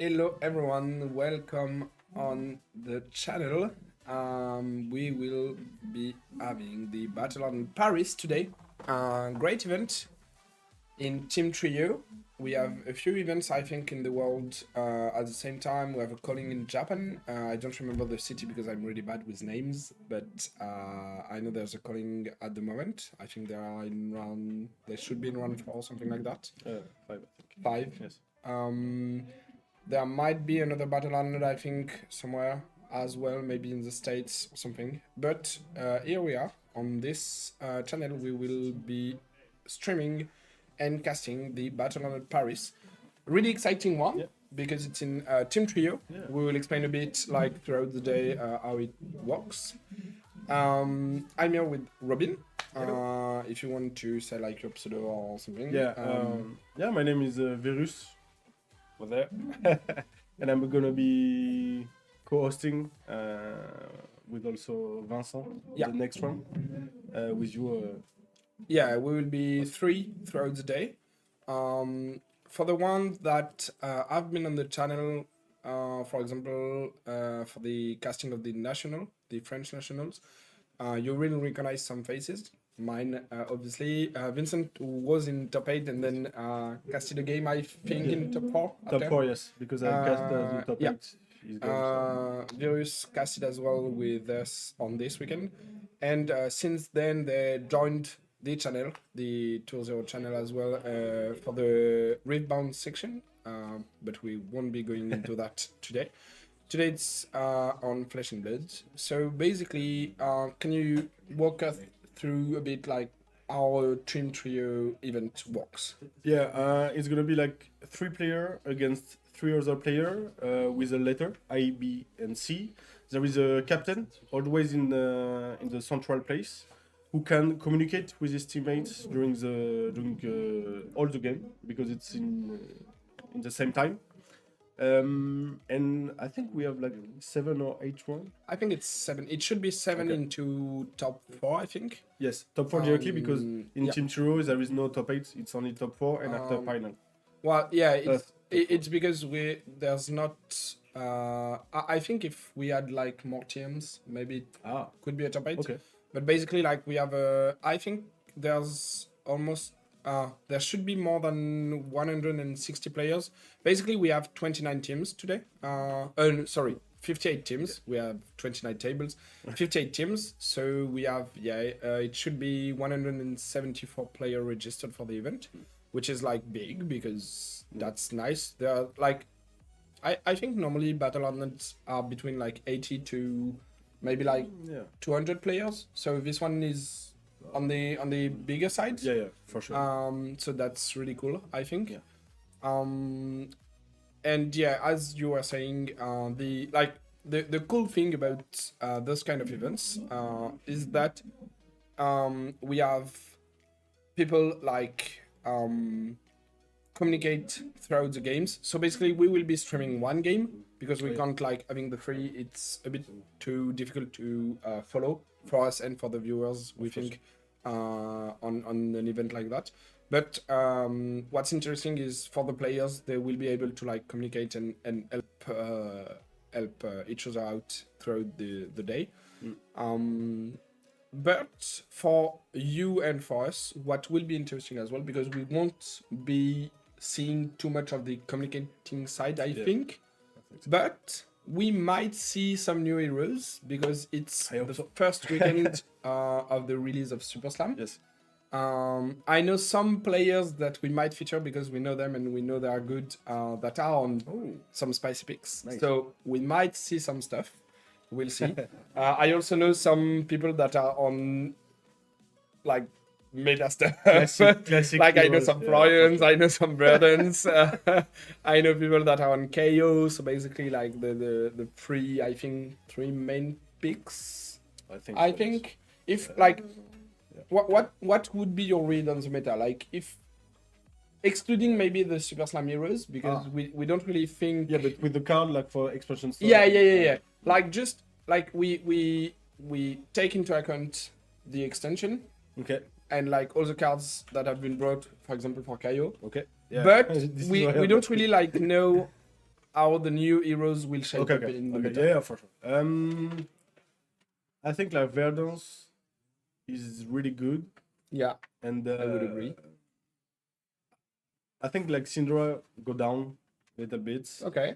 Hello everyone, welcome on the channel. We will be having the Battle on Paris today. Great event in Team Trio. We have a few events, I think, in the world at the same time. We have a calling in Japan. I don't remember the city because I'm really bad with names, but I know there's a calling at the moment. I think they should be in round 4 or something like that. 5, I think. 5? Yes. There might be another Battle 100, I think, somewhere as well, maybe in the States or something. But here we are. On this channel, we will be streaming and casting the Battle 100 Paris. Really exciting one, because it's in Team Trio. Yeah. We will explain a bit, like, throughout the day how it works. I'm here with Robin. If you want to say, like, your pseudo or something. My name is Virus. Over there. And I'm gonna be co-hosting with also Vincent the next one with you. Yeah, we will be 3 throughout the day. For the ones that have been on the channel, for example, for the casting of the French nationals, you will recognize some faces. Mine, obviously. Vincent was in top 8 and then casted a game, I think, in top 4. Top 4, yes, because I cast in top 8. Virus casted as well with us on this weekend. And since then, they joined the channel, the 2-0 channel as well, for the Riftbound section. But we won't be going into that today. Today it's on Flesh&Blood. So basically, can you walk us through a bit like our Team Trio event works? Yeah, it's gonna be like 3 player against 3 other player with a letter A, B, and C. There is a captain always in the central place who can communicate with his teammates during all the game because it's in the same time. And I think we have like 7 or 8 one. I think it's 7. It should be 7 into top 4, I think. Yes, top 4 directly because in Team Tiro there is no top 8. It's only top 4 and after final. Well, yeah, it's because there's not. I think if we had like more teams, maybe it could be a top 8. Okay. But basically, like we have I think there's almost. There should be more than 160 players. Basically, we have 29 teams today. 58 teams. We have 29 tables, 58 teams. So we have, it should be 174 player registered for the event, which is like big because that's nice. There are like, I think normally Battle Ardennes are between like 80 to maybe like 200 players. So this one is on the bigger side. Yeah, for sure. So that's really cool, I think. And yeah, as you were saying, the cool thing about those kind of events is that we have people like communicate throughout the games. So basically, we will be streaming one game because we can't like having the 3. It's a bit too difficult to follow for us and for the viewers. We think on an event like that. But what's interesting is for the players, they will be able to like communicate and help each other out throughout the day. But for you and for us, what will be interesting as well, because we won't be seeing too much of the communicating side, I think. But we might see some new heroes because it's the first weekend of the release of Super Slam. Yes. I know some players that we might feature because we know them and we know they are good, that are on some spicy picks. Nice. So we might see some stuff. We'll see. I also know some people that are on like meta stuff. Classic like I know some Florians, I know some Burdens. I know people that are on KO. So basically like the 3 main picks. I think if like what would be your read on the meta? Like if excluding maybe the Super Slam heroes, because we don't really think. Yeah, but with the card like for expansion stuff. Yeah. Like just like we take into account the extension. Okay. And like all the cards that have been brought, for example, for KO. Okay. Yeah. But we don't really like know how the new heroes will shape up in the meta. Yeah, for sure. I think like Verdance is really good, Yeah, and I would agree. I think like Syndra go down a little bit, Okay,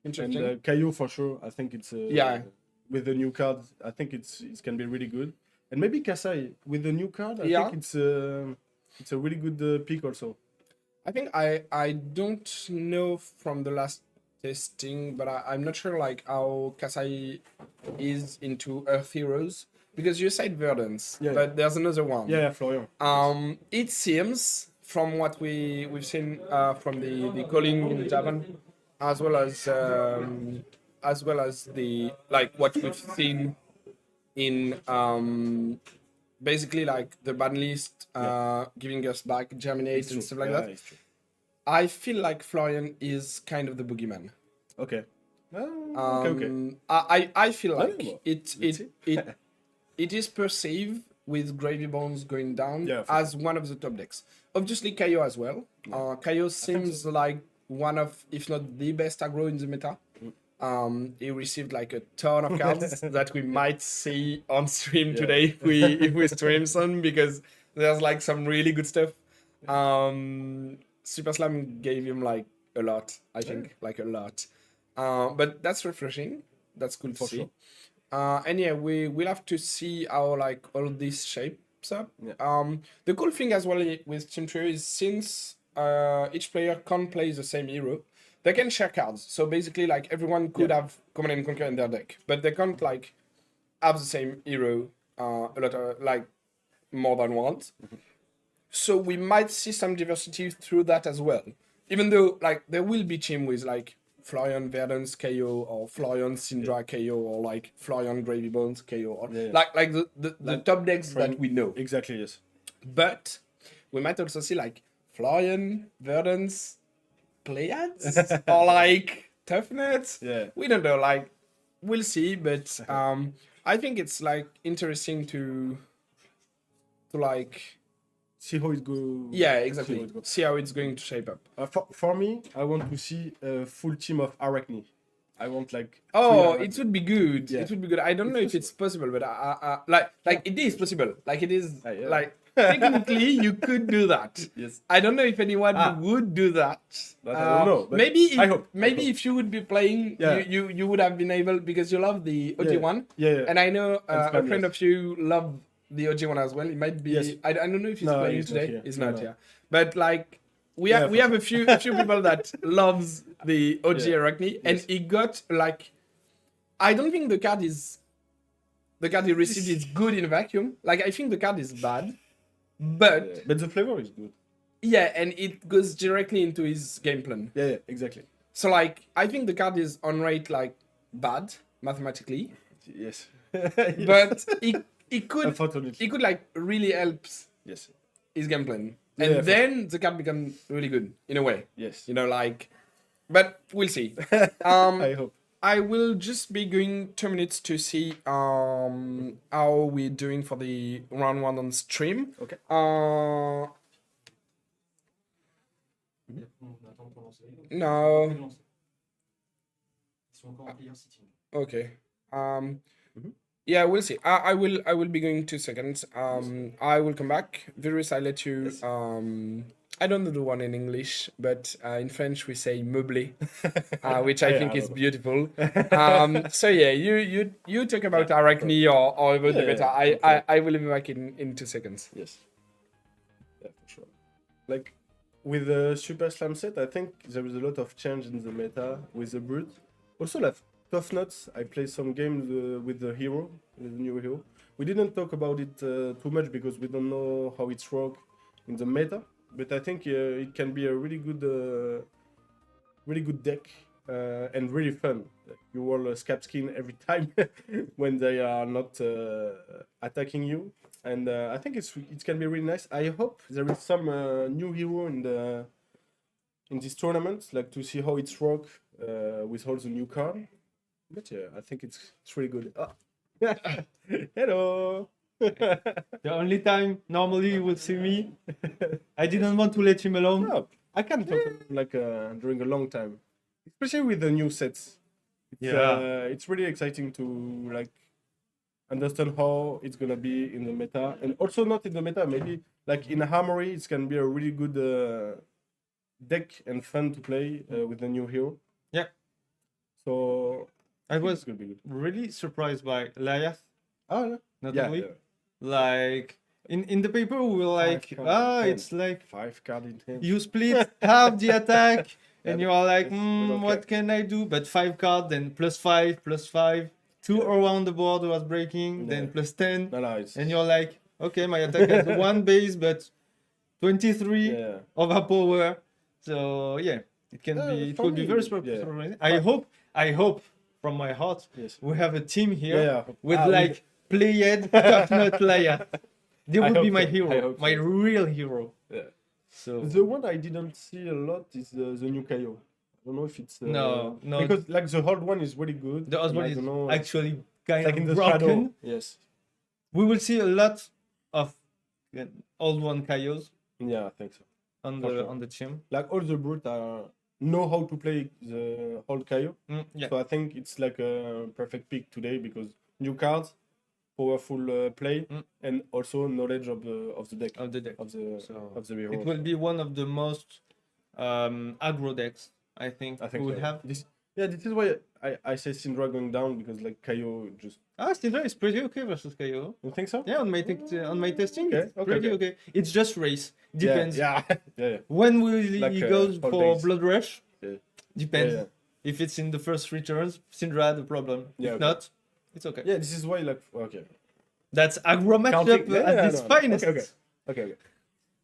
and interesting. Kaio for sure. I think it's Yeah. with the new card. I think it can be really good, and maybe Kasai with the new card. I Yeah. think it's a really good pick also. I think I don't know from the last testing, but I'm not sure like how Kasai is into Earth Heroes because you said Verdance, Yeah. but there's another one. Yeah, Florian. It seems from what we've seen from the calling in Japan, as well as the like what we've seen in basically like the ban list giving us back Germinate and stuff like that. It's true. I feel like Florian is kind of the boogeyman. Okay. Okay. I feel No, like no, it is perceived with Gravy Bones going down Yeah, for as one of the top decks. Obviously, Kaio as well. Kaio seems like one of, if not the best aggro in the meta. He received like a ton of cards that we might see on stream today if we stream some because there's like some really good stuff. Super Slam gave him like a lot, I think, like a lot. But that's refreshing. That's cool to see. Sure. And yeah, we'll have to see how like all this shapes up. Yeah. The cool thing as well with Team Trio is since each player can't play the same hero, they can share cards. So basically, like everyone could have Command and Conquer in their deck, but they can't like have the same hero a lot of, like more than once. So we might see some diversity through that as well. Even though like there will be team with like Florian Verdance KO or Florian Syndra KO or like Florian Gravy Bones KO or like the top decks that we know. Exactly, yes. But we might also see like Florian Verdance Pleiades or like Toughnets. Yeah. We don't know. Like we'll see, but I think it's like interesting to like See how it goes. yeah, exactly. See how it's going to shape up. For me, I want to see a full team of Arachne. I want like. Oh, it would be good. Yeah. It would be good. I don't know if it's possible, but like it is possible. Like it is Yeah. like technically you could do that. Yes. I don't know if anyone would do that. But I don't know. But Maybe if, I hope. if you would be playing, you would have been able because you love the OG one. Yeah. And I know a friend yes. of you love the OG one as well. It might be. Yes. I don't know if he's No, playing he's not today. here. He's No, not no. here. But like we have a few people that loves the OG Arachne, and he got like. I don't think the card he received is good in a vacuum. Like I think the card is bad, but the flavor is good. yeah, and it goes directly into his game plan. Yeah, exactly. So like I think the card is on rate like bad mathematically, Yes. but it could Unfortunately. like really helps Yes. his game plan, and then the card becomes really good in a way. Yes. You know, like, but we'll see. I hope. I will just be going 2 minutes to see how we're doing for the round 1 on stream. Okay. No. Okay. Yeah, we'll see. I will be going 2 seconds. I will come back. Virus, I let you. Yes. I don't know the one in English, but in French we say meublé, which I think is beautiful. So yeah, you talk about Arachne or about the beta. I will be back in 2 seconds. Yes. Yeah, for sure. Like with the Super Slam set, I think there is a lot of change in the meta with the Brute. Also, like Tough Nuts, I play some games with the hero, with the new hero. We didn't talk about it too much because we don't know how it's work in the meta. But I think it can be a really good deck and really fun. You roll a Scab Skin every time when they are not attacking you, and I think it can be really nice. I hope there is some new hero in this tournament, like to see how it's work with all the new card. But yeah, I think it's really good. Oh. Hello. The only time normally you will see me, I didn't want to let him alone. No, I can talk like during a long time. especially with the new sets. Yeah. It's really exciting to like understand how it's gonna be in the meta, and also not in the meta. Maybe like in Armory, it can be a really good deck and fun to play with the new hero. Yeah. So I think was it's gonna be good. really surprised by Elias. Oh yeah. Not Yeah, only yeah. like in the paper we were like, Five card in it's hand. like 5 card in hand. you split half the attack, and Yeah, you are like, we don't what care. can I do? But 5 card, then +5, 2 Yeah. around the board was breaking, then Yeah. +10, No, it's and you're like, okay, my attack has 1 base, but 23 yeah. overpower. So yeah, it can Yeah, be, it for will be me, very yeah. surprising. I hope from my heart Yes. we have a team here Yeah. with Ah, like played top notch Laia. They I would be hope my so. I hero, hope my so. real hero. Yeah. So The one I didn't see a lot is the new Kaio. I don't know if it's No. because like the old one is really good. The and husband I is don't know, actually kind like in of the broken. shadow. Yes. We will see a lot of old one Kaios Yeah, I think so. on For the sure. on the team. Like all the brute know how to play the old Kaio. Yeah. So I think it's like a perfect pick today because new cards, powerful play, and also knowledge of the deck Of the deck. of the So of the hero. it will be one of the most aggro decks I think I think we so. will have. This is why I say Syndra going down because like Kaio just. Syndra is pretty okay versus KO. You think so? Yeah, on my testing, Okay, it's pretty okay. It's just race. Yeah, Depends. Yeah. Yeah. When will Like, he goes all for days. Blood Rush? Yeah. Depends. Yeah. If it's in the first 3 turns, Syndra the problem. Yeah, If okay. not, it's okay. Yeah, this is why like okay. That's aggro matchup at its finest. Okay.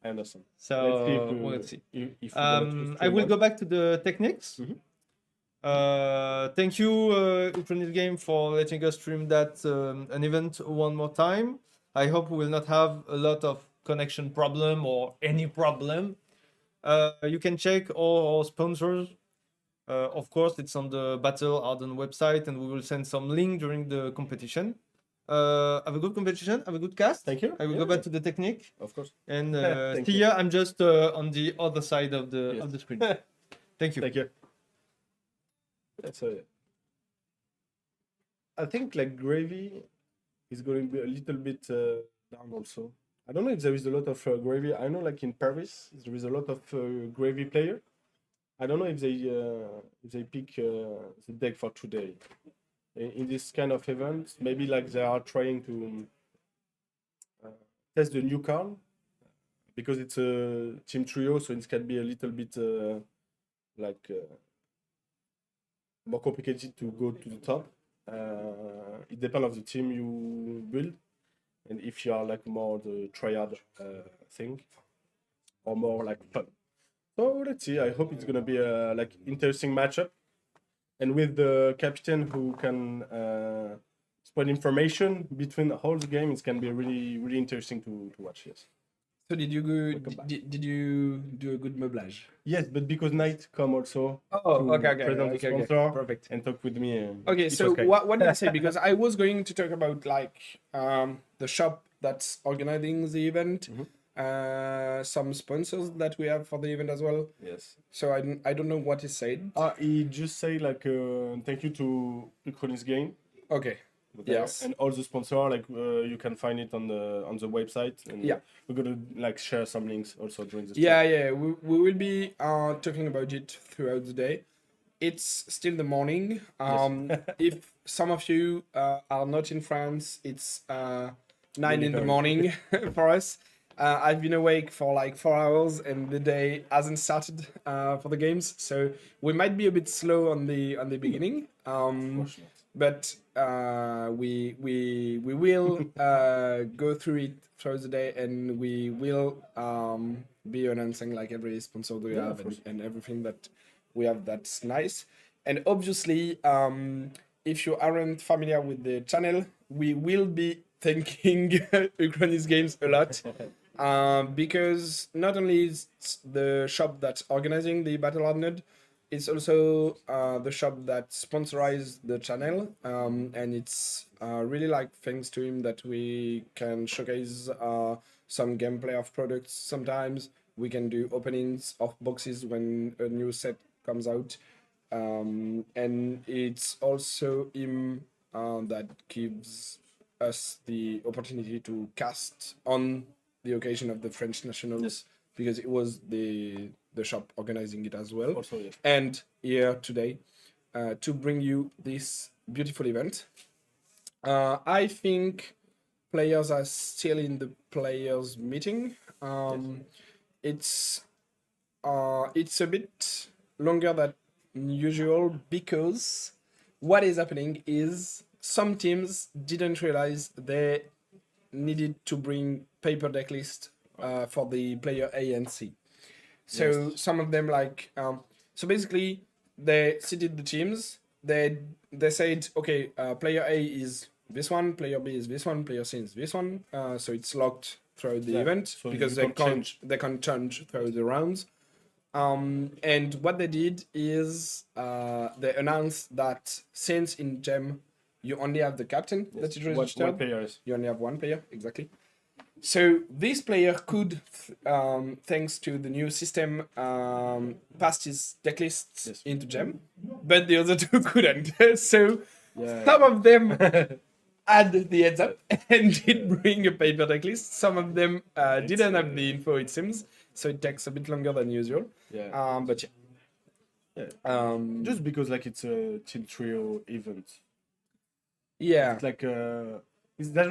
I understand. So Let's see if, we'll see. If we're gonna choose I will one. go back to the techniques. Mhm. Thank you, Uchronies Games, for letting us stream that an event one more time. I hope we will not have a lot of connection problem or any problem. You can check all our sponsors. Of course, it's on the Battle Hardened website, and we will send some link during the competition. Have a good competition. Have a good cast. Thank you. I will Yeah. go back to the technique. Of course. And Thank see you. ya. I'm just on the other side of the Yes. screen. Thank you. Thank you. Yeah, so I think like gravy is going to be a little bit down also. I don't know if there is a lot of gravy. I know like in Paris there is a lot of gravy player. I don't know if they pick the deck for today. In this kind of event, maybe like they are trying to test the new card because it's a team trio, so it can be a little bit more complicated to go to the top. It depends on the team you build, and if you are like more the triad thing, or more like fun. So let's see. I hope it's gonna be a like interesting matchup, and with the captain who can spread information between all the games, it can be really interesting to watch. Yes. So did you Welcome back. did you do a good meublage? Yes, but because Knight come also Oh, to present the sponsor perfect. and talk with me. Okay, it so was what did I say? Because I was going to talk about like the shop that's organizing the event, some sponsors that we have for the event as well. Yes. So I don't know what he said. He just say like thank you to Uchronies Games. Okay. Yes. And all the sponsor like you can find it on the website. And Yeah. we're gonna like share some links also during the Yeah. We will be talking about it throughout the day. It's still the morning. If some of you are not in France, it's 9 in the morning for us. I've been awake for like 4 hours and the day hasn't started for the games, so we might be a bit slow on the beginning. But we will go through it throughout the day, and we will be announcing like every sponsor we have and everything that we have that's nice. And obviously, if you aren't familiar with the channel, we will be thanking Uchronies Games a lot. Because not only is the shop that's organizing the Battle Hardened, it's also the shop that sponsorized the channel, and it's really like thanks to him that we can showcase some gameplay of products. Sometimes we can do openings of boxes when a new set comes out. And it's also him that gives us the opportunity to cast on the occasion of the French nationals, because it was the shop organizing it as well. Also, yes. And here today to bring you this beautiful event. I think players are still in the players meeting. It's a bit longer than usual because what is happening is some teams didn't realize they needed to bring paper deck list for the player A and C. So some of them so basically they seeded the teams. They said, okay, player A is this one, player B is this one, player C is this one. So it's locked throughout the event so because you they can't change throughout the rounds. And what they did is they announced that since in Gem you only have the captain that is registered. One player is. You only have one player, exactly. So this player could, thanks to the new system, pass his deck lists into Gem, but the other two couldn't. So some of them had the heads up and did bring a paper deck list. Some of them didn't have the info, it seems. So it takes a bit longer than usual. Yeah. But just because like it's a team trio event. yeah. It's like there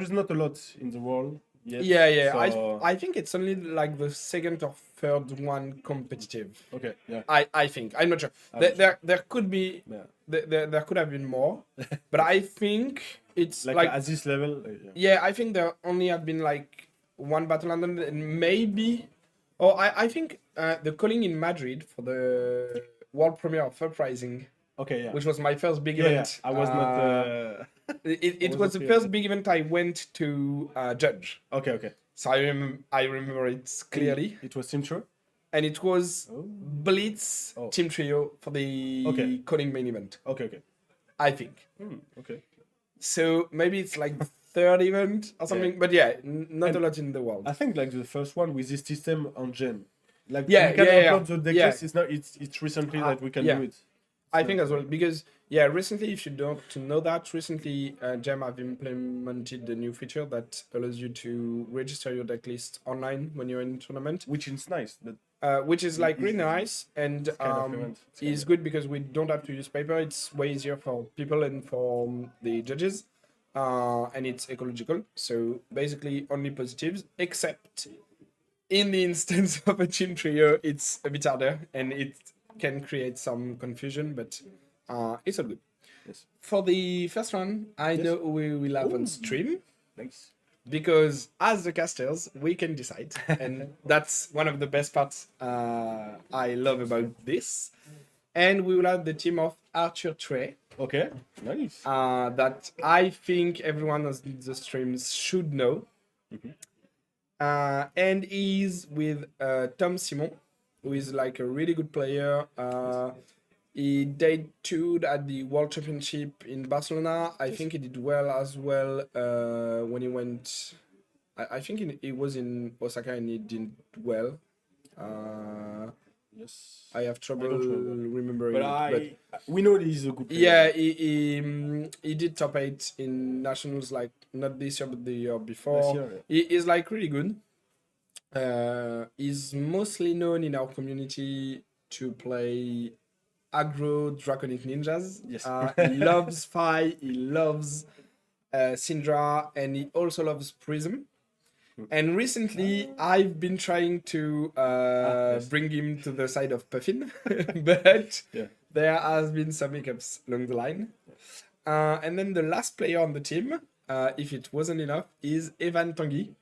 is not a lot in the world yet. Yeah. So... I think it's only like the second or third one competitive. Okay. Yeah. I think. I'm not sure. There could be. Yeah. There could have been more, but I think it's like at this level. Yeah, I think there only have been like one Battle London and maybe. Oh, I think the calling in Madrid for the world premiere of Uprising. Okay, yeah. Which was my first big event. I was not. It was the first big event I went to judge. Okay. So I remember it clearly. It was Team Trio? And it was Blitz Team Trio for the calling main event. Okay. I think. Okay. So maybe it's like the third event or something. But not a lot in the world. I think like the first one with this system on Gem. Like we can upload the deck list. It's recently that we can do it. I think as well, because recently, if you don't know that, recently Gem have implemented a new feature that allows you to register your deck list online when you're in a tournament, which is nice. Which is like really nice and is good because we don't have to use paper. It's way easier for people and for the judges, and it's ecological. So basically, only positives, except in the instance of a team trio, it's a bit harder and it can create some confusion, but it's all good. Yes. For the first one, I know we will have on stream. Thanks. Because as the casters, we can decide. And that's one of the best parts I love about this. And we will have the team of Arthur Trey. Okay, nice. That I think everyone on the streams should know. And he's with Tom Simon, who is like a really good player. He debuted at the World Championship in Barcelona. I think he did well as well when he went. I think he was in Osaka and he did well. Yes. I have trouble remembering. But we know he's a good player. Yeah, he did top 8 in nationals, like not this year but the year before. He is like really good. He's mostly known in our community to play aggro draconic ninjas. Yes. He loves Fi, he loves Syndra, and he also loves Prism. And recently, I've been trying to bring him to the side of Puffin, but there has been some hiccups along the line. And then the last player on the team, if it wasn't enough, is Evan Tanguy.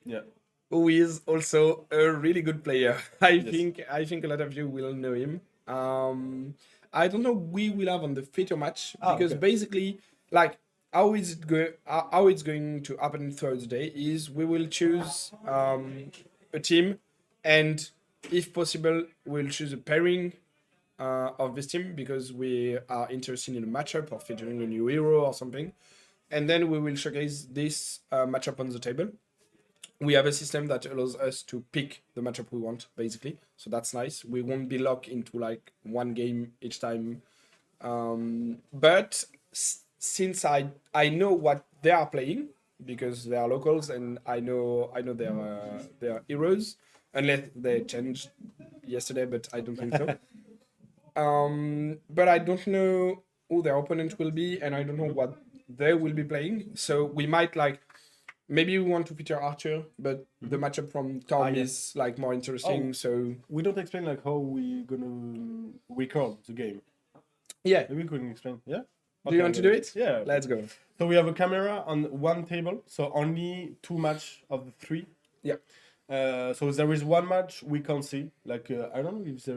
Yeah. Who is also a really good player. I think a lot of you will know him. I don't know we will have on the feature match because basically, like how it's going to happen throughout the day is we will choose a team, and if possible, we'll choose a pairing of this team because we are interested in a matchup or featuring a new hero or something, and then we will showcase this matchup on the table. we have a system that allows us to pick the matchup we want, basically. So that's nice. We won't be locked into like one game each time. But since I know what they are playing because they are locals and I know their heroes, unless they changed yesterday, but I don't think so. But I don't know who their opponent will be, and I don't know what they will be playing. So we might like. Maybe we want to feature Archer, but the matchup from Tom is like more interesting. So We don't explain like how we gonna record the game. yeah, Maybe we can explain. Yeah. do you want to do it? Yeah. Let's go. So we have a camera on one table, so only 2 match of the 3. Yeah. So there is one match we can't see. Like I don't know if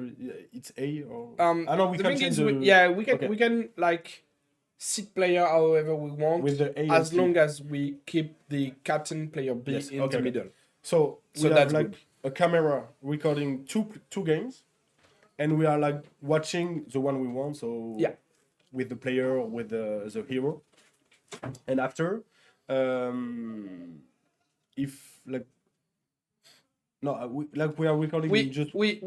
it's A or. I know we The can thing change is, we can okay. we can like sit player however we want With the A and as C. long as we keep the captain player B Yes, in okay, the okay. middle. So we So have that's like good. a camera recording two games, and we are like watching the one we want. So Yeah. with the player or with the hero, and after, if like no, we are recording We in just we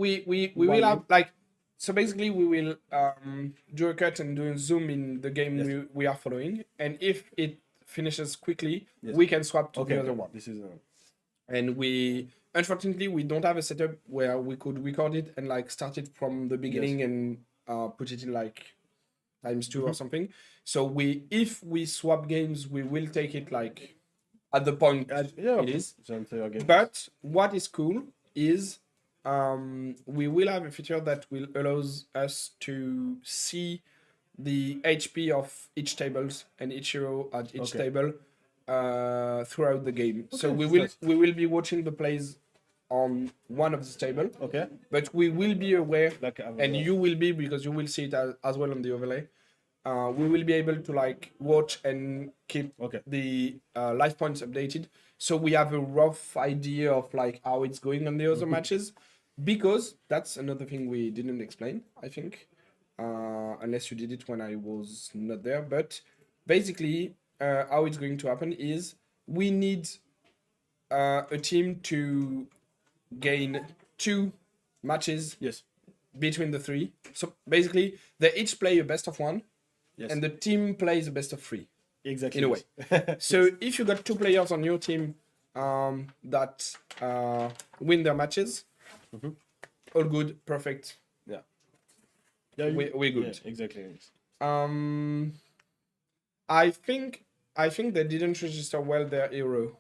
one will have game. like so basically we will do a cut and do a zoom in the game Yes. we are following, and if it finishes quickly, Yes. we can swap to Okay, the other okay. one. This is And we unfortunately we don't have a setup where we could record it and like start it from the beginning and put it in like ×2 or something. So if we swap games, we will take it like at the point yeah. it is. The entire game. But what is cool is we will have a feature that will allows us to see the HP of each tables and each hero at each Okay. table throughout the game. So Okay, we will be watching the plays on one of the table, Okay. but we will be aware, Like and you will be because you will see it as well on the overlay. We will be able to like watch and keep Okay. the life points updated, so we have a rough idea of like how it's going on the other matches. Because that's another thing we didn't explain, I think, unless you did it when I was not there. But basically, how it's going to happen is we need a team to gain 2 matches Yes. between the 3. So basically, they each play a best of 1, Yes. and the team plays a best of 3. Exactly. in a way. So if you got 2 players on your team that win their matches, all good, perfect. Yeah, We're good. Yeah, exactly. I think they didn't register well their hero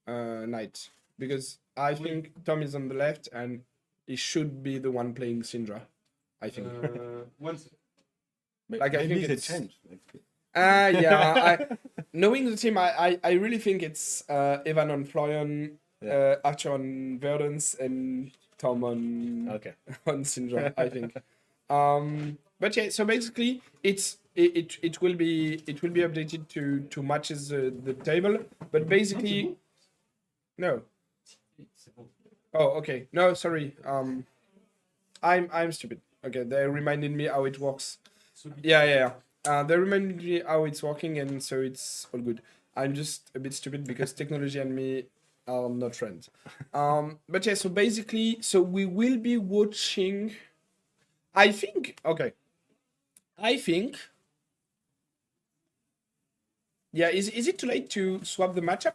knight, because I think Tom is on the left and he should be the one playing Syndra. I think. Like, I maybe think they it's- changed. Yeah. Knowing the team, I really think it's Evan on Florian, Yeah. Archer on Verdance, and Tom on Okay. on Syndra, I think. But yeah, so basically it will be updated to matches the table, but basically no. Oh, okay. No, sorry. I'm stupid. Okay, they reminded me how it works. Yeah. They reminded me how it's working, and so it's all good. I'm just a bit stupid because technology and me are not friends. But yeah, so basically, so we will be watching. I think. Yeah, is it too late to swap the matchup?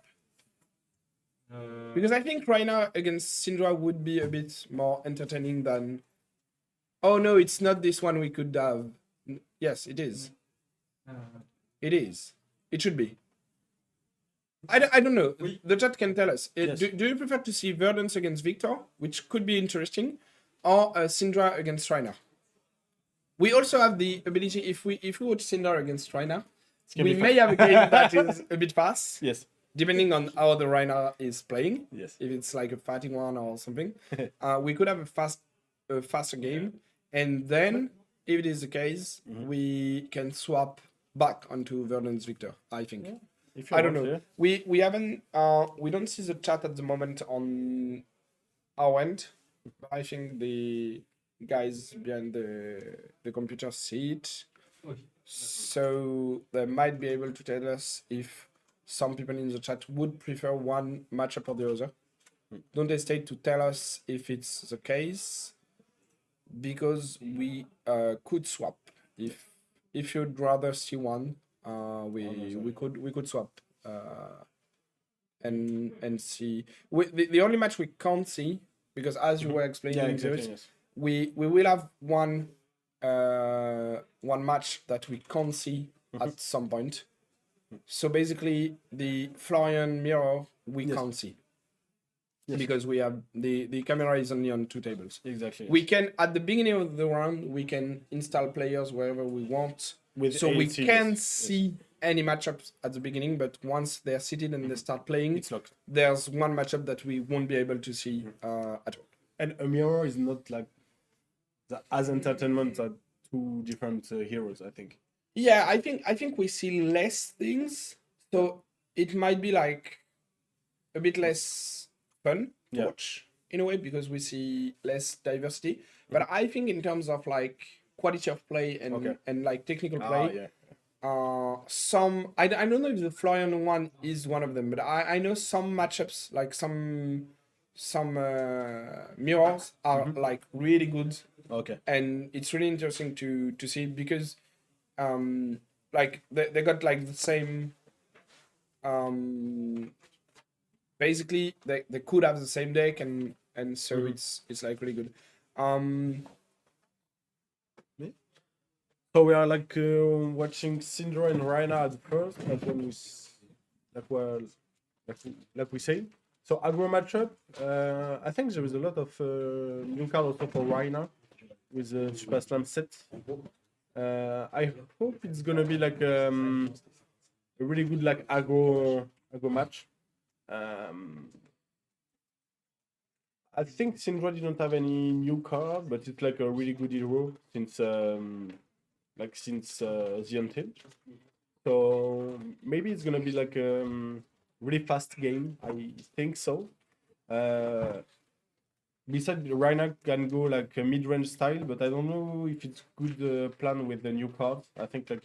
Because I think right now against Syndra would be a bit more entertaining than. Oh no, it's not this one we could have. Yes, it is. It is. It should be. I don't know. The chat can tell us. Yes. Do you prefer to see Verdance against Victor, which could be interesting, or Syndra against Reiner? We also have the ability, if we watch Syndra against Reiner, gonna we be may have a game that is a bit fast, Yes. depending on how the Reiner is playing. Yes. If it's like a fighting one or something, we could have a faster game, and then if it is the case, we can swap back onto Verdance Victor. I think. If you I don't want, know. yeah. We haven't we don't see the chat at the moment on our end. But I think the guys behind the computer see it. So they might be able to tell us if some people in the chat would prefer one matchup or the other. Don't hesitate to tell us if it's the case, because we could swap. If you'd rather see one, we could swap and see. The only match we can't see, because as you were explaining, we will have one match that we can't see at some point. So basically, the Florian mirror we can't see. Because we have the camera is only on 2 tables. Exactly. We can, at the beginning of the round, we can install players wherever we want. So we can see any matchups at the beginning, but once they're seated and they start playing, it's locked. There's one matchup that we won't be able to see at all. And a mirror is not like as entertainment as 2 different heroes, I think. Yeah, I think we see less things, so it might be like a bit less fun to watch in a way, because we see less diversity. But I think in terms of like quality of play and like technical play, some I don't know if the Florian one is one of them, but I know some matchups, like some mirrors are like really good. Okay. And it's really interesting to see, because like they got like the same basically they could have the same deck, and so it's like really good. So we are like watching Syndra and Rhina at first, like we say. So aggro matchup, I think there is a lot of new card also for Rhina with the Super Slam set. I hope it's gonna be like a really good like aggro match. I think Syndra didn't have any new card, but it's like a really good hero since the Untamed. So maybe it's gonna be like a really fast game. I think so. Besides, Rhina can go like a mid-range style, but I don't know if it's good plan with the new cards. I think like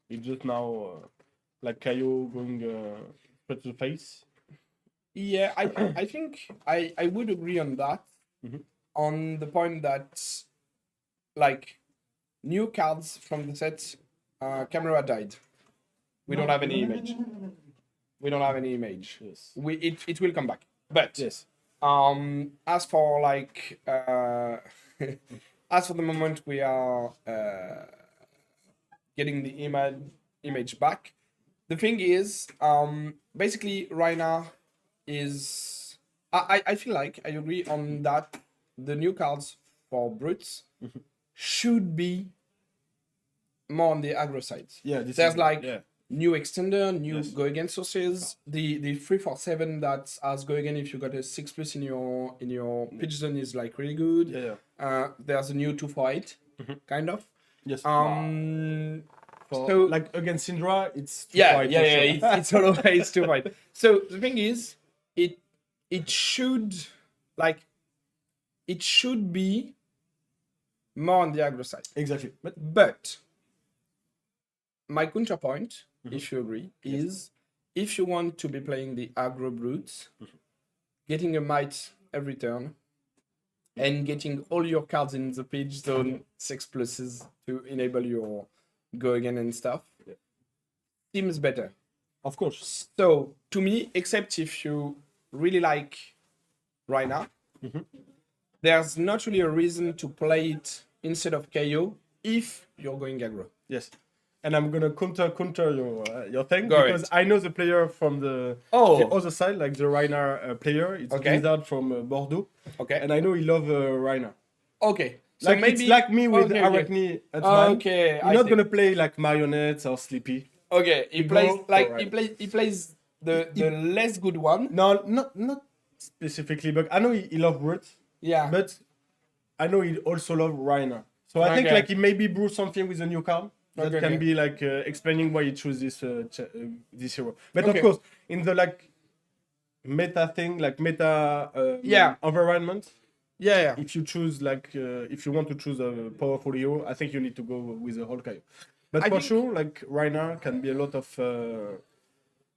it's just now like Kaio going straight to the face. Yeah, I think I would agree on that. On the point that like new cards from the set, camera died. We don't have any image. We don't have any image. Yes. It will come back. But yes. As for like as for the moment we are getting the image back. The thing is, basically Rhina is I feel like I agree on that. The new cards for brutes should be more on the aggro side. Yeah, there's new extender, new go again sources. The 3/4/7 that has go again if you got a 6+ in your pitch zone is like really good. There's a new 2/8 kind of. Yes. So like against Syndra, it's 2/8. It's always 2/8. So the thing is, it should be more on the aggro side. Exactly. But my counterpoint, if you agree, is if you want to be playing the aggro brutes, getting a might every turn, and getting all your cards in the pitch zone 6+ to enable your go again and stuff, seems better. Of course. So to me, except if you really like Rhina, there's not really a reason to play it instead of KO if you're going aggro. Yes. And I'm gonna counter your thing because I know the player from the other side, like the Rhina player. It's Blizzard from Bordeaux. Okay. And I know he loves Rhina. Okay. So like maybe it's like me with Arachne at man. You're not gonna play like marionettes or Sleepy. Okay. He plays the less good one. No, not specifically, but I know he loves Brute. Yeah. But I know he also loves Rhina. So I think like he maybe brew something with a new card. That can be like explaining why he chose this hero. But of course, in the like meta thing, like meta environment, if you choose like if you want to choose a powerful hero, I think you need to go with a whole Kaio. But for sure, like Rhina can be a lot of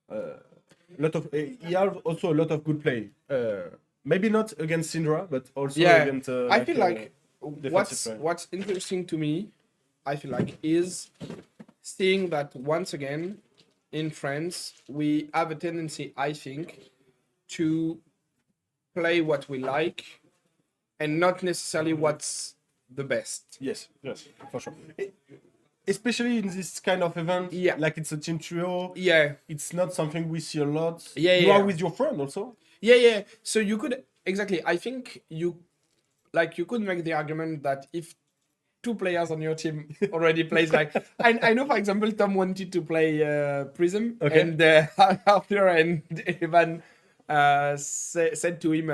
He has also a lot of good play. Maybe not against Syndra, but also Yeah, against. I feel like defensive play. what's interesting to me, I feel like, is seeing that once again in France we have a tendency, I think, to play what we like and not necessarily what's the best. Yes, for sure. Especially in this kind of event, Yeah. like it's a team trio. Yeah, It's not something we see a lot. Yeah, You yeah. are with your friend also. yeah. So you could exactly. I think you could make the argument that if two players on your team already plays like I know, for example, Tom wanted to play Prism, Okay. and after and Evan said to him,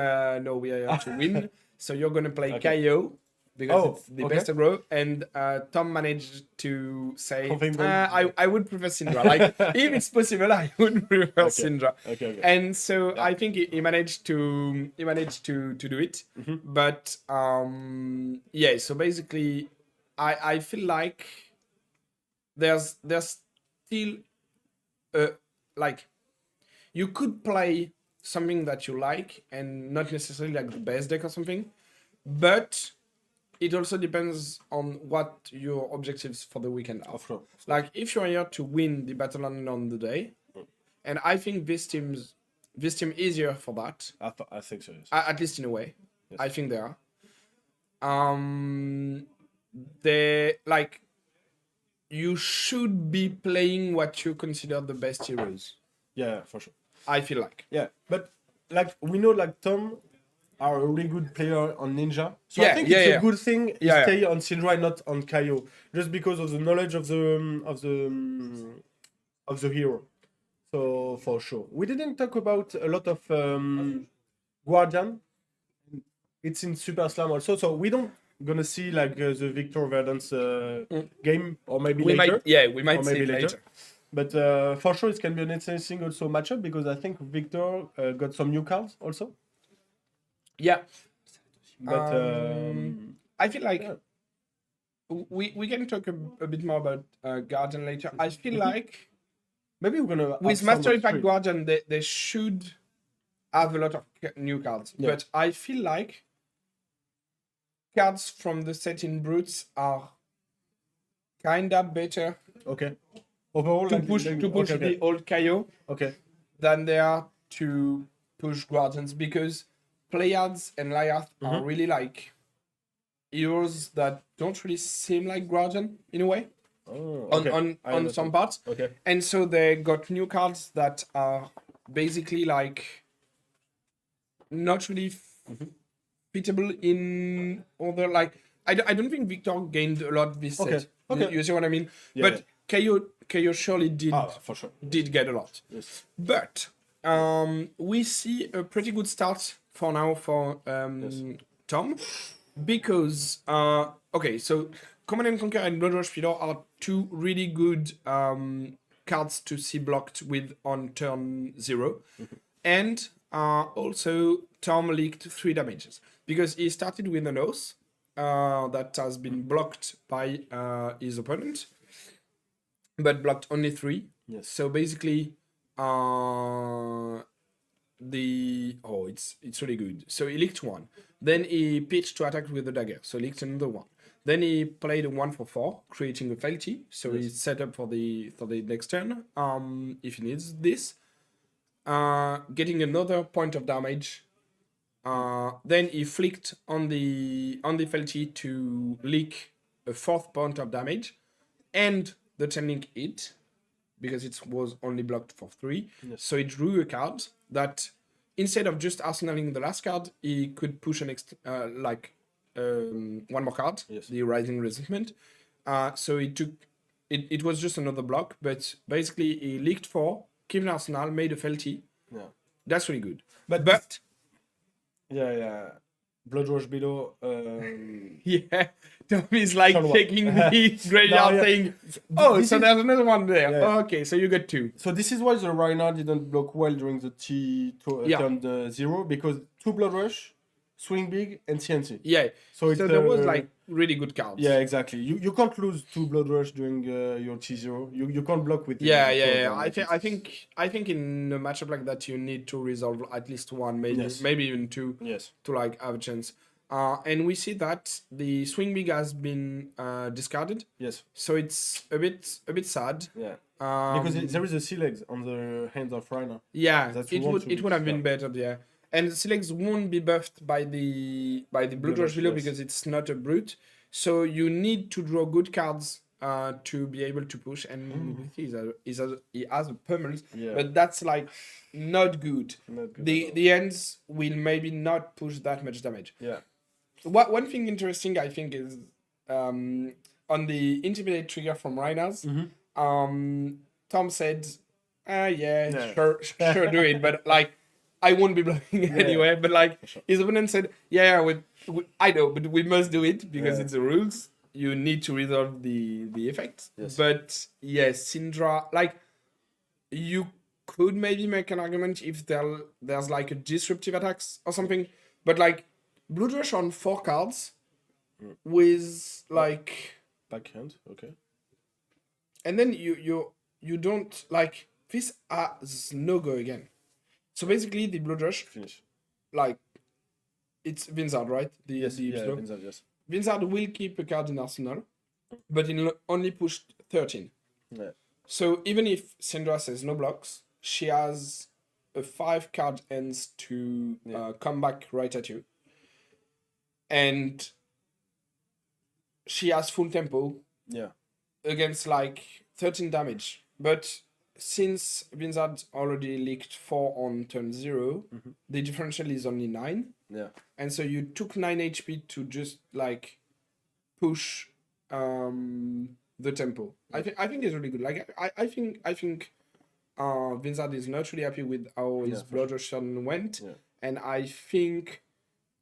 "No, we are here to win. So you're gonna play KO because it's the best aggro." And Tom managed to say, Something I would prefer Syndra. Like if it's possible, I would prefer Syndra. Okay. And so I think he managed to do it. But yeah, so basically I feel like there's still like you could play something that you like and not necessarily like the best deck or something, but it also depends on what your objectives for the weekend are. Of course. Like if you're here to win the battle on the day, and I think this team is here for that. I think so. Yes. At least in a way. Yes. I think they are. They like you should be playing what you consider the best heroes. Yeah, for sure. I feel like. Yeah, but like we know, like Tom are a really good player on Ninja, so Yeah, I think yeah, it's yeah. a good thing he Yeah, yeah. stay on Syndra, not on Kaio, just because of the knowledge of the hero. So for sure, we didn't talk about a lot of Guardian. It's in Super Slam also, so we don't gonna see like the Victor Verdance game, or maybe We later. we might Or see maybe it later. But for sure, it can be an interesting also matchup because I think Victor got some new cards also. Yeah. But I feel like yeah. we can talk a bit more about Guardian later. I feel like Maybe we're gonna with have Mastery some Pack three. Guardian, they should have a lot of new cards. Yeah. But I feel like cards from the set in Brutes are kinda better Okay. Overall, to like, push okay. the old KO Okay. than they are to push Guardians, because Pleiades and Lyath are really like heroes that don't really seem like Guardian in a way. Oh, On okay. I on some understand. parts. Okay. And so they got new cards that are basically like not really fitable in other, like I don't think Victor gained a lot this Okay, set. okay. You see what I mean? Yeah, But KO surely did For sure. get a lot. Yes. But we see a pretty good start for now for Tom, because okay, so Command and Conquer and Blood Rush Pillar are two really good cards to see blocked with on turn 0, and also Tom leaked 3 damages because he started with an Oath that has been blocked by his opponent, but blocked only 3. Yes. So basically, it's really good. So he leaked 1. Then he pitched to attack with the dagger. So he leaked another 1. Then he played a 1 for 4, creating a failty. So he's set up for the next turn. If he needs this, getting another point of damage. Then he flicked on the failty to leak a 4th point of damage, and the 10 link hit because it was only blocked for 3. Yes. So he drew a card that instead of just arsenaling the last card, he could push an one more card, Yes. the Rising Resentment. So he took it was just another block, but basically he leaked 4, kept an arsenal, made a fealty. Yeah. That's really good. But yeah. Blood Rush below. Yeah, Tommy's like Tournoi. shaking the graveyard No, yeah. saying, "Oh, This so is- there's another one there. Yeah. Oh, okay, so you got 2." So this is why the Rhino didn't block well during the Yeah. turn 0, because 2 Blood Rush, Swing Big, and TNT. Yeah. So So there was like really good cards. Yeah, exactly. You can't lose 2 Blood Rush during your T0. You can't block with Yeah. two of them, I think in a matchup like that you need to resolve at least one, maybe even two, Yes. to like have a chance. And we see that the Swing Big has been discarded. Yes. So it's a bit sad. Yeah. Because there is a sea legs on the hands of Rhino. Yeah, That it want to would have been discard. better, yeah. And the Silex won't be buffed by the Blue Rush below because it's not a brute. So you need to draw good cards to be able to push. And with he has a permanent, but that's like not good. Not good The ends will maybe not push that much damage. Yeah. One thing interesting I think is on the Intimidate trigger from Rhinos, Tom said, sure do it, but like I won't be blocking anyway. But like his opponent said, I know, but we must do it because it's the rules. You need to resolve the effects. Yes. But yes, Syndra, like you could maybe make an argument if there's like a disruptive attacks or something. But like Blue Rush on 4 cards with like Backhand, okay. and then you don't like this has no go again. So basically the Blood Rush Finish. like it's Vinzard, right? Vinzard, yes. Vinzard will keep a card in arsenal, but it only pushed 13. Yeah. So even if Syndra says no blocks, she has a 5 card ends to come back right at you. And she has full tempo. Yeah. Against like 13 damage. But since Vinzard already leaked 4 on turn 0, the differential is only 9. Yeah. And so you took 9 HP to just like push the tempo. I think it's really good. Like I think Vinzard is not really happy with how his Blood Rush turn went. Yeah. And I think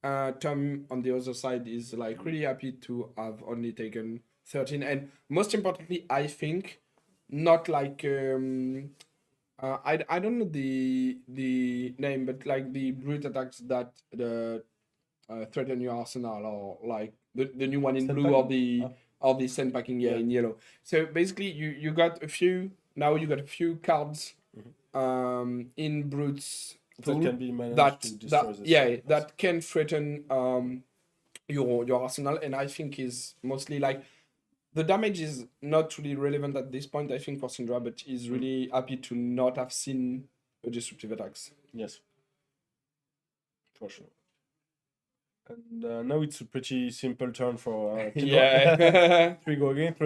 Tom on the other side is like really happy to have only taken 13, and most importantly I think not like I don't know the name, but like the brute attacks that the threaten your arsenal, or like the new one in Sand blue packing? or the sand packing in yellow. So basically you got a few cards in brutes That can be managed to destroy the that can threaten your arsenal, and I think is mostly like the damage is not really relevant at this point, I think, for Syndra, but he's really happy to not have seen a disruptive attacks. Yes, for sure. And now it's a pretty simple turn for Yeah. 3 go again.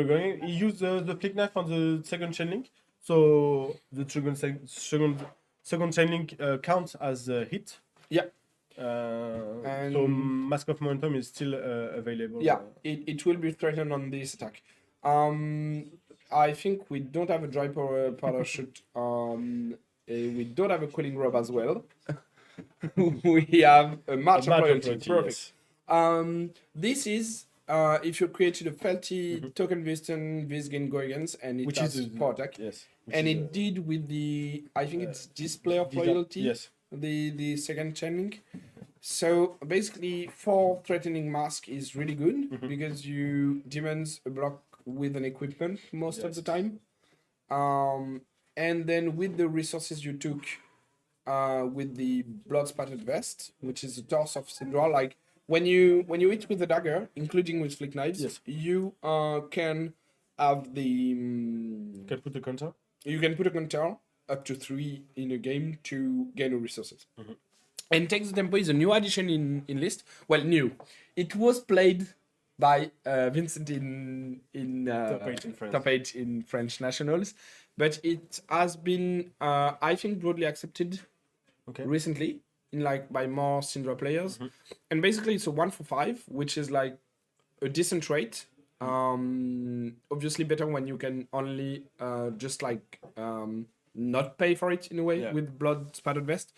He used the flick knife on the second chain link, so the second chain link counts as a hit. Yeah. So Mask of Momentum is still available. Yeah, it will be threatened on this attack. I think we don't have a dry power parachute. We don't have a cooling robe as well. We have a march of loyalty. Perfect. Yes. This is if you created a Felty token Viston Visgin Goygens, and it has power attack. Yes. And it did with the, I think it's display of loyalty. Yes. The second chaining. So basically 4 threatening mask is really good because you demands a block with an equipment most of the time. And then with the resources you took with the blood spattered vest, which is the torso of Syndra, like when you hit with the dagger, including with flick knives, you can have the Can put a counter. You can put a counter up to 3 in a game to gain resources. And Takes the Tempo is a new addition in list. Well, new. It was played by Vincent in top 8 in French nationals, but it has been I think broadly accepted recently in like by more Syndra players. And basically it's a 1 for 5, which is like a decent rate. Obviously better when you can only just like not pay for it in a way with blood spattered vest.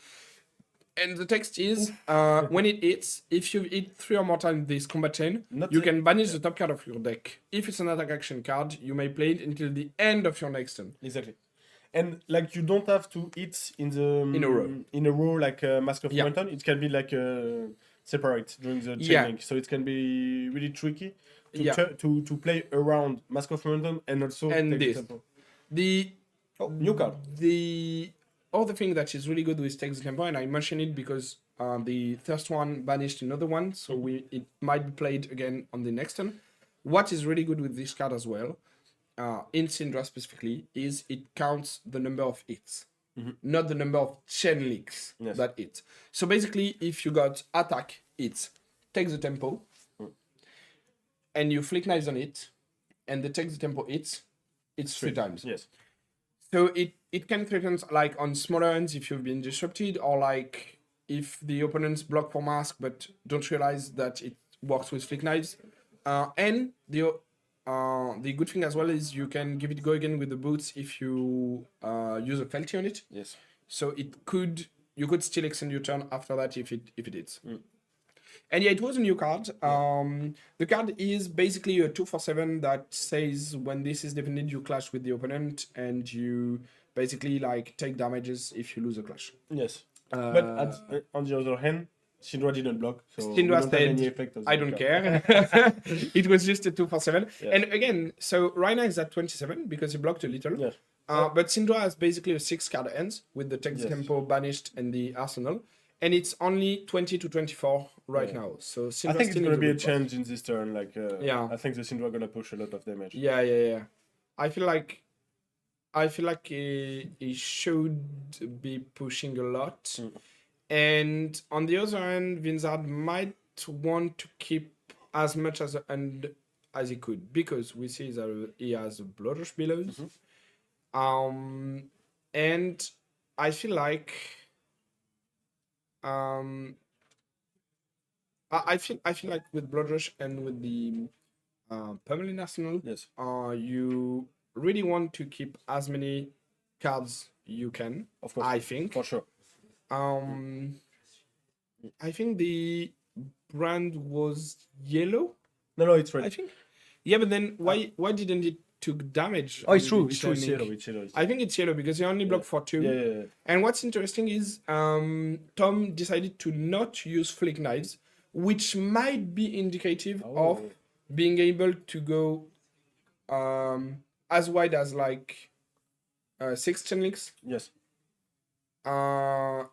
And the text is when it hits, if you hit 3 or more times this combat chain, you can banish the top card of your deck. If it's an attack action card, you may play it until the end of your next turn. Exactly. And like you don't have to hit in a row like Mask of Momentum. It can be like separate during the chain Yeah. link, so it can be really tricky to Yeah. to play around Mask of Momentum and also And take the this. tempo. The New card. The other thing that is really good with Takes the Tempo, and I mention it because the first one banished another one, so it might be played again on the next turn. What is really good with this card as well, in Syndra specifically, is it counts the number of hits, not the number of chain links Yes. that hit. So basically, if you got attack hits, Takes the Tempo, and you flick knives on it, and the Takes the Tempo hits, it's 3 times. Yes. So it can threaten like on smaller ends if you've been disrupted, or like if the opponents block for mask but don't realize that it works with flick knives. And the good thing as well is you can give it go again with the boots if you use a felty on it. Yes. So you could still extend your turn after that if it hits. And yeah, it was a new card. The card is basically a 2/7 that says when this is defended, you clash with the opponent, and you basically like take damages if you lose a clash. Yes. But on the other hand, Syndra didn't block, so we Syndra don't have any said, effect of I that don't card. care. It was just a 2/7. Yeah. And again, so Rhina is at 27 because he blocked a little. Yes. But Syndra has basically a 6-card ends with the text Yes. tempo banished and the arsenal. And it's only 20 to 24 right now. So Syndra I think it's still gonna is be a good boss. change in this turn. Like, Yeah. I think the Syndra gonna push a lot of damage. Yeah. I feel like he should be pushing a lot. And on the other hand, Vinzard might want to keep as much as he could, because we see that he has Blood Rush Billows. And I feel like I feel like with Blood Rush and with the Permanent Arsenal, Yes. you really want to keep as many cards you can. Of course. I think. For sure. I think the brand was yellow. No, it's red. I think. Yeah, but then why didn't it took damage? Oh, it's on true. the It's true. It's Shining? Yellow, it's yellow. I think it's yellow because he only blocked for 2. Yeah. And what's interesting is Tom decided to not use flick knives, which might be indicative of being able to go as wide as like 6 chain links. Yes. And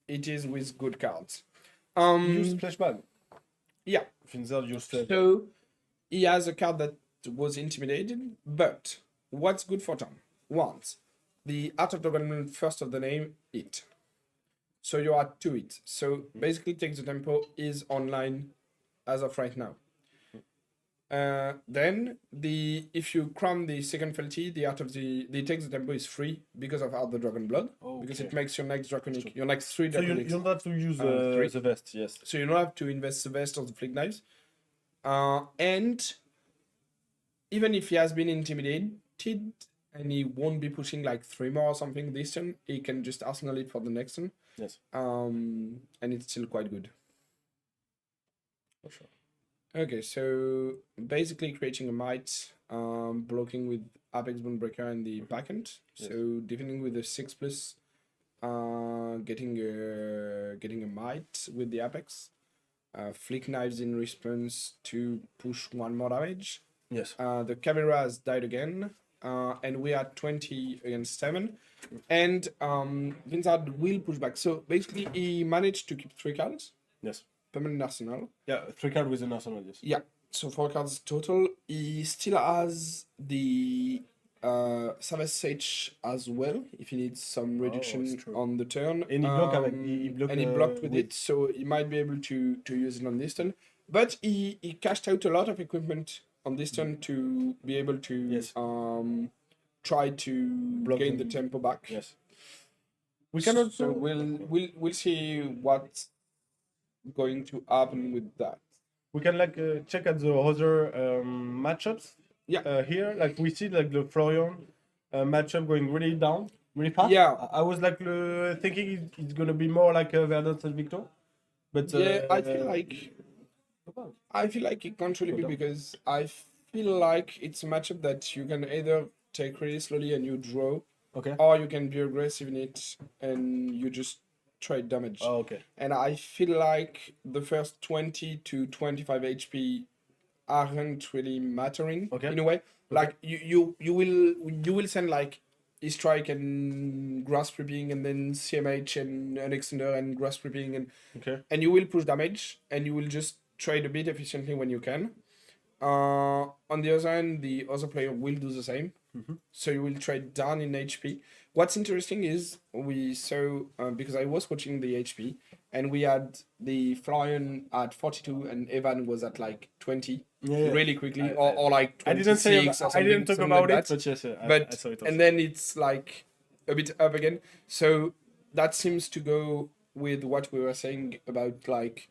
it is with good cards. Use Flesh&Blood. Yeah. Finzer used Flesh. So he has a card that was intimidated, but what's good for Tom? Once the Art of Dragon first of the name it. So you are 2 it. So basically Takes the Tempo is online as of right now. Then if you cram the second felty, the Art of the Takes the Tempo is free because of Art the Dragon Blood. Because it makes your next draconic, your next 3 So you draconics. don't have to use three. the vest, yes. So you don't have to invest the vest or the flick knives. And even if he has been intimidated and he won't be pushing like 3 more or something this turn, he can just arsenal it for the next turn. Yes. And it's still quite good. For sure. Okay, so basically creating a might, blocking with Apex Bonebreaker and the backhand. Yes. So defending with a 6+, getting a might with the Apex. Flick knives in response to push 1 more damage. Yes. The camera has died again, and we are 20 against 7. And Vinzard will push back. So basically, he managed to keep 3 cards. Yes. Permanent Arsenal. Yeah, 3 cards with an arsenal, yes. Yeah, so 4 cards total. He still has the Savage Sage as well, if he needs some reduction it's true. on the turn. And he blocked he blocked with it, so he might be able to use it on this turn. But he cashed out a lot of equipment on this turn to be able to Yes. try to gain the tempo back. Yes. We can also... So we'll see what's going to happen with that. We can like check at the other matchups. Yeah. Here, like we see like the Florian matchup going really down, really fast. Yeah. I was like thinking it's gonna be more like Verdant and Victor, but Yeah, I feel like it can't really be, because I feel like it's a matchup that you can either take really slowly and you draw, okay. or you can be aggressive in it and you just trade damage. Oh, okay. And I feel like the first 20 to 25 HP aren't really mattering in a way. Like you will send like E-Strike and Grass Creeping and then CMH and an Extender and Grass Creeping and you will push damage and you will just trade a bit efficiently when you can. On the other hand, the other player will do the same. So you will trade down in HP. What's interesting is we saw, because I was watching the HP, and we had the Florian at 42 and Evan was at like 20 really quickly, or like 26 I didn't say or something. I didn't talk about like it, that. but yes, I saw it also. And then it's like a bit up again. So that seems to go with what we were saying about like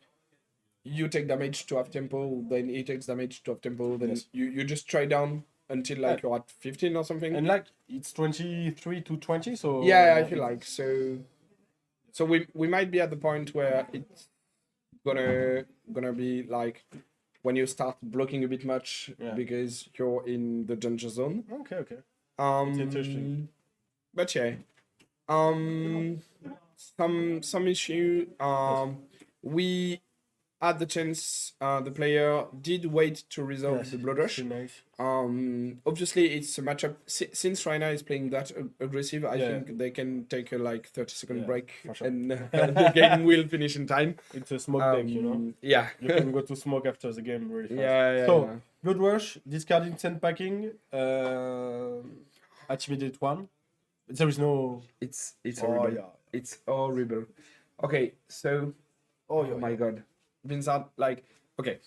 you take damage to half tempo, then he takes damage to half tempo, then you just try down until like you're at 15 or something. And like it's 23 to 20, so yeah, I feel like so we might be at the point where it's gonna be like when you start blocking a bit much because you're in the danger zone. Okay. It's interesting. But yeah. Some issue. We had the chance, the player did wait to resolve the Blood Rush. Nice. Obviously it's a matchup since Raina is playing that aggressive. I think they can take a like 30-second break sure. and the game will finish in time. It's a smoke deck, you know. Yeah. You can go to smoke after the game really fast. Yeah. So Blood Rush, discarding sand packing, activate 1. There is no. It's horrible. Yeah. It's horrible. Okay, so oh my god, Vincent, like okay,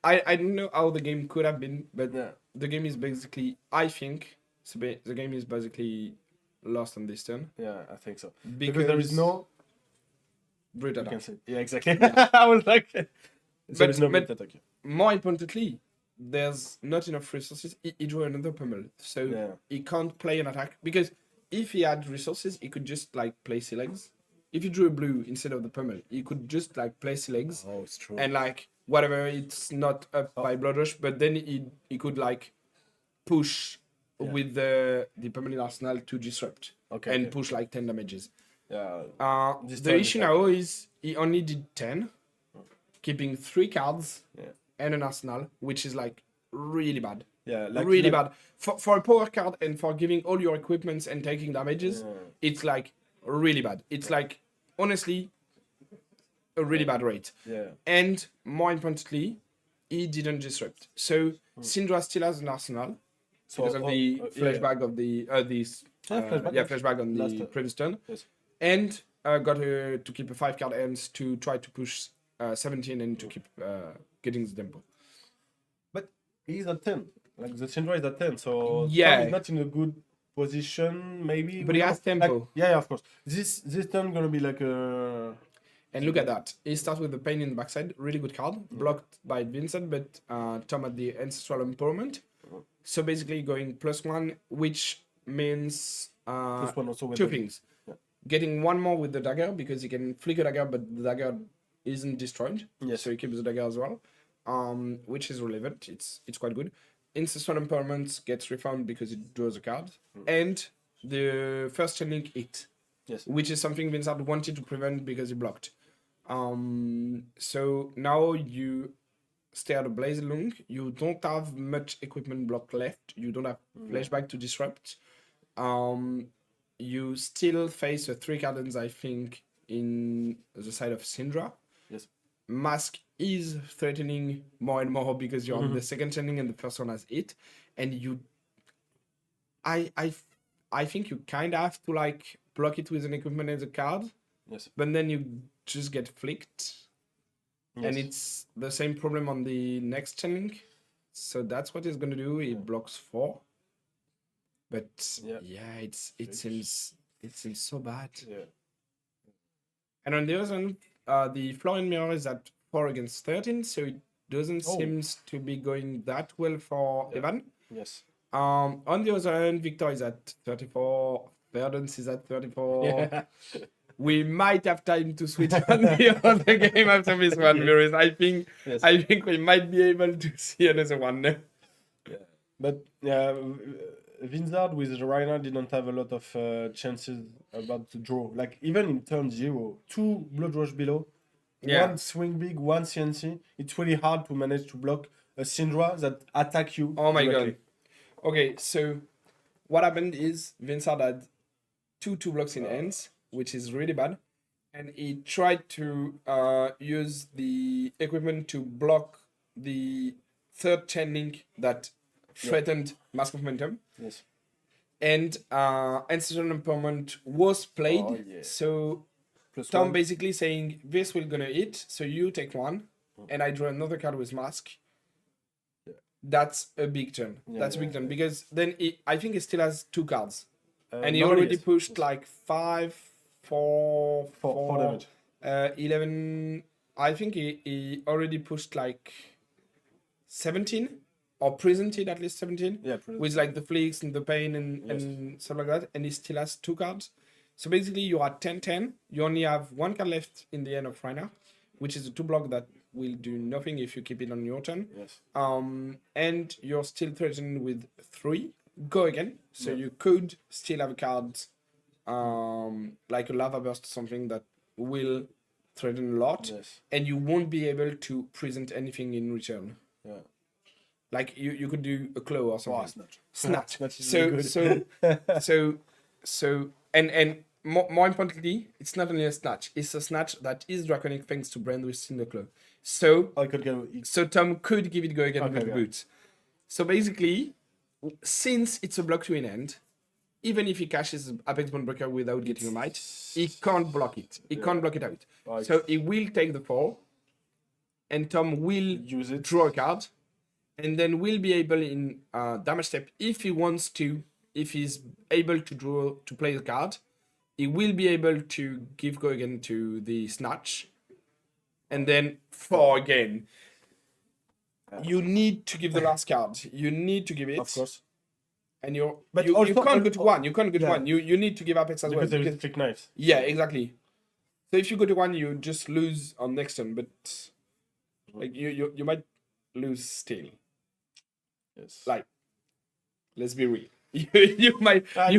I don't know how the game could have been, but the game is basically, I think, the game is basically lost on this turn. Yeah, I think so. Because there is no brute attack. Yeah, exactly. I was like, there is no brute attack. More importantly, there's not enough resources. He drew another pummel, so he can't play an attack because if he had resources, he could just like play sea legs. If he drew a blue instead of the pummel, he could just like play sea legs. Oh, it's true. And like whatever, it's not up by Blood Rush, but then he could like push with the pummeling arsenal to disrupt and push like 10 damages. Yeah. The issue now is he only did 10, keeping 3 cards and an arsenal, which is like really bad. Yeah, like, really bad. For a power card and for giving all your equipments and taking damages, it's like really bad. It's like, honestly, a really bad rate. Yeah. And more importantly, he didn't disrupt. So Syndra still has an arsenal because of the flashback of the flashback on the previous turn. Yes. And got to keep a 5-card ends to try to push 17 and to keep getting the tempo. But he's at 10. Like the Syndra is at 10, so he's not in a good position, maybe. But he has tempo. Like, of course. This turn gonna be like a. And look at that. He starts with the Pain in the backside. Really good card. Blocked by Vincent, but Tom at the Ancestral Empowerment. So basically going +1, which means +1 also with 2 things. Yeah. Getting 1 more with the dagger, because he can flick a dagger, but the dagger isn't destroyed. Yes. So he keeps the dagger as well, which is relevant. It's quite good. Ancestral Empowerment gets refound because it draws a card. And the first chain hit. Yes. Which is something Vincent wanted to prevent because he blocked. So now you stay at a Blaze Lung. You don't have much equipment block left. You don't have flashback to disrupt. You still face a 3 cardens, I think, in the side of Syndra. Yes. Mask is threatening more and more because you're on the second chaining and the first one has hit. And you... I think you kind of have to like block it with an equipment and a card. Yes. But then you just get flicked. Yes. And it's the same problem on the next chaining. So that's what he's gonna do. He blocks 4. But it seems so bad. Yeah. And on the other hand, the Florian Mirror is at 4 against 13, so it doesn't seem to be going that well for Evan. Yes. On the other hand, Victor is at 34, Verdance is at 34. Yeah. We might have time to switch on the other game after this one, Mirrors. I think we might be able to see another one now. Yeah. But Vinzard with Reiner didn't have a lot of chances about the draw. Like even in turn 0, 2 blood rush below, Yeah. 1 swing big, 1 CNC. It's really hard to manage to block a Syndra that attack you. Oh my directly. god. Okay, so what happened is Vincent had 2 blocks in hands, which is really bad. And he tried to use the equipment to block the third chain link that threatened Mask of Momentum. Yes. And Ancestral Empowerment was played. Oh, yeah. So Plus Tom 1. basically saying this will gonna hit, so you take 1, and I draw another card with Mask. That's a big turn. That's a big turn because then I think he still has 2 cards, and he normally already yes. pushed like 5, 4, 4 damage. 11. I think he already pushed like 17 or presented at least 17 Yeah, with like the flicks and the pain and stuff like that, and he still has 2 cards. So basically, you're at 10-10. You only have 1 card left in the end of Reiner, which is a 2 block that will do nothing if you keep it on your turn. Yes. And you're still threatened with 3. Go again. So you could still have a card like a Lava Burst or something that will threaten a lot. Yes. And you won't be able to present anything in return. Yeah. Like you could do a claw or something. Snatch. Snatch is So really good. so and more importantly, it's not only a snatch. It's a snatch that is draconic thanks to Brand with Cinderclaw. So I could go. so Tom could give it go again Okay, with the yeah. boots. So basically, since it's a block to in hand, even if he cashes Apex Bondbreaker without getting a might, he can't block it. He can't block it out. Right. So he will take the 4, and Tom will Use it. draw a card, and then will be able in damage step if he wants to, if he's able to play the card, he will be able to give go again to the snatch, and then 4 again. You need to give the last card. You need to give it. Of course. And you also- can't go to 1. You can't go to Yeah. 1. You need to give Apex as Because well. there is flick knives. Yeah, exactly. So if you go to 1, you just lose on next turn, but like you might lose still. Yes. Like, let's be real. You might like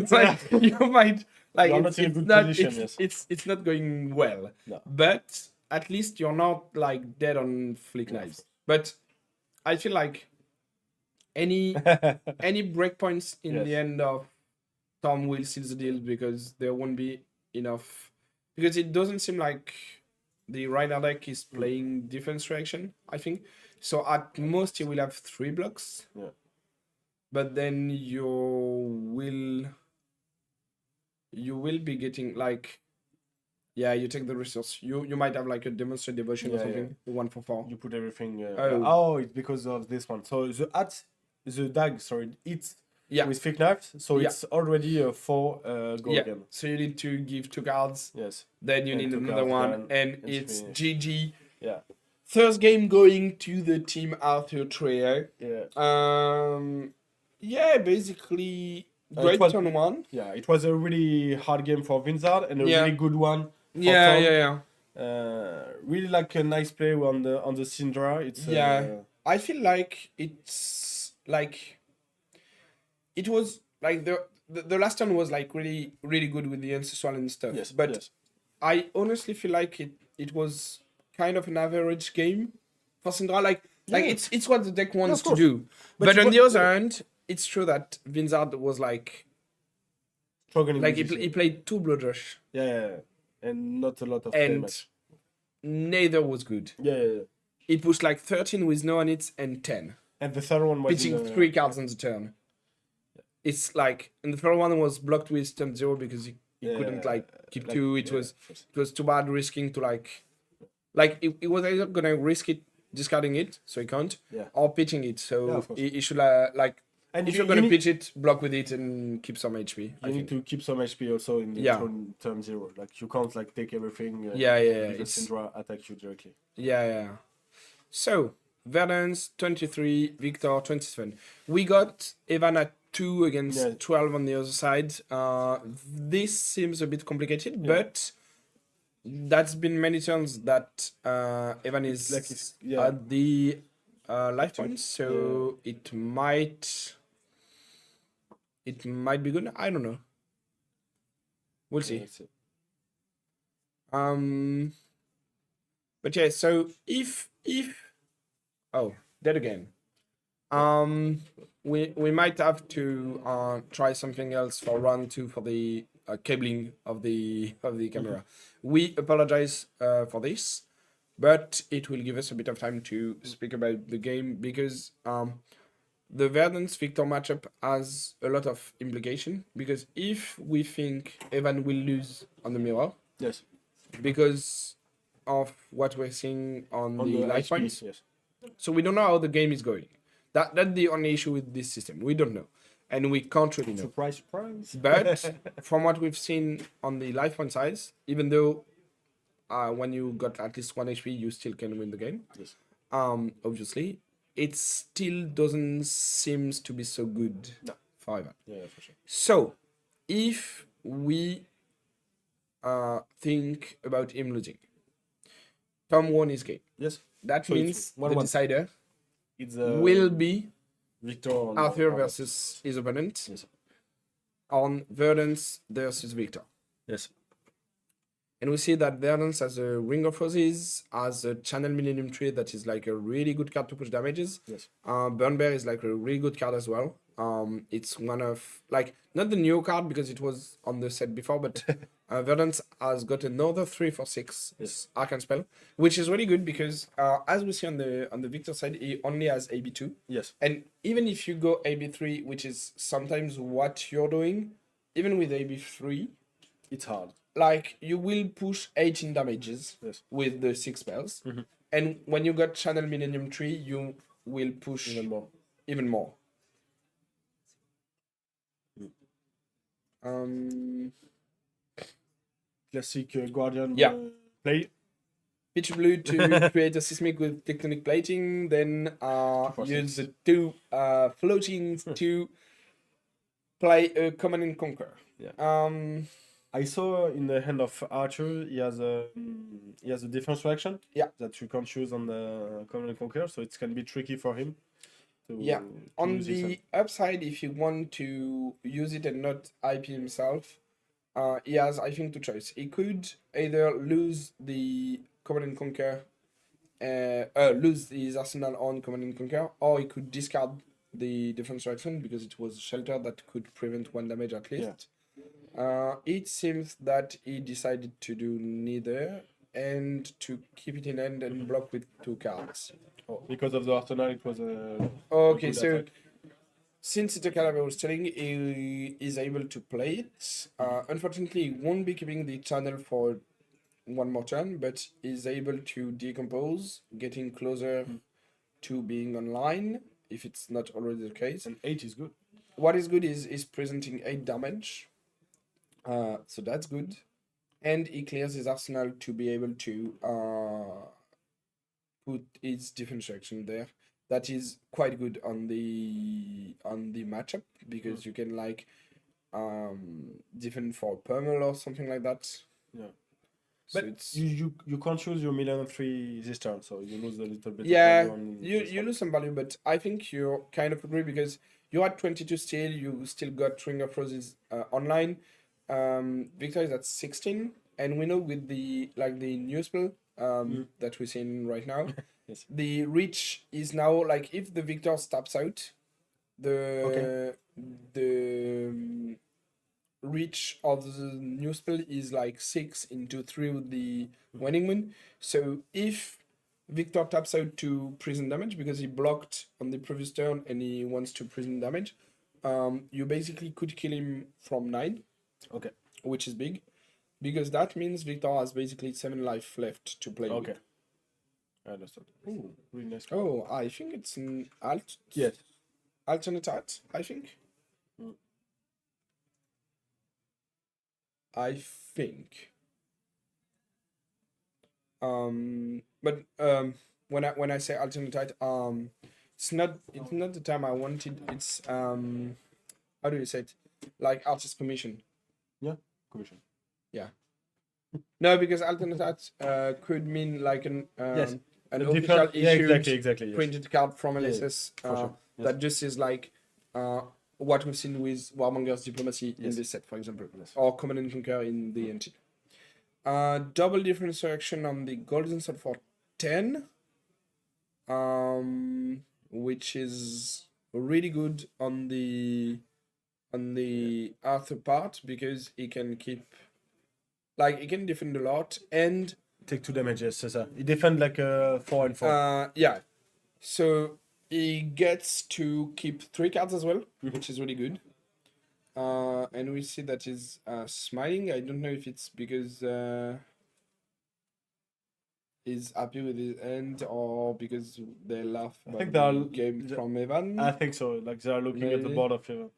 You're not in a good position, it's not going well. No. But at least you're not like dead on flick knives. But I feel like any breakpoints in the end of Tom will seal the deal because there won't be enough, because it doesn't seem like the Reiner deck is playing defense reaction, I think. So at most you will have 3 blocks. Yeah. But then you will be getting like, you take the resource. You might have like a demonstrate devotion or something. 1 for 4. You put everything. Oh. It's because of this one. So the dag, it's Yeah. with flick knives. So Yeah. it's already a 4 go again. So you need to give 2 cards. Yes. Then you And need 2 another cards one, done, and and it's finish. GG. Yeah. First game going to the Team Arthur trio. Yeah. Basically great was- turn 1. Yeah. It was a really hard game for Vinzard and a Yeah. really good one. For Yeah, Tom. yeah. Really like a nice play on the Syndra. It's I feel like it's like it was like the last turn was like really really good with the ancestral and stuff. Yes, but yes. I honestly feel like it was kind of an average game for Syndra. Like it's what the deck wants to course. do. But But you on wa- the other hand, it's true that Vinzard was like struggling. he with this. he played 2 Blood Rush Yeah. And not a lot of and damage. neither was good. Yeah. It pushed like 13 with no on it and 10. And the third one was Pitching 3 cards on the turn. It's like, and the third one was blocked with turn 0 because he couldn't like keep 2. It was too bad risking to like it was either gonna risk it discarding it, so he can't, or pitching it. So of course. he should like. And if you- you're gonna you pitch it, block with it and keep some HP. I You think. need to keep some HP also in the turn 0. Like you can't like take everything. It's Because Syndra attack you directly. yeah. So Verdance 23, Victor 27. We got Evan at 2 against 12 on the other side. This seems a bit complicated, but that's been many turns that Evan is at the life points, so it might it might be good. I don't know. We'll see. Let's see. But yeah, so if dead again. We might have to try something else for round 2 for the cabling of the camera. We apologize for this, but it will give us a bit of time to speak about the game because the Verdance Victor matchup has a lot of implication because if we think Evan will lose on the mirror, Yes. because of what we're seeing on the life HP, points, yes. so we don't know how the game is going. That's the only issue with this system. We don't know, and we can't really know. Surprise, surprise. But from what we've seen on the life point size, even though when you got at least 1 HP, you still can win the game. Yes. Obviously, it still doesn't seem to be so good for Ivan. Yeah, for sure. So, if we think about him losing, Tom won his game. Yes. That So means it's the 1-1. decider It's will be Victor on Arthur on- versus his opponent Yes. on Verdance versus Victor. Yes. And we see that Verdance has a Ring of Roses, has a Channel Millennium Tree that is like a really good card to push damages. Yes. Burn Bear is like a really good card as well. It's one of, like, not the new card because it was on the set before, but Verdance has got another 3 for 6 Yes. Arcane Spell, which is really good because as we see on the Victor side, he only has AB2. Yes. And even if you go AB3, which is sometimes what you're doing, even with AB3, It's hard. like you will push 18 damages Yes. with the 6 spells. And when you got Channel Millennium Tree, you will push Even more. even more. Um, Classic Guardian Yeah. play. Pitch Blue to create a Seismic with Tectonic Plating, then for use 6. the 2 floatings to play a Command and Conquer. Yeah. I saw in the hand of Archer, he has a defense reaction. Yeah. That you can't use on the Command and Conquer, so it can be tricky for him. Yeah. To On use this the hand. upside, if you want to use it and not IP himself, he has, I think, 2 choices. He could either lose the Command and Conquer, lose his arsenal on Command and Conquer, or he could discard the defense reaction because it was shelter that could prevent 1 damage at least. It seems that he decided to do neither and to keep it in hand and block with 2 cards. Oh, because of the Arsenal, it was a Okay, good so attack. since it's a card I was telling, he is able to play it. Unfortunately, he won't be keeping the channel for 1 more turn, but is able to decompose, getting closer to being online, if it's not already the case. And 8 is good. What is good is presenting 8 damage. So that's good. And he clears his arsenal to be able to put his defense action there. That is quite good on the matchup because you can like defend for Permal or something like that. Yeah. So But it's, you can't choose your Milan 3 this turn, so you lose a little bit. yeah, of value on you this you one. lose some value, but I think you kind of agree because you had 22 still, you still got Ring of Roses online. Victor is at 16, and we know with the new spell that we're seeing right now, Yes. the reach is now like if the Victor stops out, the reach of the new spell is like 6 into 3 with the Waning Moon. So if Victor taps out to prison damage because he blocked on the previous turn and he wants to prison damage, you basically could kill him from 9, Okay. which is big, because that means Victor has basically 7 life left to play Okay. with. I understand. Ooh, really nice. card. Oh, I think it's an Yes. alternate art, I think. I think. But when I say alternate art, it's not the term I wanted. It's how do you say it? Like artist commission. Commission. No, because alternate art could mean like an Yes. an A official different- yeah, issued exactly. Yes. printed card from Yeah, LSS for sure. Yes. that just is like what we've seen with Warmonger's Diplomacy in Yes. this set, for example, Yes. or Command and Conquer in the engine. Double difference reaction on the Golden Sword for 10, which is really good on the Arthur part because he can keep, like, he can defend a lot and Take 2 damages, c'est ça. He defend like 4 and 4. yeah, so he gets to keep 3 cards as well, which is really good. And we see that he's smiling. I don't know if it's because he's happy with his end or because they laugh about think the they're- game from Evan. I think so. Like they are looking at the Maybe. board of Evan.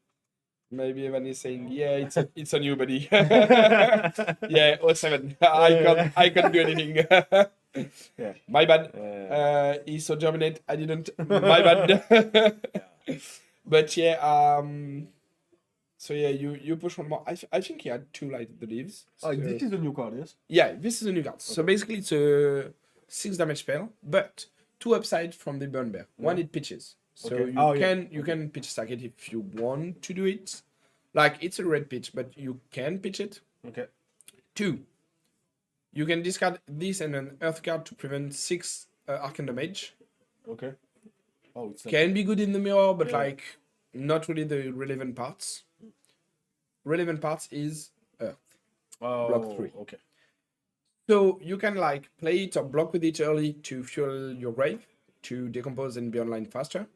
Maybe Evan is saying, "Yeah, it's on you, buddy." Yeah, 07. I can't do anything. Yeah. My bad. Yeah. He's so dominant. I didn't. My bad. But yeah, so yeah, you push one more. I think he had 2 light the leaves. Oh, So- this is a new card, yes? yeah, this is a new card. So basically, it's a 6 damage spell, but 2 upside from the burn bear. 1, it pitches. So Okay. you can pitch stack it if you want to do it. Like, it's a red pitch, but you can pitch it. Okay. 2, you can discard this and an earth card to prevent 6 arcane damage. Okay. Oh, it's like, Can be good in the mirror, but Yeah. like not really the relevant parts. Relevant parts is earth. block 3. Okay. So you can like play it or block with it early to fuel your grave, to decompose and be online faster.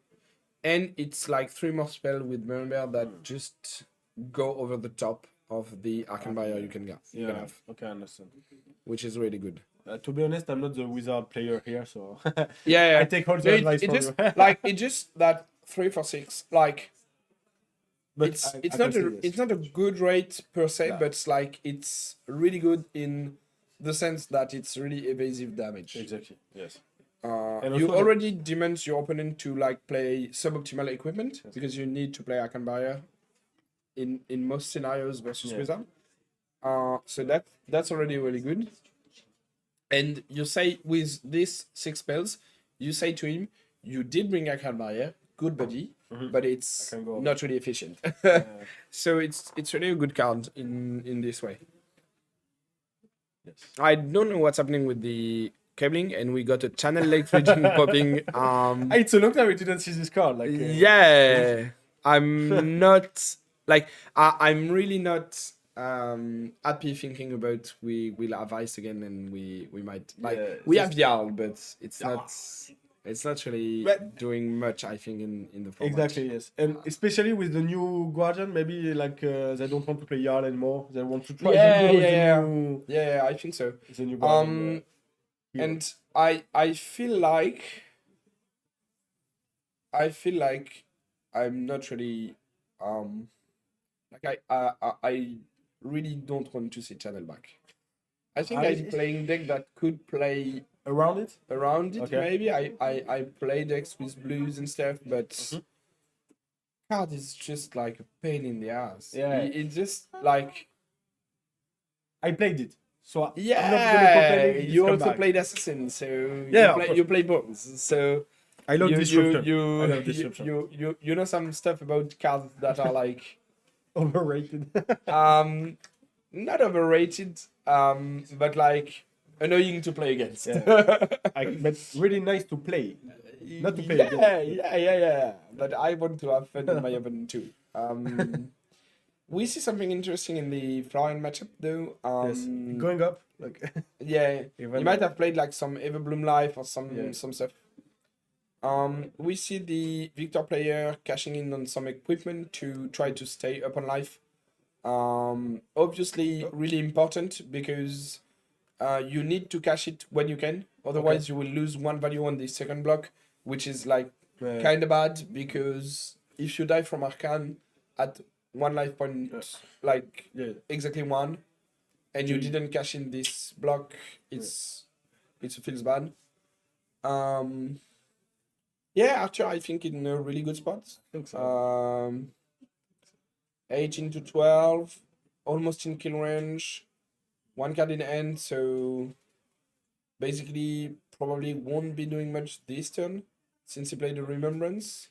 And it's like 3 more spell with Burn Bear that just go over the top of the Arcane Barrier you can Yeah. have, Okay, I understand. which is really good. To be honest, I'm not the wizard player here, so Yeah, I take all the No, advice it from just you. like it just that 3 for 6 like But it's I it's can not say a yes. it's not a good rate per se, Yeah. but it's like it's really good in the sense that it's really evasive damage. Exactly. Yes. You also the- already demand your opponent to like play suboptimal equipment because you need to play Arcane Barrier in most scenarios versus Yeah. Wizard. So that's already really good. And you say with these 6 spells, you say to him, you did bring Arcane Barrier, good buddy, but it's I can go over. not really efficient. So it's really a good card in this way. Yes. I don't know what's happening with the cabling, and we got a channel leg region popping. It's a long time we didn't see this card. Like Yeah, I'm not like I'm really not happy thinking about we will have ice again, and we might like Yeah, we just- have Jarl, but it's not really But- doing much. I think in the format. Exactly, yes. And especially with the new Guardian, maybe like they don't want to play Jarl anymore. They want to try Yeah, the, yeah. new, Yeah, I think so. the new Guardian. hero. And I feel like I'm not really like I really don't want to see channel back. I think I'm playing deck that could play Around it? around it. Okay. Maybe I play decks with blues and stuff, but card is just like a pain in the ass. Yeah. It's just like I played it. So I'm not gonna yeah. complain if it You come also back. played assassin, so Yeah, of course. you play bones. So I love disruption. I love you, disruption. you know some stuff about cards that are like Overrated. not overrated, but like annoying to play against. But really nice to play. Not to play against. Yeah. But I want to have fun in my oven too. We see something interesting in the Florian matchup though. Yes. Going up. Like Yeah, Even you might have played like some Everbloom Life or some Yeah. some stuff. We see the Victor player cashing in on some equipment to try to stay up on life. Obviously, really important because you need to cash it when you can. Otherwise, you will lose 1 value on the second block, which is like kind of bad because if you die from Arcane at 1 life point, like yeah. exactly 1, and you didn't cash in this block, it feels bad. Yeah, Archer, I think in a really good spot. I think so. 18 to 12, almost in kill range, 1 card in hand, so basically probably won't be doing much this turn since he played the Remembrance.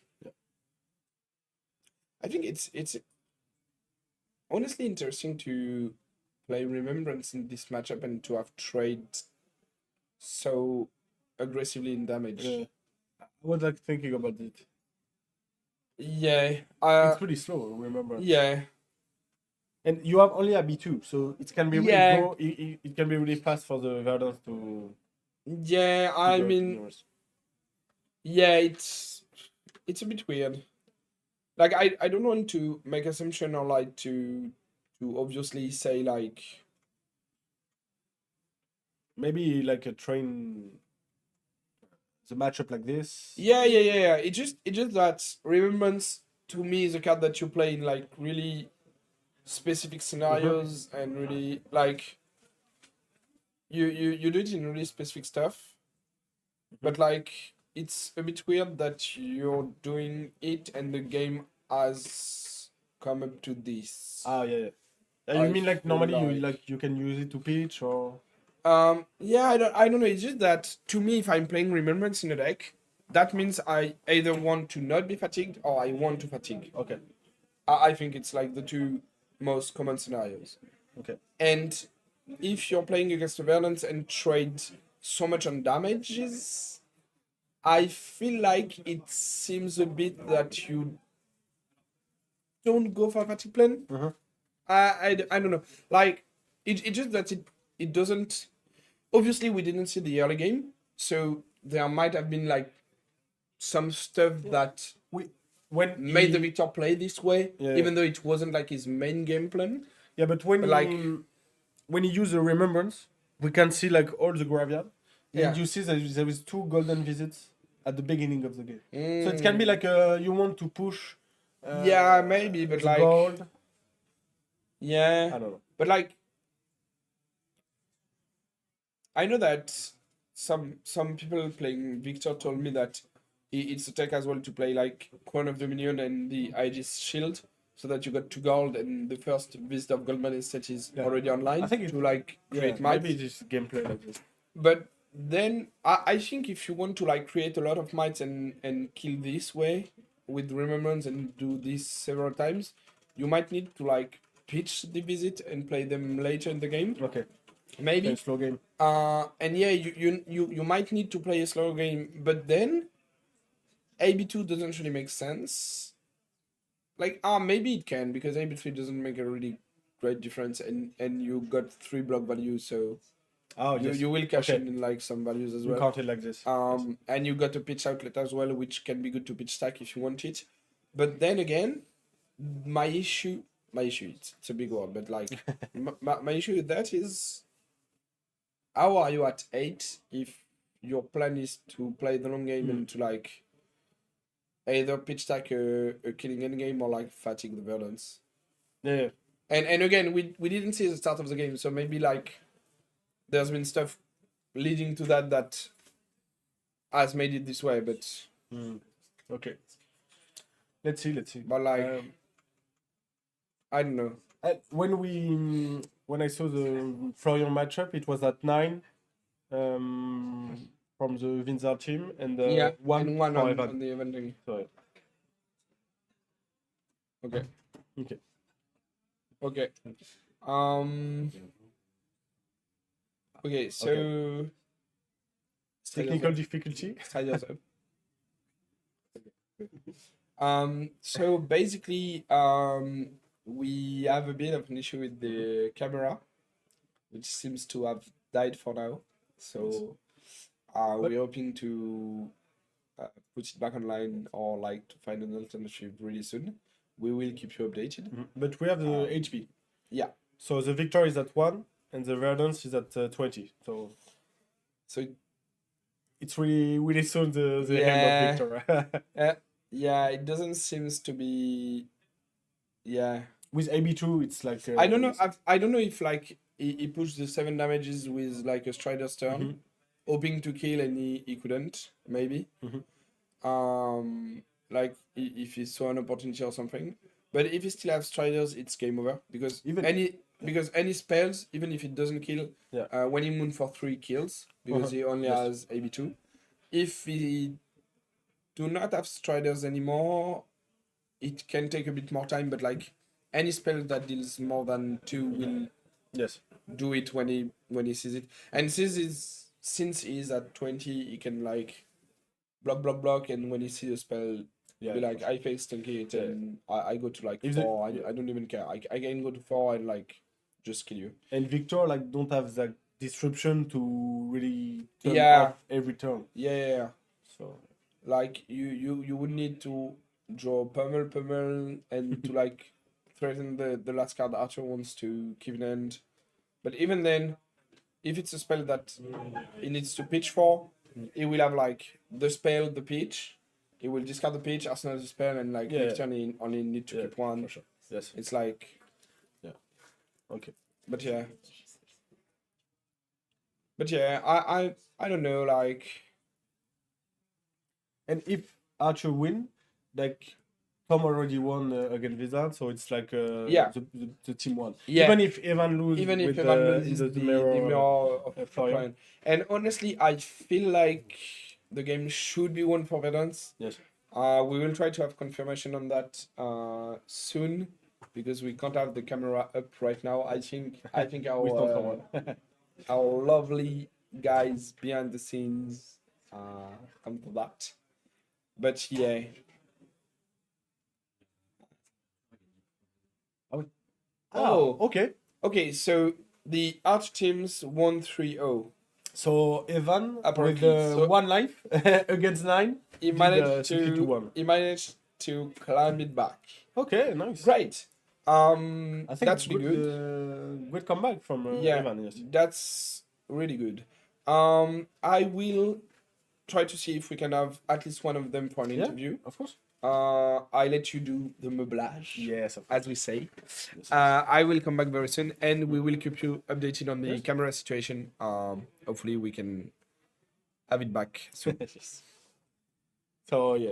I think it's honestly interesting to play Remembrance in this matchup and to have trade so aggressively in damage. Yeah. I was like thinking about it. Yeah. It's pretty slow, remember. Yeah. And you have only a B2, so it can be really Yeah. it can be really fast for the Verdance to Yeah, I go to mean, yours. yeah, it's a bit weird. Like I don't want to make assumption or like to obviously say like Maybe like a train the matchup like this. yeah. It's just that Remembrance to me is a card that you play in like really specific scenarios and really like you do it in really specific stuff. But like it's a bit weird that you're doing it and the game has come up to this. Ah yeah. You I mean like feel normally like- you can use it to pitch or Yeah, I don't know. It's just that to me, if I'm playing Remembrance in a deck, that means I either want to not be fatigued or I want to fatigue. okay. I think it's like the two most common scenarios. Okay. And if you're playing against the Verdance and trade so much on damages, I feel like it seems a bit that you don't go for fatigue plan. I don't know. Like it just that it doesn't. Obviously, we didn't see the early game, so there might have been like some stuff that When made the Victor play this way, Yeah. even though it wasn't like his main game plan. Yeah, but when Like- when you use the Remembrance, we can see like all the graveyard, Yeah. and you see that there is 2 golden visits at the beginning of the game. So it Mm. can be like you want to push. Yeah, maybe, but the like gold. yeah, I don't know. but like I know that some people playing Victor told me that it's a tech as well to play like Crown of Dominion and the Aegis Shield, so that you got 2 gold and the first visit of Goldman Estate is Yeah. already online I think to like create might. maybe it is gameplay like this. But then I think if you want to like create a lot of mites and kill this way with Remembrance and do this several times, you might need to like pitch the visit and play them later in the game. Okay. Maybe. Okay, slow game. And yeah, you might need to play a slow game, but then AB2 doesn't really make sense. Like maybe it can because AB3 doesn't make a really great difference and you got 3 block values, so Oh yes. you will cash Okay. in like some values as You well. count it like this. And you got a pitch outlet as well, which can be good to pitch stack if you want it. But then again, my issue, it's a big word, but like my issue with that is, how are you at 8 if your plan is to play the long game and to like either pitch stack a killing endgame or like fatigue the Verdance. Yeah. And again, we didn't see the start of the game, so maybe like there's been stuff leading to that has made it this way, but Okay. Let's see. but like I don't know. When I saw the Florian matchup, it was at 9 from the Vinzar team and one and one for on Evan. the eventing. Sorry. Okay. Okay. Okay. Okay, so Technical difficulty. Try yourself. So basically, we have a bit of an issue with the camera, which seems to have died for now. So we're hoping to put it back online or like to find an alternative really soon. We will keep you updated. But we have the HP. Yeah. So the Victor is at 1 and the Verdance is at 20. So it's really soon the end of Victor. Yeah, it doesn't seems to be. Yeah. With AB2, it's like I don't know. I don't know if like he pushed the 7 damages with like a Strider's turn, hoping to kill and he couldn't. Maybe. Like if he saw an opportunity or something. But if he still has Striders, it's game over because any spells, even if it doesn't kill, when he moon for 3 kills because he only has AB2. If he do not have Striders anymore, it can take a bit more time, but like any spell that deals more than 2 will Yes. do it when he sees it. And since he's at 20, he can like block, and when he sees a spell, Yeah. be like, I face tanky it, and I go to like If 4. I don't even care. I can go to 4 and like just kill you. And Victor like don't have that disruption to really turn Yeah. off every turn. Yeah. So Like you would need to draw pummel, and to like threaten the last card Archer wants to keep in hand. But even then, if it's a spell that he needs to pitch for, he will have like the spell, the pitch. He will discard the pitch, arsenal the spell, and like next turn he only need to keep one. for sure. Yes. It's like Okay. But yeah, I don't know, like. And if Archer win, like Tom already won against Wizard, so it's like the team won. Yeah. Even if Evan lose, Even if with, Evan in loses the the mirror, mirror of Florian. Florian. And honestly, I feel like the game should be won for Verdance. Yes. We will try to have confirmation on that soon, because we can't have the camera up right now. I think We thought our someone. our lovely guys behind the scenes come for that. But yeah. Oh. Okay. Okay, so the Arch teams won 3-0. So Evan Apparently, with so- 1 life against 9. He did, managed 52-1. he managed to climb it back. Okay, nice. Great. I think That's really good. Good comeback from Evan. Yes. That's really good. I will try to see if we can have at least one of them for an interview. Of course. I let you do the meublage, Yes, of course. as we say. Yes. I will come back very soon, and we will keep you updated on the camera situation. Hopefully we can have it back soon. Yes. So yeah.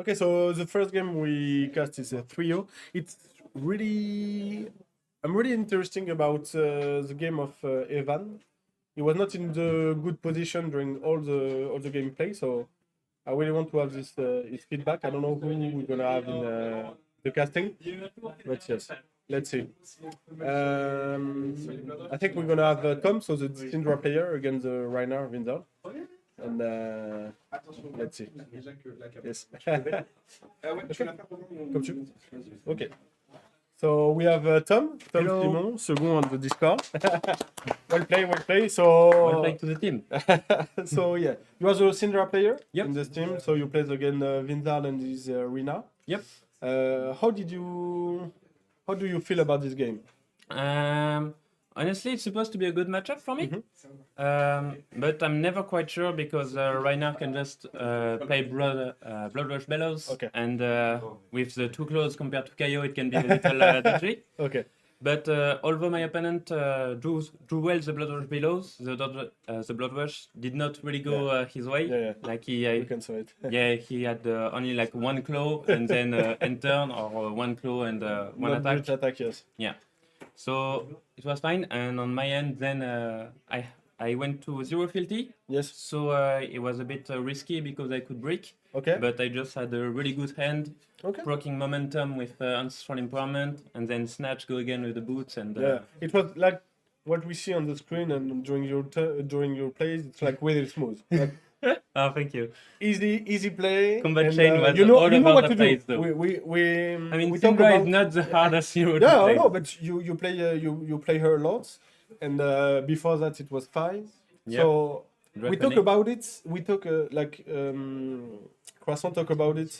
Okay, so the first game we cast is a 3-0. It's really, I'm really interesting about the game of Evan. He was not in the good position during all the gameplay, so I really want to have this his feedback. I don't know who we're gonna have in the casting, but yes, let's see. I think we're gonna have Tom, so the Syndra player against Reiner Windsor. And let's see. Yes. Comme tu veux. Okay. So we have Tom Hello. Simon, second on the Discord. well play. So Well played to the team. so yeah, you are the Syndra player Yep. in this team. So you played against Vindal and his Rina. Yep. How do you feel about this game? Honestly, it's supposed to be a good matchup for me. But I'm never quite sure because Reiner can just play Blood Rush Bellows. Okay. And with the 2 claws compared to KO, it can be a little dodgy. Okay. But although my opponent drew well the Blood Rush Bellows, the Blood Rush did not really go his way. Yeah. Like You can say it. he had only like 1 claw and then end turn, or 1 claw and 1 Not attack. brute attack, yes. Yeah, so it was fine. And on my end, then I went to 0 fealty. Yes. So it was a bit risky because I could break, Okay. but I just had a really good hand, Okay. proccing momentum with Ancestral Empowerment, and then snatch, go again with the boots, and Yeah, it was like what we see on the screen and during your plays. It's like really smooth, like oh, thank you. easy play. Combat and, chain was you know all you know about what the to plays, do. though. I mean, we talk Syndra about is not the hardest hero to yeah, play. no, but you play you play her a lot, and before that it was 5. Yep. So we Draconis. talk about it. We talk Croissant talk about it.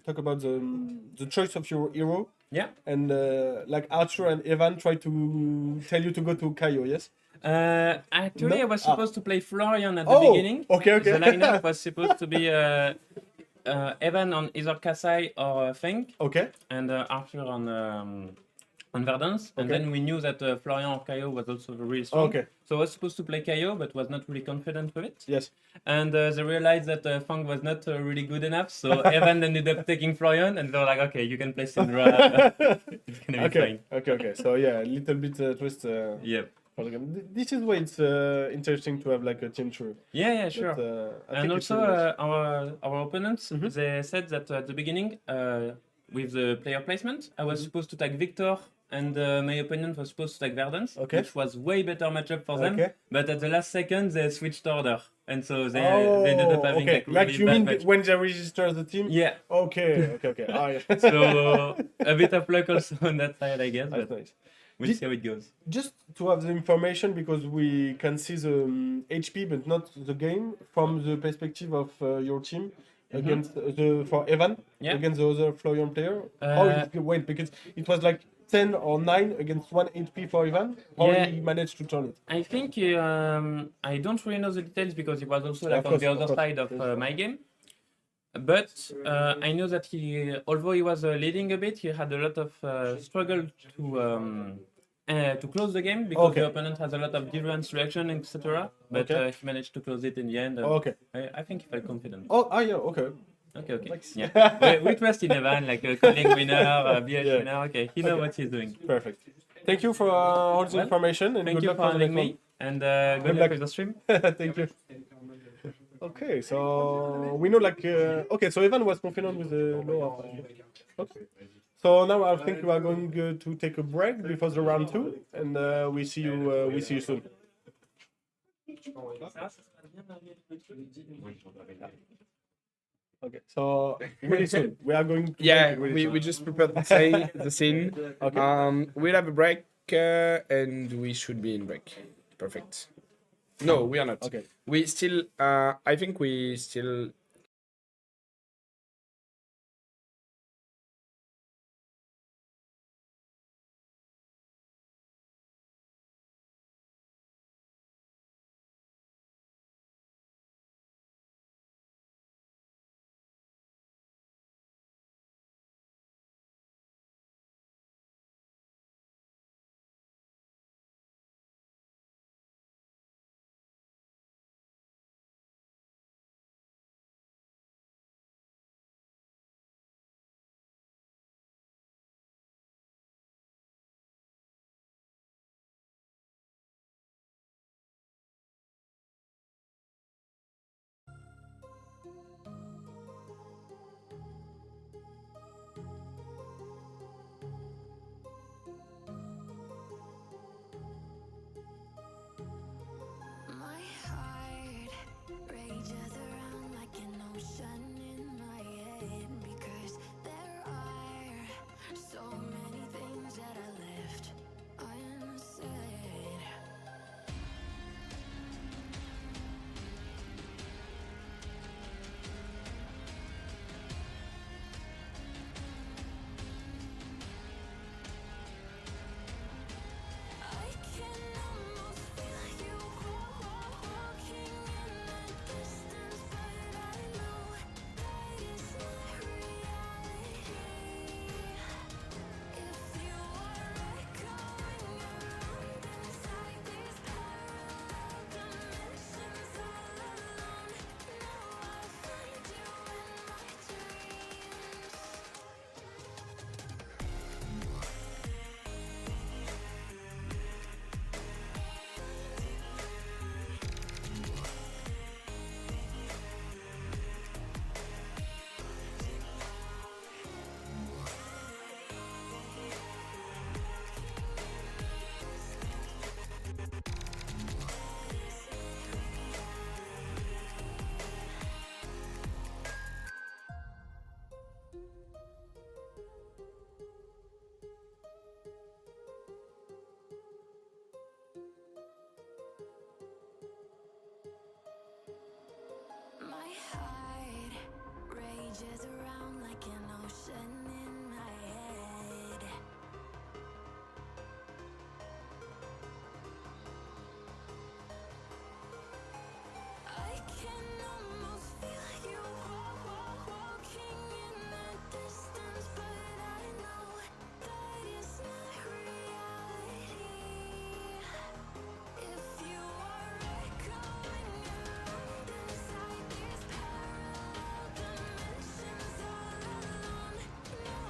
Talk about the choice of your hero. Yeah. And like Archer and Evan try to tell you to go to Kaio, yes? Actually, No? I was supposed to play Florian at the Oh, beginning. okay. The lineup was supposed to be Evan on either Kasai or Feng, Okay. and Arthur on Verdance. And Okay. then we knew that Florian or Kaio was also really strong. Okay. So I was supposed to play Kaio, but was not really confident with it. Yes. And they realized that Feng was not really good enough. So Evan ended up taking Florian, and they were like, okay, you can play Syndra. It's gonna be fine. Okay. So yeah, a little bit twist. Yep. for the game. This is why it's interesting to have like a team tour. Yeah, sure. But, I And think it's also, really nice. our opponents, they said that at the beginning, with the player placement, I was supposed to tag Victor, and my opponent was supposed to tag Verdance, Okay. which was way better matchup for them. Okay. But at the last second, they switched order, and so they ended up having okay. like really you bad mean match. when they register the team? Yeah. Okay. Ah, yeah. So a bit of luck also on that side, I guess. That's But nice. we'll see how it goes. Just to have the information, because we can see the HP but not the game from the perspective of your team against for Evan Yeah. against the other Florian player. How it went, because it was like 10 or 9 against 1 HP for Evan. How Yeah. he managed to turn it? I think I don't really know the details because he was also like Of on course, the other of course. side of my game. But I know that although he was leading a bit, he had a lot of struggle to close the game because Okay. the opponent has a lot of defense reaction, etc. But Okay. he managed to close it in the end. Okay. I think he felt confident. Yeah, okay. Okay. Thanks. Yeah. we trust in Evan, like a calling winner, BH Yeah. winner. Okay, he knows what he's doing. Perfect. Thank you for all the Well, information and Thank good you luck for for the having next me, and good Good luck luck. with the stream. one. Thank you. Okay, so we know like okay, so Evan was confident with the lower. Okay. So now I think we are going to take a break before the round 2, and we see you soon. Okay, so really soon we are going. To Yeah, break really we soon. just prepared the scene. Okay. We'll have a break and we should be in break. Perfect. No, we are not. Okay. We still, I think we still. My heart rages around like an ocean in my head because there are so many things that I left unsaid. I can almost feel you walking in the distance, but I know that it's not reality. If you are echoing around inside these parallel dimensions all alone, now I'll find you in my dreams. My heart rages around like an ocean in my head. I can almost feel you walking in the distance, but I know that it's not reality. If you are echoing around inside these parallel dimensions all alone, now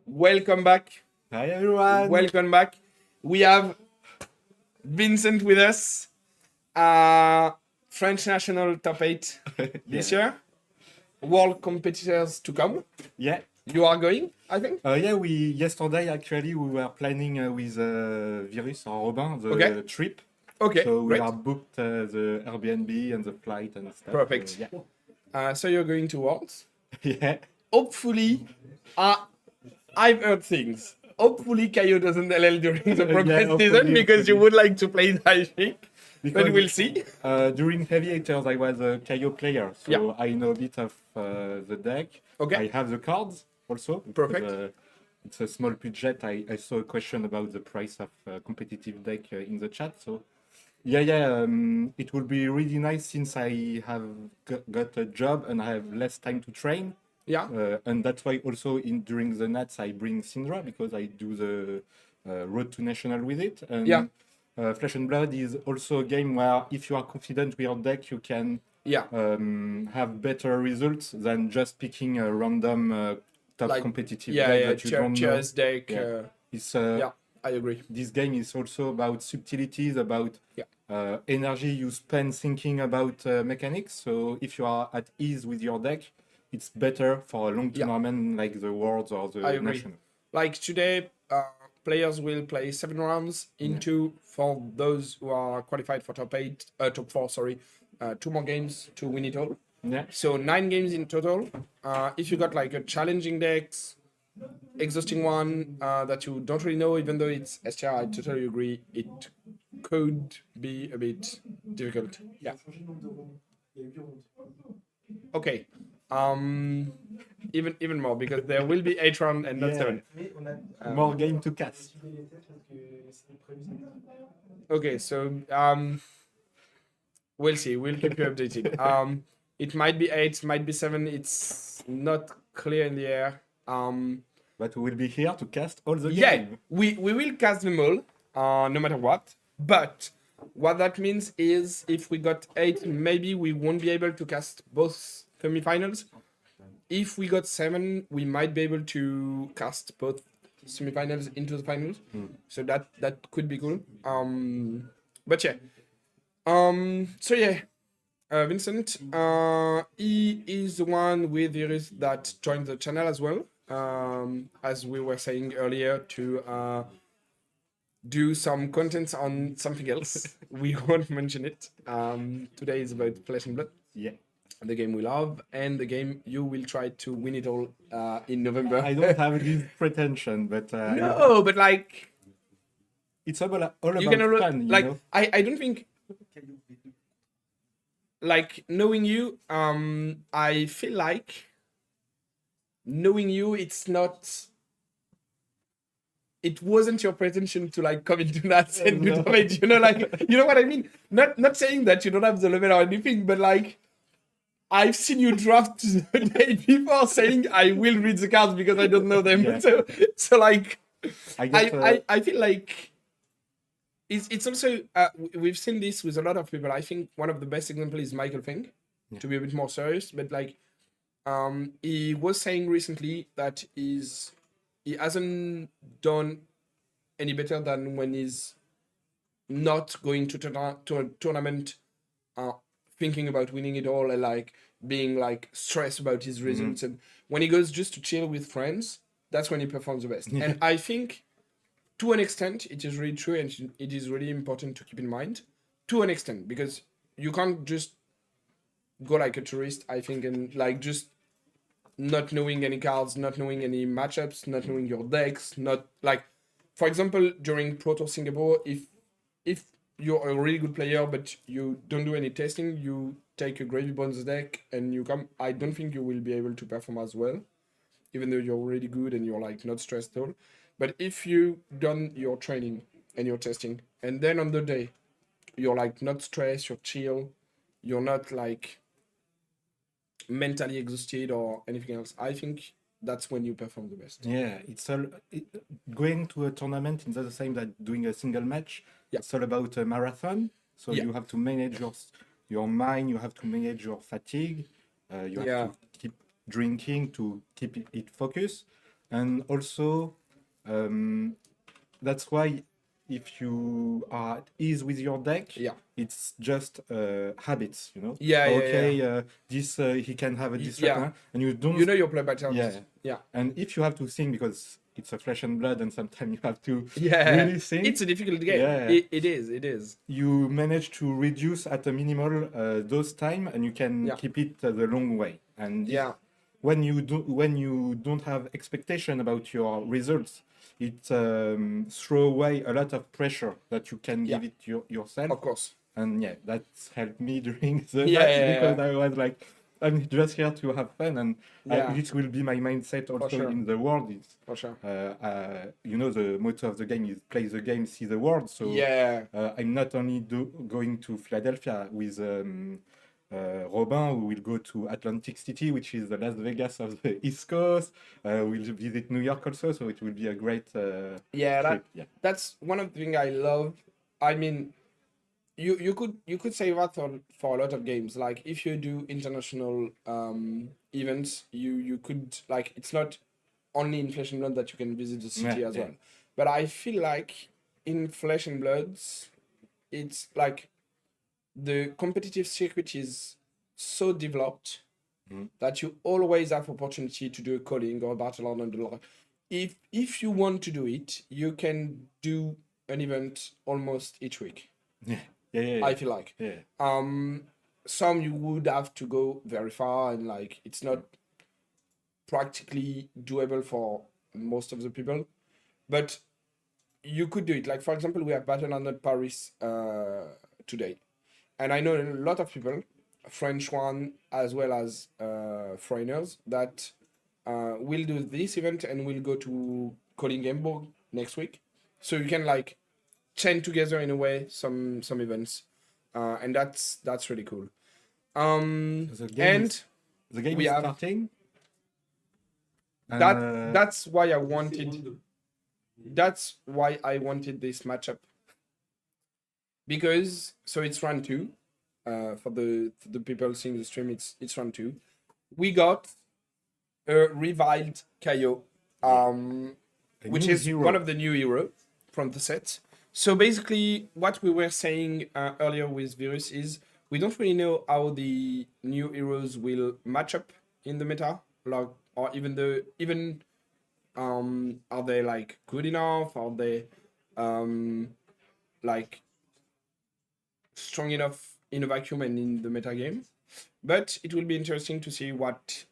Welcome back. Hi everyone. Welcome back. We have Vincent with us, French national top 8 this year. World competitors to come. Yeah. You are going, I think. Yeah. Yesterday actually we were planning with Virus or Robin the trip. Okay. So we great. are booked the Airbnb and the flight and stuff. Perfect. So you're going to Worlds. Yeah. Hopefully, I've heard things. Hopefully, Caillou doesn't LL during the progress season hopefully. because you would like to play it, I think. But Because, we'll see. During Aviators I was a KO player, so Yeah. I know a bit of the deck. Okay. I have the cards also. Perfect. Because, it's a small budget. I saw a question about the price of competitive deck in the chat. So it will be really nice since I have got a job and I have less time to train. Yeah. And that's why also during the Nats I bring Syndra because I do the Road to National with it. And Yeah. Flesh&Blood is also a game where if you are confident with your deck, you can have better results than just picking a random top competitive deck that you don't know. Cheers deck. Yeah. It's I agree. this game is also about subtleties, about energy you spend thinking about mechanics. So if you are at ease with your deck, it's better for a long tournament like the Worlds or the I agree. National. Like today, players will play 7 rounds into for those who are qualified for top 4. Sorry, 2 more games to win it all. Yeah. So 9 games in total. If you got like a challenging decks, exhausting one that you don't really know, even though it's STR, I totally agree. It could be a bit difficult. Yeah. Okay. Even more because there will be 8 rounds and not 7. More game to cast. Okay, so we'll see. We'll keep you updated. It might be 8, might be 7. It's not clear in the air. But we will be here to cast all the Yeah, game. we will cast them all, no matter what. But what that means is if we got 8, maybe we won't be able to cast both semifinals. If we got 7, we might be able to cast both semifinals into the finals. So that could be cool. But yeah. So yeah. Vincent, he is the one with Iris that joined the channel as well. As we were saying earlier, to do some contents on something else. We won't mention it. Today is about Flesh&Blood. Yeah. The game we love, and the game you will try to win it all in November. I don't have this pretension, but no, but like it's all about fun, like you know? I don't think like knowing you, I feel like knowing you, it wasn't your pretension to like come into that and do damage, you know, like you know what I mean? Not saying that you don't have the level or anything, but like I've seen you draft the day before saying I will read the cards because I don't know them. Yeah. So like I feel like it's also we've seen this with a lot of people. I think one of the best examples is Michael Fink, to be a bit more serious, but like he was saying recently that he hasn't done any better than when he's not going to a tournament thinking about winning it all and like being like stressed about his results. And when he goes just to chill with friends, that's when he performs the best. And I think to an extent it is really true, and it is really important to keep in mind to an extent, because you can't just go like a tourist, I think, and like just not knowing any cards, not knowing any matchups, not knowing your decks, not like, for example, during Pro Tour Singapore, if you're a really good player but you don't do any testing, you take a Gravy Bones deck and you come, I don't think you will be able to perform as well, even though you're really good and you're like not stressed at all. But if you done your training and your testing, and then on the day you're like not stressed, you're chill, you're not like mentally exhausted or anything else, I think that's when you perform the best. Yeah, going to a tournament is not the same that doing a single match. Yeah. It's all about a marathon. So Yeah. you have to manage your mind, you have to manage your fatigue, you have to keep drinking to keep it focused. And also, that's why if you are at ease with your deck, Yeah. it's just habits, you know. Yeah, yeah, Okay, this he can have a distract, yeah. and you don't. You know your play patterns. Yeah. Yeah. And if you have to think, because it's a flesh and blood, and sometimes you have to Yeah. really think, It's a difficult game. Yeah. It is. It is. you manage to reduce at a minimal those time, and you can Yeah. keep it the long way. And this- Yeah. when you don't have expectation about your results, it throw away a lot of pressure that you can give Yeah. it yourself. Of course. And yeah, that's helped me during the Yeah, match, yeah, because yeah. I was like, I'm just here to have fun, and Yeah. this will be my mindset also sure. in the world. It's, For sure. you know, the motto of the game is play the game, see the world. So Yeah. I'm not only going to Philadelphia with Robin, who will go to Atlantic City, which is the Las Vegas of the East Coast. We'll visit New York also, so it will be a great Yeah. trip. Yeah. That's one of the things I love. I mean, you could say that for a lot of games. Like if you do international events, you could, like, it's not only in Flesh and Blood that you can visit the city Yeah, as yeah. well. But I feel like in Flesh and Bloods, it's like the competitive circuit is so developed that you always have opportunity to do a calling or a battle on the line. If you want to do it, you can do an event almost each week. Yeah. Yeah. I feel like Yeah. some you would have to go very far, and like it's not practically doable for most of the people, but you could do it. Like for example, we have Battle Paris today, and I know a lot of people, French one as well as foreigners, that will do this event and will go to Calling Gameboard next week, so you can like chain together in a way some events, and that's really cool. The game And is, the game we is have- starting. And, that's why I wanted. That's why I wanted this matchup. Because so it's round 2. For the people seeing the stream, it's round 2. We got a reviled Kaio, a which new is hero. one of the new hero from the set. So basically, what we were saying earlier with Virus is we don't really know how the new heroes will match up in the meta, like, or even are they like good enough? Are they like strong enough in a vacuum and in the meta game? But it will be interesting to see what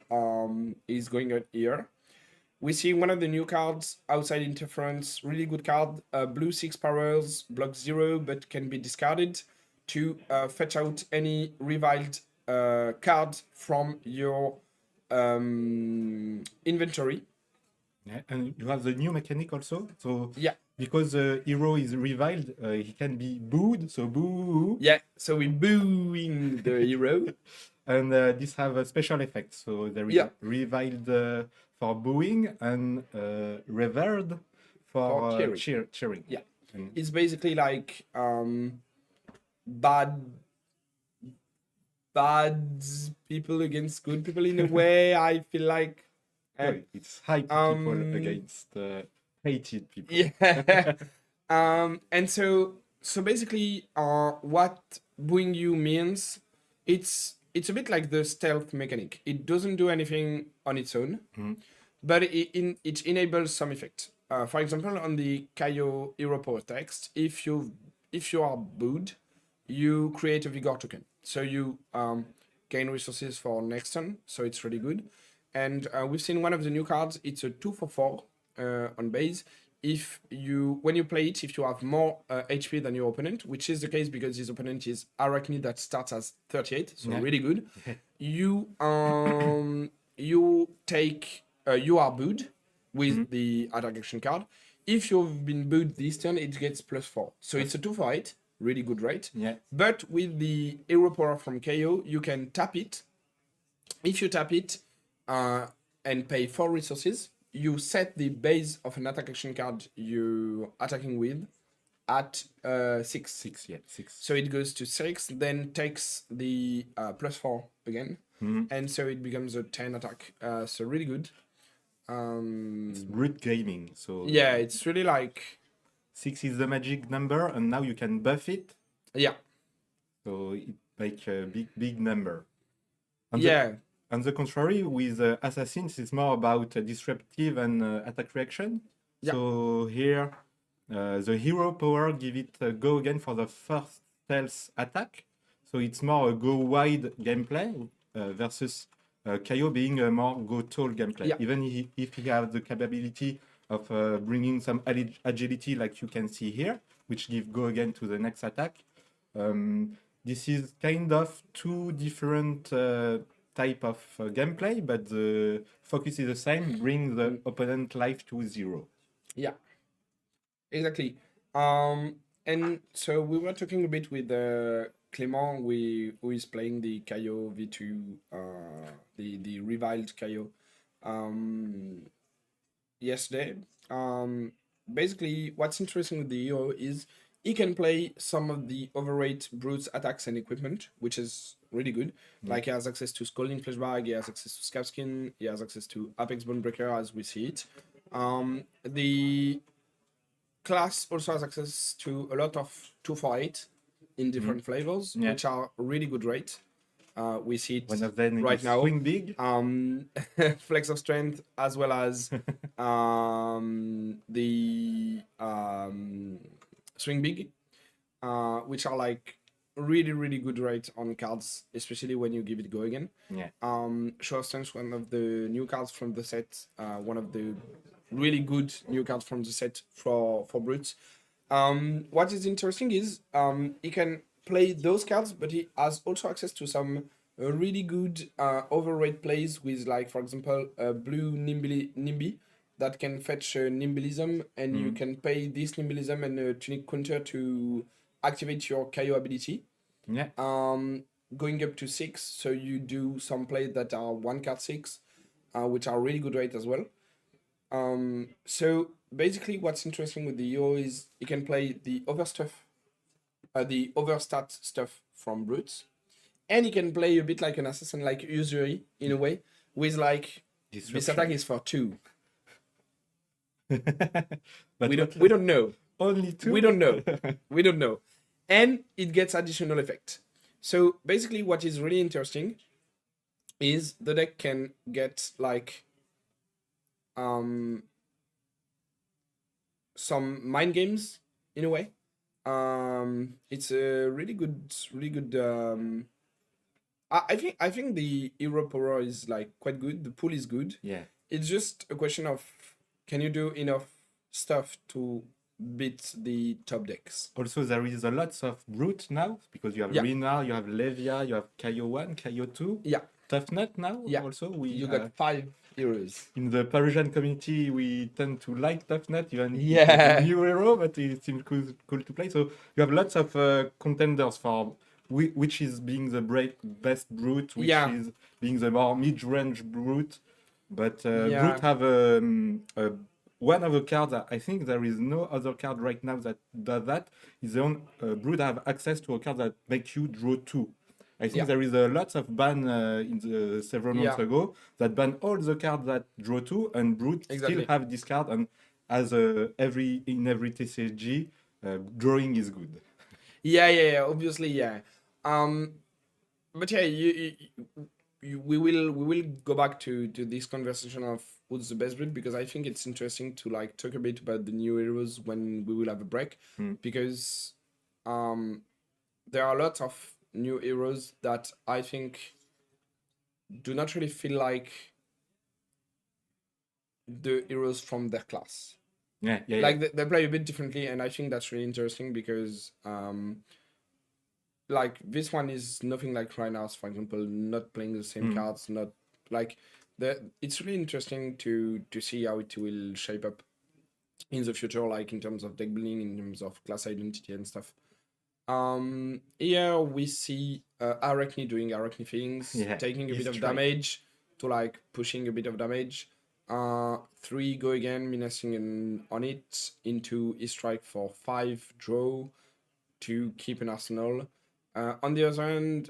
is going on here. We see one of the new cards, Outside Interference, really good card. Blue 6 powers, block 0, but can be discarded to fetch out any reviled card from your inventory. Yeah, and you have the new mechanic also. So Yeah. because the hero is reviled, he can be booed. So boo. Yeah, so we're booing the hero. And this have a special effect. So there is Yeah. reviled for booing and revered for cheering. Yeah. And It's basically like bad people against good people in a way. I feel like. it's hype people against hated people. Yeah. And so basically, what booing you means, it's a bit like the stealth mechanic. It doesn't do anything on its own, but it enables some effect. For example, on the Kaio hero power text, if you are booed, you create a vigor token. So you gain resources for next turn. So it's really good. And we've seen one of the new cards. It's a 2/4 on base. When you play it, if you have more HP than your opponent, which is the case because his opponent is Arachnid that starts as 38, so really good. You you are booed with the attack action card. If you've been booed this turn, it gets +4. So it's a 2 for 8, really good rate. Yeah. But with the hero power from KO, you can tap it. If you tap it and pay 4 resources, you set the base of an attack action card you're attacking with at 6. 6, yeah, 6. So it goes to 6, then takes the +4 again, and so it becomes a 10 attack. So really good. It's brute gaming. So Yeah, it's really like 6 is the magic number, and now you can buff it. yeah, So it's like a big number. On yeah, on the contrary, with Assassins, it's more about disruptive and attack reaction. Yeah. So here, the hero power give it a go again for the first stealth attack. So it's more a go wide gameplay versus Kaio being a more go tall gameplay. Yeah. Even if he has the capability of bringing some agility, like you can see here, which give go again to the next attack. This is kind of two different type of gameplay, but the focus is the same. Bring the opponent life to 0. yeah, exactly. And so we were talking a bit with Clément, who is playing the Kaio V2, the reviled Kaio, yesterday. Basically, what's interesting with the hero is he can play some of the overrate brutes attacks and equipment, which is really good. Like he has access to Scalding Flesh Bag, he has access to Scab Skin, he has access to Apex Bonebreaker as we see it. The class also has access to a lot of 248 in different flavors, Yeah. which are really good rate. We see it One of them right is now. Swing Big. Flex of Strength, as well as the Swing Big, which are like really good rate on cards, especially when you give it go again. Yeah. Show of Strength, one of the new cards from the set, one of the really good new cards from the set for brutes. What is interesting is he can play those cards, but he has also access to some really good overrate plays with, like, for example, a blue Nimby that can fetch Nimbylism, and you can pay this Nimbylism and a Tunic Counter to activate your Kaio ability. Yeah. Going up to 6, so you do some plays that are 1 card 6, which are really good rate as well. So basically, what's interesting with the hero is he can play the overstat stuff from brutes, and he can play a bit like an assassin, like usury in a way, with like this attack is for 2. But we don't know. only 2. We don't know. We don't know. And it gets additional effect. So basically what is really interesting is the deck can get like some mind games in a way. It's a really good I think the hero power is like quite good. The pool is good. Yeah. It's just a question of, can you do enough stuff to beat the top decks? Also, there is a lots of brute now because you have Yeah. Rina, you have Levia, you have Kaio 1, Kaio 2. Yeah. Tough Nut now. Yeah. Also, You got 5 heroes. in the Parisian community, we tend to like Tough Nut, even if Yeah. it's a new hero, but it seems cool to play. So you have lots of contenders for which is being the best brute, which Yeah. is being the more mid-range brute. But Yeah. brute have one of the cards. I think there is no other card right now that does that. Is the own brute have access to a card that makes you draw 2. I think Yeah. there is a lots of ban in the several months Yeah. ago that ban all the cards that draw 2, and brute Exactly. still have this card. And as in every TCG, drawing is good. Yeah, obviously, yeah. But yeah, we will go back to this conversation of who's the best breed, because I think it's interesting to like talk a bit about the new heroes when we will have a break, because there are lots of new heroes that I think do not really feel like the heroes from their class. Yeah. Like they play a bit differently, and I think that's really interesting because like this one is nothing like Rhinos, for example, not playing the same cards, not like it's really interesting to see how it will shape up in the future, like in terms of deck building, in terms of class identity and stuff. Here we see Arachne doing Arachne things, Yeah, taking a he's bit of strike. damage to like pushing a bit of damage. 3 go again, menacing on it, into his strike for 5 draw to keep an arsenal. On the other hand,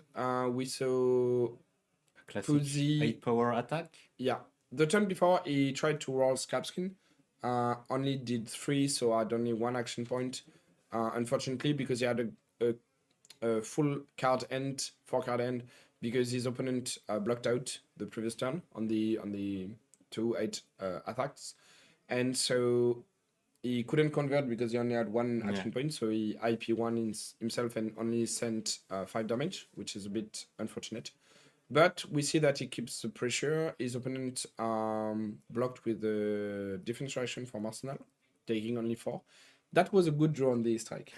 we saw Classic Fuzzy, 8 power attack. yeah, the turn before he tried to roll Scabskin, only did 3, so I had only 1 action point. Unfortunately, because he had a full card end, 4 card end, because his opponent blocked out the previous turn on the 2/8 attacks, and so he couldn't convert because he only had 1 action point, so he IP1 himself and only sent 5 damage, which is a bit unfortunate. But we see that he keeps the pressure. His opponent blocked with the defense reaction from Arsenal, taking only 4. That was a good draw on the strike.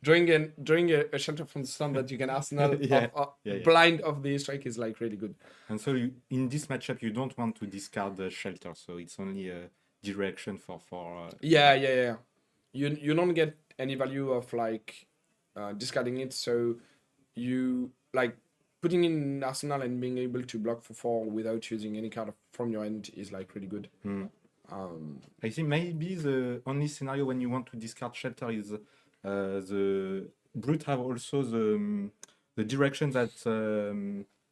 drawing a shelter from the sun that you can Arsenal blind of the strike is like really good. And so in this matchup, you don't want to discard the shelter, so it's only a direction for. Yeah. You don't get any value of like discarding it, so you like putting in Arsenal and being able to block for 4 without using any card from your end is like really good. I think maybe the only scenario when you want to discard shelter is the brute have also the direction that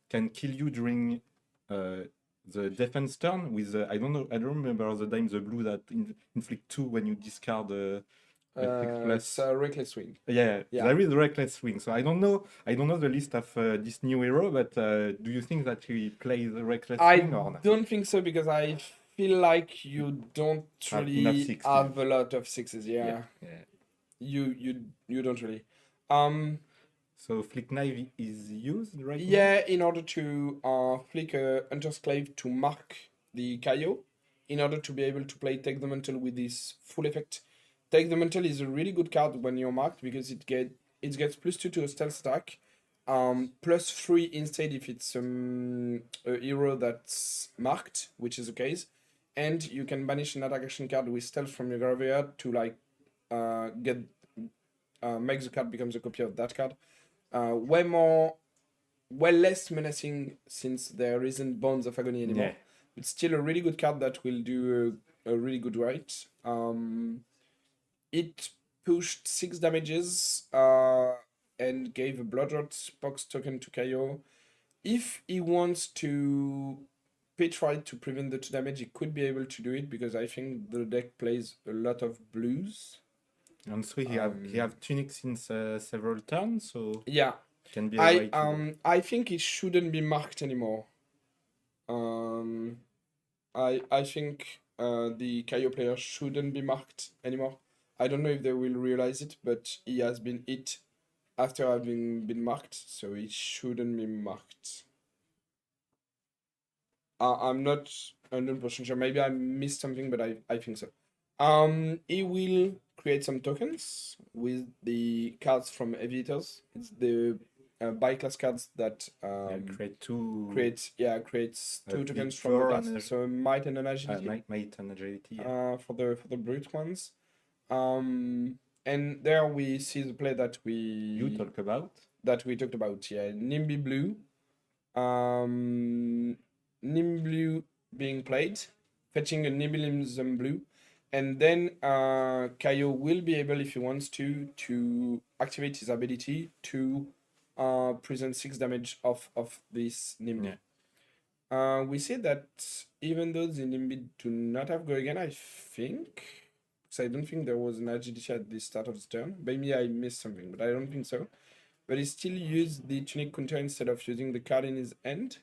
can kill you during the defense turn with I don't remember the name, the blue that inflict 2 when you discard It's a reckless swing. yeah, there is reckless swing. So I don't know the list of this new hero, but do you think that he plays the reckless swing or not? I don't think so, because I feel like you don't really have a lot of 6s. Yeah. You don't really. So flick knife is used right now? Yeah, in order to flick a Hunter's Clave to mark the Kaio, in order to be able to play Take the Mantle with this full effect. Take the Mantle is a really good card when you're marked, because it gets +2 to a stealth attack, +3 instead if it's a hero that's marked, which is the case, and you can banish an attack action card with stealth from your graveyard to like make the card becomes a copy of that card. Way less menacing, since there isn't Bones of Agony anymore. Yeah. It's still a really good card that will do a really good right. It pushed 6 damages and gave a Bloodrot box token to Kaio. If he wants to pitch right to prevent the 2 damage, he could be able to do it, because I think the deck plays a lot of blues. And so he have Tunic since several turns, so yeah, can be a way to... I think it shouldn't be marked anymore. I think the Kaio player shouldn't be marked anymore. I don't know if they will realize it, but he has been hit after having been marked, so it shouldn't be marked. I'm not 100% sure. Maybe I missed something, but I think so. He will create some tokens with the cards from Aviators. It's the by-class cards that creates 2 tokens from the class. So Might and an Agility. Might and Agility. For the brute ones. And there we see the play that we talked about. Yeah, Nimby Blue. Nimby Blue being played, fetching a Nibilism Blue. And then Kaio will be able, if he wants to activate his ability to present 6 damage of this Nimby. Yeah. We see that even though the Nimby do not have go again, I think, because I don't think there was an agility at the start of the turn. Maybe I missed something, but I don't think so. But he still used the Tunic counter instead of using the card in his hand.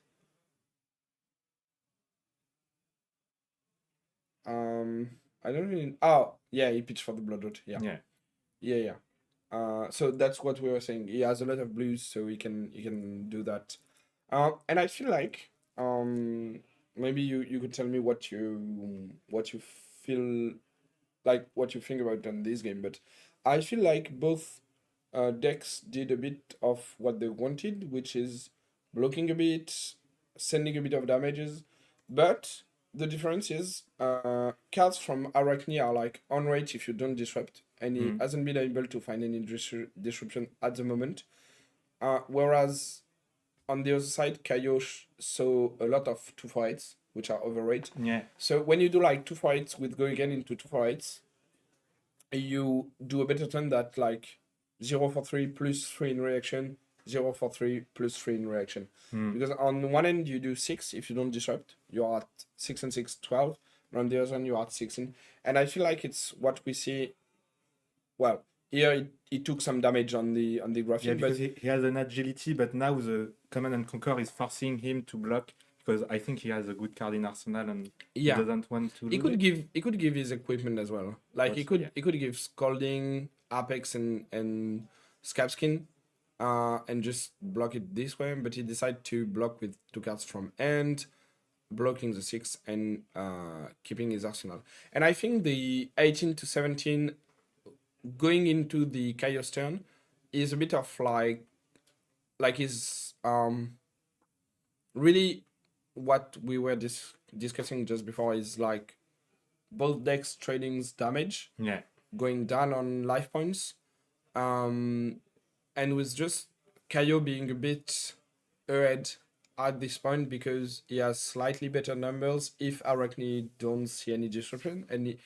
I don't really... Oh, yeah, he pitched for the Bloodroot. Yeah. So that's what we were saying. He has a lot of blues, so he can do that. And I feel like maybe you could tell me what you feel like, what you think about on this game. But I feel like both decks did a bit of what they wanted, which is blocking a bit, sending a bit of damages, but the difference is cards from Arachne are like on rate if you don't disrupt, and he hasn't been able to find any disruption at the moment. Whereas on the other side, Kaio saw a lot of 2/4/8s, which are overrated. Yeah. So when you do like 2/4/8s with go again into 2/4/8s, you do a better turn that like 0 for 3 plus 3 in reaction, 0 for 3 plus 3 in reaction. Because on one end you do 6 if you don't disrupt, you're at 6 and 6, 12. And on the other end you're at 16. And I feel like it's what we see. Well, here it took some damage on the Yeah, graphing, but because he has an agility, but now the Command and Conquer is forcing him to block because I think he has a good card in Arsenal and yeah. he doesn't want to. He lose could it. give his equipment as well. Like he Course, could give Scalding, Apex, and Scabskin, and just block it this way. But he decided to block with 2 cards from end, blocking the 6 and keeping his arsenal. And I think the 18 to 17 going into the Chaos turn is a bit of like is really what we were discussing just before is like both decks trading's damage Yeah. going down on life points, and with just Kaio being a bit ahead at this point because he has slightly better numbers if Arachne don't see any disruption. And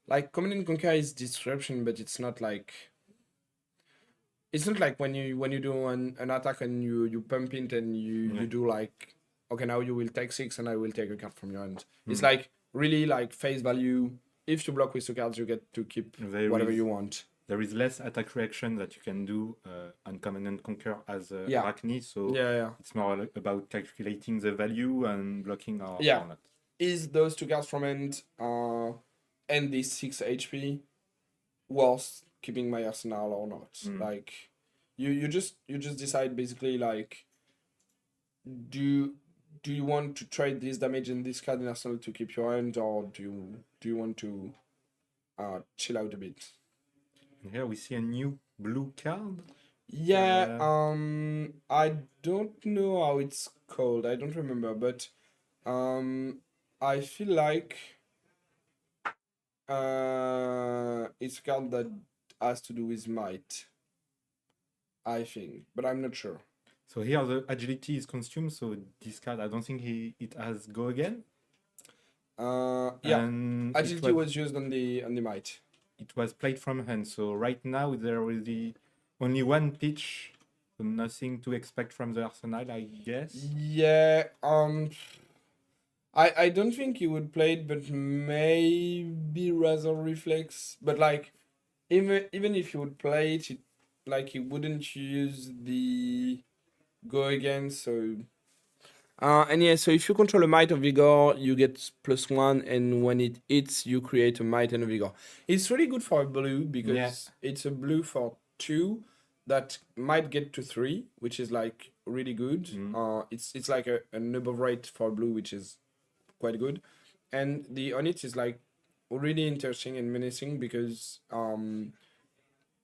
like Command and Conquer is disruption, but it's not like when you do an attack and you pump it and you do like, okay, now you will take 6 and I will take a card from your hand. It's like really like face value. If you block with 2 cards, you get to keep whatever you want. There is less attack reaction that you can do on Command and Conquer as Yeah. Arachne, so Yeah. it's more about calculating the value and blocking or not. Is those 2 cards from end and the 6 HP worth keeping my arsenal or not? Like you just decide basically like do you want to trade this damage and this card in arsenal to keep your hand, or do you want to chill out a bit? And here we see a new blue card. Yeah, I don't know how it's called. I don't remember, but I feel like it's a card that has to do with might, I think, but I'm not sure. So here the agility is consumed, so this card I don't think it has go again. Yeah, And agility was used on the might. it was played from hand. So right now there will be only 1 pitch, so nothing to expect from the arsenal, I guess. Yeah, I don't think he would play it, but maybe rather reflex. But like, even if he would play it, like he wouldn't use the go again. So, and yeah, so if you control a might or vigor, you get +1, and when it hits, you create a might and a vigor. It's really good for a blue because it's a blue for 2 that might get to 3, which is like really good. It's like an above rate for blue, which is quite good. And the on it is like really interesting and menacing because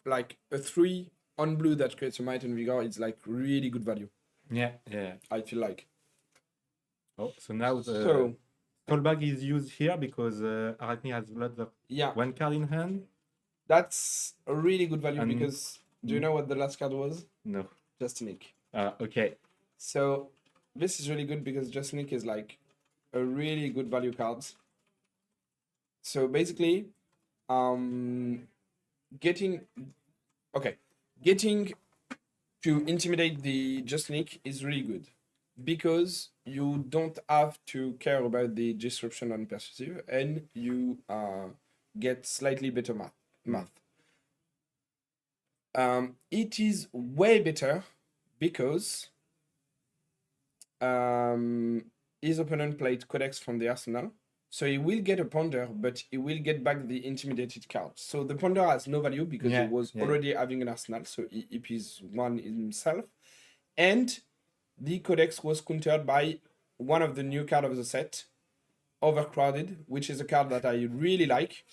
like a 3 on blue that creates a might and vigor is like really good value, Yeah. I feel like. Oh, so now the So Skullbag is used here because Arachne has lots of yeah, 1 card in hand. that's a really good value And- because do you know what the last card was? No. Justinic. Okay. So this is really good because Justinic is like a really good value card. So basically, getting to intimidate the Justinic is really good because you don't have to care about the disruption on persuasive and you get slightly better math. It is way better because his opponent played Codex from the arsenal, so he will get a ponder, but he will get back the intimidated card. So the ponder has no value because he was already having an arsenal, so he EPs 1 himself, and the Codex was countered by one of the new cards of the set, Overcrowded, which is a card that I really like.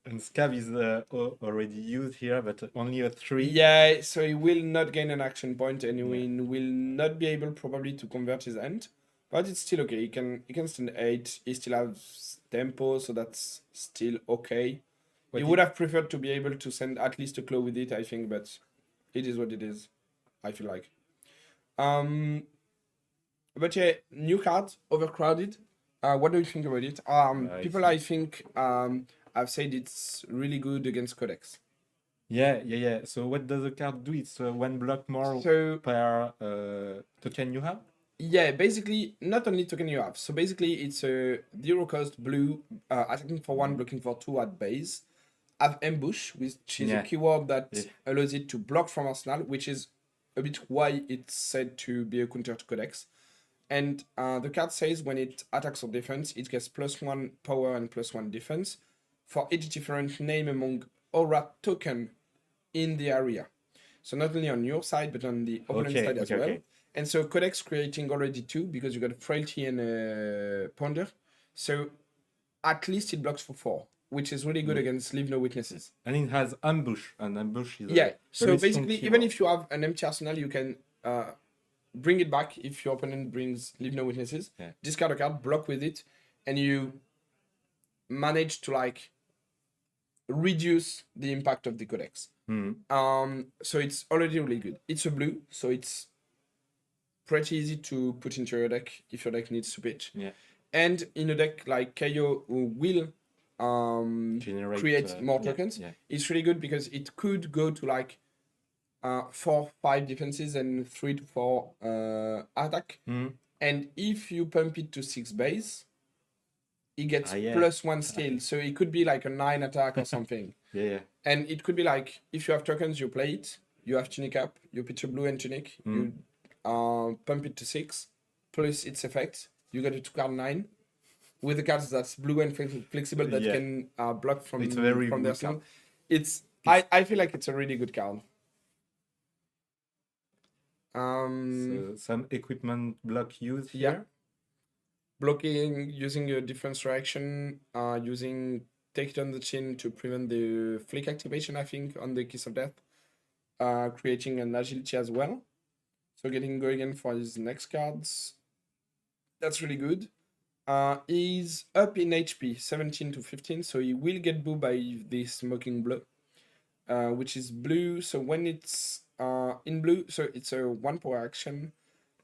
And Scab is already used here, but only a 3. Yeah, so he will not gain an action point and he will not be able probably to convert his end. But it's still okay. He can stand 8. He still has tempo, so that's still okay. But he would have preferred to be able to send at least a claw with it, I think, but it is what it is, I feel like. But yeah, new card, Overcrowded. What do you think about it? People I think have said it's really good against Codex. Yeah. So what does the card do? It's one block more So per token you have. yeah, basically not only token you have. So basically it's a 0 cost blue, attacking for 1, blocking for 2 at base. Have ambush, which is a Yeah. keyword that Yeah. allows it to block from arsenal, which is a bit why it's said to be a counter to codex. And the card says when it attacks or defense, it gets +1 power and +1 defense for each different name among aura token in the area. So not only on your side, but on the opponent's Okay, side as okay, well. okay. And so codex creating already 2 because you got frailty and ponder. So at least it blocks for 4, which is really good against leave no witnesses. And it has ambush, and ambush is Yeah. a So very strong basically, even keyword. if you have an empty arsenal, you can bring it back if your opponent brings leave no witnesses. Yeah. Discard a card, block with it, and you manage to like reduce the impact of the codex. So it's already really good. It's a blue, so it's pretty easy to put into your deck if your deck needs to pitch. Yeah. And in a deck like KO, who will Generate, create more yeah, tokens, yeah. it's really good because it could go to like 4-5 defenses and 3 to 4 attack. And if you pump it to 6 base, it gets Yeah. +1 skill. So it could be like a 9 attack or something. Yeah. And it could be like if you have tokens, you play it, you have tunic up, you pitch a blue and tunic, you pump it to 6, plus its effect, you get a 2-card 9 with the cards that's blue and flexible that Yeah. can block from, It's a very from the good arsenal. card. I feel like it's a really good card. So some equipment block use Yeah. here. Blocking, using a defense reaction, using take it on the chin to prevent the flick activation, I think, on the Kiss of Death. Creating an agility as well. So getting go again for his next cards. That's really good. He's up in HP, 17 to 15, so he will get booed by the Smoking Blow, which is blue. So when it's in blue, so it's a 1 power action.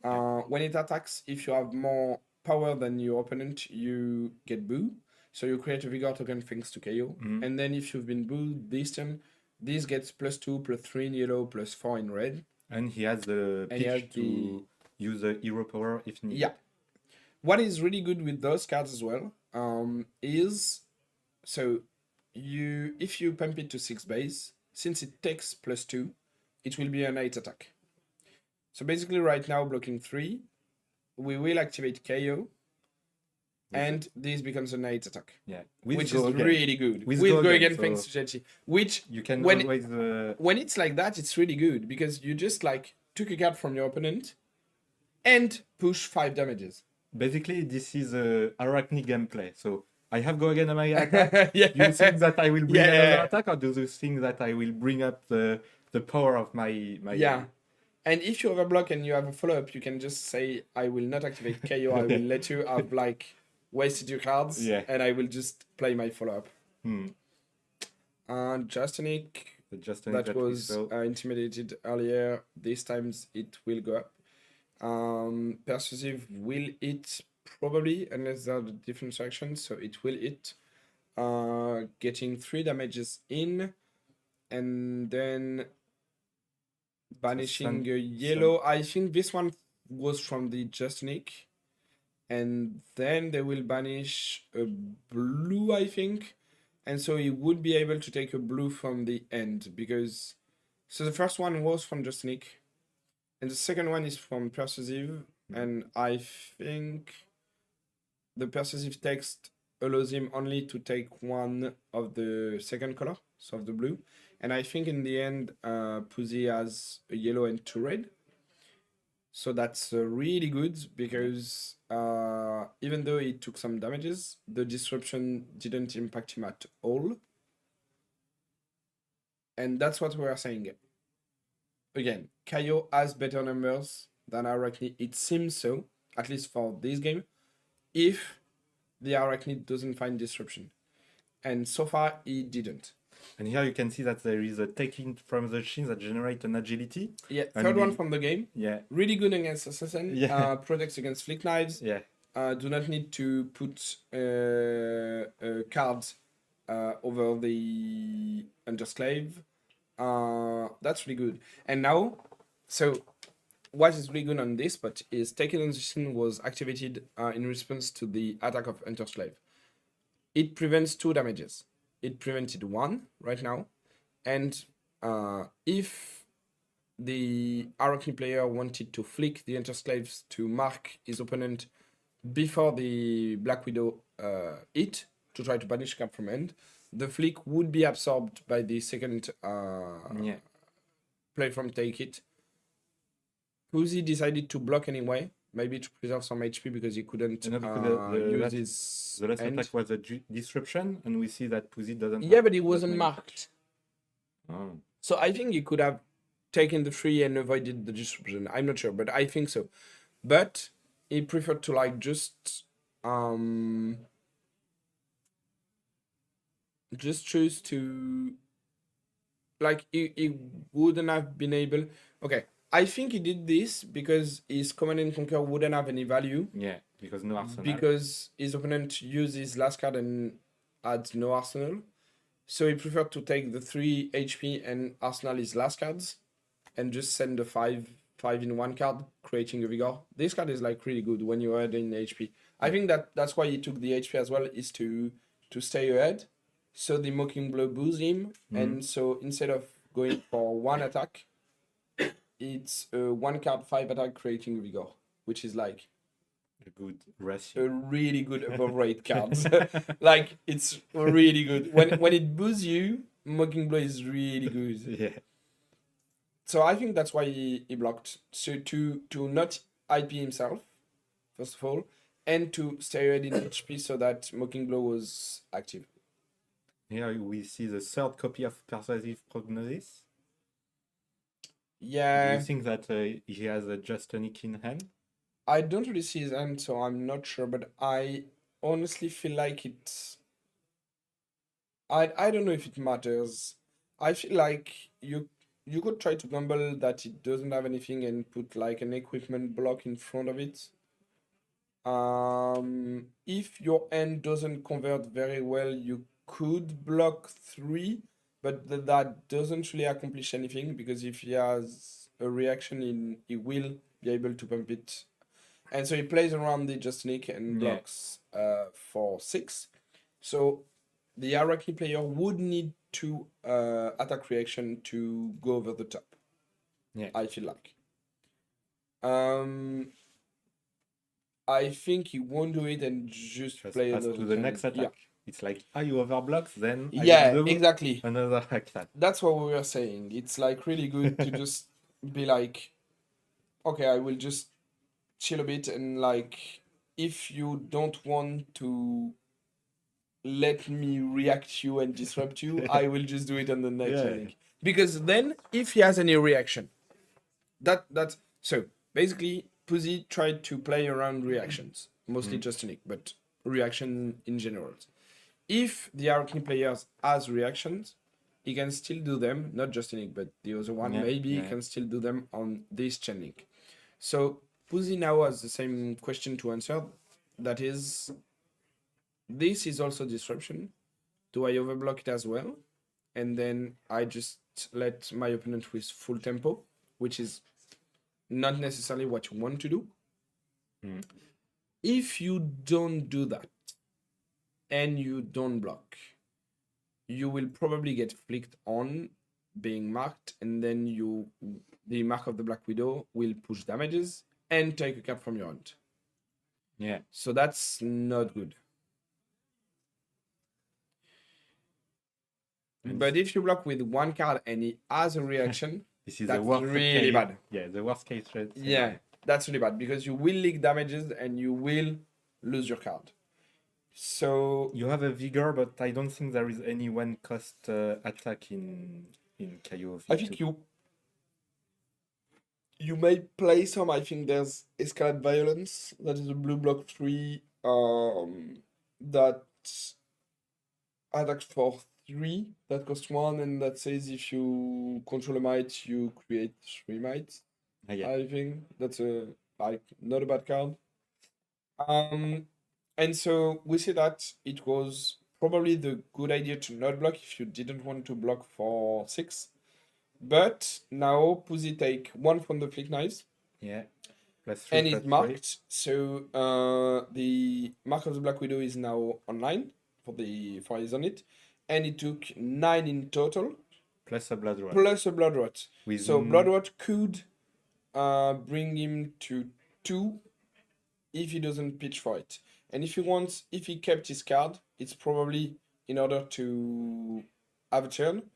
When it attacks, if you have more power than your opponent, you get boo. So you create a vigor token thanks to KO. And then if you've been booed this turn, this gets +2, +3 in yellow, +4 in red. And he has the And he pitch has to use the hero power if needed. Yeah. What is really good with those cards as well is so if you pump it to 6 base, since it takes +2, it will be an 8 attack. So basically right now blocking 3, we will activate KO, and this becomes an 8 attack. Yeah. Which Go is again. really good. With With go go again, again so thanks to Chechi. Which You can when always when it's like that, it's really good because you just like took a card from your opponent and push 5 damages. basically this is a Arachne gameplay. So I have go again on my attack. Yeah. Do you think that I will bring Yeah. another attack, or do you think that I will bring up the power of my Yeah. And if you overblock and you have a follow-up, you can just say, I will not activate KO, I will let you have like wasted your cards, Yeah. and I will just play my follow-up. Hmm. Justinic, The Justin that we was saw. intimidated earlier. This times it will go up. Persuasive will hit probably, unless there are different actions, so it will hit. Getting 3 damages in, and then banishing a yellow. I think this one was from the Justinic, and then they will banish a blue, I think. And so he would be able to take a blue from the end because so the first one was from Justinic and the second one is from Persuasive, and I think the Persuasive text allows him only to take one of the second color, so of the blue. And I think in the end Pussy has a yellow and 2 red. So that's really good because even though he took some damages, the disruption didn't impact him at all. And that's what we are saying. Again, Kaio has better numbers than Arachnid. It seems so, at least for this game, if the Arachnid doesn't find disruption. And so far, he didn't. And here you can see that there is a taking from the chin that generate an agility. Yeah, And third one the- from the game. Yeah, Really good against Assassin. Yeah. Protects against flick knives. yeah. Do not need to put cards over the Undersclave. That's really good. And now, so what is really good on this, but is taken on the scene was activated in response to the attack of Enter Slave. It prevents 2 damages. It prevented 1 right now, and if the Arachne player wanted to flick the Enter Slaves to mark his opponent before the Black Widow hit to try to banish card from hand, the flick would be absorbed by the second play from Take It. Pussy decided to block anyway, maybe to preserve some HP because he couldn't use his The last end. attack was a disruption, and we see that Pussy doesn't. Yeah, have but he that wasn't many. marked. Oh. So I think he could have taken the 3 and avoided the disruption. I'm not sure, but I think so. But he preferred to like just choose to like he wouldn't have been able. Okay, I think he did this because his Command and Conquer wouldn't have any value Yeah, because no arsenal. because his opponent uses last card and adds no arsenal. So he preferred to take the 3 HP and arsenal his last cards and just send the 5 in 1 card, creating a vigor. This card is like really good when you add in HP. I think that's why he took the HP as well, is to stay ahead. So the Mocking Blow boosts him, and so instead of going for 1 attack, it's a 1 card 5 attack creating a vigor, which is like A good reçu. a really good above rate card. Like it's really good. When it boosts you, Mocking Blow is really good. Yeah. So I think that's why he blocked. So to not IP himself, first of all, and to stay ahead in HP so that Mocking Blow was active. Here we see the 3rd copy of Persuasive Prognosis. Do Yeah, you think that he has a just unique in hand? I don't really see his end, so I'm not sure, but I honestly feel like it's... I don't know if it matters. I feel like you could try to gamble that it doesn't have anything and put like an equipment block in front of it. If your end doesn't convert very well, you could block 3, but that doesn't really accomplish anything because if he has a reaction, he will be able to pump it. And so he plays around the Just Nick and blocks for 6. So the Arachne player would need to attack reaction to go over the top. Yeah. I feel like. I think he won't do it and just Just play pass to another the turn. next attack. Yeah. It's like, you overblock, then I Yeah, do exactly. another attack. That's what we were saying. It's like really good to just be like, okay, I will just chill a bit and like, if you don't want to let me react you and disrupt you, I will just do it on the next turn. Because then, if he has any reaction, that's so basically, Pussy tried to play around reactions, mostly just Nick, but reaction in general. If the Arachne players has reactions, he can still do them, not just Nick, but the other one, maybe he can still do them on this chain link. So Pussy now has the same question to answer. That is, this is also disruption. Do I overblock it as well? And then I just let my opponent with full tempo, which is not necessarily what you want to do. If you don't do that and you don't block, you will probably get flicked on being marked, and then the mark of the Black Widow will push damages and take a card from your hand. Yeah. So that's not good. But if you block with 1 card and he has a reaction, This is that's the worst really case. bad. Yeah, the worst case. Yeah, that's really bad because you will leak damages and you will lose your card. So You have a vigor, but I don't think there is any 1 cost attack in KO. I think you may play some. I think there's Escalade Violence, that is a blue block 3 that attacks for 3, that costs 1, and that says if you control a might, you create 3 might. Yeah. I think that's not a bad card. And so we see that it was probably the good idea to not block if you didn't want to block for 6. But now Pussy take 1 from the flick knives. Yeah. +3, And it's +3. marked. So the Mark of the Black Widow is now online for his on it. And it took 9 in total. Plus a blood rot. Plus a blood rot. With So blood rot could bring him to 2 if he doesn't pitch for it. And if he kept his card, it's probably in order to have a turn.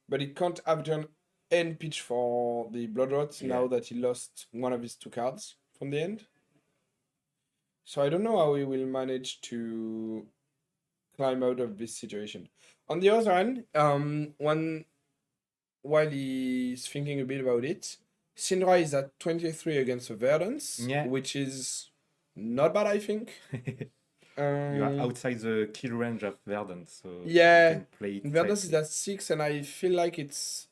But he can't have a turn and pitch for the blood rot now that he lost one of his 2 cards from the end. So I don't know how he will manage to climb out of this situation. On the other hand, while he's thinking a bit about it, Syndra is at 23 against Verdance, which is not bad, I think. You are outside the kill range of Verdant, so yeah, you can play it Verdance safely. is at 6, and I feel like it's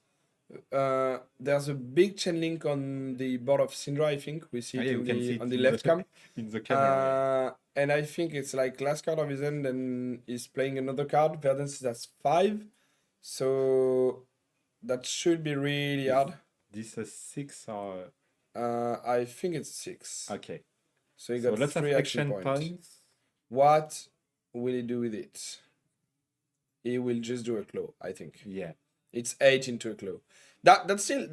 there's a big chain link on the board of Syndra. I think we see it you can see it on the in left cam. in the camera. And I think it's like last card of his end, and he's playing another card. Verdance is at 5, so that should be really hard. This is 6 or I think it's 6. okay. So he So got lots of 3 action points. What will he do with it? He will just do a claw, I think. Yeah. It's 8 into a claw. That's still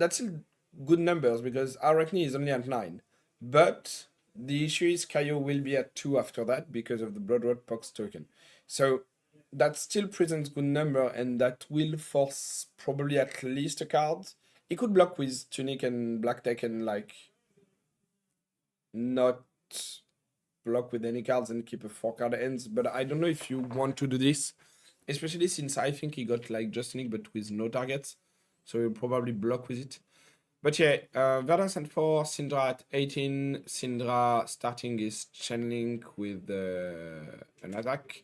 good numbers because Arachne is only at 9. But the issue is Kaio will be at 2 after that because of the Blood Rot Pox token. So that still presents good number, and that will force probably at least a card. He could block with Tunic and Black Tech and like not block with any cards and keep a 4-card ends, but I don't know if you want to do this, especially since I think he got like just Tunic but with no targets, so he'll probably block with it. But yeah, Verdance at 4, Syndra at 18. Syndra starting his chain link with an attack.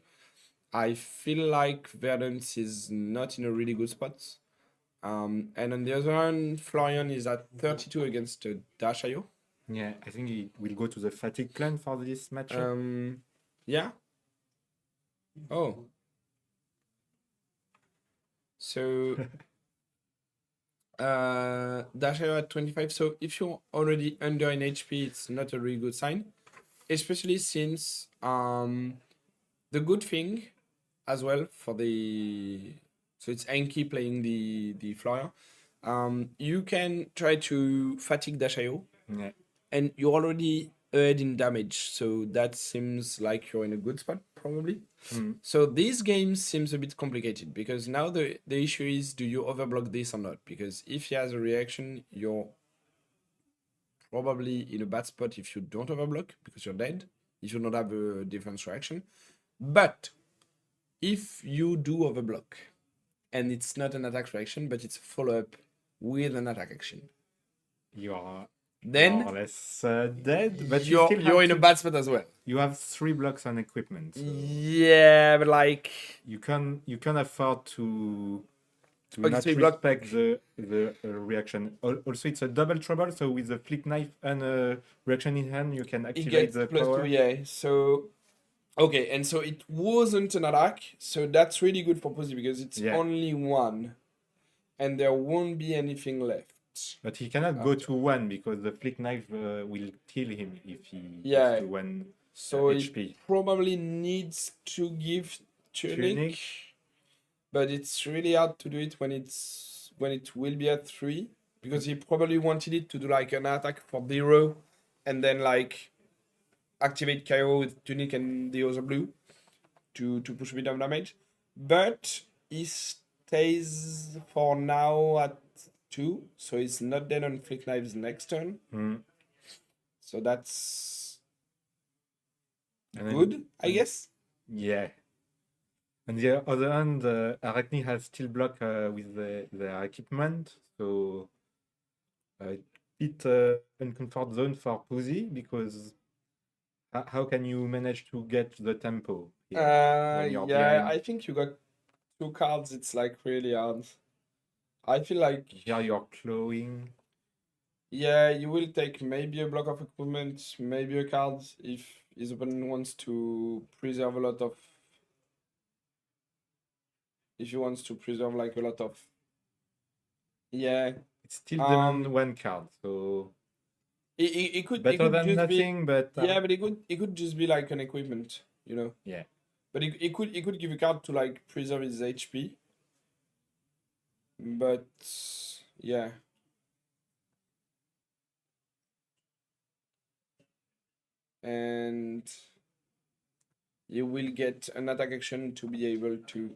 I feel like Verdance is not in a really good spot. And on the other hand, Florian is at 32 against Dashayo. Yeah, I think he will go to the Fatigue clan for this matchup. Yeah. Oh. So Dashayo at 25. So if you're already under in HP, it's not a really good sign. Especially since the good thing as well for the so it's Enki playing the Florian. You can try to fatigue Dashayo. Yeah. And you're already ahead in damage, so that seems like you're in a good spot, probably. So this game seems a bit complicated, because now the issue is, do you overblock this or not? Because if he has a reaction, you're probably in a bad spot if you don't overblock, because you're dead, if you don't have a defense reaction. But if you do overblock, and it's not an attack reaction, but it's a follow-up with an attack action, You are then more or less dead, but you're in a bad spot as well. You have 3 blocks on equipment. So Yeah, but like you can afford to Okay, not so you block- respect the reaction. Also, it's a double trouble. So with the flick knife and a reaction in hand, you can it activate gets the plus power. 2, yeah. So okay, and so it wasn't an attack, so that's really good for Pussy because it's Yeah. only 1, and there won't be anything left. But he cannot go to 1 because the flick knife will kill him if he Yeah. goes to 1 So HP. it probably needs to give Tunic, but it's really hard to do it when it will be at 3, because he probably wanted it to do like an attack for 0 and then like activate KO with Tunic and the other blue to push a bit of damage. But he stays for now at 2, so he's not dead on Flick Knives next turn. So that's And then- good, I guess. Yeah. On the other hand, Arachne has still block with their equipment, so it's a comfort zone for Pussy, because how can you manage to get the tempo here when you're Yeah, behind? I think you got 2 cards, it's like really hard. I feel like, Here you're clawing. yeah, you will take maybe a block of equipment, maybe a card if his opponent wants to preserve a lot of. If he wants to preserve like a lot of Yeah. It's still demand one card, so It could better than just nothing. But yeah, but it could just be like an equipment, you know. yeah. But it could give a card to like preserve his HP. But yeah. And you will get an attack action to be able to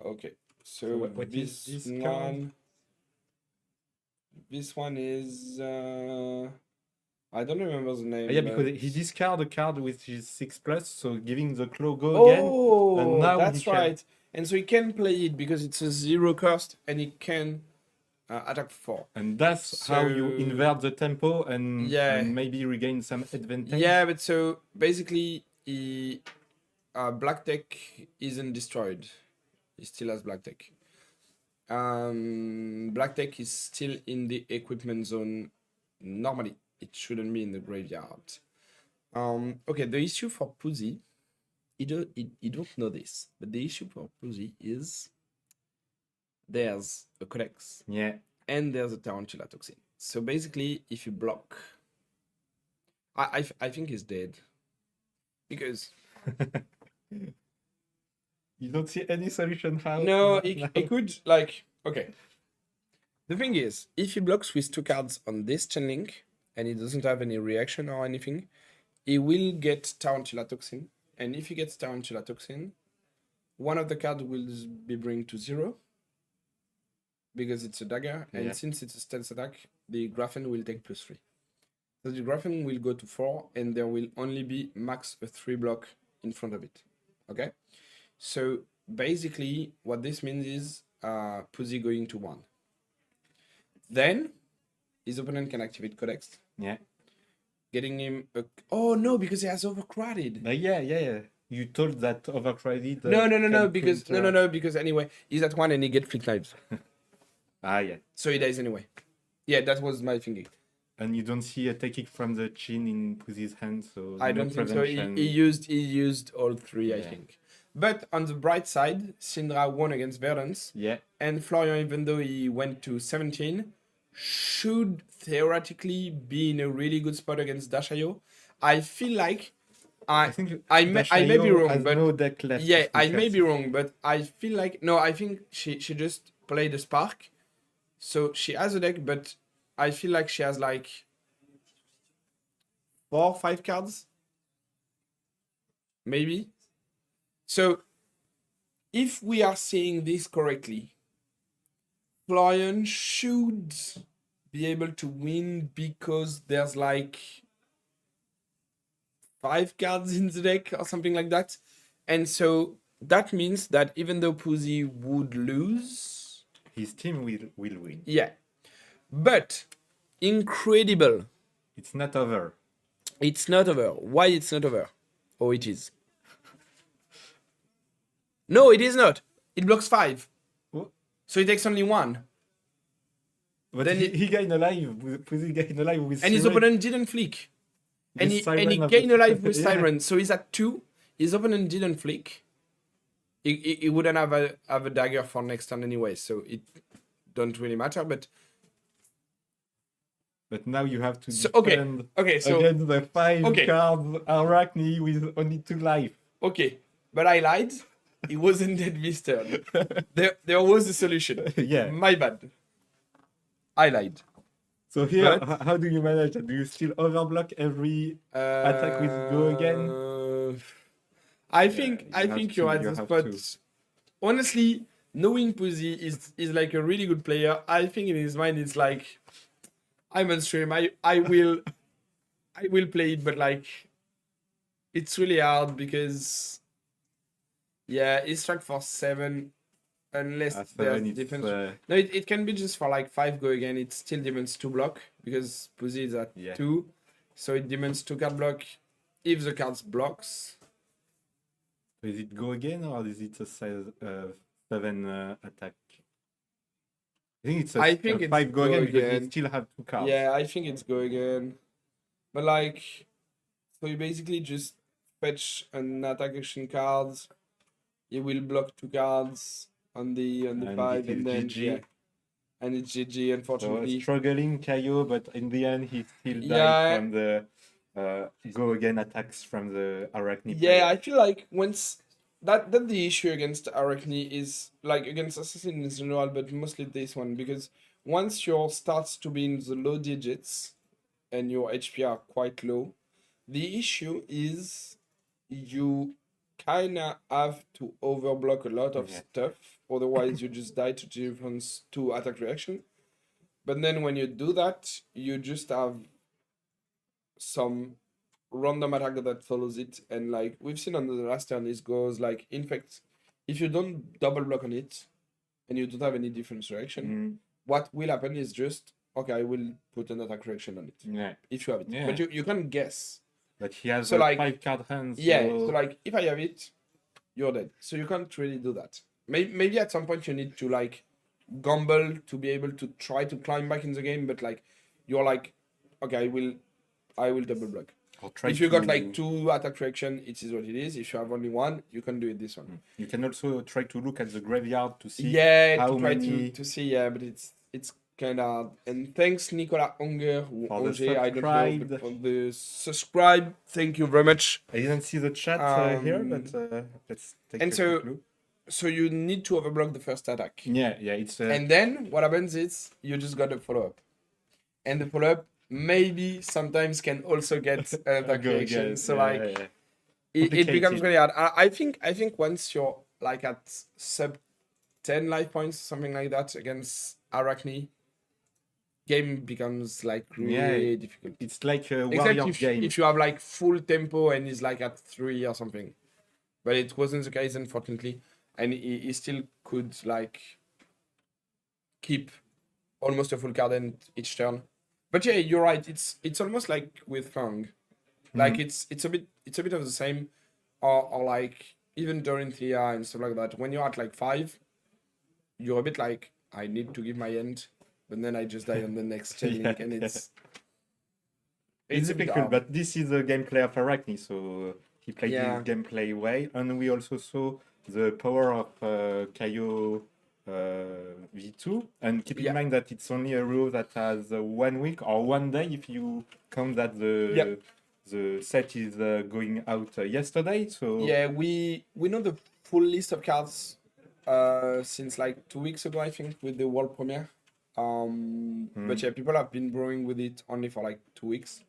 okay. So what is this this one this one is I don't remember the name. Yeah, but- because he discard a card with his 6+, so giving the claw go again. Oh, and now that's he can- right. And so he can play it because it's a 0 cost and he can attack 4. And that's how you So- invert the tempo and, Yeah. and maybe regain some advantage. Yeah, but so basically, he black deck isn't destroyed. He still has black deck. Black deck is still in the equipment zone. Normally, it shouldn't be in the graveyard. Okay, the issue for Pussy, you don't know this, but the issue for Pussy is there's a codex Yeah. and there's a Tarantula toxin. So basically, if you block, I think he's dead because You don't see any solution how? no, it could like okay. The thing is, if he blocks with 2 cards on this chain link and he doesn't have any reaction or anything, he will get Tarantula toxin. And if he gets Tarantula toxin, one of the cards will be bring to 0 because it's a dagger, and Yeah. since it's a stealth attack, the Grafen will take +3. So the Grafen will go to 4, and there will only be max a 3 block in front of it. Okay? So basically, what this means is Pussy going to 1. Then his opponent can activate Codex, Yeah. getting him a... Oh no, because he has overcrowded. Yeah. You told that overcrowded. No, because anyway, he's at 1 and he get flick knives. Yeah. So he dies anyway. Yeah, that was my thinking. And you don't see a take it from the chin in Pussy's hand, so I no don't think so. prevention. He used all 3, I Yeah. think. But on the bright side, Syndra won against Verdance, Yeah. and Florian, even though he went to 17, should theoretically be in a really good spot against Dashayo. I feel like I think I may be Dashayo wrong, has but no deck left. yeah, to I look may at. be wrong, but I feel like no, I think she just played a spark, so she has a deck, but I feel like she has like 4 or 5 cards, maybe. So if we are seeing this correctly, Florian should be able to win because there's like 5 cards in the deck or something like that. And so that means that even though Pussy would lose, His team will win. yeah. But incredible, It's not over. it's not over. Why it's not over? Oh, it is. No, it is not. It blocks 5. What? So it takes only 1. But Then he gained a life. Pussy gained a life with And his Siren. opponent didn't flick. And With he Siren of gained the- a life with Yeah. Siren. So he's at 2. His opponent didn't flick. He wouldn't have a dagger for next turn anyway. So it don't really matter. But But now you have to so defend okay. So against the 5 Okay. cards Arachne with only 2 life. okay. But I lied. He wasn't dead this turn. There was a solution. Yeah. My bad. I lied. So here, But- how do you manage it? Do you still overblock every attack with go again? I think you have you're to- at you the have spot. to. Honestly, knowing Pussy is like a really good player. I think in his mind it's like I'm on stream. I will play it, but like it's really hard because yeah, it's struck for 7 unless At there's 7, it's, defense. uh, No, it can be just for like 5 go again. It still demands 2 block because Pussy is at Yeah. 2. So it demands 2 card block if the cards blocks. Is it go again or is it a 7 attack? I think it's a, I think a it's 5 go go again because again. you still have 2 cards. Yeah, I think it's go again. But like so you basically just fetch an attack action card. It will block 2 cards. on the And 5, it is and then GG. yeah, and it's GG So unfortunately. struggling Kaio, but in the end he still died Yeah. from the go again attacks from the Arachne. Yeah, I feel like once that the issue against Arachne is like against Assassin in general, but mostly this one, because once your starts to be in the low digits and your HP are quite low, the issue is you kinda have to overblock a lot of Yeah. stuff, otherwise you just die to defense to attack reaction. But then when you do that, you just have some random attack that follows it, and like we've seen on the last turn, it goes like, in fact, if you don't double block on it and you don't have any different reaction, Mm, what will happen is just okay, I will put an attack reaction on it yeah, if you have it. Yeah. But you can't guess. but he has So, a like, 5-card hand. Yeah, so- so like if I have it, you're dead. So you can't really do that. Maybe at some point you need to like gamble to be able to try to climb back in the game, but like you're like, okay, I will double block. or try If you got to- like 2 attack reaction, it is what it is. If you have only 1, you can do it this one. You can also try to look at the graveyard to see Yeah, how to try many to see, yeah, but it's kind of. And thanks Nicolas Unger, For the Unger, I don't know, subscribed. but for the subscribe. Thank you very much. I didn't see the chat here, Um, but let's take and a so- quick look. So you need to overblock the first attack. Yeah, it's And then what happens is you just got a follow up, and the follow up maybe sometimes can also get an attack go reaction. again. So Yeah, like yeah. it becomes Complicated. really hard. I think once you're like at sub 10 life points, something like that against Arachne, game becomes like really difficult. It's like a Except warrior game. if you have like full tempo and he's like at 3 or something, but it wasn't the case unfortunately, and he still could like keep almost a full card end each turn. But yeah, you're right. It's almost like with Fang, like it's a bit of the same, or like even during Thea and stuff like that. When you're at like 5, you're a bit like, I need to give my end, but then I just die on the next chain link, and it's a bit difficult, hard. but this is the gameplay of Arachne, so he played Yeah. his gameplay way, and we also saw the power of Kaio V2. And keep in Yeah. mind that it's only a rule that has 1 week or 1 day if you count that the set is going out yesterday. So Yeah, we know the full list of cards since like 2 weeks ago, I think, with the world premiere. But yeah, people have been brewing with it only for like 2 weeks.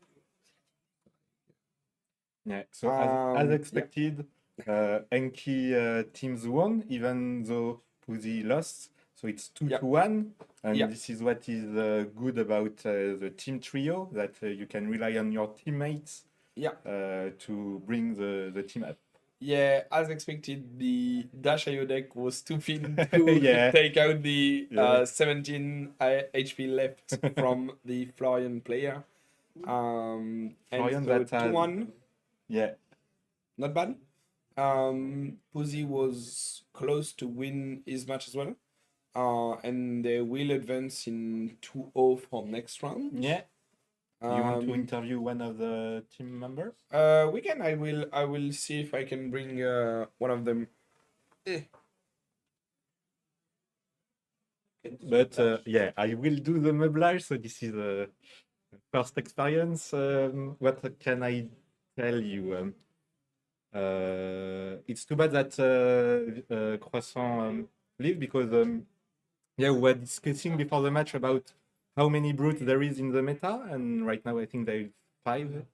yeah, so Yeah. as expected, Enki teams won, even though Pussy lost. So it's 2-1, and Yeah. this is what is good about the team trio, that you can rely on your teammates Yeah. to bring the team up. Yeah, as expected, the Dash IO deck was stupid to Yeah. take out the Yeah. 17 HP left from the Florian player. Florian And so that has- 2-1, Yeah, not bad. Pussy was close to win his match as well. And they will advance in 2-0 for next round. yeah. You want to Um, interview one of the team members? we can. I will see if I can bring one of them. But yeah, I will do the meblage, so this is a first experience. What can I tell you? It's too bad that Croissant leave, because yeah, we were discussing before the match about how many brutes there is in the meta, and right now I think there is 5.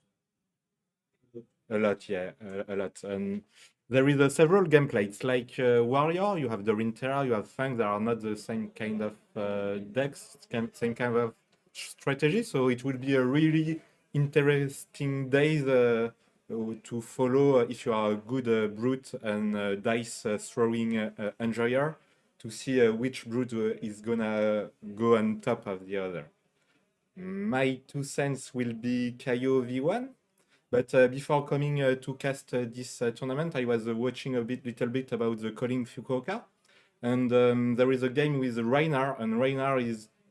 A lot, yeah, a lot. And there is several gameplay. It's like Warrior, you have the Rintera, you have Fang, that are not the same kind of decks, same kind of strategy. So it will be a really interesting day to follow if you are a good brute and dice throwing enjoyer, to see which brute is gonna go on top of the other. My 2 cents will be Kaio V1. But before coming to cast this tournament, I was watching little bit about the Calling Fukuoka, and there is a game with Reinar, and Reinar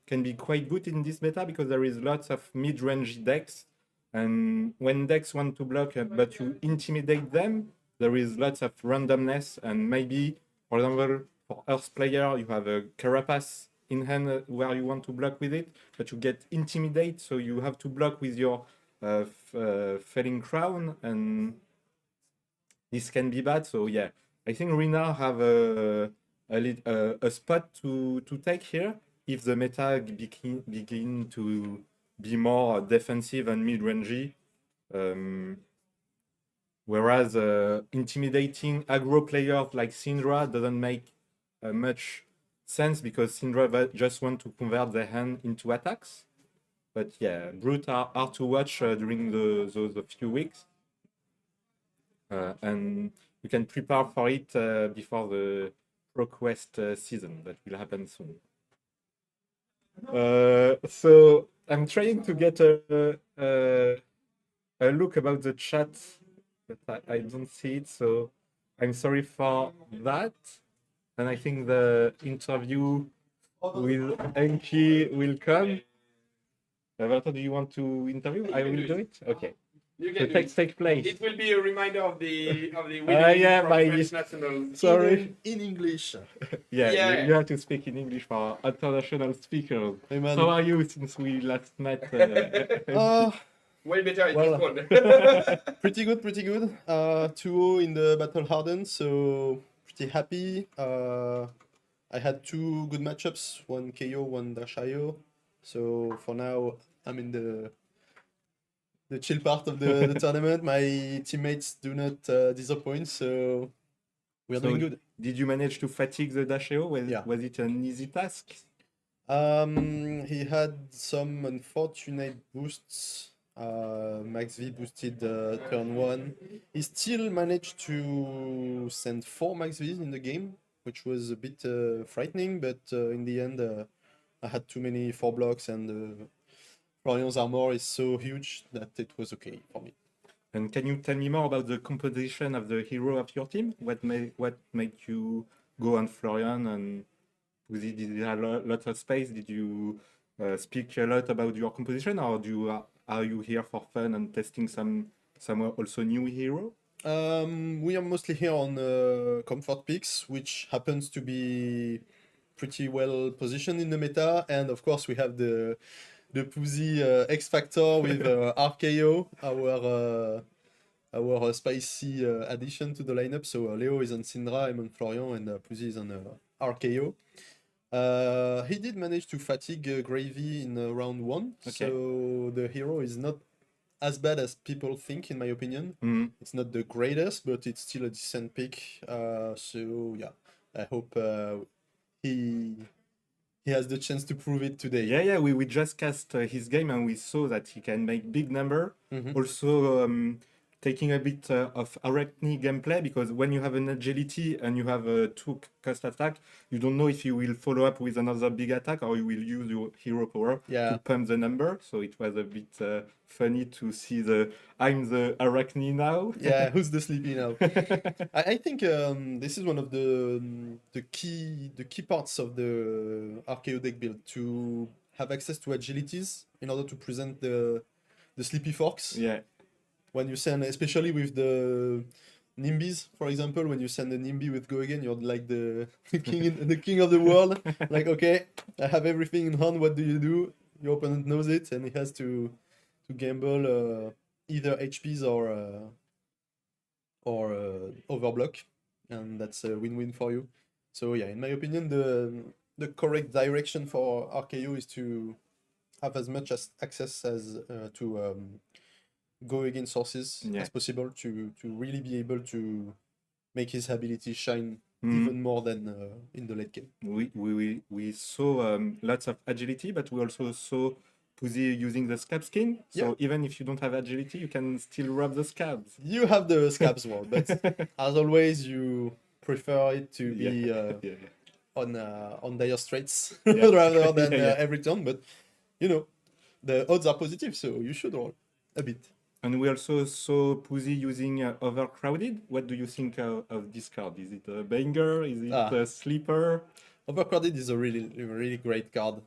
can be quite good in this meta because there is lots of mid-range decks, and when decks want to block but you intimidate them, there is lots of randomness, and maybe, for example, for Earth player, you have a Carapace in hand where you want to block with it, but you get Intimidate, so you have to block with your Felling Crown, and this can be bad. So yeah, I think Rina have a spot to take here if the meta begin to be more defensive and mid-rangey. Whereas intimidating aggro players like Syndra doesn't make much sense because Syndra just want to convert their hand into attacks. But yeah, Brute are hard to watch during those few weeks. And you can prepare for it before the ProQuest season that will happen soon. So I'm trying to get a look about the chat, but I don't see it, so I'm sorry for that. And I think the interview with Enki will come. Roberto, do you want to interview? I will do it. Okay. You So take place. It will be a reminder of the yeah, from my French national. sorry. In English. Yeah, Yeah. You have to speak in English for international speakers. Hey man. How are you since we last met? Way better in Well, Discord. pretty good, pretty good. 2-0 in the battle Hardened, so pretty happy. I had 2 good matchups, one KO, one dash IO. So for now, I'm in the chill part of the tournament. My teammates do not disappoint, so we're doing good. Did you manage to fatigue the Dasheo? Yeah. Was it an easy task? He had some unfortunate boosts. Max V boosted turn 1. He still managed to send 4 Max Vs in the game, which was a bit frightening, but in the end, I had too many 4 blocks, and Florian's armor is so huge that it was okay for me. And can you tell me more about the composition of the hero of your team? What made you go on Florian, and did you have lots of space? Did you speak a lot about your composition, or are you here for fun and testing some also new hero? We are mostly here on comfort picks, which happens to be pretty well positioned in the meta, and of course we have the Pussy X Factor with RKO, our spicy addition to the lineup. So Leo is on Syndra, I'm on Florian, and Pussy is on RKO. He did manage to fatigue Gravy in round 1, Okay. so the hero is not as bad as people think, in my opinion. Mm. It's not the greatest, but it's still a decent pick. So yeah, I hope he has the chance to prove it today. Yeah. We just cast his game and we saw that he can make big number. Mhm. Also, taking a bit of Arachne gameplay, because when you have an agility and you have a 2 cost attack, you don't know if you will follow up with another big attack or you will use your hero power Yeah. to pump the number. So it was a bit funny to see I'm the Arachne now. Yeah, who's the sleepy now? I think this is one of the key parts of the RKO deck build, to have access to agilities in order to present the sleepy forks. Yeah. When you send, especially with the Nimbys, for example, when you send a Nimby with Go Again, you're like the king of the world. Like, okay, I have everything in hand, what do? Your opponent knows it, and he has to gamble either HPs or overblock, and that's a win-win for you. So yeah, in my opinion, the correct direction for RKO is to have as much access as to Go Again sources Yeah. as possible to really be able to make his ability shine Mhm. even more than in the late game. We saw lots of agility, but we also saw Pussy using the scab skin. So Yeah. even if you don't have agility, you can still rub the scabs. You have the scabs world, but as always, you prefer it to be Yeah. on dire straits Yeah. rather than Yeah. every turn. But you know, the odds are positive, so you should roll a bit. And we also saw Pussy using Overcrowded. What do you think of this card? Is it a banger? Is it a sleeper? Overcrowded is a really great card,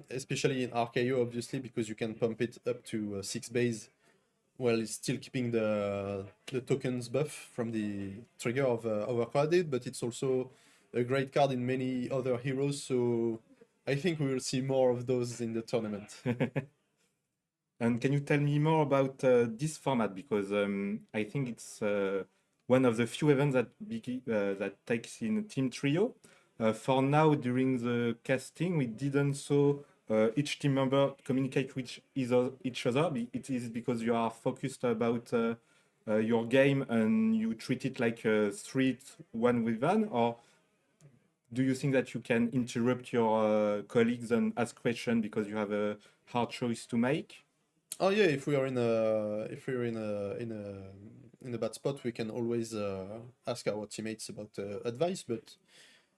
especially in RKO, obviously, because you can pump it up to 6 base well, it's still keeping the tokens buff from the trigger of Overcrowded, but it's also a great card in many other heroes. So I think we will see more of those in the tournament. And can you tell me more about this format? Because I think it's one of the few events that takes in a team trio. For now, during the casting, we didn't saw each team member communicate with each other. It is because you are focused about your game and you treat it like a street one with one, or do you think that you can interrupt your colleagues and ask questions because you have a hard choice to make? Oh yeah, if we are in a bad spot, we can always ask our teammates about advice. But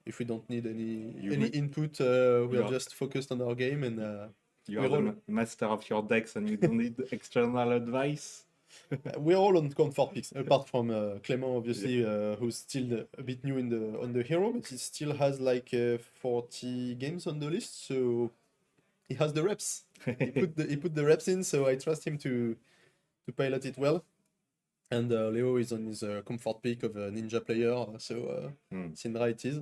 if we don't need any input, we are just focused on our game, and you are the master of your decks and you don't need external advice. we're all on comfort picks, apart from Clément, obviously, who's still a bit new on the hero, but he still has like 40 games on the list, so he has the reps. He put the reps in, so I trust him to pilot it well. And Leo is on his comfort pick of a ninja player, so Syndra it is.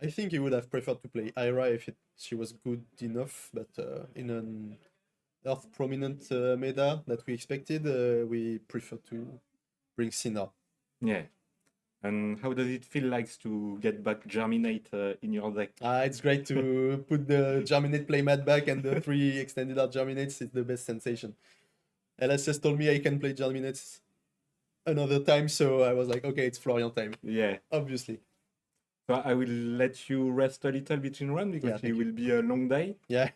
I think he would have preferred to play Ira if she was good enough, but in an Earth prominent meta that we expected, we prefer to bring Syndra. Yeah. And how does it feel like to get back Germinate in your deck? It's great to put the Germinate playmat back and the 3 extended art Germinates. It's the best sensation. LSS told me I can play Germinates another time, so I was like, okay, it's Florian time. Yeah. Obviously. So I will let you rest a little between rounds because it will be a long day. Yeah.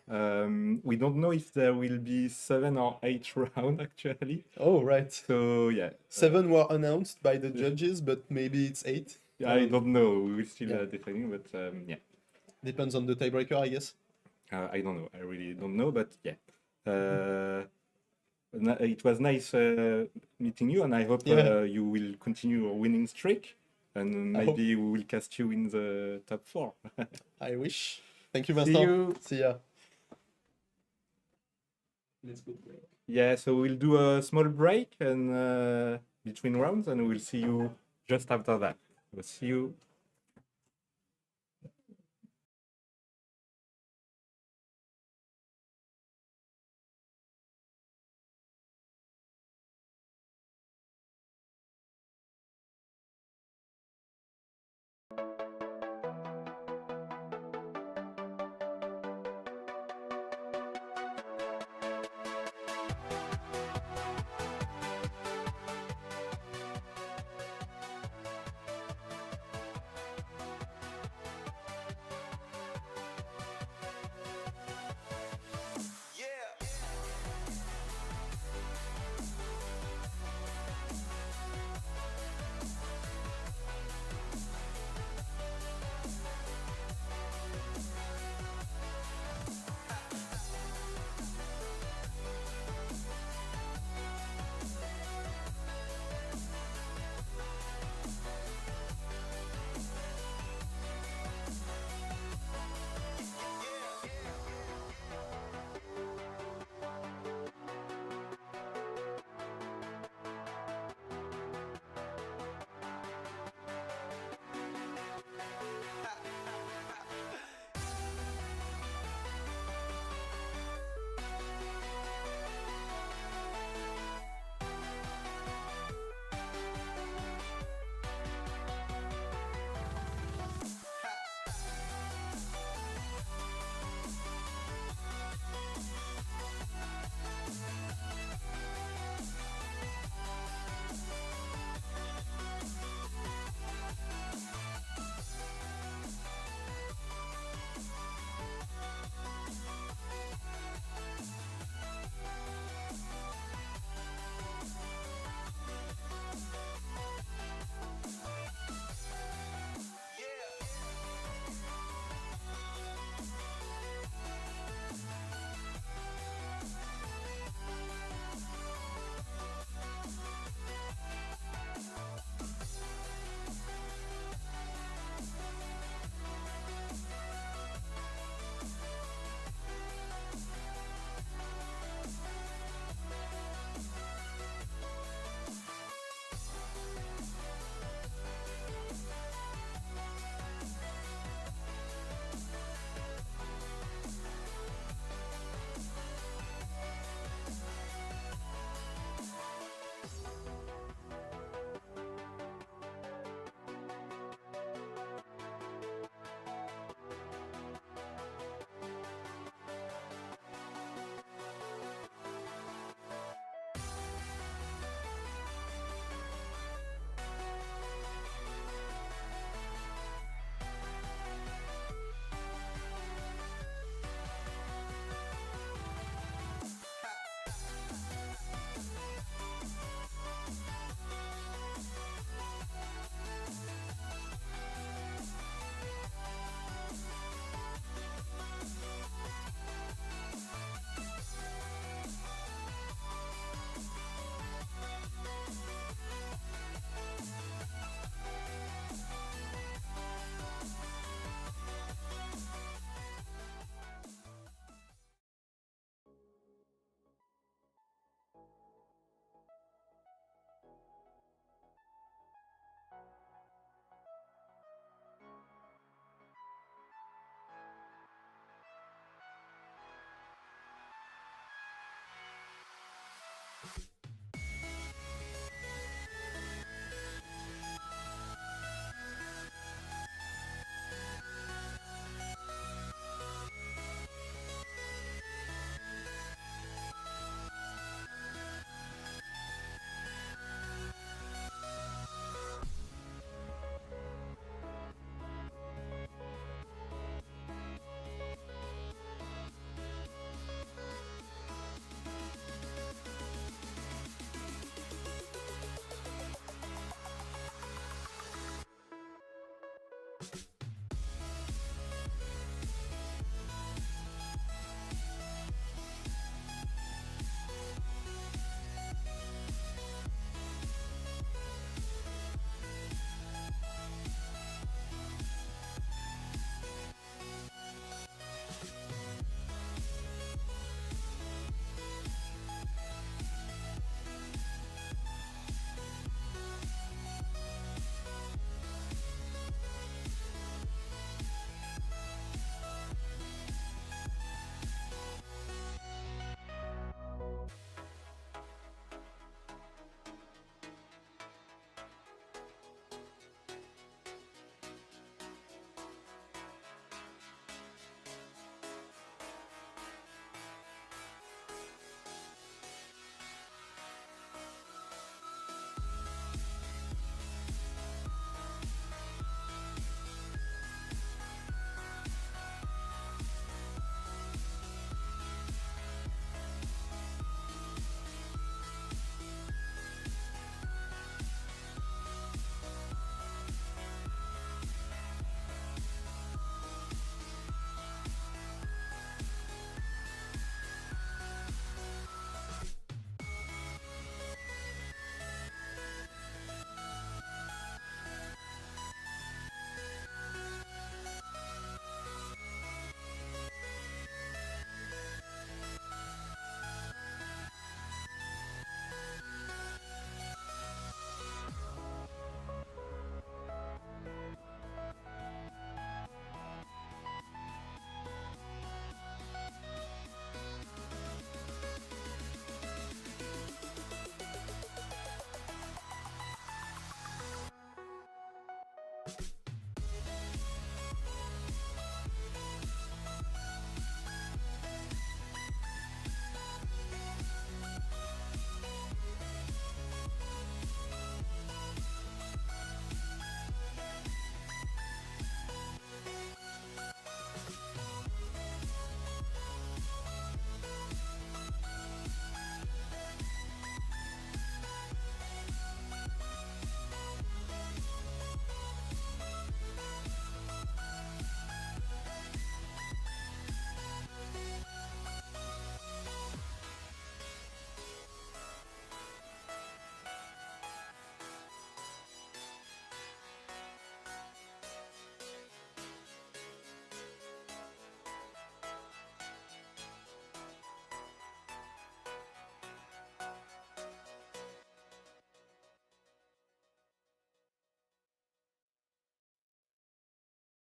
We don't know if there will be 7 or 8 rounds actually. Oh, right. So yeah. 7 were announced by the judges, but maybe it's 8. I don't know. We're still deciding, but yeah. Depends on the tiebreaker, I guess. I don't know. I really don't know, but yeah. It was nice meeting you, and I hope you will continue your winning streak. And maybe we will cast you in the top 4. I wish. Thank you, Vincent. See you. See ya. Let's go break. Yeah, so we'll do a small break and between rounds, and we'll see you just after that. We'll see you.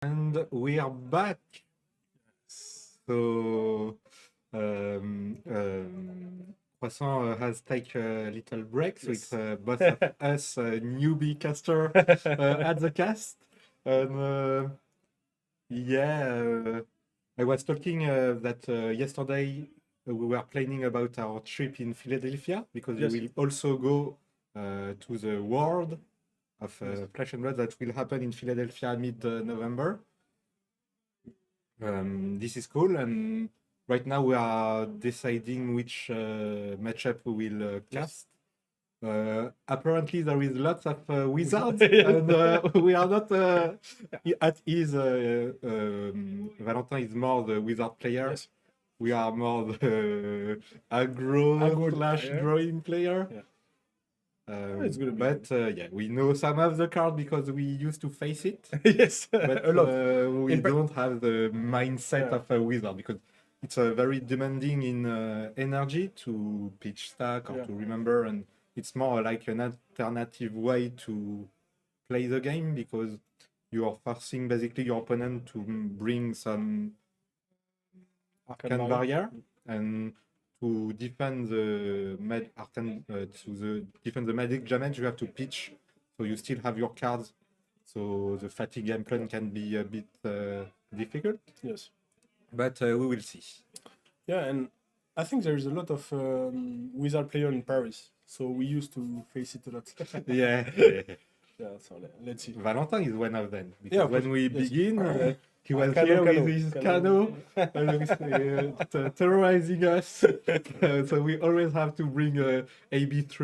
And we are back. So, Croissant has taken a little break, so it's both of us newbie caster at the cast. And I was talking that yesterday we were planning about our trip in Philadelphia because we will also go to the World of Flesh&Blood that will happen in Philadelphia mid-November. This is cool, and right now we are deciding which matchup we will cast. Apparently there is lots of wizards, and we are not at ease. Valentin is more the wizard player. Yes. We are more the aggro / drawing player. Yeah. It's gonna be but we know some of the cards because we used to face it. Yes, But a lot. we don't have the mindset of a wizard because it's very demanding in energy to pitch stack or to remember, and it's more like an alternative way to play the game because you are forcing basically your opponent to bring some arcane barrier and to defend the defend the magic damage you have to pitch, so you still have your cards, so the fatigue game plan can be a bit difficult. Yes. But we will see. Yeah, and I think there is a lot of wizard player in Paris, so we used to face it a lot. Yeah. Yeah, so let's see. Valentin is one of them. Because Yeah, when we begin, he was Cano, here with his cano, terrorizing us. So we always have to bring AB3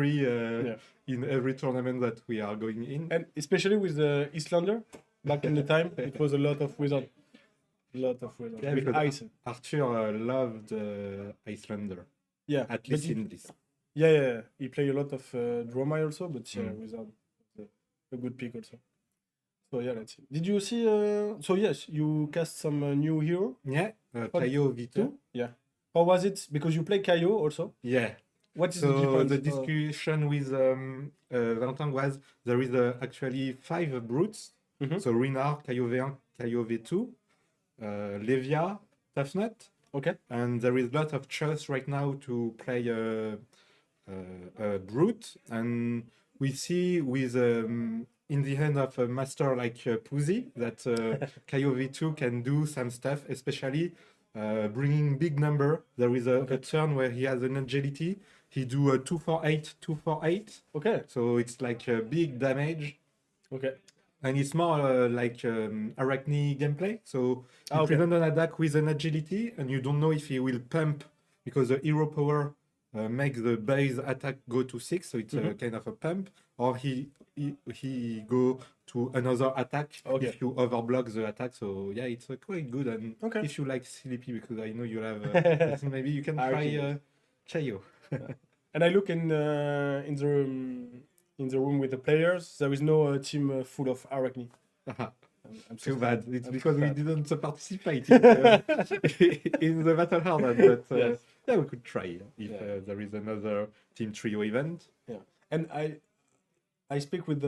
in every tournament that we are going in. And especially with the Islander, back in the time, it was a lot of wizard. Yeah, with because ice. Arthur loved Icelander, Yeah, at least in this. Yeah. He played a lot of Dromai also, but wizard, a good pick also. So yeah, let's see. Did you see? So yes, you cast some new hero. Yeah, Kaio V2. Yeah. How was it? Because you play Kaio also. Yeah. What is the So difference? the discussion with Valentin was there is actually 5 brutes. So Rinar, Kaio V1, Kaio V2, Levia, Toughnut. Okay. And there is a lot of choice right now to play a brute. And we see with in the hand of a master like Puzi that Kaio V2 can do some stuff, especially bringing big number. There is a turn where he has an agility. He do a 2-4-8, 2-4-8. Okay. So it's like a big damage. Okay. And it's more like Arachne gameplay. So you present an attack with an agility, and you don't know if he will pump because the hero power makes the base attack go to 6, so it's a kind of a pump, or he go to another attack if you overblock the attack. So yeah, it's quite good. And if you like CDP, because I know you have, maybe you can try Chayo. And I look in the room with the players. There is no team full of Arachne. I'm Too bad. It's because we didn't participate in the Battle Hardened, but yeah, we could try if there is another team trio event. Yeah, and I speak with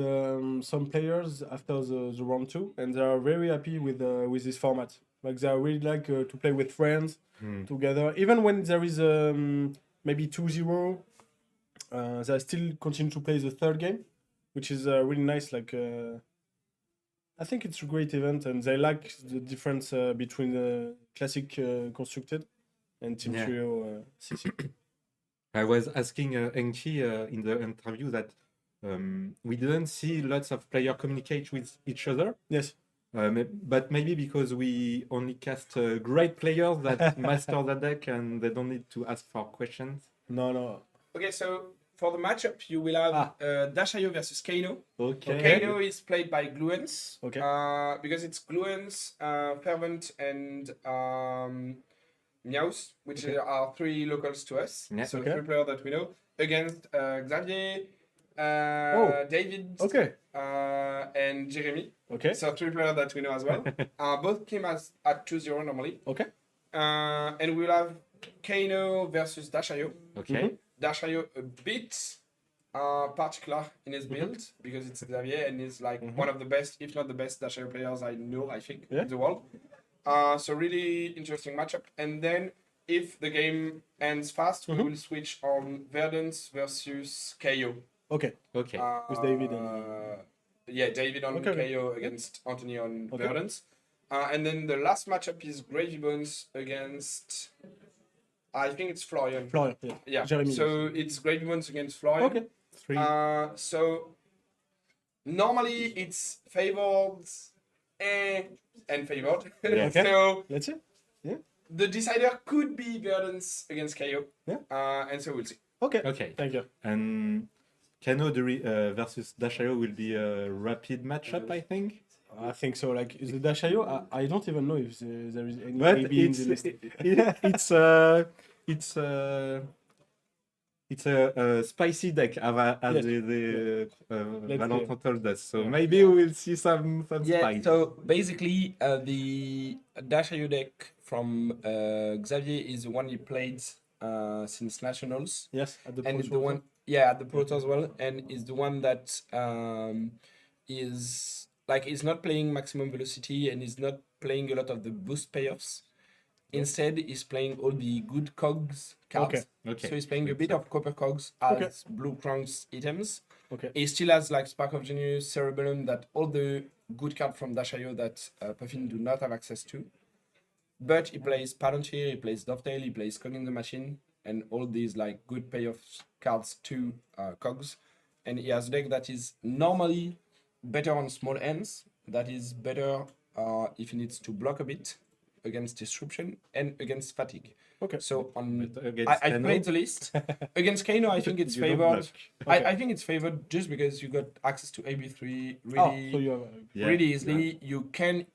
some players after the round 2, and they are very happy with this format. Like they really like to play with friends together, even when there is maybe 2-0. They still continue to play the third game, which is really nice. Like I think it's a great event, and they like the difference between the classic constructed and team trio CC. I was asking Enki in the interview that we didn't see lots of players communicate with each other. Yes. But maybe because we only cast great players that master the deck and they don't need to ask for questions. No. Okay, so for the matchup, you will have Dashayo versus Kano. Okay. Kano is played by Gluens. Okay. Because it's Gluens, Fervent, and Meows, which are 3 locals to us. Yeah. So 3 players that we know. Against Xavier, David, and Jeremy. Okay. So 3 players that we know as well. Both came at 2-0 normally. Okay. And we'll have Kano versus Dashayo. Okay. Dashayo a bit particular in his build because it's Xavier and he's like one of the best, if not the best, Dashayo players I know, I think, in the world. So really interesting matchup. And then if the game ends fast, we will switch on Verdance versus KO. Okay. Okay. With David and... Yeah, David on KO against Anthony on Verdance. And then the last matchup is Gravy Bones against... I think it's Florian. Florian, yeah. Yeah. Jeremy. So it's Gravy Bones against Florian. Okay. 3. So normally it's favored and favored. Yeah. Okay. So Let's see. the decider could be Verdance against KO. Yeah. And so we'll see. Okay. Okay. Thank you. And Kano versus Dashayo will be a rapid matchup, I think. I think so. Like, is the Dashayo? I don't even know if there is any But AB in the list. it's a spicy deck, as Yes. the Let's Valentin told us. So Yeah. maybe we'll see some Yeah, spice. so basically the Dashayo deck from Xavier is the one he played since Nationals. Yes, at the And Pro it's the Tour. one, yeah, at the Pro Tour as well, and is the one that is like is not playing maximum velocity and is not playing a lot of the boost payoffs. Instead, he's playing all the good cogs cards. Okay. So he's playing a bit of copper cogs as blue crowns items. Okay. He still has like Spark of Genius, Cerebellum, that all the good cards from Dashayo that Puffin do not have access to. But he plays Palantir, he plays Dovetail, he plays Cog in the Machine, and all these like good payoff cards to cogs. And he has a deck that is normally better on small ends, that is better if he needs to block a bit against disruption and against fatigue. Okay. So on But against I Kano? played the list. Against Kano, I think it's You don't favored. block. I think it's favored just because you got access to AB3 Oh, really, so you have... Yeah. really easily. You can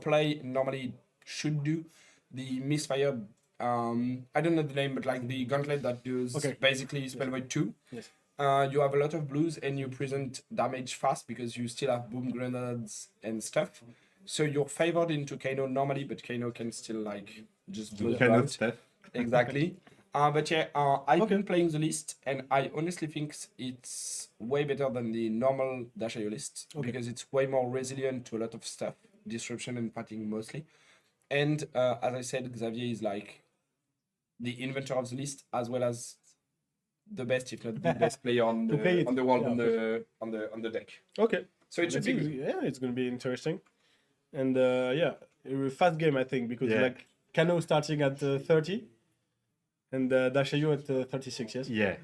play normally should do the misfire. I don't know the name, but like the gauntlet that does basically spell void 2. Yes. You have a lot of blues and you present damage fast because you still have boom grenades and stuff. So you're favored into Kano normally, but Kano can still like just blow you Kano out. stuff. Exactly. But yeah, I've been playing the list and I honestly think it's way better than the normal Dashayo list because it's way more resilient to a lot of stuff, disruption and fatigue mostly. And as I said, Xavier is like the inventor of the list as well as the best, if not the best player on To play it. the world Yeah, on the deck. Okay. So it should be good. Yeah, it's going to be interesting. And yeah, a fast game, I think, because like Kano starting at 30 and Dashayo at 36, yes? Yeah.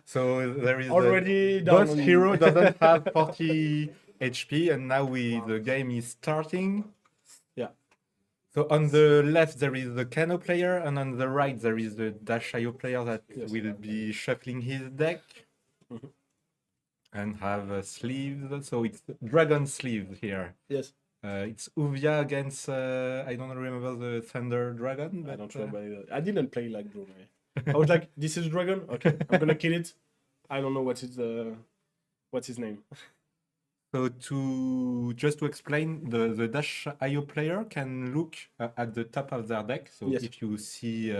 So there is Already down boss on- hero doesn't have 40 HP, and now the game is starting. Yeah. So on the left there is the Kano player, and on the right there is the Dashayo player that will be shuffling his deck and have sleeves. So it's dragon sleeves here. Yes. It's Uvia against I don't remember the Thunder Dragon. I But, don't remember either. I didn't play like Dragon. I was like, this is Dragon? Okay, I'm going to kill it. I don't know what's his name. So to explain, the Dash.io player can look at the top of their deck. So Yes. if you see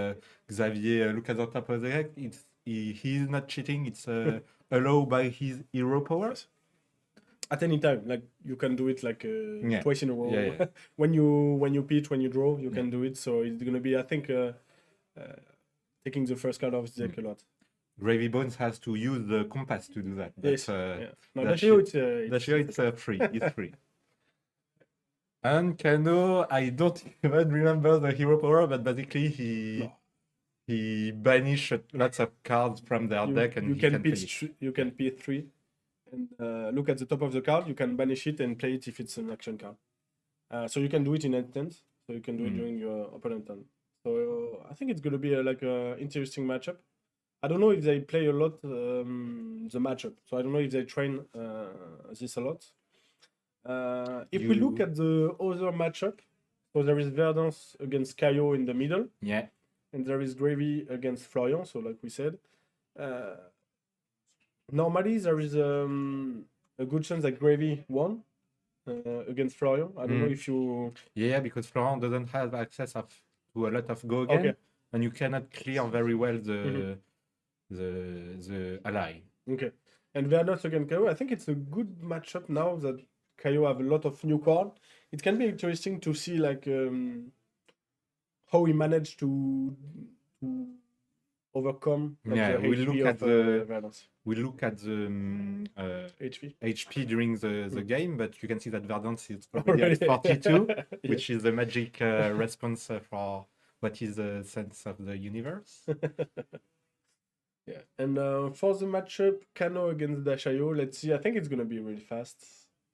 Xavier look at the top of the deck, he's not cheating. It's allowed by his hero powers. At any time, like you can do it like twice in a row. Yeah, yeah. when you pitch, when you draw, you can do it. So it's going to be, I think, taking the first card of the deck a lot. Gravy Bones has to use the compass to do that. But, Yes. Yeah. No, Dash- Dashayo, it's free. It's free. And Kano, I don't even remember the hero power, but basically he banished lots of cards from their deck, and you he can can play pitch. it. You can pay 3, and look at the top of the card. You can banish it and play it if it's an action card. So you can do it in instant. So you can do it during your opponent turn. So I think it's going to be like a interesting matchup. I don't know if they play a lot the matchup. So I don't know if they train this a lot. If we look at the other matchup, so there is Verdance against Caio in the middle, Yeah. and there is Gravy against Florian. So like we said, normally there is a good chance that Gravy won against Florian. I don't know if you... Yeah, because Florent doesn't have access to a lot of go again, and you cannot clear very well the ally. Okay. And Verdos against Kaio, I think it's a good matchup now that Kaio have a lot of new cards. It can be interesting to see like how he managed to overcome like, Yeah, the we HP look of at the- Verdos. We look at the HP. HP during the game, but you can see that Verdance is already at Already. 42, Yeah. which is the magic response for what is the sense of the universe. Yeah, and for the matchup, Kano against Dashayo, let's see. I think it's gonna be really fast.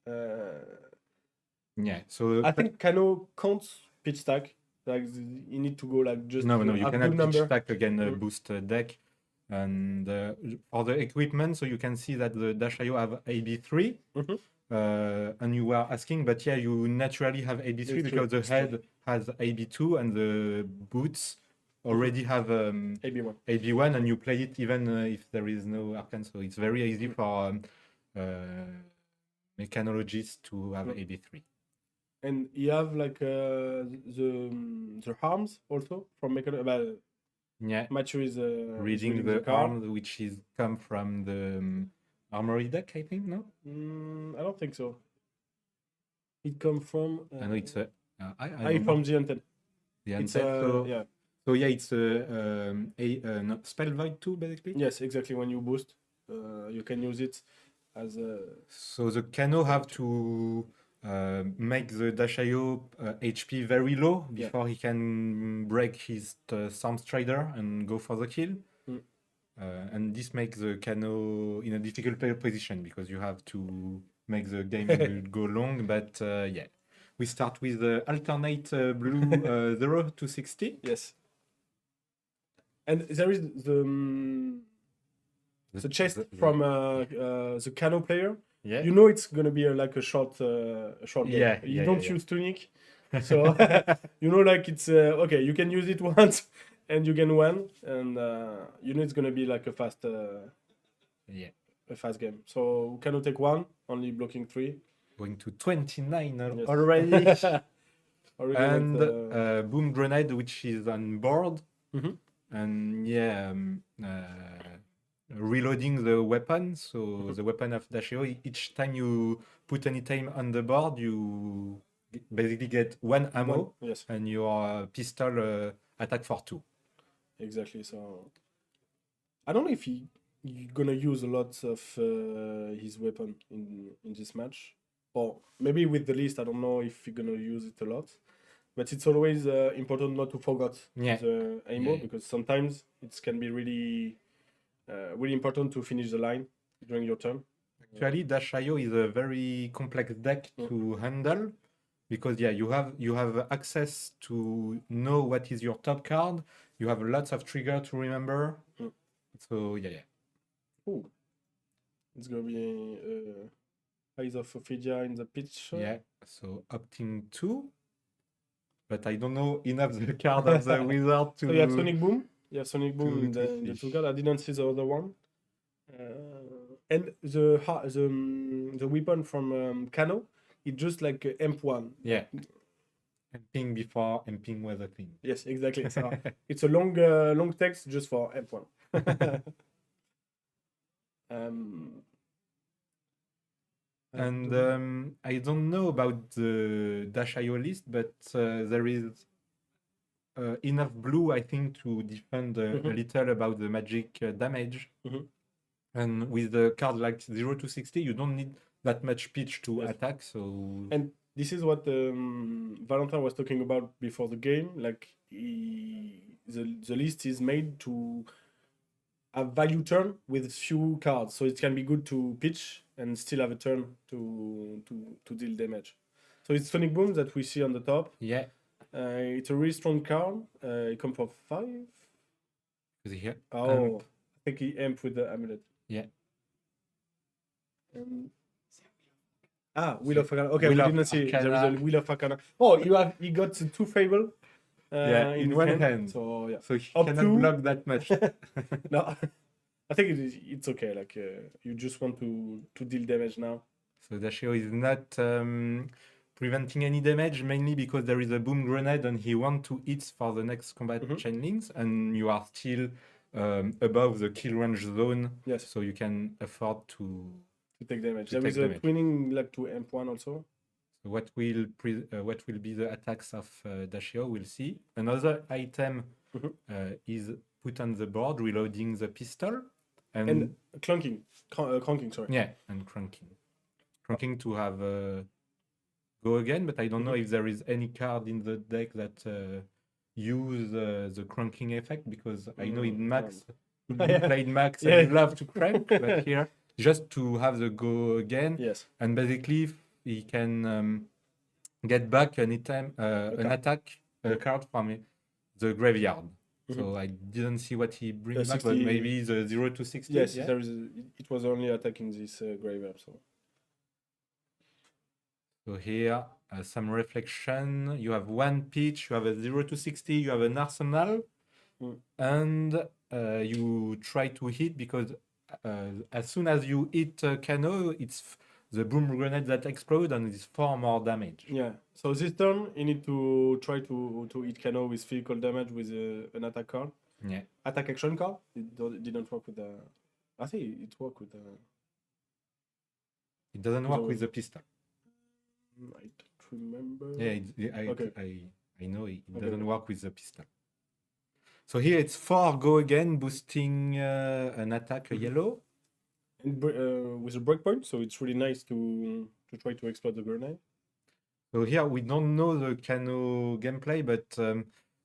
Yeah, so I think Kano can't pitch stack. Like you need to go like just no, you have cannot good pitch number. stack again Mm. boost deck. And for the equipment, so you can see that the Dashayo have AB3. Mhm. And you were asking, but yeah, you naturally have AB3 It's because true, the head has AB2 and the boots already have AB1. AB1, and you play it even if there is no arcane. So it's very easy for mechanologists to have AB3. And you have like the arms also from Mechano. Yeah, Matthew is reading the card. arms, which is come from the armory deck, I think. No, I don't think so. It come from. I know it's I from don't know. the Undead. The It's Undead, yeah. So yeah, it's no, spell void 2 basically. Yes, exactly. When you boost, you can use it as a. So the Kano have to make the Dashayo HP very low before he can break his Stormstrider and go for the kill. Mm. And this makes the Kano in a difficult position because you have to make the game go long. But yeah, we start with the alternate blue 0 to 60. Yes. And there is the chest from the Kano player. Yeah. You know it's gonna be like a short game. Yeah, You yeah, don't yeah. use tunic, so you know like it's okay. You can use it once and you can win, and you know it's gonna be like a fast Yeah. a fast game. So Kano take one, only blocking 3. Going to 29 Yes. already. Already And went, boom grenade, which is on board. Mhm. And yeah, reloading the weapon. So the weapon of Dashayo, each time you put any time on the board, you basically get one ammo, yes, and your pistol attack for 2. exactly. So I don't know if he's gonna use a lot of his weapon in this match, or maybe with the list. I don't know if he's gonna use it a lot. But it's always important not to forget Yeah. the ammo, Yeah. because sometimes it can be really important to finish the line during your turn. Actually, Dashayo is a very complex deck to handle because yeah, you have access to know what is your top card. You have lots of trigger to remember. Mm. So yeah. Ooh. It's gonna be Eyes of Ophidia in the pitch. Yeah, so opting 2. But I don't know enough the card of the wizard to. So you have Sonic Boom. You have Sonic Boom to in the finish. 2 card. I didn't see the other one. And the weapon from Kano, it's just like MP1. Yeah. Amping before amping was a thing. Yes, exactly. So it's a long text just for F1. And I don't know about the Dashayo list, but there is enough blue, I think, to defend a little about the magic damage. Mhm. And with the card like 0 to 60, you don't need that much pitch to Yes. attack. So And this is what Valentin was talking about before the game. Like the list is made to have value turn with few cards, so it can be good to pitch and still have a turn to deal damage. So it's Sonic Boom that we see on the top. yeah, It's a really strong card. It comes for 5. is it here? Oh, I think he amped with the amulet. Yeah. Wheel of Arcana. Okay, Wheel we of didn't see. There is Arcana. a Wheel of Arcana. Oh, he got the 2 Fable. Yeah, in his one hand. So yeah. So he Up cannot to- block that much. No, I think it's okay. Like you just want to deal damage now. So Dashayo is not preventing any damage, mainly because there is a boom grenade and he wants to hit for the next combat chain links, and you are still above the kill range zone, Yes. so you can afford to. To take damage. To There take is a damage. twinning like to amp1 also. What will be the attacks of Dashio? We'll see. Another item is put on the board, reloading the pistol, And clunking. Cronking, sorry. yeah, and cranking to have go again. But I don't know if there is any card in the deck that use the cranking effect, because I know in Max, you played Max and you love to crank, but here just to have the go again. Yes. And basically he can get back an item, an attack card from the graveyard. So I didn't see what he brings back, but 60 maybe the 0 to 60. Yes, yeah? there is. It was only attacking this graveyard. So here, some reflection. You have one pitch, you have a 0 to 60, you have an arsenal, and you try to hit, because as soon as you hit Kano, it's the boom grenade that explodes and it's 4 more damage. Yeah. So this turn, you need to try to hit Kano with physical damage with an attack card. Yeah. Attack action card. It didn't work with the. I think it worked with the. It doesn't work with the pistol. I don't remember. I know it doesn't work with the pistol. So here it's 4 go again, boosting an attack, a yellow. And with a breakpoint, so it's really nice to try to explode the grenade. So here we don't know the Kano gameplay, but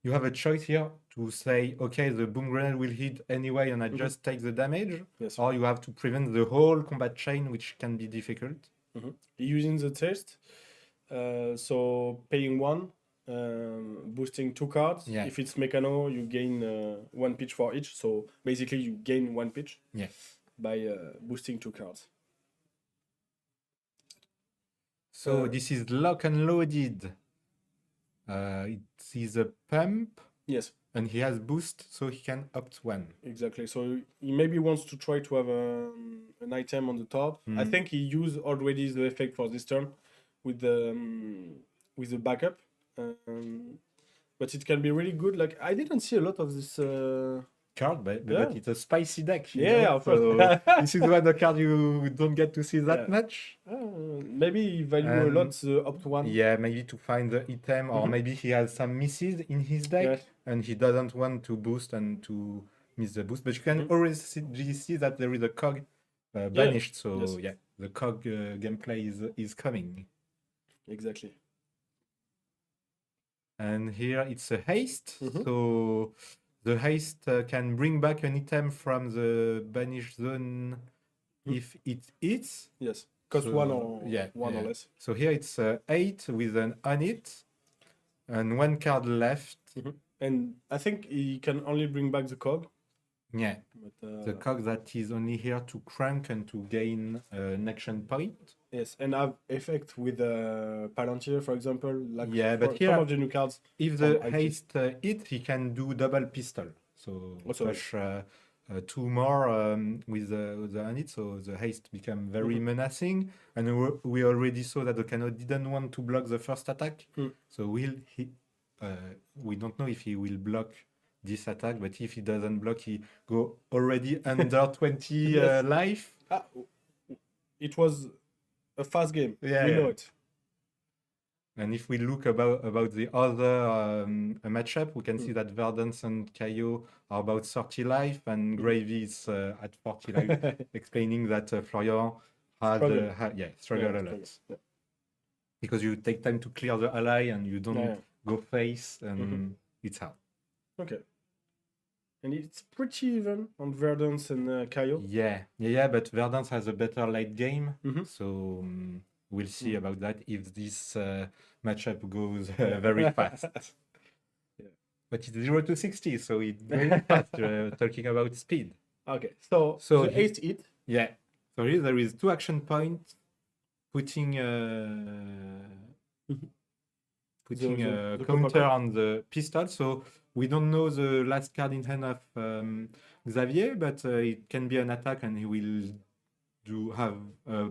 you have a choice here to say, okay, the boom grenade will hit anyway and I just take the damage, Yes. or you have to prevent the whole combat chain, which can be difficult. Using the test, so paying 1, boosting 2 cards. Yeah. If it's Mechano, you gain 1 pitch for each. So basically, you gain 1 pitch by boosting 2 cards. So this is lock and loaded. It is a pump, Yes, and he has boost, so he can opt 1. exactly. So he maybe wants to try to have an item on the top. I think he used already the effect for this turn with the backup. But it can be really good. Like, I didn't see a lot of this. Card, but Yeah. it's a spicy deck. you Yeah, know, of so course. this is one of the card you don't get to see that much. Maybe he value a lot the opt 1. Yeah, maybe to find the item, or maybe he has some misses in his deck, Yes. and he doesn't want to boost and to miss the boost. But you can always see that there is a cog banished, so Yes. yeah, the cog gameplay is coming. Exactly. And here it's a haste, so the haste can bring back an item from the banished zone if it hits. Yes. Cost So, 1 or or less. So here it's 8 with an on it, and 1 card left. And I think he can only bring back the cog. Yeah, But, the cog that is only here to crank and to gain an action point. yes, and have effect with Palantir, for example. Like Yeah, but for here- some of the new cards. If the IT. haste hit, he can do double pistol. So Also- push 2 more with the on it, so the haste become very menacing. And we already saw that the Kano didn't want to block the first attack. So we don't know if he will block this attack, but if he doesn't block, he go already under 20 Yes. life. It was a fast game. Yeah, we yeah. know it. And if we look about the other matchup, we can see that Verdance and Kaio are about 30 life, and Gravy is at 40 life, explaining that Florian had struggled a lot. Yeah. Because you take time to clear the ally and you don't Yeah. go face, and it's hard. Okay. And it's pretty even on Verdance and Kaio. Yeah, but Verdance has a better late game, Mhm. so we'll see about that if this matchup goes very fast. But it's 0 to 60, so it's very fast, talking about speed. Okay, so So the he- 8 hit. Yeah, so here there is 2 action points, putting The a combo counter card. on the pistol. So we don't know the last card in hand of Xavier, but it can be an attack, and he will have a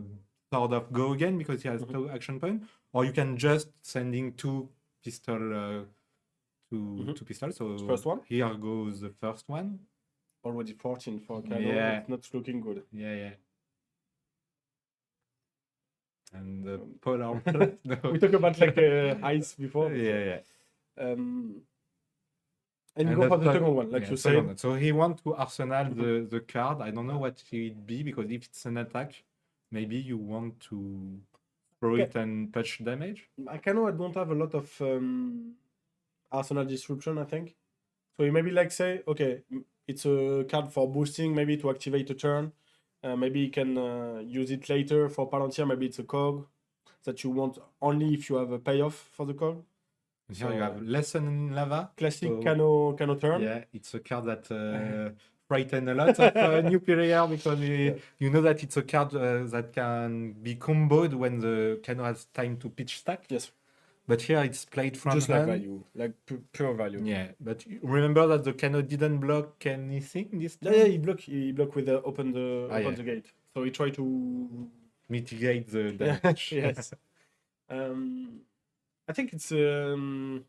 sort of go again because he has 2 action points. Or you can just sending 2 pistol two pistols. So First one. here goes the first one. already 14 for Kano. Yeah. It's not looking good. Yeah. And the polar. We talked about like ice before. Yeah. And you And go for that's the second one, like you said. second. So he wants to arsenal the card. I don't know what it'd be, because if it's an attack, maybe you want to throw it and touch damage. I don't have a lot of arsenal disruption, I think. So you maybe like say, okay, it's a card for boosting, maybe to activate a turn. Maybe you can use it later for Palantir. Maybe it's a cog that you want only if you have a payoff for the cog. Here you have Lesson in Lava. Classic So- Kano turn. Yeah, it's a card that frighten a lot of new player, because you know that it's a card that can be comboed when the Kano has time to pitch stack. Yes. But here it's played from Just like hand. value, like pure value. Yeah, but remember that the Kano didn't block anything this time? Yeah, he blocked with open the Ah, yeah. the gate. So he tried to Mitigate the damage. yes. I think it's gonna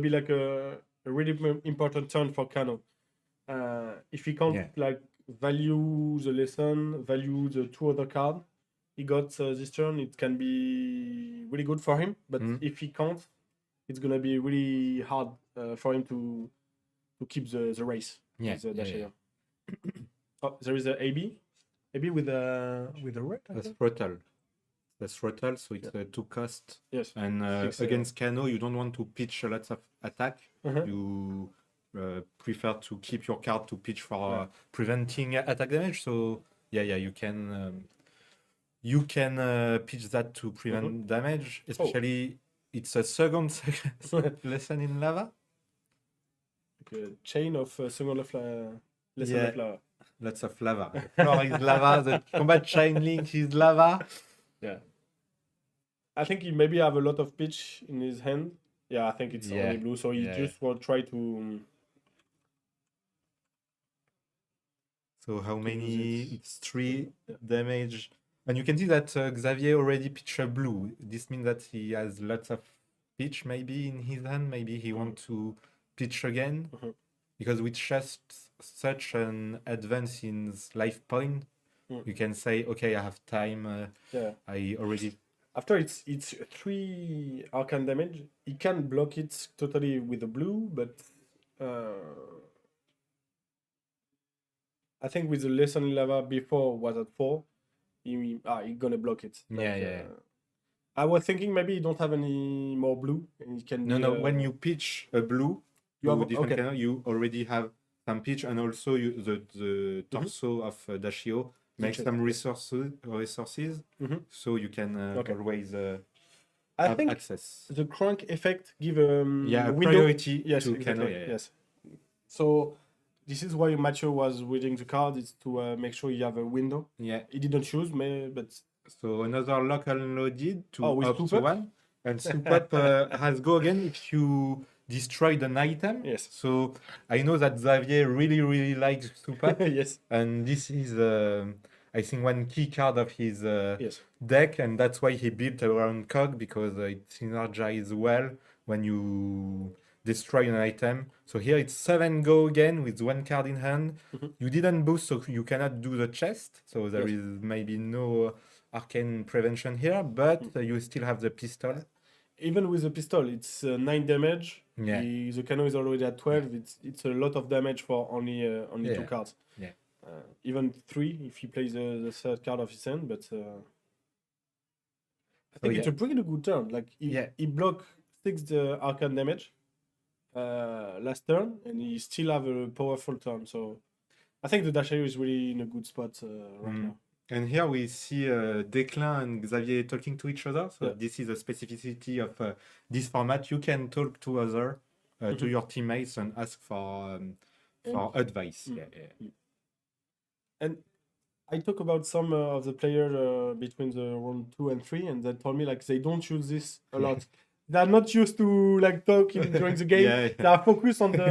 be like a really important turn for Kano. If he can't like value the lesson, value the two other cards he got this turn, it can be really good for him. But if he can't, it's gonna be really hard for him to keep the race. Yeah, with the yeah, Dashair. Oh, there is a AB with a red. I That's think? throttle. That's throttle, so it's a 2 cost. Yes. And Six, against Kano, you don't want to pitch a lot of attack. Uh-huh. You prefer to keep your card to pitch for preventing attack damage. So you can pitch that to prevent damage. Especially, it's a second lesson in lava. Like a chain of second lesson of lava. Lots of lava. The floor is lava. The combat chain link is lava. Yeah. I think he maybe have a lot of pitch in his hand. Yeah, I think it's only blue, so he just will try to. So how many? use it. It's 3 damage. And you can see that Xavier already pitched a blue. This means that he has lots of pitch maybe in his hand. Maybe he wants to pitch again. Because with just such an advance in life point, you can say, okay, I have time. I already. After it's 3 arcane damage, he can block it totally with the blue, but I think with the lesson in lava before was at 4, he gonna block it. I was thinking maybe you don't have any more blue, and you can. No. When you pitch a blue, You have- different okay. kind, you already have some pitch, and also the torso of Dashio makes chest, some resources, so you can always I have think access. the crank effect give A window. priority Yes, to exactly. Kano. Yes. So this is why Mathieu was reading the card, is to make sure you have a window. Yeah. He didn't choose, but So another local loaded to with up to Soup Up? 1, and Soup Up has go again if you destroyed an item. Yes. So I know that Xavier really likes Soup Up, yes, and this is I think one key card of his yes. deck, and that's why he built around Cog, because it synergizes well when you destroy an item. So here it's 7 go again with 1 card in hand. You didn't boost, so you cannot do the chest. So there is maybe no arcane prevention here, but you still have the pistol. Even with the pistol, it's 9 damage. Yeah. The Kano is already at 12. It's a lot of damage for only 2 cards. Yeah. Even 3 if he plays the third card of his hand. But I think it's a pretty good turn. Like he blocked 6 arcane damage last turn, and he still have a powerful turn. So I think the Dashair is really in a good spot right now. And here we see Declan and Xavier talking to each other. So Yeah. this is a specificity of this format. You can talk to to your teammates and ask for advice. And I talk about some of the players between the round 2 and 3, and they told me like they don't use this a lot. They are not used to like talking during the game. They are focused on the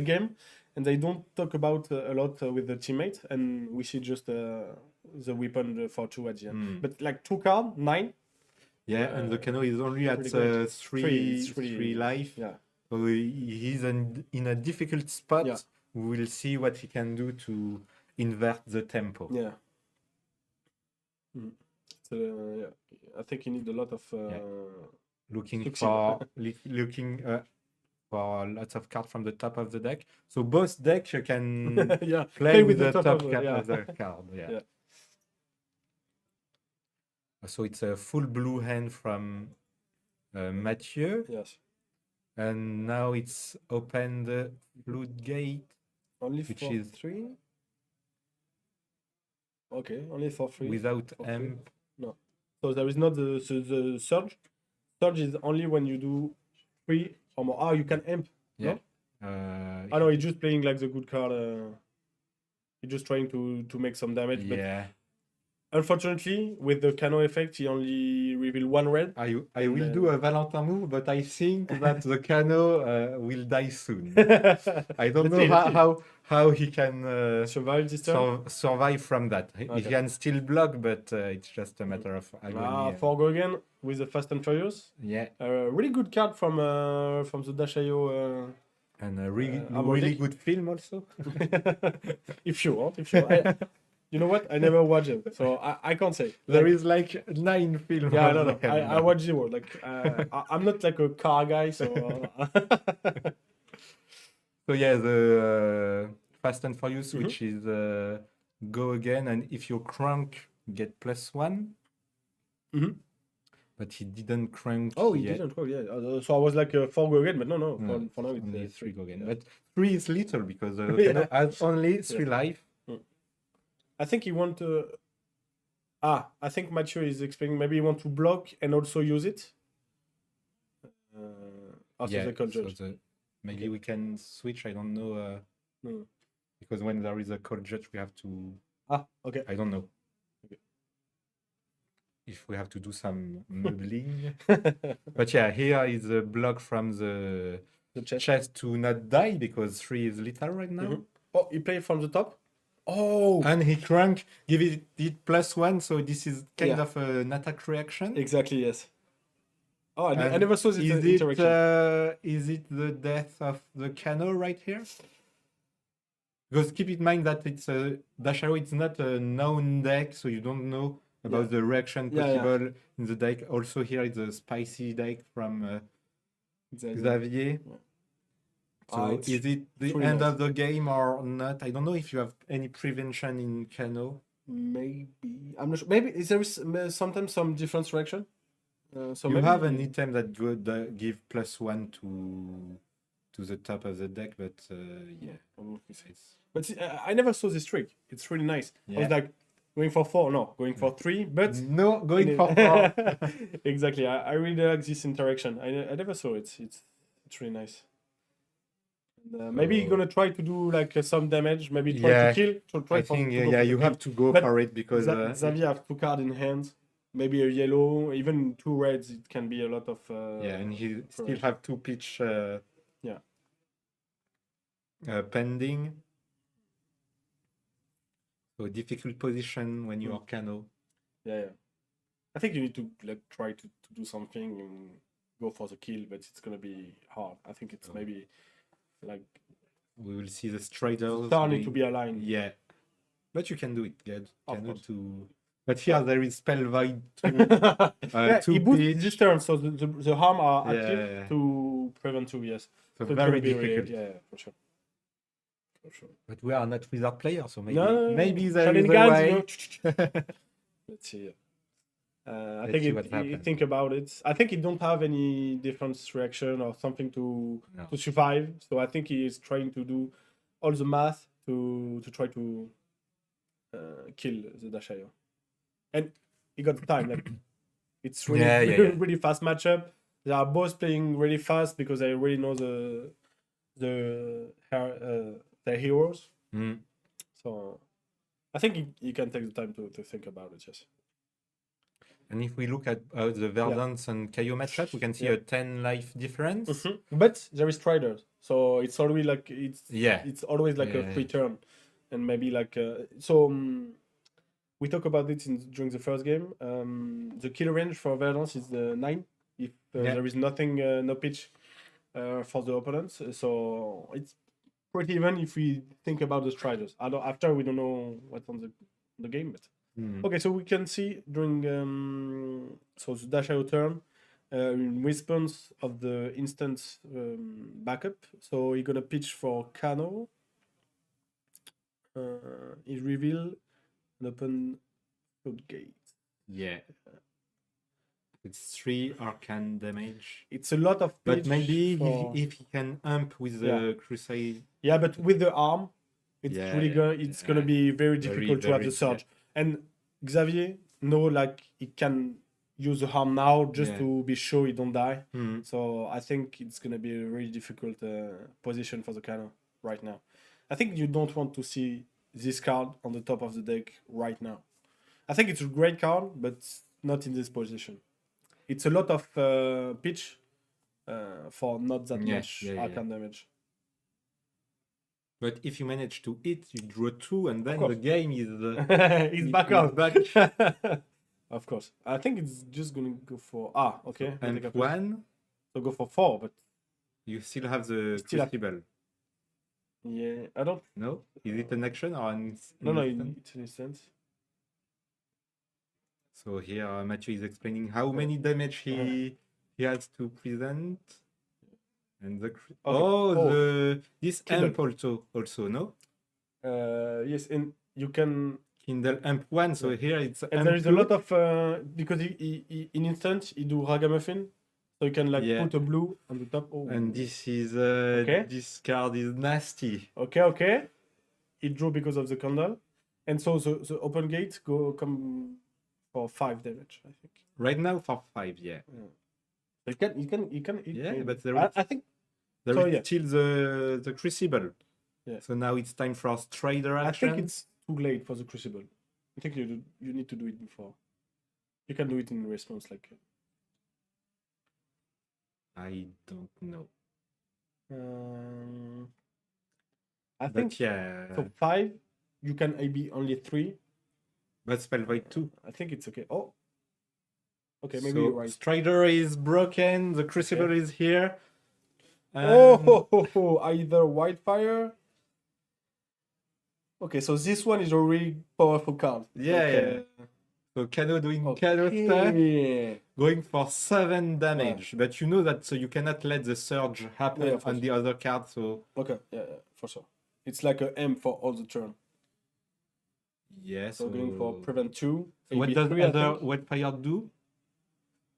game, and they don't talk about a lot with the teammate. And we see just the weapon for 2 at the end. But like 2 card 9. Yeah, and the Kano is only at pretty great. 3 life. Yeah. So he's in a difficult spot. Yeah. We'll see what he can do to invert the tempo. Yeah. So, yeah. I think you need a lot of Looking succeed. for looking for lots of cards from the top of the deck. So both decks you can yeah. play with the top top of, card yeah. of the card. Yeah. Yeah. So it's a full blue hand from Mathieu, Yes. and now it's opened the floodgate. Only Which for is- 3. Okay, only for 3. Without for free. amp. So there is not the surge. Surge is only when you do 3 or more. Ah, you can amp. Yeah. No? I know he's just playing like the good card. He's just trying to make some damage. But Yeah. unfortunately, with the Cano effect, he only revealed 1 red. I And will then- do a Valentin move, but I think that the Cano will die soon. I don't Let's know see, let's see. how he can Survive this turn. survive from that. He Okay. can still block, but it's just a matter of agony. Forgo again with the Fast and Furious. Yeah, Really good card from the Dash.io. and a really Hardened. good film also. If you want. You know what? I never watched it, so I can't say. There is like 9 films. Yeah, of no. them. I watch zero. Like I'm not like a car guy, so So yeah, the Fast and Furious, Mhm. which is go again, and if you crank, get +1. Mhm. But he didn't crank. oh, he yet. didn't. Oh, yeah. So I was like 4 go again, but no. No, For now it's only 3. 3 go again. Yeah. But 3 is little because Yeah. Kano has only 3 life. I think he want to. I think Mathieu is explaining. Maybe he want to block and also use it. After the cold so judge. maybe we can switch. I don't know. No. Because when there is a cold judge, we have to. Okay. I don't know. Okay. If we have to do some meubling. But yeah, here is a block from the The chest. chest to not die because 3 is lethal right now. Mhm. Oh, he played from the top. Oh, And he crank, give it +1, so this is kind Yeah. of an attack reaction. exactly. Yes. Oh, I And never saw this is interaction. is it the death of the Cano right here? Because keep in mind that it's a Dash.io, it's not a known deck, so you don't know about the reaction Yeah, yeah. possible in the deck. Also here it's a spicy deck from Xavier. So it's is it the really end nice. of the game or not? I don't know if you have any prevention in Cano. Maybe I'm not sure. Maybe is there sometimes some different reaction? So You maybe have an item that give +1 to the top of the deck, but yeah. But see, I never saw this trick. It's really nice. I Yeah. was like going for 4, no, going for 3, but No, going in for it- 4. exactly. I really like this interaction. I never saw it. It's really nice. And, maybe you're gonna try to do like some damage. Maybe try Yeah, to kill. To try I for, think to go yeah, for you the have kill. to go But for it because Xavier have 2 cards in hand. Maybe a yellow, even 2 reds. It can be a lot of. yeah, and he still correct. have 2 pitch Yeah. pending. So difficult position when you are Cano. Yeah. I think you need to like try to do something and go for the kill, but it's gonna be hard. I think it's maybe like We will see the striders. star need to be aligned. Yeah, but you can do it. Good. Of Can do course. to. But here there is spell void. Yeah, two he boosts pitch. this turn, so the harm are active Yeah. to prevent 2. Yes, So it's very gonna be really- difficult. yeah, for sure. For sure. But we are not wizard players, so maybe No, maybe there is a shenanigans, way. you know. Let's see. I Let's think see what you happens. think about it. I think he don't have any defense reaction or something No. to survive. So I think he is trying to do all the math to try to kill the Dash.io. And he got the time. Like it's really Yeah. really fast matchup. They are both playing really fast because they really know their heroes. Mm. So I think he can take the time to think about it. Yes. And if we look at the Verdance and Kaio matchup, we can see Yeah. a 10 life difference. But there is Striders, so it's always like Yeah. it's always like Yeah. a free turn, and maybe like we talk about it during the first game. The kill range for Verdance is the 9. If Yeah. there is nothing, no pitch for the opponents. So it's pretty even if we think about the striders. After we don't know what's on the game, but okay. So we can see during so the Dashayo turn in response of the instant backup. So he's gonna pitch for Kano. He reveal an open floodgate. Yeah. It's 3 arcane damage. It's a lot of But pitch maybe for- if he can amp with the Crusade. Yeah, but with the arm, it's Yeah, really it's gonna be very difficult to have the very, surge. And Xavier know like he can use the arm now just Yeah. to be sure he don't die. Mhm. So I think it's gonna be a really difficult position for the Kano right now. I think you don't want to see this card on the top of the deck right now. I think it's a great card, but not in this position. It's a lot of pitch for not that much arcane damage. But if you manage to hit, you draw 2, and then course. the game is. He's back He's on. back. Of course. I think it's just gonna go for okay. I And think I pressed- 1, So go for 4, but you still have the Still have- Crucible. yeah, I don't. No? Is it an action or an No, instant? it's an instance. So here Mathieu is explaining how many damage he has to present. And the this Kindle. amp also no? Yes, and you can. Kindle amp 1, so here it's And amp there is a 2. lot of because he in instant he do ragamuffin, so you can like Yeah. put a blue on the top. Oh. And this is Okay. this card is nasty. Okay. It drew because of the candle, and so the open gate come for 5 damage. I think. Right now for 5, yeah. You can. Yeah, but there I is- think. There So, is yeah. still the Crucible. Yeah. So now it's time for Strider I action. think it's too late for the Crucible. I think you need to do it before. You can do it in response, like. I don't know. I But think yeah. so. 5, you can maybe only 3. But Spell Void 2. I think it's okay. Oh. Okay, maybe So you're right. Strider is broken, the Crucible is here. Either Wildfire. Okay, so this one is a really powerful card. Yeah, Okay. yeah. So Kano doing Kano stuff, Okay. going for 7 damage. But you know that so you cannot let the surge happen Yeah, of on course. the other card. So Okay, yeah, for sure. It's like a M for all the turn. yeah, So going for prevent 2. So what AB does 3, I other think. Wildfire do?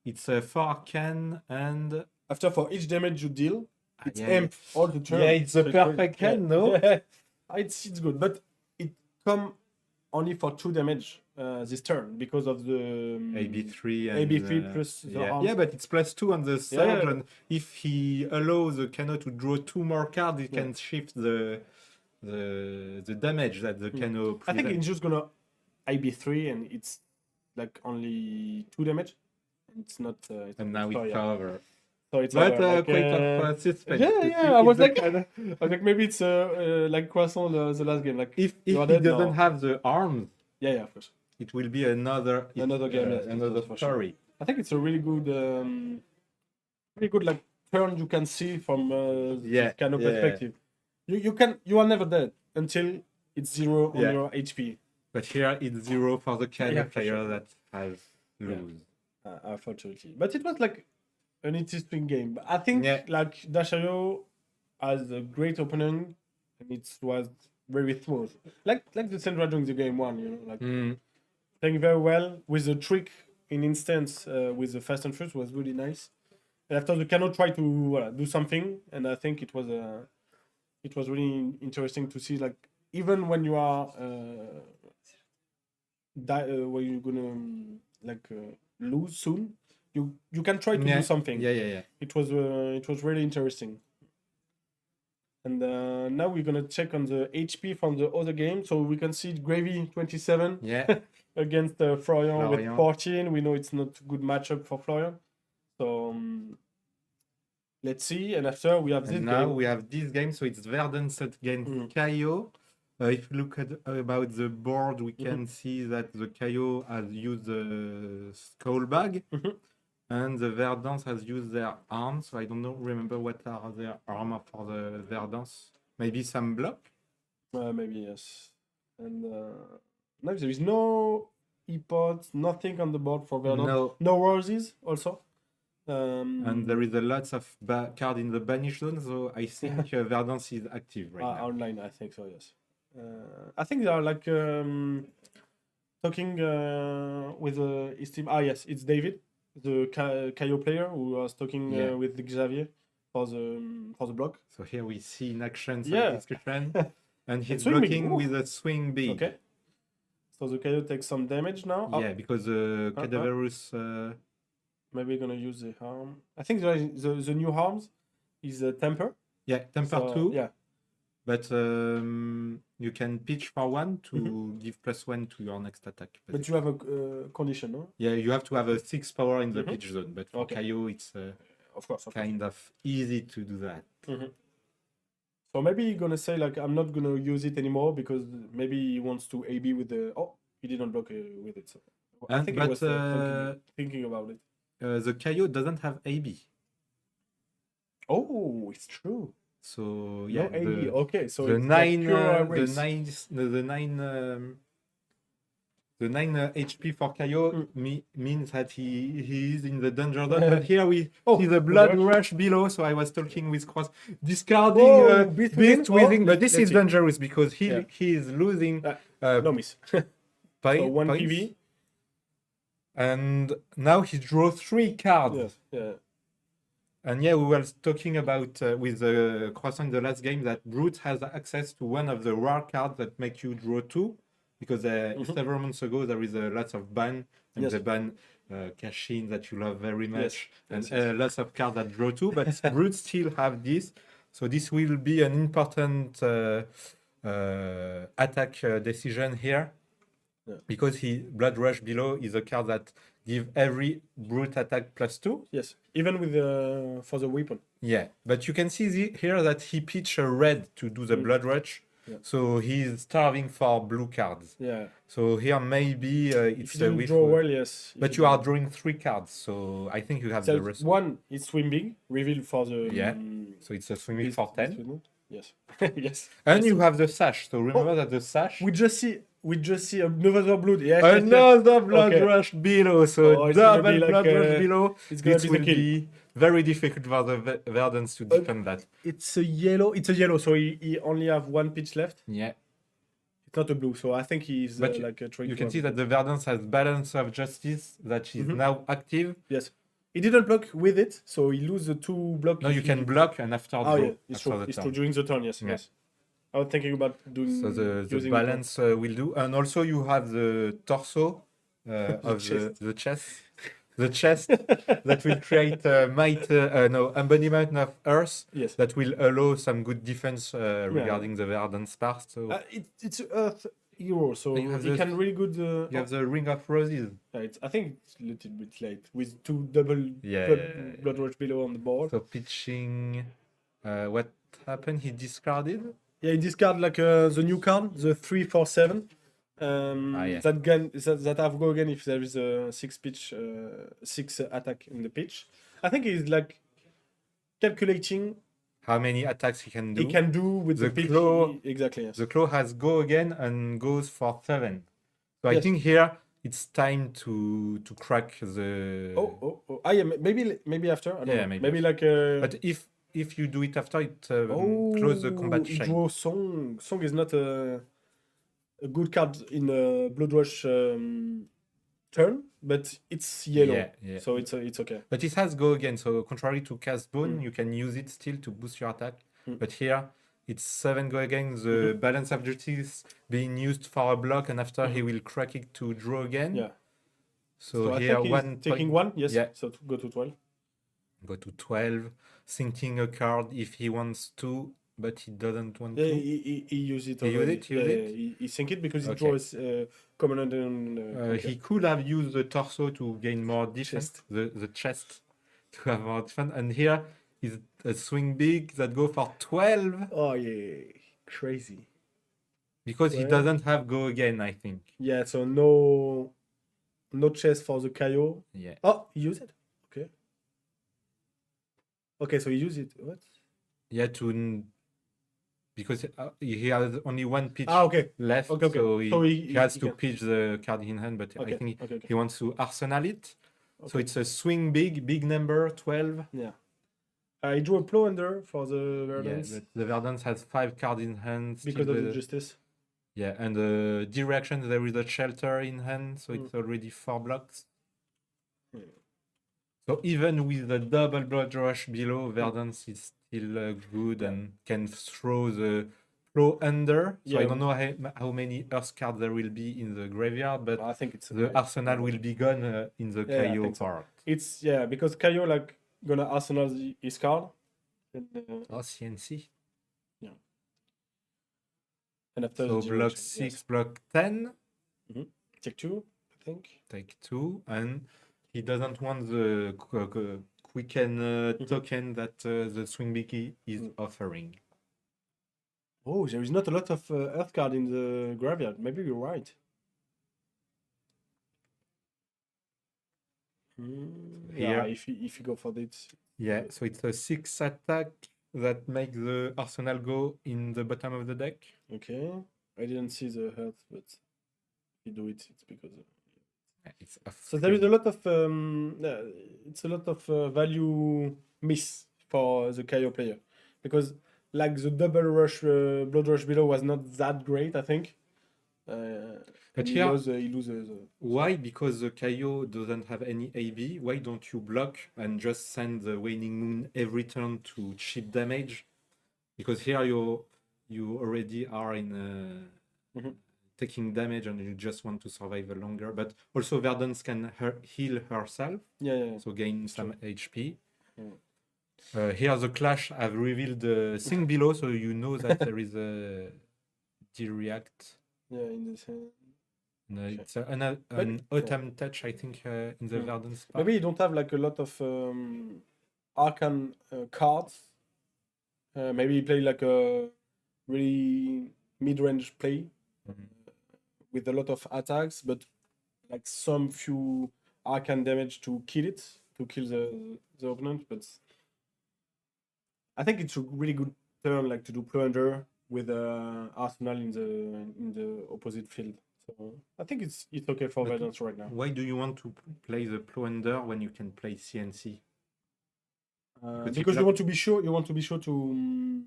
It's a 4 arcane and After for each damage you deal, it's yeah, M all the turn. Yeah, it's a So perfect really- hand, no? Yeah. It's good, but it come only for 2 damage this turn because of the AB3 and AB3 plus the yeah. arm. Yeah, but it's +2 on the surge, yeah. and if he allows the Kano to draw 2 more cards, he can shift the damage that the Kano I think presents. it's just gonna AB3 and it's like only 2 damage. It's not. And now so, it's yeah. over. So it's But over, like, quite a suspense. yeah. I was like, maybe it's like Croissant the last game. Like If you he are dead doesn't now. have the arms, Yeah, of course. it will be another Game. Yes, another for sure. story. I think it's a really good like turn you can see from Yeah, kind of yeah. perspective. You are never dead until it's 0 on Yeah. your HP. But here it's 0 for the Kano Yeah, for player sure. that has lose. Unfortunately, but it was like an interesting game. But I think Yeah. like Dashayo has a great opening, and it was very smooth. Like the Sandra during the game 1, you know, like playing very well with the trick in instance with the fast and first was really nice. And after the Kano tried to do something, and I think it was really interesting to see like even when you are when you're gonna lose soon, you can try to do something. Yeah. It was really interesting. And now we're gonna check on the HP from the other game. So we can see Gravy 27 Yeah. against Florian with Florian. 14. We know it's not a good matchup for Florian. So let's see. And after we have this And now game. we have this game, so it's Verdance against Kaio. If you look at about the board, we can see that the Kaio has used the skull bag, And the Verdance has used their arms, so I don't know, remember what are their armor for the Verdance. Maybe some block? Maybe yes. And no, there is no e-pods, nothing on the board for Verdant. No roses also. And there is a lots of card in the banish zone, so I think Verdance is active right now. Online, I think so, yes. I think they are like talking with his team. Ah, yes, it's David, the Kaio player, who was talking with Xavier for the block. So here we see in action some Yeah. discussion, and he's swing big. blocking Ooh. with a swing big. Okay. So the Kaio takes some damage now. Yeah, because Cadaverous. Maybe gonna use the harm. I think the new harms is a temper. Yeah, temper So, 2. Yeah. But you can pitch for 1 to give +1 to your next attack. But you have a condition, no? Yeah, you have to have a 6 power in the pitch zone. But for Okay. Kaio, it's Of course. kind of easy to do that. So maybe you're gonna say like I'm not gonna use it anymore because maybe he wants to AB with the. Oh, he didn't block with it. So I think he was thinking about it. The Kaio doesn't have AB. Oh, it's true. So yeah, No AB. Okay, so the it's nine, like pure the race. 9, the 9 HP for Kaio means that he is in the danger zone. But here we see the blood rush below. So I was talking with Cross, discarding Beast Beast Within. Within, but this Let's is see. dangerous because he is losing No miss. So one points. PV. And now he draws 3 cards. Yes. Yeah. And yeah, we were talking about with Croissant in the last game that Brute has access to one of the rare cards that make you draw 2. Because several months ago there is lots of ban, and Yes. the ban cash-in that you love very much, Yes. and lots of cards that draw 2. But Brute still have this, so this will be an important attack decision here. Yeah. Because Blood Rush below is a card that give every Brute attack +2. Yes. Even with for the weapon. Yeah, but you can see here that he pitched a red to do the Blood Rush. Yeah. So he's starving for blue cards. Yeah. So here maybe If it's you a didn't wish. draw well, yes. But you are drawing 3 cards, so I think you have So the rest. one is swim big, reveal for the So it's a swimming for 10. Yes. Yes. And you have the sash. So remember that the sash. We just see another blood. Yeah. Another blood Okay. rush below. So it's gonna double be like, blood rush below. it's gonna It be will the kill. be very difficult for the Verdance to defend that. It's a yellow. It's a yellow, so he only have one pitch left. Yeah. It's not a blue, so I think he's But like a trying You to can see that the Verdance has balance of justice that is now active. Yes. He didn't block with it, so he lose the 2 block. No, you can block and after Oh draw. yeah, it's after true. the It's turn. true during the turn. Yes. Yeah. Yes. I was thinking about doing. So the using balance will do, and also you have the torso of chest. the chest that will create embodiment of Earth Yes. that will allow some good defense regarding the Verdance part. So It's Earth hero, so You have he the- can really good. you have the Ring of Roses. I think it's a little bit late with 2 double Yeah. blood rush below on the board. So pitching, what happened? He discarded. Yeah, he discard like the new card, the 3/4/7. Yeah. That have go again if there is a 6 attack in the pitch. I think he's like calculating How many attacks he can do? he can do with the, The pitch. claw- Exactly. Yes. The claw has go again and goes for 7. So I Yes. think here it's time to crack the. Oh. Ah, yeah. Maybe after. I don't Yeah, know. maybe Maybe like. But if you do it after, it close the combat he chain. draw Song. Song is not a good card in Blood Rush turn, but it's yellow, Yeah. so it's okay. But it has go again. So contrary to Cast Bone, you can use it still to boost your attack. But here it's 7 go again. The balance of justice being used for a block, and after he will crack it to draw again. Yeah. So, I here think he's one taking point- 1. Yes. Yeah. So go to 12. Go to 12, sinking a card if he wants to, but he doesn't want Yeah, to. he used it He used already. it? He used it? He sync it because he Okay. draws command and. He could have used the torso to gain more defense, Chest. the chest to have more defense. And here is a swing big that go for 12 Oh yeah, crazy. because he Well. doesn't have go again, I think. Yeah, so no chest for the Kaio. Yeah. Oh, he used it. Okay. Okay, so you use it. What? Yeah, because he has only one pitch Okay. left, Okay. so he, So he has he to can- pitch the card in hand, but I Okay. think Okay. he wants to arsenal it. So Okay. it's a swing big number, 12. Yeah. I drew a plow under for the Yeah, Verdance but the Verdance has 5 cards in hand. because still of the with- justice. Yeah, and the direction there is a shelter in hand, so Mm. it's already 4 blocks. Hmm. So even with the double blood rush below, Verdance is still good and can throw the flow under. So I Yeah. don't know how many Earth cards there will be in the graveyard, but I think it's the arsenal will be gone in the Yeah, I KO think so. part. It's because Kaio like gonna arsenal his card, and, Oh, CNC. and after So the block direction, 6, block 10. yes. Take 2, I think. Take 2, and he doesn't want the quicken token that the swing Biki is offering. Oh, there is not a lot of Earth card in the graveyard. Maybe you're right. Yeah, Here. if you go for this. Yeah, so it's a 6 attack that makes the arsenal go in the bottom of the deck. Okay. I didn't see the Earth, but if you do it, it's because. It's off So there is a screen. lot of it's a lot of value miss for the Kaio player because like the double rush blood rush below was not that great, I think. But he here- loses Why? Because the Kaio doesn't have any AB. Why don't you block and just send the Waning Moon every turn to chip damage? Because here you already are in Mhm. taking damage and you just want to survive longer. But also Verdance can heal herself, yeah. so gain some HP. Mm. Here the Clash have revealed the thing below, so you know that there is a D-React. Yeah, in this No, Okay. it's an autumn touch, I think, in the Mm. Verdance part. maybe you don't have like a lot of Arcan cards. Maybe you play like a really mid-range play Mhm. with a lot of attacks, but like some few Arcan damage to kill it, to kill the opponent. But I think it's a really good turn, like to do plunder with Arsenal in the opposite field. So I think it's okay for But Verdance right now. Why do you want to play the Plunder when you can play CNC? But Because you you want to be sure. You want to be sure to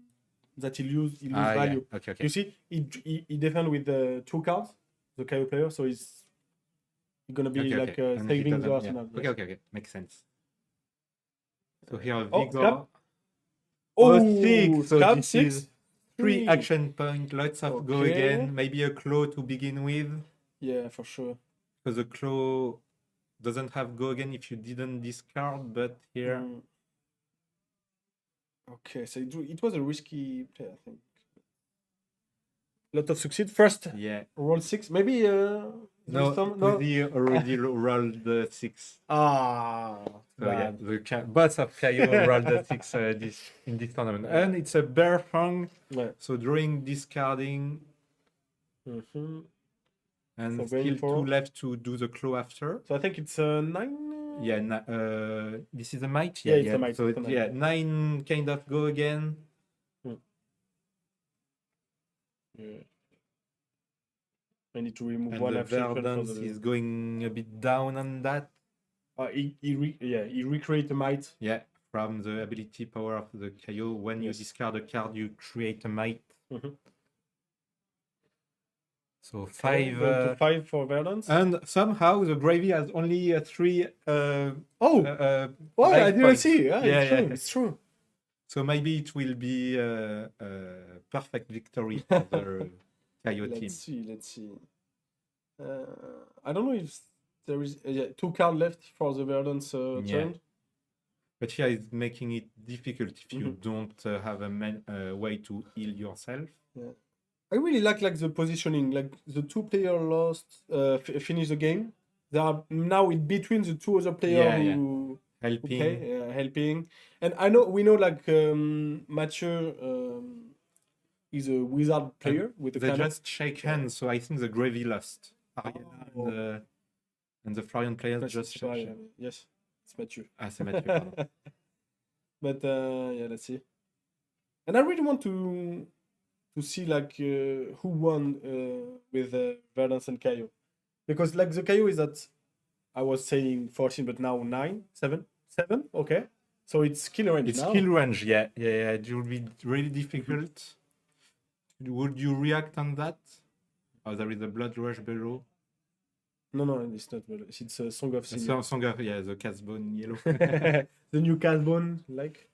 that he lose value. Yeah. Okay. You see, he defend with the 2 cards, the KO player, so he's gonna be Okay, like okay. And he saving the doesn't- yeah. Arsenal. Okay. Makes sense. So here, Oh, Vigor. scrap. Oh, Oh, 6. So scrap, this 6. is 3 action point, lots of go Okay. again, maybe a claw to begin with. Yeah, for sure. Because the claw doesn't have go again if you didn't discard, but here. Mm. Okay, so it was a risky play, I think. Lot of succeed. First, Yeah. roll 6. Maybe No, some, no. Uzi already rolled the 6. Ah, So yeah, bad. the boss of Kaio rolled the 6 in this tournament. And it's a bear fang, Yeah. so drawing, discarding, Mhm. and So still going for- 2 left to do the claw after. So I think it's 9. Yeah, this is a might? Yeah, it's a might, So it's a might. yeah, 9 kind of go again. Yeah. I need to remove And one the action for Verdance the. is going a bit down on that. He recreate the might. Yeah, from the ability power of the Kaio, when Yes. you discard a card, you create a might. Mhm. So Okay, 5. going to 5 for Verdance. And somehow the gravy has only 3. Oh, I life didn't points. see. Yeah, Yeah, it's true. yeah. It's true. So maybe it will be a perfect victory for the Kaio team. Let's see. I don't know if there is 2 cards left for the Verdance Yeah. turn. But here is making it difficult if you Mhm. don't have a way to heal yourself. I really like the positioning. Like the 2 player lost, finish the game. They are now in between the 2 other players Yeah, yeah. who Helping. helping. And we know Mathieu is a wizard player with the They cannon. just shake hands, so I think the gravy lost. Ariana and the Florian players just shake hands. Yes, it's Mathieu. Ah, c'est Mathieu, pardon. But yeah, let's see. And I really want to see like who won with Verdance and Kaio, because like the Kaio is at, I was saying 14, but now 9, 7, 7. Okay, so it's skill range It's now. skill range, yeah. It will be really difficult. Would you react on that? Oh, there is a blood rush below. No, it's not. It's a Song of Sin. Song of, yeah, the cat's bone yellow. The new Casbone, like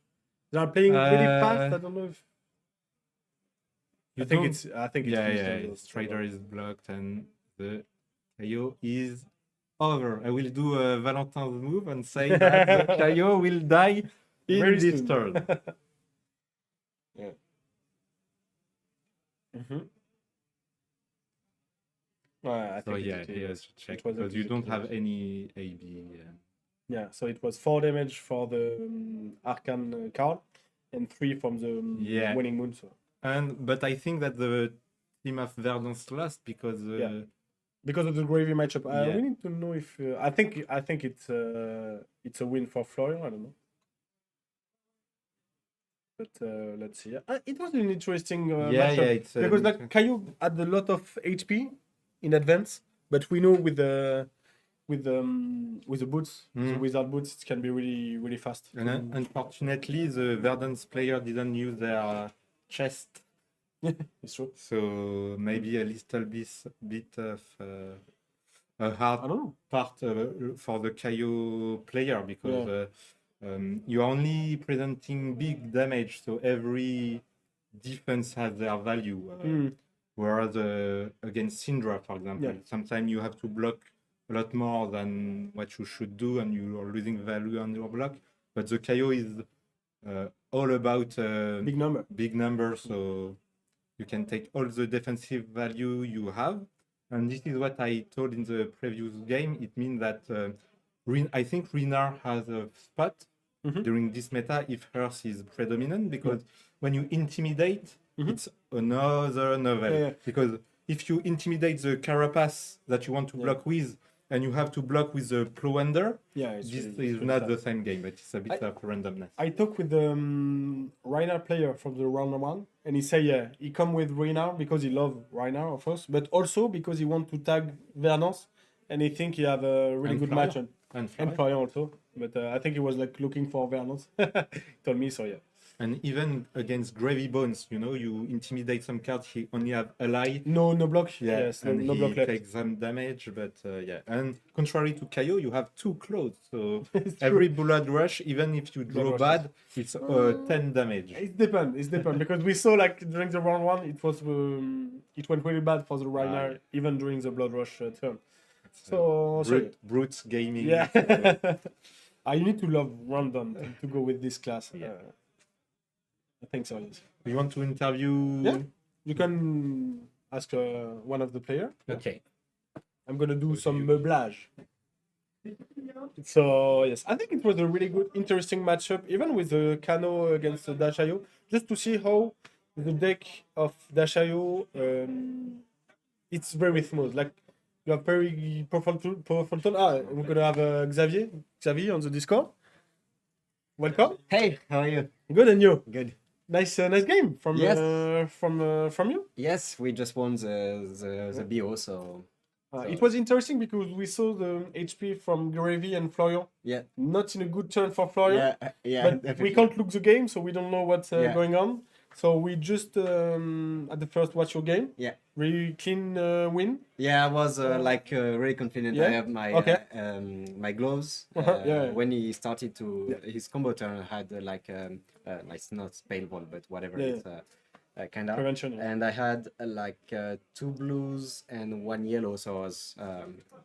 they are playing really fast. I don't know if. I think it's. Yeah. Strider is blocked and the Kaio is over. I will do a Valentin's move and say that the Kaio will die in Very this soon. turn. Yeah. Mm-hmm. I So think yeah, it he was- has to check it was a because you don't physical have any AB. Yeah, so it was 4 damage for the Arcane card and 3 from the Yeah. Winning Moon. So But I think that the team of Verdance lost because Yeah. because of the gravy matchup, Yeah. we need to know if I think it's a win for Florian. I don't know, but let's see. It was an interesting matchup it's because like Caillou had a lot of HP in advance, but we know with the boots, the Mm. wizard boots, it can be really really fast. and unfortunately the Verdance player didn't use their chest, It's true. so maybe a little bit of a hard I don't know. part for the Kaio player because you're only presenting big damage, so every defense has their value. Whereas against Syndra, for example, Yeah. sometimes you have to block a lot more than what you should do, and you are losing value on your block. But the Kaio is all about Big number. big numbers, so you can take all the defensive value you have. And this is what I told in the previous game. It means that I think Renar has a spot Mhm. during this meta if hers is predominant, because when you intimidate, it's another novel. Yeah. Because if you intimidate the carapace that you want to block with, and you have to block with the Plowender, Yeah, it's this really- is it's not really the same game, but it's a bit of randomness. I talked with the Reinhardt player from the round 1, and he said, yeah, he come with Reinhardt because he love Reinhardt, of course, but also because he want to tag Verdance, and he think he have a really And good Florian. match on. And And Florian also, but I think he was like looking for Verdance. He told me so, yeah. And even against Gravy Bones, you intimidate some cards, he only have ally. No block. Yeah, Yes, and no he block left. takes some damage, but yeah. And contrary to Kaio, you have 2 claws, so It's every blood rush, even if you draw rush bad, it's 10 damage. It depends. Because we saw like during the round 1, it went really bad for the Reinhardt, even during the blood rush turn. So Brute gaming. yeah. I need to love random to go with this class. I think so. Yes. You want to interview? Yeah. You can ask one of the player. Okay. I'm gonna do some meublage. So yes, I think it was a really good, interesting matchup, even with the Kano against the Dashayo, just to see how the deck of Dashayo it's very smooth. Like you have very powerful tool. We're gonna have Xavier on the Discord. Welcome. Hey, how are you? Good, and you? Good. Nice game from Yes. from you. Yes, we just won the BO, so It was interesting because we saw the HP from Gravy and Florian. yeah, Not in a good turn for Florian. yeah. But we definitely. can't look the game, so we don't know what's Yeah. going on. So we just at the first watch your game. Yeah. Really clean win. Yeah, I was really confident. Yeah? I have my Okay. my gloves. Yeah. When he started to his combo turn, had it's not spell ball, but whatever. Yeah. It's kind of. Prevention. Yeah. And I had 2 blues and 1 yellow, so I was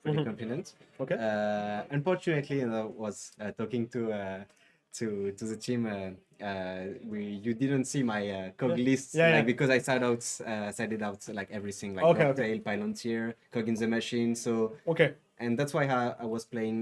pretty confident. Okay. Unfortunately, I was talking to the team. You didn't see my cog list, Yeah, yeah. because I sided out like everything, like Okay, Rocktail, Palantir, cog in the machine. So Okay. and that's why I was playing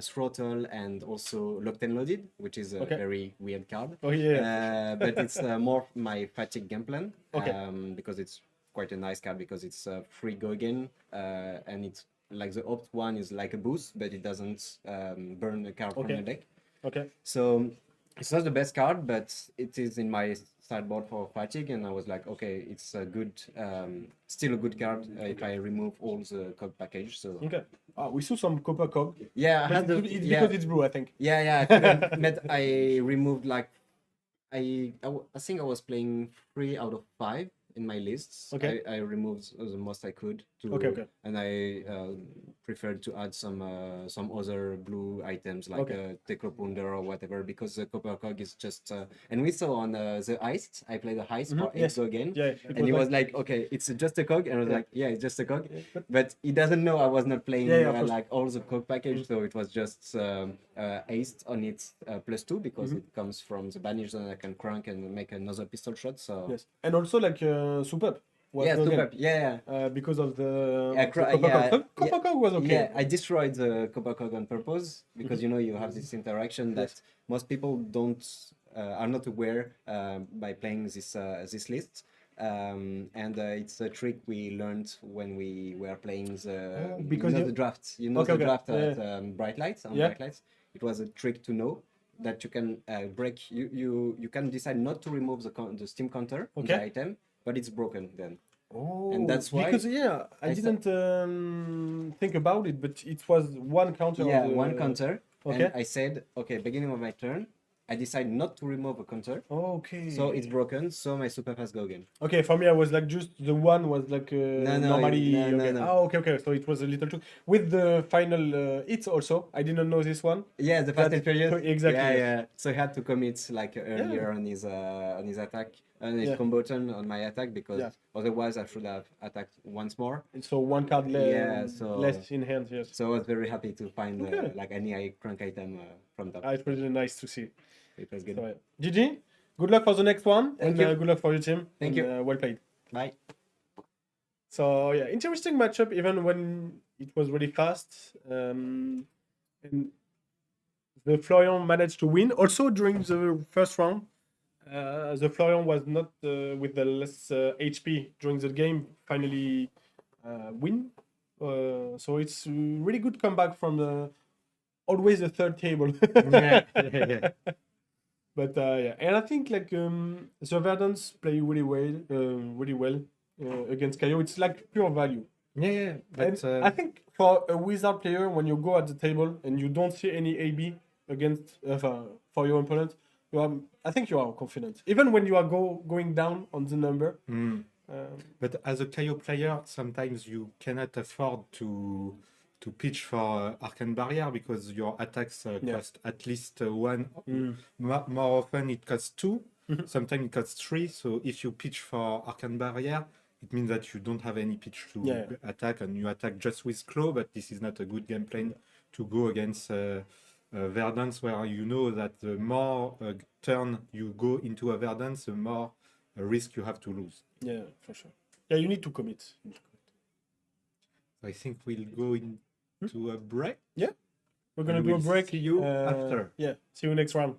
Throttle and also Locked and Loaded, which is a Okay. very weird card. Oh yeah. But it's more my fatigue game plan. Okay. Because it's quite a nice card because it's free go again, and it's like the opt one is like a boost, but it doesn't burn a card from Okay. the deck. Okay. So it's not the best card, but it is in my sideboard for fatigue, and I was like, okay, it's a good, still a good card if I remove all the cog package. So Okay. We saw some copper cog. yeah, I But had the it's yeah, because it's blue, I think. yeah, I couldn't, but I removed like I think I was playing 3 out of 5 in my lists. Okay. I removed the most I could to, Okay. and I preferred to add some other blue items like Okay. a Techropounder or whatever, because the copper cog is just and we saw on the heist. I played the heist for 8 Yes. go again. Yeah. And he was like, okay, it's just a cog, and I was Yeah. like, yeah, it's just a cog, but- but he doesn't know I was not playing Yeah, of course. like all the cog package, so it was just aced on its +2 because it comes from the banish zone. I can crank and make another pistol shot. So Yes. And also like Supep. yeah, super, yeah, Because of the, Yeah, the copper yeah, cog. Copper cog was okay. yeah. I destroyed the copper cog on purpose because you know you have this interaction that most people don't are not aware by playing this list. And it's a trick we learned when we were playing the because you know, you- the draft. You know Okay, the okay. draft Yeah, at Bright Lights on Yeah. Bright Lights. It was a trick to know that you can break. You can decide not to remove the steam counter on the Okay. item, but it's broken then. Oh, And that's why because I I didn't think about it, but it was one counter. Yeah, on the, one counter. Okay. And I said, okay, beginning of my turn, I decide not to remove a counter. Okay. So it's broken, so my super fast go again. Okay, for me, I was like just the one was like normally. no, Okay. no. Oh, okay. So it was a little too with the final hits also. I didn't know this one. Yeah, the fast and furious. Exactly, Yeah, yes. yeah. So he had to commit like earlier on his attack and his Yeah. combo turn on my attack because Yeah. otherwise I should have attacked once more. And so one card Yeah, so- less in hand. Yes. So I was very happy to find Okay. like any crank item from top. It was really nice to see. It was good. So, yeah. GG. Good luck for the next one. Thank and you. Good luck for your team. Thank and, you. Well played. Bye. So yeah, interesting matchup even when it was really fast. And the Florian managed to win. Also during the first round, the Florian was not with the less HP during the game. Finally, win. So it's a really good comeback from always the third table. Yeah. But yeah, and I think like the Verdants play really well against Kaio. It's like pure value. Yeah. But And I think for a wizard player, when you go at the table and you don't see any AB against for your opponent, I think you are confident. Even when you are going down on the number. But as a Kaio player, sometimes you cannot afford to pitch for Arcane Barrier because your attacks cost at least 1. More often it costs 2. Sometimes it costs 3. So if you pitch for Arcane Barrier, it means that you don't have any pitch to attack, and you attack just with Claw. But this is not a good game plan to go against Verdance, where you know that the more turn you go into a Verdance, the more risk you have to lose. Yeah, for sure. Yeah, you need to commit. I think we'll go into a break. Yeah, we're gonna And do a we'll break. see you after. Yeah, see you next round.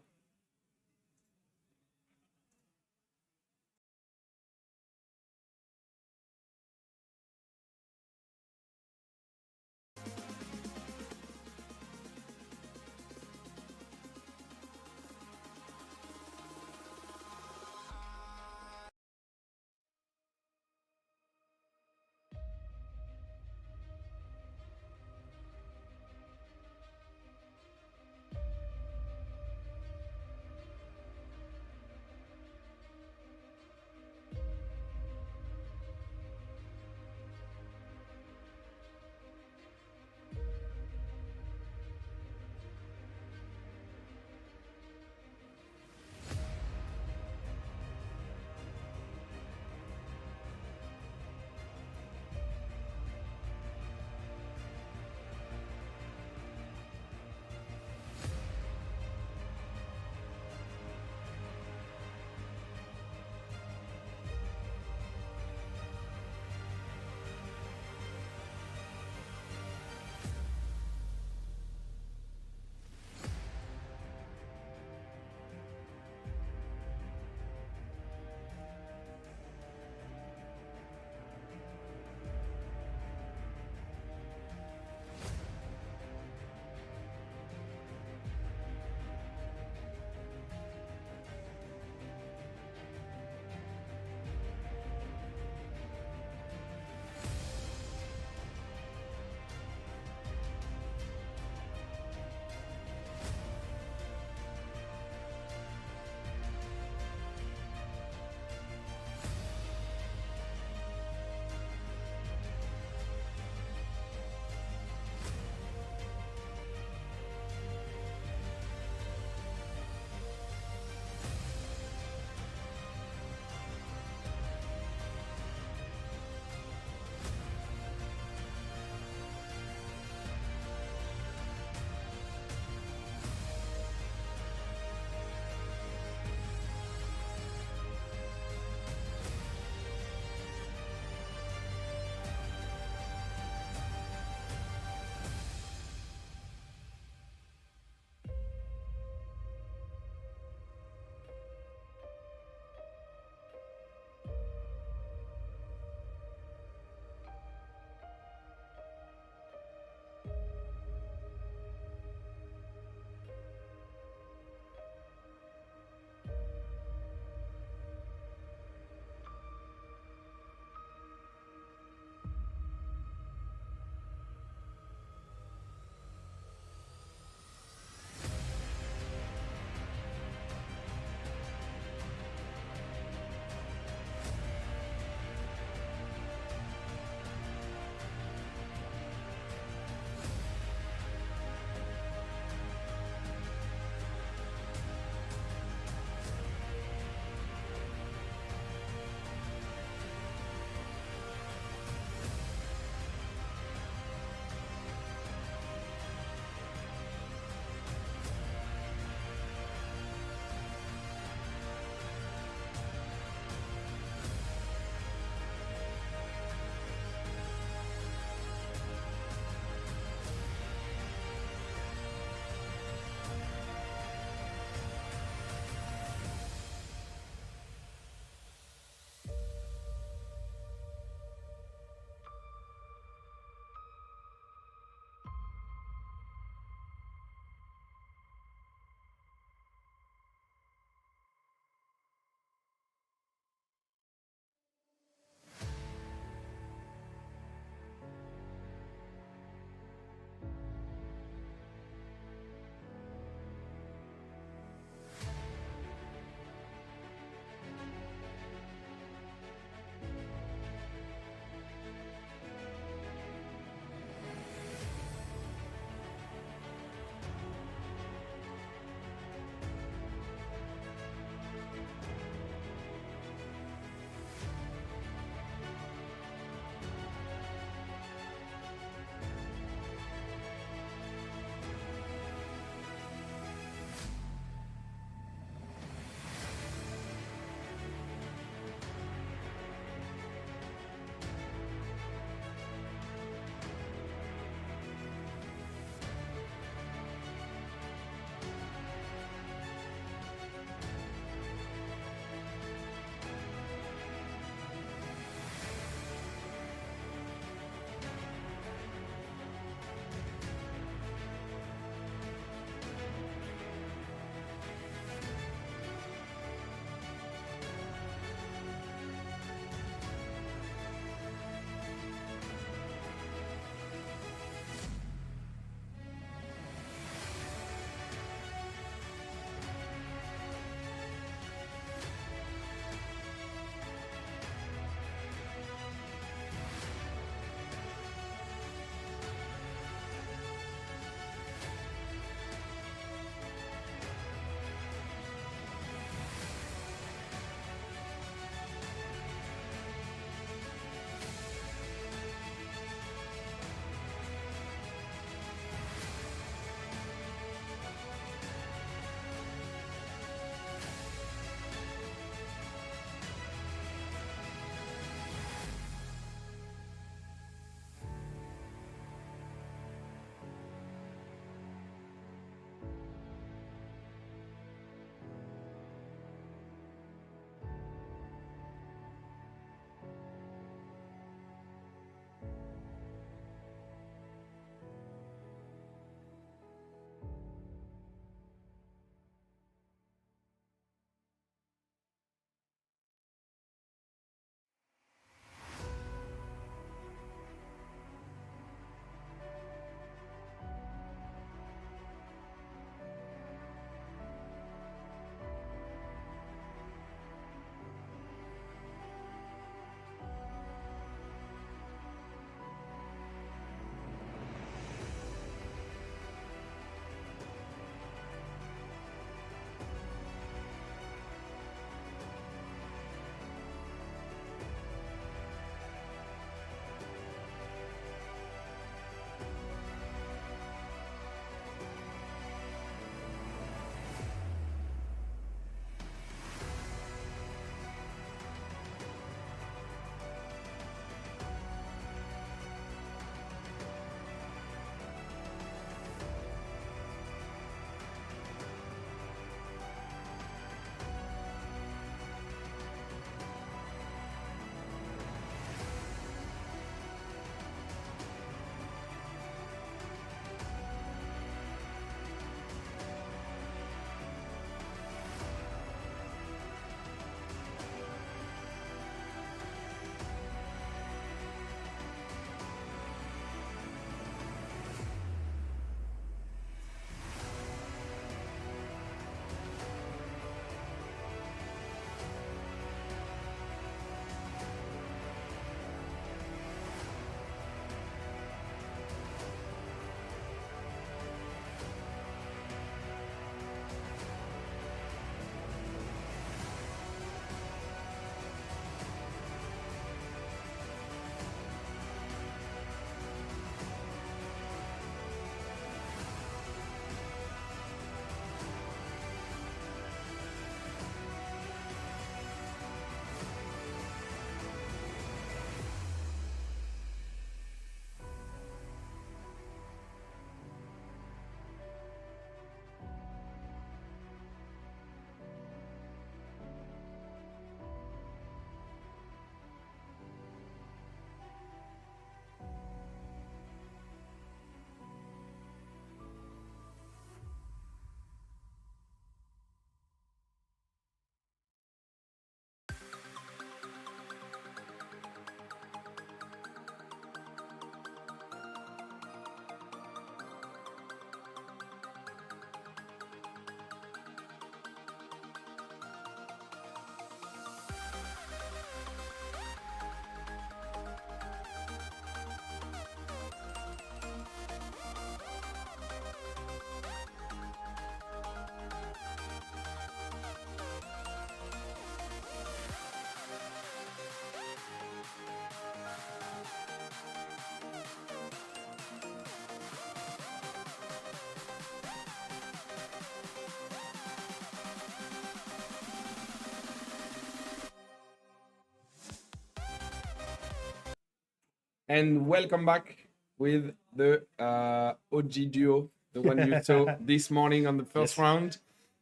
And welcome back with the OG duo, the one you saw this morning on the first round.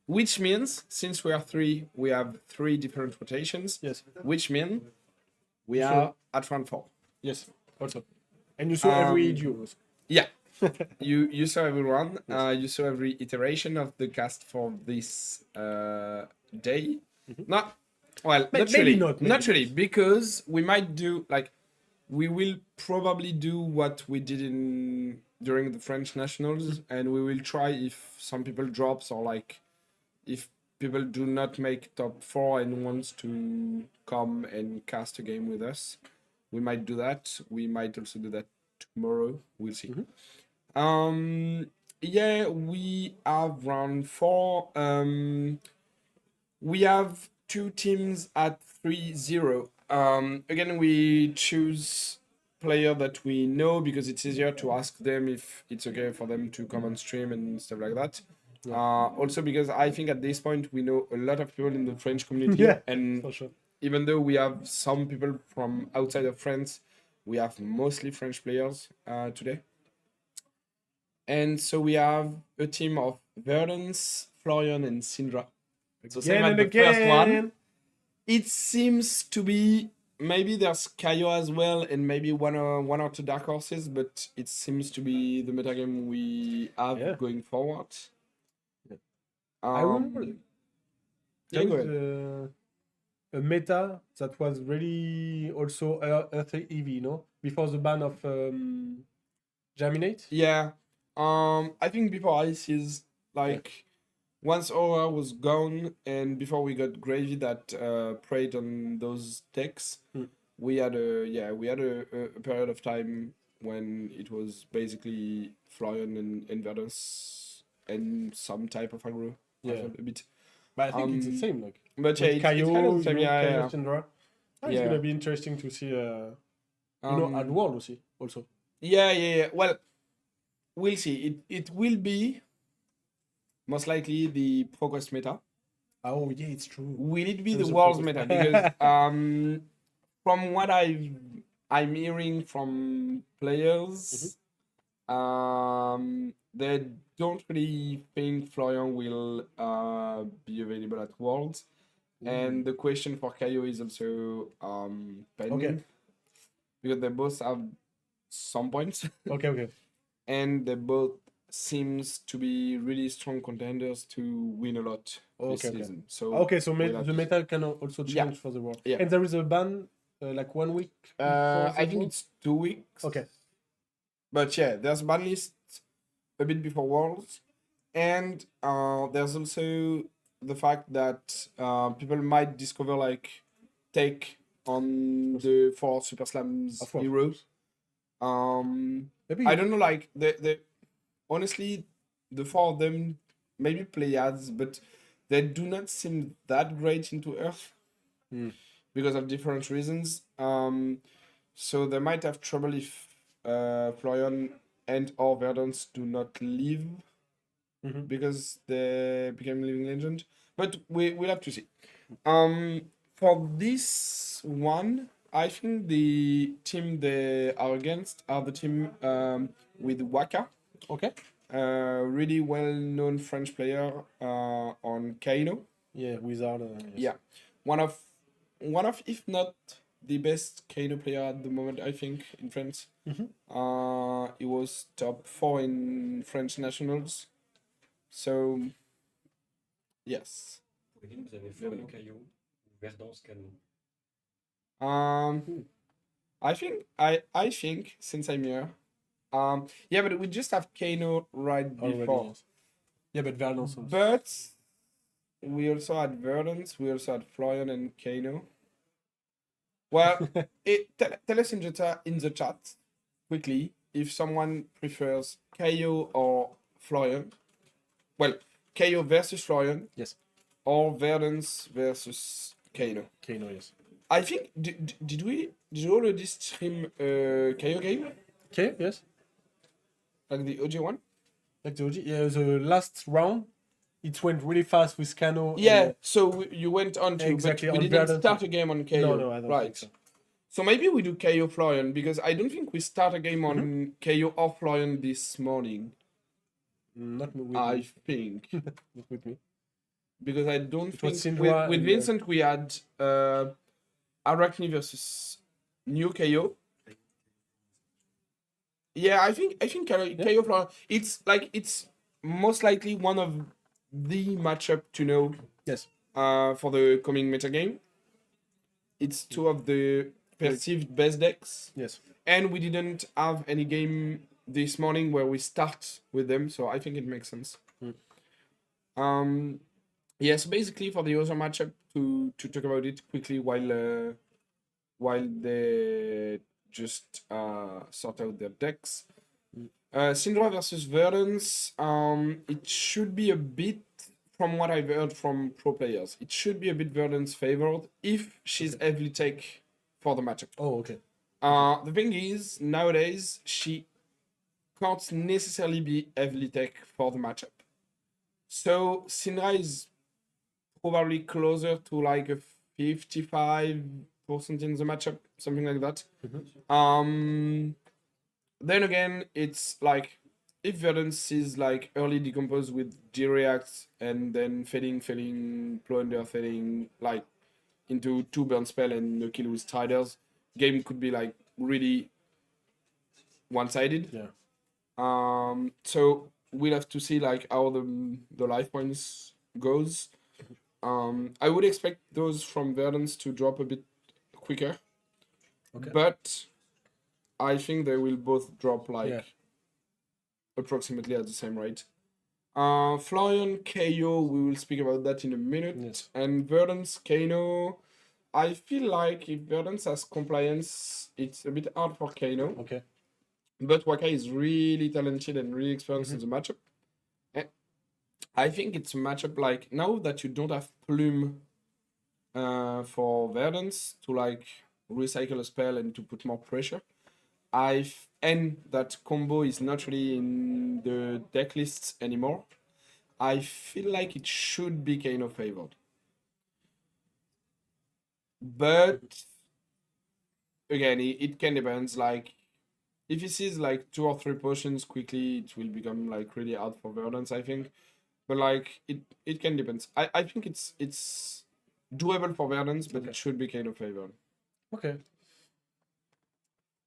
Which means, since we are three, we have 3 different rotations. Yes. Which means we are at round 4. Yes. Also. And you saw every duo. Yeah. you saw everyone. You saw every iteration of the cast for this day. Not well, Maybe not. Not really, because we might do like we will probably do what we did during the French nationals, and we will try if some people drops or like if people do not make top 4 and wants to come and cast a game with us, we might do that. We might also do that tomorrow. We'll see. Yeah, we have round 4. We have 2 teams at 3-0. Again, we choose player that we know because it's easier to ask them if it's okay for them to come on stream and stuff like that. Also because I think at this point we know a lot of people in the French community, and For sure. even though we have some people from outside of France, we have mostly French players today. And so we have a team of Verdance, Florian, and Syndra. So same as the first one. It seems to be maybe there's Kaio as well, and maybe one or 2 dark horses, but it seems to be the metagame we have going forward. I remember Yeah, there go was ahead. a meta that was really also Earth EV, no? Before the ban of Germinate. Yeah. I think before Ices, like once Aura was gone and before we got Gravy that preyed on those decks, we had a period of time when it was basically Florian and Verdus and some type of aggro. I Yeah. felt a bit. But I think it's the same. Like, But yeah, with it's Kaio, kind of the same. Yeah, Kaio yeah. Syndra. It's Yeah. gonna be interesting to see. At World also. Yeah. Well, we'll see. It will be most likely the progress meta. Oh yeah, it's true. Will it be There's the a world's progress. meta? Because from what I'm hearing from players, they don't really think Florian will be available at Worlds. And the question for Kaio is also pending. Okay. Because they both have some points. Okay. And they both seems to be really strong contenders to win a lot this Okay. season. So So we'll have the to meta can also change Yeah. for the world. Yeah. And there is a ban like 1 week. before I the think World? it's 2 weeks. Okay. But yeah, there's ban list a bit before Worlds. And there's also the fact that people might discover like take on the 4 Super Slams Of course. heroes. Maybe I don't know, like the honestly, the 4 of them maybe play ads, but they do not seem that great into Earth because of different reasons. So they might have trouble if Florian and or Verdance do not leave because they became living legend. But we'll have to see. For this one, I think the team they are against are the team with Waka. Okay. Really well-known French player on Kaino. Yeah, Wizard. Yeah, one of if not the best Kaino player at the moment, I think, in France. He was top 4 in French nationals. So yes. I think since I'm here, yeah, but we just have Kano right before. Yeah, but Verdance also. But we also had Verdance, we also had Florian and Kano. Well, tell us in the chat quickly if someone prefers Kaio or Florian. Well, Kaio versus Florian. Yes. Or Verdance versus Kano. Kano, yes. I think did we already stream Kaio game? Okay, yes. Like the OG one? Like the OG, yeah, the last round, it went really fast with Kano. Yeah, so you went on to, Exactly, but we on didn't Verdant. start a game on Kaio. No, I don't right. think so. So maybe we do KO Florian because I don't think we start a game on KO or Florian this morning. Not with I me. think Not with me. because I don't It was think Syndra with and, Vincent we had Arachne versus New KO. Yeah, I think KO Florian. It's most likely one of the matchup to know. Yes. For the coming metagame. It's two of the perceived best decks. Yes. And we didn't have any game this morning where we start with them, so I think it makes sense. Yes, basically for the other matchup to talk about it quickly while they just sort out their decks. Syndra versus Verdance, it should be a bit, from what I've heard from pro players, it should be a bit Verdance favored if she's heavily take for the matchup. Oh, okay. The thing is, nowadays, she can't necessarily be heavily tech for the matchup. So Syndra is probably closer to like a 55% in the matchup, something like that. Then again, it's like if Verdance is like early decompose with G-React and then fading, plunder, fading like into 2 burn spell and no kill with Striders, game could be like really one-sided. Yeah. So we'll have to see like how the life points goes. I would expect those from Verdance to drop a bit quicker. Okay. But I think they will both drop like Yeah. approximately at the same rate. Florian KO, we will speak about that in a minute. Yes. And Verdance Kano, I feel like if Verdance has compliance, it's a bit hard for Kano. Okay. But Waka is really talented and really experienced in the matchup. I think it's a matchup like now that you don't have Plume for Verdance to like recycle a spell and to put more pressure. And that combo is not really in the deck lists anymore. I feel like it should be Kano favored. But again, it can depend. Like if he sees like 2 or 3 potions quickly, it will become like really hard for Verdance, I think. But like it can depend. I think it's doable for Verdance, but it should be Kano favored. Okay.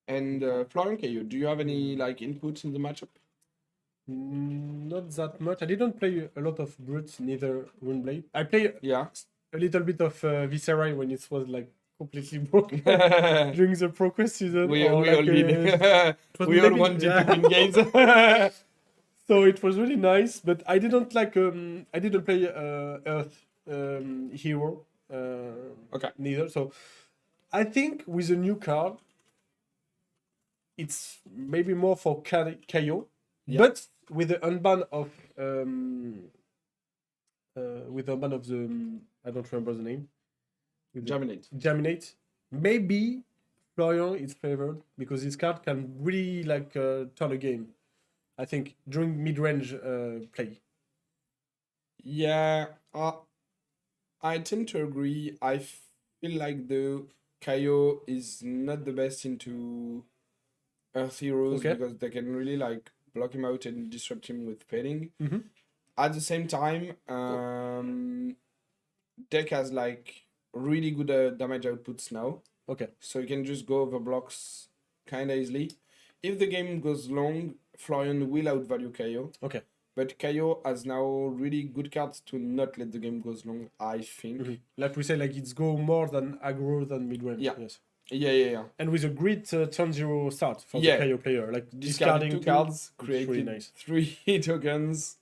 And Florian KO, do you have any like input in the matchup? Not that much. I didn't play a lot of Brutes, neither Runeblade. I played Yeah. a little bit of Viscerai when it was like completely broken during the ProQuest season. We all like, did. was We all maybe- wanted yeah. to win games. So it was really nice, but I didn't like. I didn't play Earth Hero. Okay. Neither. So I think with a new card, it's maybe more for KO, but with the unban of the I don't remember the name. With the- Jaminate. Maybe Florian is favored because this card can really like turn a game. I think during mid-range play. Yeah, I tend to agree. I feel like the KO is not the best into Earth Heroes Okay. because they can really like block him out and disrupt him with fading. Mhm. At the same time, deck has like really good damage outputs now. Okay. So you can just go over blocks kind of easily. If the game goes long, Florian will outvalue KO. Okay. But KO has now really good cards to not let the game goes long, I think. Like we say, like it's go more than aggro than mid-range. Yeah. Yes. Yeah. And with a great turn 0 start for Yeah. the KO player, like Discarding 2 cards, it's creating really nice. 3 tokens.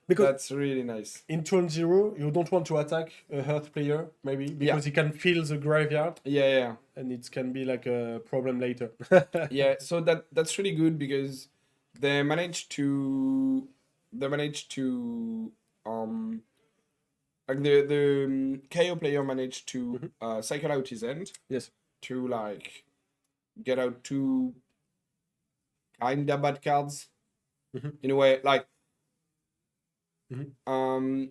Because That's really nice. in turn 0, you don't want to attack a Earth player, maybe, because he can fill the graveyard, Yeah. and it can be like a problem later. Yeah, so that's really good because they managed to like the KO player managed to cycle out his end. Yes. To like get out 2 kinda bad cards in a way, like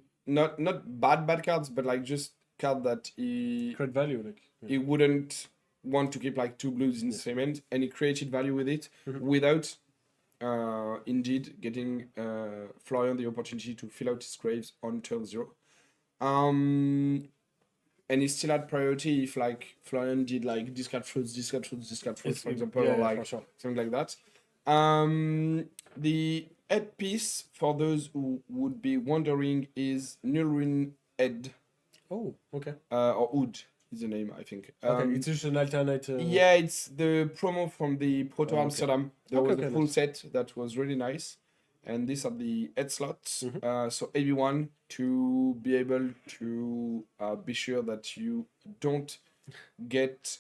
not bad cards, but like just card that he Create value, like. he wouldn't want to keep like 2 blues in the same hand, and he created value with it without indeed getting Florian the opportunity to fill out his graves on turn 0. And he still had priority if like Florian did like discard fruits, for example, or like something like that. The head piece, for those who would be wondering, is Nulrin Head. Oh, okay. Or Oud is the name, I think. Okay, it's just an alternate. Yeah, it's the promo from the Proto okay. Amsterdam. There was a full nice. set that was really nice. And these are the head slots. So everyone to be able to be sure that you don't get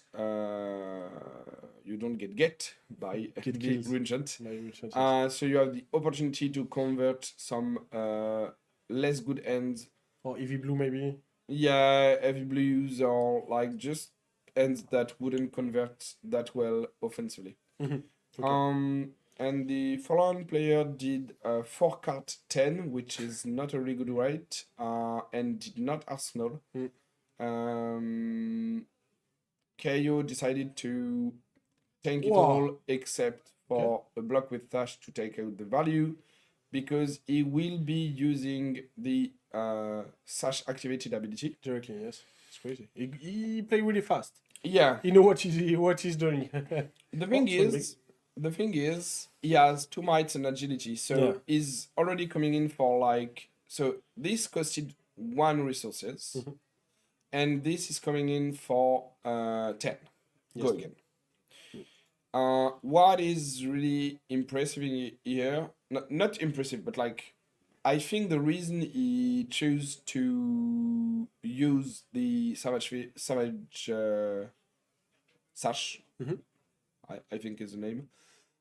by the regent. So you have the opportunity to convert some less good ends. Or EV blue maybe. Yeah, heavy blues, or like just ends that wouldn't convert that well offensively. And the following player did 4 card 10, which is not a really good rate, and did not Arsenal. KO decided to tank it all except for a block with Thash to take out the value, because he will be using the Sash activated ability. Directly, yes. It's crazy. He played really fast. Yeah. He know what he's doing. The thing is, he has 2 mites and agility, so he's already coming in for like... So this costed 1 resources, and this is coming in for 10. Yes. Go again. What is really impressive here, not impressive, but like, I think the reason he chose to use the Savage Sash, I think is the name,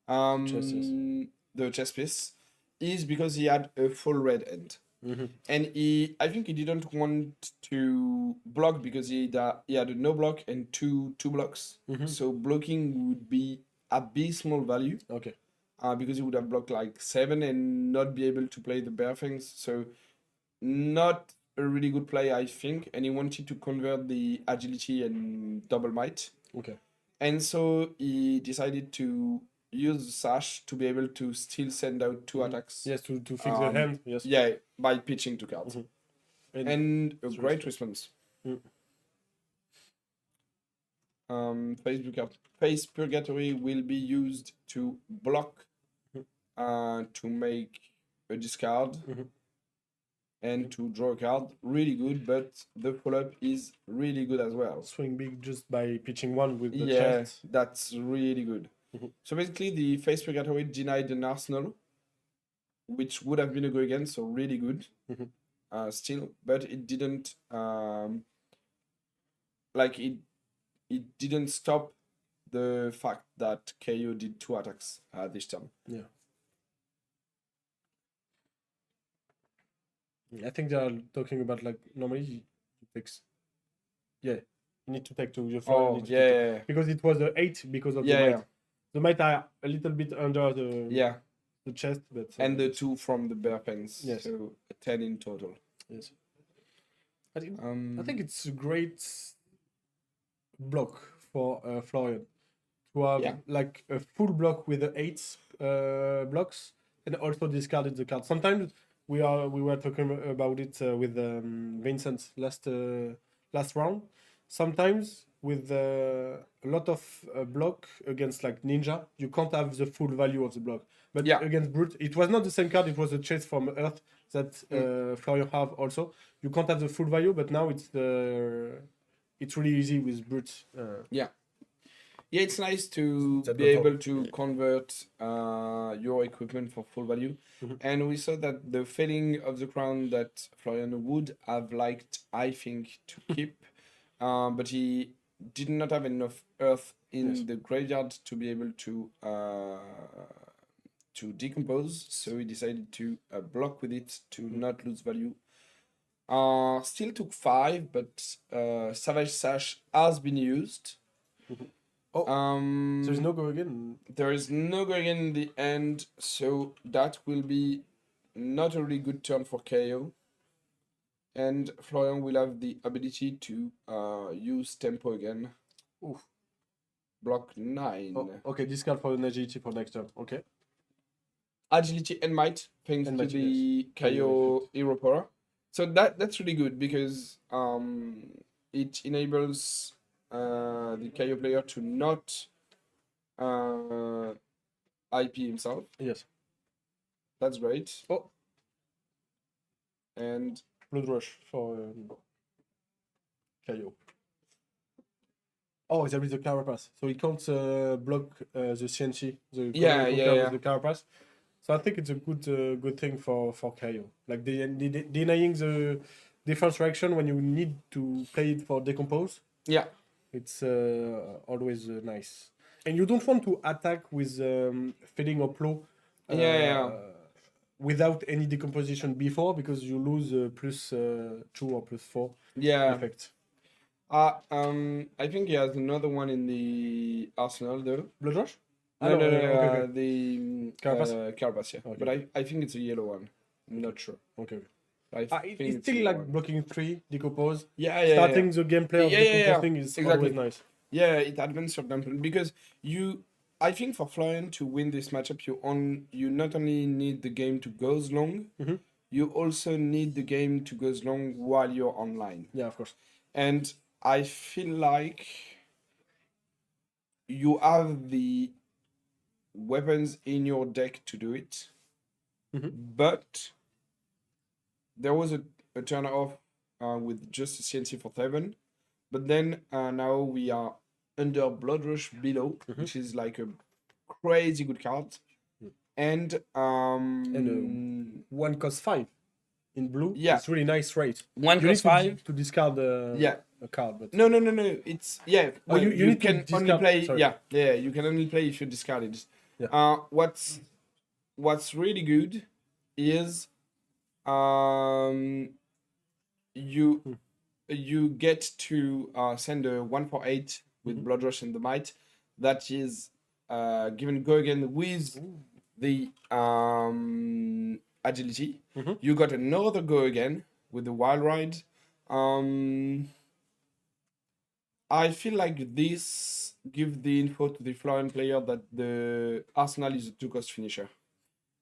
the chess piece, is because he had a full red end. And I think he didn't want to block because he had a no block and two blocks. So blocking would be abysmal value. Okay. Because he would have blocked like 7 and not be able to play the bear things. So not a really good play, I think. And he wanted to convert the agility and double might. Okay. And so he decided to use the Sash to be able to still send out 2 attacks. Yes, to fix the hand. Yes. Yeah, by pitching 2 cards. And a great response. Face Purgatory will be used to block, to make a discard, and to draw a card. Really good, but the follow-up is really good as well. Swing big just by pitching 1 with the chest. That's really good. So basically, the Face Purgatory denied an Arsenal, which would have been a go again, so really good. Still, but it didn't it didn't stop the fact that KO did 2 attacks this turn. Yeah. I think they are talking about like normally he takes. Yeah, you need to take to your phone. Because it was the 8 because of the might. The might are a little bit under the chest, but and the 2 from the bear pens. Yes. So 10 in total. Yes. I think it's a great block for Florian to have like a full block with the 8 blocks and also discarded the card. Sometimes we were talking about it with Vincent last round. Sometimes with a lot of block against like Ninja, you can't have the full value of the block. But against Brute, it was not the same card. It was a chase from Earth that Florian have also. You can't have the full value, but now it's really easy with Brute. Yeah, it's nice to be able to convert your equipment for full value. And we saw that the failing of the crown that Florian would have liked, I think, to keep, but he did not have enough earth in the graveyard to be able to decompose, so he decided to block with it to not lose value. Still took 5, but Savage Sash has been used. There's no go again. There is no go again in the end, so that will be not a really good turn for KO. And Florian will have the ability to use tempo again. block 9. Oh, okay, discard for an agility for next turn. Okay. Agility and might, thanks And to might, the KO hero power. So that's really good because it enables the KO player to not IP himself. Yes. That's great. Oh. And Blood Rush for KO. Oh, there is a Carapace. So he can't block the CNC, the Yeah, yeah. with the Carapace. So I think it's a good thing for KO. Like denying the defense reaction when you need to play it for decompose. yeah, It's always nice. And you don't want to attack with feeding or plow. Yeah. Without any decomposition before, because you lose +2 or +4 yeah. effect. I think he has another one in the arsenal though. Blood Rush? No, okay. The Carapace? Carapace, yeah. Okay. But I think it's a yellow one. I'm not sure. Okay. I think It's a still yellow like one. blocking 3, decompose. Yeah. Starting the gameplay of decomposing is Exactly. always nice. Yeah, it advances your temple because I think for Florian to win this matchup, you not only need the game to go long, Mhm. you also need the game to go long while you're online. Yeah, of course. And I feel like you have the weapons in your deck to do it, Mhm. but there was a turn off with just a CNC for 7, but then now we are under Blood Rush below, which is like a crazy good card, and 1 cost 5 in blue. Yeah. It's really nice rate. one You need cost 5. to discard Yeah. a card, but No. It's Oh, Well, you need to can only discard- play. sorry. Yeah. You can only play if you discard it. Yeah. What's really good is you get to send a 1 for 8 with Blood Rush and the Might. That is given go again with the agility. Mhm. You got another go again with the Wild Ride. I feel like this gives the info to the Florian player that the Arsenal is a 2-cost finisher.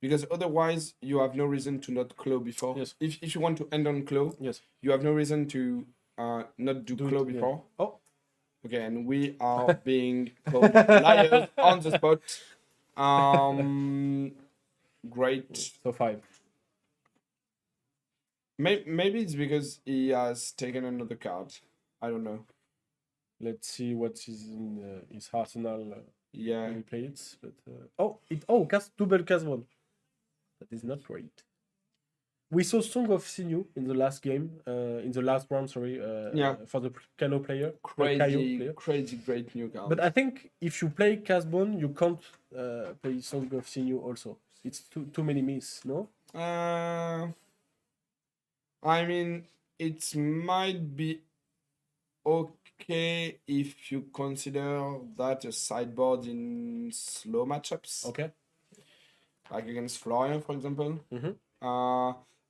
Because otherwise, you have no reason to not claw before. Yes. If you want to end on claw, yes. you have no reason to not do claw it, yeah. before. Oh, Okay, and we are being called liars on the spot. Great. so 5. Maybe it's because he has taken another card. I don't know. Let's see what is in his arsenal Yeah. when he plays. But double cast 1. That is not great. We saw Song of Sinew in the last game, in the last round. Sorry, for the Kano player, Crazy, player. crazy great new card. But I think if you play Castbone, you can't play Song of Sinew also. It's too many miss, no? I mean, it might be okay if you consider that a sideboard in slow matchups, Okay. like against Florian, for example. Mhm.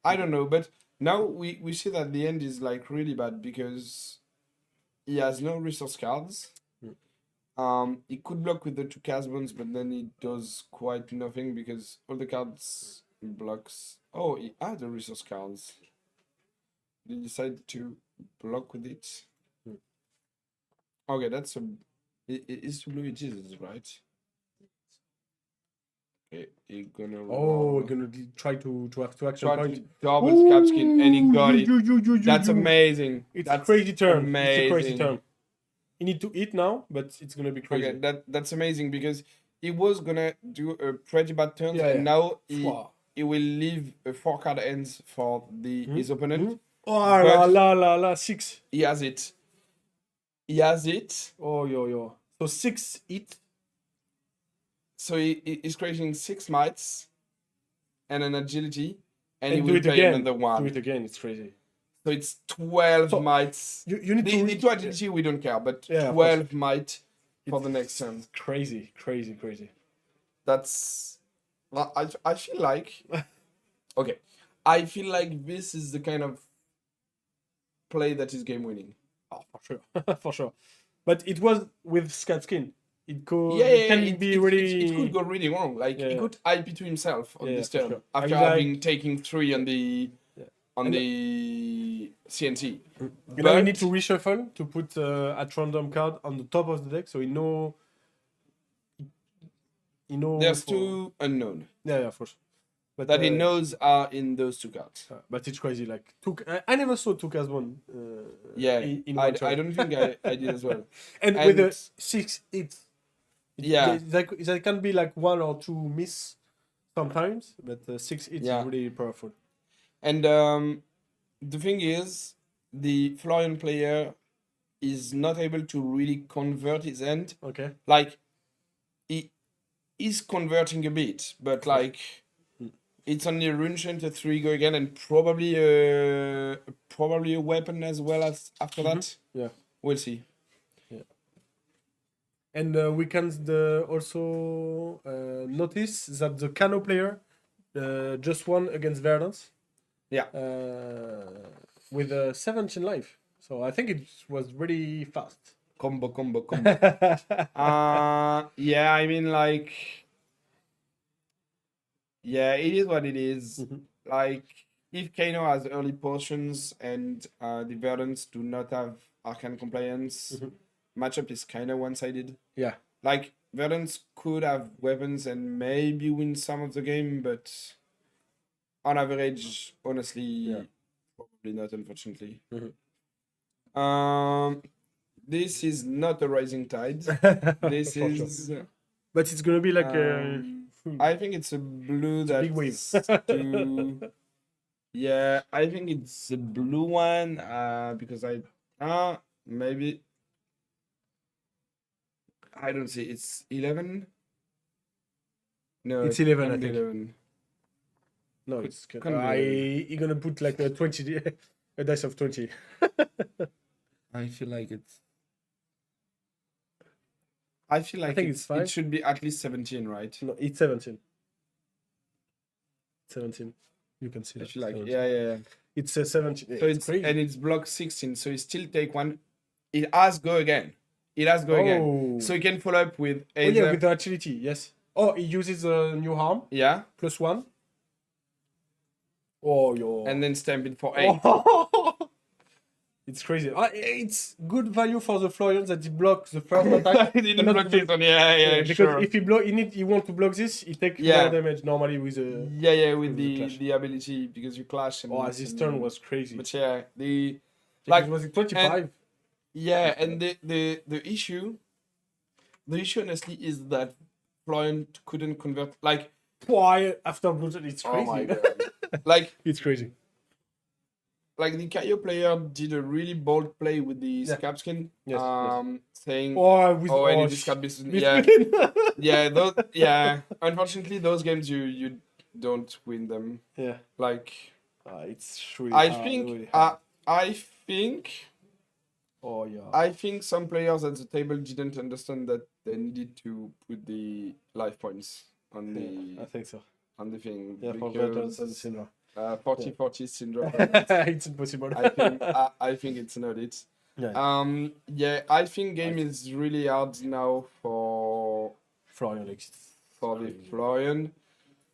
I don't know, but now we see that the end is like really bad because he has no resource cards. He could block with the 2 Casbones, but then he does quite nothing because all the cards he blocks. Oh, he had the resource cards. He decided to block with it. Okay, that's a. It's blue. It is right. Okay, he's gonna. Oh, we're gonna try to action try point. to double scab skin, and he got it. That's amazing. It's That's a crazy turn. It's a crazy amazing. turn. You need to eat now, but it's gonna be crazy. Okay, that's amazing because he was gonna do a pretty bad turn, Yeah, and yeah. now Wow. he will leave a 4-card ends for his opponent. Oh But- la 6. He has it. He has it. Oh yo. So 6 eat. So he's creating 6 mites and an agility, and he And do will it pay again. another Do 1. it again. It's crazy. So it's 12 So, mites. You need The to 2 agility we don't care, but Yeah, of 12 might for It's the next turn. crazy. That's. Well, I feel like. Okay, I feel like this is the kind of play that is game winning. Oh, for sure. For sure. But it was with Scat Skin. it could Yeah, it can it, be it, really it could go really wrong. Like Yeah, he yeah. could IP to himself on Yeah, this for turn sure. after I mean, having taken 3 on the And- the CNC. You know, you need But- to reshuffle to put at random card on the top of the deck, so you know. There's for- 2 unknown Yeah, of course. But that he knows are in those 2 cards. But it's crazy. Like I never saw Tukas one. Yeah, in I one turn. don't think I did as well. And with a and- 6-8, Yeah. there can be like 1 or 2 miss sometimes, but 6-8 Yeah. is really powerful. And the thing is, the Florian player is not able to really convert his end. Okay. Like, he is converting a bit, but like, it's only a rune chain to 3 go again, and probably a weapon as well as after that. Yeah. We'll see. And we can also notice that the Kano player just won against Verdance. Yeah. With 17 life. So I think it was really fast. Combo. Yeah, I mean, like, yeah, it is what it is. Like, if Kano has early potions and the Verdants do not have Arcane compliance, matchup is kind of one-sided. Yeah. Like, Verdants could have weapons and maybe win some of the game, but on average, honestly, probably not, unfortunately. This is not a rising tide. This For is... But it's gonna be like I think it's a blue It's a that big wave. Yeah, I think it's a blue one. Because maybe I don't see. It's 11. No, It's 11, I can't be think. 11. no, it's Can't be you're gonna put like a 20 a dice of 20. I feel like it's. I feel like think it's fine. it should be at least 17, right? No, it's 17. 17. You can see I that. feel like 17. yeah. It's 17. So it's crazy. and it's block 16, so you still take 1. It has go again. Oh. So you can follow up with Oh either yeah, with the agility, yes. Oh, he uses a new harm, yeah, +1. Oh, yo. and then stamp it for 8. It's crazy. It's good value for the Florians that he blocks the first attack. He didn't Not block the- this one. Yeah, because sure. if he want to block this, he takes Yeah. more damage normally with a. Yeah, with with the the clash. ability because you clash. And, Oh, this turn was crazy. But yeah, the Like, like was it 25? yeah, and the issue honestly is that Florian couldn't convert. Like, Why after Blood? It's crazy. oh my god, like. It's crazy. Like the Kaio player did a really bold play with the scab skin, Yes, saying, Oh, any discard yeah, yeah. Unfortunately, those games you don't win them. Yeah. Like, It's really. I really think, hard. Oh yeah. I think some players at the table didn't understand that they needed to put the life points on I think so. the thing. Yeah, for because, veterans and syndrome. 40-40 syndrome. It's impossible. I think it's not it. Yeah. Yeah, I think game is really hard now for Florian likes it. the Florian.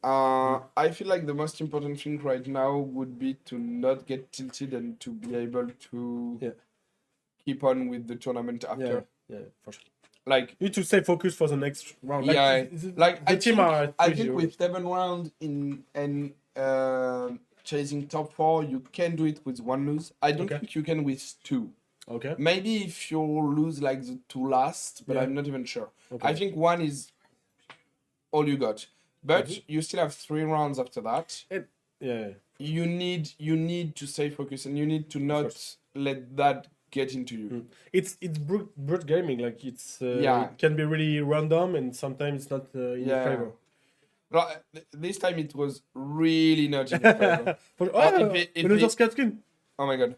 I feel like the most important thing right now would be to not get tilted and to be able to keep on with the tournament after. Yeah, for sure. Like, You need to stay focused for the next round. like the team are. I crazy. think with 7 rounds and chasing top 4, you can do it with 1 lose. I don't Okay. think you can with 2. Okay. Maybe if you lose like the 2 last, but Yeah. I'm not even sure. Okay. I think 1 is all you got. But you still have 3 rounds after that. Yeah. You need to stay focused and you need to not let that get into you. It's brute gaming. Like it's Yeah. it can be really random and sometimes it's not in your favor. Right, this time it was really not in your favor. if Another it- scat skin. Oh my god.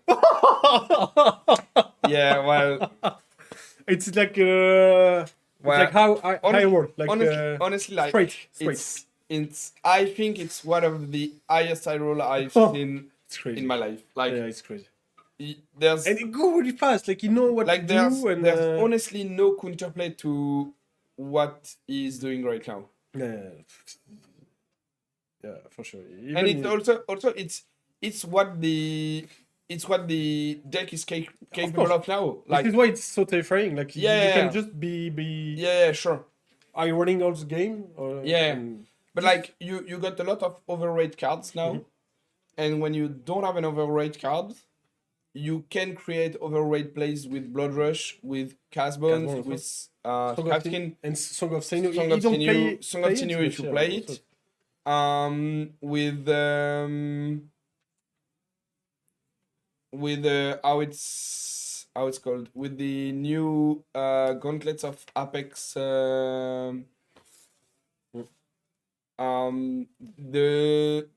Yeah, well, It's like well, like how I work. Like honestly, like straight. it's I think it's one of the highest high roll I've seen It's crazy. in my life. Like, Yeah, it's crazy. there's And it go really fast. Like you know what like to there's do and honestly no counterplay to what he's doing right now. Yeah, for sure. And it's also it's what the deck is capable of now. Like, this is why it's so terrifying. Like you can just be yeah, sure. Are you running all the game? Or, Yeah. But like you got a lot of overrated cards now, and when you don't have an overrated card, you can create overrated plays with Blood Rush, with Castbones, with Craftskin, and Song of Sinew. Song of Sinew if you play it. With how it's called, with the new gauntlets of Apex. The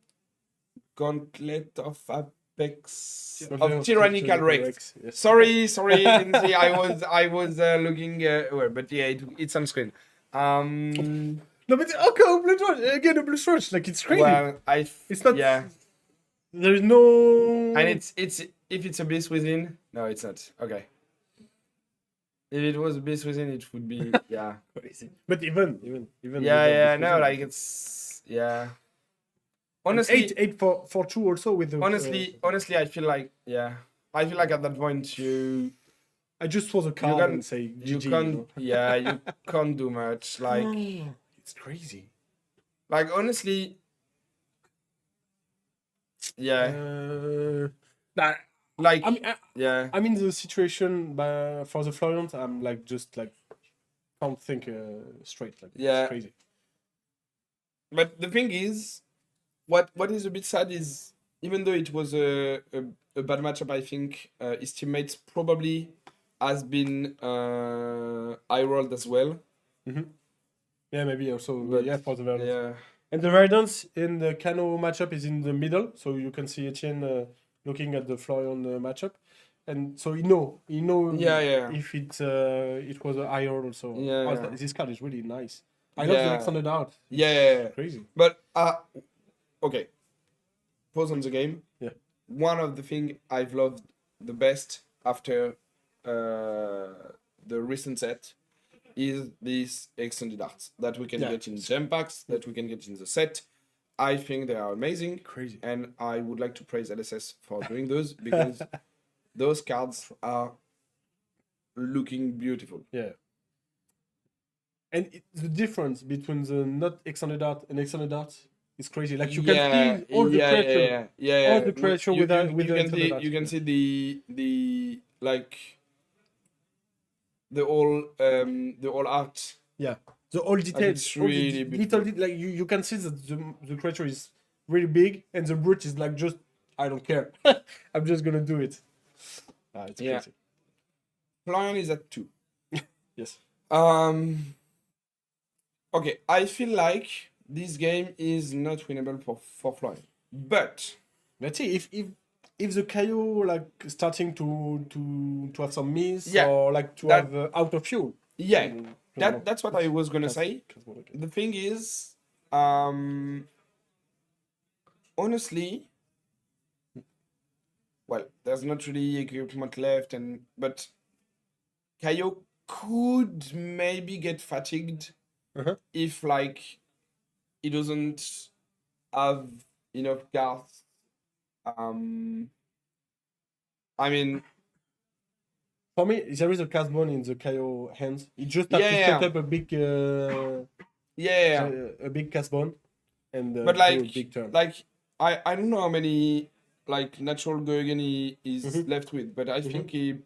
gauntlet of Apex of Tyrannical Rex. Yes. Sorry, Lindsay, I was looking but yeah, it's on screen. No, but okay, Blood Rush again, a Blood Rush, like it's crazy. Well, it's not. Yeah, There's no. and it's if it's a Beast Within, no, it's not. Okay. If it was a Beast Within, it would be crazy. But even. Yeah, no, like it's honestly, eight for 2 also with the. Honestly, I feel like at that point I just saw the card and say GG, you can't you can't do much. Like it's crazy. Like honestly, like I'm in the situation for the Florian. I'm like just like can't think straight. Like it's crazy. But the thing is, what is a bit sad is, even though it was a bad matchup, I think his teammates probably has been eye rolled as well. Mm-hmm. Yeah, maybe also. But, for the Verdance. Yeah. And the Verdance in the Cano matchup is in the middle, so you can see Etienne looking at the Florian matchup, and so he know if it was an eye roll also. This card is really nice. I love the Alexander Dart. Yeah. Crazy. But okay. Pause on the game. Yeah. One of the things I've loved the best after the recent set is these extended arts that we can get in gem packs, that we can get in the set. I think they are amazing. Crazy. And I would like to praise LSS for doing those, because those cards are looking beautiful. Yeah. And the difference between the not extended art and extended art is crazy. Like you can see all the creature. All the creature with the you can see the like the all art. Yeah. The all details. It's really little like you can see that the creature is really big and the brute is like just I don't care. I'm just gonna do it. It's crazy. Florian is at 2. Yes. Okay, I feel like this game is not winnable for Florian. But let's see if the Kaio like starting to have some miss or like to have out of fuel. Yeah, that's what I was gonna say. The thing is, honestly, well, there's not really equipment left, but Kaio could maybe get fatigued if like he doesn't have enough cards. I mean, for me, there is a Castbone in the Kaio hands. You just have to set up a big a big Castbone and but do a like big turn. Like I don't know how many like natural Goegen he is left with, but I think he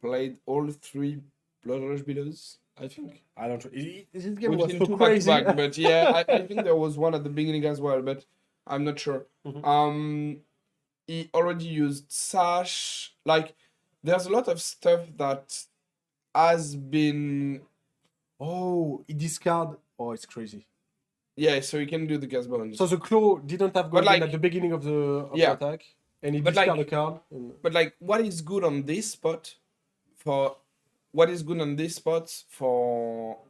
played all 3 Blood Rush Belows. I think. I don't. This game was Within so 2 crazy. back-to-back, but yeah, I think there was one at the beginning as well, but I'm not sure. He already used Sash. Like, there's a lot of stuff that has been. Oh, he discard. Oh, it's crazy. Yeah, so he can do the gas bones. So the claw didn't have gold like, at the beginning of the attack, and he but discard like, a card. But like, what is good on this spot for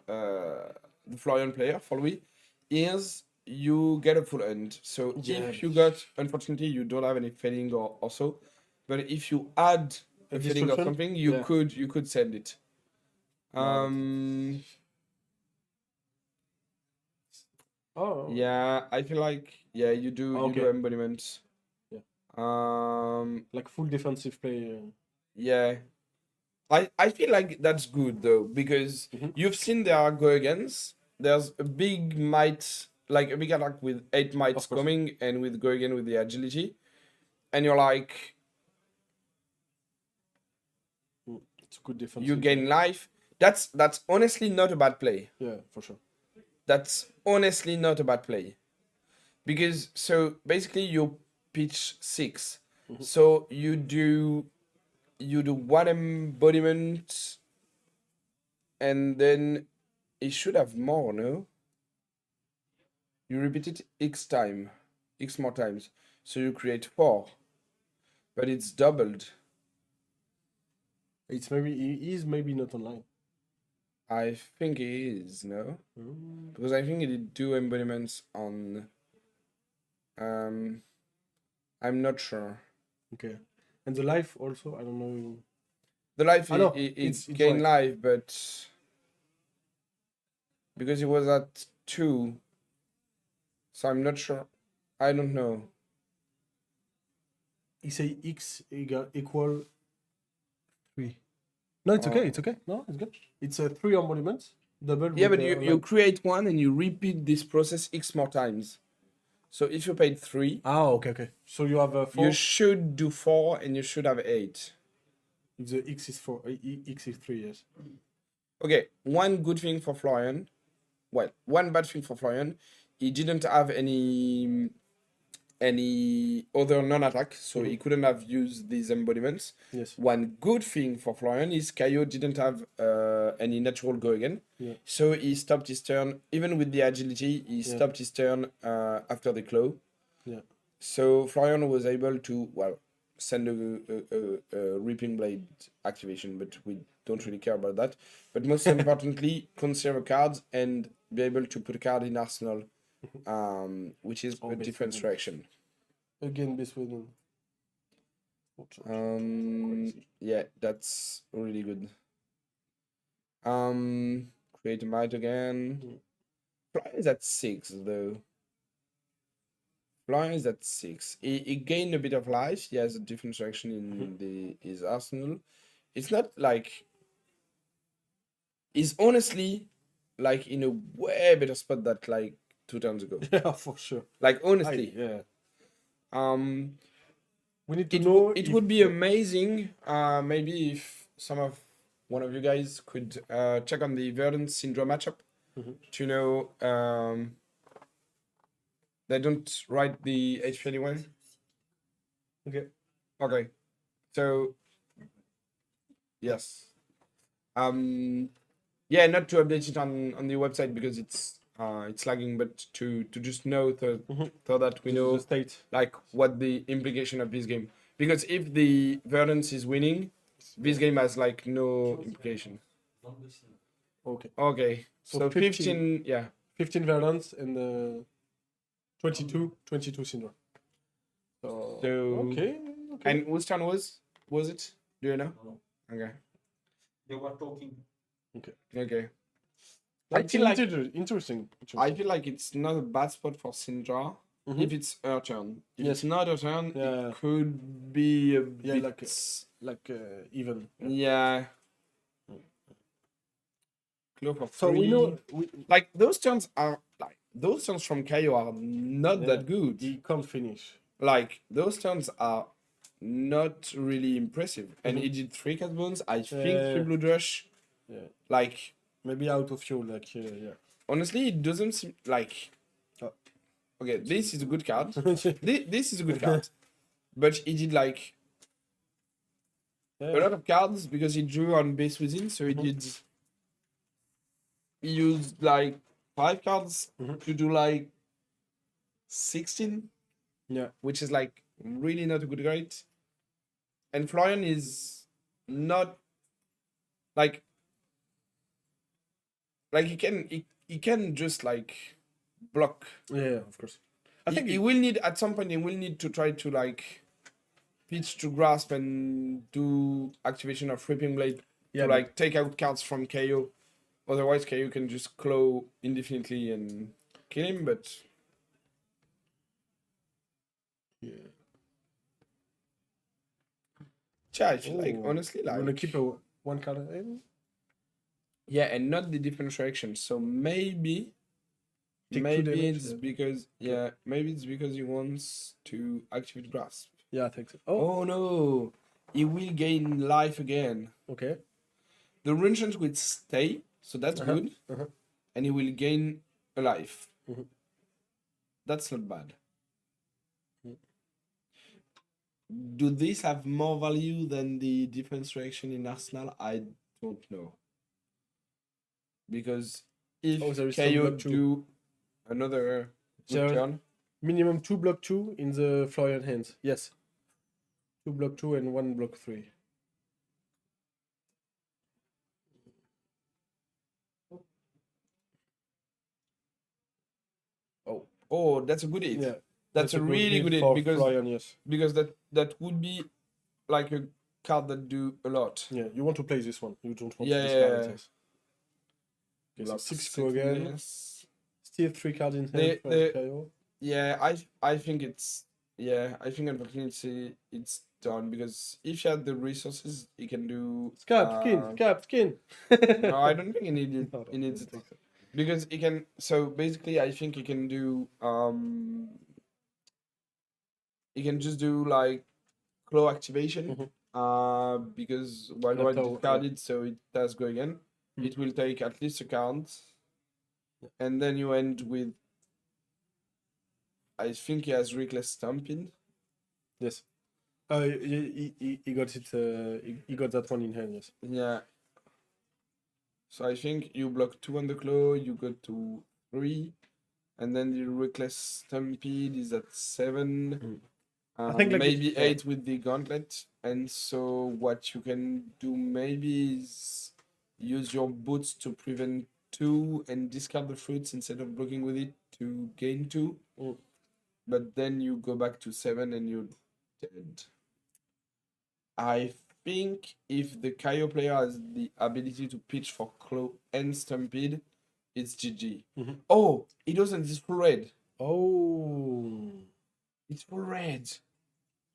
the Florian player, for Louis, is you get a full end. So if you got, unfortunately, you don't have any fading or so, but if you add a fading or something, you could send it. Oh. Yeah, I feel like you do Okay. embodiments. Yeah. Like Full defensive play. yeah. I feel like that's good though, because you've seen there are Goegens. There's a big might, like a big attack with 8 mites Of course. coming, and with Goegen with the agility, and you're like, It's a good defense. you gain life. That's honestly not a bad play. Yeah, for sure. That's honestly not a bad play, because so basically you pitch 6, so you do 1 embodiment, and then it should have more, no? You repeat it x more times, so you create 4, but it's doubled. It's maybe he is maybe not online. I think it is, no? Because I think it did 2 embodiments on. I'm not sure. Okay. And the life also, I don't know. The life I know, it's it's gain right. life, but because it was at 2, so I'm not sure. I don't know. He say x equal 3. No, it's okay. It's okay. No, it's good. It's a 3 embodiments. Double. Yeah, with but the you create 1 and you repeat this process x more times. So if you paid 3, okay. So you have a 4. you should do 4 and you should have 8. If the x is 4, x is 3, yes. Okay, one good thing for Florian. Well, one bad thing for Florian. He didn't have any other non-attack, so he couldn't have used these embodiments. Yes. One good thing for Florian is Kaio didn't have any natural go again, Yeah. so he stopped his turn. Even with the agility, he stopped his turn after the claw. Yeah. So Florian was able to send a Reaping Blade activation, but we don't really care about that. But most importantly, conserve a card and be able to put a card in arsenal, which is a base defense within. reaction. Again, base within. Yeah, that's really good. Create a might again. Florian is at 6 though. Florian is at 6. He gained a bit of life. He has a different reaction in his arsenal. It's not like he's honestly like in a way better spot that like 2 turns ago. Yeah, for sure. Like honestly. Yeah. We need to know. It would be amazing. Maybe if one of you guys could check on the Verdant Syndrome matchup to know they don't write the HP anyway. Okay. Okay. So yes. Yeah, not to update it on the website because it's lagging, but to just know so that we know the state, like what the implication of this game. Because if the Verdance is winning, this game has like no implication. Okay. Okay. So 15 yeah. 15 Verdants and 22 syndrome. So okay. And whose turn was it? Do you know? Okay. They were talking. Okay. I feel like interesting. interesting. I feel like it's not a bad spot for Syndra if it's her turn. If it's not her turn, it could be a bit even. Yeah. Close for 3. So we know like those turns from Kaio are not that good. He can't finish. Like those turns are not really impressive. And he did 3 cat bones. I think 3 blood rush. Yeah. Like maybe out of fuel. Like yeah. Honestly, it doesn't seem like. Okay, this is a good card. This is a good card, but he did like a lot of cards because he drew on base within. So he did. He used like 5 cards to do like 16. Yeah, which is like really not a good grade. And Florian is not like he can just like block. Yeah, of course. I think he will need at some point. He will need to try to like pitch to grasp and do activation of Reaping Blade to like take out cards from KO. Otherwise, KO can just claw indefinitely and. kill him, but Yeah. yeah, I feel like Oh, honestly, You want to like keep one card in? yeah, and not the different direction. So maybe Take 2 maybe damage, it's yeah. because maybe it's because he wants to activate grasp. Yeah, I think so. Oh, Oh no, he will gain life again. okay. The Rungent will stay, so that's Uh-huh, good, uh-huh. and he will gain a life. Mhm. That's not bad. Mm. Do these have more value than the defense reaction in Arsenal? I don't know. Because if Oh, there is some KO block too. do another good There- turn, Minimum 2 block 2 in the Florian hands. Yes. 2 block 2 and 1 block 3. oh, that's a good hit. Yeah. That's a good really hit good hit for because Florian, yes. that would be like a card that do a lot. Yeah, you want to play this one. You don't want Yeah, to discard yeah, it. Yes. Okay, so Block 6 six go again. yes. Still 3 cards in hand They- for they- KO. Yeah, I think it's I think unfortunately it's done because if he had the resources, he can do. Scab skin. No, I don't think he needed. No, He needs I it don't think so. because he can. So basically, I think he can do. He can just do like claw activation. Mhm. Because while Yeah, I claw, discarded, so it does go again. Mhm. It will take at least a count, and then you end with. I think he has reckless stomping. Yes. He got it. He got that one in hand. Yes. Yeah. So I think you block 2 on the claw, you go to 3, and then the reckless stampede is at 7. I think, like, maybe yeah. 8 with the gauntlet. And so what you can do maybe is use your boots to prevent 2 and discard the fruits instead of blocking with it to gain 2. Mm. But then you go back to 7 and you're dead. I think if the Kaio player has the ability to pitch for claw and stampede, it's GG. Mhm. Oh, it doesn't. It's full red. Oh. It's full red.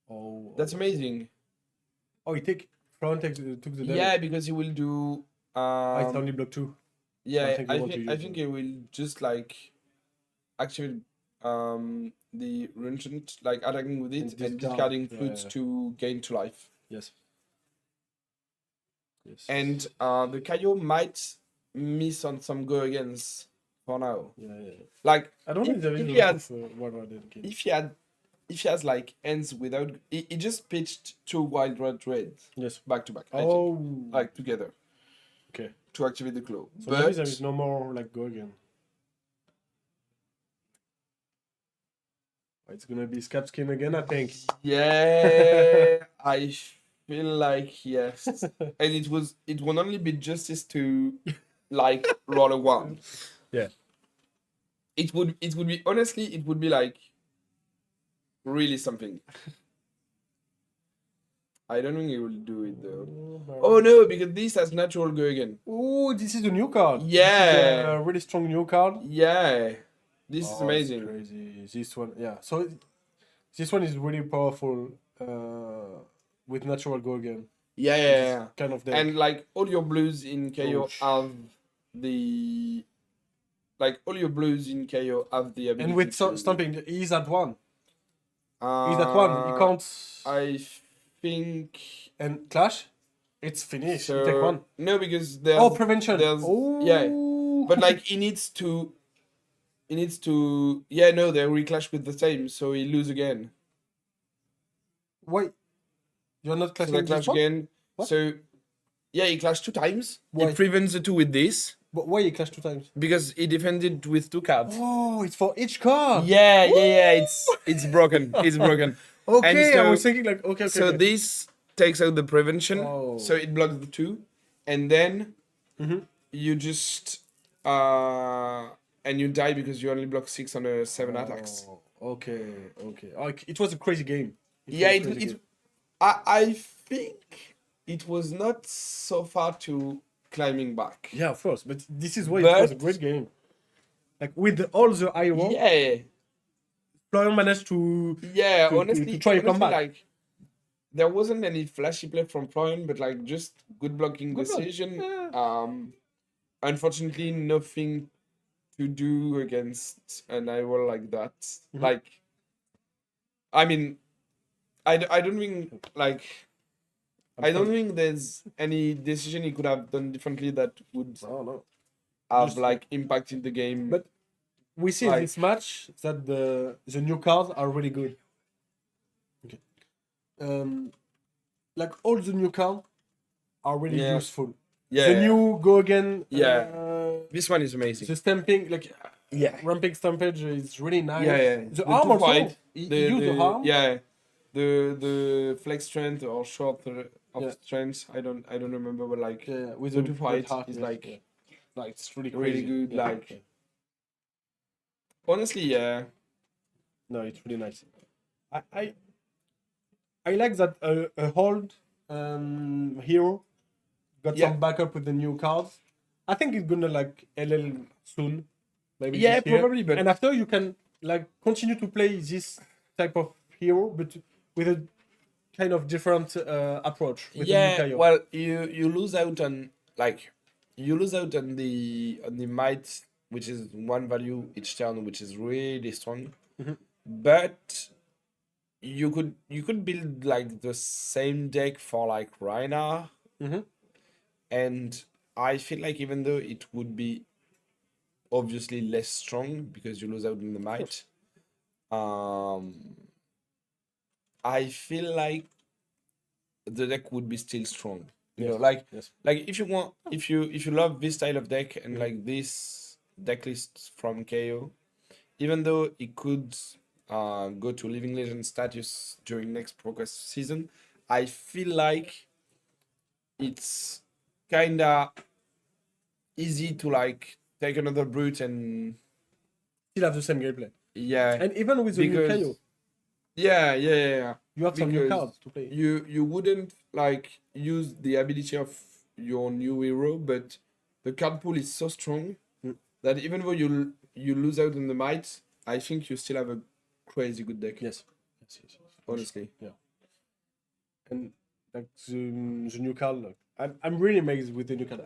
Oh. That's amazing. Oh, he Florian took the damage. Yeah, because he will do. It's only block 2. Yeah, I think you want to I use think it. he will just like activate the Rungent, like attacking with it And and discard. discarding Yeah, fruits yeah. to gain 2 life. Yes. Yes. And the Kaio might miss on some go against for now. Yeah. Like I don't think there is if a he lot had, of one dedicated. if he has like ends without, he just pitched 2 wild red Yes. back to back. I think, Oh. like together. Okay. To activate the claw. So maybe there is no more like go again. It's gonna be Scab Skin again, I think. Yeah, I feel like yes, and it would only be justice to like roll a 1. Yeah. It would be honestly it would be like really something. I don't think he will do it though. Oh no, because this has natural go again. Oh, this is a new card. Yeah. This is a really strong new card. Yeah, this is Oh, it's amazing. crazy. This one, yeah. So this one is really powerful with natural go again. Yeah, This yeah. kind of deck. And like all your blues in KO Ouch. have the all your blues in KO have the ability. And with to, stomping, he's at 1. He's at 1. uh, He can't. I think. And clash, it's finished. So, You take 1. No, because there's. Oh, prevention. There's, Oh. Yeah, but like he needs to. Yeah, no, they reclash with the same, so he lose again. Wait. You're not So clashing they this clash one? again. What? So, yeah, he clashed 2 times. Why? He prevents the 2 with this But why you clash 2 times? because he defended with 2 cards. Oh, it's for each card. Yeah. It's broken. It's broken. Okay, And so- I was thinking like okay. So okay. this takes out the prevention, Oh. so it blocks the 2, and then Mhm. you just and you die because you only block 6 on a 7 attacks. Oh, okay. Oh, it was a crazy game. Yeah, was a crazy game. I think it was not so far to climbing back. Yeah, of course, but this is why it was a But- great game. like with all the IO, Yeah, Florian managed to yeah. to Honestly, try to come back. like there wasn't any flashy play from Florian, but like just good blocking Good block, decision. yeah. Unfortunately, nothing to do against an IO like that. Mhm. Like, I mean, I don't think like. I don't think there's any decision he could have done differently that would No. have Just- like impacted the game. But we see in Like- this match that the new cards are really good. Okay. Like all the new cards are really Yeah. useful. yeah, The new go again. Yeah. this one is amazing. The stamping, like Yeah, ramping stampage is really nice. yeah. The arm two also. fight, He the, used the arm. Yeah, the flex strength or short of Yeah. strength. I don't remember, but like Yeah, with the the two red fight heart, is yes, like yeah. Like it's really really crazy. good. Yeah, Like yeah. honestly, yeah, No, it's really nice. I like that a hold hero got Yeah. some backup with the new cards. I think it's gonna like LL soon, maybe. yeah, this year. probably. But And after you can like continue to play this type of hero, but with a kind of different approach. With the new yeah, Kaio. well, you lose out on like you lose out on the might, which is one value each turn, which is really strong. Mhm. But you could build like the same deck for like Reina, Mhm. and I feel like even though it would be obviously less strong because you lose out on the might, I feel like the deck would be still strong. You know, Yes, like yes. like if you love this style of deck and like this deck list from KO, even though it could go to Living Legend status during next progress season, I feel like it's kinda easy to like take another brute and Still have the same gameplay. yeah, And even with the new because Kaio, yeah. you have some new because cards to play. You wouldn't like use the ability of your new hero, but the card pool is so strong Mm. that even though you lose out on the might, I think you still have a crazy good deck. Yes. Honestly. And like the new card, like, I'm really amazed with the new card.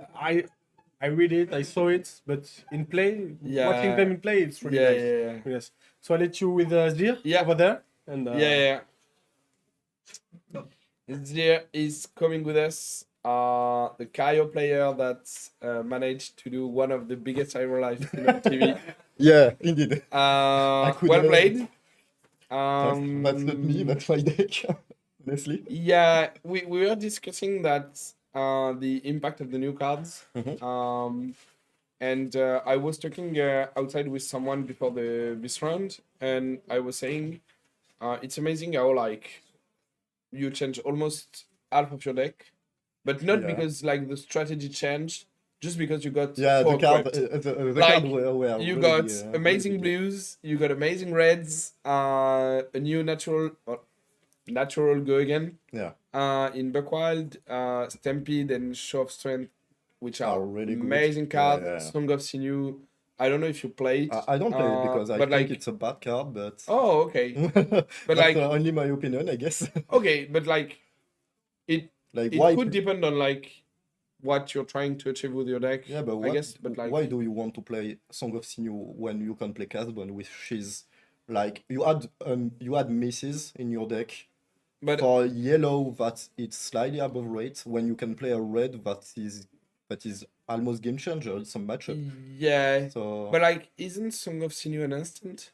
I read it, I saw it, but in play, Yeah. watching them in play, it's really Yeah, nice. yeah. Yes. So I let you with Zir Yeah. over there, and Yeah. Zir is coming with us. The Kaio player that managed to do one of the biggest hero life on TV. Yeah, indeed. could, Well played. That's not me, that's my deck, honestly. Yeah, we were discussing that the impact of the new cards. And I was talking outside with someone before this round, and I was saying it's amazing how like you change almost half of your deck, but not Yeah. because like the strategy changed, just because you got Yeah, the four card, equipped. the Like, card were You really, got really amazing good. blues, you got amazing reds, a new natural go again. Yeah. In Buckwild, Stampede and Show of Strength, which are Are really good. amazing Yeah, cards. yeah. Song of Sinew. I don't know if you played. I don't play it because I but think like, it's a bad card, but oh, okay, but like- only my opinion, I guess. okay, but like, it Like it why? could depend on like what you're trying to achieve with your deck. Yeah, but I what, guess, but like, why do you want to play Song of Sinew when you can play Casbon, which is like you had misses in your deck but for yellow that it's slightly above rate when you can play a red that is almost game changer in some matchup. yeah, So but like, isn't Song of Sinew an instant?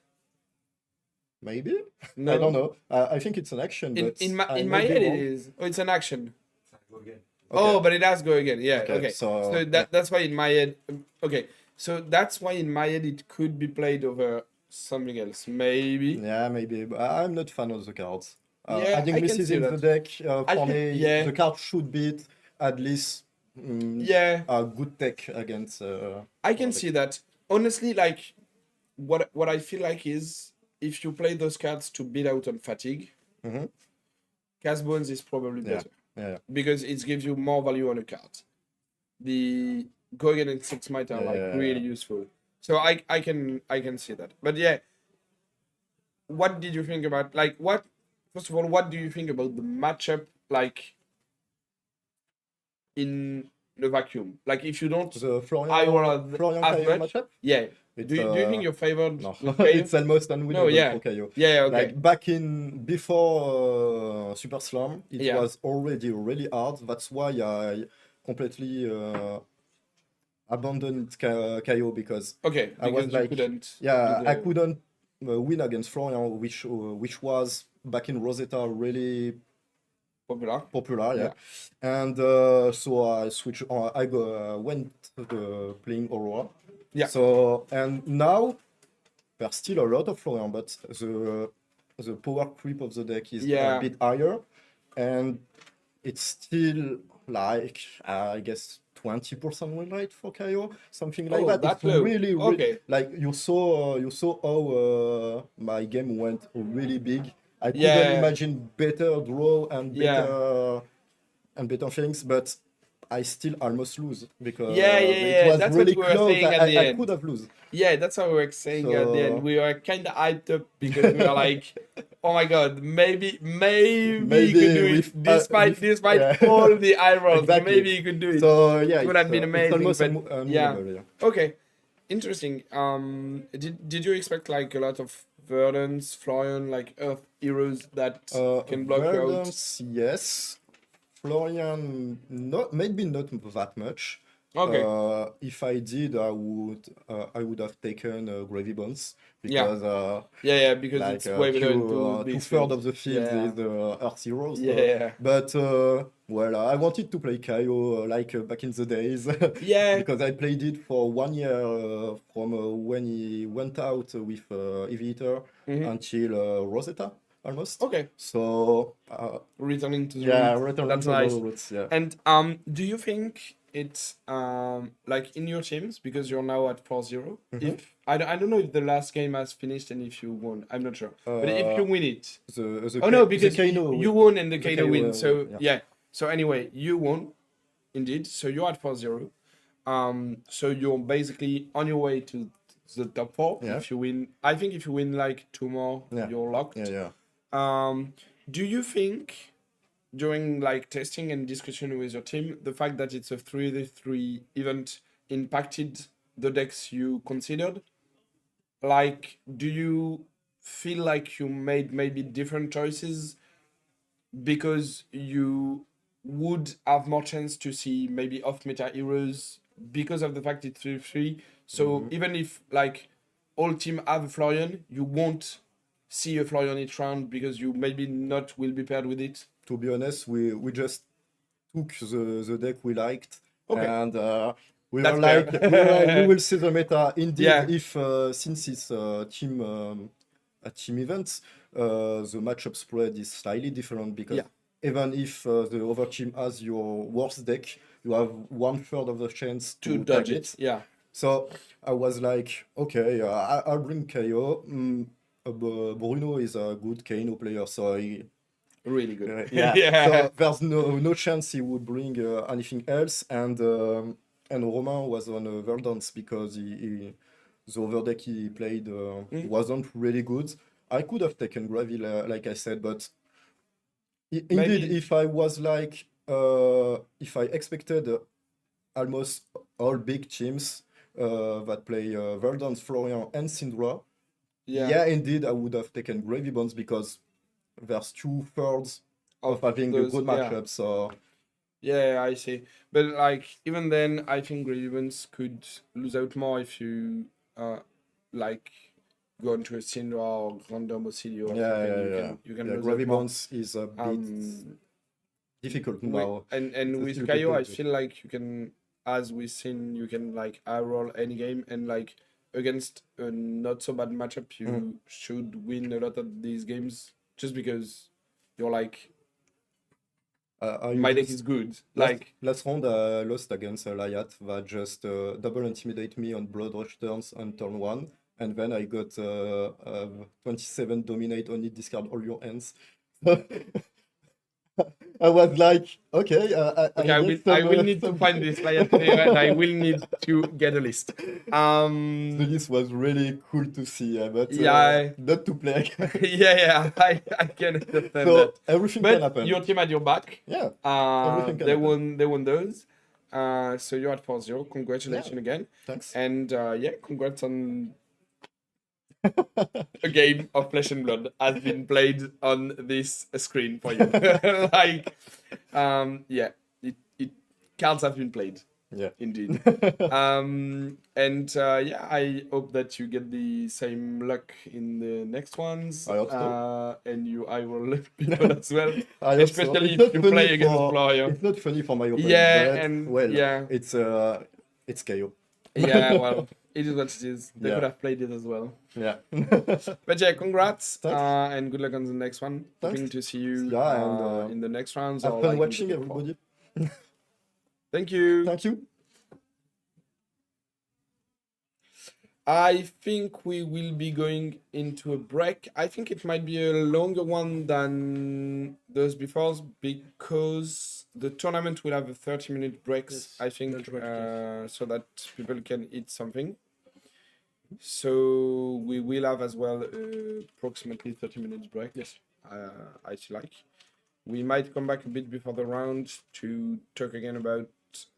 maybe No, I don't know. I think it's an action. In but in my I in might my be head wrong. it is. Oh, it's an action. Okay. Oh, but it does go again. Yeah. Okay. So, So that's why in my head. Okay. So that's why in my head it could be played over something else. Maybe. yeah, maybe. But I'm not fan of the cards. Yeah, Adding I can misses see in that. the deck I for can- me, yeah. the card should beat at least Yeah. a good tech against. I can like- see that. Honestly, like what I feel like is if you play those cards to beat out on fatigue, Mhm. Cast Bones is probably Yeah. better. Yeah. Because it gives you more value on a card. The Go Again and Six Might are like Yeah. really useful. So I can see that. But yeah, what did you think about first of all, what do you think about the matchup in the vacuum? Like if you don't The Florian Florian as Caillot much, matchup? yeah. It's, Do you think you're favored no, with Caillot? it's almost unwinnable No, yeah. for Caillot. Yeah, okay. Like back in before Super Slam, it Yeah. was already really hard. That's why I completely abandoned Caillot because Okay, I was because you like, couldn't. yeah, do I the- couldn't win against Florian, which was back in Rosetta really popular, yeah. And so I switched. Went to the playing Aurora. Yeah. So and now there's still a lot of Florian, but the power creep of the deck is Yeah. a bit higher, and it's still like I guess 20% win rate for KO, something like Oh, that. that It's low. really Okay. like you saw how my game went really big. I couldn't Yeah. imagine better draw and Yeah. better things, but I still almost lose because Yeah, it was that's what really we were close. saying at the I end. could have lost. Yeah, that's what we were saying at the end. So- We were kind of hyped up because we were like, "Oh my god, maybe you Maybe could do it with- despite yeah. all the eye rolls. Exactly. Maybe you could do it." So yeah, It would have been it's amazing, almost but unwinnable, yeah. Okay, interesting. Did you expect like a lot of Verdants, Florian, like Earth heroes that can block you out? Verdance, yes. Florian, maybe not that much. Okay. If I did, I would have taken Gravy Bones Yeah. because Yeah, because like it's way better into big two-thirds fields. of the field Yeah. is Earth Heroes. Yeah. But well, I wanted to play Kaio like back in the days. Yeah. Because I played it for 1 year from when he went out with Heavy Eater Mhm. until Rosetta almost. Okay. So Returning to the yeah, roots. return That's to the nice. roots. Yeah. And do you think it's like in your teams because you're now at 4-0? Mhm. If I don't know if the last game has finished and if you won, I'm not sure. But if you win it, The oh no, the because Kano you won and the the Kano Kano win. So win, yeah. yeah. So anyway, you won, indeed. So you're at 4-0. So you're basically on your way to the top 4. Yeah. If you win, I think if you win like 2 more, Yeah. you're locked. Yeah. Do you think during like testing and discussion with your team, the fact that it's a 3v3 event impacted the decks you considered? Like, do you feel like you made maybe different choices because you would have more chance to see maybe off meta heroes because of the fact it's 3v3? So even if like all team have a Florian, you won't see a Florian each round because you maybe not will be paired with it. To be honest, we just took the deck we liked, Okay. and we That's were fair. like, we will see the meta. Indeed, Yeah. if since it's a team event, the matchup spread is slightly different because Yeah. even if the other team has your worst deck, you have 1/3 of the chance To to dodge tag it. Yeah. So I was like, okay, I'll bring KO. Bruno is a good KO player, so Really good. yeah. Yeah. So there's no chance he would bring anything else. And Romain was on Verdance because the other deck he played wasn't really good. I could have taken Gravy, like I said, but indeed, Maybe- if I was like, if I expected almost all big teams that play Verdance, Florian, and Syndra, yeah, indeed, I would have taken Gravy Bones because there's 2/3 of having a those, good yeah. matchup. So Yeah, I see. But like even then, I think Grievance could lose out more if you like go into a Syndra or Random Ocidio or yeah, something. You can lose Gravy out more. Bones is a bit Um, difficult Wi- now. and It's with still Kaio, I difficult. feel like you can, as we've seen, you can like eye roll any game and like against a not so bad matchup, you should win a lot of these games just because you're like my deck is good. Like last round, I lost against Layat that just double intimidate me on Blood Rush turns on turn 1, and then I got 27 dominate on it, discard all your hands. I was like, okay, Okay, I need will some, need to some- find this player today, and I will need to get a list. So this was really cool to see, but Yeah. not to play again. Yeah, I can understand So that. everything can But happen. your team had your back. Yeah, Uh, everything can they happen. won those. So you're at 4-0. Congratulations Yeah. again. Thanks. And yeah, congrats on a game of Flesh and Blood has been played on this screen for you. Like, yeah, it cards have been played. Yeah. Indeed. And yeah, I hope that you get the same luck in the next ones. I hope so. And I will let people as well. I hope so. Especially It's if not you funny play against for- Florian. It's not funny for my opponent, Yeah, but and well, yeah. it's KO. Yeah, well, it is what it is. They Yeah. could have played it as well. Yeah. But yeah, congrats. Thanks. And good luck on the next one. Thanks. Hoping to see you Yeah, and, in the next rounds. Have or fun like in watching, the big four. everybody. Thank you. Thank you. I think we will be going into a break. I think it might be a longer one than those before because the tournament will have a 30-minute breaks, Yes, I think, that's right, so that people can eat something. So we will have as well approximately 30 minutes break. Yes. I feel like. We might come back a bit before the round to talk again about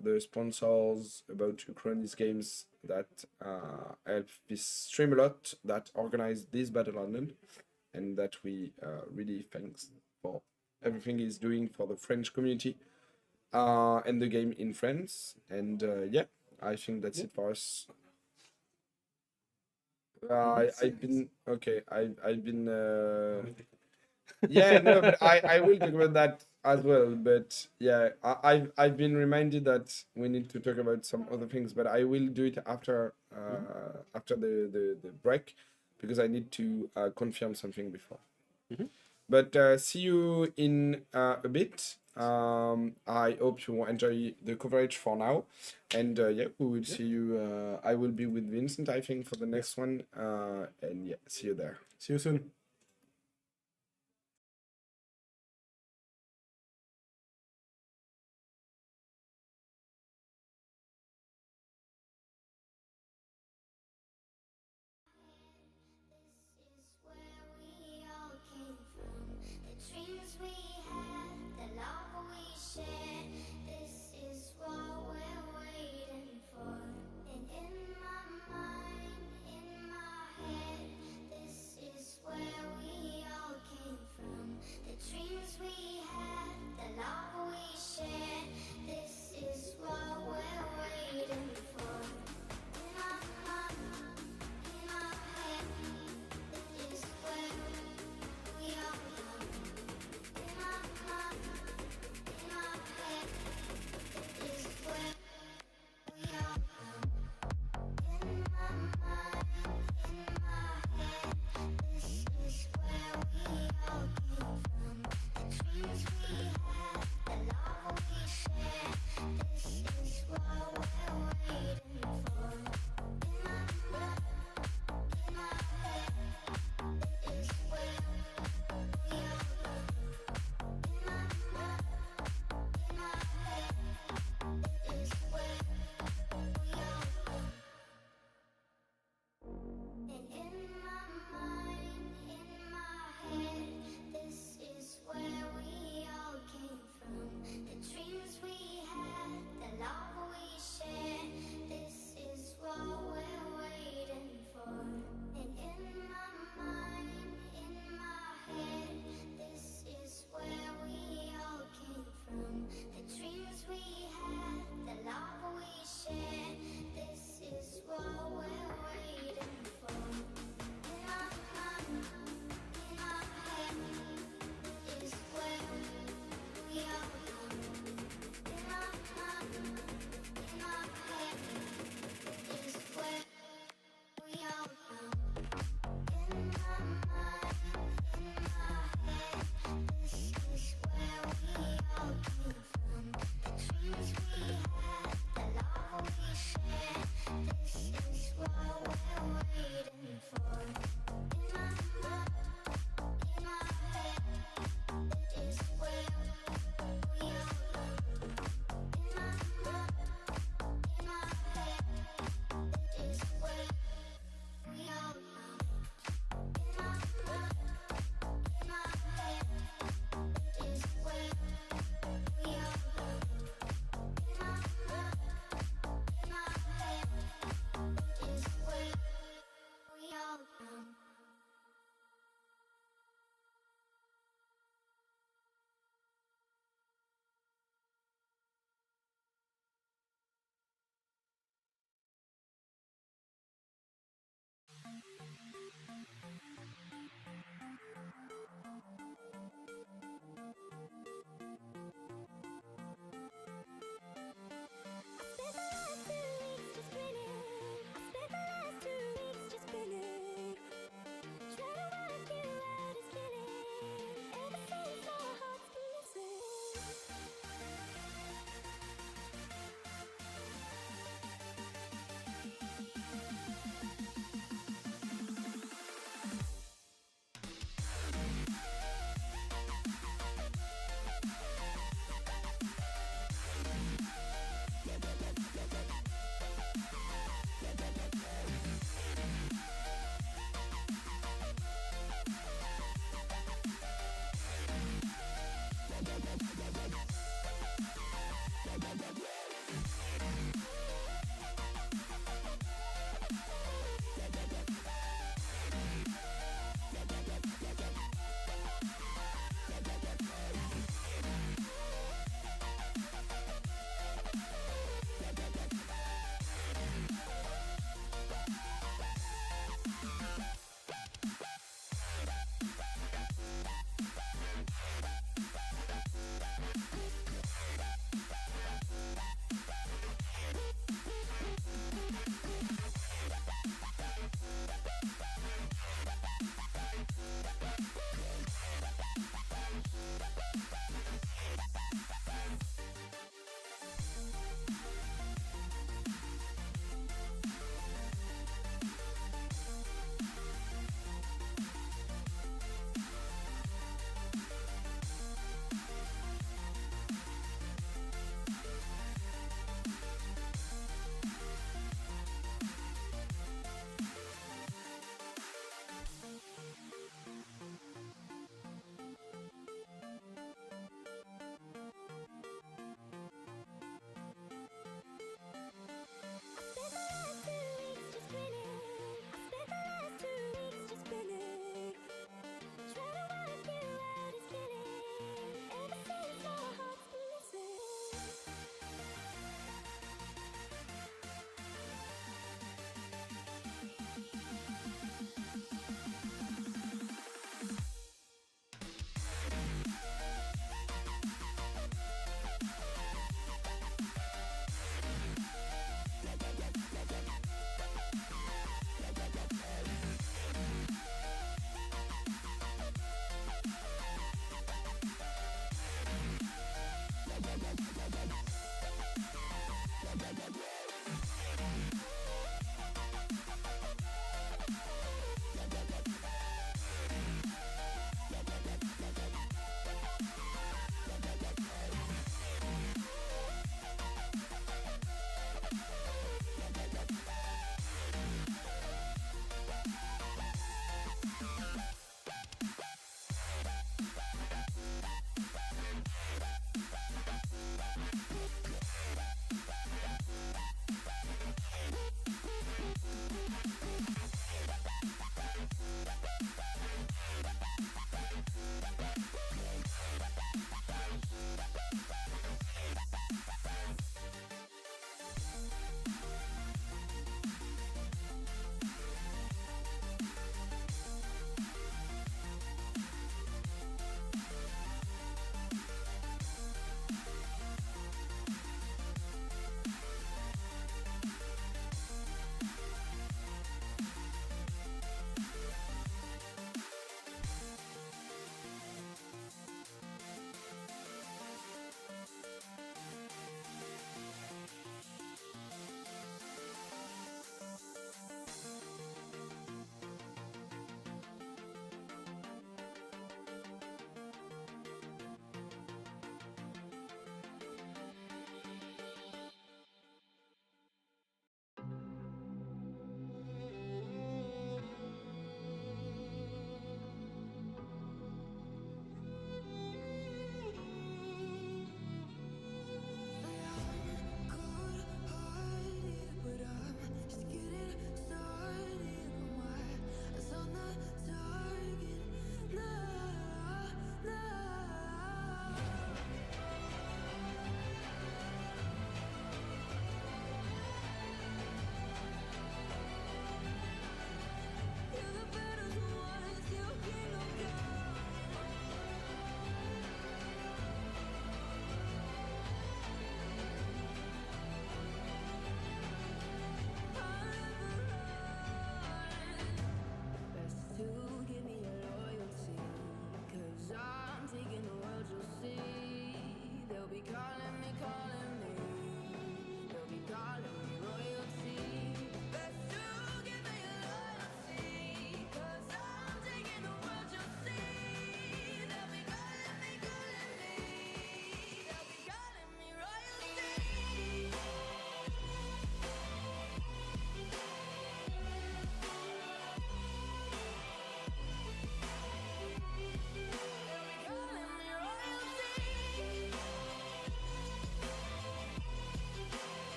the sponsors, about Uchronies Games that help this stream a lot, that organize this Battle London, and that we really thanks for everything he's doing for the French community and the game in France. And yeah, I think that's it for us. I've been okay. I've been yeah, no, but I will talk about that as well. But yeah, I've been reminded that we need to talk about some other things, but I will do it after after the break because I need to confirm something before. But see you in a bit. I hope you enjoy the coverage for now, and yeah, we will see you. I will be with Vincent, I think, for the next one, and yeah, see you there. See you soon. This is where we all came from. The dreams we had, the love we shared. This is what we're waiting for. And in my mind, in my head, this is where we all came from. The dreams we had, the love we shared. This is what we're waiting for. In my mind, in my head. This is where we all belong. In my mind, in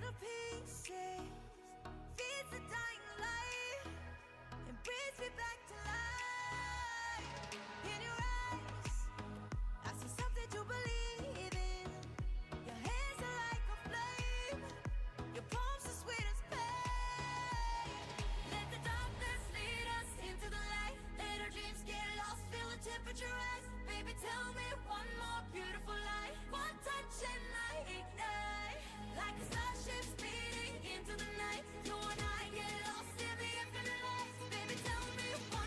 little pieces, feeds the dying light, and brings me back to life. In your eyes, I see something to believe in. Your hands are like a flame, your palms are sweet as pain. Let the darkness lead us into the light. Let our dreams get lost, feel the temperature rise. Baby, tell me one more beautiful lie. One touch and I ignite, like a starship speeding into the night. You and I get lost in the infinite light. Baby, tell me one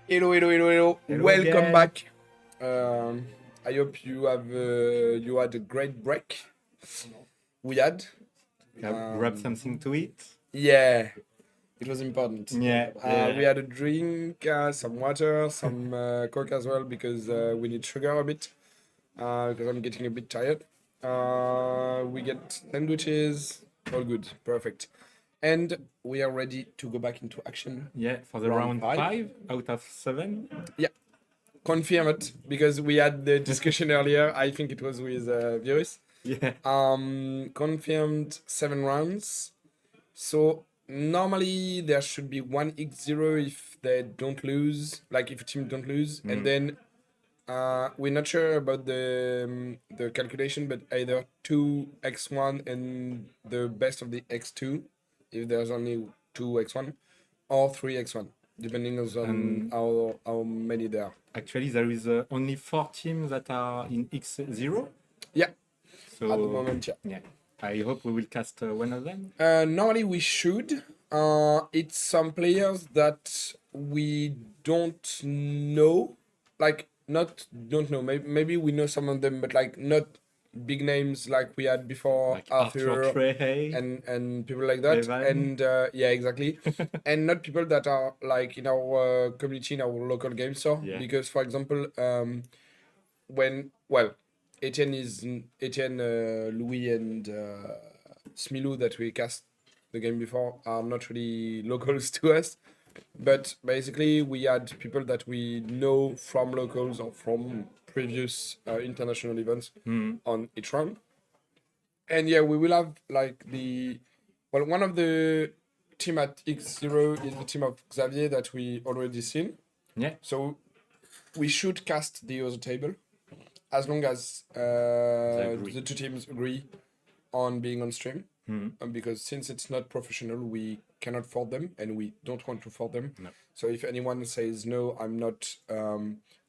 Hello, hello, hello, hello. Hello Welcome again. back. I hope you had a great break. We had. Grab something to eat. Yeah, it was important. Yeah, yeah. We had a drink, some water, some Coke as well because we need sugar a bit because I'm getting a bit tired. We get sandwiches, all good, perfect. And we are ready to go back into action. Yeah, for the Round round five. 5 out of 7. Confirm it because we had the discussion earlier. I think it was with Virus. Yeah. Confirmed 7 rounds. So normally there should be 1x0 if they don't lose, like if a team don't lose, and then we're not sure about the calculation, but either 2x1 and the best of the x2 if there's only 2x1 or 3x1 depending on how many there are. Actually, there is only 4 teams that are in X0. Yeah, So at the moment, yeah. yeah, I hope we will cast one of them. Normally we should. It's some players that we don't know, like not don't know. Maybe we know some of them, but like not big names like we had before, Like Arthur Trey. and people like that. Evan. And yeah, exactly. And not people that are like in our community, in our local game store. Yeah. Because for example, Etienne, Louis, and Smilou that we cast the game before are not really locals to us, but basically we had people that we know from locals or from previous international events on each round. And yeah, we will have like one of the team at X0 is the team of Xavier that we already seen. Yeah. So we should cast the other table as long as agree. the two teams agree on being on stream. Because since it's not professional, we cannot fault them and we don't want to fault them. No. So if anyone says no, I'm not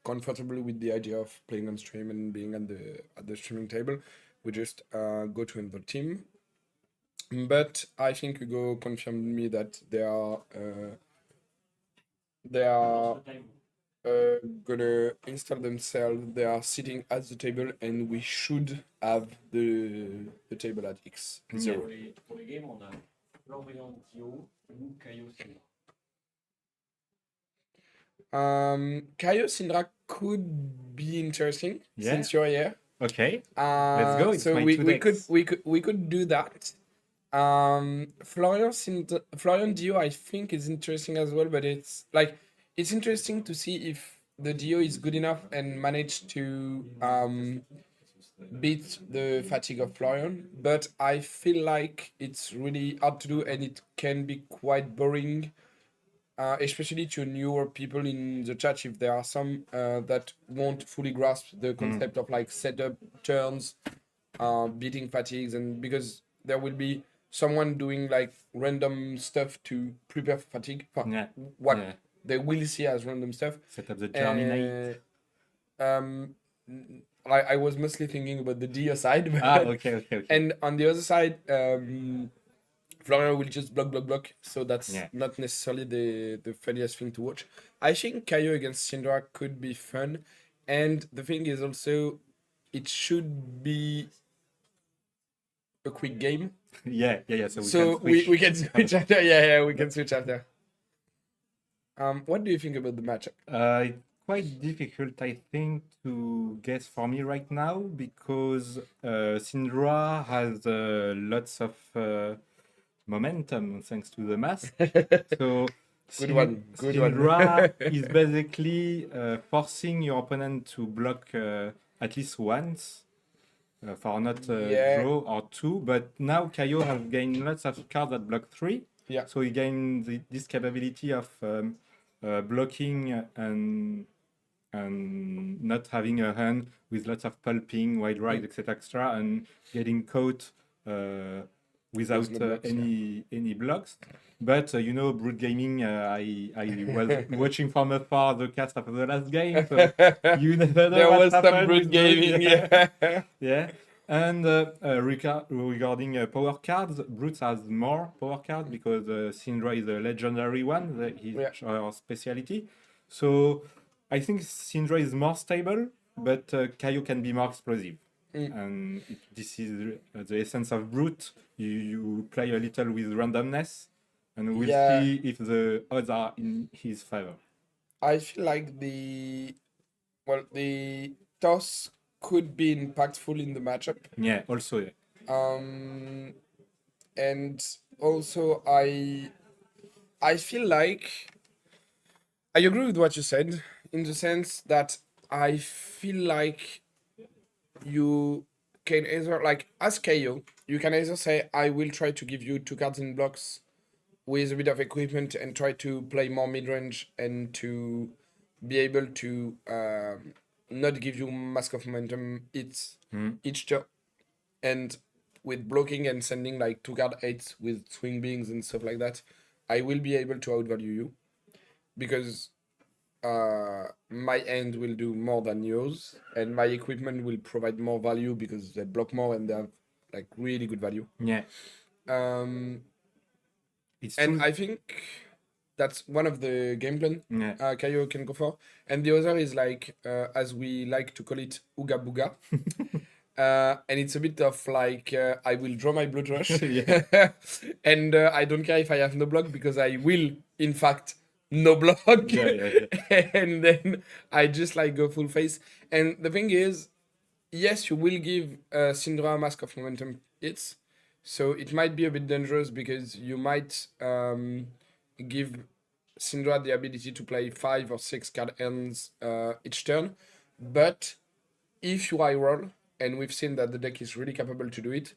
comfortable with the idea of playing on stream and being at the streaming table, we just go to another team. But I think Hugo confirmed me that they are gonna install themselves. They are sitting at the table, and we should have the table at X0. Pour les games, on a Florian Dio, ou Caio Sindra. Caio Sindra could be interesting since you're here. Okay. Let's go. It's So my we 2 decks. could do that. Florian Dio I think is interesting as well, but it's interesting to see if the Dio is good enough and manage to beat the fatigue of Florian. But I feel like it's really hard to do and it can be quite boring, especially to newer people in the chat if there are some that won't fully grasp the concept of like setup turns, beating fatigues, and because there will be someone doing like random stuff to prepare for fatigue. Yeah. What Yeah. they will see as random stuff. Set up the germinate. I was mostly thinking about the Dio side. But, Okay. and on the other side, Florian will just block. So that's not necessarily the funniest thing to watch. I think Caio against Syndra could be fun. And the thing is also, it should be a quick game. Yeah. So we can switch after. Yeah, we can switch after. What do you think about the matchup? It's quite difficult, I think, to guess for me right now because Syndra has lots of momentum thanks to the mask. So Good one. Syndra is basically forcing your opponent to block at least once for not draw or 2. But now Caio has gained lots of cards that block 3. Yeah. So he gained this capability of blocking and not having a hand with lots of pulping, wide ride, etc., and getting caught without any blocks. But Brute Gaming, I was watching from afar the cast of the last game, so you never know There what was some happened Brute with Gaming, yeah. yeah. And regarding power cards, Brutes has more power cards because Syndra is a legendary one. That is our speciality. So I think Syndra is more stable, but Kaio can be more explosive. And this is the essence of Brute. You play a little with randomness, and we'll Yeah. see if the odds are in his favor. I feel like the toss could be impactful in the matchup. Yeah, also, yeah. And also I feel like I agree with what you said in the sense that I feel like you can either like as KO, you can either say I will try to give you 2 cards in blocks with a bit of equipment and try to play more mid-range and to be able to not give you Mask of Momentum hits each turn, and with blocking and sending like 2 card 8s with swing beings and stuff like that, I will be able to outvalue you because my end will do more than yours and my equipment will provide more value because they block more and they have like really good value. Yeah. And true. I think that's one of the game plan Yeah. Kaio can go for. And the other is like, as we like to call it, Ooga Booga. And it's a bit of like, I will draw my Blood Rush. And I don't care if I have no block because I will, in fact, no block. And then I just like go full face. And the thing is, yes, you will give Syndra Mask of Momentum hits. So it might be a bit dangerous because you might give Syndra the ability to play 5 or 6 card ends each turn. But if you high roll, and we've seen that the deck is really capable to do it,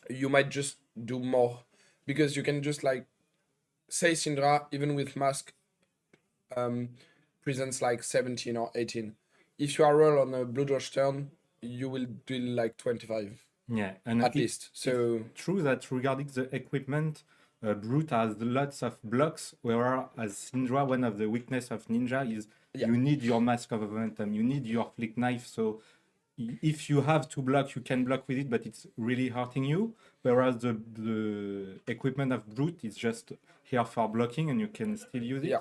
you might just do more. Because you can just like say Syndra, even with Mask, presents like 17 or 18. If you are roll on a Blood Rush turn, you will deal like 25. Yeah, and at least. So true that regarding the equipment, Brute has lots of blocks, whereas Syndra, one of the weakness of Ninja is you need your Mask of Momentum, you need your Flick Knife. So if you have to block, you can block with it, but it's really hurting you. Whereas the equipment of Brute is just here for blocking, and you can still use it.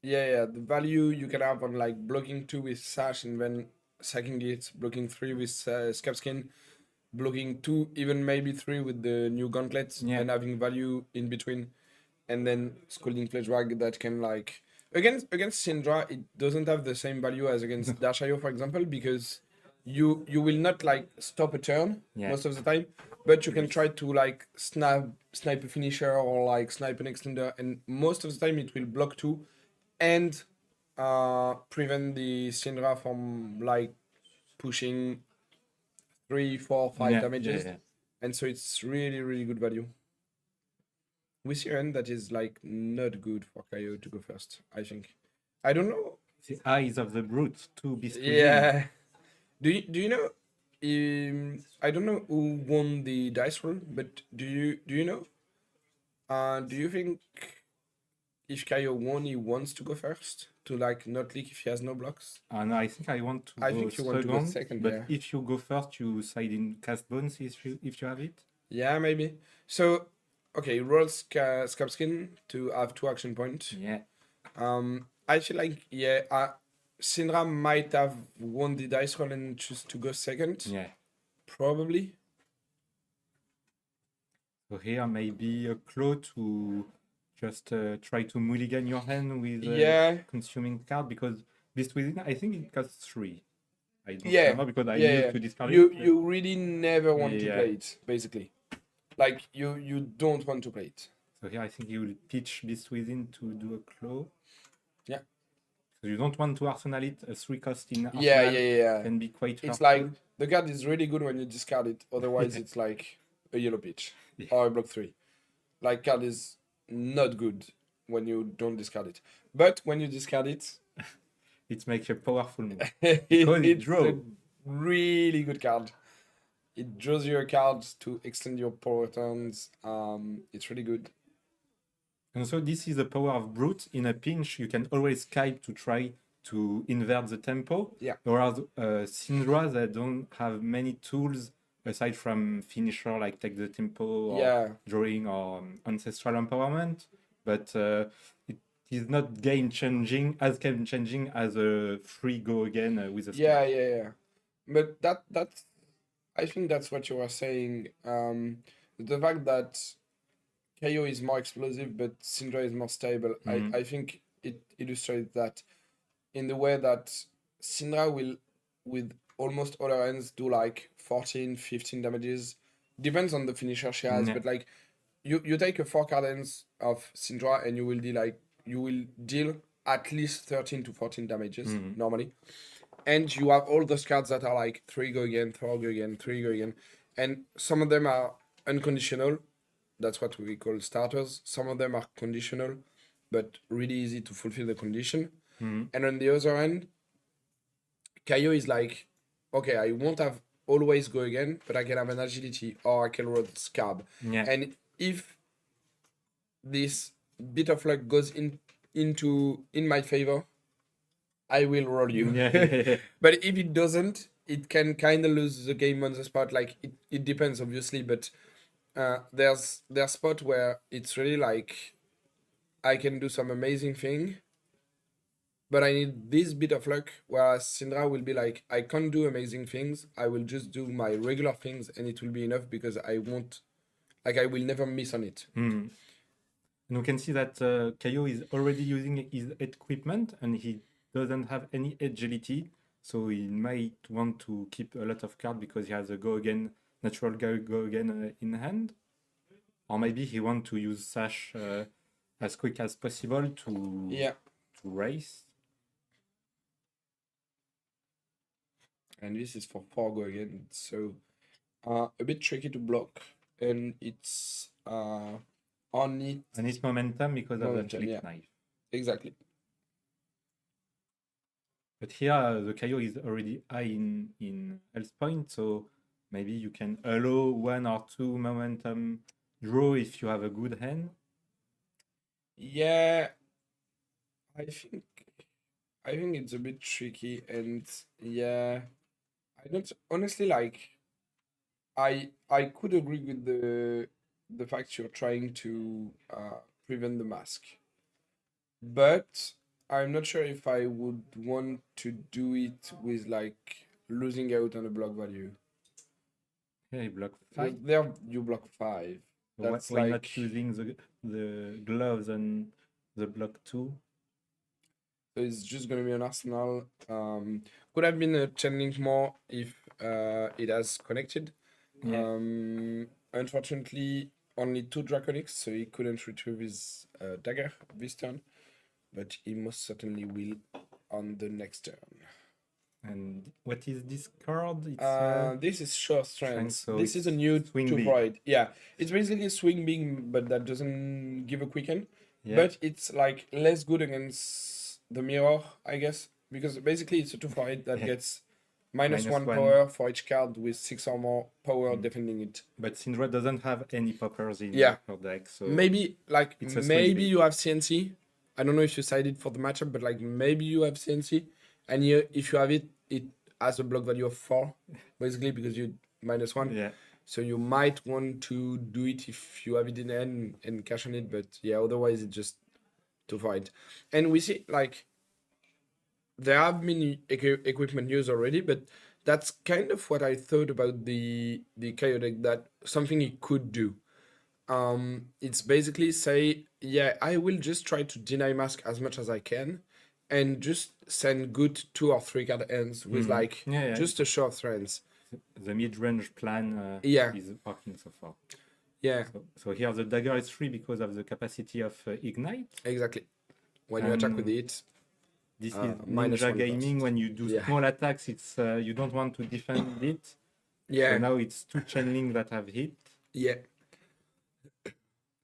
Yeah. The value you can have on like blocking 2 with Sash and then sacking it, blocking 3 with Scabskin, blocking 2, even maybe 3 with the new gauntlets, and having value in between, and then Scalding Fledge Rag that can like against Syndra, it doesn't have the same value as against Dashayo, for example, because you will not like stop a turn most of the time, but you can try to like snipe a finisher or like snipe an extender, and most of the time it will block 2 and prevent the Syndra from like pushing 3, 4, 5 damages. And so it's really, really good value. We see an that is like not good for Kaio to go first, I think. I don't know. The eyes of the Brute to be Yeah. Do you know? I don't know who won the dice roll, but do you know? Do you think if Kaio won, he wants to go first to like not leak if he has no blocks? And I think I want to I go think you second, want to go second, but yeah. if you go first, you side in Cast Bones if you have it. Yeah, maybe. So, okay, roll Scabskin to have 2 action points. Yeah. I feel like Syndra might have won the dice roll and choose to go second. Yeah. Probably. So here maybe a claw to just try to mulligan your hand with consuming card, because Beast Within, I think it costs 3. I don't remember because I used to discard it. You really never want to play it, basically. Like you don't want to play it. So here I think you will pitch Beast Within to do a claw. Yeah. So you don't want to arsenal it. A 3 cost in arsenal can be quite hurtful. It's like the card is really good when you discard it. Otherwise, it's like a yellow pitch or a block 3. Like card is not good when you don't discard it. But when you discard it, it makes a powerful move. It's a really good card. It draws you a card to extend your power turns. It's really good. And so this is the power of Brute. In a pinch, you can always Skype to try to invert the tempo. Yeah. Whereas Syndra, they don't have many tools aside from finisher, like take the tempo or drawing or ancestral empowerment. But It's not game changing as a free go again with a Yeah, star. yeah. But that's I think that's what you were saying. The fact that KO is more explosive, but Syndra is more stable. I think it illustrates that in the way that Syndra will, with almost all her hands, do like 14, 15 damages. Depends on the finisher she has, Yeah. but like you take a 4 card hands of Syndra and you will deal at least 13 to 14 damages normally. And you have all those cards that are like 3 go again, 4 go again, 3 go again. And some of them are unconditional. That's what we call starters. Some of them are conditional, but really easy to fulfill the condition. And on the other hand, Kaio is like, okay, I won't have always go again, but I can have an agility or I can roll scab. Yeah. And if this bit of luck goes in my favor, I will roll you. Yeah. But if it doesn't, it can kind of lose the game on the spot. Like it depends, obviously, but there's spot where it's really like I can do some amazing thing, but I need this bit of luck. Whereas Syndra will be like, I can't do amazing things. I will just do my regular things, and it will be enough because I will never miss on it. And we can see that Kaio is already using his equipment and he doesn't have any agility. So he might want to keep a lot of cards because he has a natural go again in hand. Or maybe he wants to use Sash as quick as possible to race. And this is for 4 go again. So a bit tricky to block, and it's on it. And it's momentum because of the Momentum, flick yeah. knife. Exactly. But here the Kaio is already high in health point, so maybe you can allow 1 or 2 momentum draw if you have a good hand. Yeah, I think it's a bit tricky, and yeah, I don't honestly like. I could agree with the fact you're trying to prevent the mask, but I'm not sure if I would want to do it with like losing out on a block value. Yeah, you block Because 5. there you block 5. Why That's not like using the gloves and the block 2? so it's just gonna be an arsenal. Could have been a channeling more if it has connected. Yeah. Unfortunately, only 2 draconics, so he couldn't retrieve his dagger this turn, but he most certainly will on the next turn. And what is this card? It's This is Sure Strength. so This is a it's new swing 2 big. void. Yeah, it's basically swing big, but that doesn't give a quicken. Yeah. But it's like less good against the mirror, I guess, because basically it's a 2 void that Yeah. gets minus Minus 1 1. power for each card with 6 or more power defending it. But Syndra doesn't have any poppers in Yeah. her deck, so Maybe like It's a swing maybe big. you have CNC. I don't know if you sided for the matchup, but like maybe you have CNC, and if you have it has a block value of 4, basically because you -1. yeah. So you might want to do it if you have it in hand and cash on it, but yeah, otherwise it's just to fight. And we see like there have been equipment used already, but that's kind of what I thought about the KO deck, that something it could do. It's basically say, yeah, I will just try to deny mask as much as I can and just send good 2 or 3 card ends with like Yeah, yeah. just a short threads. The mid-range plan Yeah. is working so far. Yeah, So here the dagger is free because of the capacity of ignite. exactly. When you attack with it, This is minus Ninja 1 Gaming. burst. When you do Yeah. small attacks, it's you don't want to defend it. yeah, So now it's 2 channeling that have hit. yeah.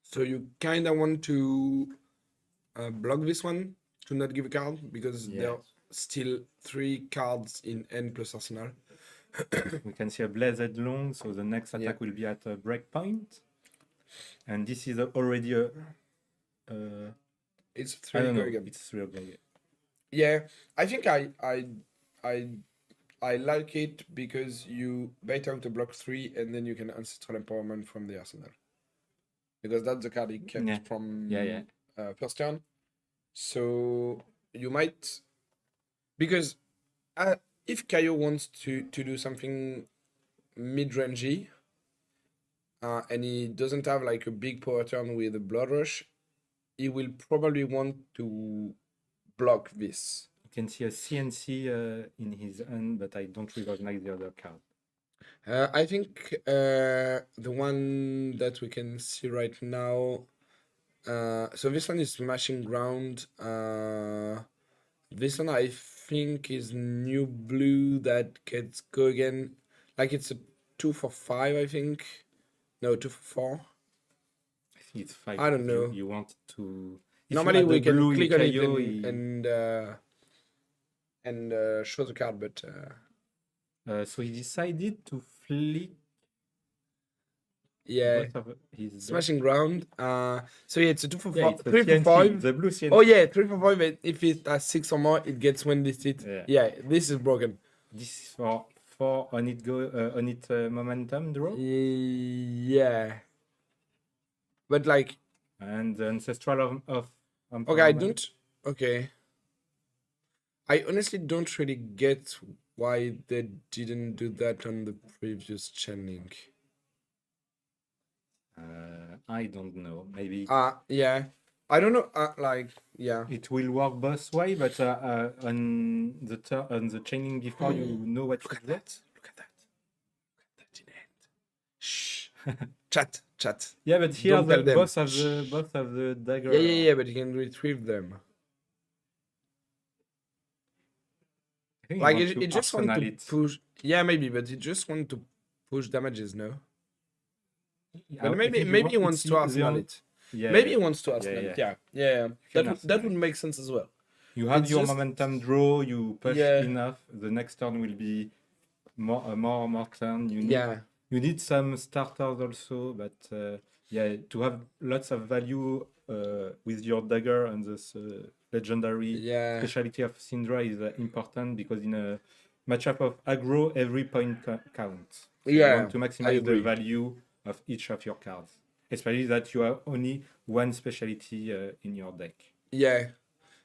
So you kind of want to block this one to not give a card because Yeah. there are still 3 cards in N plus Arsenal. We can see a blazed long, so the next attack will be at a break point. And this is already a It's I 3 don't go know. again. It's 3 again. Yeah, I think I like it because you bait out a block 3 and then you can ancestral empowerment from the arsenal. Because that's the card he kept Yeah. from Yeah. first turn. So you might, because if Kaio wants to do something mid-rangey, and he doesn't have like a big power turn with a blood rush, he will probably want to block this. You can see a CNC in his hand, but I don't recognize the other card. I think the one that we can see right now. So this one is Smashing Ground. This one I think is new blue that gets go again. Like it's a 2 for 5, I think. No, 2 for 4. I think it's 5. I don't know. You want to. If you Normally had the we can blue in click on it Kaio, and show the card, but so he decided to flick yeah, both of his Smashing Ground. So yeah, it's a 2 for 5, it's a 3 for CNC, 5. the blue CNC. Oh yeah, 3 for 5. And if it has 6 or more, it gets when listed. Yeah. Yeah, this is broken. This is for on it momentum draw, Yeah, but like, and the ancestral of okay, I don't. Okay, I honestly don't really get why they didn't do that on the previous channeling. I don't know. Maybe Yeah, I don't know. Like, yeah, it will work both way, but on the chaining before you know what look you at get. that. Look at that. Look at that in hand. Shh. Chat. Yeah, but here Don't the tell them. both of the dagger. Yeah, but you can retrieve them. I think Like, you want it to just want arsenal to it. push. Yeah, maybe, but it just want to push damages, no? I But maybe think he wants to arsenal it. Yeah, Maybe he wants to arsenal yeah. it. Yeah. can That arsenal would make sense as well. you have it's your just- momentum draw. You push Yeah. enough. The next turn will be more turn. Yeah. You need some starters also, but to have lots of value with your dagger and this legendary Yeah. specialty of Syndra is important because in a matchup of aggro, every point counts. So you Yeah, want to I maximize the agree. value of each of your cards, especially that you have only one specialty in your deck. Yeah.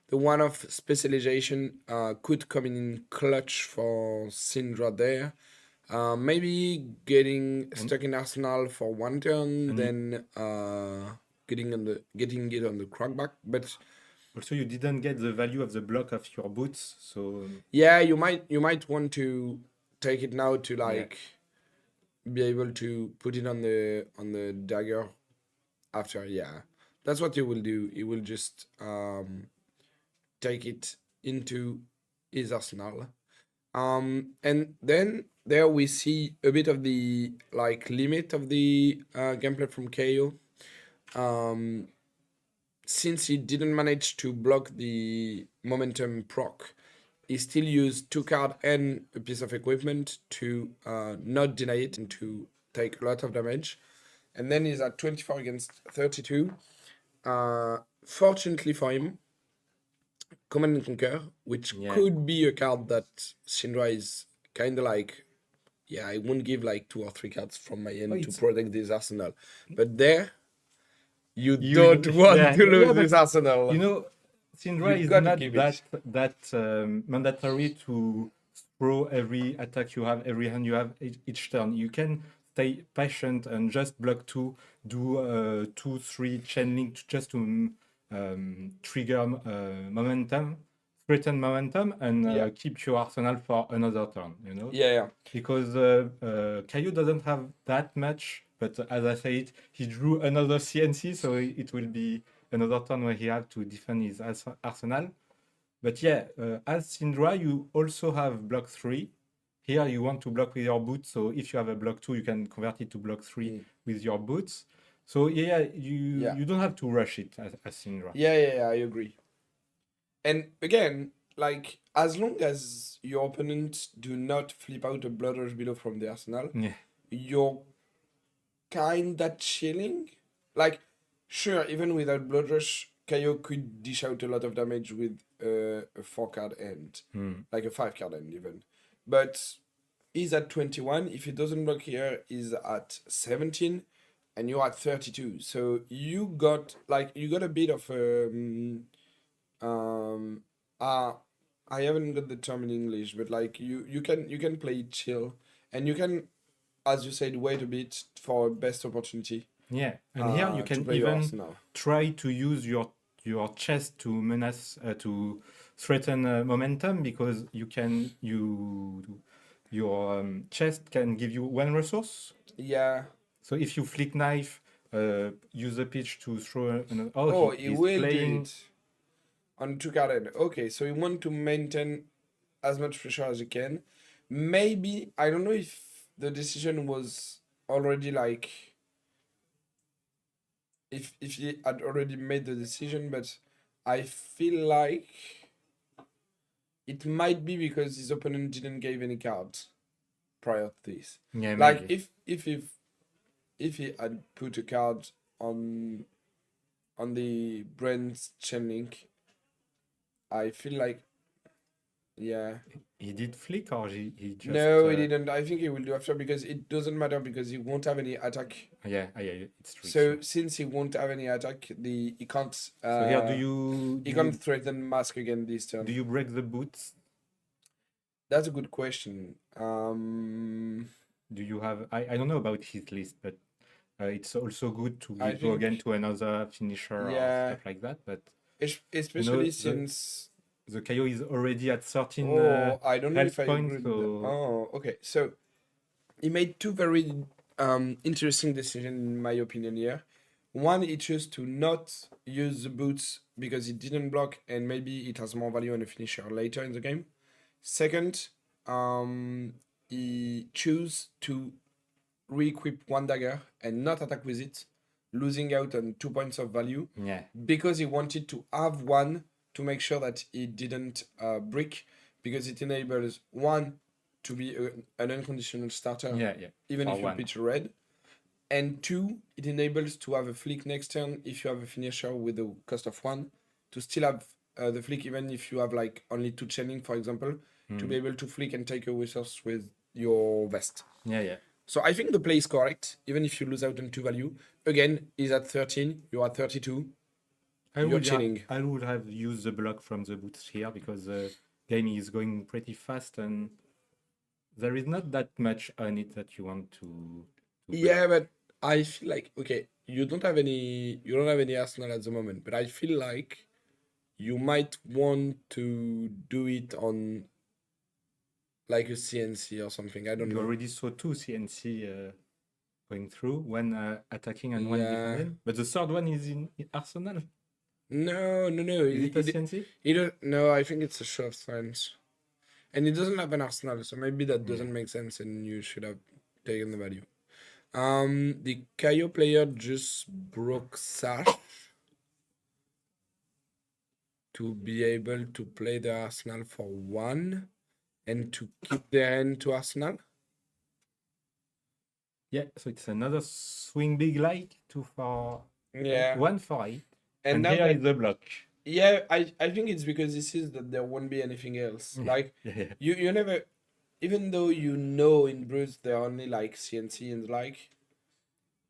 The one of specialization could come in clutch for Syndra there. Maybe getting stuck in Arsenal for one turn, then getting it on the crackback. But Also, you didn't get the value of the block of your boots, so yeah, you might want to take it now to like be able to put it on the dagger after. Yeah, that's what you will do. You will just take it into his arsenal. And then there we see a bit of the like limit of the gameplay from KO. Since he didn't manage to block the momentum proc, he still used 2 cards and a piece of equipment to not deny it and to take a lot of damage. And then he's at 24 against 32. Fortunately for him, Command and Conquer, which could be a card that Syndra is kind of like, I won't give like 2 or 3 cards from my end to protect this arsenal. But there, you don't want to lose this arsenal. you know, Syndra You is gotta not keep that mandatory to throw every attack you have, every hand you have each turn. You can stay patient and just block 2, do 2-3 chain link just to trigger momentum, threaten momentum, and keep your arsenal for another turn. You know. Yeah. Because Caillou doesn't have that much, but as I said, he drew another CNC, so it will be another turn where he has to defend his arsenal. But as Syndra, you also have block 3. Here you want to block with your boots, so if you have a block 2, you can convert it to block 3 with your boots. So you don't have to rush it as Syndra. Yeah, I agree. And again, like, as long as your opponents do not flip out a Blood Rush below from the arsenal, you're kinda chilling. Like, sure, even without Blood Rush, Kaio could dish out a lot of damage with a 4-card end, like a 5-card end even. But he's at 21. If he doesn't block here, he's at 17, and you're at 32. So you got a bit of I haven't got the term in English, but like you can play it chill, and you can, as you said, wait a bit for best opportunity. Yeah, and here you to can play your even Arsenal. try to use your chest to menace to threaten momentum, because your chest can give you one resource. Yeah. So if you flick knife, use the pitch to throw Oh, he he's will do playing. it on two card. Okay, so you want to maintain as much pressure as you can. Maybe I don't know if the decision was already like if he had already made the decision, but I feel like it might be because his opponent didn't give any cards prior to this. Yeah, Like maybe. if he had put a card on the brand's chain link, I feel like yeah. He did flick, or he just No, he didn't. I think he will do after because it doesn't matter because he won't have any attack. yeah, it's true. So since he won't have any attack, he can't. So here, do he can't threaten mask again this turn. do you break the boots? That's a good question. Do you have? I don't know about his list, but it's also good to I go again think- to another finisher Yeah. or stuff like that. But Especially the- since. the KO is already at 13 I don't know health if I points, agree with so that. Oh, okay. So he made two very interesting decisions in my opinion here. One, he chose to not use the boots because it didn't block and maybe it has more value on a finisher later in the game. Second, he chose to re-equip one dagger and not attack with it, losing out on 2 points of value yeah, because he wanted to have one to make sure that he didn't brick, because it enables one to be an unconditional starter yeah. even for if you one. pitch red, and two, it enables to have a flick next turn if you have a finisher with a cost of one, to still have the flick even if you have like only two chaining, for example, to be able to flick and take a resource with your vest. Yeah. So I think the play is correct, even if you lose out on 2 value. Again, he's at 13, you're at 32. You're chilling. I would have used the block from the boots here because the game is going pretty fast and there is not that much on it that you want to Yeah, but I feel like okay, you don't have any Arsenal at the moment, but I feel like you might want to do it on like a CNC or something. I don't You know. already saw 2 CNC going through, one attacking and one Yeah. defending. But the third one is in Arsenal. No. Is it a CNC? He don't. No, I think it's a show of strength, and it doesn't have an Arsenal, so maybe that doesn't make sense, and you should have taken the value. The Kaio player just broke Sash to be able to play the Arsenal for one and to keep the hand to Arsenal. Yeah, so it's another swing big like 2 for Yeah, 1 for 8. And now here that- is the block. yeah, I think it's because this is that there won't be anything else. Like Yeah. you never, even though you know in Bruce there are only like CNC and like,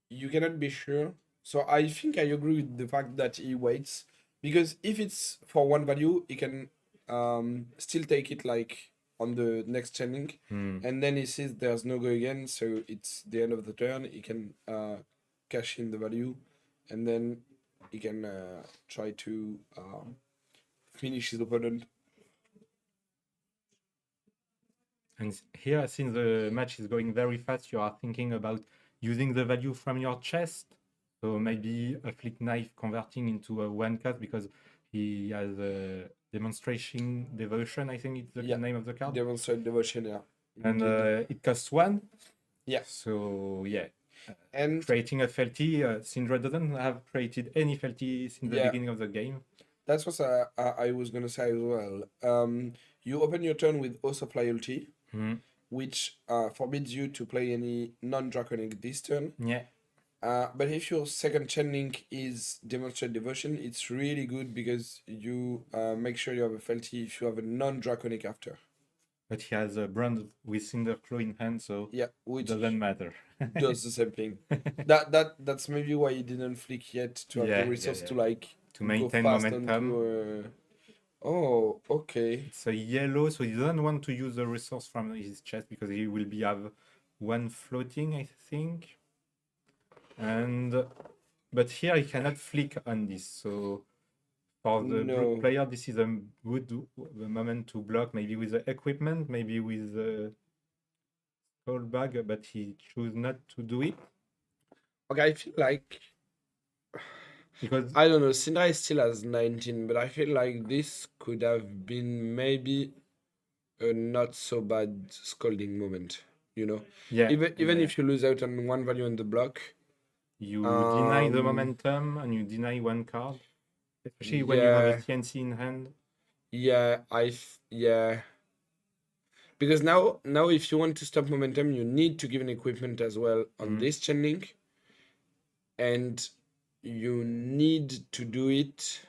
you cannot be sure. So I think I agree with the fact that he waits, because if it's for one value, he can still take it like on the next chaining, and then he sees there's no go again, so it's the end of the turn. He can cash in the value, and then he can try to finish his opponent. And here, since the match is going very fast, you are thinking about using the value from your chest. So maybe a flick knife converting into a 1 cost because he has a demonstration devotion, I think it's the Yeah. name of the card. Demonstrate devotion, yeah. And Indeed. it costs 1. Yeah. So yeah, And creating a felty, Syndra doesn't have created any felty since the Yeah. beginning of the game. that's what I was gonna say as well. You open your turn with Oath of Loyalty, which forbids you to play any non-draconic this turn. Yeah. But if your second chain link is Demonstrate Devotion, it's really good because you make sure you have a fealty if you have a non-draconic after. But he has a brand with Cinderclaw in hand, so Yeah, it which doesn't matter. does the same thing. That's maybe why he didn't flick yet, to have Yeah, the resource yeah. to like To go maintain fast momentum. onto, Oh, okay. It's a yellow, so he doesn't want to use the resource from his chest because he will be have one floating, I think. And but here he cannot flick on this. So for the blue No. player, this is a good moment to block, maybe with the equipment, maybe with the skull bag, but he choose not to do it Okay, I feel like because I don't know. Syndra still has 19, but I feel like this could have been maybe a not so bad scolding moment. You know, yeah, even yeah. if you lose out on one value on the block, You deny the Um, momentum and you deny one card, especially when you have a yeah, CNC in hand. yeah, yeah. Because now if you want to stop momentum, you need to give an equipment as well on Mhm. this chain link, and you need to do it,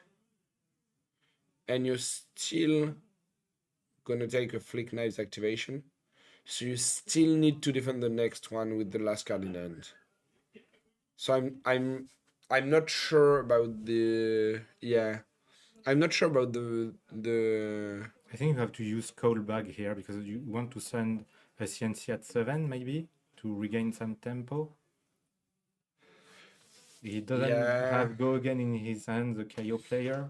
and you're still gonna take a flick knives activation, so you still need to defend the next one with the last card in hand. So I'm not sure about the I'm not sure about the I think you have to use cold bag here because you want to send a CNC at 7 maybe to regain some tempo. He doesn't yeah. have go again in his hand, the KO player.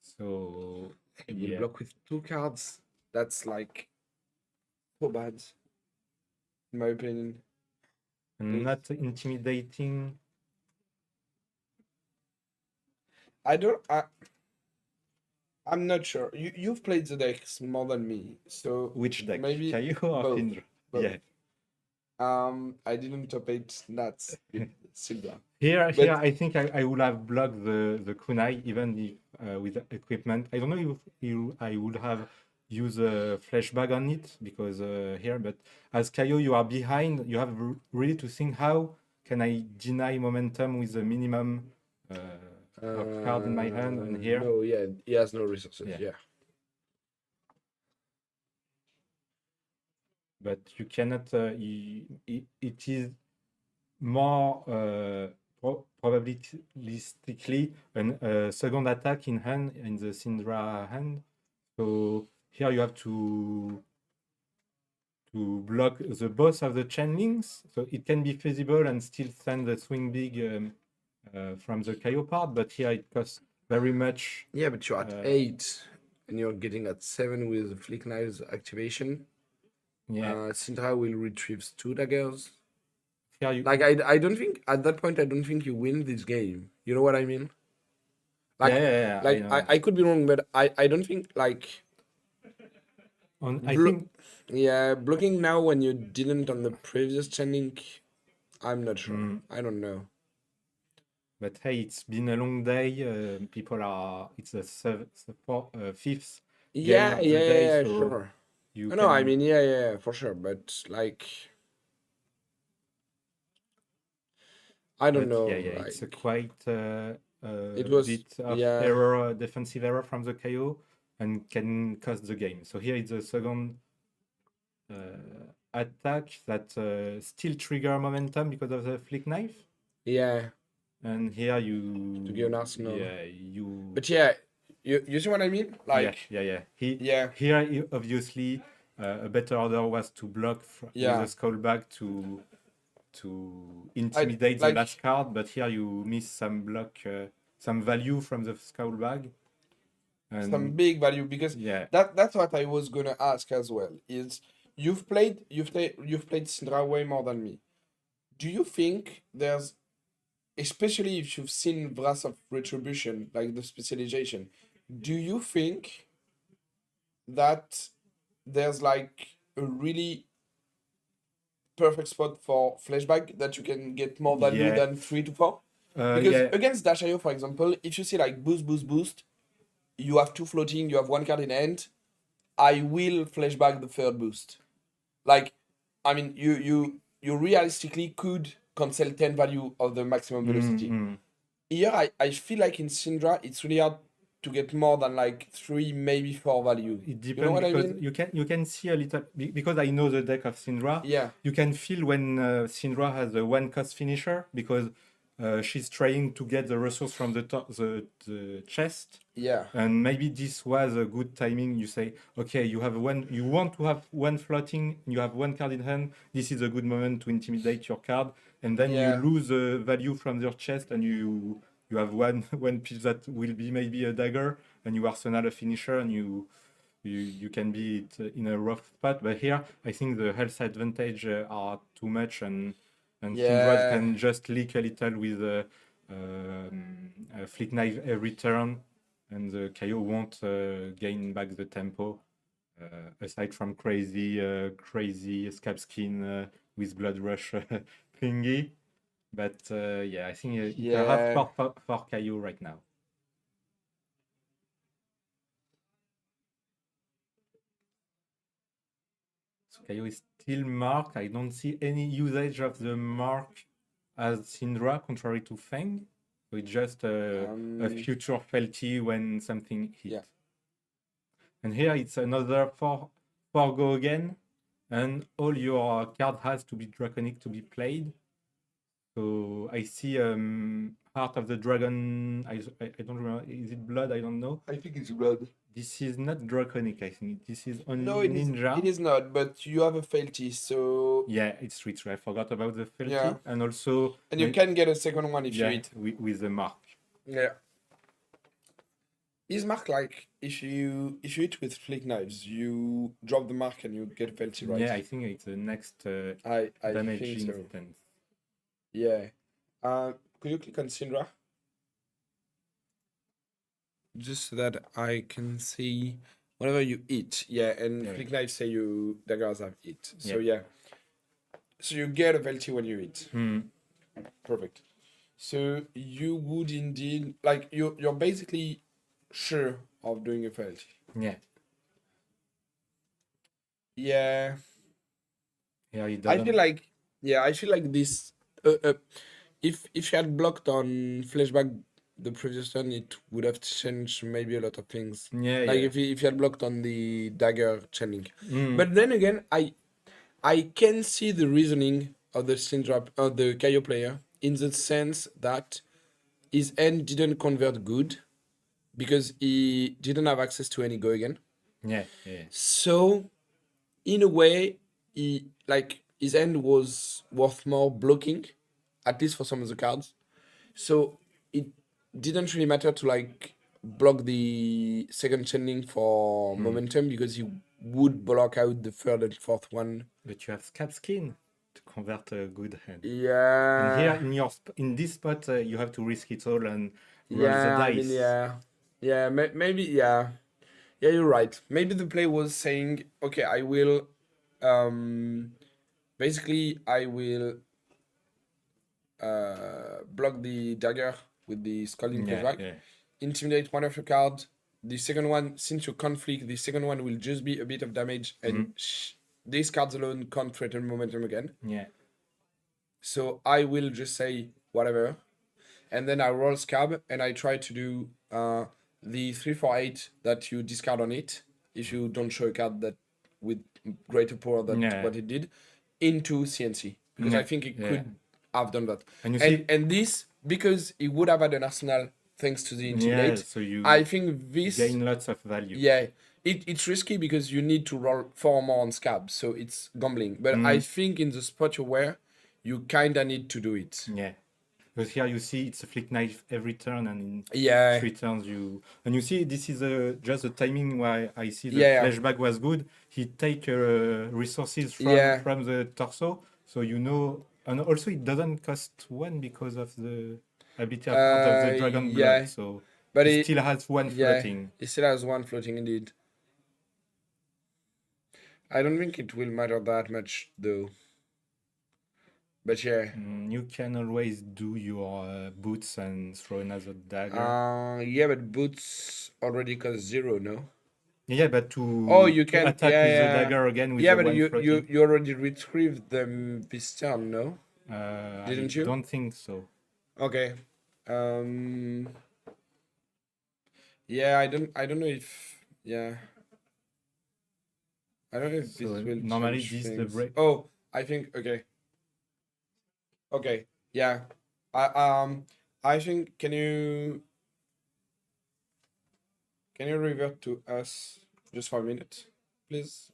So He will yeah, block with 2 cards. That's like so bad, in my opinion. and not intimidating. I don't. I'm not sure. You've played the decks more than me, so Which deck? maybe KO or both. Syndra? Both. Yeah. I didn't top 8 nuts with Silva. Here, But I think I would have blocked the kunai even if with equipment. I don't know if I would have used a flesh bag on it because here, but as Kaio, you are behind. You have really to think how can I deny momentum with the minimum of card in my hand and here. No, yeah, he has no resources. Yeah. Yeah. But you cannot. It is more probabilistically a second attack in hand in the Syndra hand. So here you have to block the boss of the chain links, so it can be feasible and still send the swing big from the KO part. But here it costs very much. Yeah, but you're at 8 and you're getting at 7 with the flick knives activation. Yeah, Syndra will retrieve 2 daggers. here you Like I don't think at that point I don't think you win this game. You know what I mean? Like yeah, like I know. I could be wrong, but I don't think like I think yeah, blocking now when you didn't on the previous chain link, I'm not sure. I don't know. But hey, it's been a long day. People are. It's the fifth game Yeah, of the yeah, day, yeah, so sure. you No, I can. mean yeah, for sure. But like I don't But know. yeah, Like it's a quite it was bit of yeah. error, defensive error from the KO, and can cost the game. So here it's the second attack that still trigger momentum because of the flick knife. Yeah. And here you To give an arsenal. Yeah, you. But yeah, you see what I mean? Like yeah. yeah. Here obviously a better order was to block Yeah. with a skull bag to intimidate the like- last card, but here you miss some block, some value from the skull bag. And Some big value because yeah, that's what I was gonna ask as well. Is you've played Syndra way more than me. Do you think there's, especially if you've seen Wrath of Retribution, like the specialization, do you think that there's like a really perfect spot for flashback that you can get more value Yeah. than 3 to 4? Because yeah, against Dash.io, for example, if you see like boost, you have 2 floating, you have 1 card in hand, I will flashback the third boost. Like, I mean, you realistically could cancel 10 value of the maximum velocity. Here, I feel like in Syndra, it's really hard to get more than like 3, maybe 4 value. It depends You know what I because mean? you can see a little because I know the deck of Syndra. Yeah. You can feel when Syndra has a 1 cost finisher because she's trying to get the resource from the chest. Yeah. And maybe this was a good timing. You say, okay, you want to have one floating, you have one card in hand. This is a good moment to intimidate your card, and then Yeah. you lose value from your chest, and you have one piece that will be maybe a dagger, and you arsenal a finisher, and you can be in a rough spot. But here, I think the health advantage are too much, and Kindred can just leak a little with a flick knife every turn. And the KO won't gain back the tempo, aside from crazy scab skin with blood rush thingy. But yeah, I think it's a hard for KO right now. So KO is still Mark. I don't see any usage of the Mark as Syndra, contrary to Feng. So it's just a future felty when something hits. Yeah. And here it's another 4 go again, and all your card has to be draconic to be played. So I see Heart of the Dragon. I don't remember. Is it blood? I don't know. I think it's blood. This is not draconic. I think this is only No, it ninja. is not. But you have a fealty, so Yeah, it's true. I forgot about the fealty. Yeah. And also, and you can get a second one if you hit. with the mark. Yeah. Is mark like if you hit with flick knives, you drop the mark and you get a fealty, right? Yeah, I think it's the next I damage think so. instance. Yeah. Could you click on Syndra? Just so that I can see whenever you eat. Yeah, and Yeah. flick knives say you daggers have eat. So Yeah. yeah. So you get a fealty when you eat. Hmm. Perfect. So you would indeed like you're basically sure of doing a fealty. Yeah. Yeah. Yeah, it I doesn't. feel like this. If you had blocked on flashback the previous turn, it would have changed maybe a lot of things. Yeah, Like yeah. if you had blocked on the dagger channeling. Mm. But then again, I can see the reasoning of the Syndra of the Kaio player in the sense that his end didn't convert good because he didn't have access to any go again. Yeah, yeah. So, in a way, his end was worth more blocking, at least for some of the cards. So it didn't really matter to block the second channeling for momentum because he would block out the third and fourth one. But you have scab skin to convert a good hand. Yeah. And here in this spot, you have to risk it all and roll the Yeah, dice. I mean, yeah, maybe, yeah, you're right. Maybe the play was saying, okay, I will, basically, I will block the dagger with the scalding flashback, Yeah. intimidate one of your cards. The second one, since you conflict, the second one will just be a bit of damage, and these cards alone can't threaten momentum again. Yeah. So I will just say whatever, and then I roll scab and I try to do the 3/4/8 that you discard on it if you don't show a card that with greater power than what it did into CNC because I think it could have done that. And you see, And this because it would have had an arsenal thanks to the intimidate. so you I think this gain lots of value. yeah. It's risky because you need to roll 4 more on scab, so it's gambling. But I think in the spot you were, you kinda need to do it. Yeah. Because here you see it's a flick knife every turn, and in Yeah. 3 turns you see this is just the timing why I see the Yeah. flashback was good. He take resources from the torso, so and also it doesn't cost 1 because of the ability of the dragon blood. So but it still has 1 floating. It still has 1 floating indeed. I don't think it will matter that much though. But yeah. You can always do your boots and throw another dagger. Yeah, but boots already cost 0, no? Yeah, but you can attack with the dagger again with yeah, the but 1 floating. you already retrieved them this turn, no? Didn't you? I don't think so. Okay. Yeah, I don't know if I don't know if So this will normally change this the things. break. Oh, I think okay. Okay, yeah. I think can you revert to us just for a minute, please?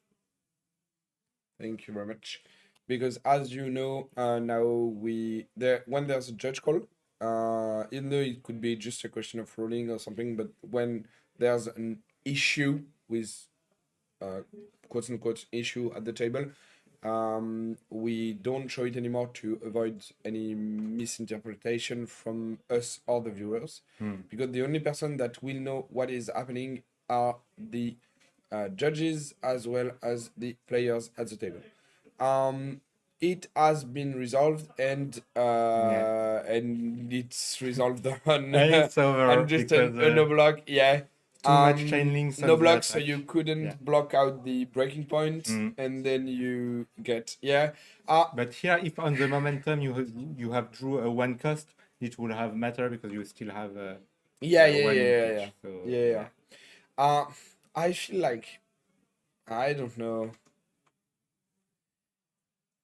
Thank you very much. Because as you know, now when there's a judge call, even though it could be just a question of ruling or something, but when there's an issue with quote unquote issue at the table, we don't show it anymore to avoid any misinterpretation from us or the viewers, because the only person that will know what is happening are the judges as well as the players at the table. It has been resolved, and it's resolved on And it's over on just a because, no block. Yeah. too much chain links No on the blocks, so attack. you couldn't Yeah. block out the breaking point, and then you get But here, if on the momentum you have drew a 1 cost, it will have matter because you still have yeah. one in pitch. So, Yeah. I feel like I don't know.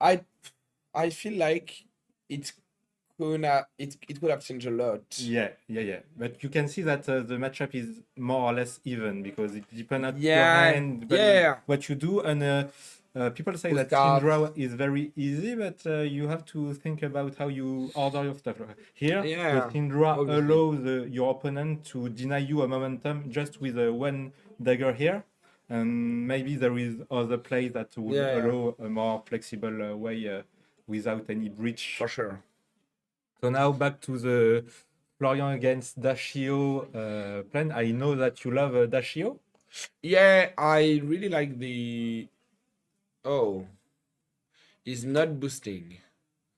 I feel like it could have changed a lot. Yeah. But you can see that the matchup is more or less even because it depends on your Yeah, hand, depends yeah. on what you do. And people say that Start. Syndra is very easy, but you have to think about how you order your stuff. Here, Yeah, the Syndra obviously. allows your opponent to deny you a momentum just with one dagger here. And maybe there is other play that would Yeah. allow a more flexible way without any breach. For sure. So now back to the Florian against Dashio plan. I know that you love Dashio. Yeah, I really like the. Oh, he's not boosting.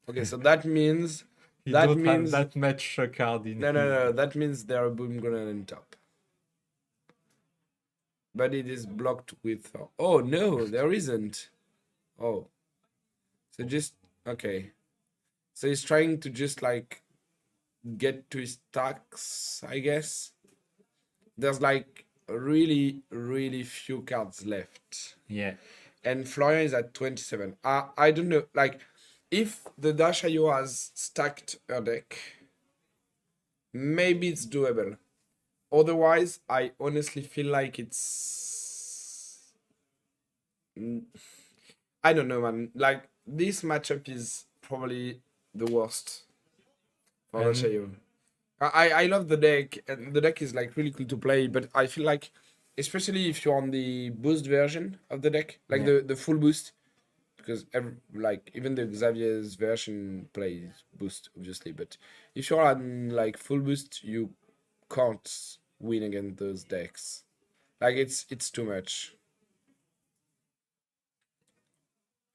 Okay, so that means He that don't means have that much card in no. That means there are boom grenade on top. But it is blocked with. Oh no, there isn't. Oh, so just okay. So he's trying to just like get to his stacks, I guess. There's like really, really few cards left. Yeah. And Florian is at 27. I don't know. Like, if the Dashayo has stacked her deck, maybe it's doable. Otherwise, I honestly feel like it's. I don't know, man. Like, this matchup is probably the worst for And- Dashayo. I love the deck, and the deck is like really cool to play, but I feel like, especially if you're on the boost version of the deck, like the full boost, because even the Xavier's version plays boost, obviously, but if you're on like full boost, you can't win against those decks. Like it's too much.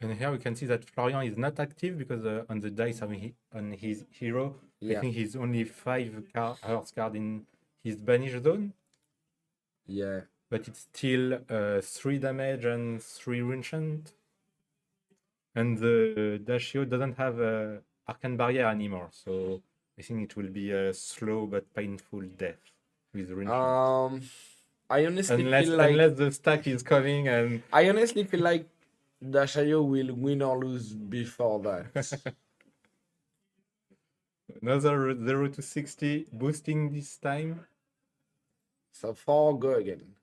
And here we can see that Florian is not active because on the dice on his hero, I Yeah. think he's only 5 Earth card in his banish zone. Yeah. But it's still 3 damage and 3 enchant. And the Dashio doesn't have Arcane Barrier anymore, so I think it will be a slow but painful death with enchant. I honestly unless feel like unless the stack is coming and I honestly feel like Dashayo will win or lose before that. another 0 to 60 boosting this time. So 4 go again.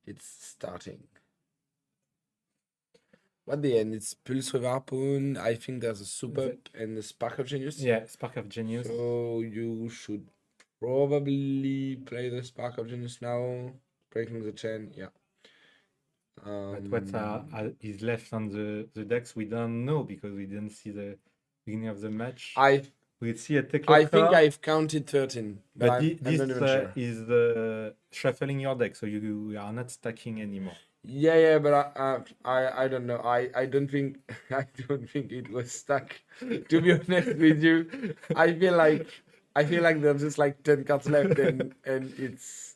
It's starting. At the end, it's Pulse with Harpoon. I think there's a Soup Up and a Spark of Genius. Yeah, Spark of Genius. So you should probably play the Spark of Genius now. Breaking the chain, yeah. But what is left on the decks, we don't know because we didn't see the beginning of the match. We see a Teklo I think card, I've counted 13. but I'm this not even sure. is shuffling your deck, so you are not stacking anymore. Yeah, but I don't know. I don't think it was stuck. To be honest with you, I feel like there's just like 10 cards left, and it's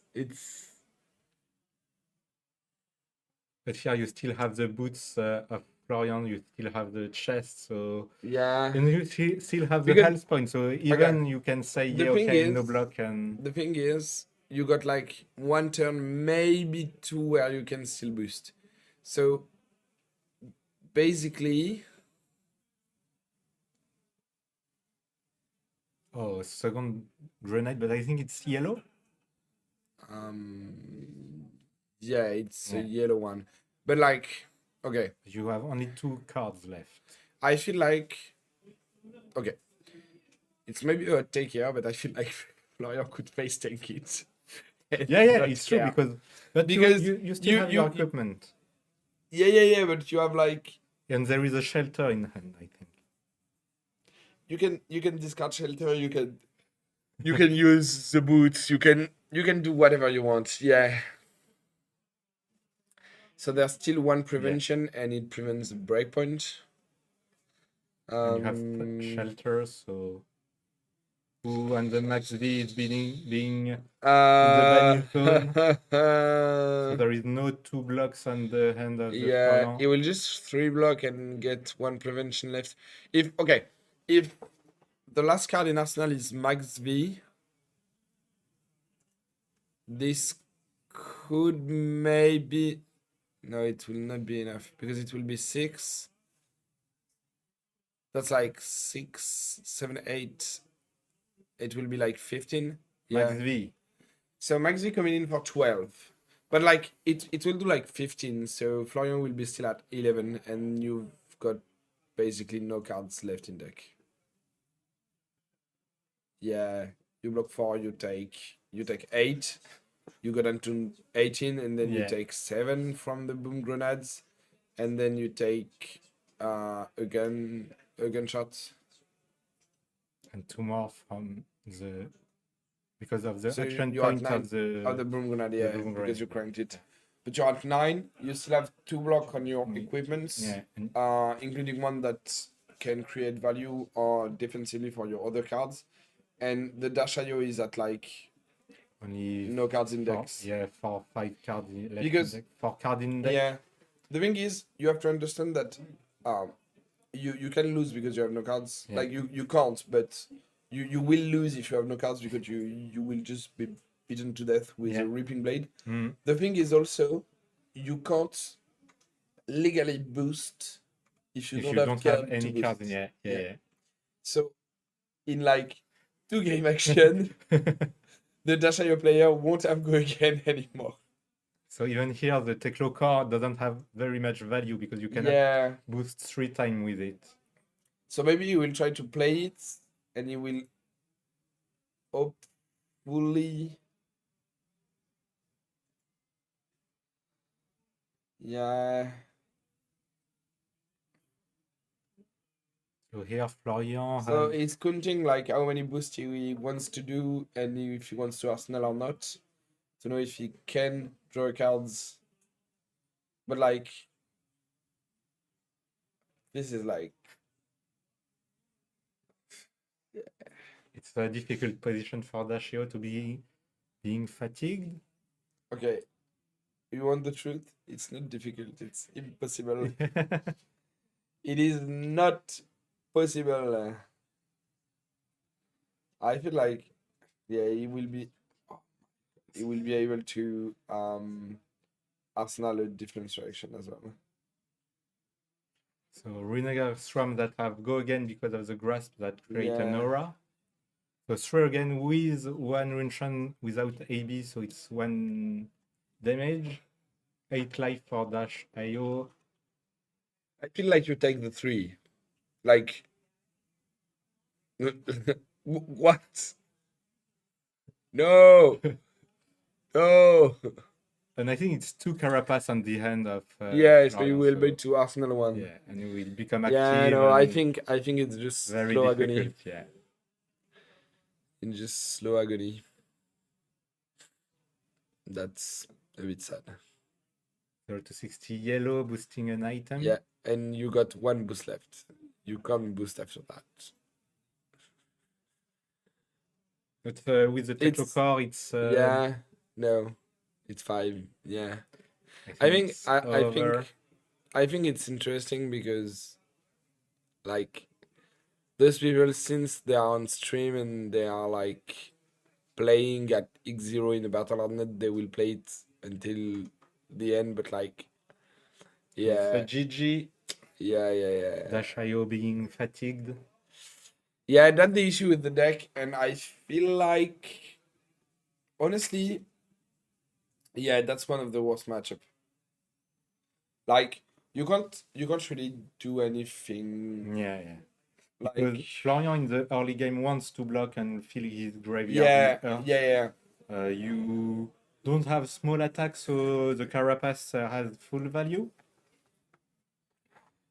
But here you still have the boots of Florian, you still have the chest, so yeah. and you still have the Because- health point, so even you can say The yeah, thing okay, no is- block and The thing is, you got like 1 turn, maybe 2, where you can still boost. So basically, Oh, second grenade, but I think it's yellow. Yeah, it's a Yeah. yellow one. But like, okay, You have only 2 cards left. I feel like, okay, it's maybe a take here, but I feel like Florian could face tank it. and Yeah, not it's true care. but Because you still you- have you- your you- equipment, Yeah, but you have like, and there is a shelter in hand. I think. you can discard shelter, you can use the boots, you can do whatever you want. Yeah. So there's still one prevention, and it prevents the breakpoint. And you have shelter, so who and the max V is being value zone. So there is no 2 blocks on the hand of the yeah, Florian. it will just 3 block and get 1 prevention left. If the last card in Arsenal is Max V, this could maybe, no, it will not be enough because it will be 6. That's like 6, 7, 8. It will be like 15. Max Yeah. V. So Max V coming in for 12. But like it will do like 15, so Florian will be still at 11, and you've got basically no cards left in deck. Yeah, you block 4, you take 8, you go down to 18, and then you Yeah. take 7 from the boom grenades, and then you take a gunshot. And 2 more from the because of the So action you're at point 9 of the of the boom grenade, yeah, boom because grenade. you cranked it. But you're at 9. You still have 2 block on your equipments, yeah. And including one that can create value or defensively for your other cards. And the Dash.io is at like only no cards in 4, decks. yeah, 4 5 cards left Because- in deck. 4 cards in deck. Yeah. The thing is, you have to understand that you can lose because you have no cards. Yeah. Like you can't, but you will lose if you have no cards because you will just be beaten to death with Yeah. a ripping blade. Mm. The thing is also, you can't legally boost if you If don't you have don't card have to any boost. cards, yeah. So, in like 2 game action, the Dash.io player won't have go again anymore. So even here, the Teklo core doesn't have very much value because you cannot Yeah. boost 3 times with it. So maybe you will try to play it, and you will hopefully. Yeah. So here, Florian So has he's counting like how many boosts he wants to do, and if he wants to Arsenal or not, to know if he can draw cards. But like, this is like, it's a difficult position for Dashio to be being fatigued. okay, you want the truth? It's not difficult. It's impossible. It is not possible. I feel like, yeah, he will be able to Arsenal a different direction as well. So Renegar Strum that have go again because of the grasp that create an Yeah. aura. So throw again with 1 Rinshan without AB, so it's 1 damage. 8 life for Dash.io. I feel like you take the 3. Like, what? No, no. And I think it's 2 Carapace on the hand of Yeah, so Florian, you will so- be to Arsenal 1. Yeah, and you will become active. Yeah, no, I and think it's just very slow difficult. agony. Yeah. In just slow agony. That's a bit sad. 0 to 60 yellow, boosting an item. Yeah, and you got 1 boost left. You can't boost after that. But with the It's- Teklo core, it's Yeah, no, it's 5. Yeah, I think it's I over. think it's interesting because, like, those people, since they are on stream and they are like playing at X0 in a battle or not, they will play it until the end. But like, It's a yeah, GG. yeah. Dash.io being fatigued. Yeah, that's the issue with the deck, and I feel like, honestly, yeah, that's one of the worst matchup. Like you can't really do anything. Yeah, yeah. Like Because Florian in the early game wants to block and fill his graveyard yeah, with earth. yeah. You don't have small attacks, so the Carapace has full value.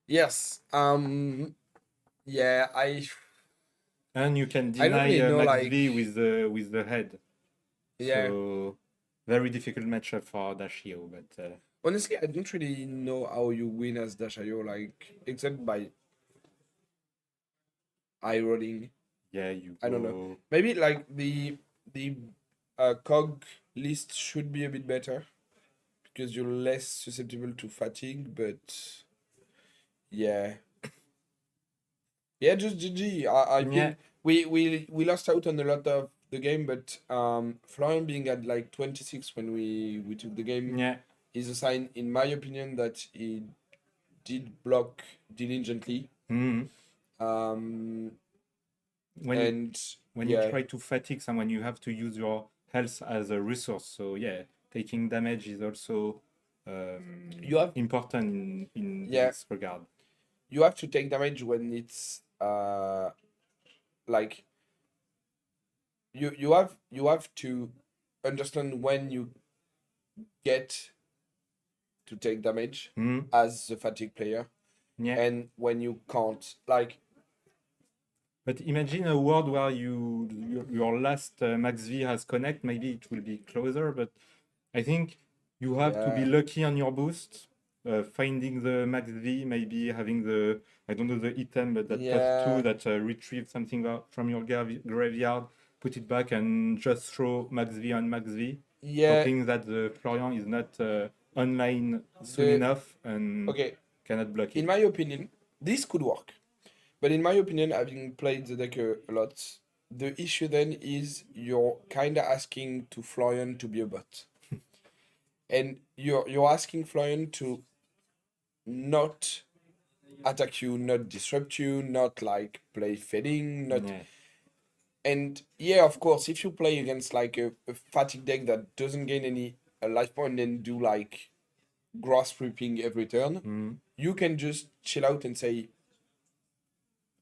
Yes. Yeah. And you can I don't deny really know, Max like, V with the head. yeah. So very difficult matchup for Dashio, but Honestly, I don't really know how you win as Dashayo, like, except by eye rolling. yeah, you I don't know. Maybe like the cog list should be a bit better because you're less susceptible to fatigue, but yeah. Yeah, just GG. I Yeah. think we lost out on a lot of the game, but Florian being at like 26 when we took the game Yeah. is a sign, in my opinion, that he did block diligently. Mhm. When And you yeah, try to fatigue someone, you have to use your health as a resource. So yeah, taking damage is also you have important in Yeah. this regard. you have to take damage when it's like you have to understand when you get to take damage Mhm. as the fatigue player Yeah. and when you can't, like, But imagine a world where your last Max V has connect. Maybe it will be closer, but I think you have to be Yeah. lucky on your boost, finding the Max V, maybe having the I don't know the item, but that Yeah. +2 that retrieve something from your graveyard, put it back, and just throw Max V on Max V, Yeah. hoping that the Florian is not online soon The- enough and Okay, cannot block it. in my opinion, this could work. But in my opinion, having played the deck a lot, the issue then is you're kinda asking to Florian to be a bot. And you're asking Florian to not attack you, not disrupt you, not like play fading, not. Yeah. And yeah, of course, if you play against like a fatigue deck that doesn't gain any life point and do like grass ripping every turn, Mhm. you can just chill out and say,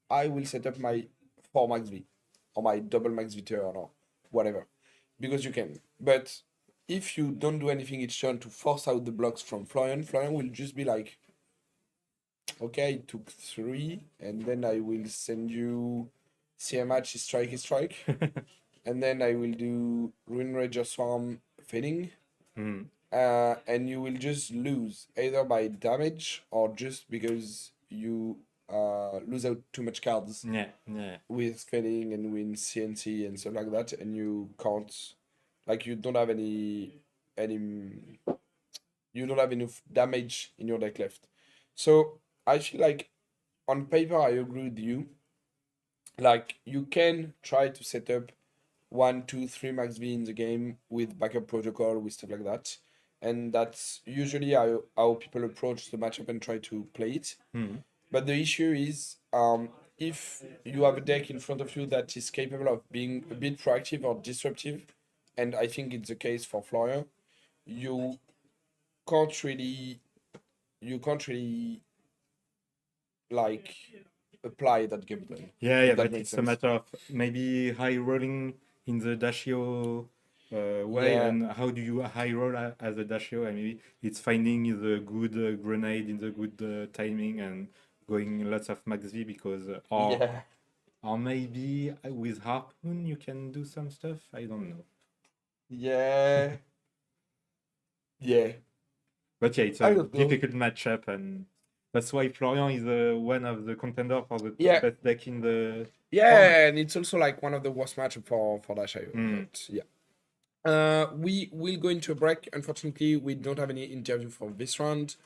I will set up my 4 max V or my double max V turn or whatever, because you can. But if you don't do anything each turn to force out the blocks from Florian, Florian will just be like, okay, I took 3, and then I will send you CMH strike, and then I will do Ruin Rager Swarm fading, Mhm. and you will just lose either by damage or just because you lose out too much cards Yeah. Yeah. with fading and win CNC and stuff like that, and you can't, like, you don't have any you don't have enough damage in your deck left. So I feel like on paper I agree with you. Like, you can try to set up 1, 2, 3 max V in the game with backup protocol, with stuff like that. And that's usually how people approach the matchup and try to play it. Mhm. But the issue is, if you have a deck in front of you that is capable of being a bit proactive or disruptive, and I think it's the case for Florian, you can't really like apply that game plan. Yeah, if yeah, that but makes it's a sense. matter of maybe high rolling in the Dashio way, Yeah. and how do you high roll as a Dashio? I mean, it's finding the good grenade in the good timing and going lots of max V because, Yeah. or maybe with Harpoon you can do some stuff. I don't know. Yeah. Yeah. But yeah, it's I a don't know. difficult matchup, and that's why Florian is one of the contender for the Yeah. best deck in the. Yeah, and it's also like one of the worst matchup for Dashayo. Mm. But yeah. We will go into a break. Unfortunately, we don't have any interview for this round.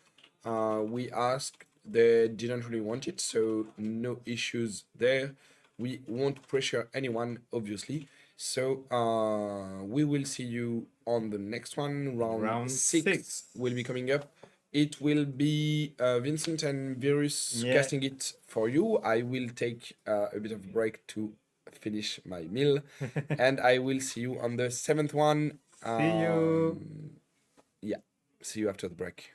We asked, they didn't really want it, so no issues there. We won't pressure anyone, obviously. So we will see you on the next one. Round Round six six. will be coming up. it will be Vincent and Virus Yeah. casting it for you. I will take a bit of a break to finish my meal, and I will see you on the 7th one. See you. Yeah, see you after the break.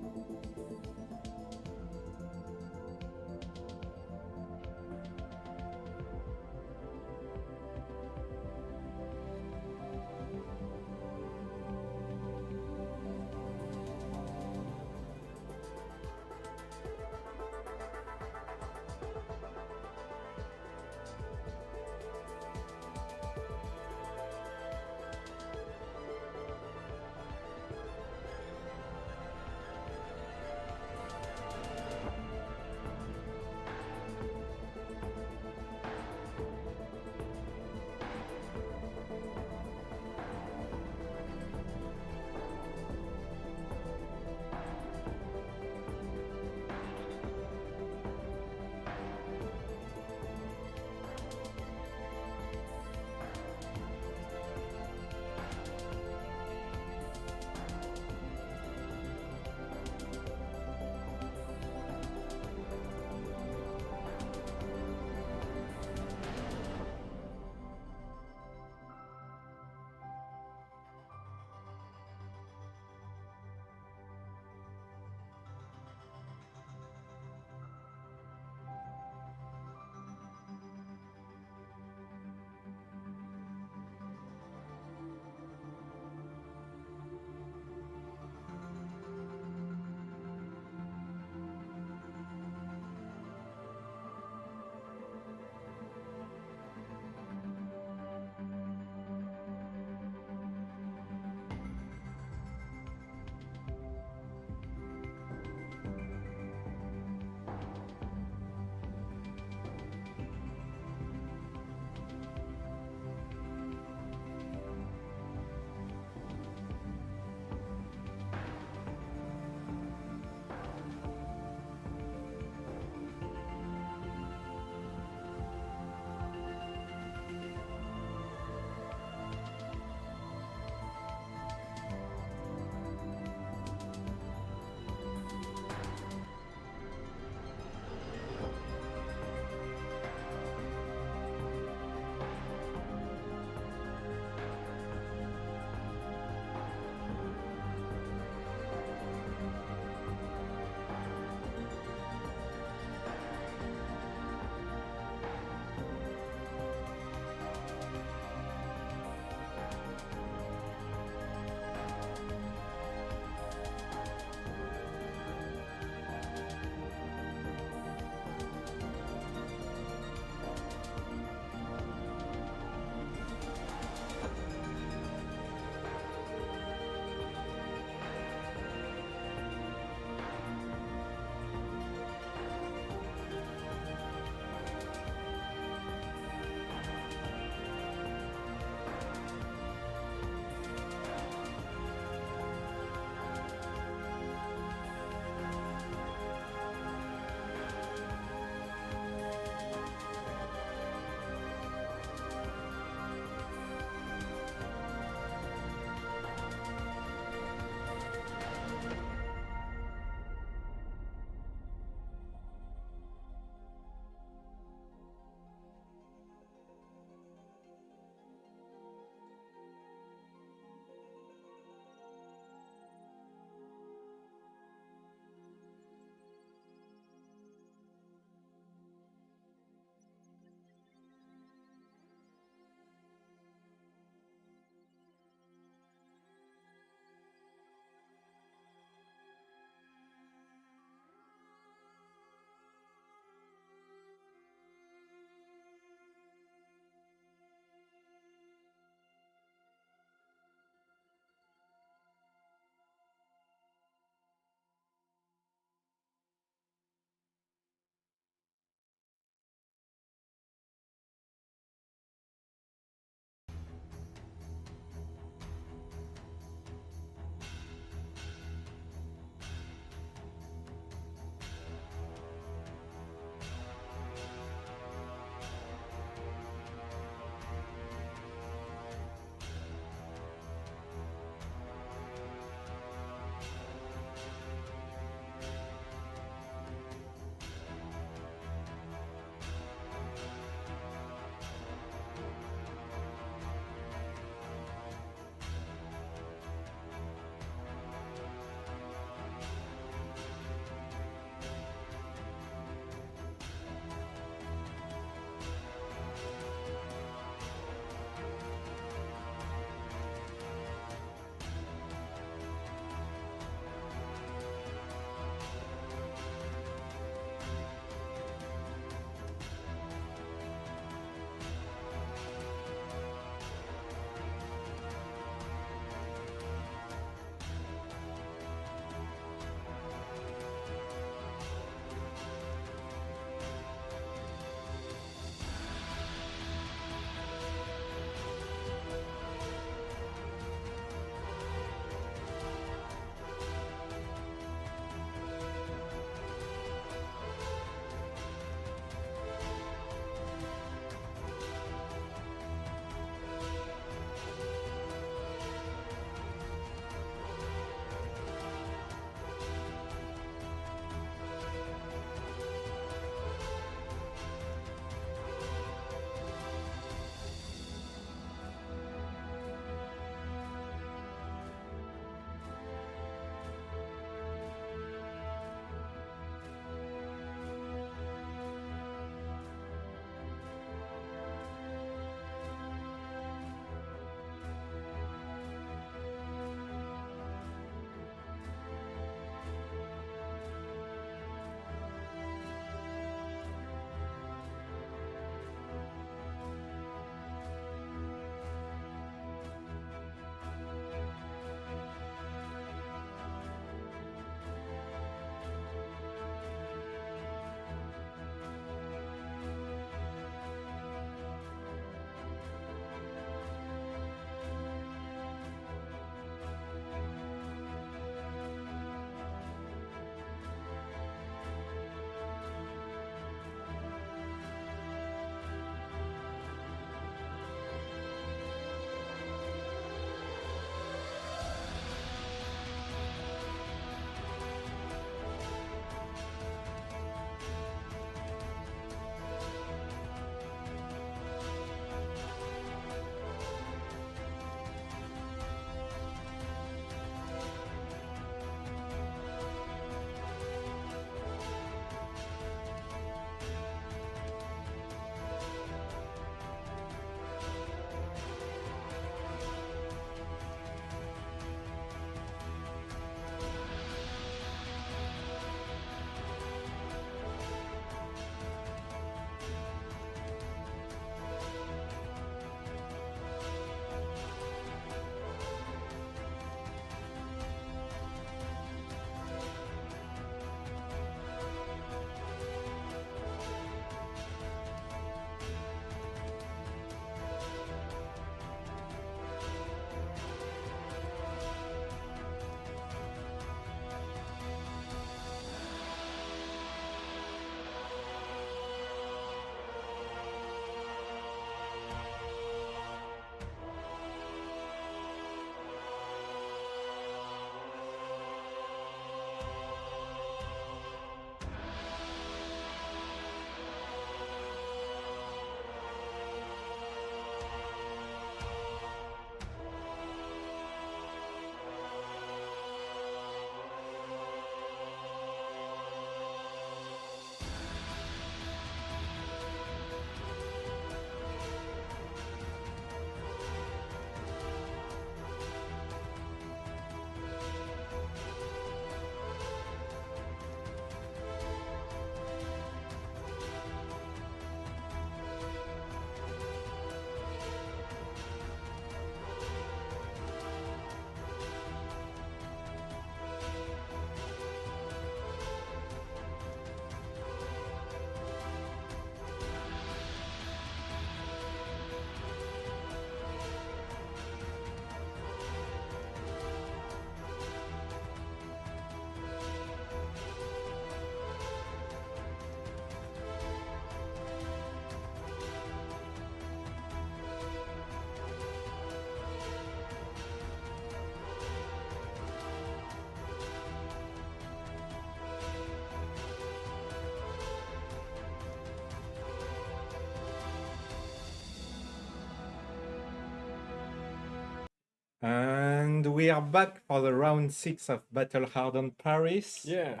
And we are back for the round 6 of Battle Hardened Paris. Yeah.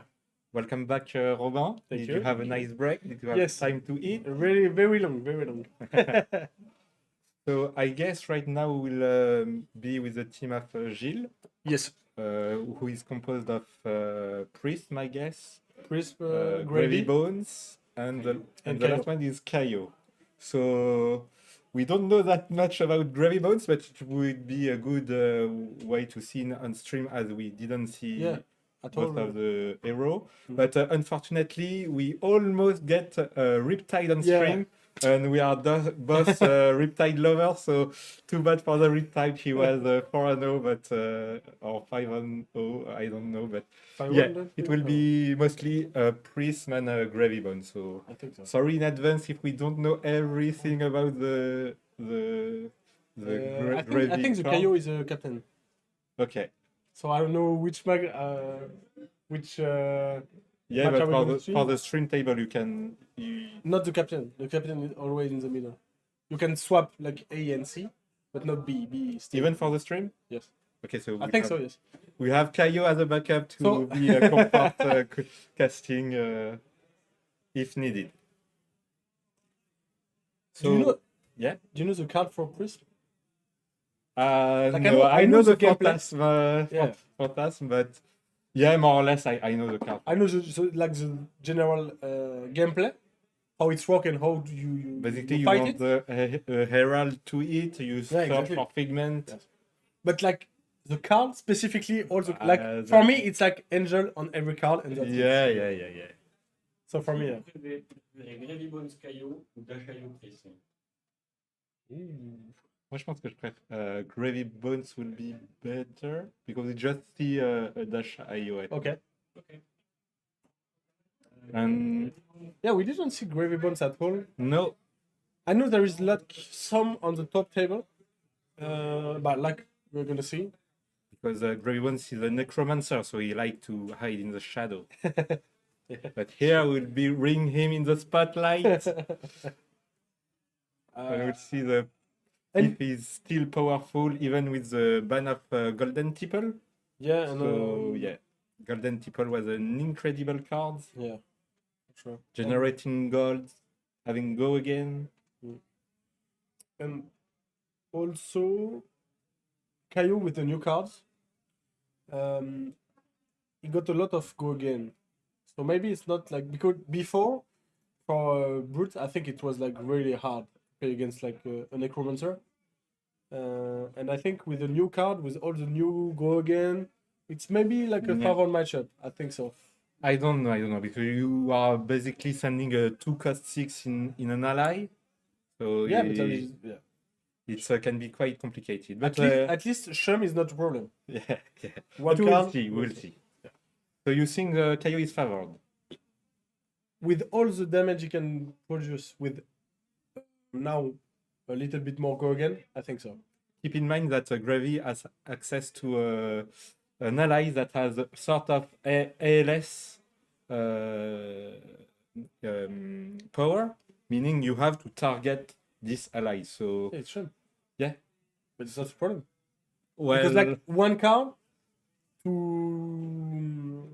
Welcome back, Robin. Thank Did you. you have a nice break? Did you have Yes. time to eat? Very, very long, very long. So I guess right now we'll be with the team of Gilles, Yes. who is composed of Prism, I guess, Crisp, Gravy gravy. Bones, and the Kayo. last one is Kayo. So we don't know that much about Gravy Bones, but it would be a good way to see on stream, as we didn't see Yeah. At most all. of the hero. But unfortunately, we almost get Riptide on Yeah. stream, and we are both Riptide lovers. So too bad for the Riptide. He was 4-0, but or 5-0. I don't know, but yeah, it will be mostly Prism and Gravy Bone. So I think so. sorry in advance if we don't know everything about the I think the card. Kayo is a captain. Okay. So I don't know which which Yeah, match but are we going to see? for the stream table, you can. Not the captain. The captain is always in the middle. You can swap like A and C, but not B. B is still. Even for the stream? Yes. Okay, so I think so. Yes. We have Kayo as a backup to So- be a comfort casting if needed. So, Do you know? yeah. Do you know the card for Prism? Like, No, I I know know the the gameplay. Phantasm, Yeah. Phantasm, but yeah, more or less, I know the card. I know like the general gameplay, how it's work and how do you Basically, you fight want it. the Herald to hit, you search exactly. for Figment. Yes. But like the card specifically, also Uh, like the- for me, it's like Angel on every card, and that's it. Yeah. So for me, yeah. Gravy Bones Kayo ou Dash Kayo Prism. Moi, je pense que je préfère Gravy Bones would be better because we just see a dash IO. Okay. And Yeah, we didn't see Gravy Bones at all. no, I know there is like some on the top table, but like we're gonna see. because Gravy Bones is a necromancer, so he like to hide in the shadow. But here we'll be bring him in the spotlight. And we'll see if he's still powerful even with the ban of Golden Tipple. Yeah, and So yeah, Golden Tipple was an incredible card, yeah, sure. generating gold, having go again. And also, Kayo with the new cards, he got a lot of go again. So maybe it's not like, because before for Brute, I think it was like really hard to play against like a Necromancer. And I think with the new card, with all the new go again, it's maybe like a Yeah. favored matchup. I think so. I don't know because you are basically sending a 2 cost 6 in an ally. So Yeah, but yeah. it can be quite complicated. But At least Shum is not a problem. yeah. One But card we'll see. So you think Kayo is favored? with all the damage he can produce with now a little bit more go again, I think so. Keep in mind that Gravy has access to an ally that has a sort of ALS power, meaning you have to target this ally. So Yeah, it's Shum. Yeah. But it's not a problem. well, Because like one card to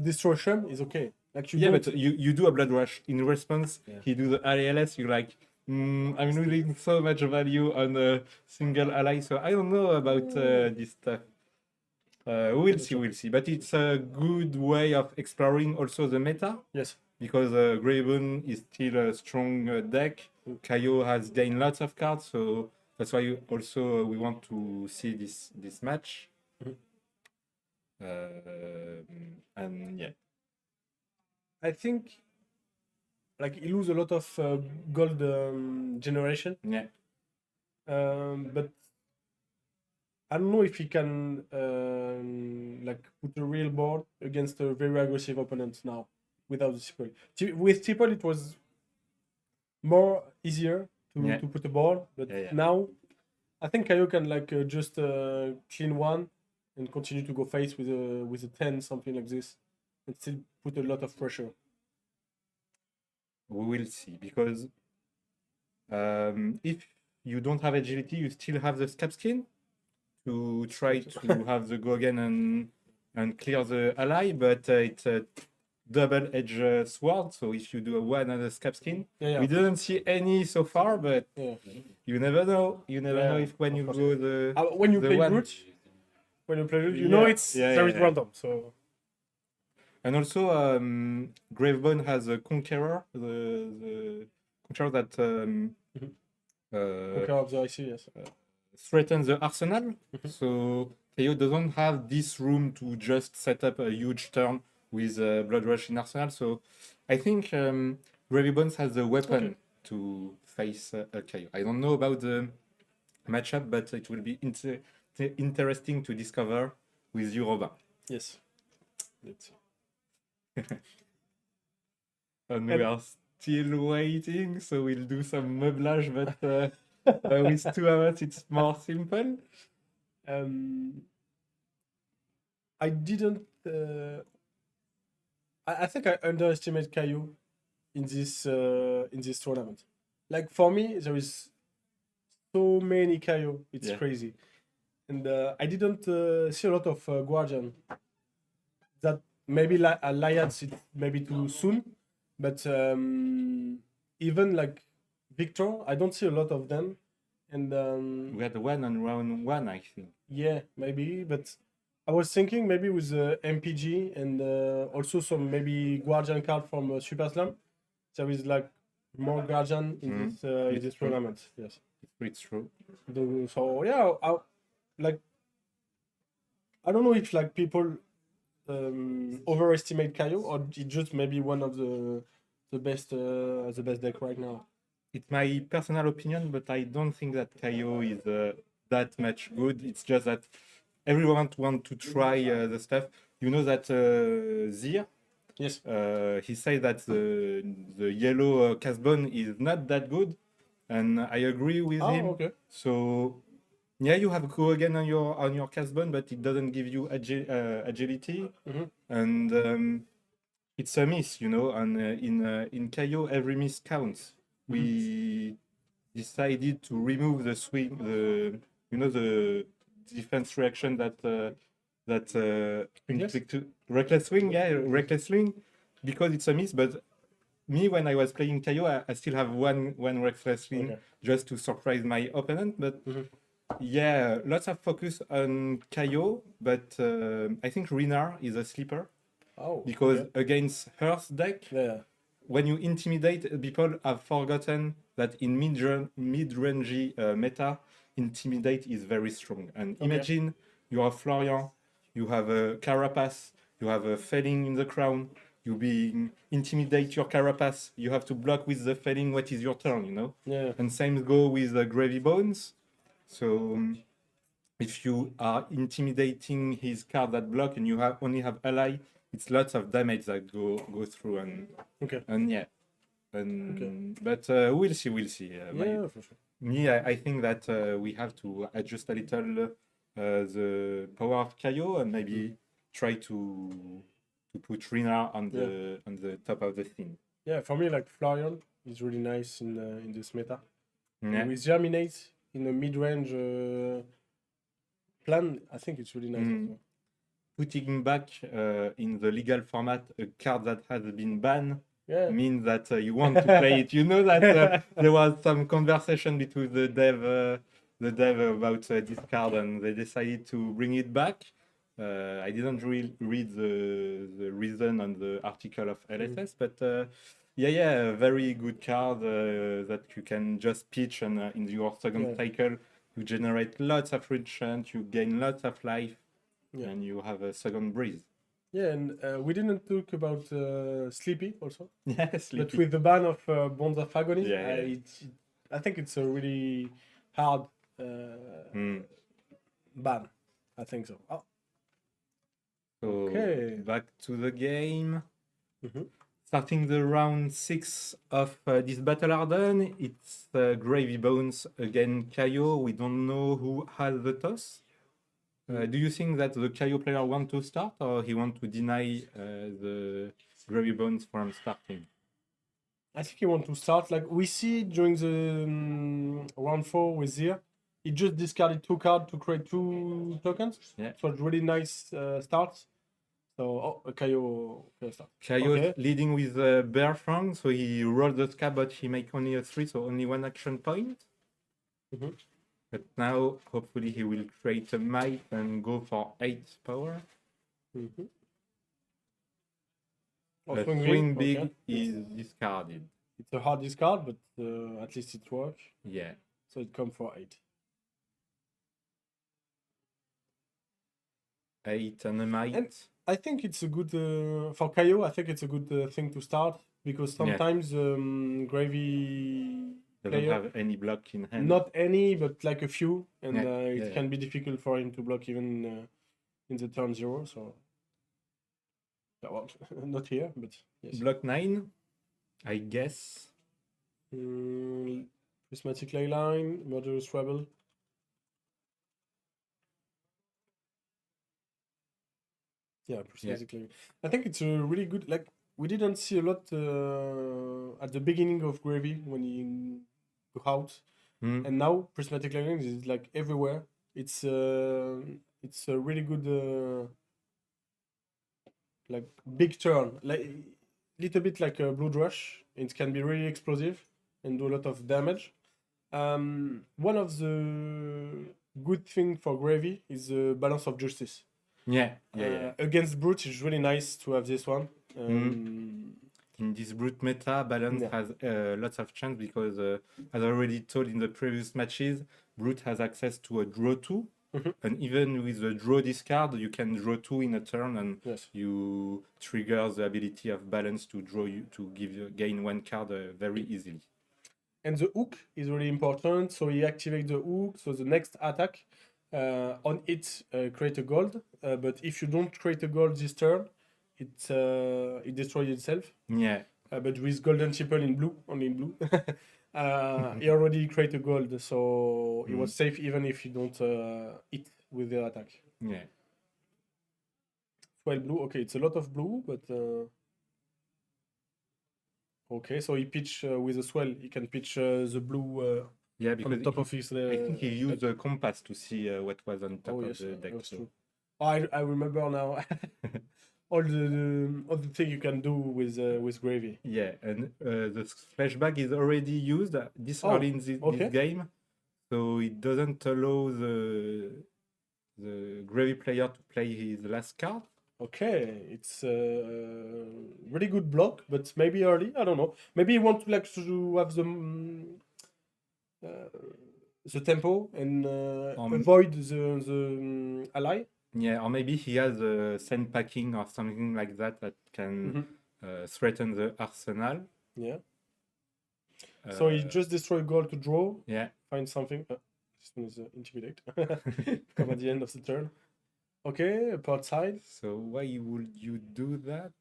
destroy Shum is okay. Like you yeah, don't- but you do a blood rush in response. Yeah. He do the ALS. You like. I'm losing so much value on a single ally, so I don't know about this stuff. We'll see. But it's a good way of exploring also the meta, Yes. because Graven is still a strong deck. Kayo has gained lots of cards, so that's why also we want to see this match. And yeah. I think like he lose a lot of gold generation. Yeah. But I don't know if he can like put a real board against a very aggressive opponent now without the Tipple. With Tipple it was more easier to put a board, but now I think Kayo can like just clean one and continue to go face with a 10, something like this, and still put a lot of pressure. We will see, because if you don't have agility, you still have the scab skin to try to have the go again and clear the ally, but it's a double-edged sword. So if you do a one and a scab skin, we didn't see any so far, but you never know. You never know if when you go the when you the play one. root, you know it's there is random. So and also Gravebone has a Conqueror, the Conqueror that Conqueror of the IC, yes. threatens the arsenal. So KO doesn't have this room to just set up a huge turn with Blood Rush in arsenal. So I think Gravebones has the weapon to face a KO. I don't know about the matchup, but it will be interesting to discover with you, Robin. Yes. Let's see. And we are still waiting, so we'll do some meublage, but with 2 hours it's more simple. I didn't. I think I underestimate Caillou in this tournament. Like for me, there is so many Caillou. It's crazy, and I didn't see a lot of Guardian. That maybe Alliance it's maybe too soon, but even like Victor, I don't see a lot of them. And we had one on round 1, I think. Yeah, maybe, but I was thinking maybe with the MPG and also some maybe Guardian card from Super Slam, there is like more Guardian in this tournament. Yes, it's true. So yeah, I don't know if like people overestimate Kaio or it's just maybe one of the best deck right now. It's my personal opinion, but I don't think that Kaio is that much good. It's just that everyone want to try the stuff. You know that Zir, yes, he said that the yellow Casbon is not that good, and I agree with him. Okay. So yeah, you have go again on your Casbon, but it doesn't give you agility, and it's a miss, you know. And in Kaio, every miss counts. We decided to remove the swing, the defense reaction that reckless swing, because it's a miss. But me, when I was playing Kaio, I still have one reckless swing just to surprise my opponent. But yeah, lots of focus on Kaio, but I think Rinar is a sleeper. Because against Hearth deck, when you intimidate, people have forgotten that in mid-range meta, intimidate is very strong. And imagine you have Florian, you have a Carapace, you have a Felling in the crown, you intimidate your Carapace, you have to block with the Felling what is your turn, you know? Yeah. And same go with the Gravy Bones. So if you are intimidating his card that block and you only have ally, it's lots of damage that go through but we'll see. For sure. Me, I think that we have to adjust a little the power of Kaio and maybe try to put Rinar on the top of the thing. Yeah, for me, like Florian is really nice in this meta. Yeah. With Germinate in a mid-range plan, I think it's really nice. Also. Putting back in the legal format a card that has been banned means that you want to play it. You know that there was some conversation between the dev about this card, and they decided to bring it back. I didn't read the reason on the article of LSS, but a very good card that you can just pitch, and in your second cycle you generate lots of enchant, you gain lots of life. And you have a second breeze. Yeah, and we didn't talk about Sleepy also. Yeah, Sleepy. But with the ban of Bonds of Agony, I think it's a really hard ban. I think so. So back to the game. Starting the round 6 of this battle Hardened, it's Gravy Bones against Kaio. We don't know who has the toss. Do you think that the Kaio player want to start, or he want to deny the Gravy Bones from starting? I think he want to start. Like we see during the round 4 with Zir, he just discarded 2 cards to create 2 tokens. Yeah. So it's really nice start. So Kaio start. Kaio Okay. leading with Bear Fang, so he rolled the scab, but he make only a 3, so only 1 action point. Mhm. But now, hopefully, he will create a might and go for 8 power. Mm-hmm. The Swing swing big, big okay. is discarded. It's a hard discard, but at least it works. Yeah. So it comes for 8. 8 and a might. And I think it's a good for Kaio. I think it's a good thing to start because sometimes Gravy Doesn't player, have any block in hand. not any, but like a few, and Yeah, it yeah. can be difficult for him to block even in the turn 0. So, well, not here, but yes. Block 9, I guess. Prismatic Leyline, Murderous Rebel. Yeah, Prismatic Leyline. I think it's a really good. Like we didn't see a lot at the beginning of Gravy when he go out. Mm. And now Prismatic Lightning is like everywhere. It's a really good like big turn, like little bit like a Blood Rush. It can be really explosive and do a lot of damage. One of the good thing for Gravy is the balance of justice. Yeah. Against Brute, it's really nice to have this one. In this Brute meta, Balance has lots of chance because, as already told in the previous matches, Brute has access to a draw 2. And even with the draw discard, you can draw 2 in a turn, and you trigger the ability of Balance to draw you to gain 1 card very easily. And the hook is really important. So he activates the hook. So the next attack on it create a gold. But if you don't create a gold this turn, it destroys itself. Yeah. But with golden triple in blue, only in blue, he already created gold, so it was safe even if you don't hit with the attack. Yeah. Well, blue. Okay, it's a lot of blue, but okay. So he pitch with a swell. He can pitch the blue. Yeah, on because the top of his. I think he used a compass to see what was on top of the deck. That's So. true. I remember now. all the thing you can do with Gravy. Yeah, and the flashback is already used this early in this game, so it doesn't allow the Gravy player to play his last card. Okay, it's really good block, but maybe early. I don't know. Maybe you want to have the tempo and avoid the ally. Yeah, or maybe he has a sand packing or something like that can threaten the arsenal. Yeah. So he just destroy gold to draw. Yeah. Find something. This one is intimidate. Come at the end of the turn. Okay, part side. So why would you do that?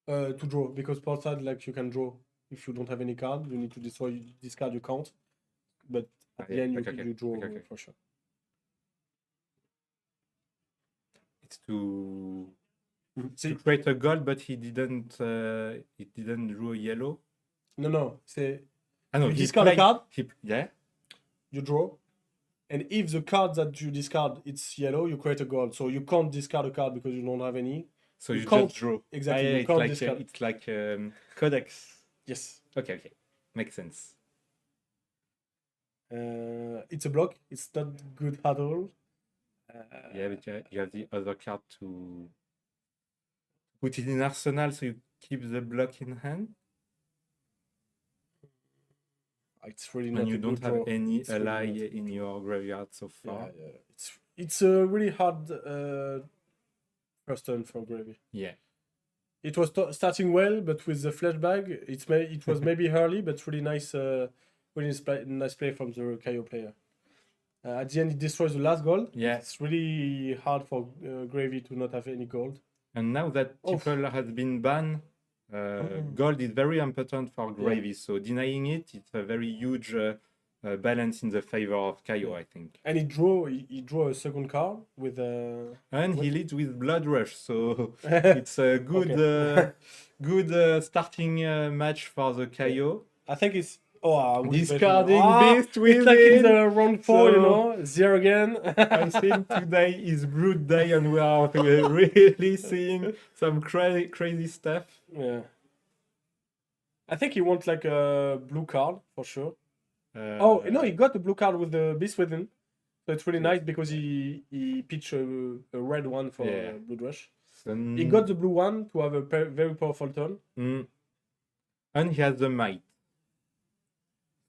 To draw, because part side, like you can draw if you don't have any card. You need to destroy this card you count, but at the end you draw for sure. It's to create a gold, but he didn't draw yellow. No. Say no, you discard a card. You draw, and if the card that you discard it's yellow, you create a gold. So you can't discard a card because you don't have any. So you can't just draw. Exactly. You can't discard. It's like Codex. Yes. Okay. Makes sense. It's a block. It's not good at all. Yeah, but you have the other card to put it in arsenal, so you keep the block in hand. It's really not. And you a don't good have draw. any It's ally really in your graveyard so far. Yeah. It's a really hard first turn for Gravy. Yeah. It was starting well, but with the flashback, it was maybe early, but really nice, nice play from the Kaio player. At the end, it destroys the last gold. Yeah. It's really hard for Gravy to not have any gold. And now that Tipple has been banned, gold is very important for Gravy. So denying it, it's a very huge balance in the favor of Kaio, I think. And he draw a second card with and he leads with Blood Rush, so it's a good good starting match for the Kaio. I think it's Oh, Discarding beast beast with it's like in it. the round 4, you So- know, zero again. I think today is Brood Day and we are really seeing some crazy stuff. Yeah. I think he wants like a blue card for sure. Oh no, he got the blue card with the beast within, so it's really nice because he pitched a red one for Yeah. Blood Rush. Some- He got the blue one to have a very powerful turn. Mm. And he has the might.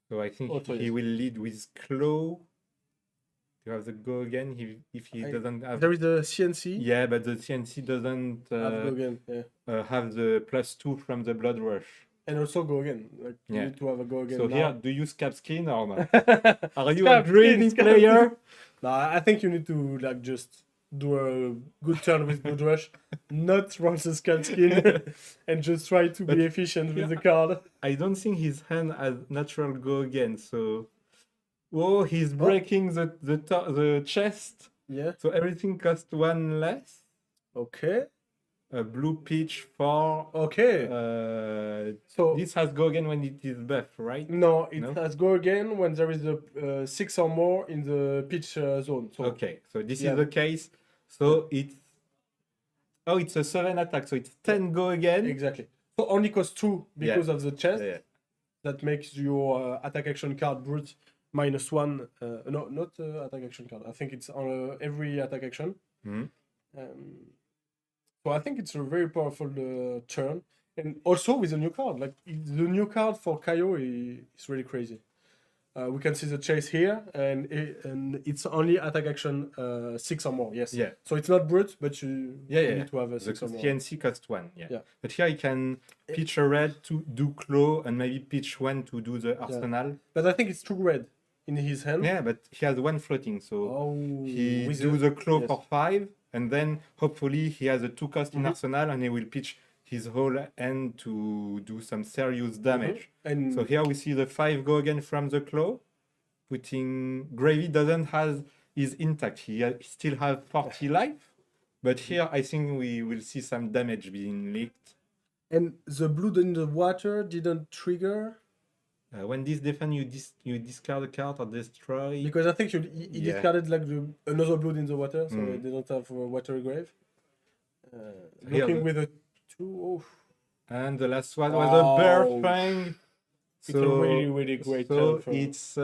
So I think Oh, so he yes. will lead with Claw. To have the go again if he doesn't have. There is the CNC. Yeah, but the CNC doesn't Have go again. Yeah. have the +2 from the Blood Rush. And also go again. Like you Yeah. need to have a go again. So now. here, do you scab skin or not? Are you Scab a greedy skin, scab player? No, I think you need to like just do a good turn with Blood Rush, not roll the scalp skin, and just try to But- be efficient with the card. I don't think his hand has natural go again. So, oh, he's breaking the chest. Yeah. So everything costs 1 less. Okay. A blue pitch for. Okay. So This has go again when it is buff, right? no, it No? has go again when there is a 6 or more in the pitch zone. So Okay, so this Yeah. is the case. So it's. Oh, it's a 7 attack, so it's 10 go again. exactly. So only cost 2 because of the chest. Yeah, yeah. That makes your attack action card brute -1. No, not attack action card. I think it's on every attack action. Mhm. So I think it's a very powerful turn, and also with a new card. Like the new card for Kaio is really crazy. We can see the chase here, and it's only attack action 6 or more. Yes. Yeah. So it's not brute, but you need to have a The 6 or more. CNC costs 1, yeah. Yeah. But here I can pitch a red to do claw and maybe pitch 1 to do the arsenal. But I think it's too red in his hand. Yeah, but he has 1 floating, so Oh, he with do the claw yes. for 5, and then hopefully he has a 2 cost in Mhm. arsenal, and he will pitch his whole end to do some serious damage. And So here we see the 5 go again from the claw, putting Gravy doesn't has is intact. He still have 40 life, but here I think we will see some damage being leaked. And the blood in the water didn't trigger When this defend, you discard a card or destroy. because I think he Yeah. discarded like another blood in the water, so Mm. they don't have a watery grave. Here Looking the- with a 2. Oh, And the last one was a bird Ouch. fang. It's a really great So turn for- it's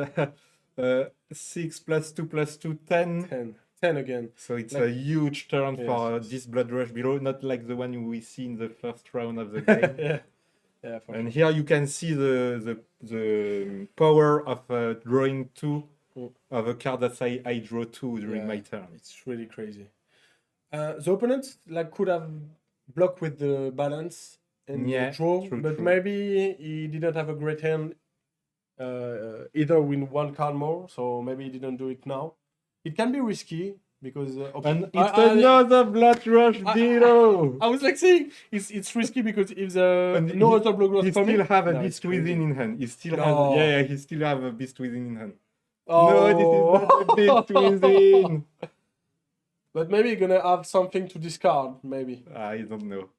6 +2 +2 10. 10. 10 again. So it's Like- a huge turn Yes. for this Blood Rush below, not like the one we see in the first round of the game. Yeah. Yeah, for And here you can see the power of drawing 2 Mm. of a card that I draw 2 during Yeah. my turn. It's really crazy. The opponent like could have blocked with the balance and Yeah, draw, true, but true. maybe he didn't have a great hand. Either win 1 card more, so maybe he didn't do it now. It can be risky because And it's another Blood Rush below! I was like saying it's risky because if the And no he- other block was He coming, still have a no, it's beast within crazy. in hand. He still No. has, yeah, he still have a beast within in hand. Oh. No, this is not a beast within. But maybe you're gonna have something to discard, maybe. I don't know.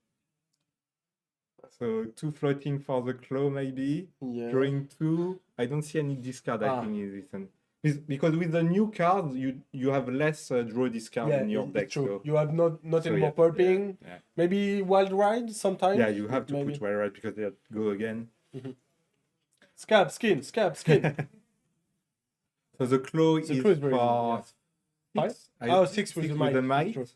So 2 floating for the claw, maybe. Yeah. Drawing 2. I don't see any discard. I Ah. think in this hand. Because with the new cards, you have less draw discard in your it's deck. true. So, You have not so anymore yeah, pulping. Yeah, Maybe wild ride sometimes. yeah, you have to maybe. put wild right because they go again. Scab skin, scab skin. So the claw The is claw is very for good, yeah. 6. Oh, 6 with the might. True.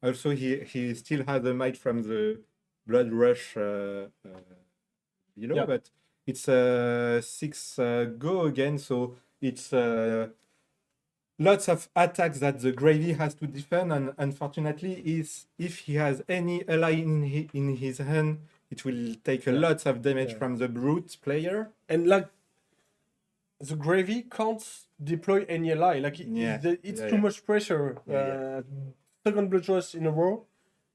Also, he still has the might from the Blood Rush below, Yeah. but it's 6 go again, so it's lots of attacks that the Gravy has to defend, and unfortunately, if he has any ally in his hand, it will take a lot of damage Yeah. from the Brute player. And like the Gravy can't deploy any ally. Like Yeah. it's Yeah, too yeah. much pressure. Yeah, Second blood rush in a row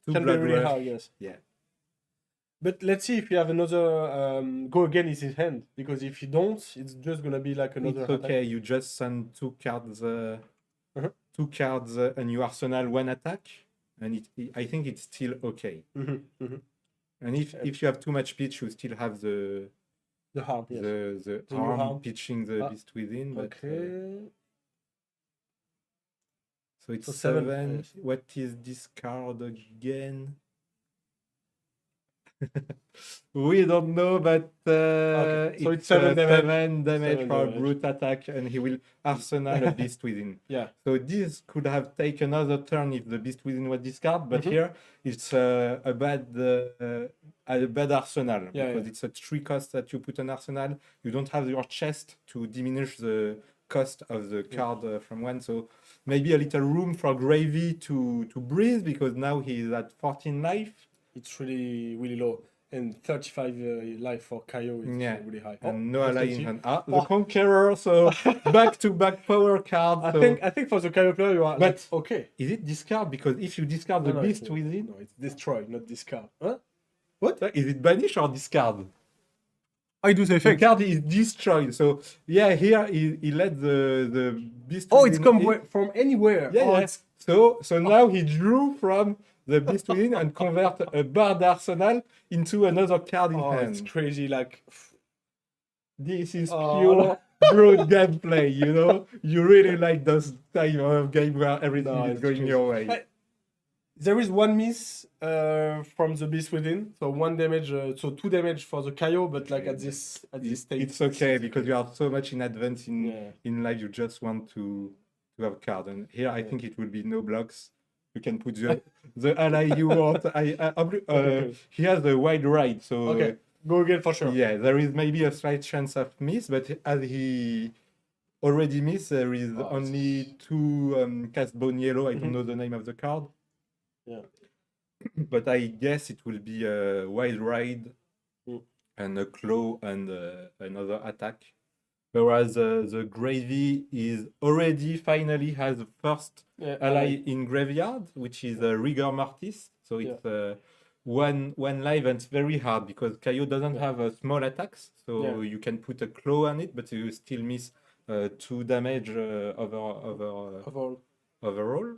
Two can be Blood really Rush. hard, yes. Yeah. But let's see if you have another go again in his hand. Because if you don't, it's just gonna be like another It's attack. okay. You just send 2 cards, Uh-huh. 2 cards, and your arsenal 1 attack, and I think it's still okay. Mhm, mhm. And if you have too much pitch, you still have the The harm. Yes. the The new arm harm. pitching the Ah, beast within. But, Okay. so it's So 7, 7. yes. What is this card again? We don't know, but Okay, so it's 7 damage. 7 damage 7 for a damage. brute attack, and he will arsenal a beast within. Yeah. So this could have taken another turn if the beast within was discarded, but Mhm. here it's a bad arsenal Yeah, because yeah. it's a 3 cost that you put an arsenal. You don't have your chest to diminish the cost of the card from 1. So maybe a little room for Gravy to breathe because now he's at 14 life. It's really, really low. And 35 life for Kaio is Yeah. really high. And no that's ally the in G. hand. Ah, the Oh. Conqueror, so back-to-back power card. I So think for the Kaio player you are But- like, okay. is it discard? Because if you discard the No, beast it's, within, no, it's destroy, not discard. Huh? is it banish or discard? I do the The effect. card is destroyed. So yeah, here he let the beast. Oh, it's within come from anywhere. Yeah, oh, yeah. It's, So now he drew from the beast within and convert a bard arsenal into another card in oh, hand. it's crazy. Like, This is Oh, pure brute gameplay, you know? You really like those type of game where everything No, is it's going crazy. your way. there is one miss from the beast within, so 1 damage, so 2 damage for the Kaio, but like at this stage, It's okay because you are so much in advance Yeah. in life, you just want to have a card. And here I think it will be no blocks. You can put the ally you want. Okay. He has a wide ride, so Okay, go again for sure. yeah, there is maybe a slight chance of miss, but as he already missed, there is Oh, only 2 cast bone yellow. I don't Mhm. know the name of the card. Yeah. But I guess it will be a wild ride Mm. and a claw and another attack. Whereas the gravy is already finally has the first Yeah, ally in graveyard, which is rigor mortis. So it's one life, and it's very hard because Kaio doesn't Yeah. have small attacks, so Yeah. you can put a claw on it, but you still miss 2 damage overall. overall.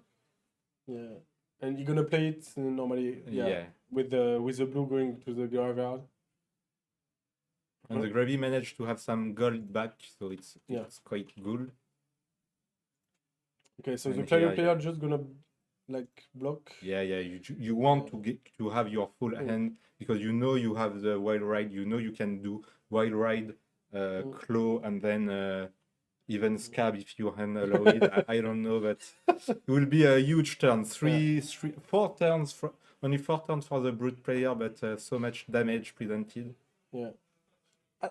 Yeah, and you're gonna play it normally. Yeah, with the blue going to the graveyard. And the gravy managed to have some gold back, so it's Yeah. quite good. Okay, so the And player here, player just gonna like block. Yeah, you want to have your full hand because you know you have the wild ride. You know you can do wild ride, claw, and then even scab if your hand allow it. I don't know, but it will be a huge turn. 4 turns only 4 turns for the brute player, but so much damage presented. Yeah.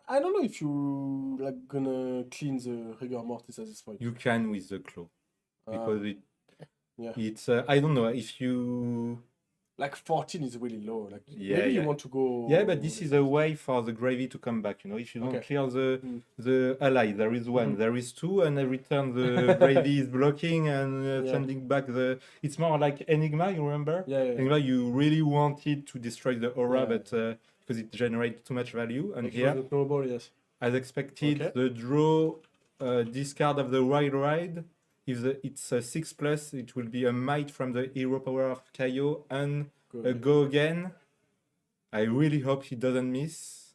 I don't know if you like gonna clean the rigor mortis at this point. You can with the claw because yeah. it's I don't know if you. Like 14 is really low. Like Yeah, maybe you yeah. want to go. Yeah, but this is a way for the gravy to come back. You know, if you don't Okay. clear the ally, there is 1, Mhm. there is 2, and every turn the gravy is blocking and Yeah. sending back the. It's more like Enigma. You remember? Yeah, yeah. Enigma, you really wanted to destroy the aura, Yeah. but because it generates too much value. And Like here, for the snowball, yes. as expected, Okay. the draw discard of the wild ride. If it's a 6+, it will be a might from the hero power of Kaio and Go. go again. I really hope he doesn't miss.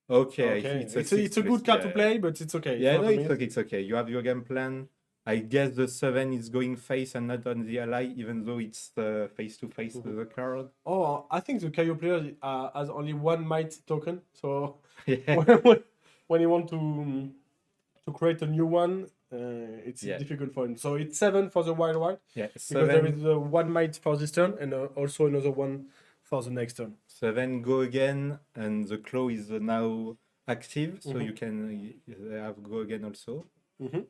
Okay, I think It's a good card to play, but it's okay. Yeah, not no, a it's miss. okay, it's okay. You have your game plan. I guess the 7 is going face and not on the ally, even though it's face to face with the card. Oh, I think the Kaio player has only 1 might token, so Yeah. when you want to create a new one, it's Yeah. difficult for him. So it's 7 for the wild one. Yeah, Because there 7, is 1 might for this turn and also another one for the next turn. 7 go again, and the claw is now active, so Mhm. you can have go again also. Mm-hmm.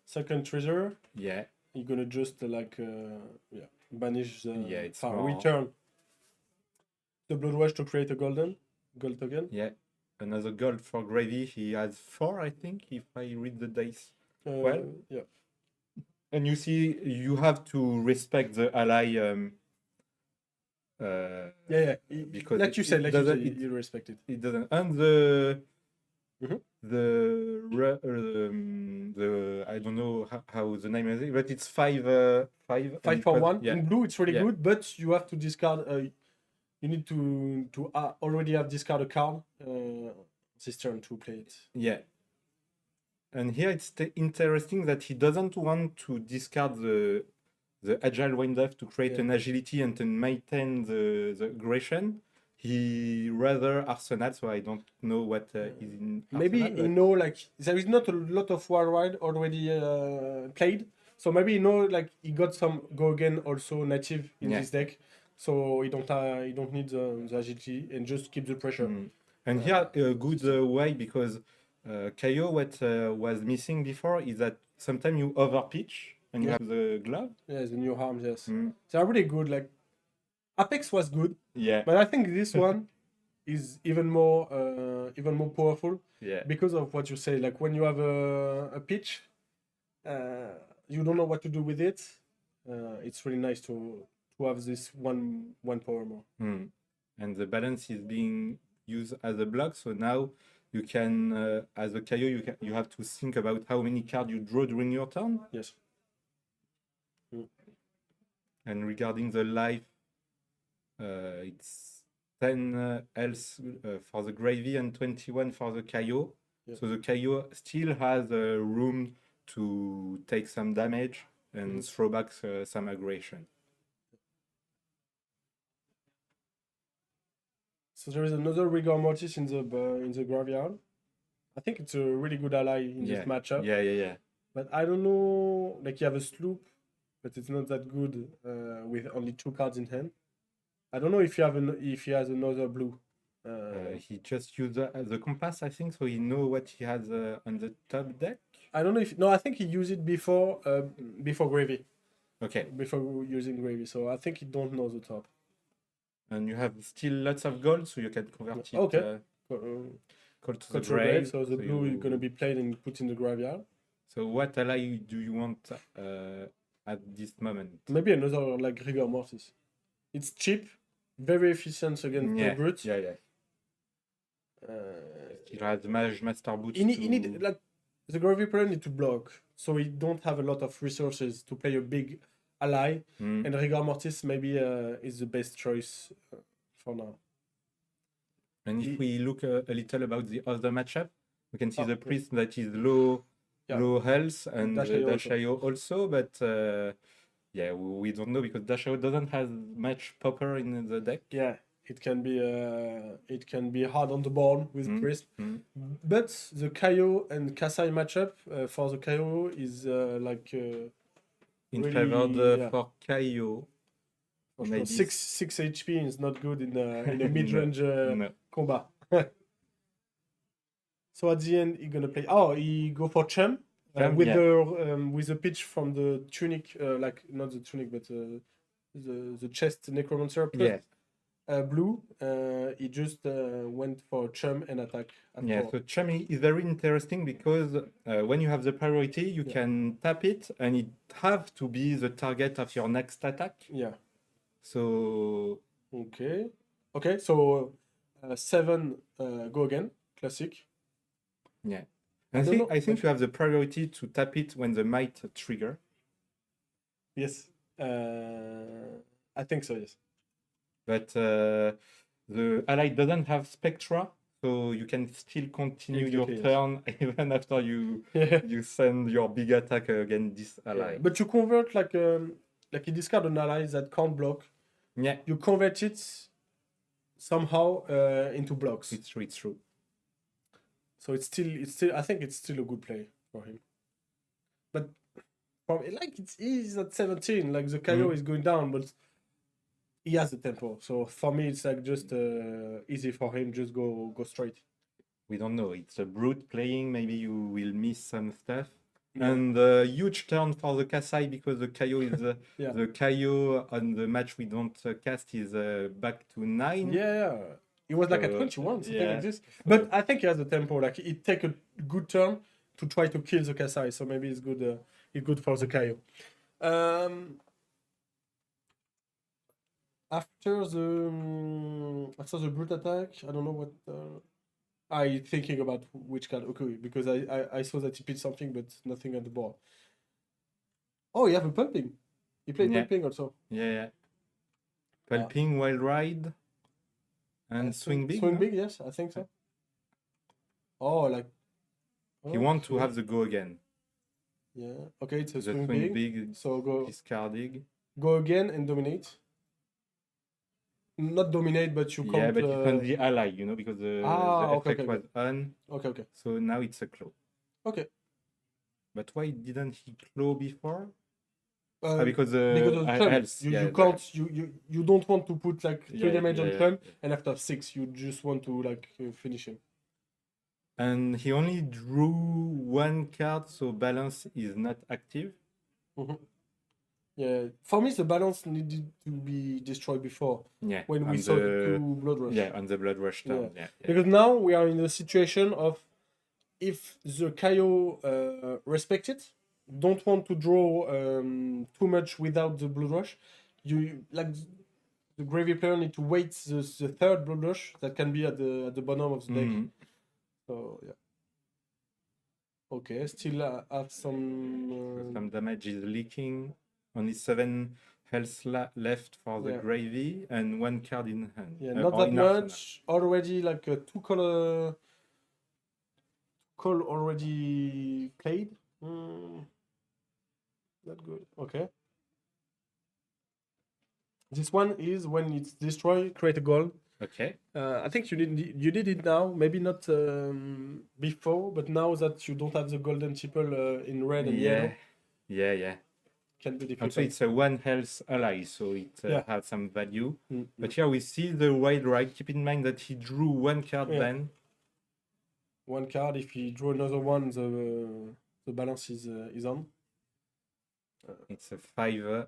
Second treasure, Yeah, you're gonna just banish the it's more- return the blood rush to create a gold token. yeah. Another gold for gravy. He has 4, I think, if I read the dice. Well. Yeah. And you see, you have to respect the ally. Yeah. Because Like it- you said, it doesn't- you respect it. It doesn't. And the Mhm. the I don't know how the name is it, but it's 5 5 5 for 1 Yeah, in blue. It's really Yeah. good, but you have to discard you need to already have discard a card this turn to play it. Yeah. And here it's interesting that he doesn't want to discard the agile wind-up to create an agility and to maintain the aggression. He rather Arsenal, so I don't know what is in Maybe Arsenal, you know, like there is not a lot of war ride already played, so maybe you know, like he got some go again also native in Yeah. this deck, so he don't need the agility and just keep the pressure. And here a good way, because Kaio, what was missing before is that sometimes you overpitch and you have the glove. Yeah, the new arms, yes, they are really good. Like Apex was good, Yeah. but I think this one is even more powerful Yeah. because of what you say. Like when you have a pitch, you don't know what to do with it. It's really nice to have this one power more. And the balance is being used as a block, so now you can, as a Kaio, you have to think about how many cards you draw during your turn. Yes. And regarding the life, it's 10 health for the Gravy and 21 for the Kaio. Yeah. So the Kaio still has room to take some damage and throw back some aggression. So there is another Rigor Mortis in the graveyard. I think it's a really good ally in this matchup. Yeah. But I don't know. Like you have a sloop, but it's not that good with only 2 cards in hand. I don't know if you have if he has another blue. He just used the compass, I think, so he know what he has on the top deck. I don't know if I think he used it before Gravy. Okay. Before using Gravy, so I think he don't know the top. And you have still lots of gold, so you can convert it. Okay. Call to the Control grave. grave, so the blue is gonna be played and put in the graveyard. So what ally do you want at this moment? Maybe another like Rigor Mortis. It's cheap, very efficient against the brute. Yeah. He has Mage Master Boots. He need like the Gravy player need to block, so he don't have a lot of resources to play a big ally. And Rigor Mortis maybe is the best choice for now. And if we look a little about the other matchup, we can see the priest that is low health and Dashayo also, but we don't know because Dashayo doesn't have much popper in the deck. Yeah, it can be hard on the board with priest. But the Kaio and Kasai matchup for the Kaio is in really, favor for Kaio. Maybe 6 HP is not good in a mid-range combat. So at the end, he's gonna play. He go for Chem with the pitch from the tunic, like not the tunic, but the chest necromancer plus blue. He just went for Chem and attack. So Chem is very interesting because when you have the priority, you can tap it, and it have to be the target of your next attack. Yeah. So okay. So 7 go again, classic. Yeah, I think you have the priority to tap it when the might trigger. Yes, I think so. Yes, but the ally doesn't have Spectra, so you can still continue your turn even after you send your big attack against this ally. But you convert like you discard an ally that can't block. Yeah, you convert it somehow into blocks. It's true. So it's still I think it's still a good play for him. But he's at 17, like the Kaio is going down, but he has the tempo. So for me it's like just easy for him, just go straight. We don't know. It's a brute playing, maybe you will miss some stuff. And a huge turn for the Kasai because the Kaio is the Kaio on the match we don't cast is back to 9. Yeah. It was like at 21, something like this. But I think he has the tempo. Like it take a good turn to try to kill the Kasai, so maybe it's good. It's good for the Kaio. After the brute attack, I don't know what. I thinking about which card. Okay, because I saw that he pitched something, but nothing on the board. Oh, you have a pulping. He played pulping also. Yeah. Pulping, Wild Ride. And swing big. Swing no? big, yes, I think so. Oh, like. He want to okay. have the go again. Yeah. Okay, it's a The swing, swing big. big, So discarding. go again and dominate. Not dominate, but you can't. Yeah, but it's on the ally, because the okay, effect okay, was on. Okay. So now it's a claw. Okay. But why didn't he claw before? Because Because of the thumb. else. You can't. You don't want to put like 3 damage on thumb, yeah. and after 6 you just want to like finish him. And he only drew 1 card, so balance is not active. Yeah, for me the balance needed to be destroyed before. Yeah. When we on saw the the 2 blood rush. Yeah, on the blood rush turn. Yeah. Yeah. Because now we are in the situation of if the KO respect it, don't want to draw too much without the blood rush, you like the gravy player need to wait the 3rd blood rush that can be at the bottom of the deck. Mhm. So yeah. Okay, still have some. Some damage is leaking. Only 7 health left for the Yeah. gravy and 1 card in hand. Yeah, not or that in arsenal. much. Already like a 2 color call already played. Not good. Okay. This one is when it's destroyed, create a goal. Okay. I think you did it now. Maybe not before, but now that you don't have the golden tipple in red and yellow, Yeah. can be difficult. Also, it's a 1 health ally, so it Yeah. has some value. Mm. But here we see the wild right. Keep in mind that he drew 1 card Yeah. then. 1 card. If you draw another one, the balance is on. It's a 5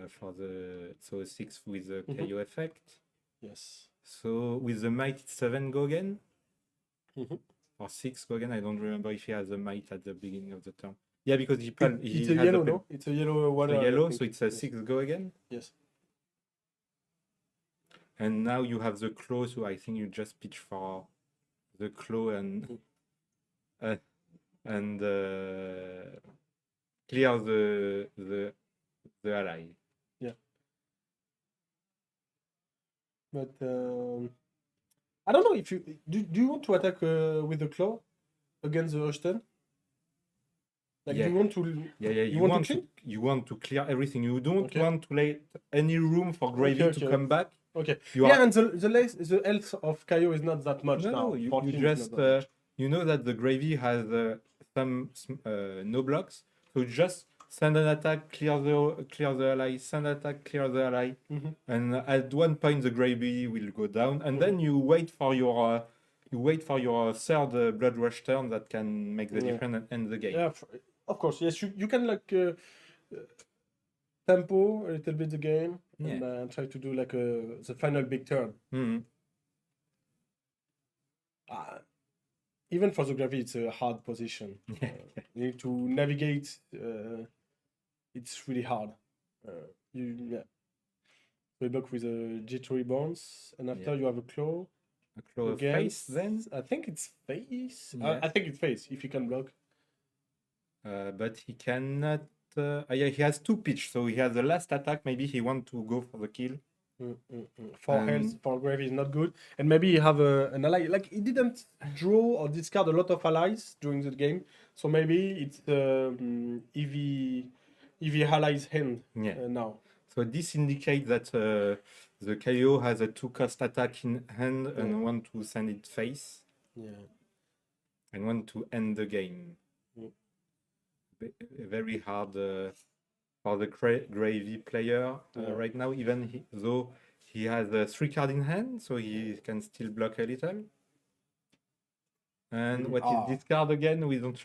for the 6 with the KO effect. Yes. So with the might, it's 7 go again, Mhm. or 6 go again. I don't remember if he has a might at the beginning of the turn. Yeah, because he It's a has yellow, open- no? It's a yellow It's water. a I yellow, think. so it's a Yes. 6 go again. Yes. And now you have the claw, so I think you just pitch for the claw and clear the ally. But I don't know if you do you want to attack with the claw against the Ashton? Like Yeah. do you want to? Yeah. You You want to clear everything. You don't Okay. want to let any room for gravy Okay. to come back. Okay. You yeah, are and the health of Kaio is not that much now. no. You 14 is just not that much. you know that the gravy has some no blocks, so just send an attack, clear the ally, send attack, clear the ally, Mhm. and at one point the gravy will go down, and then you wait for your 3rd blood rush turn that can make the Yeah. difference and end the game. Yeah, of course. Yes, you can like tempo a little bit the game and try to do like the final big turn. Mhm. Even for the gravity, it's a hard position. You need to navigate. It's really hard. We block with a jittery bounce, and after Yeah. you have a claw. A claw of Again, face then, I think it's face. Yeah. I think it's face if you can block. but he cannot. Yeah, he has 2 pitch, so he has the last attack. Maybe he want to go for the kill. For health, for gravity is not good, and maybe you have an ally. Like he didn't draw or discard a lot of allies during the game, so maybe it's EV allies hand now. So this indicates that the KO has a 2-cost attack in hand and want to send it face Yeah. and want to end the game. Mm. Very hard for the gravy player right now, even though he has 3 cards in hand, so he can still block a little. And what is this card again? We don't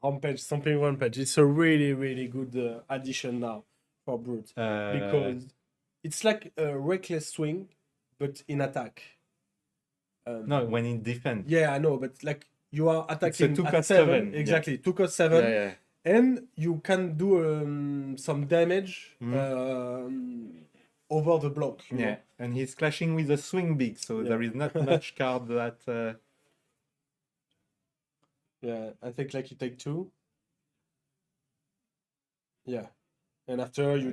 Rampage, something rampage. It's a really, really good addition now for Brute because it's like a reckless swing, but in attack. No, when in defense. Yeah, I know, but like you are attacking two at cost 7, seven, exactly, 2 cost 7, Yeah. and you can do some damage over the block. you know? And he's clashing with a swing big, so there is not much card that. Yeah, I think like you take 2. Yeah, and after you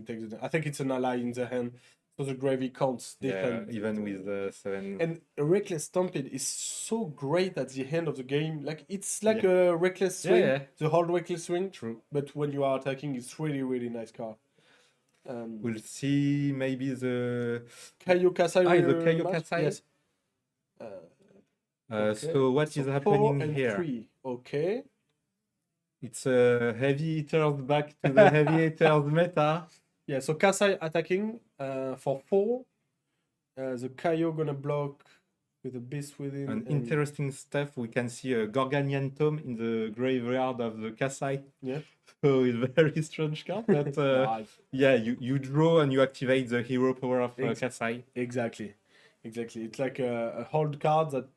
take the. I think it's an ally in the hand, So the gravy counts Yeah, different. even with 7. And a reckless stampede is so great at the end of the game. Like it's like a reckless swing, yeah. the hard reckless swing. True. But when you are attacking, it's really nice card. We'll see maybe the Kaio Kasai. the will Kaio match? Kasai? Yes. Okay. So what is So happening 4 and here? 3. Okay. It's a heavy hitters back to the heavy hitters meta. Yeah, so Kasai attacking for 4. The Kaio gonna block with a beast within. And interesting stuff, we can see a Gorganian Tome in the graveyard of the Kasai. Yeah. So it's very strange card, but yeah, you draw and you activate the hero power of Kasai. Exactly. It's like a hold card that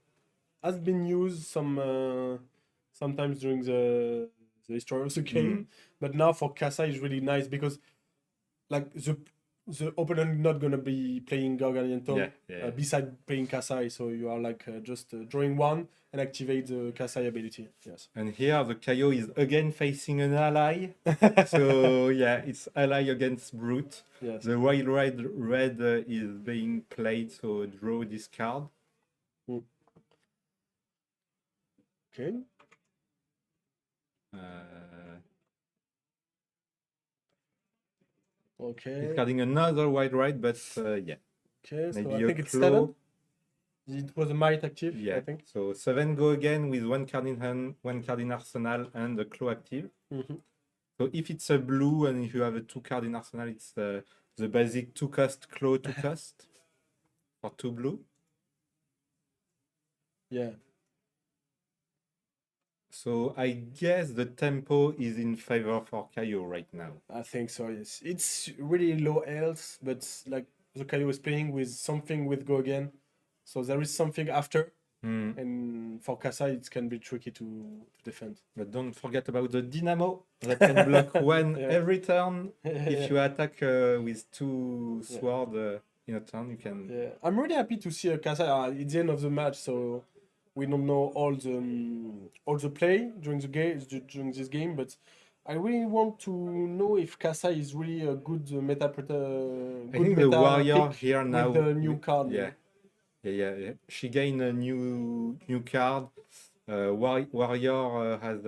has been used sometimes during the history of the game, but now for Kasai is really nice because like the opponent not gonna be playing Gorganian Tome beside playing Kasai, so you are like just drawing one and activate the Kasai ability. Yes. And here the Kaio is again facing an ally. So yeah, it's ally against Brute. Yes. The wild red is being played, so draw this card. Okay. Okay. Discarding another wild red, but yeah. Okay, so Maybe I a think it's claw. 7. It was a might active, Yeah, I think. so 7 go again with 1 card in hand, 1 card in arsenal, and a claw active. So if it's a blue and if you have a 2 card in arsenal, it's the basic 2 cost claw 2 cost for 2 blue. Yeah. So I guess the tempo is in favor for Kaio right now. I think so, yes. It's really low health, but like the Kaio is playing with something with Go Again. So there is something after. And for Kasai, it can be tricky to defend. But don't forget about the Dynamo that can block one every turn. If you attack with 2 sword in a turn, you can... Yeah, I'm really happy to see a Kasai at the end of the match, so we don't know all the play during this game, but I really want to know if Kasai is really a good meta. I think the warrior here now with the new card. Yeah. She gained a new card. Warrior has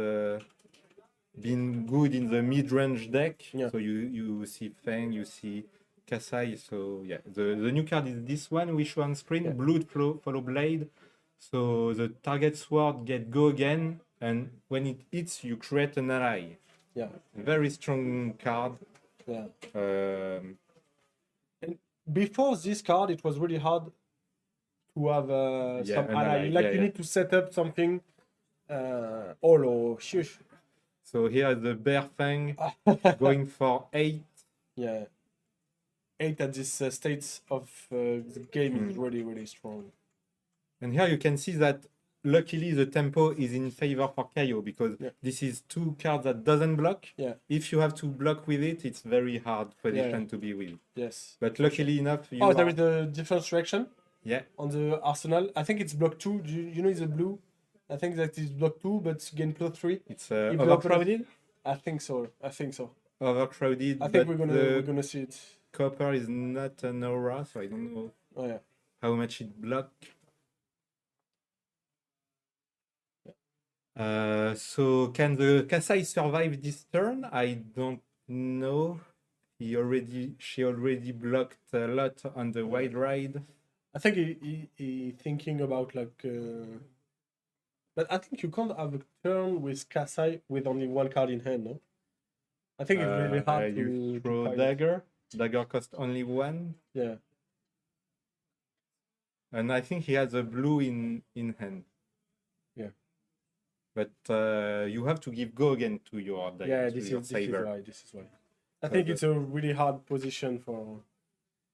been good in the mid-range deck. Yeah. So you see Fang, you see Kasai. So yeah, the new card is this one we show on screen. Blood follow blade. So the target sword get go again, and when it hits, you create an ally. Yeah. Very strong card. Yeah. And before this card, it was really hard to have some ally. Like you need to set up something all or shush. So here is the Bear Fang going for 8. Yeah. 8 at this state of the game is really strong. And here you can see that luckily the tempo is in favor for Kaio because this is 2 cards that doesn't block. Yeah. If you have to block with it, it's very hard position to be with. Yes. But luckily enough, you there is the different direction. Yeah. On the arsenal, I think it's block 2. You know it's a blue. I think that is block 2, but gain plus 3. It's overcrowded. I think so. Overcrowded. I think we're gonna see it. Copper is not an aura, so I don't know how much it block. So can the Kasai survive this turn? I don't know. She already blocked a lot on the wild ride. I think he thinking about like, but I think you can't have a turn with Kasai with only 1 card in hand, no? I think it's really hard to throw fight. dagger. Dagger cost only 1. Yeah. And I think he has a blue in hand. Yeah. But you have to give go again to your dagger. Yeah, this is why. I think it's a really hard position for.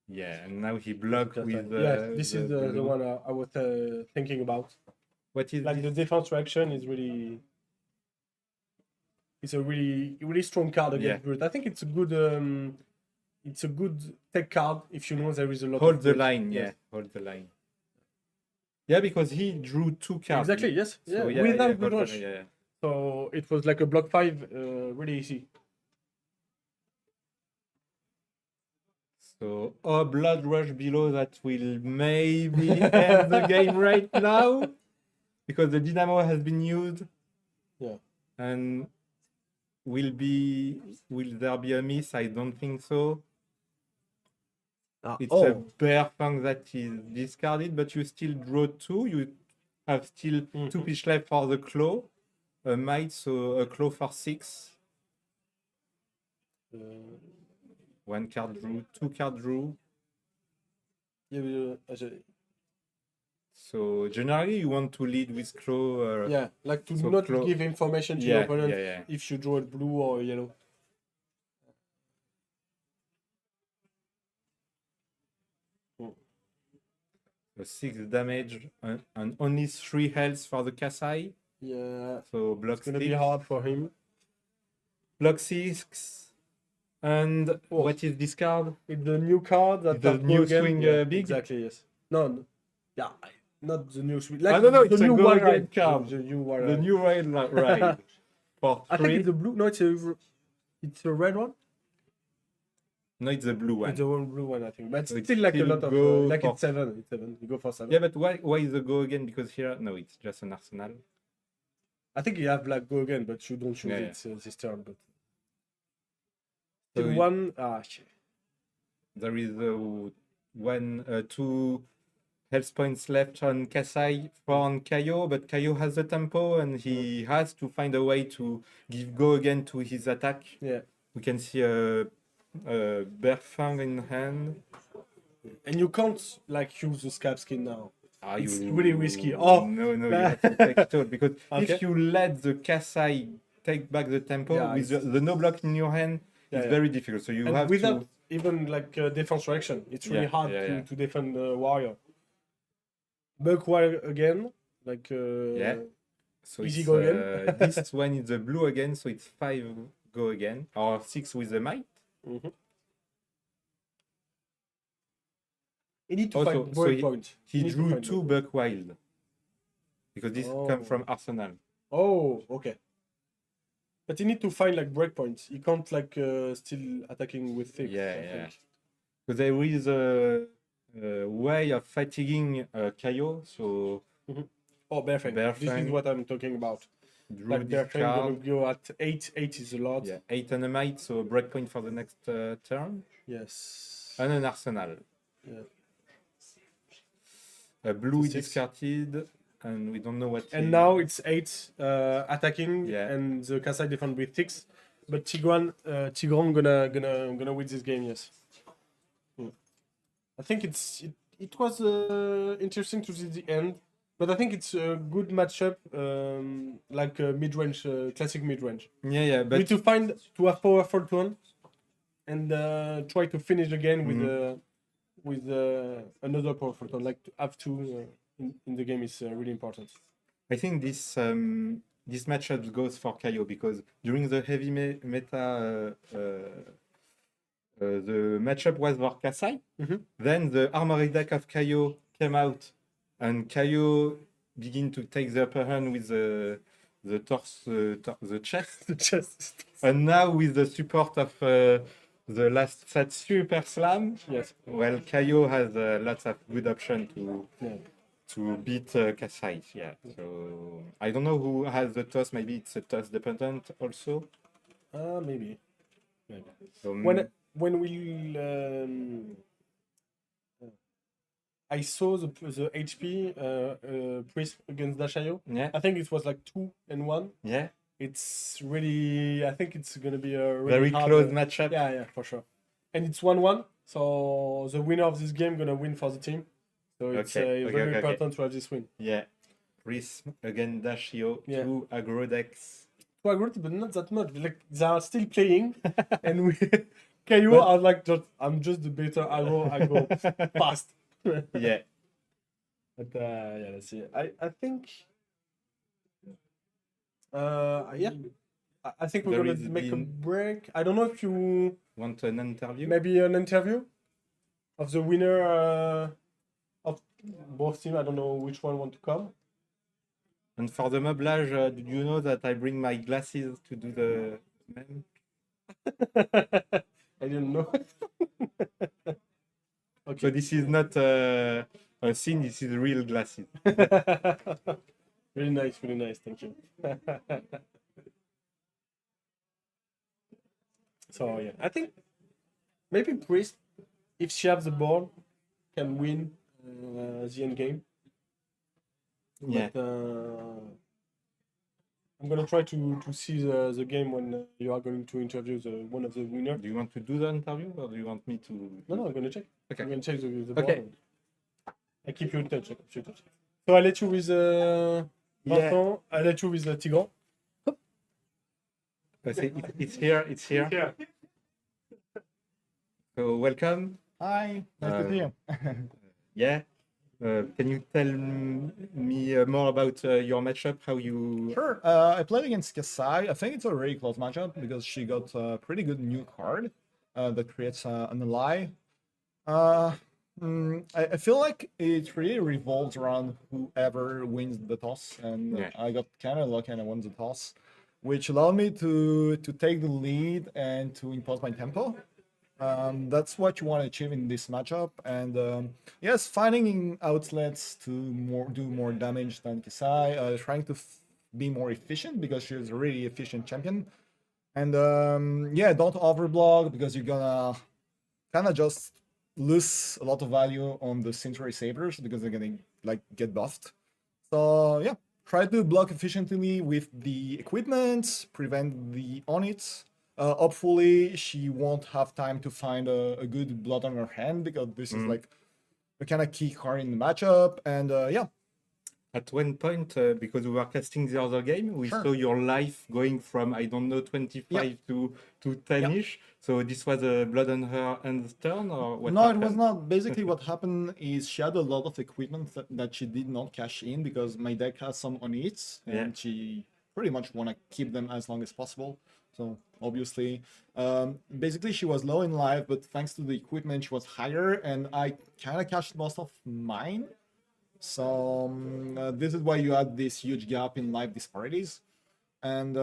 Yeah, and now he blocked with. This is the one I was thinking about. What is like the defense reaction is really. It's a really strong card against Brute. I think it's a good. It's a good tech card if you know there is a lot. Hold of the Brute. line, hold the line. Yeah, because he drew 2 cards. Exactly. Yes. So, without good rush. Yeah. So it was like a block 5, really easy. So, blood rush below that will maybe end the game right now because the dynamo has been used. Yeah. And will there be a miss? I don't think so. It's a bear fang that is discarded, but you still draw 2. You have still 2 pitch left for the claw. A might, so a claw for 6. 1 card drew, 2 card drew. Yeah, So generally you want to lead with claw. yeah, like to so not claw- give information to your opponent yeah. if you draw a blue or a yellow. So 6 damage and only 3 health for the Kasai. Yeah, So block it's gonna 6. be hard for him. Block 6. And what is this card? With the new card that The go new again, swing, yeah, big? exactly, yes. No, yeah, not the new swing. I don't know, the it's a new go wild again ride card. The new wild The ride. new ride for I think 3. it's a blue. No, it's a red one. No, it's the blue one. It's a one blue one, I think. But So it's it's still like a still lot of go like for- it's 7. It's 7. You go for 7. Yeah, but why is the go again? Because here, no, it's just an arsenal. I think you have like go again, but you don't choose Yeah, it this turn. But So still one. Shit. There is 2 health points left on Kasai on Kaio, but Kaio has the tempo and he has to find a way to give go again to his attack. Yeah. We can see a bear fang in hand. And you can't like use the scab skin now. It's You- really risky. Oh. no, you have to take it out because Okay. if you let the Kasai take back the tempo Yeah, with the no block in your hand, Yeah, it's yeah. very difficult. So you And have without to. even like defense reaction, it's really Yeah, hard yeah. to defend the warrior. Buck warrior again, like Yeah. So easy it's, go again. this one is the blue again, so it's 5 go again, or 6 with the might. Mhm. You need to Also, find so breakpoint. He You need to drew find 2 buck wild because this Oh. comes from Arsenal. Oh, okay. But you need to find like breakpoints. You can't like still attacking with thick. Yeah, I yeah. think. Because there is a way of fatiguing Kaio, so Oh, bear fang. Bear This fang. is what I'm talking about. drew Like bear this fang gonna card. go at 8. 8 is a lot. Yeah, 8 and a might, so breakpoint for the next turn. Yes. And an arsenal. Yeah. A blue is 6. discarded, and we don't know what. And now it's 8 attacking, Yeah. and the Kasai defend with 6. But Tigran gonna win this game. Yes. I think it was interesting to see the end, but I think it's a good matchup, like mid range, classic mid range. Yeah, yeah, We but need to find to have powerful turn, and try to finish again with another powerful turn. Like to have 2 in the game is really important. I think this matchup goes for Kaio because during the heavy meta, the matchup was for Kasai. Mhm. Then the armory deck of Kaio came out, and Kaio began to take the upper hand with the chest. The chest. And now with the support of the last set Super Slam, Yes. well, Kaio has lots of good options Yeah. to beat Kasai. Yeah. So I don't know who has the toss. Maybe it's a toss dependent also. Maybe. So, When we I saw the HP Priest against Dashayo. yeah, I think it was like 2 and 1. yeah, It's really, I think it's gonna be a really very hard, close matchup. Yeah, for sure. And it's 1-1, so the winner of this game gonna win for the team. So it's Okay, very okay. important to have this win. Yeah. Prism against Dashio, Yeah. 2 aggro decks. Well, I agree, but not that much. Like they are still playing, and we KO are like I'm just the better aggro fast. Yeah. But yeah, let's see. I think yeah. I think we're There gonna is make a been- break. I don't know if you Want an interview? maybe an interview of the winner of both teams. I don't know which one want to come. And for the meublage, did you know that I bring my glasses to do the meme? I didn't know. So this is not a scene. This is real glasses. Really nice, really nice. Thank you. So yeah, I think maybe Priest, if she has the board, can win the end game. Yeah. But I'm gonna try to see the game when you are going to interview one of the winners. Do you want to do the interview, or do you want me to? No, I'm gonna check. Okay. I'm gonna check the board. Okay. I keep you in touch. So I let you with Vincent. I let you with Tigran. It's here. It's here. Yeah. So welcome. Hi, nice to see you. Yeah. Can you tell me more about your matchup? How you? Sure. I played against Kasai. I think it's a very close matchup because she got a pretty good new card that creates an ally. I feel like it really revolves around whoever wins the toss, and Yeah. I got kind of lucky and I won the toss, which allowed me to take the lead and to impose my tempo. That's what you want to achieve in this matchup, and yes, finding outlets to do more damage than Kisai, trying to be more efficient because she's a really efficient champion, and yeah, don't overblock because you're gonna kind of just lose a lot of value on the Century Sabers because they're gonna like get buffed. So yeah, try to block efficiently with the equipment, prevent the on-hits. Hopefully she won't have time to find a good blood on her hand because this is like a kind of key card in the matchup. And yeah. At one point, because we were casting the other game, we Sure. saw your life going from, I don't know, 25 to 10-ish. So this was a blood on her end's turn, or what No, happened? it was not. Basically, what happened is she had a lot of equipment that she did not cash in because my deck has some on it, and Yeah. she pretty much want to keep them as long as possible. So obviously, basically she was low in life, but thanks to the equipment, she was higher, and I kind of cashed most of mine. So this is why you had this huge gap in life disparities, and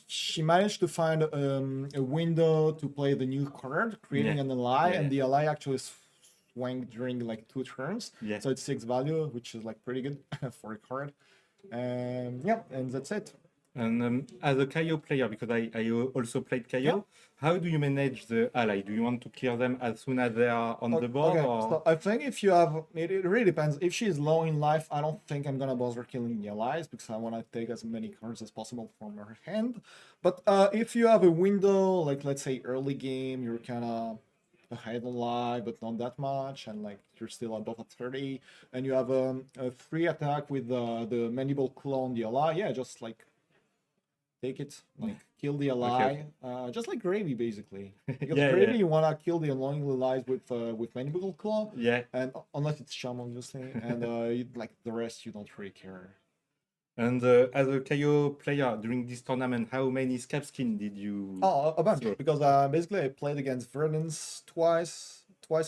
she managed to find a window to play the new card, creating Yeah. an ally, Yeah, and the ally actually swung during like 2 turns. Yeah. So it's 6 value, which is like pretty good for a card. And yeah, and that's it. And as a Kaio player, because I also played Kaio, Yeah. how do you manage the ally? Do you want to clear them as soon as they are on the board? Okay, Or? so I think if you have, it really depends. If she's low in life, I don't think I'm gonna bother killing the allies because I want to take as many cards as possible from her hand. But if you have a window, like let's say early game, you're kind of ahead on life, but not that much, and like you're still above at 30, and you have a free attack with the mandible claw on the ally, yeah, just like take it, like kill the ally, just like gravy basically. Because Yeah, gravy, yeah. you wanna kill the annoying allies with mandible claw, Yeah. and unless it's Sham, obviously, and like the rest, you don't really care. And as a Kaio player during this tournament, how many scab skin did you? Oh, a bunch, So- because basically I played against Verdance twice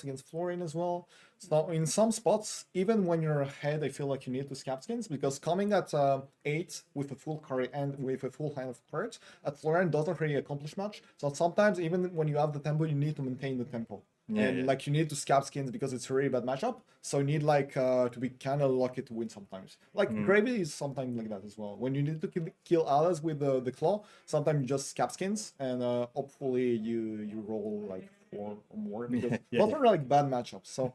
against Florian as well. So in some spots, even when you're ahead, I feel like you need to scap skins because coming at 8 with a full carry and with a full hand of cards at Florian doesn't really accomplish much. So sometimes even when you have the tempo, you need to maintain the tempo. Yeah, And yeah. like you need to scap skins because it's a really bad matchup. So you need like to be kind of lucky to win sometimes. Like Gravy is sometimes like that as well. When you need to kill allies with the claw, sometimes you just scap skins and hopefully you roll like 4 or more because Yeah, those yeah. are like bad matchups. So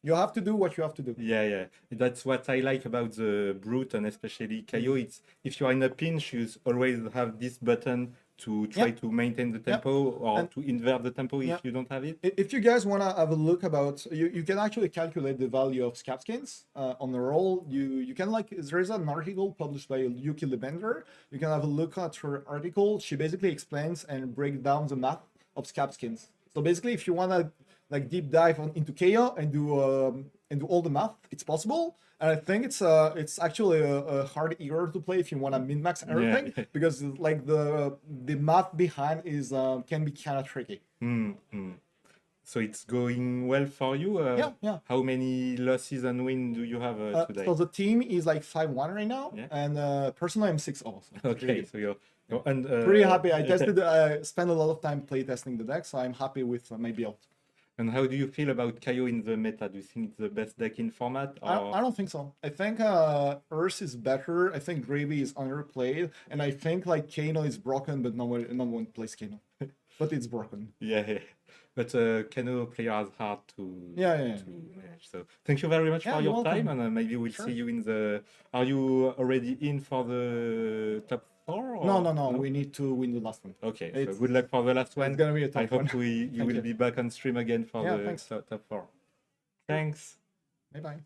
you have to do what you have to do. Yeah, yeah. That's what I like about the Brute and especially Kaio. It's if you are in a pinch, you always have this button to try Yeah. to maintain the tempo or And- to invert the tempo Yeah. if you don't have it. If you guys want to have a look about, you can actually calculate the value of scap skins on the roll. You can like, there is an article published by Yuki Lebender. You can have a look at her article. She basically explains and breaks down the math of scap skins. So basically, if you want to like deep dive into KO and do all the math, it's possible. And I think it's actually a hard era to play if you want to min max everything Yeah. because like the math behind is can be kind of tricky. So it's going well for you. Yeah. How many losses and wins do you have today? So the team is like 5-1 right now, Yeah. and personally I'm 6-0. So it's Okay, really good. so you're and Pretty happy. I spent a lot of time play testing the deck, so I'm happy with my build. And how do you feel about Kaio in the meta? Do you think it's the best deck in format? Or... I don't think so. I think Earth is better. I think Gravy is underplayed, and I think like Kano is broken, but no one plays Kano. But it's broken. Yeah, but Kano player has hard to Yeah. to manage. So thank you very much Yeah, for you're your time, welcome. and maybe we'll Sure. see you in the. Are you already in for the top 4? Or... No. We need to win the last one. Okay, so It's- good luck for the last one. It's gonna be a tough I hope one. you Thank will you. be back on stream again for Yeah, the thanks. top 4. Thanks. Bye.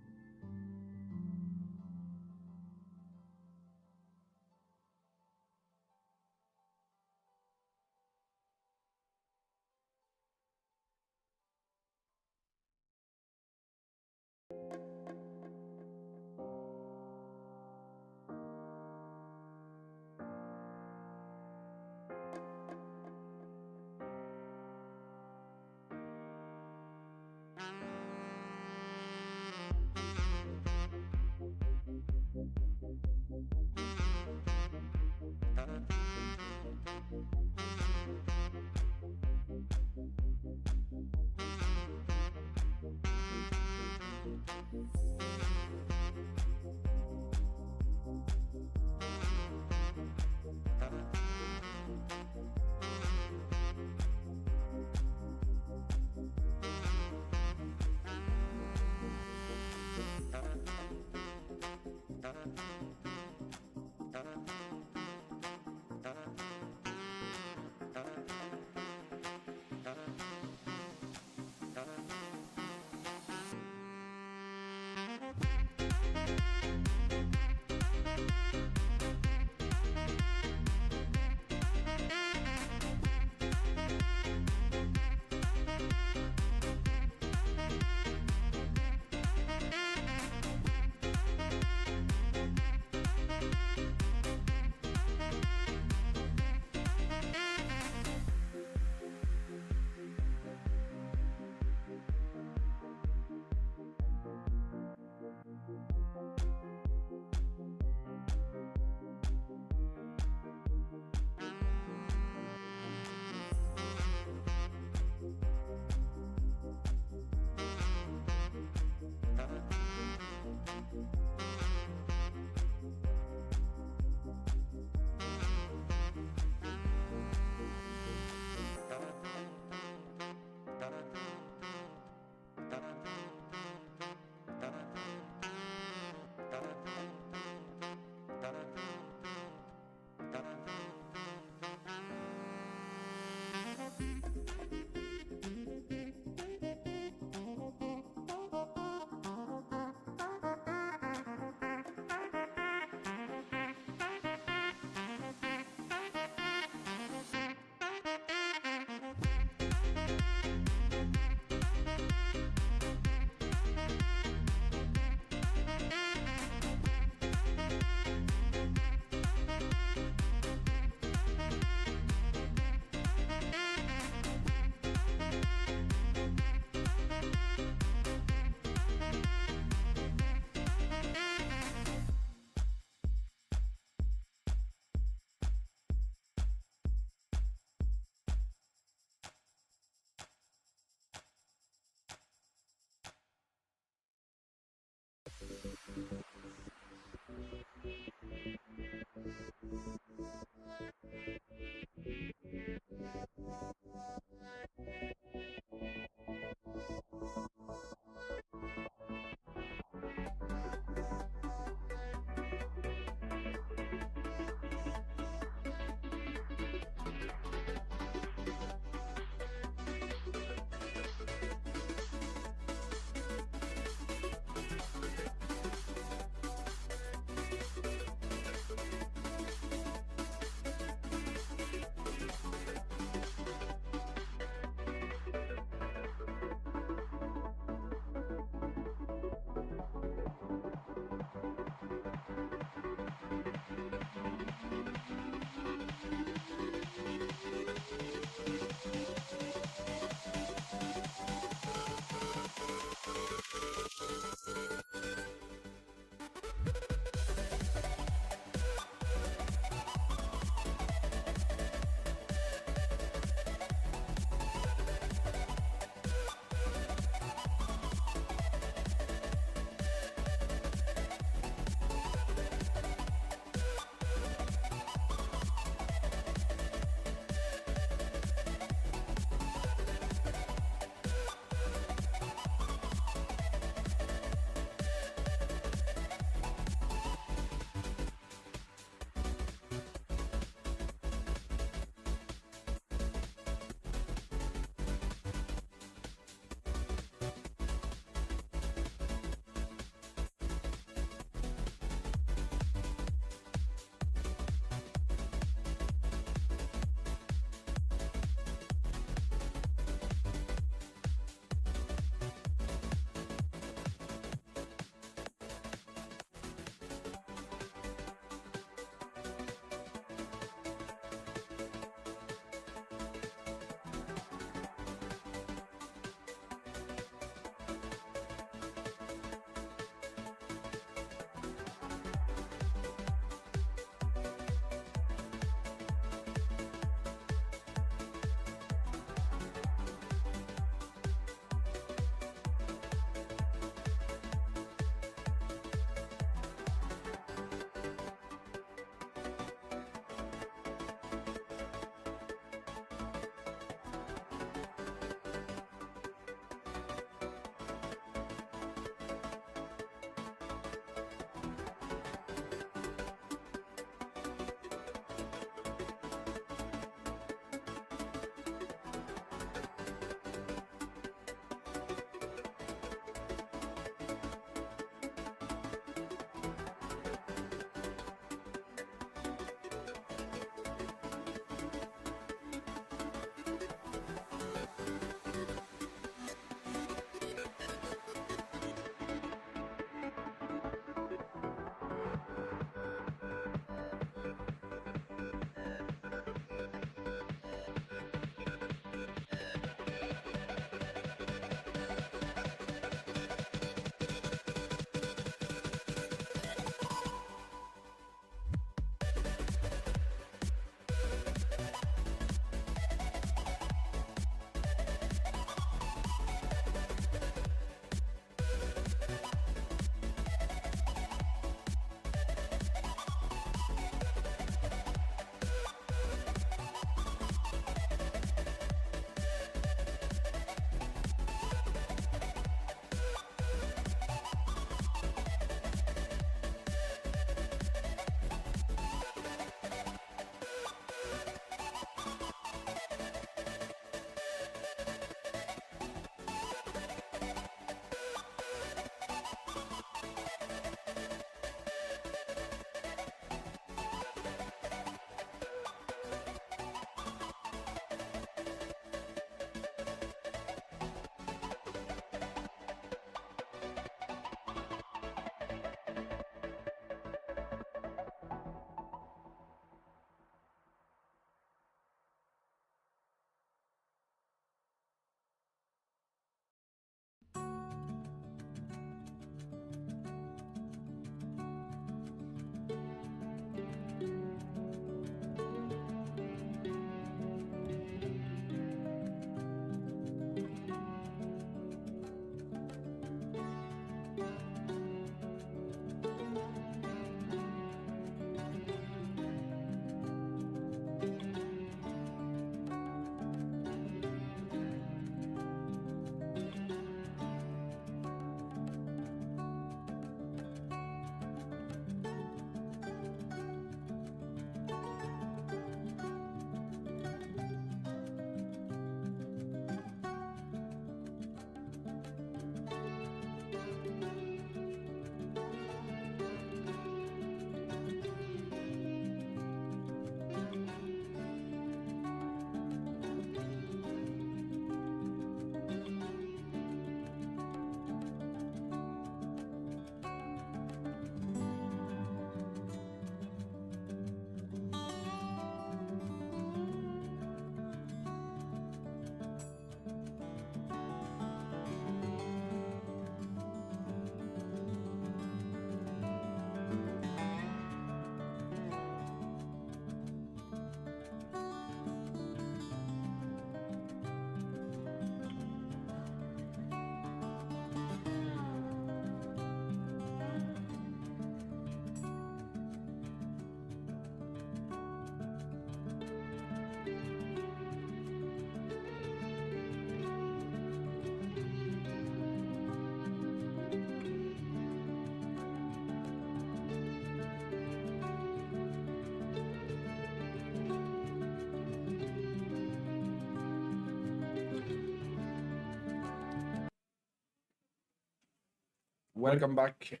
welcome back.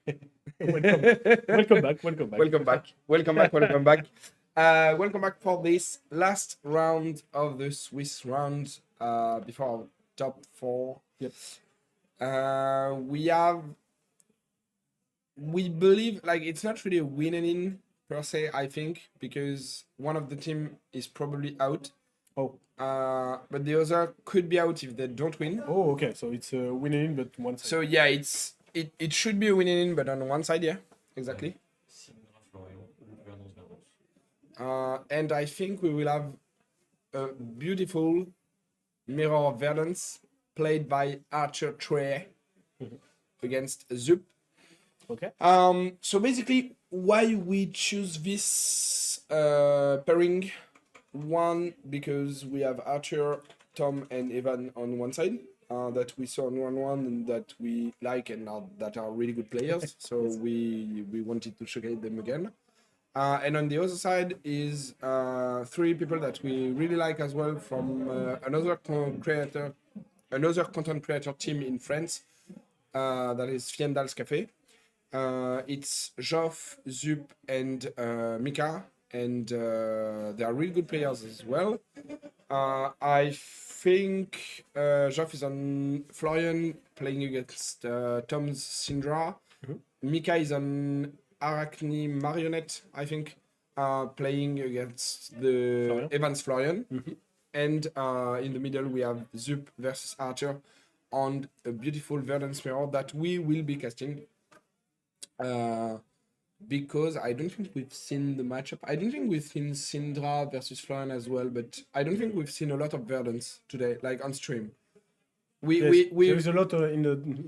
welcome back. Welcome back. Welcome back. Welcome back. Welcome back. Welcome back for this last round of the Swiss round before our top 4. Yep. We believe like it's not really a win and in per se, I think, because one of the team is probably out. Oh. But the other could be out if they don't win. Oh, okay. So it's a winning, but one side. So yeah, it should be a win and in, but on one side, yeah, exactly. And I think we will have a beautiful mirror of Verdance played by Archer Trey against Zup. Okay. So basically, why we choose this pairing? One, because we have Archer, Tom, and Evan on one side that we saw on 1-1 and that we like and that are really good players. So we wanted to showcase them again. And on the other side is 3 people that we really like as well from another content creator team in France. That is Fiendal's Café. It's Joff, Zup, and Mika. And they are really good players as well. I think Joff is on Florian playing against Tom's Syndra. Mika is on Arachne Marionette, I think, playing against the Florian. Evans Florian. And in the middle we have Zup versus Archer on a beautiful Verdance mirror that we will be casting. Because I don't think we've seen the matchup. I don't think we've seen Syndra versus Florian as well, but I don't think we've seen a lot of Verdance today, like on stream. There is a lot in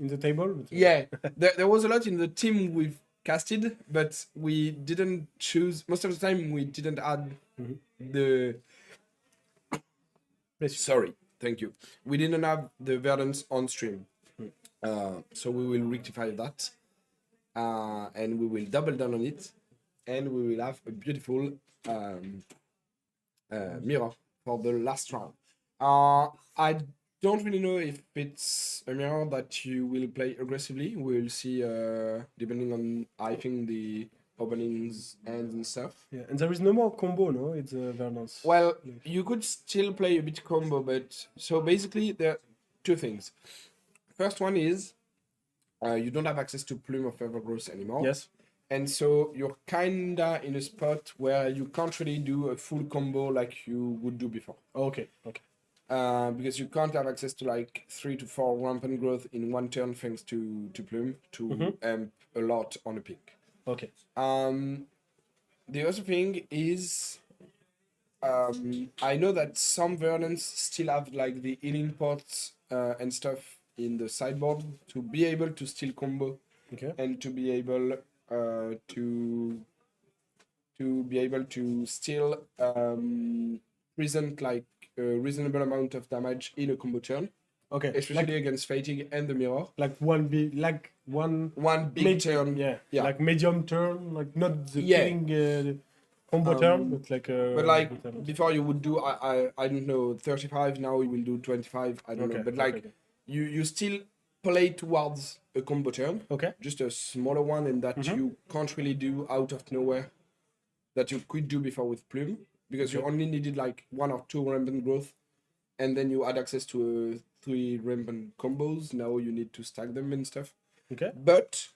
the table. But, yeah, there was a lot in the team we've casted, but we didn't choose. Most of the time, we didn't add the. Sorry, thank you. We didn't have the Verdance on stream, so we will rectify that. And we will double down on it, and we will have a beautiful mirror for the last round. I don't really know if it's a mirror that you will play aggressively. We'll see, depending on, I think, the openings and stuff. yeah, and there is no more combo, no? It's Verdance. Well, you could still play a bit combo, but so basically there are 2 things. First one is you don't have access to Plume of Evergrowth anymore. Yes. And so you're kinda in a spot where you can't really do a full combo like you would do before. Okay. Okay. Because you can't have access to like 3 to 4 rampant growth in one turn thanks to Plume to amp a lot on a pick. Okay. The other thing is I know that some Verdance still have like the healing pots and stuff in the sideboard to be able to still combo. Okay. And to be able to still present like a reasonable amount of damage in a combo turn. Okay. Especially against Fatigue and the Mirror. Like one big turn. Yeah. Yeah. Like medium turn, like not the Yeah. killing combo turn, but like but like before you would do I don't know 35, now you will do 25, I don't know. But like you still play towards a combo turn. Okay. Just a smaller one, and that you can't really do out of nowhere that you could do before with Plume, because you only needed like 1 or 2 rampant growth, and then you had access to 3 rampant combos. Now you need to stack them and stuff. Okay. But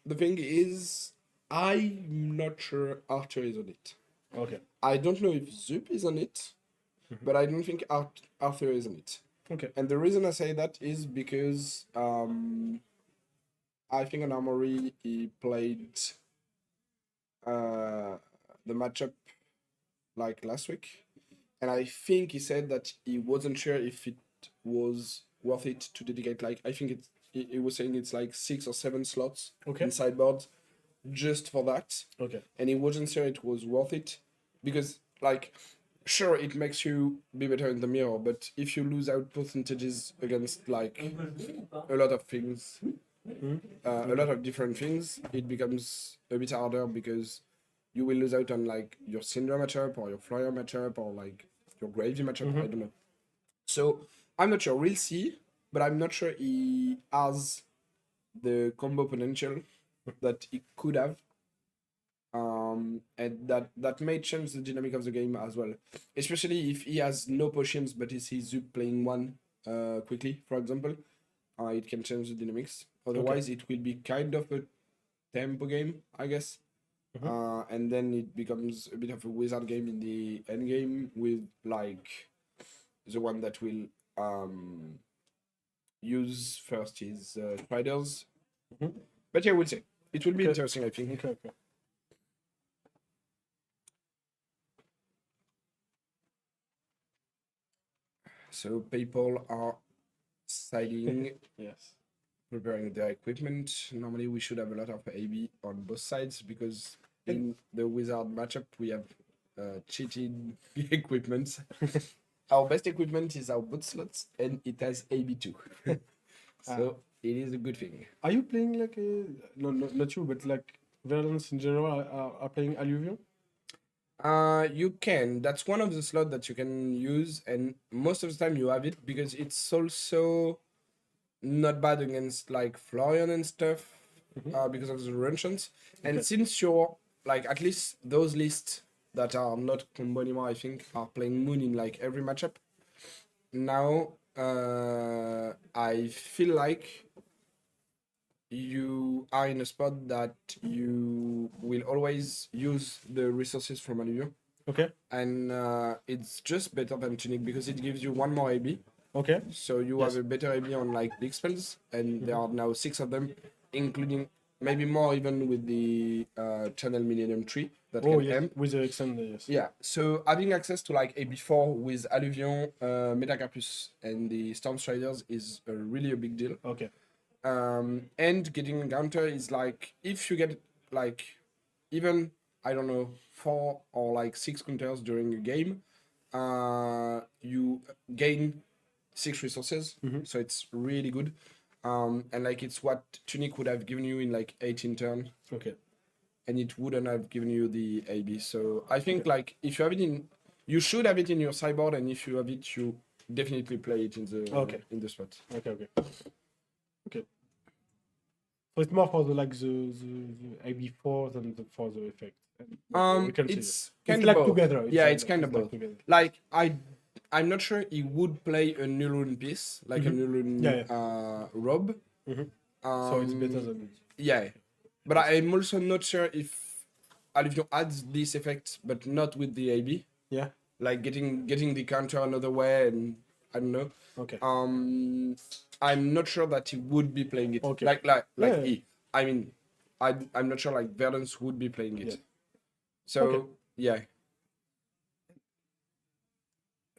the thing is, I'm not sure Archer is on it. Okay. I don't know if Zup is on it, but I don't think Arthur is on it. Okay. And the reason I say that is because I think on Armory he played the matchup like last week, and I think he said that he wasn't sure if it was worth it to dedicate, like, I think he was saying it's like 6 or 7 slots in sideboard just for that. Okay. And he wasn't sure it was worth it because, like, sure, it makes you be better in the mirror, but if you lose out percentages against like a lot of things, a lot of different things, it becomes a bit harder because you will lose out on like your Syndra matchup or your Flyer matchup or like your Gravy matchup. I don't know. So I'm not sure. We'll see, but I'm not sure he has the combo potential that he could have. And that may change the dynamic of the game as well, especially if he has no potions but he sees you playing one quickly, for example. It can change the dynamics. Otherwise, it will be kind of a tempo game, I guess. And then it becomes a bit of a wizard game in the end game with like the one that will use first his traders. But yeah, we'll see. It will be interesting, I think. Okay. So people are siding, Yes. preparing their equipment. Normally we should have a lot of AB on both sides because in the wizard matchup we have cheated equipment. Our best equipment is our boot slots and it has AB too. So it is a good thing. Are you playing like not you, but like Valence in general are playing Alluvion? You can. That's one of the slots that you can use, and most of the time you have it because it's also not bad against like Florian and stuff because of the retentions. And since you're like at least those lists that are not combo anymore, I think, are playing Moon in like every matchup. Now I feel like you are in a spot that you will always use the resources from Alluvion. Okay. And it's just better than Tunic because it gives you one more AB. Okay. So you have a better AB on like big spells, and there are now 6 of them, including maybe more even with the Channel Millennium Tree that can amp. With the extender, yes. Yeah, so having access to like AB4 with Alluvion, Metacarpus, and the Storm Striders is really a big deal. Okay. And getting a counter is like if you get like even I don't know 4 or like 6 counters during a game, you gain 6 resources, so it's really good. And like it's what Tunic would have given you in like 18 turn. Okay. And it wouldn't have given you the AB. So I think like if you have it in, you should have it in your sideboard, and if you have it, you definitely play it in the spot. Okay. So it's more for the AB4 than for the effect. We can see It's it. kind It's of like both. together. Yeah, it's kind of like both. together. Like I'm not sure he would play a New Rune piece, like a New Rune robe. So it's better than Yeah, but I'm also not sure if Alluvion adds this effect, but not with the AB. Yeah. Like getting the counter another way, and I don't know. Okay. I'm not sure that he would be playing it. Okay. Like he. I mean, I'm not sure like Verdance would be playing it. Yeah. So yeah.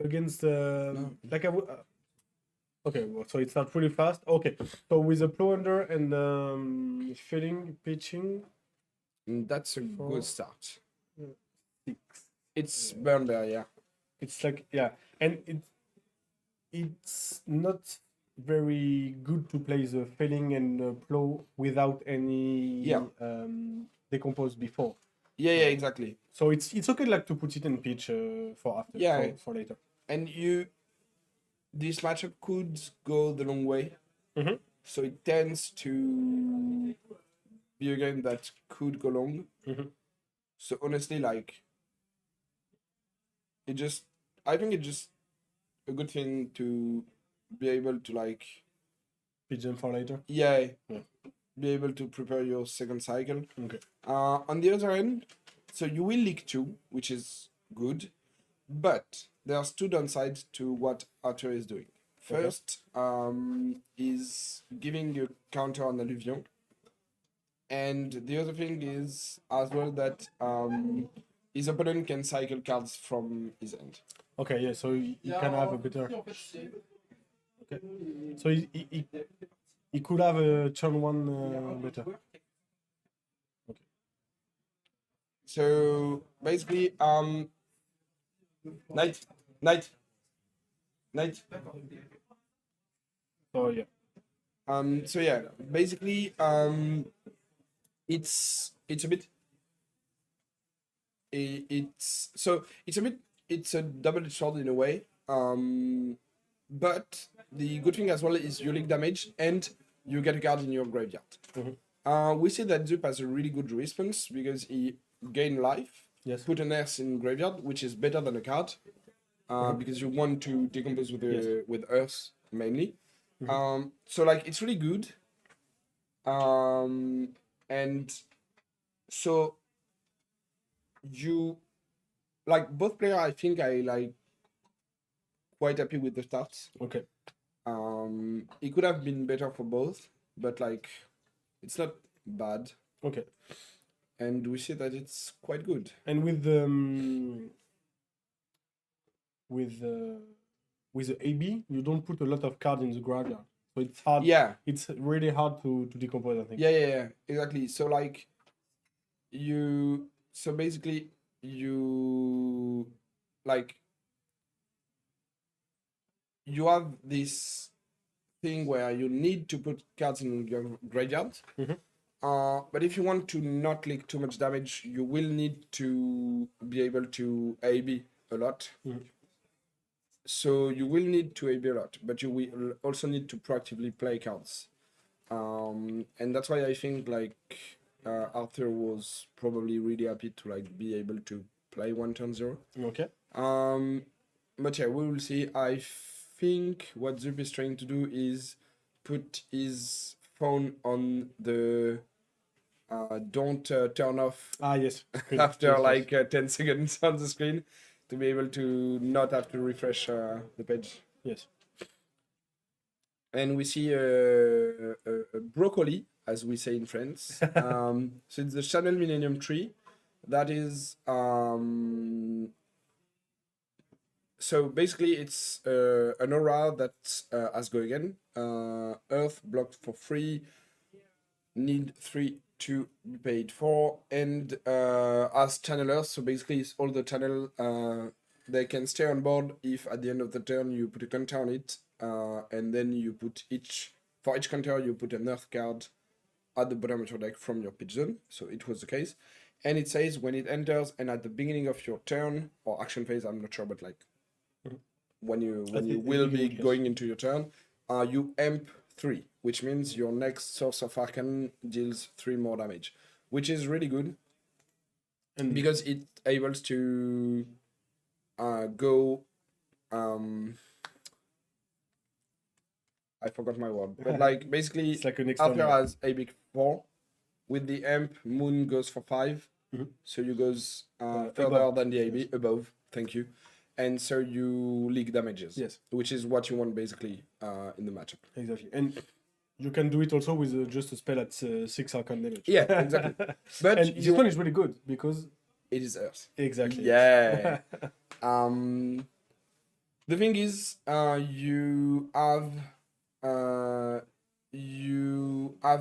Against like I would. Okay, well, so it's not really fast. Okay, so with a plunder and filling, pitching. That's a good start. 6. It's burn there, yeah. It's like and it's not very good to play the filling and plow without any decompose before. Yeah, exactly. So it's okay like to put it in pitch for after for later. And this matchup could go the long way. So it tends to be a game that could go long. So honestly, like I think it's just a good thing to be able to like Pitch them for later. Be able to prepare your second cycle. Okay. On the other end, so you will leak 2, which is good, but there's 2 downsides to what Arthur is doing. First, is giving you counter on Alluvion, and the other thing is as well that his opponent can cycle cards from his end. Okay, yeah, so he can have a better. Okay, so he could have a turn 1 better. Okay. So basically, Knight. So yeah. So yeah, basically, it's a bit. It's a double-edged sword in a way. But the good thing as well is you leak damage, and you get a card in your graveyard. We see that Zup has a really good response because he gain life, Yes. put an Earth in graveyard, which is better than a card, because you want to decompose with Earth mainly. So like it's really good. And so you like both player. I think I like quite happy with the starts. Okay. It could have been better for both, but like it's not bad. Okay. And we see that it's quite good. And with the AB, you don't put a lot of cards in the graveyard, so it's hard. Yeah. It's really hard to decompose, I think. Yeah, exactly. So like basically you like you have this thing where you need to put cards in your graveyard. But if you want to not leak too much damage, you will need to be able to AB a lot. So you will need to AB a lot, but you will also need to proactively play cards. And that's why I think like Arthur was probably really happy to like be able to play 1 turn 0. Okay. But yeah, we will see. I think what Zup is trying to do is put his phone on the don't turn off Yes. Good. after Yes, like 10 seconds on the screen to be able to not have to refresh the page. Yes. And we see a broccoli, as we say in France. So it's the Channel Millennium Tree. That is so basically it's an aura that has go again. Earth blocked for free. Need 3 to be paid for, and as channelers, so basically it's all the channel they can stay on board if at the end of the turn you put a counter on it, and then you put for each counter you put an Earth card at the bottom of your deck from your pitch zone. So it was the case, and it says when it enters and at the beginning of your turn or action phase, I'm not sure, but like when you will be going into your turn, you amp 3, which means your next source of Arcane deals 3 more damage, which is really good. And because it able to go I forgot my word, but like basically It's like an Arthur external. has a big 4 with the amp. Moon goes for 5, so you goes further above. than the AB, above, thank you, and so you leak damages, Yes. which is what you want basically in the matchup. Exactly. And you can do it also with just a spell at 6 Arcane damage. Yeah, exactly. But And this one is really good because it is Earth. exactly. Yeah. The thing is, you have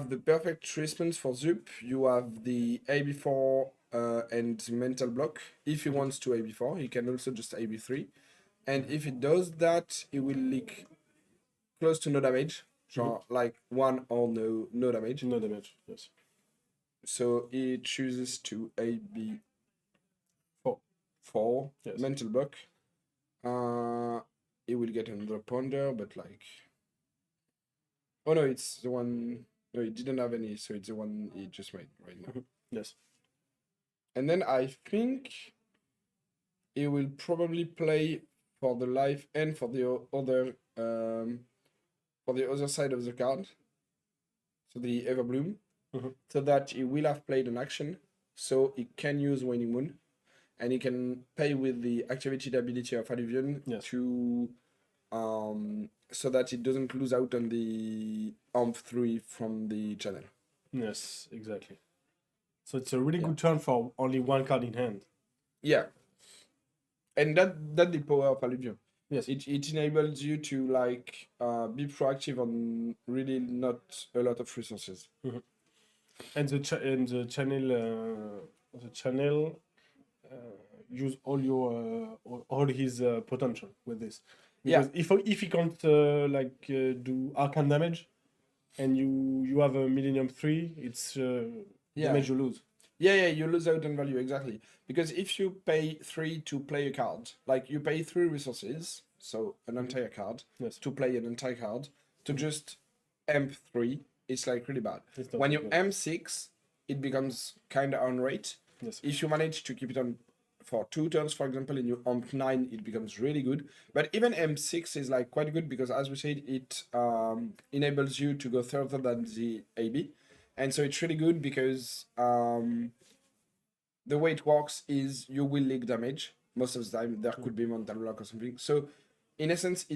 the perfect response for Zup. You have the AB4 and mental block. If he wants to AB4, he can also just AB3. And if it does that, it will leak close to no damage. So like 1 or no damage. No damage. Yes. So he chooses to AB 4. Yes. mental block. He will get another ponder, but like, oh no, it's the one. No, he didn't have any, so it's the one he just made right now. Yes. And then I think he will probably play for the life and for the other side of the card, so the Everbloom, so that he will have played an action, so he can use Waning Moon, and he can pay with the activated ability of Alluvion to so that it doesn't lose out on the AMP3 from the channel. Yes, exactly. So it's a really good turn for only 1 card in hand. Yeah. And that's the power of Alluvion. Yes. It enables you to like be proactive on really not a lot of resources. And the channel use all his potential with this. Because if he can't do Arcane damage, and you have a Millennium 3, it's damage you lose. Yeah, you lose out on value, exactly. Because if you pay 3 to play a card, like you pay 3 resources, so an entire card, to play an entire card, to just amp 3, it's like really bad. It's not When so you good. M6, it becomes kind of on rate. Yes. If you manage to keep it on for 2 turns, for example, and you AMP9, it becomes really good. But even M6 is like quite good because, as we said, it enables you to go further than the AB. And so it's really good because the way it works is you will leak damage. Most of the time, there could be mental block or something. So, in essence,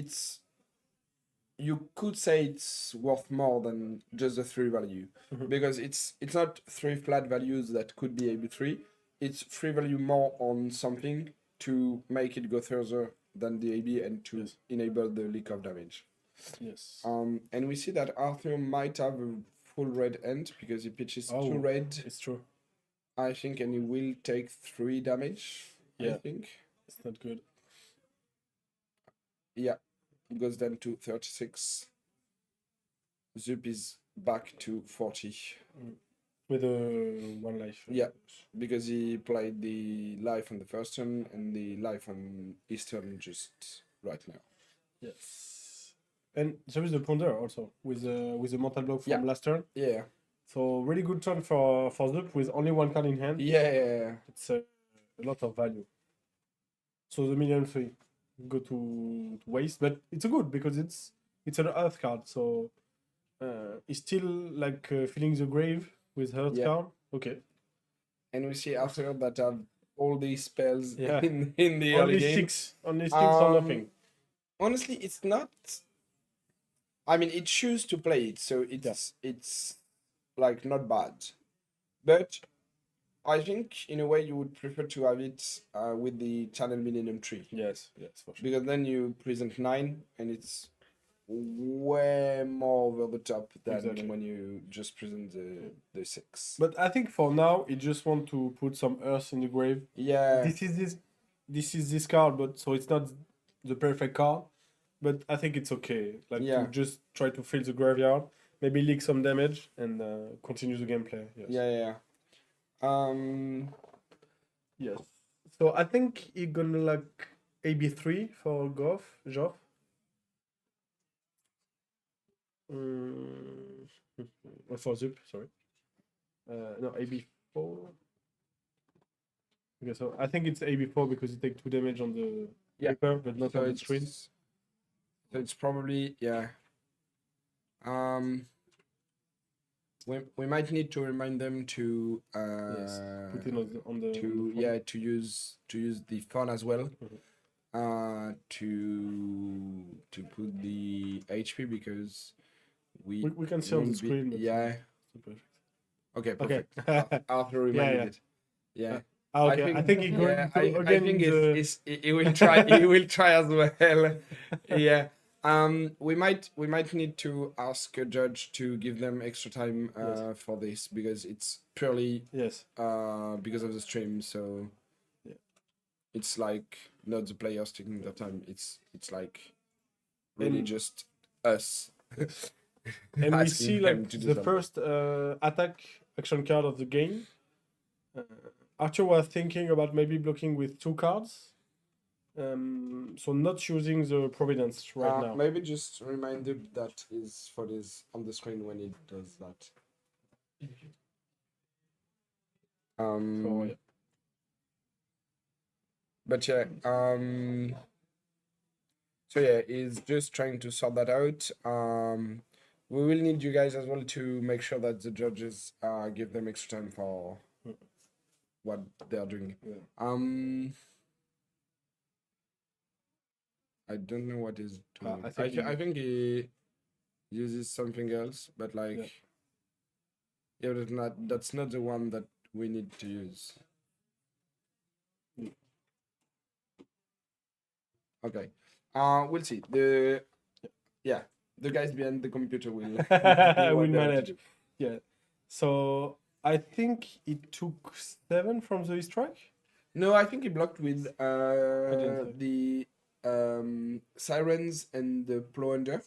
you could say it's worth more than just the 3 value because it's not 3 flat values that could be AB3. It's 3 value more on something to make it go further than the AB and to enable the leak of damage. Yes. And we see that Arthur might have a full red end because he pitches 2 red, It's true. I think, and he will take 3 damage. I Yeah. think. It's not good. Yeah. It goes down to 36. Zup is back to 40. With a 1 life. Yeah, because he played the life on the first turn and the life on his turn just right now. Yes. And there is the ponder also with the mental block from Yeah. last turn. Yeah. So really good turn for Zup with only 1 card in hand. Yeah. It's a lot of value. So the million fee go to waste, but it's a good because it's an earth card. So he's still like filling the grave with earth Yeah. card. Okay. And we see after that have all these spells Yeah. in the early Only game. 6. Only 6 or Um, nothing. Honestly, it's not. I mean, it chooses to play it, so it's like not bad. But I think in a way you would prefer to have it with the channel Millennium Tree. Yes, for sure. Because then you present 9 and it's way more over the top than Exactly. when you just present the 6. But I think for now, he just want to put some earth in the grave. Yeah. This is this card, but so it's not the perfect card. But I think it's okay. Like Yeah. to just try to fill the graveyard, maybe leak some damage and continue the gameplay. Yes. Yeah. Yes. So I think he's gonna like AB3 for Joff. For Zup, sorry. No, AB4. Okay, so I think it's AB4 because you take 2 damage on the paper, but not So on the screen. So it's probably we might need to remind them to Put it on the to phone. to use the phone as well. To put the HP because we can see on the won't be- screen. But yeah. it's perfect. Okay. Okay. Perfect. Arthur reminded yeah. it. Yeah. Okay. I think he's going to I again. think he will try. He will try as well. Yeah. We might need to ask a judge to give them extra time for this because it's purely Yes. because of the stream. So it's like not the players taking their time. It's like really just us. And we asking see them like to do the something. first attack action card of the game. Archer was thinking about maybe blocking with 2 cards. So not using the Providence right now. Maybe just remind him that is for this on the screen when it does that. So, yeah. But yeah, so yeah, he's just trying to sort that out. We will need you guys as well to make sure that the judges give them extra time for what they are doing. I don't know what is doing. I think he uses something else, but like that's not the one that we need to use. Okay. We'll see. The guys behind the computer will know I what will they have to manage. do. Yeah. So I think it took 7 from the strike. No, I think he blocked with didn't the sirens and the plunder.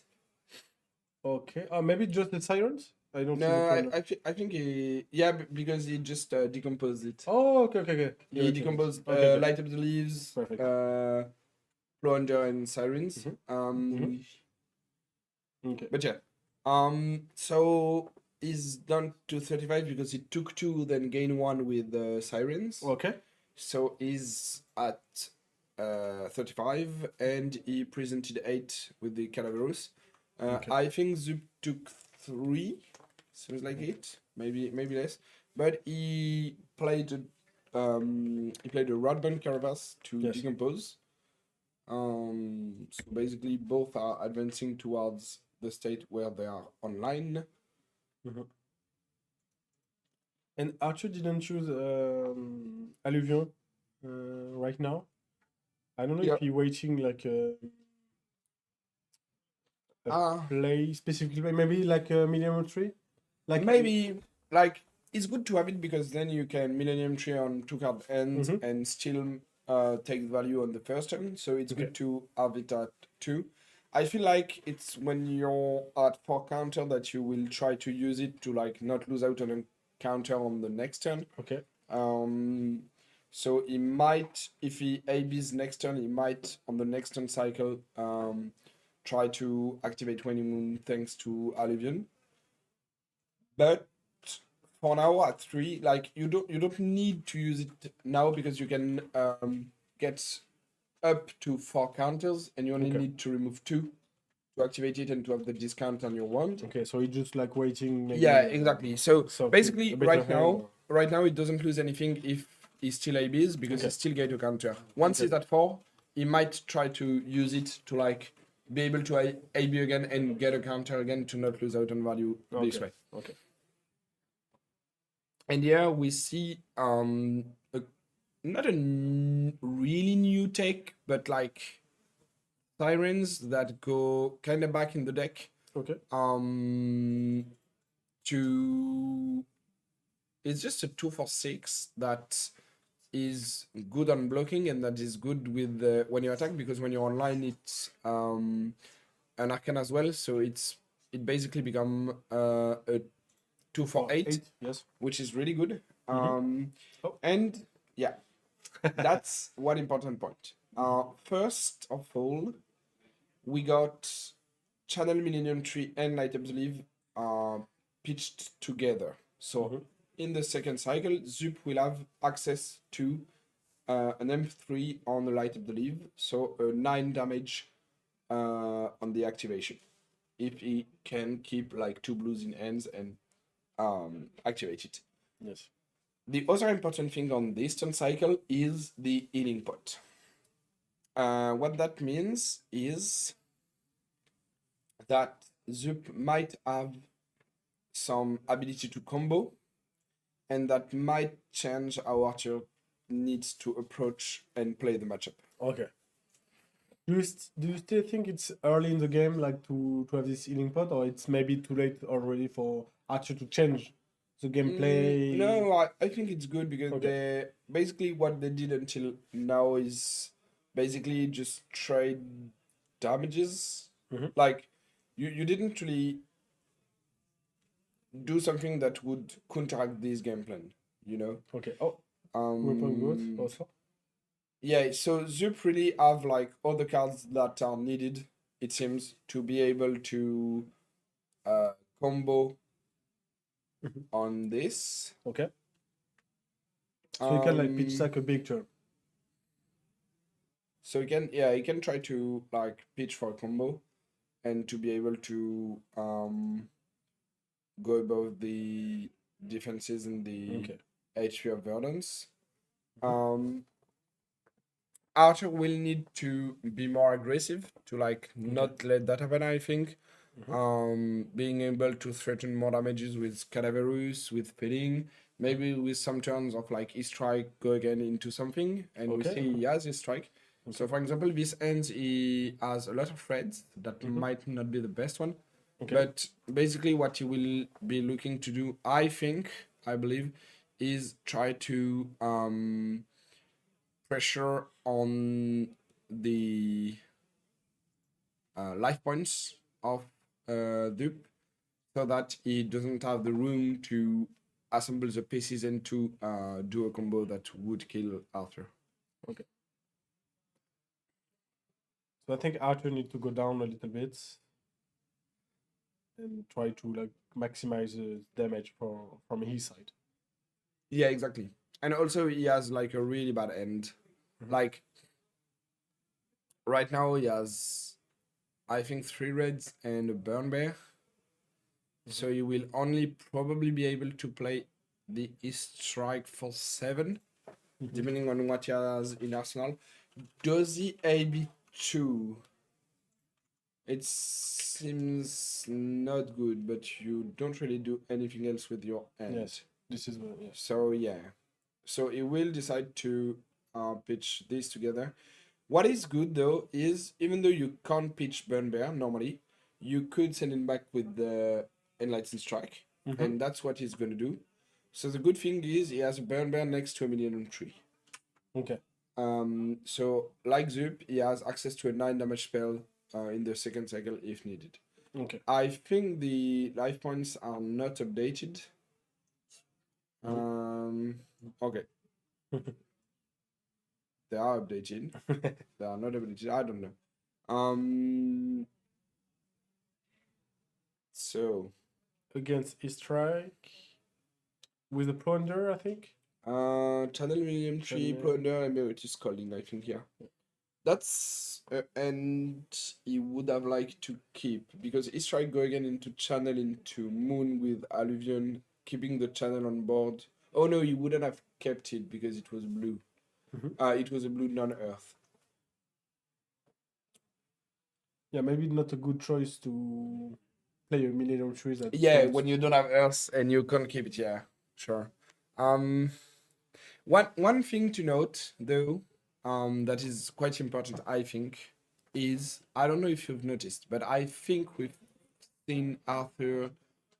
Okay. Maybe just the sirens. I don't. No, see the plan. I think he because he just decomposed it. Oh, okay. He decomposed Okay, light up the leaves, Perfect. plunder and sirens. Okay. But yeah. So is down to 35 because he took 2, then gained 1 with Sirens. Okay. So he's at 35, and he presented 8 with the Cadaverous. Okay. I think Zup took 3, seems like it, maybe less. But he played a Rodband Caravas to Yes. decompose. So basically, both are advancing towards the state where they are online. And Archer didn't choose Alluvion right now. I don't know Yeah. if he's waiting like a play specifically, maybe like a Millennium Tree. Like Maybe like it's good to have it because then you can Millennium Tree on 2 card ends and still take value on the first turn. So it's good to have it at 2. I feel like it's when you're at 4 counter that you will try to use it to like not lose out on a counter on the next turn. Okay. So he might, if he ABs next turn, he might on the next turn cycle try to activate 20 Moon thanks to Alluvion. But for now at 3, like you don't need to use it now because you can get up to 4 counters and you only need to remove 2 to activate it and to have the discount on your wand. Okay, so he's just like waiting. Maybe, Yeah, exactly. So basically, a better hand right now, it doesn't lose anything if he still ABs because he still get a counter. Once he's at 4, he might try to use it to like be able to AB again and get a counter again to not lose out on value this way. Okay. And here we see not a really new take, but like Sirens that go kind of back in the deck. Okay. It's just a 2 for 6 that is good on blocking and that is good with when you attack, because when you're online it's an Arcane as well, so it basically become a 2 for 8, yes, which is really good. And yeah, that's one important point. First of all, we got Channel Millennium Tree and Light Up the Leaf pitched together. So in the second cycle, Zup will have access to an M3 on the Light Up the Leaf, so a 9 damage on the activation. If he can keep like 2 blues in hands and activate it. Yes. The other important thing on this turn cycle is the healing pot. What that means is that Zup might have some ability to combo, and that might change how Archer needs to approach and play the matchup. Okay. Do you still think it's early in the game, like to have this healing pot, or it's maybe too late already for Archer to change the gameplay? No, I think it's good because they basically what they did until now is basically just trade damages. Like you didn't really do something that would counteract this game plan, you know? Okay. Oh, weapon growth also. Yeah, so Zup really have like all the cards that are needed, it seems, to be able to combo on this. Okay. So you can like pitch like a big turn. So he can try to like pitch for a combo and to be able to go above the defenses and the HP of Verdance. Archer will need to be more aggressive to like not let that happen, I think. Being able to threaten more damages with Cadaverous, with Feeding, maybe with some turns of like his strike go again into something, and we see he has his strike. So for example, this ends he has a lot of threads that might not be the best one. But basically what he will be looking to do, I believe, is try to pressure on the life points of Dupe so that he doesn't have the room to assemble the pieces and to do a combo that would kill Arthur. Okay. So I think Arthur needs to go down a little bit and try to like maximizes damage from his side. Yeah, exactly. And also he has like a really bad end. Like right now he has, I think, 3 reds and a burn bear. So you will only probably be able to play the East Strike for 7, depending on what he has in Arsenal. Does he AB2? It seems not good, but you don't really do anything else with your end. Yes, this is what. Yes. So yeah. So he will decide to pitch these together. What is good though is, even though you can't pitch Burn Bear normally, you could send him back with the Enlightened Strike, and that's what he's gonna do. So the good thing is he has a Burn Bear next to a Millennium Tree. Okay. So like Zup, he has access to a 9 damage spell in the second cycle if needed. Okay. I think the life points are not updated. Okay. They are updated. They are not updated. I don't know. So Against East Strike with a plunder, I think. Channel Millennium Tree, Channel. Plunder, and Meritus Calling, I think, yeah. That's and he would have liked to keep, because East Strike go again into Channel into Moon with Alluvion, keeping the channel on board. Oh no, he wouldn't have kept it because it was blue. It was a blue non-earth. Yeah, maybe not a good choice to play a Millennium Tree. That Yeah, don't- when you don't have earth and you can't keep it, yeah, sure. One thing to note though, that is quite important, I think, is, I don't know if you've noticed, but I think we've seen Arthur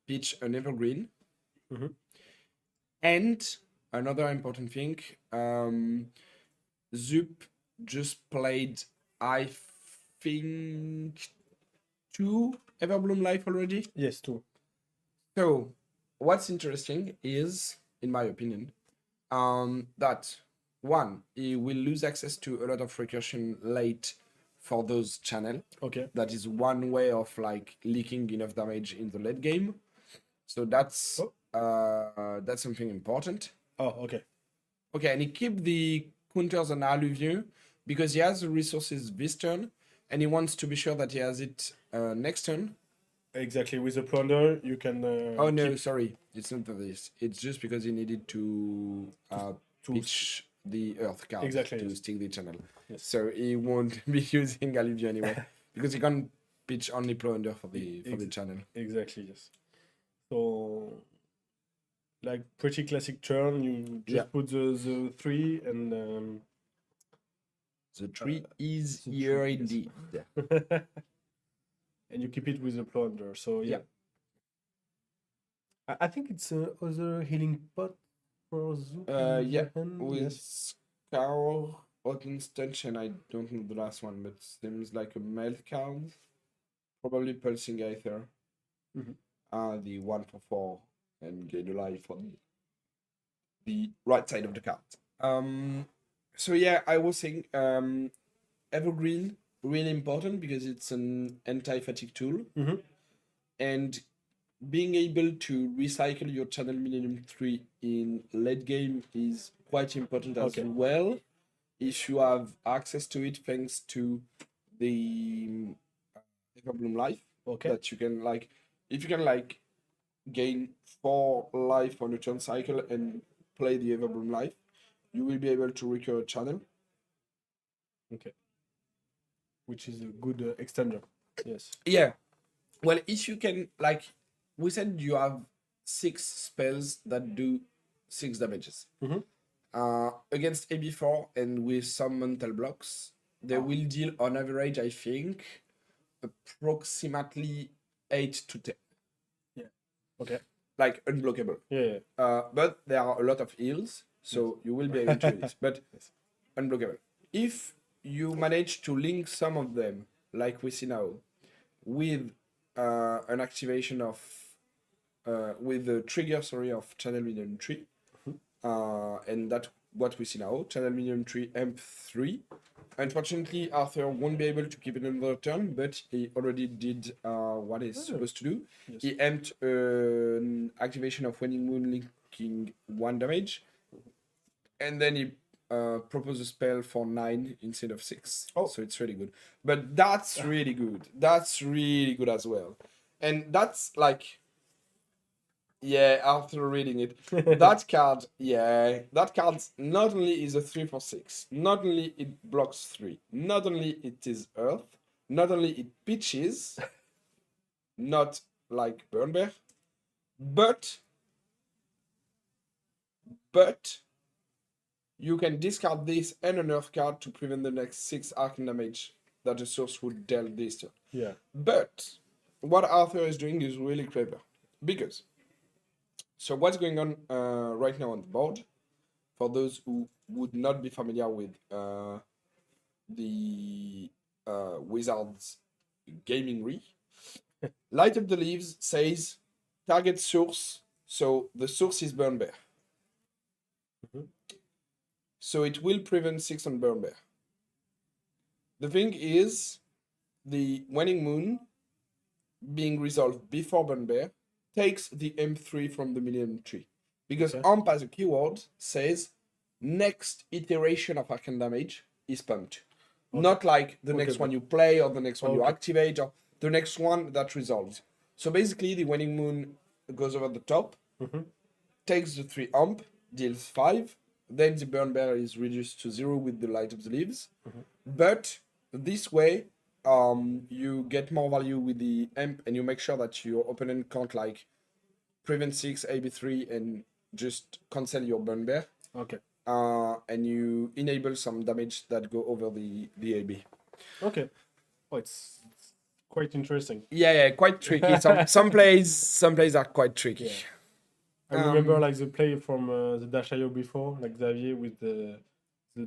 pitch an evergreen. And another important thing, Zup just played, I think, 2 Everbloom Life already. Yes, too. So, what's interesting is, in my opinion, that one, he will lose access to a lot of recursion late for those channel. Okay. That is one way of like leaking enough damage in the late game. So that's something important. Oh, okay. Okay, and he keep the counters on Alluvion because he has the resources this turn, and he wants to be sure that he has it next turn. Exactly. With the plunder, you can. Oh no, sorry, it's not for this. It's just because he needed to pitch the Earth card Exactly, to yes. stick the channel. Yes. So he won't be using Alluvion anyway because he can't pitch only Plunder for the channel. Exactly. Yes. So, like pretty classic turn, you just put the 3 and. The tree is the here tree, yes. indeed. And you keep it with the plunder. So yeah. I think it's other healing pot for Zoop. Yeah, with Scour, Autumn Stench, and I don't know the last one, but seems like a melt card. Probably Pulsing Aether. The 1 for 4 and gain a life on the right side of the card. So yeah, I was saying Evergreen, really important because it's an anti-fatigue tool. And being able to recycle your channel Millennium 3 in late game is quite important as well. If you have access to it thanks to the Everbloom Life. That you can like, if you can like gain 4 life on a turn cycle and play the Everbloom Life, you will be able to recur a channel. Okay. Which is a good extender. Yes. Yeah. Well, if you can, like, we said you have 6 spells that do 6 damages. Against AB4 and with some mental blocks, they will deal on average, I think, approximately 8 to 10. Yeah. Okay. Like unblockable. Yeah. But there are a lot of heals, so you will be able to do it. But unblockable. If you manage to link some of them, like we see now, with an activation of with the trigger, of channel Millennium Tree, and that what we see now. Channel minimum 3, M3. Unfortunately, Arthur won't be able to keep it another turn, but he already did what he's supposed to do. Yes. He amped an activation of Waning Moon linking 1 damage. And then he proposed a spell for 9 instead of 6. Oh. So it's really good. But that's really good. That's really good as well. And that's like... Yeah, after reading it, that card not only is a 3/6, not only it blocks 3, not only it is Earth, not only it pitches, not like Burn Bear, but you can discard this and an Earth card to prevent the next 6 arcane damage that the source would deal this turn. Yeah. But what Arthur is doing is really clever, because so what's going on right now on the board, for those who would not be familiar with the Wizards gaming re, Light Up the Leaves says target source, so the source is Burn Bear. So it will prevent 6 on Burn Bear. The thing is, the Waning Moon being resolved before Burn Bear takes the M3 from the Millennium Tree. Because AMP as a keyword says next iteration of arcane damage is pumped. Not like the next one you play or the next one you activate or the next one that resolves. So basically the Waning Moon goes over the top, takes the 3 AMP, deals 5, then the Burn Bear is reduced to 0 with the Light of the Leaves. But this way, you get more value with the AMP and you make sure that your opponent can't like prevent 6, AB3 and just cancel your Burn Bear. Okay. And you enable some damage that go over the AB. Okay. Oh, it's quite interesting. Yeah, quite tricky. Some plays are quite tricky. Yeah. I remember like the play from the Dash.io before, like Xavier with the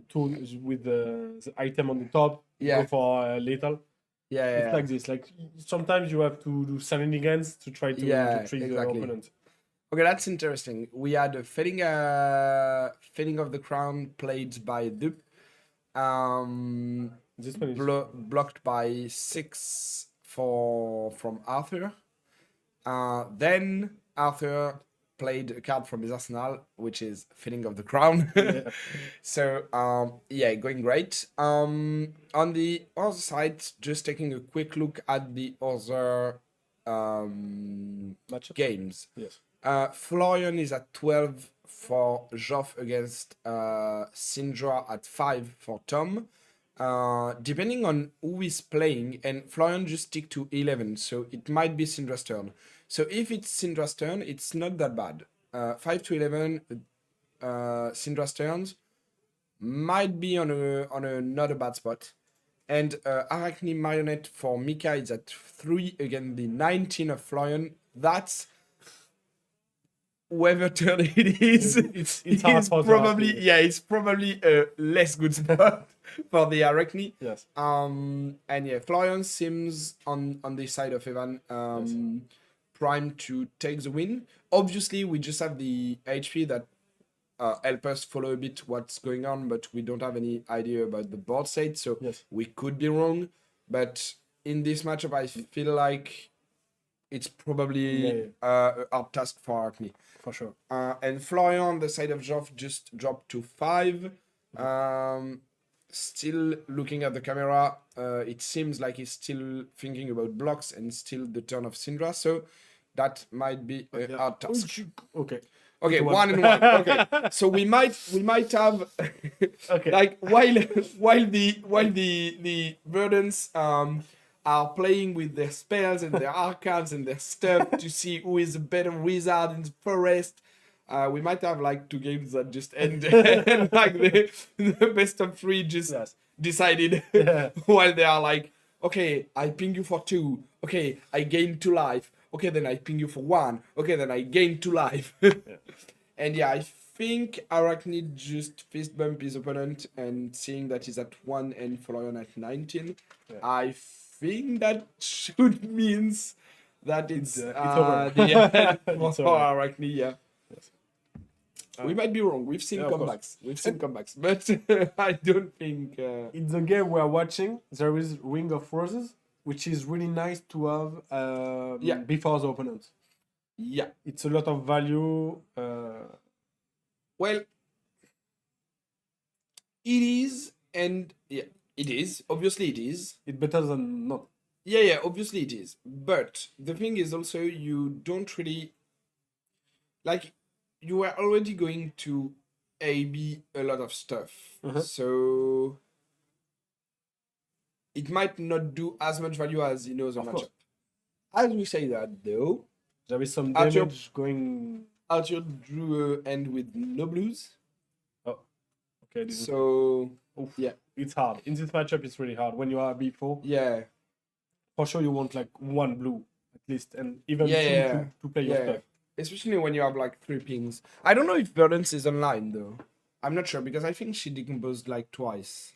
tool with the item on the top. Yeah. Go for lethal. Yeah. It's like this. Like sometimes you have to do shenanigans to try to trick the opponent. Okay, that's interesting. We had a Fading of the Crown played by Dup. This one is Blocked by 6 from Arthur. Then Arthur played a card from his arsenal, which is Fading of the Crown. So, going great. On the other side, just taking a quick look at the other games. Yes. Florian is at 12 for Joff against Syndra at 5 for Tom. Depending on who is playing, and Florian just stick to 11, so it might be Syndra's turn. So if it's Syndra's turn, it's not that bad. 5 to 11, Syndra's turns might be on a not a bad spot. And Arachne Marionette for Mika is at 3 against the 19 of Florian. That's whoever turn it is. It's hard for probably it's probably a less good spot for the Arachne. Yes. And Florian seems on the side of Evan. Primed to take the win. Obviously, we just have the HP that help us follow a bit what's going on, but we don't have any idea about the board state, so we could be wrong. But in this matchup, I feel like it's probably a hard task for Arachne. For sure. And Florian on the side of Joff just dropped to 5. Still looking at the camera, it seems like he's still thinking about blocks and still the turn of Syndra, so that might be a hard task. Okay. Okay, 1 and 1. Okay, so we might have like while the Verdants are playing with their spells and their arcades and their stuff to see who is a better wizard in the forest. We might have like 2 games that just end and like the best of 3 just decided while they are like, okay, I ping you for 2. Okay, I gain 2 life. Okay, then I ping you for 1. Okay, then I gain 2 life. And I think Arachne just fist bump his opponent and seeing that he's at 1 and Florian at 19. I think that should means that it's over. For Arachne, We might be wrong. We've seen Yeah, of course. comebacks. We've seen comebacks, but I don't think. In the game we are watching, there is Ring of Roses, which is really nice to have before the opponent. Yeah. It's a lot of value. Well, it is, and yeah, it is. Obviously, it is. It's better than not. Yeah, obviously it is. But the thing is also you don't really like you are already going to AB a lot of stuff. So it might not do as much value as the Of matchup. course. As we say that though, There is some Arthur- damage going. Arthur drew a end with no blues. Okay, this is, So it's hard. In this matchup, it's really hard. When you are B4, yeah. for sure you want like one blue at least, and even two Yeah. to play your stuff. Especially when you have like 3 pings. I don't know if Verdance is online though. I'm not sure because I think she decomposed like twice.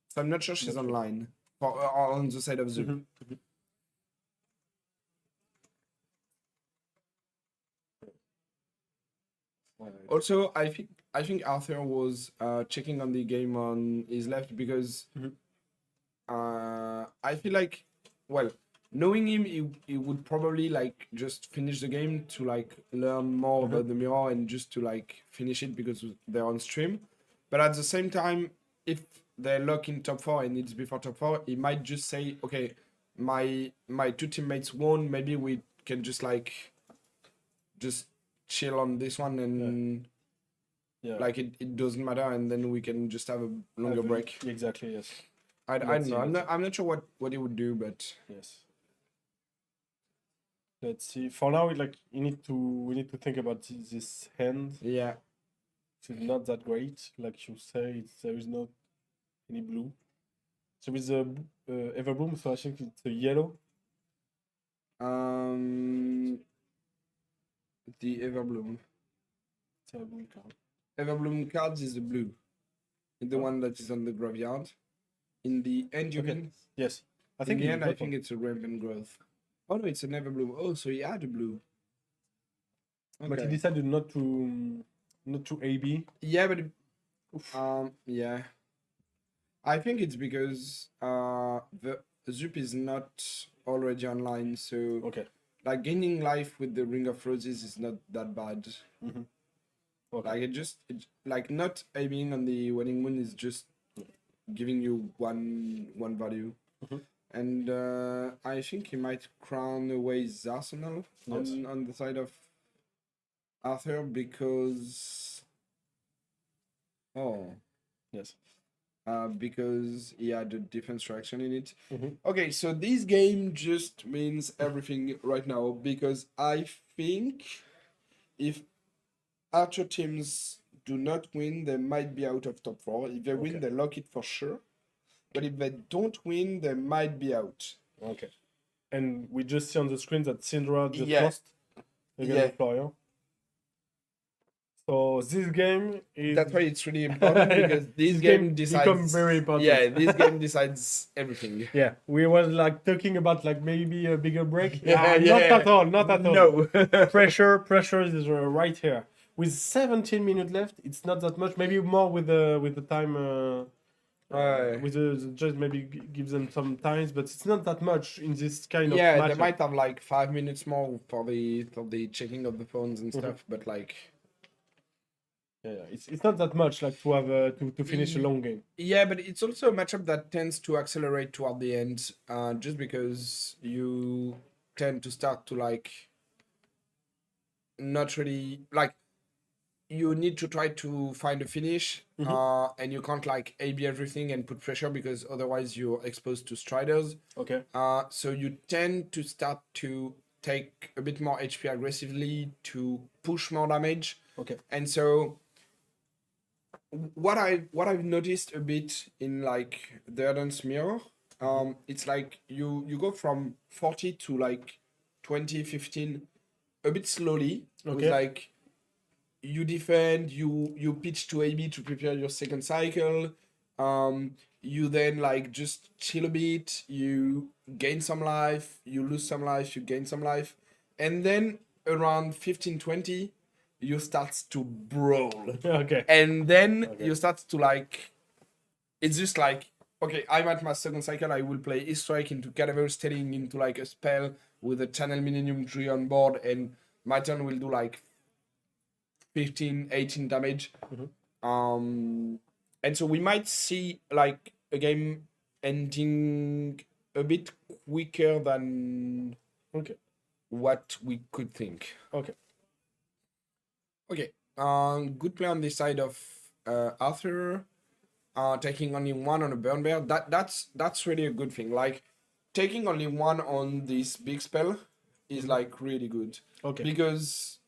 So I'm not sure she's online on the side of Zoom. Also, I think Arthur was checking on the game on his left because I feel like, well, knowing him, he would probably like just finish the game to like learn more about the mirror and just to like finish it because they're on stream. But at the same time, if they're locked in top 4 and it's before top 4, he might just say, okay, my 2 teammates won. Maybe we can just like just chill on this one and like it doesn't matter, and then we can just have a longer break. Exactly. Yes. I don't know. I'm not sure what he would do, but Yes. Let's see. For now, we need to think about this hand. yeah. It's not that great, like you say. There is not any blue. So with the Everbloom, so I think it's a yellow. The Everbloom. It's a blue card. Everbloom cards is the blue. The one that is on the graveyard. In the end, you mean? Yes. I In think the it's end, a I think it's a rampant growth. Oh no, it's an Everbloom. Oh, so he had a blue. But he Okay. decided not to AB. Yeah, but yeah. I think it's because the Zup is not already online, so Okay. like gaining life with the Ring of Roses is not that bad. Okay. Like it like not aiming on the Wedding Moon is just giving you one value. And I think he might crown away Zarsenal on the side of Arthur because Yes. because he had a defense reaction in it. Okay, so this game just means everything right now because I think if Archer teams do not win, they might be out of top 4. If they win, they lock it for sure. But if they don't win, they might be out. Okay. And we just see on the screen that Syndra just Yeah. lost against Florian. So this game is That's why it's really important because this game decides. become very important. Yeah, this game decides everything. Yeah, we were like talking about like maybe a bigger break. Yeah, Not yeah. at all. Not at all. No. pressure is right here. With 17 minutes left, it's not that much. Maybe more with the time. With the judge, maybe gives them some times, but it's not that much in this kind of Yeah, matchup. they might have like 5 minutes more for the checking of the phones and stuff, but like. Yeah, it's not that much like to have to finish a long game. Yeah, but it's also a matchup that tends to accelerate toward the end, just because you tend to start to like not really like you need to try to find a finish, and you can't like AB everything and put pressure because otherwise you're exposed to striders. Okay. So you tend to start to take a bit more HP aggressively to push more damage. Okay. And so what I've noticed a bit in like the Hardened mirror, it's like you go from 40 to like 20, 15 a bit slowly. Okay. With like you defend, you pitch to AB to prepare your second cycle. You then like just chill a bit, you gain some life, you lose some life, you gain some life. And then around 15, 20, you start to brawl. Okay. And then Okay. you start to like, it's just like, okay, I'm at my second cycle, I will play E-Strike into Cadaver, stealing into like a spell with a Channel Millennium tree on board, and my turn will do like 15, 18 damage. And so we might see like a game ending a bit quicker than Okay. what we could think. Okay. Okay. Good play on this side of Arthur. Taking only one on a burn bear. That's really a good thing. Like taking only one on this big spell is like really good. Okay. Because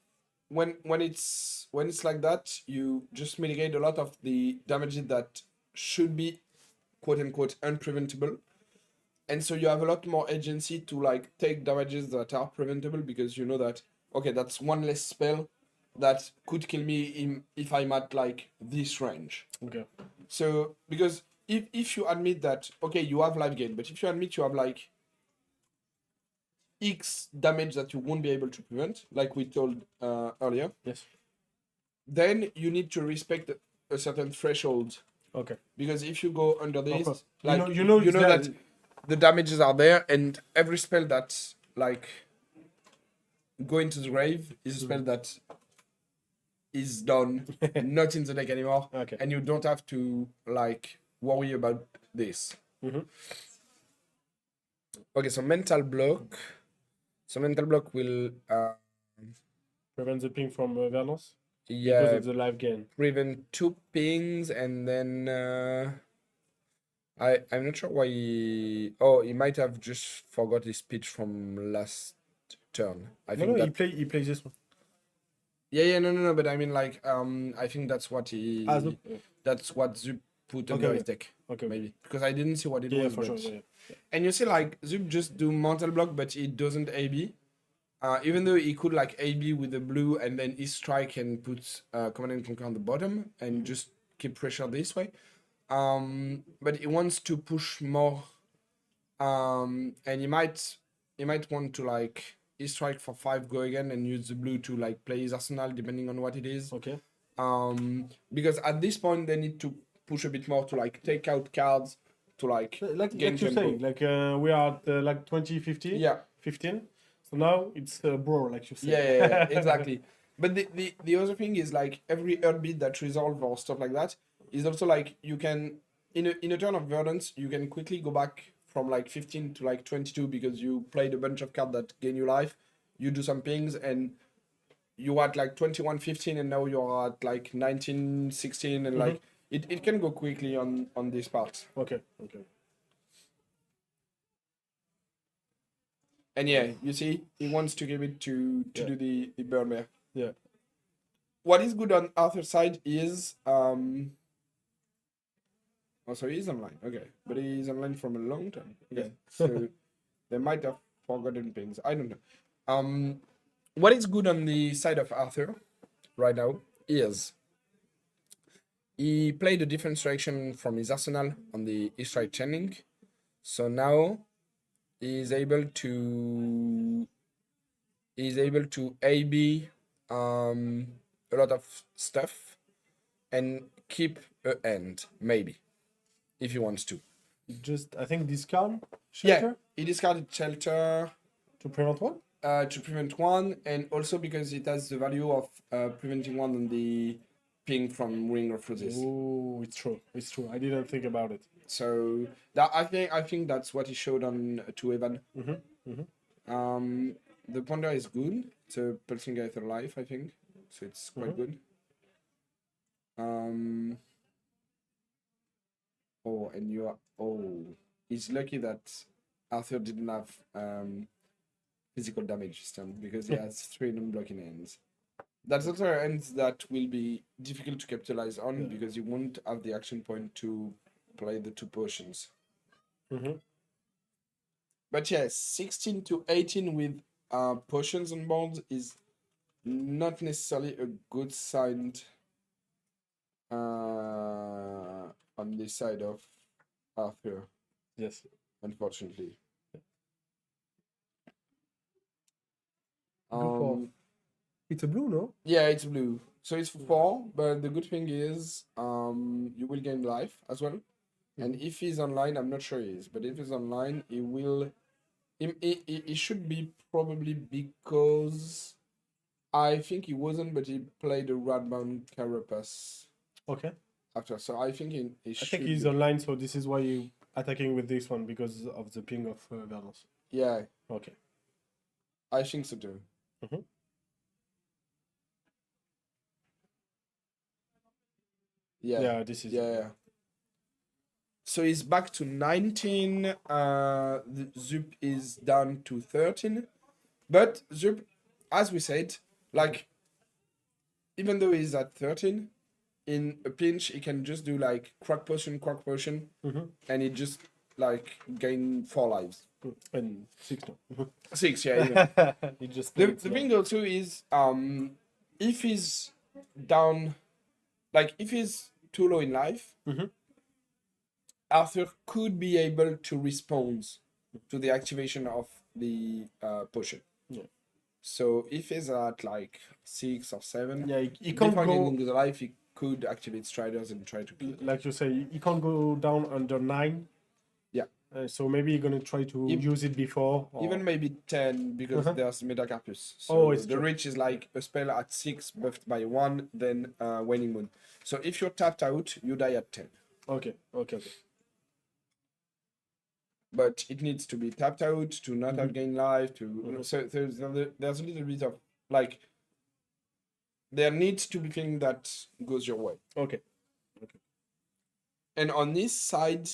when it's like that, you just mitigate a lot of the damages that should be quote unquote unpreventable. And so you have a lot more agency to like take damages that are preventable, because you know that okay, that's one less spell that could kill me if I'm at like this range. Okay. So because if you admit that okay, you have life gain, but if you admit you have like X damage that you won't be able to prevent, like we told earlier, Yes. then you need to respect a certain threshold. Okay. Because if you go under this, course. like You know it's there. that the damages are there, and every spell that's like go into the grave is a spell that is done, not in the deck anymore, Okay. and you don't have to like worry about this. Mhm. Okay, so mental block. So mental block will Prevent the ping from Vernos because yeah of the life gain. prevent 2 pings, and then I'm not sure why he might have just forgot his pitch from last turn. I think that he plays this one. no, but I mean like I think that's what he Zup. that's what Zup put Okay, under okay. his deck. Okay. Maybe because I didn't see what it Yeah, was. for sure. but- Yeah. And you see like Zup just do mental block, but it doesn't AB. Even though he could like AB with the blue and then he strike and put Command and Conquer on the bottom and just keep pressure this way. But he wants to push more. And he might want to like he strike for 5, go again, and use the blue to like play his arsenal depending on what it is. Okay. Because at this point they need to push a bit more to like take out cards to like Like gain you're tempo. saying, like we are at like 2050. Yeah. 15. So now it's bro, like you said. Yeah, exactly. But the other thing is like every heartbeat that resolve or stuff like that is also like you can in a turn of verdance you can quickly go back from like 15 to like 22 because you played a bunch of cards that gain you life. You do some pings and you are at like 21-15 and now you're at like 19-16 and like it can go quickly on this part. Okay. And yeah, you see, he wants to give it to do the burn mare. Yeah. What is good on Arthur's side is so he's online, okay. But he's online from a long time. Okay. So they might have forgotten things. I don't know. What is good on the side of Arthur right now is he played a different direction from his arsenal on the E-Strike channeling. So now is able to AB a lot of stuff and keep a end maybe if he wants to. Just I think discard Yeah, shelter he discarded shelter to prevent one. to prevent one, and also because it has the value of preventing one on the ping from Ring of Roses. Oh, it's true. I didn't think about it. So that I think that's what he showed on to Evan. The Ponder is good. It's a Pulsing Aether Life, I think. So it's quite good. He's lucky that Arthur didn't have physical damage this turn because he has 3 non-blocking hands. That's also hands that will be difficult to capitalize on because you won't have the action point to play the 2 potions. But yeah, 16 to 18 with potions on board is not necessarily a good sign on this side of Arthur, Yes. unfortunately. Go for It's a blue, no? Yeah, it's blue. So it's for 4, but the good thing is you will gain life as well. And if he's online, I'm not sure he is, but if he's online, he will. He should be probably because I think he wasn't, but he played a Radbound Carapace Okay. after. So I think he I should. think he's be. online, so this is why you attacking with this one because of the ping of Vernos. Yeah, Okay. I think so too. Mhm. Yeah, this is. Yeah. So he's back to 19. The Zup is down to 13. But Zup, as we said, like, even though he's at 13, in a pinch, he can just do like crack potion, Mhm. and he just like gain 4 lives. And 6 no. 6, yeah. Even. He just The played slow. thing also is, if he's down, like if he's too low in life, Mhm. Arthur could be able to respond to the activation of the potion. Yeah. So if he's at like 6 or 7, Yeah, he can't before go. gaining the life, he could activate Striders and try to kill. Like you say, he can't go down under 9. Yeah. So maybe you're gonna try to use it before. Or... Even maybe 10 because Uh-huh. there's Metacarpus. So Oh, it's the true. reach is like a spell at 6 buffed by 1, then Waning Moon. So if you're tapped out, you die at 10. Okay. But it needs to be tapped out to not have gained life. Mhm. So there's a little bit of like there needs to be thing that goes your way. Okay. And on this side,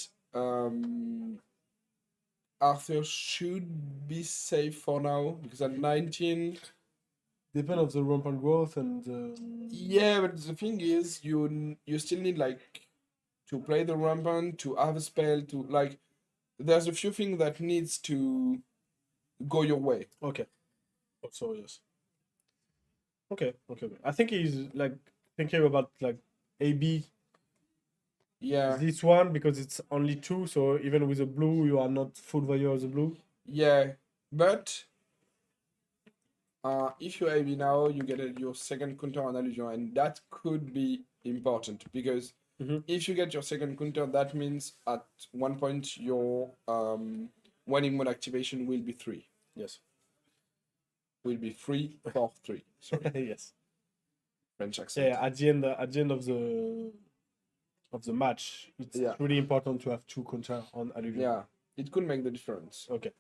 Arthur should be safe for now because at 19. Depend of the rampant growth and. Yeah, but the thing is, you still need like to play the rampant, to have a spell, to like. There's a few things that needs to go your way. Okay. So yes. Okay. I think he's like thinking about like AB. Yeah. This one because it's only 2, so even with a blue, you are not full value of the blue. Yeah, but if you AB now, you get your second counter on illusion, and that could be important because if you get your second counter, that means at one point your Waning Moon activation will be 3. Yes. Will be 3 for 3. Sorry, Yes. French accent. Yeah. At the end of the match, it's really important to have 2 counter on illusion. Yeah, it could make the difference. Okay.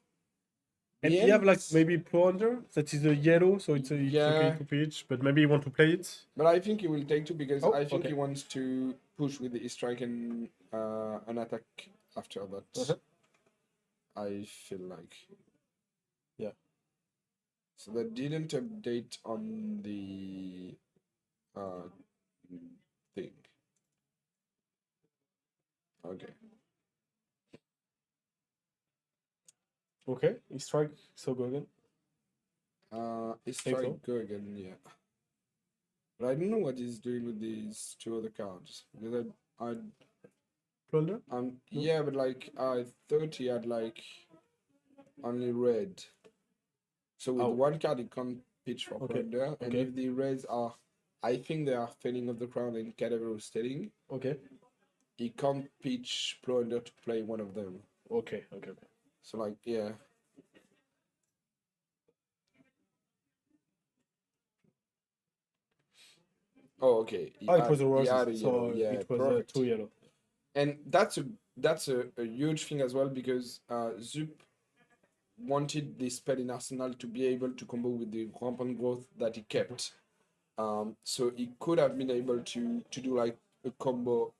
And you have like maybe Pro Under that is a yellow, so it's okay to pitch, but maybe you want to play it. But I think he will take 2 because Oh, I think okay. he wants to push with the strike and an attack after that. Uh-huh. I feel like. Yeah. So that didn't update on the thing. Okay. Okay, he strike, so go again. It's Think try so. go again, yeah. But I don't know what he's doing with these 2 other cards because I Plunder? yeah, but like I thought he had like only red. So with 1 card he can't pitch for Plunder, and if the reds are, I think they are Failing of the Crown and Cadaverous Stealing. Okay. He can't pitch Plunder to play one of them. Okay. So like yeah. Oh okay. It was a rose, yellow, so yeah, it was perfect. 2 yellow. And that's a huge thing as well because Zup wanted this spell in Arsenal to be able to combo with the rampant growth that he kept. So he could have been able to do like a combo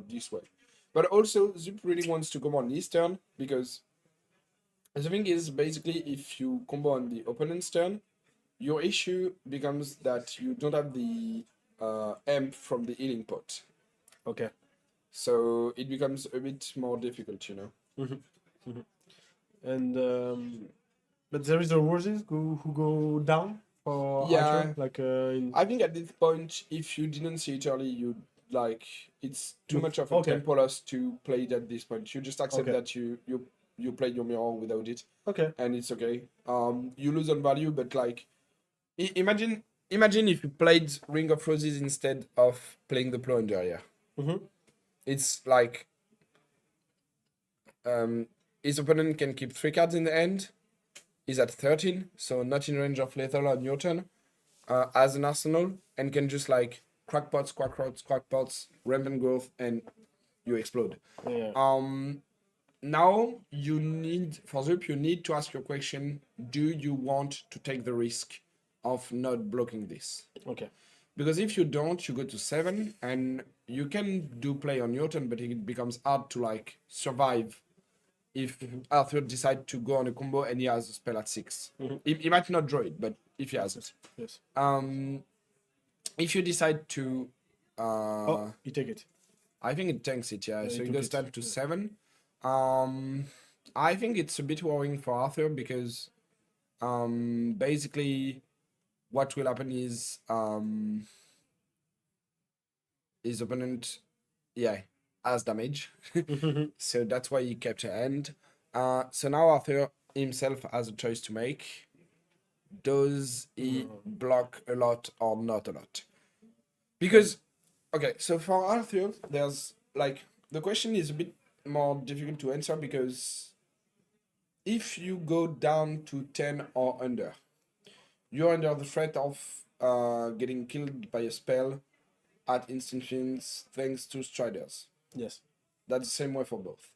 this way. But also Zup really wants to combo on his turn because the thing is basically if you combo on the opponent's turn, your issue becomes that you don't have the amp from the healing pot. Okay. So it becomes a bit more difficult, you know. And but there is a roses who go down for Yeah. Archer, like I think at this point, if you didn't see it early, you like it's too much of a tempo loss to play it at this point. You just accept that you played your mirror without it. Okay. And it's okay. You lose on value, but like imagine imagine if you played Ring of Roses instead of playing the Plunder here. Mhm. It's like his opponent can keep 3 cards in the end. He's at 13, so not in range of lethal on your turn. As an arsenal, and can just like crackpots, rampant growth, and you explode. Yeah. Now you need for Zup, you need to ask your question: do you want to take the risk of not blocking this? Okay. Because if you don't, you go to 7, and you can do play on your turn, but it becomes hard to like survive if Arthur decides to go on a combo and he has a spell at 6. He might not draw it, but if he has it. Yes. If you decide to You take it. I think it tanks it, yeah. Yeah, So it it took goes it, down to 7. I think it's a bit worrying for Arthur because basically what will happen is his opponent has damage. So that's why he kept her hand. So now Arthur himself has a choice to make. Does he block a lot or not a lot? Because okay, so for Arthur, there's like the question is a bit more difficult to answer because if you go down to 10 or under, you're under the threat of getting killed by a spell at instantaneous thanks to Striders. Yes. That's the same way for both.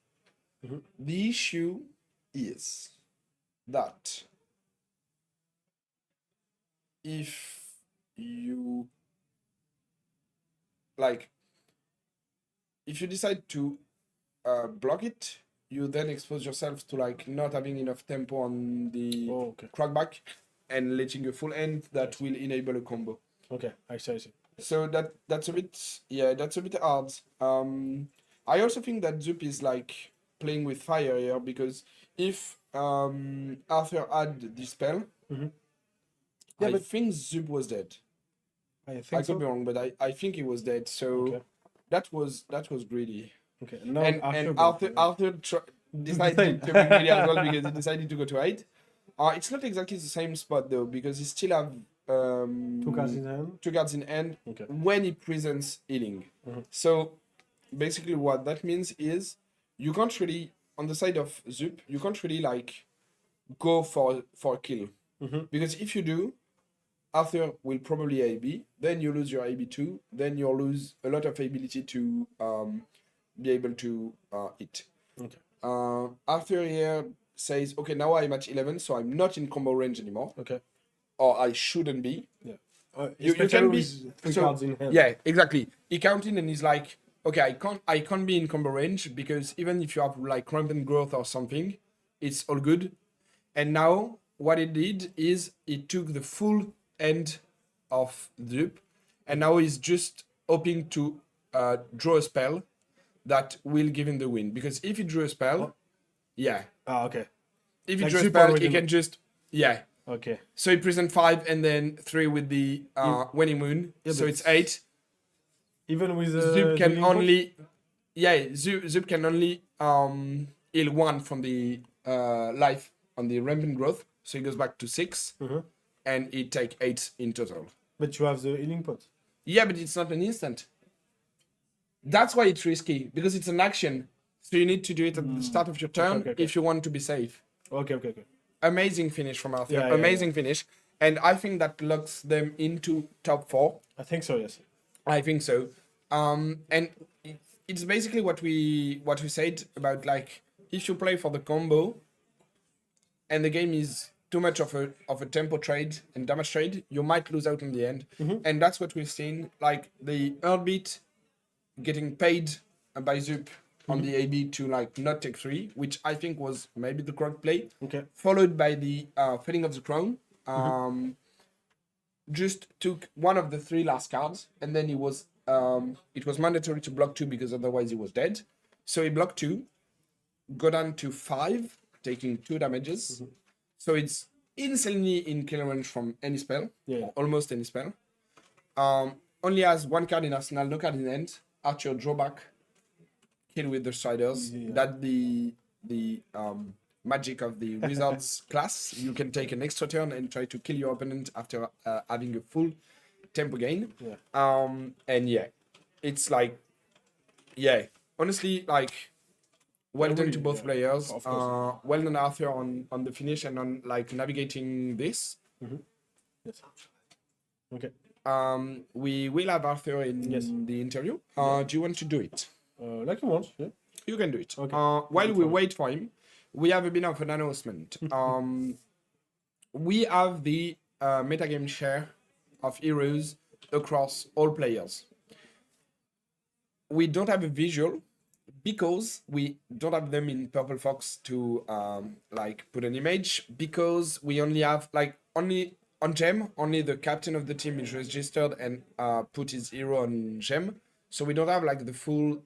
The issue is that if you if you decide to block it, you then expose yourself to like not having enough tempo on the crackback and letting a full end that will enable a combo. Okay, I see. So that's a bit hard. I also think that Zup is like playing with fire here because if Arthur had the spell, I think Zup was dead. I could be wrong, but I think he was dead. So that was greedy. Okay. And Arthur decided to be greedy as well because he decided to go to 8. It's not exactly the same spot though because he still have 2 cards in hand. 2 cards in hand when he presents healing. So basically what that means is you can't really on the side of Zup, you can't really like go for a kill. Because if you do, Arthur will probably AB, then you lose your AB2, then you'll lose a lot of ability to be able to hit. Arthur here says, okay, now I'm at 11, so I'm not in combo range anymore. Or I shouldn't be. You can be 3 cards in hand. Yeah, exactly. He counted and he's like, okay, I can't be in combo range because even if you have like rampant growth or something, it's all good. And now what it did is it took the full end of Zup, and now he's just hoping to draw a spell that will give him the win. Because if he drew a spell, okay. If he Like drew a Zup spell, already he can just Okay. So he present 5 and then 3 with the waning moon, so it's 8. Even with Zup can only Zup can only heal 1 from the life on the rampant growth, so he goes back to 6. And it take 8 in total. But you have the healing pot. Yeah, but it's not an instant. That's why it's risky, because it's an action. So you need to do it at the start of your turn if you want to be safe. Okay. Amazing finish from Arthur. Amazing finish. And I think that locks them into top 4. I think so, yes. I think so. And it's basically what we said about like if you play for the combo and the game is too much of a tempo trade and damage trade, you might lose out in the end. And that's what we've seen, like the Earthbeat getting paid by Zup on the AB to like not take 3, which I think was maybe the correct play. Followed by the Fading of the Crown. Just took one of the 3 last cards, and then it was mandatory to block 2 because otherwise he was dead. So he blocked 2, go down to 5, taking 2 damages. So it's instantly in kill range from any spell, or almost any spell. Only has 1 card in arsenal, no card in hand. Archer drawback, kill with the Striders. That the magic of the wizards class. You can take an extra turn and try to kill your opponent after having a full tempo gain. And yeah, it's like, yeah, honestly, like, well done to both players. Well done, Arthur, on the finish and on like navigating this. Yes. Okay. We will have Arthur in the interview. Do you want to do it? Like you want. Yeah. You can do it. Okay. While we wait for him, we have a bit of an announcement. We have the metagame share of heroes across all players. We don't have a visual because we don't have them in Purple Fox to like put an image, because we only have like only on Gem, only the captain of the team is registered and put his hero on Gem. So we don't have like the full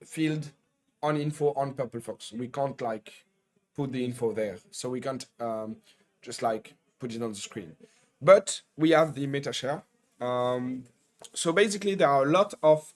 field on info on Purple Fox. We can't like put the info there. So we can't just like put it on the screen. But we have the meta share. So basically there are a lot of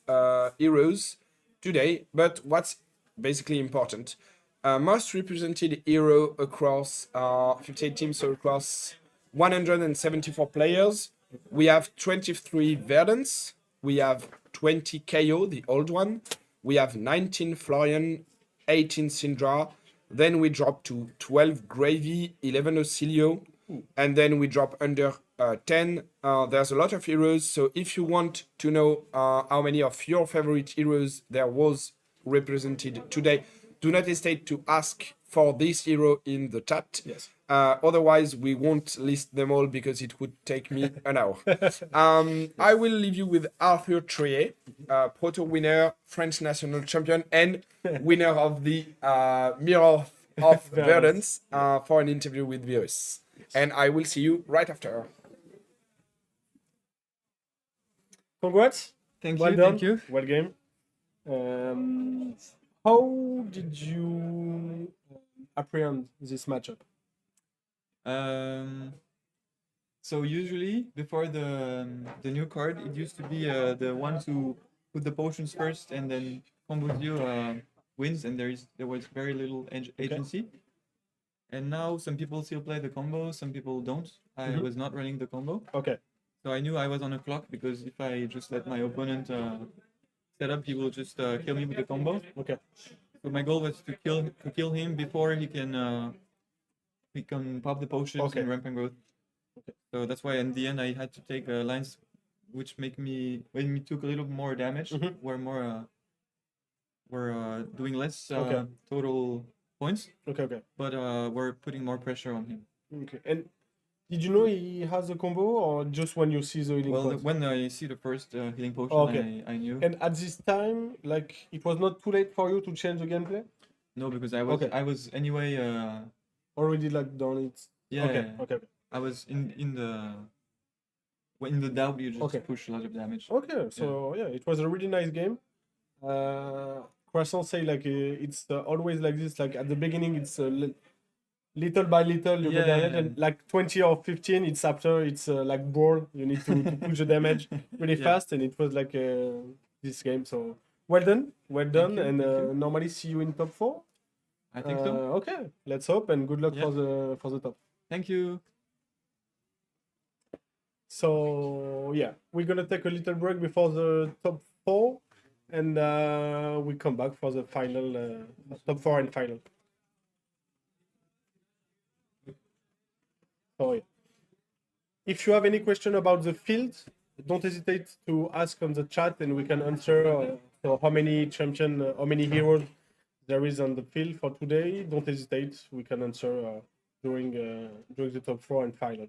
heroes today, but what's basically important, most represented hero across 58 teams, so across 174 players. We have 23 Verdants, we have 20 KO, the old one, we have 19 Florian, 18 Syndra, then we drop to 12 Gravy, 11 Ocilio, and then we drop under 10. There's a lot of heroes, so if you want to know how many of your favorite heroes there was represented today, do not hesitate to ask for this hero in the chat. Yes. Otherwise, we won't list them all because it would take me an hour. I will leave you with Arthur Trier, proto winner, French national champion, and winner of the Mirror of Verdance for an interview with Virus. And I will see you right after. Congrats. Thank Well you. done. Thank you. Well game. How did you apprehend this matchup? So usually before the new card, it used to be the ones who put the potions first and then combos you wins, and there was very little agency. And now some people still play the combo, some people don't. I was not running the combo. Okay. So I knew I was on a clock, because if I just let my opponent set up, he will just kill me with the combo. Okay. So my goal was to kill him before he can pop the potions and ramp and growth. Okay. So that's why in the end I had to take lines which when me took a little more damage, were doing less total points. Okay. But we're putting more pressure on him. Okay. And did you know he has a combo, or just when you see the healing potion? When I see the first healing potion, I knew. And at this time, like, it was not too late for you to change the gameplay? No, because I was anyway already like done it. Yeah. Okay. I was in the doubt, you just push a lot of damage. Okay, so yeah, it was a really nice game. Croissant say like it's always like this. Like at the beginning, it's little by little you go damage, and like 20 or 15, it's after it's like brawl. You need to push the damage really fast, and it was like this game. So well done, and normally see you in top 4. I think so. Okay, let's hope, and good luck for the top. Thank you. So yeah, we're gonna take a little break before the top 4, and we come back for the final top 4 and final. So yeah. If you have any question about the field, don't hesitate to ask on the chat, and we can answer. So how many how many heroes there is on the field for today? Don't hesitate. We can answer during the top 4 and final.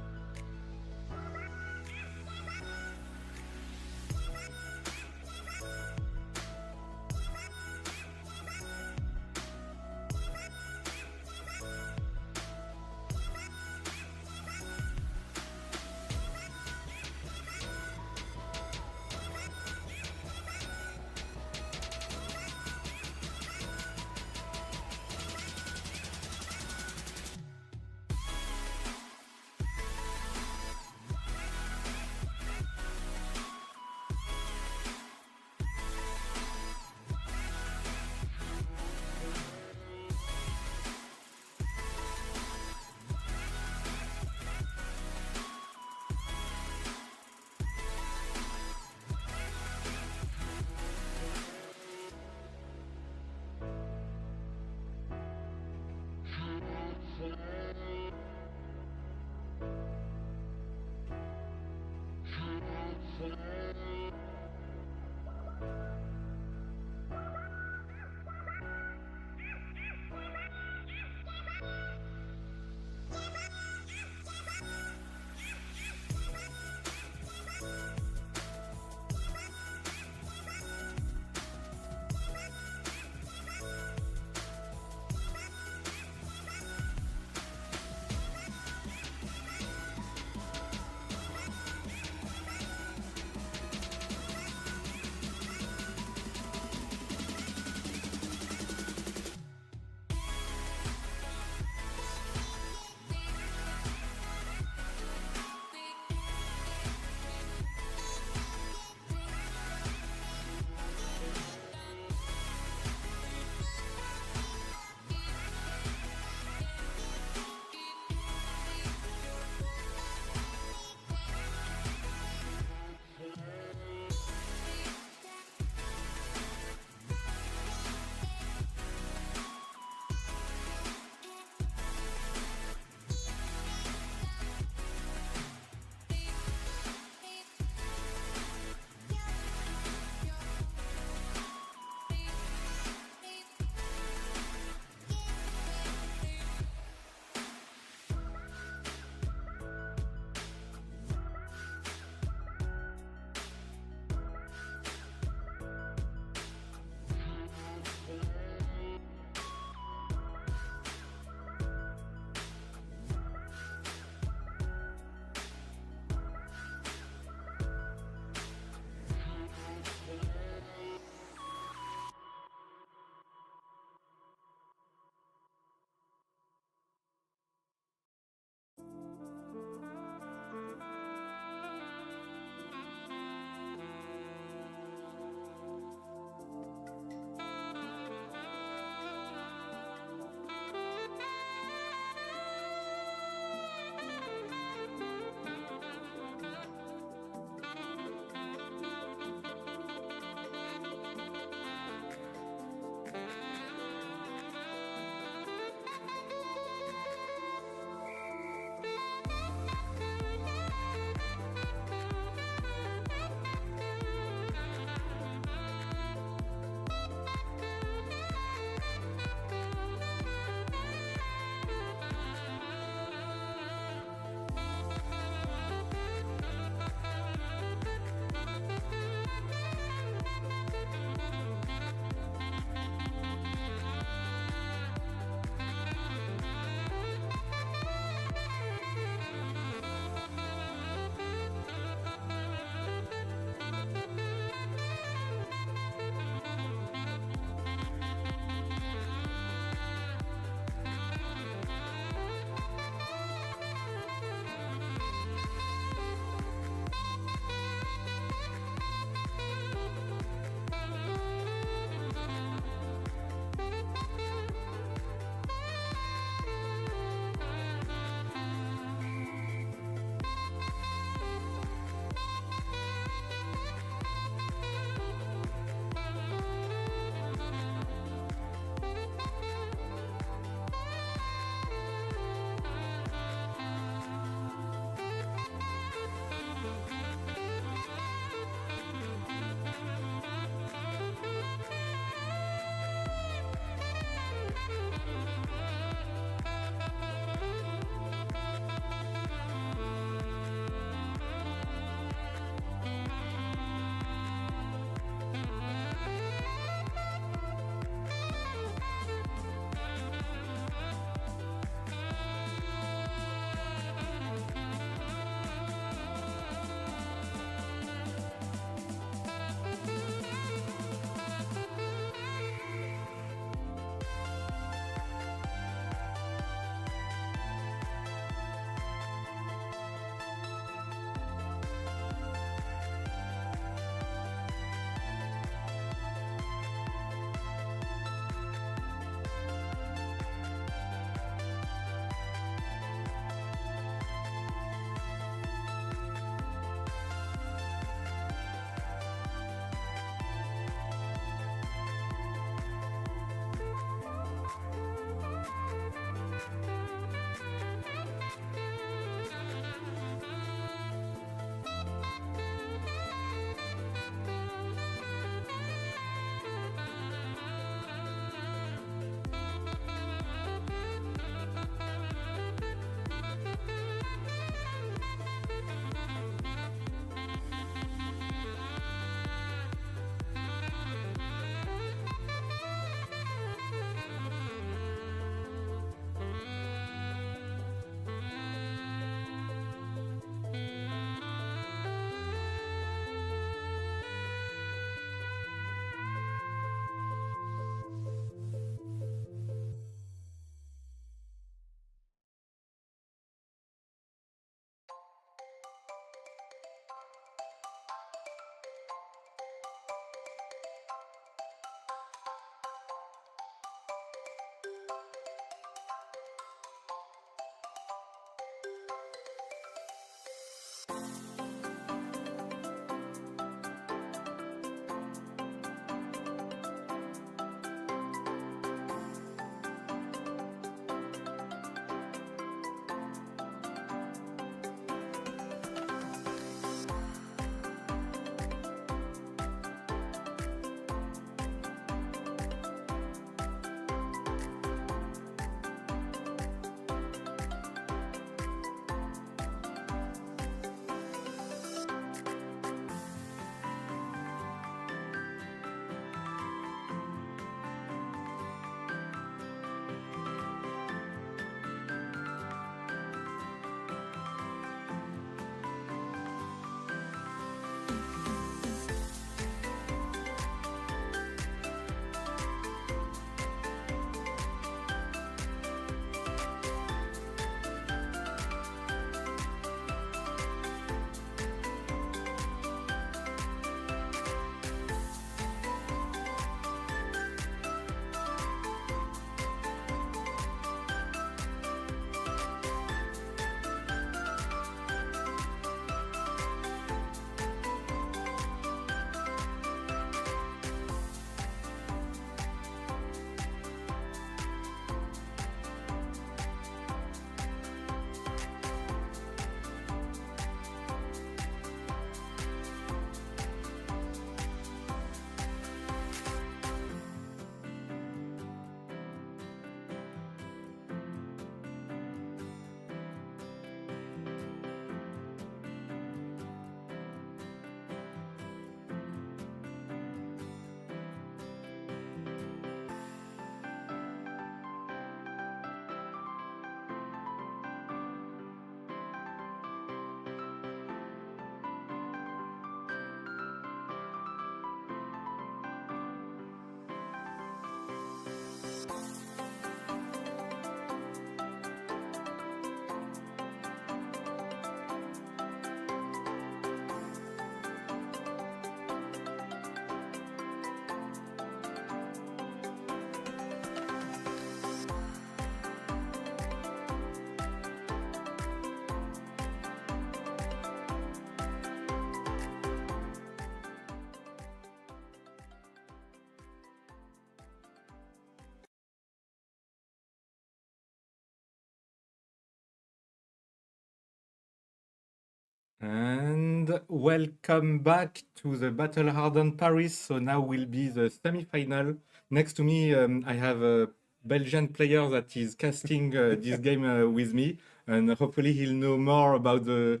And welcome back to the Battle Hardened Paris. So now will be the semi-final. Next to me, I have a Belgian player that is casting this game with me, and hopefully he'll know more about the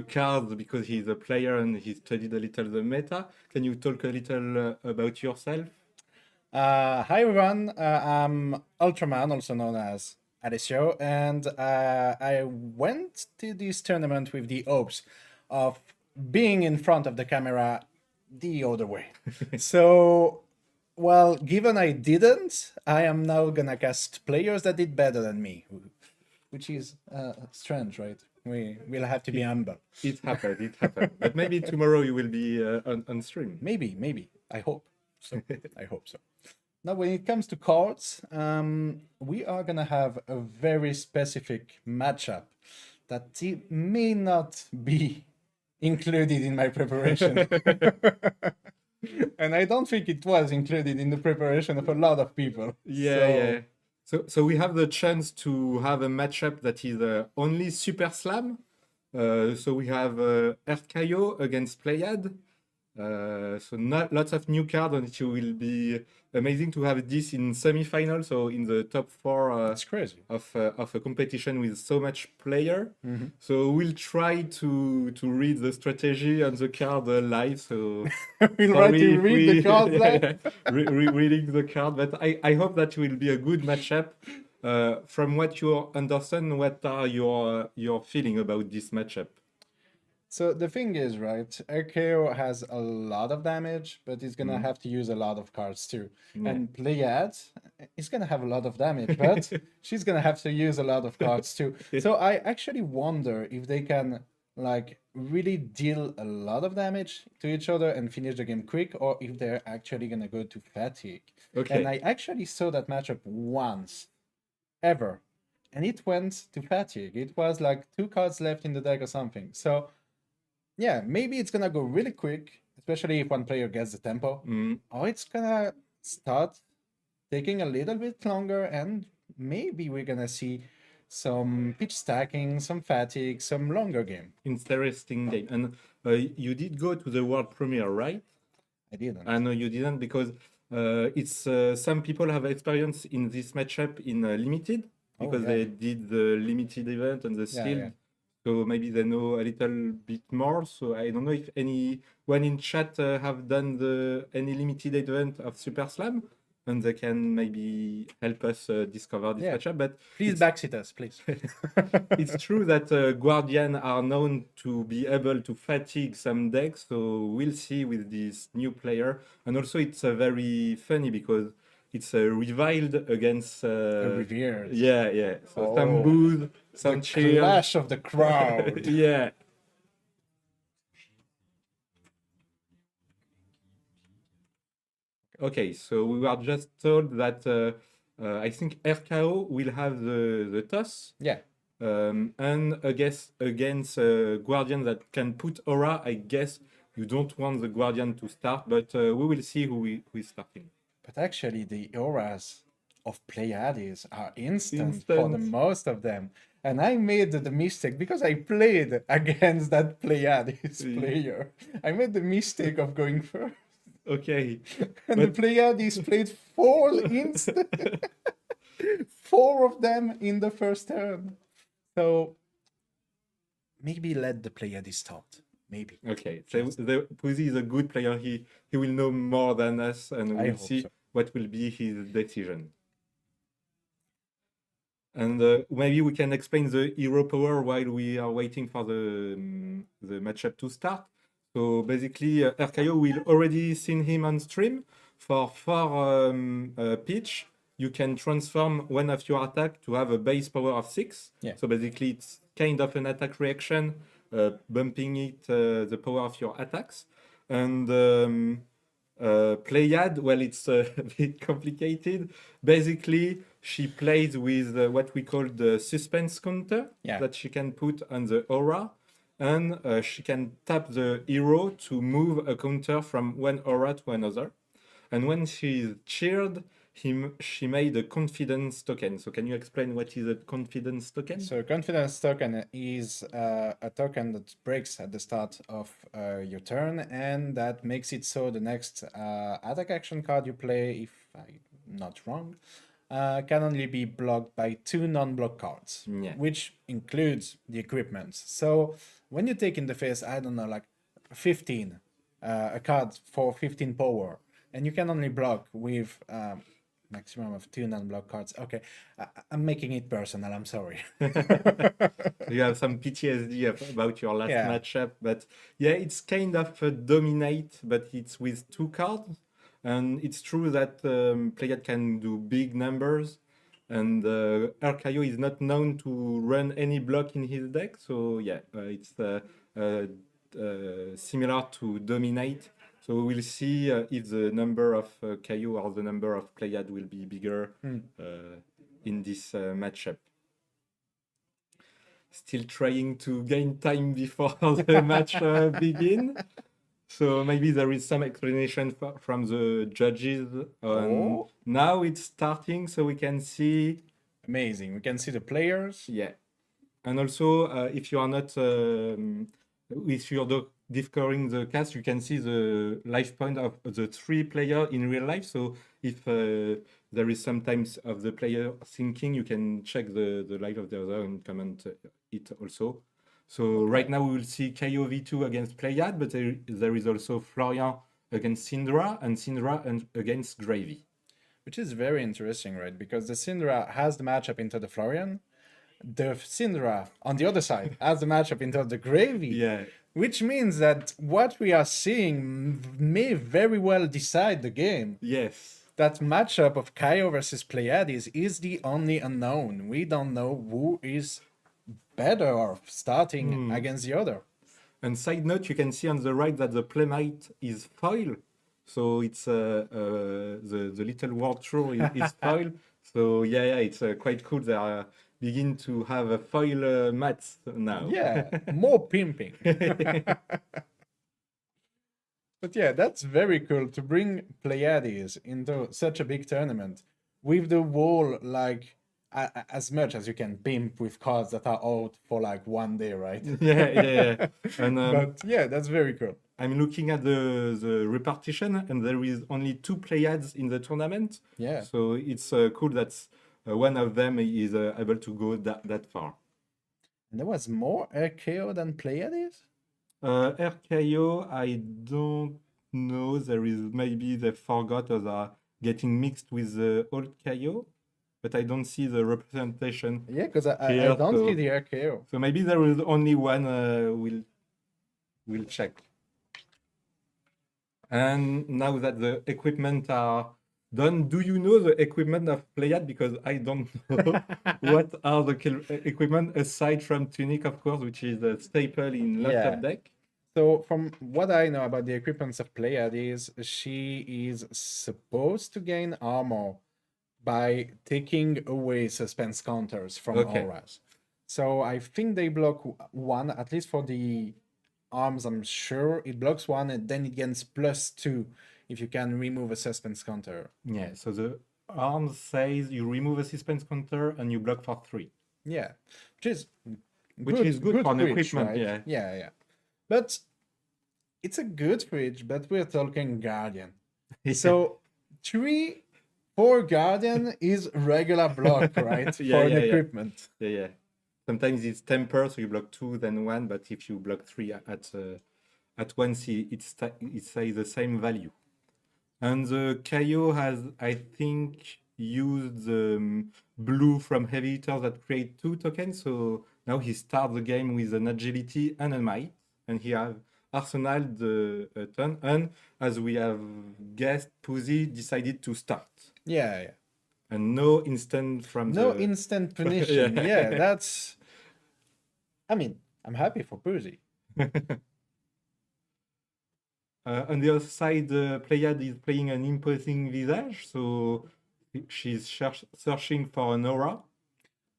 cards because he's a player and he studied a little the meta. Can you talk a little about yourself? Hi everyone, I'm Ultraman, also known as Alessio, and I went to this tournament with the hopes of being in front of the camera the other way. So, well, given I didn't, I am now gonna cast players that did better than me, which is strange, right? We'll have to be humble. It happened. But maybe tomorrow you will be on stream. Maybe. I hope so. I hope so. Now, when it comes to cards, we are gonna have a very specific matchup that may not be included in my preparation. And I don't think it was included in the preparation of a lot of people. Yeah. So we have the chance to have a matchup that is only Super Slam. So we have Erkayo against Pleiad. So not lots of new cards, and it will be amazing to have this in semi-final. So in the top 4 That's crazy. of a competition with so much player. Mhm. So we'll try to read the strategy on the card live. So We'll try sorry to if read the cards live. reading the card, but I hope that will be a good matchup. From what you understand, what are your feeling about this matchup? So the thing is, right, RKO has a lot of damage, but he's gonna have to use a lot of cards too. Yeah. And Pleiad is gonna have a lot of damage, but she's gonna have to use a lot of cards too. So I actually wonder if they can like really deal a lot of damage to each other and finish the game quick, or if they're actually gonna go to fatigue. Okay. And I actually saw that matchup once, ever, and it went to fatigue. It was like 2 cards left in the deck or something. So yeah, maybe it's gonna go really quick, especially if one player gets the tempo, or it's gonna start taking a little bit longer, and maybe we're gonna see some pitch stacking, some fatigue, some longer game. Interesting game. And you did go to the world premiere, right? I didn't. I know you didn't because it's some people have experience in this matchup in limited because yeah. they did the limited event and the sealed. yeah. So maybe they know a little bit more. So I don't know if anyone in chat have done any limited event of Super Slam, and they can maybe help us discover this Yeah. matchup. But Please backseat us, please. it's true that Guardian are known to be able to fatigue some decks. So we'll see with this new player. And also it's very funny because it's reviled against Revered. Yeah. So some boos, some The cheers. clash of the crowd. Yeah. Okay, so we were just told that I think RKO will have the toss. Yeah. And I guess against Guardian that can put aura, I guess you don't want the Guardian to start, but we will see who is starting. But actually, the auras of Pleiades are instant for the most of them. And I made the mistake because I played against that Pleiades player. I made the mistake of going first. Okay. And the Pleiades played 4 instant. 4 of them in the first turn. So maybe let the Pleiades start. Maybe. Okay. So the Puzi is a good player. He will know more than us, and we'll see so. what will be his decision. And maybe we can explain the hero power while we are waiting for the matchup to start. So basically, RKO will already seen him on stream. For 4 pitch, you can transform one of your attack to have a base power of 6. Yeah. So basically, it's kind of an attack reaction, bumping it the power of your attacks. And Pleiad, well, it's a bit complicated. Basically, she plays with what we call the suspense counter that she can put on the aura. And she can tap the hero to move a counter from one aura to another. And when she is cheered, she made a confidence token. So can you explain what is a confidence token? So confidence token is a token that breaks at the start of your turn, and that makes it so the next attack action card you play, if I'm not wrong, can only be blocked by 2 non-block cards, Yeah. which includes the equipment. So when you take in the face, I don't know, like 15, a card for 15 power, and you can only block with maximum of 2 non-block cards. Okay, I'm making it personal, I'm sorry. You have some PTSD about your last Yeah. matchup, but yeah, it's kind of a dominate, but it's with 2 cards. And it's true that Playad can do big numbers, and Urkayo is not known to run any block in his deck, so yeah, it's similar to Dominate. So we'll see if the number of Kayo or the number of Playad will be bigger in this matchup. Still trying to gain time before the match begin. So maybe there is some explanation from the judges. Now it's starting, so we can see. Amazing. We can see the players. Yeah. And also, if you are not, if you're discovering the cast, you can see the life point of the 3 players in real life. So if there is sometimes of the player thinking, you can check the life of the other and comment it also. So right now we will see Kayo V2 against Playad, but there is also Florian against Syndra and Syndra against Gravy. Which is very interesting, right? Because the Syndra has the matchup into the Florian. The Syndra, on the other side, has the matchup into the Gravy. Yeah. Which means that what we are seeing may very well decide the game. Yes. That matchup of Kayo versus Pleiades is the only unknown. We don't know who is better off starting against the other. And side note, you can see on the right that the playmate is foil. So it's the little world tour is foil. So yeah, it's quite cool. They are begin to have a foil mats now. Yeah, more pimping. But yeah, that's very cool to bring Pleiades into such a big tournament with the wall, like as much as you can pimp with cards that are out for like 1 day, right? Yeah. And, but yeah, that's very cool. I'm looking at the repartition, and there is only 2 Pleiades in the tournament. Yeah. So it's cool that one of them is able to go that far. And there was more RKO than Pleiades? RKO, I don't know. There is maybe they forgot or they are getting mixed with the old KO, but I don't see the representation. Yeah, because I don't see the RKO. So maybe there is only one. We'll check. And now that the equipment are done, do you know the equipment of Playad? Because I don't know what are the equipment aside from Tunic, of course, which is a staple in lots of deck. So from what I know about the equipments of Pleiad is she is supposed to gain armor by taking away suspense counters from auras. So I think they block 1, at least for the arms, I'm sure. It blocks 1 and then it gains +2 if you can remove a suspense counter. Yeah, so the arms says you remove a suspense counter and you block for 3. Yeah, which is good for an fridge, equipment, right? Yeah. But it's a good fridge, but we're talking Guardian. So 4 Guardian is regular block, right? For an equipment. Yeah. Sometimes it's temper, so you block 2, then 1, but if you block 3 at once, it says the same value. And the Kaio has, I think, used blue from Heavy Hitter that create 2 tokens. So now he starts the game with an agility and a might, and he has Arsenal the turn. And as we have guessed, Puzy decided to start. Yeah. And no instant from instant punishing. Yeah, that's. I mean, I'm happy for Puzy. On the other side, Pleiad is playing an imposing visage, so she's searching for an aura.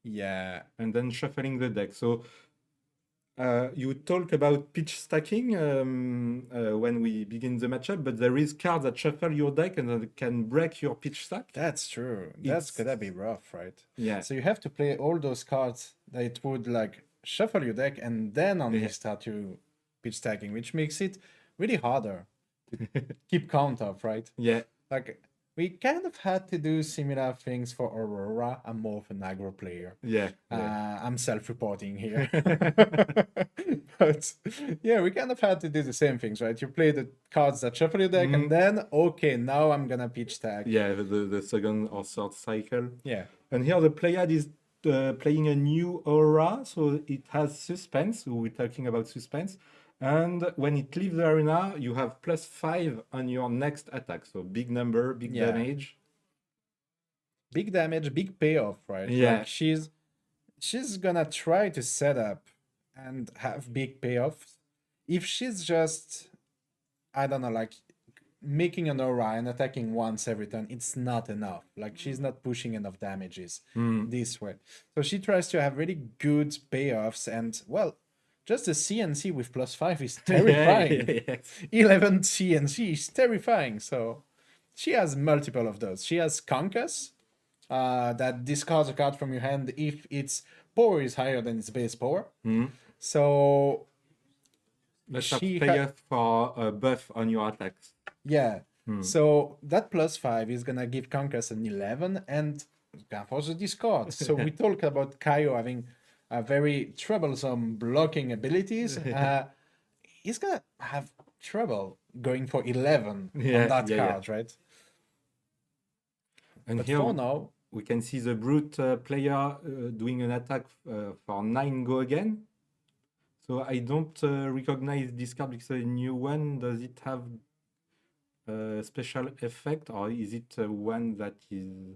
Yeah. And then shuffling the deck. So You talk about pitch stacking when we begin the matchup, but there is cards that shuffle your deck and that can break your pitch stack. That's true. That's It's- gonna be rough, right? Yeah. So you have to play all those cards that would like shuffle your deck and then only Yeah. start you pitch stacking, which makes it really harder to keep count of, right? Yeah. Like we kind of had to do similar things for Aurora. I'm more of an aggro player. Yeah. yeah. I'm self-reporting here. But yeah, we kind of had to do the same things, right? You play the cards that shuffle your deck, and then okay, now I'm gonna pitch tag. Yeah, the second or third cycle. Yeah. And here the Pleiad is playing a new aura, so it has suspense. So we're talking about suspense. And when it leaves the arena, you have +5 on your next attack. So big number, big Yeah. damage. Big damage, big payoff, right? Yeah. Like she's gonna try to set up and have big payoffs. If she's just, I don't know, like making an aura and attacking once every turn, it's not enough. Like she's not pushing enough damages this way. So she tries to have really good payoffs, and well, just a CNC with +5 is terrifying. Yeah. 11 CNC is terrifying. So she has multiple of those. She has Conquest, that discards a card from your hand if its power is higher than its base power. So Let's have She payoff for a buff on your attacks. yeah, so that +5 is gonna give Conquest an 11 and gonna force a discard. So we talk about Kaio having a very troublesome blocking abilities. He's gonna have trouble going for 11 Yeah, on that yeah. card, right? And But here for now, we can see the brute player doing an attack for 9 go again. So I don't recognize this card because it's a new one. Does it have a special effect, or is it one that is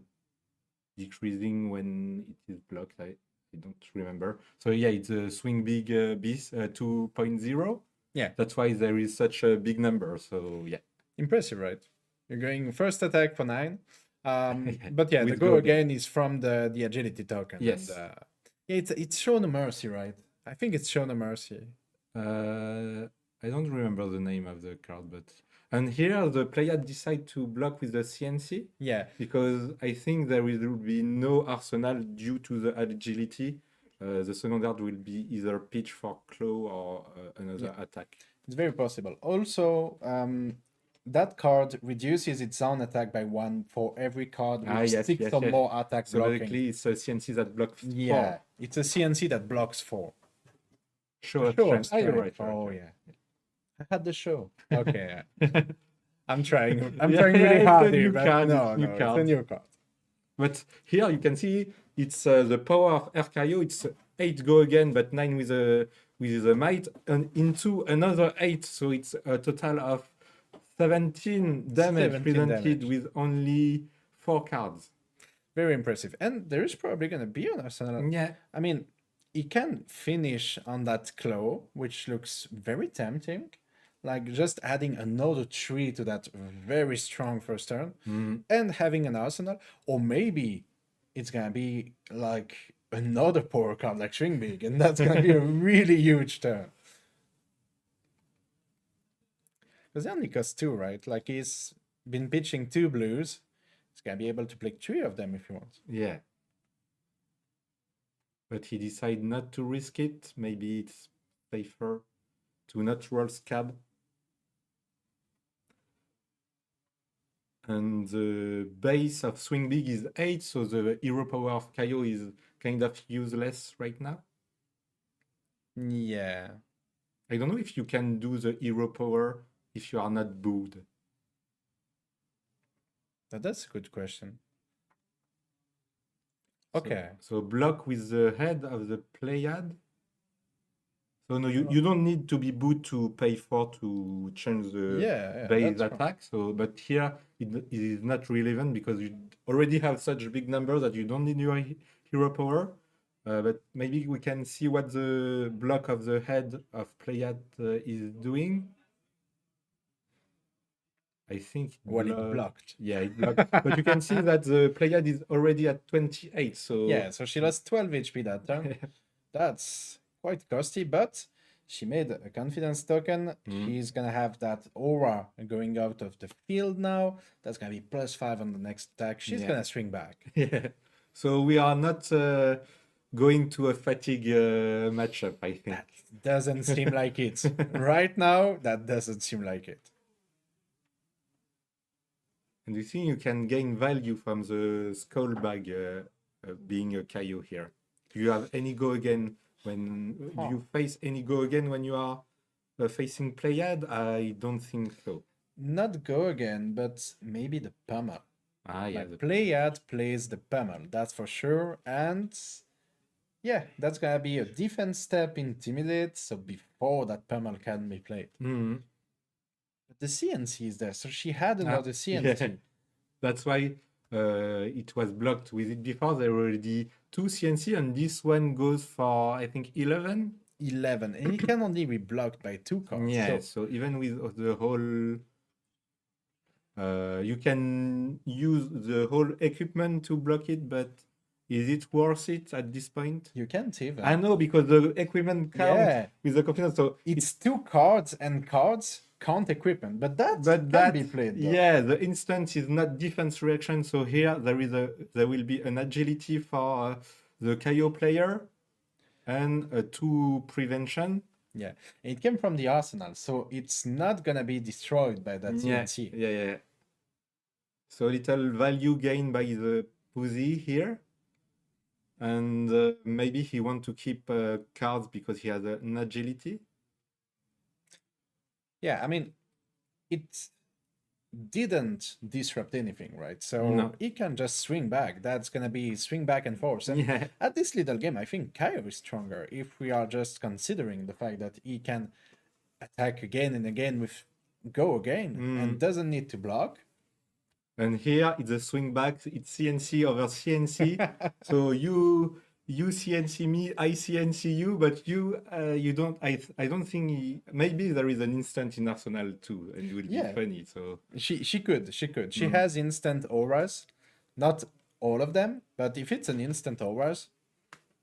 decreasing when it is blocked? I don't remember. So yeah, it's a swing big beast 2.0. Yeah. That's why there is such a big number. So yeah. impressive, right? You're going first attack for 9. But yeah, the With go go again is from the agility token. Yes. And, yeah, it's shown a mercy, right? I think it's shown a mercy. I don't remember the name of the card, but and here the player decide to block with the CNC Yeah. because I think there will be no arsenal due to the agility. The second card will be either pitch for claw or another attack. It's very possible. Also, that card reduces its own attack by 1 for every card with 6 or more attack So blocking. basically, it's a CNC that blocks Yeah, 4. it's a CNC that blocks 4. Show of Show of strength. Ah, you're strength. right. Oh yeah, I had the show. Okay, yeah. I'm trying. I'm Yeah, trying yeah, really it's hard a here, new but card, no, it's new no, it's card. a new card. But here you can see it's the power of Erkaio. It's 8 go again, but 9 with a might, and into another 8. So it's a total of 17 damage 17 presented damage. with only 4 cards. Very impressive. And there is probably going to be an arsenal. Yeah. I mean, he can finish on that claw, which looks very tempting. Like just adding another 3 to that very strong first turn and having an arsenal. Or maybe it's going to be like another power card like Swing Big, and that's going to be a really huge turn. Because it only costs 2, right? Like he's been pitching 2 blues. He's going to be able to play 3 of them if he wants. Yeah. But he decided not to risk it. Maybe it's safer to not roll scab. And the base of Swing Big is 8, so the hero power of Kaio is kind of useless right now. Yeah. I don't know if you can do the hero power if you are not booed. That's a good question. Okay. So block with the head of the Pleiad. So no, you don't need to be booed to pay 4 to change the Yeah, base that's attack. So, but here it is not relevant because you already have such big numbers that you don't need your hero power. But maybe we can see what the block of the head of Pleiad is doing. I think it blocked. Yeah, it blocked. But you can see that the Pleiad is already at 28. So Yeah, so she lost 12 HP that turn. That's quite costly, but she made a confidence token. She's gonna have that aura going out of the field now. That's gonna be +5 on the next attack. She's gonna swing back. Yeah. So we are not going to a fatigue matchup, I think. That doesn't seem like it. Right now, that doesn't seem like it. And you think you can gain value from the skull bag being a Kaio here. Do you have any go again when do you face any go again when you are facing Pleiad? I don't think so. Not go again, but maybe the pummel. Yeah, Like Pleiad plays the pummel, that's for sure. And yeah, that's gonna be a defense step, intimidate. So before that pummel can be played. But the CNC is there, so she had another CNC. Yeah. That's why it was blocked with it before. There were already 2 CNC, and this one goes for, I think, 11. 11, and it can only be blocked by 2 cards. Yeah, so even with the whole... you can use the whole equipment to block it, but is it worth it at this point? You can't even. I know, because the equipment counts with the confidence, so... It's 2 cards, and cards count equipment, but that can be played. Though. Yeah, the instant is not defense reaction, so here there will be an agility for the Kaio player and a 2 prevention. Yeah, it came from the arsenal, so it's not gonna be destroyed by that CNC. Yeah. So little value gained by the Pussy here. And maybe he want to keep cards because he has an agility. Yeah, I mean, it didn't disrupt anything, right? So he can just swing back. That's gonna be swing back and forth. And at this little game, I think Kaio is stronger if we are just considering the fact that he can attack again and again with go again and doesn't need to block. And here it's a swing back. It's CNC over CNC. So you CNC me, I CNC you, but you don't. I don't think maybe there is an instant in Arsenal too, and it will be funny. So she could. She has instant auras, not all of them, but if it's an instant auras,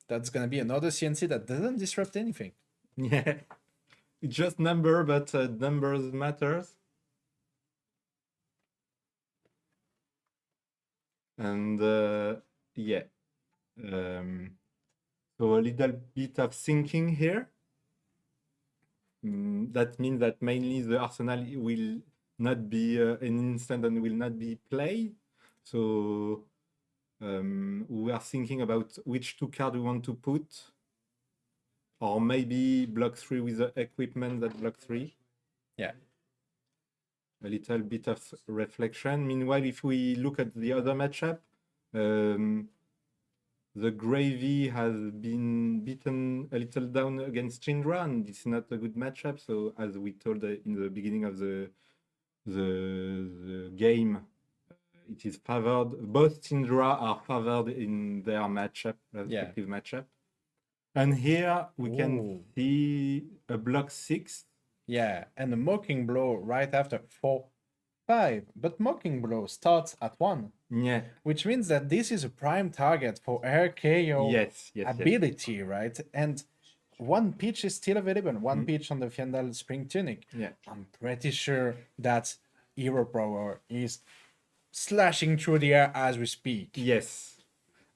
that's gonna be another CNC that doesn't disrupt anything. Yeah, it's just number, but numbers matters. And yeah. So a little bit of thinking here. That means that mainly the arsenal will not be an instant and will not be played. So we are thinking about which 2 cards we want to put. Or maybe block 3 with the equipment that block 3. Yeah. A little bit of reflection. Meanwhile, if we look at the other matchup, the Gravy has been beaten a little down against Chindra, and it's not a good matchup. So, as we told in the beginning of the game, it is favored. Both Chindra are favored in their matchup, respective matchup. And here we can see a block 6. Yeah, and a Mocking Blow right after 4-5. But Mocking Blow starts at 1. Yeah. Which means that this is a prime target for RKO ability, right? And 1 pitch is still available. 1 pitch on the Fiendal Spring Tunic. Yeah. I'm pretty sure that Hero Power is slashing through the air as we speak. Yes.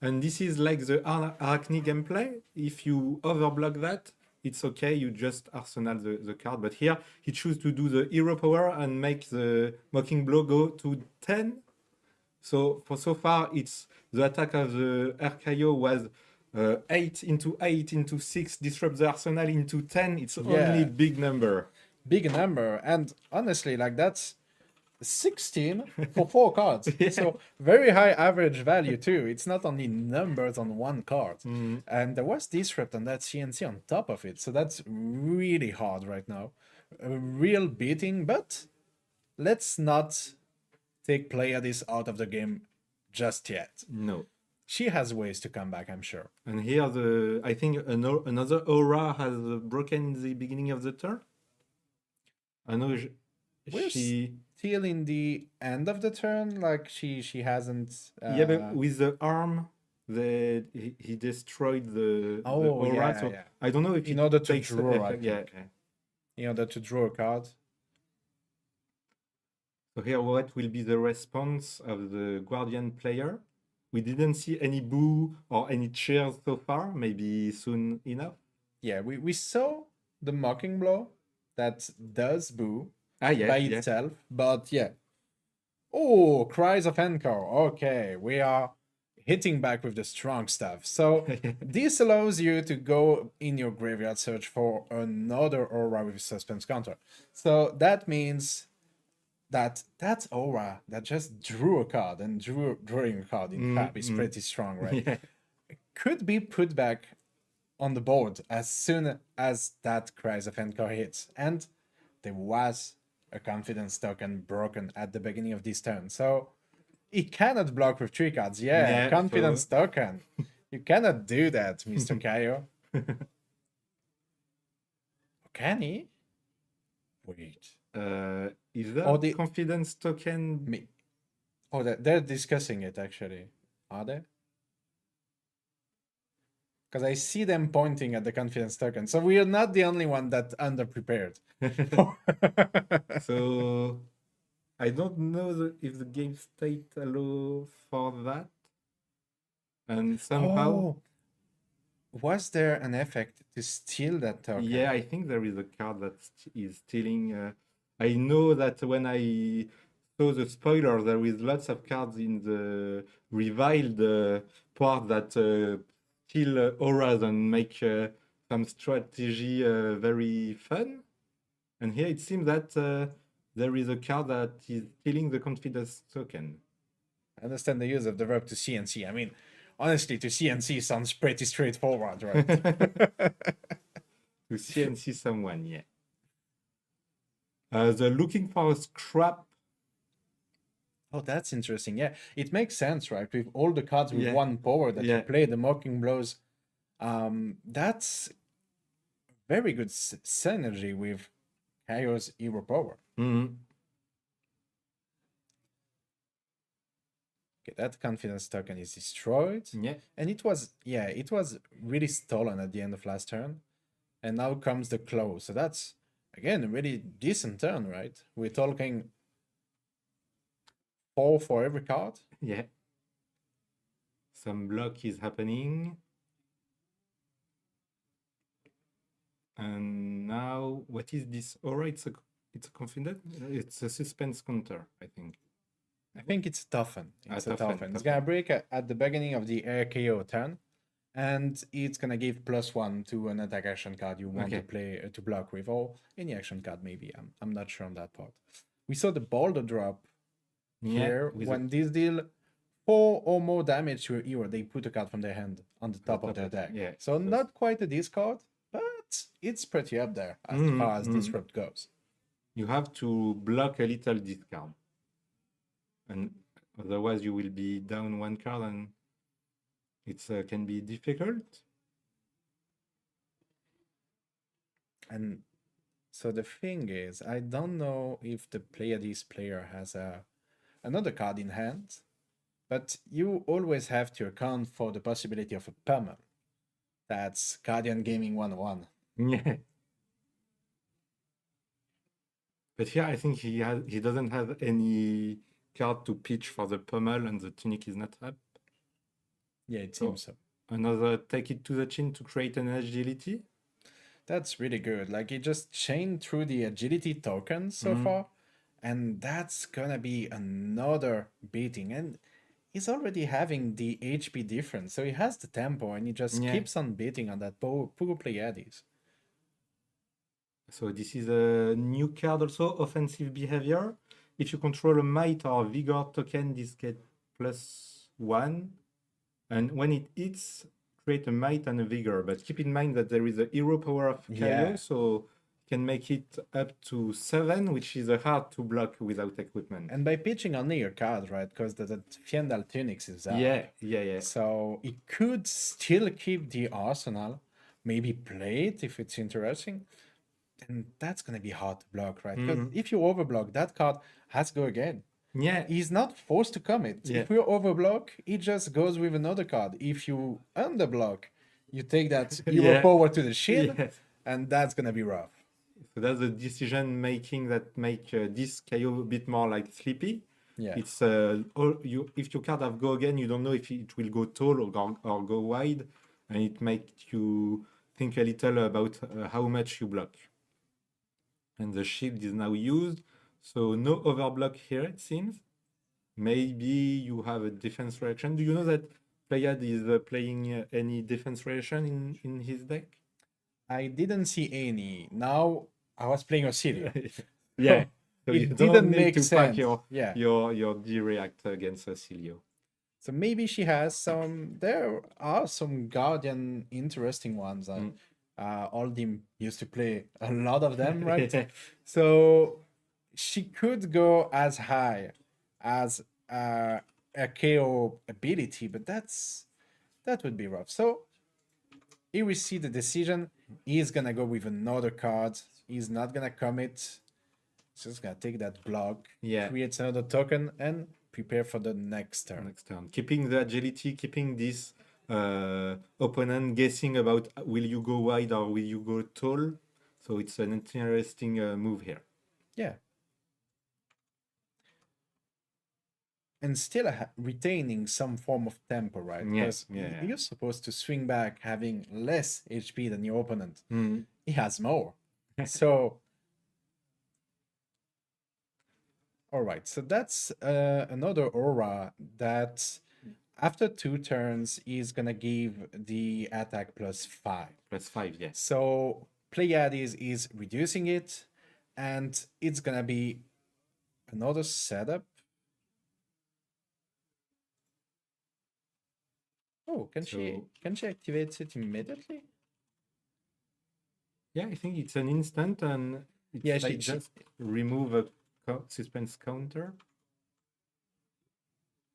And this is like the Arachne gameplay. If you overblock that, it's okay, you just arsenal the card. But here, he chooses to do the Hero Power and make the Mocking Blow go to 10. So far, it's the attack of the RKO was 8 into 8 into 6, disrupt the arsenal into 10. It's only big number. Big number. And honestly, like that's 16 for 4 cards. So very high average value too. It's not only numbers on 1 card. And there was disrupt on that CNC on top of it. So that's really hard right now. A real beating, but let's not take Pleiades out of the game just yet. No. She has ways to come back, I'm sure. And here, I think another aura has broken in the beginning of the turn. I know she... Still in the end of the turn, like she hasn't... Yeah, but with the arm he destroyed the Oh, aura. yeah, So yeah. I don't know if In it order to takes the draw, I effect. Yeah. think. In order to draw a card. So here, what will be the response of the Guardian player? We didn't see any boo or any cheers so far. Maybe soon enough. Yeah, we saw the mocking blow that does boo Ah, yeah, by yeah. itself, but yeah. Oh, cries of Encore. Okay, we are hitting back with the strong stuff. So this allows you to go in your graveyard search for another aura with suspense counter. So that means that aura that just drew a card and drawing a card in tap is pretty strong, right? Yeah. Could be put back on the board as soon as that cries of Encore hits. And there was a confidence token broken at the beginning of this turn. So he cannot block with 3 cards. Yeah, Yeah, confidence token. You cannot do that, Mr. Kaio. Can he? Wait. Is that Or the- confidence token? Me. Oh, they're discussing it actually. Are they? Because I see them pointing at the confidence token. So we are not the only one that underprepared. So I don't know if the game state allow for that. And somehow, Oh, was there an effect to steal that token? yeah, I think there is a card that is stealing. I know that when I saw the spoiler, there is lots of cards in the reviled part that steal auras and make some strategy very fun. And here it seems that there is a card that is stealing the confidence token. I understand the use of the verb to CNC. I mean, honestly, to CNC sounds pretty straightforward, right? To CNC someone, yeah. The looking for a scrap. Oh, that's interesting. Yeah, it makes sense, right? With all the cards with Yeah. 1 power that Yeah. you play, the mocking blows. That's very good synergy with Kaio's hero power. Mhm. Okay, that confidence token is destroyed. Yeah. And it was really stolen at the end of last turn. And now comes the close. So that's again a really decent turn, right? We're talking 4 for every card. Yeah. Some block is happening. And now, what is this? Aura, it's a confident. It's a suspense counter, I think. I think it's toughen. It's a toughen, toughen. It's gonna break at the beginning of the RKO turn, and it's gonna give +1 to an attack action card you want to Okay. play to block with, or any action card maybe. I'm not sure on that part. We saw the boulder drop here with when this deal 4 or more damage to a hero. They put a card from their hand on the top of their deck. yeah, So not quite a discard, but it's pretty up there as far as disrupt goes. you have to block a little discard. And otherwise you will be down 1 card and it can be difficult. And so the thing is, I don't know if the Pleiades player has another card in hand, but you always have to account for the possibility of a pummel. That's Guardian Gaming 101. Yeah. But here I think he doesn't have any card to pitch for the pummel and the tunic is not up. Yeah, it seems so. Another take it to the chin to create an agility. That's really good. Like, he just chained through the agility token so far, and that's gonna be another beating. And he's already having the HP difference, so he has the tempo, and he just Yeah. keeps on beating on that poor Pleiades. So this is a new card also, offensive behavior. If you control a might or vigor token, this gets +1. And when it hits, create a might and a vigor. But keep in mind that there is a hero power of Kaio, Yeah. so you can make it up to 7, which is hard to block without equipment. And by pitching only your card, right? Because the Fiendal Tunics is out. Yeah. So he could still keep the arsenal, maybe play it if it's interesting. And that's gonna be hard to block, right? Because if you overblock, that card has to go again. Yeah. He's not forced to commit. Yeah. If you overblock, he just goes with another card. If you underblock, you take that hero Yeah. power to the shin, Yes. and that's gonna be rough. So that's the decision making that make this KO a bit more like sleepy. Yeah. It's if your card have go again, you don't know if it will go tall or go wide, and it makes you think a little about how much you block. And the shield is now used, so no overblock here it seems. Maybe you have a defense reaction. Do you know that Playad is playing any defense reaction in his deck? I didn't see any. Now I was playing Auxilia. Yeah. So It you didn't don't need make to pack sense. your your D-react against Cilio. So maybe she has some. There are some Guardian interesting ones. Aldim used to play a lot of them, right? So she could go as high as a KO ability, but that would be rough. So here we see the decision. He's gonna go with another card. He's not gonna commit. He's just gonna take that block. Yeah. Creates another token and prepare for the next turn. Next turn. Keeping the agility, keeping this opponent guessing about will you go wide or will you go tall. So it's an interesting move here. Yeah. And still retaining some form of tempo, right? Yeah, Because yeah. you're supposed to swing back having less HP than your opponent. Mm. He has more. So, all right. So that's another aura that after 2 turns is gonna give the attack +5. +5, yes. So Pleiades is reducing it, and it's gonna be another setup. Oh, can she activate it immediately? Yeah, I think it's an instant, and it's Yeah, like she- just remove a suspense counter.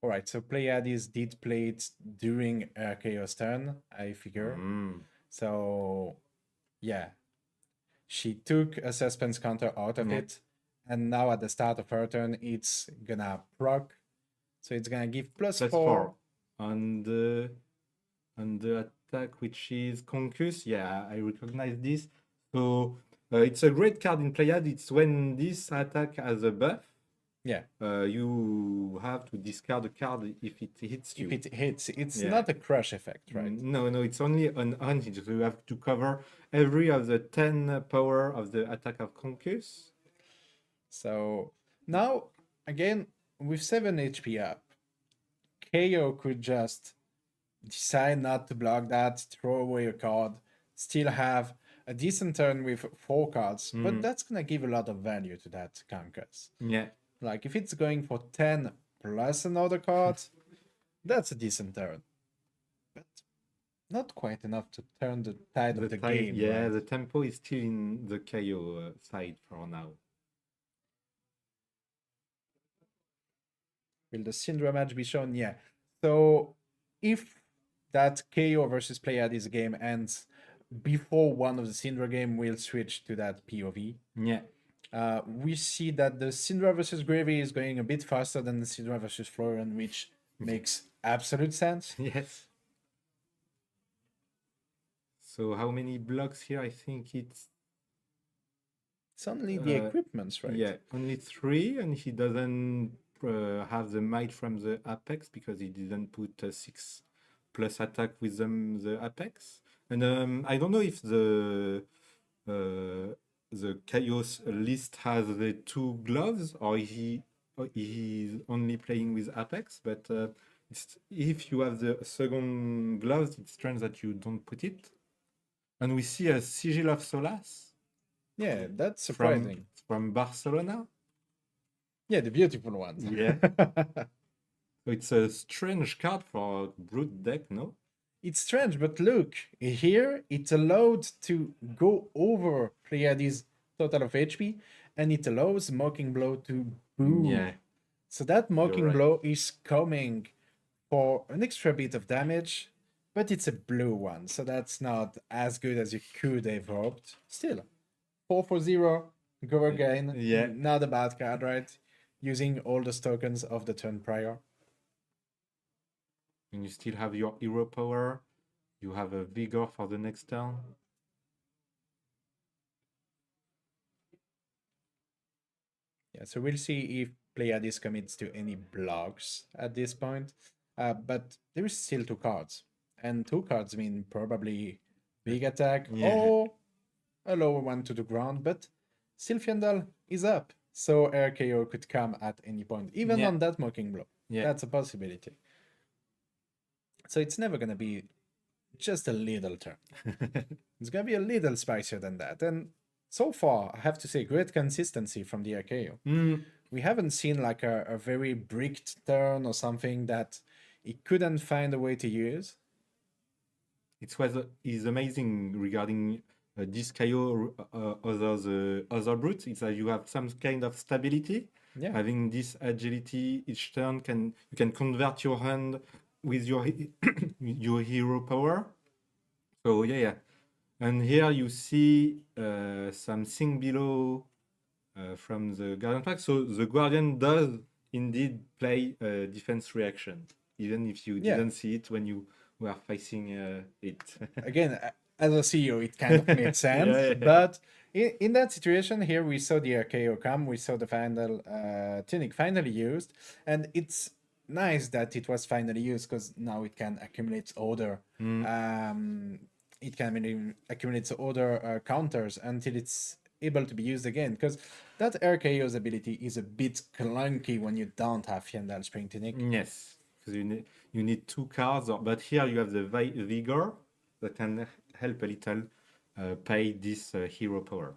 All right, so Pleiades did play it during Chaos turn, I figure. So, yeah, she took a suspense counter out of Yeah. it, and now at the start of her turn, it's gonna proc. So it's gonna give +4. on the attack, which is Concus. Yeah, I recognize this. So it's a great card in Pleiad. It's when this attack has a buff. Yeah. You have to discard a card if it hits you. If it hits, it's Yeah. not a crush effect, right? No, it's only an unhit. So you have to cover every of the 10 power of the attack of Concus. So now, again, with 7 HP up, KO could just decide not to block that, throw away a card, still have a decent turn with 4 cards, but that's gonna give a lot of value to that Conquest. Yeah. Like if it's going for 10 plus another card, that's a decent turn. But not quite enough to turn the tide of the game. Yeah, right? the tempo is still in the KO side for now. Will the Syndra match be shown? Yeah. So if that KO versus Pleiades game ends before one of the Syndra game, we'll switch to that POV. Yeah. We see that the Syndra versus Gravy is going a bit faster than the Syndra versus Florian, which makes absolute sense. Yes. So how many blocks here? I think it's only the equipments, right? Yeah, only 3, and he doesn't have the might from the Apex because he didn't put a 6+ attack with the Apex. And I don't know if the Chaos list has the 2 gloves or he's only playing with Apex, but if you have the second gloves, it's strange that you don't put it. And we see a Sigil of Solas. Yeah, that's surprising. From Barcelona. Yeah, the beautiful ones. Yeah. So it's a strange card for Brute deck, no? It's strange, but look, here it's allowed to go over Pleiades' total of HP, and it allows Mocking Blow to boom. Yeah. So that Mocking right. Blow is coming for an extra bit of damage, but it's a blue one, so that's not as good as you could have hoped. Still, 4 for 0, go again. Yeah. Not a bad card, right? using all those tokens of the turn prior. And you still have your hero power. You have a vigor for the next turn. Yeah, so we'll see if Pleiades commits to any blocks at this point. But there is still 2 cards. And 2 cards mean probably big attack or a lower one to the ground. But still Fyendal is up. So RKO could come at any point, even on that Mocking Blow. That's a possibility. So it's never going to be just a little turn. It's going to be a little spicier than that. And so far, I have to say, great consistency from the RKO. We haven't seen like a very bricked turn or something that it couldn't find a way to use. It is amazing regarding this KO other brutes. It's that you have some kind of stability. Having this agility each turn, you can convert your hand with your your hero power. So yeah. And here you see something below from the Guardian pack. So the Guardian does indeed play a defense reaction, even if you didn't see it when you were facing it. Again, as a CEO, it kind of made sense. But in that situation here, we saw the RKO come, we saw the final Tunic finally used, and it's nice that it was finally used because now it can accumulate order. It can accumulate order counters until it's able to be used again, because that RKO's ability is a bit clunky when you don't have Fyendal Spring Tunic. Yes, because you need 2 cards, but here you have the Vigor that can help a little pay this hero power.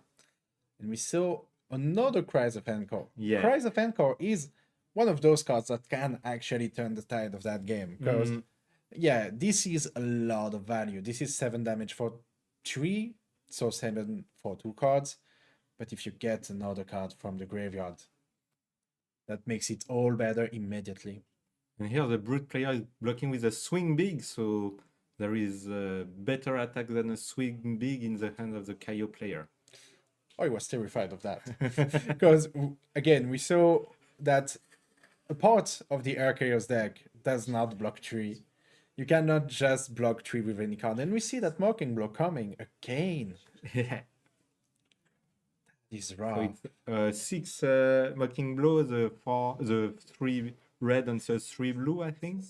And we saw another Cries of Encore. Yeah. Cries of Encore is one of those cards that can actually turn the tide of that game, because this is a lot of value. This is 7 damage for 3, so 7 for 2 cards. But if you get another card from the graveyard, that makes it all better immediately. And here the brute player is blocking with a swing big, so there is a better attack than a swing big in the hand of the KO player. I was terrified of that. Because, again, we saw that a part of the RKO's deck does not block 3. You cannot just block 3 with any card. And we see that Mocking Blow coming again. Yeah. This is raw. So it's 6 Mocking Blow, the 3 red and the 3 blue, I think.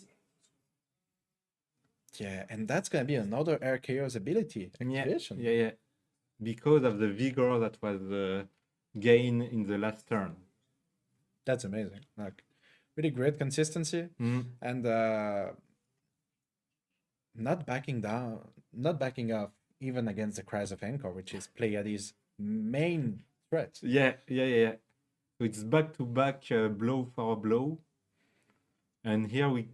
Yeah, and that's going to be another RKO's ability activation. Yeah. Because of the vigor that was gained in the last turn. That's amazing. Like, really great consistency. And not backing off even against the Cries of Encore, which is Pleiades' main threat. Yeah. So it's back-to-back blow for blow. And here we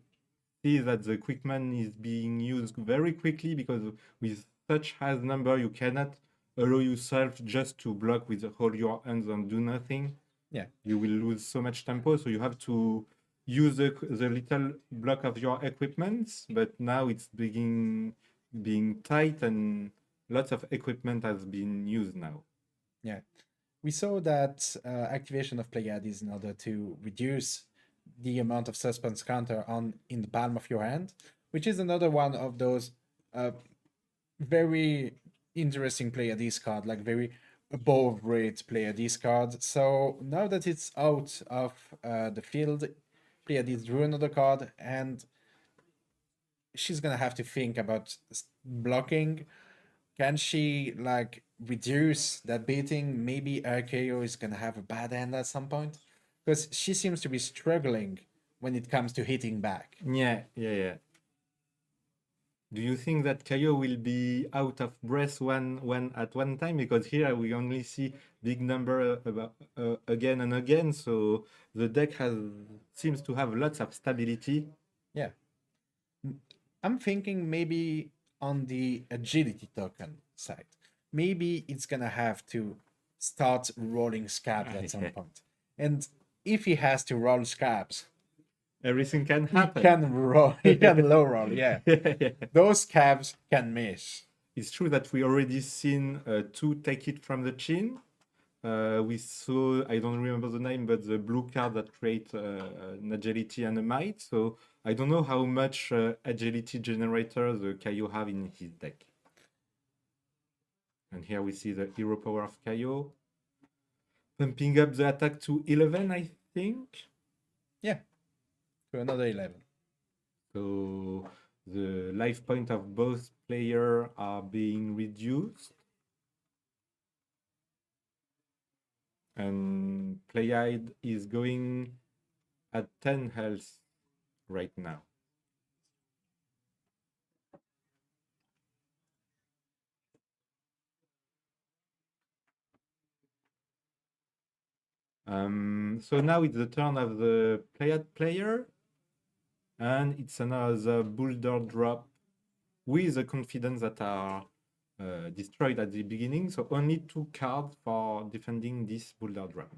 see that the Quickman is being used very quickly, because with such high number, you cannot allow yourself just to block with hold your hands and do nothing. Yeah. You will lose so much tempo, so you have to use the little block of your equipment, but now it's being tight and lots of equipment has been used now. Yeah. We saw that activation of Pleiades in order to reduce the amount of suspense counter in the palm of your hand, which is another one of those very interesting Pleiades card, like very above rate Pleiades card. So now that it's out of the field, Pleiades drew another card, and she's gonna have to think about blocking. Can she like reduce that beating? Maybe RKO is gonna have a bad hand at some point, because she seems to be struggling when it comes to hitting back. Yeah. Do you think that KO will be out of breath at one time? Because here we only see big number again and again, so the deck seems to have lots of stability. Yeah. I'm thinking maybe on the agility token side, maybe it's gonna have to start rolling scabs at some point. And if he has to roll scabs, everything can happen. He can low roll, yeah. Those scabs can miss. It's true that we already seen 2 take it from the chin. we saw, I don't remember the name, but the blue card that creates an agility and a might. So I don't know how much agility generator the Kaio have in his deck. And here we see the hero power of Kaio. Pumping up the attack to 11, I think. Yeah, to another 11. So the life point of both players are being reduced. And Playide is going at 10 health right now. So now it's the turn of the Playide player, and it's another boulder drop with the confidence that are destroyed at the beginning. So only 2 cards for defending this boulder drop.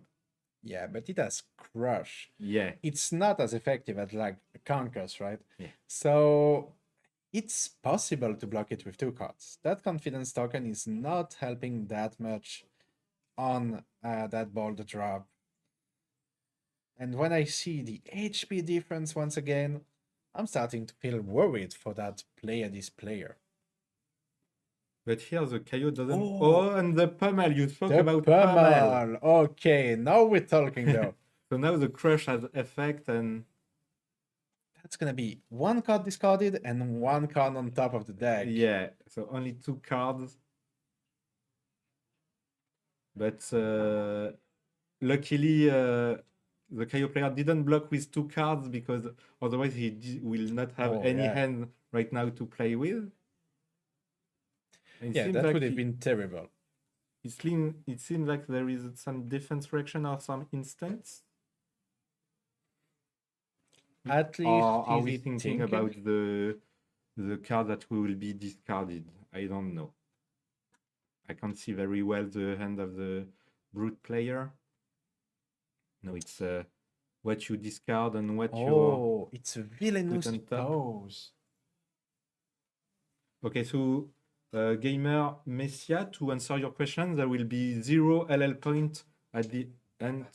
Yeah, but it has crush. Yeah. It's not as effective as like Conquers, right? Yeah. So it's possible to block it with 2 cards. That confidence token is not helping that much on that boulder drop. And when I see the HP difference once again, I'm starting to feel worried for that Pleiades player. But here the Kaio doesn't. Oh, and the pummel. You spoke The about pummel. Okay, now we're talking though. So now the crush has effect, and that's gonna be 1 card discarded and 1 card on top of the deck. Yeah, so only 2 cards. But luckily, the Kaio player didn't block with 2 cards because otherwise he will not have any hand right now to play with. Yeah, that would have been terrible. It seems like there is some defense reaction or some instance. At least, or are we thinking about the card that will be discarded? I don't know. I can't see very well the hand of the brute player. No, it's what you discard and what you. Oh, it's a villainous pose. Okay, so Gamer Messia, to answer your question, there will be 0 LL point at the end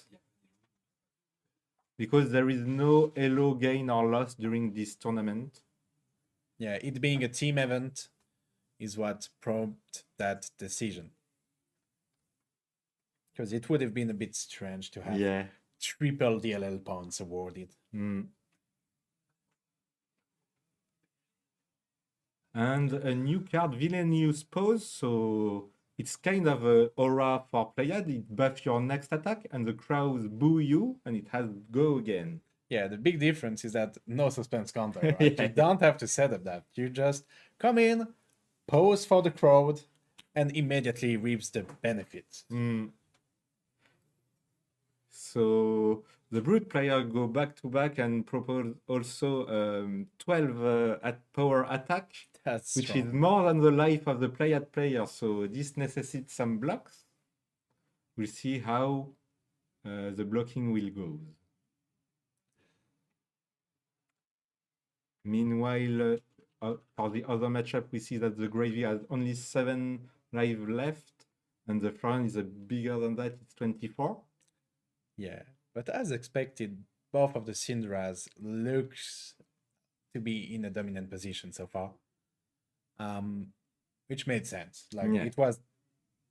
because there is no elo gain or loss during this tournament. Yeah, it being a team event is what prompted that decision. Because it would have been a bit strange to have triple DLL points awarded. And a new card, Villainous Pose. So it's kind of a aura for Pleiade. It buffs your next attack, and the crowds boo you, and it has go again. Yeah, the big difference is that no suspense counter, right? You don't have to set up that. You just come in, pose for the crowd, and immediately reaps the benefits. So the brute player go back to back and propose also 12 at power attack, which strong. is more than the life of the Pleiade player. So this necessitates some blocks. We'll see how the blocking will go. Meanwhile, for the other matchup, we see that the Gravy has only 7 life left, and the front is bigger than that. It's 24. Yeah, but as expected, both of the Syndras looks to be in a dominant position so far, which made sense. Like it was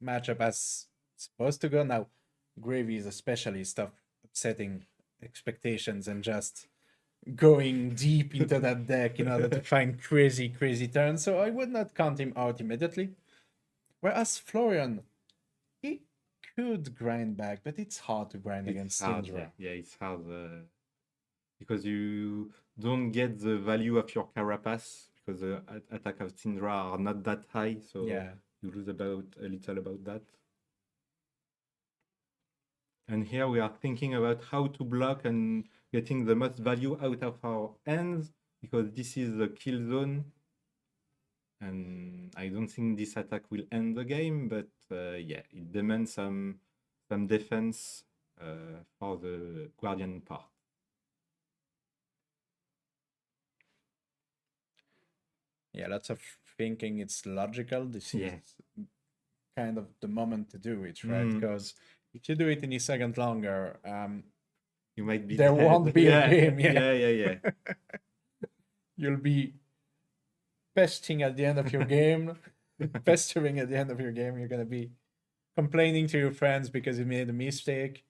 matchup as supposed to go. Now, Gravy is a specialist of setting expectations and just going deep into that deck in order to find crazy turns. So I would not count him out immediately. Whereas Florian, he could grind back, but it's hard to grind against Syndra. Yeah, it's hard because you don't get the value of your Carapace because the attack of Syndra are not that high, so you lose a little about that. And here we are thinking about how to block and getting the most value out of our hands because this is the kill zone. And I don't think this attack will end the game, but it demands some defense for the Guardian part. Yeah, lots of thinking. It's logical. This is kind of the moment to do it, right? Because if you do it any second longer, You might be there dead. won't be a game. Yeah. You'll be pesting at the end of your game, pestering at the end of your game. You're gonna be complaining to your friends because you made a mistake.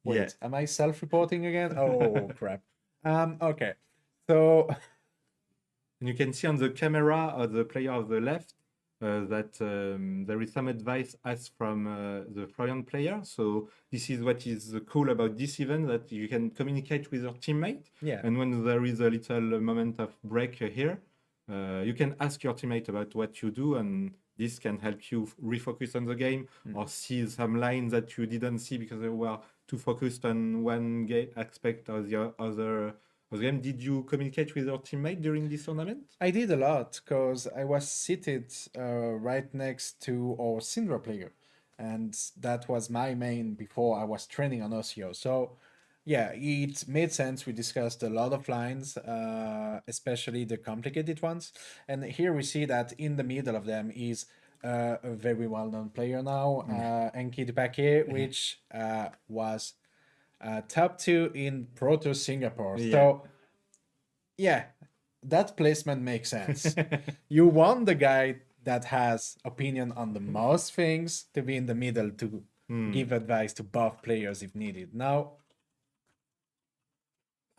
Wait, Yeah. am I self-reporting again? Oh crap. Okay. So And you can see on the camera of the player of the left that there is some advice asked from the Florian player. So this is what is cool about this event, that you can communicate with your teammate. yeah. And when there is a little moment of break here, you can ask your teammate about what you do, and this can help you refocus on the game or see some lines that you didn't see because you were too focused on one aspect or the other game. Did you communicate with your teammate during this tournament? I did a lot because I was seated right next to our Syndra player, and that was my main before I was training on Ocio. So, yeah, it made sense. We discussed a lot of lines, especially the complicated ones. And here we see that in the middle of them is a very well-known player now, Enki Dupake, which was top 2 in Proto Singapore. Yeah. So, yeah, that placement makes sense. You want the guy that has opinion on the most things to be in the middle to give advice to buff players if needed. Now,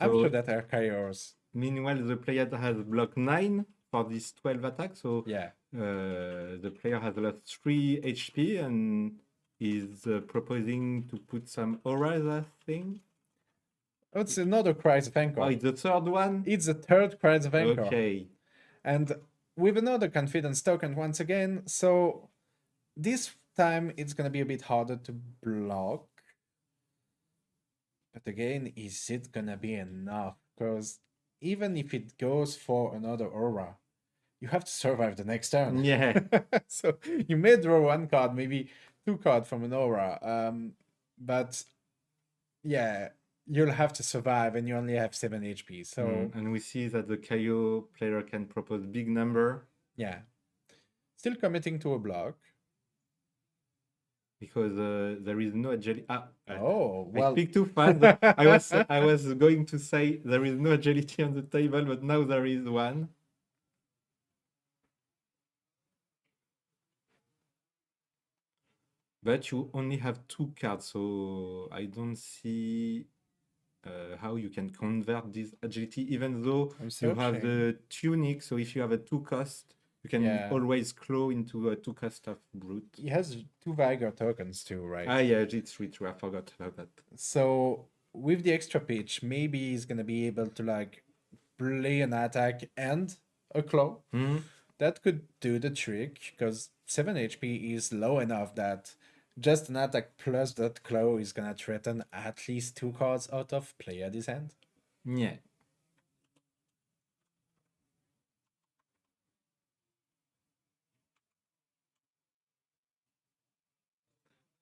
I'm So- sure that Archaeos, Meanwhile, the player has block 9 for this 12 attack. So yeah, the player has lost 3 HP and is proposing to put some auras, I think. it's another Cries of Encore. Oh, it's the third one? It's the third Cries of Encore. Okay. And with another confidence token once again, so this time it's gonna be a bit harder to block. But again, is it gonna be enough? Because even if it goes for another aura, you have to survive the next turn. Yeah. So you may draw 1 card, maybe 2 cards from an aura. But yeah, you'll have to survive and you only have 7 HP. So And we see that the KO player can propose big number yeah. Still committing to a block. because there is no agility. Oh, I well. speak too fast. I was going to say there is no agility on the table, but now there is one. But you only have 2 cards, so I don't see how you can convert this agility, even though I'm you have searching. the tunic. So if you have a 2 cost, you can Yeah. always claw into a 2 cost of brute. He has 2 Vigor tokens too, right? Ah, yeah, it's true. I forgot about that. So with the extra pitch, maybe he's gonna be able to like play an attack and a claw. That could do the trick because 7 HP is low enough that just an attack plus that claw is gonna threaten at least 2 cards out of Pleiades' hand. Yeah.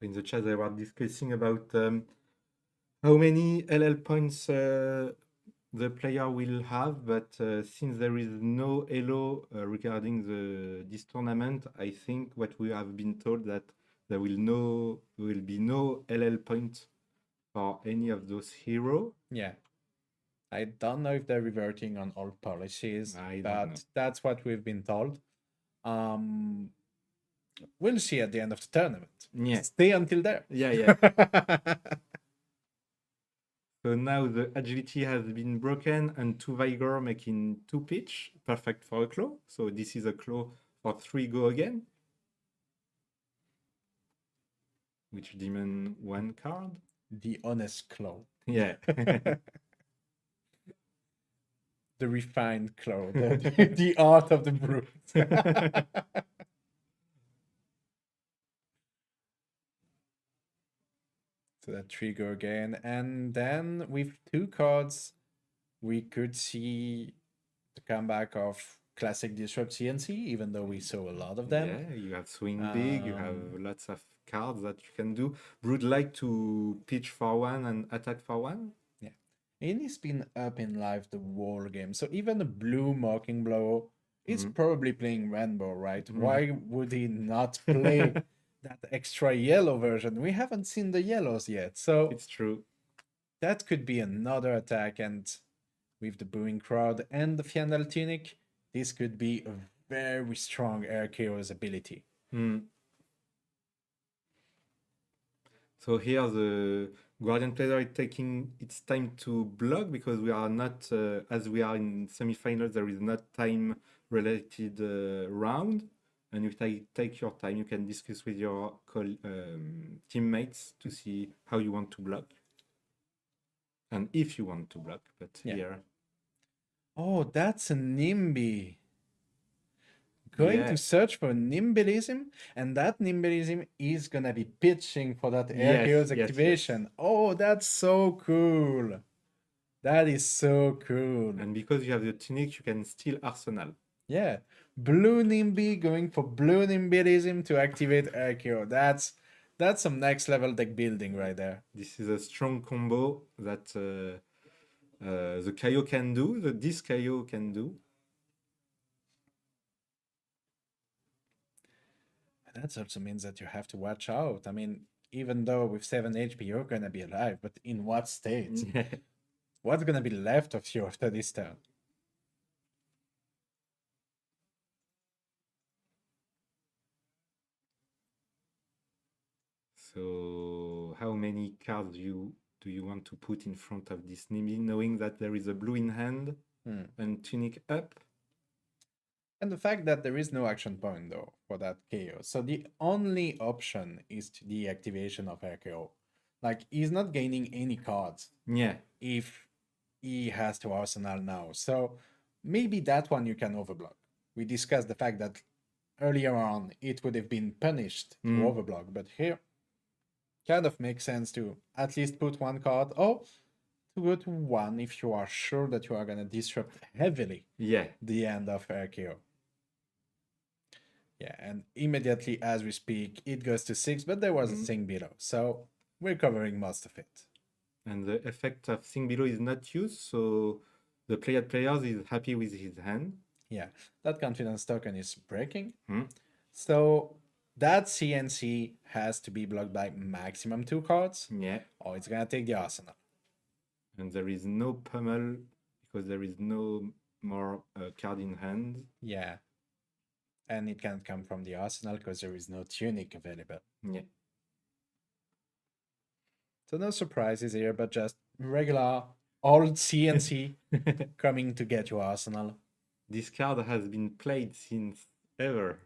In the chat, they were discussing about how many LL points the player will have, but since there is no elo regarding this tournament, I think what we have been told that there will be no LL point for any of those heroes. Yeah. I don't know if they're reverting on old policies, I don't but know. that's what we've been told. We'll see at the end of the tournament. Yeah. Stay until there. Yeah. So now the agility has been broken and 2 vigor making 2 pitch, perfect for a claw. So this is a claw for 3 go again, which demand 1 card. The honest claw. Yeah. The refined claw. The art of the brute. So that trigger again. And then with 2 cards, we could see the comeback of classic Disrupt CNC, even though we saw a lot of them. Yeah, you have swing big, you have lots of cards that you can do. Brood like to pitch for 1 and attack for 1. Yeah. And he's been up in life the whole game. So even a blue Mocking Blow is probably playing Rainbow, right? Why would he not play that extra yellow version. We haven't seen the yellows yet, so It's true. that could be another attack. And with the booing crowd and the Fiandal Tunic, this could be a very strong Arceus ability. So here the Guardian player is taking its time to block because we are not, as we are in semifinals, there is not time related round. And if you take your time, you can discuss with your teammates to see how you want to block. And if you want to block, but here. Oh, that's a Nimby. Going Yeah. to search for Nimbylism, and that Nimbylism is gonna be pitching for that Yes, Arceus yes, activation. Oh, that's so cool. That is so cool. And because you have the tunic, you can steal Arsenal. Yeah. Blue Nimby going for blue Nimbylism to activate Arceus. That's some next level deck building right there. This is a strong combo that the Kaio can do, this Kaio can do. That also means that you have to watch out. I mean, even though with 7 HP you're gonna be alive, but in what state? What's gonna be left of you after this turn? So how many cards do you want to put in front of this Nimby, knowing that there is a blue in hand and tunic up? And the fact that there is no action point though for that KO. So the only option is to the activation of RKO. Like he's not gaining any cards. Yeah. If he has to Arsenal now. So maybe that one you can overblock. We discussed the fact that earlier on it would have been punished to overblock, but here kind of makes sense to at least put one card or to go to one if you are sure that you are gonna disrupt heavily the end of RKO. Yeah, and immediately as we speak, it goes to 6, but there was a thing below, so we're covering most of it. And the effect of thing below is not used, so the players is happy with his hand. Yeah, that confidence token is breaking. So that CNC has to be blocked by maximum 2 cards. Yeah. Or it's gonna take the Arsenal. And there is no pummel because there is no more card in hand. Yeah. And it can't come from the Arsenal because there is no tunic available. Yeah. So no surprises here, but just regular old CNC coming to get your Arsenal. This card has been played since ever.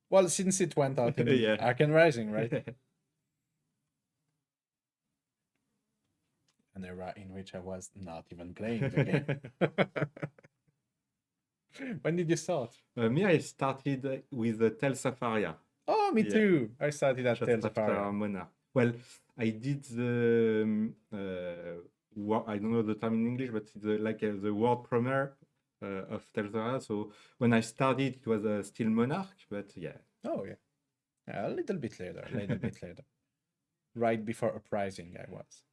Well, since it went out in Arcane Rising, right? An era in which I was not even playing the game. When did you start? Me, I started with Tales of Aria. Oh, me too. I started at Tales of Aria. Monarch. Well, I did the I don't know the term in English, but it's the world premiere of Tales of Aria. So when I started, it was still Monarch, but yeah. Oh yeah, a little bit later. Right before Uprising, I was.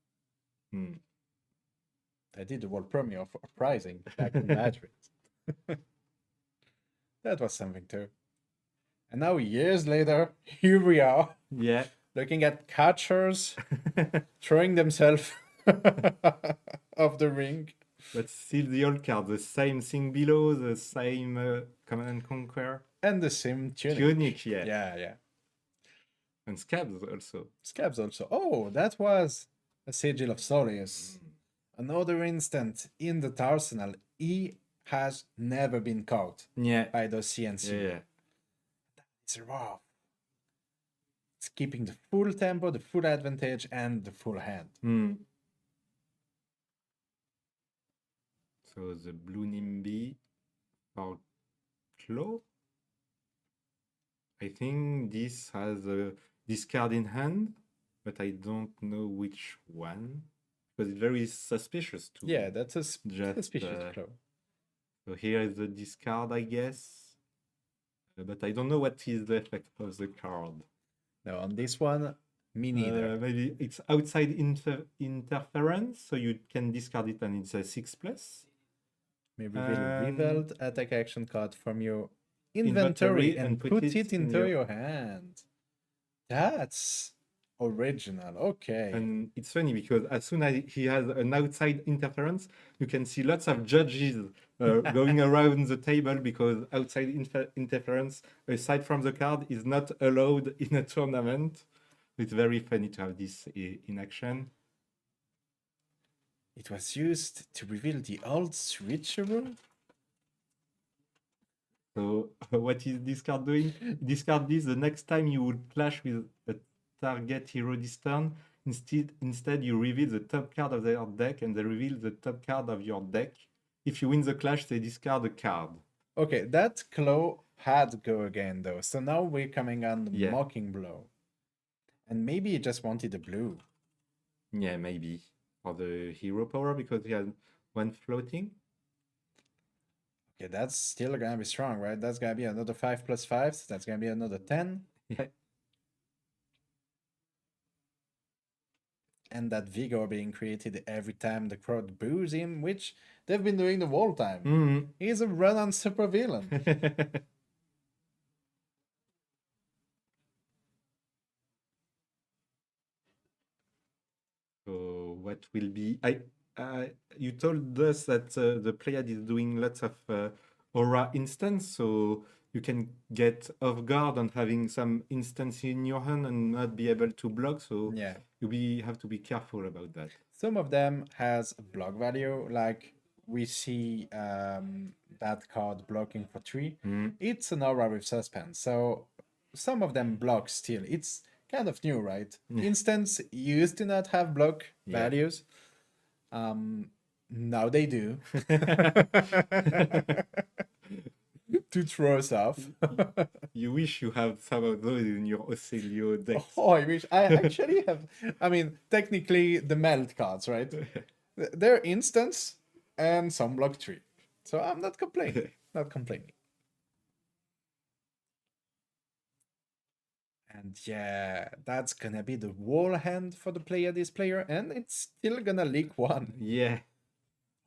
I did the world premiere of Uprising back in Madrid. That was something too. And now years later, here we are. Yeah. Looking at catchers throwing themselves off the ring. But still the old card, the same thing below, the same Command and Conquer. And the same tunic. Tunic, yeah. Yeah. And Scabs also. Scabs also. Oh, that was a Sigil of Solace. Another instant in the Arsenal. He has never been caught by those CNC. Yeah. It's rough. It's keeping the full tempo, the full advantage, and the full hand. So the blue Nimby for Claw. I think this has this card in hand, but I don't know which one. Because it's very suspicious too. Yeah, that's a suspicious claw. So here is the discard, I guess. But I don't know what is the effect of the card. No, on this one, me neither. Maybe it's outside interference, so you can discard it and it's a 6+. Maybe revealed attack action card from your inventory and put it into your hand. That's original. Okay. And it's funny because as soon as he has an outside interference, you can see lots of judges going around the table because outside interference, aside from the card, is not allowed in a tournament. It's very funny to have this in action. It was used to reveal the old switcheroo. So what is this card doing? Discard this the next time you would clash with a target hero this turn. Instead, you reveal the top card of their deck and they reveal the top card of your deck. If you win the clash, they discard a card. Okay, that claw had go again though. So now we're coming on the Yeah. mocking blow. And maybe he just wanted a blue. Yeah, maybe. Or the hero power because he has one floating. Okay, that's still gonna be strong, right? That's gonna be another 5+5. So that's gonna be another 10. Yeah. And that vigor being created every time the crowd boos him, which they've been doing the whole time. Mm. He's a run-on supervillain. So what will be? You told us that the Pleiad is doing lots of aura instance, so you can get off guard on having some instance in your hand and not be able to block. So Yeah. you have to be careful about that. Some of them has a block value, like we see that card blocking for 3. Mm. It's an aura with suspense, so some of them block still. It's kind of new, right? Yeah. Instance used to not have block Yeah. values. Now they do. To throw us off. You wish you have some of those in your Ocelio deck. Oh, I wish I actually have. I mean, technically the melt cards, right? They're instants and some block 3. So I'm not complaining. Not complaining. And yeah, that's gonna be the wall hand for the player, this player, and it's still gonna leak 1. Yeah.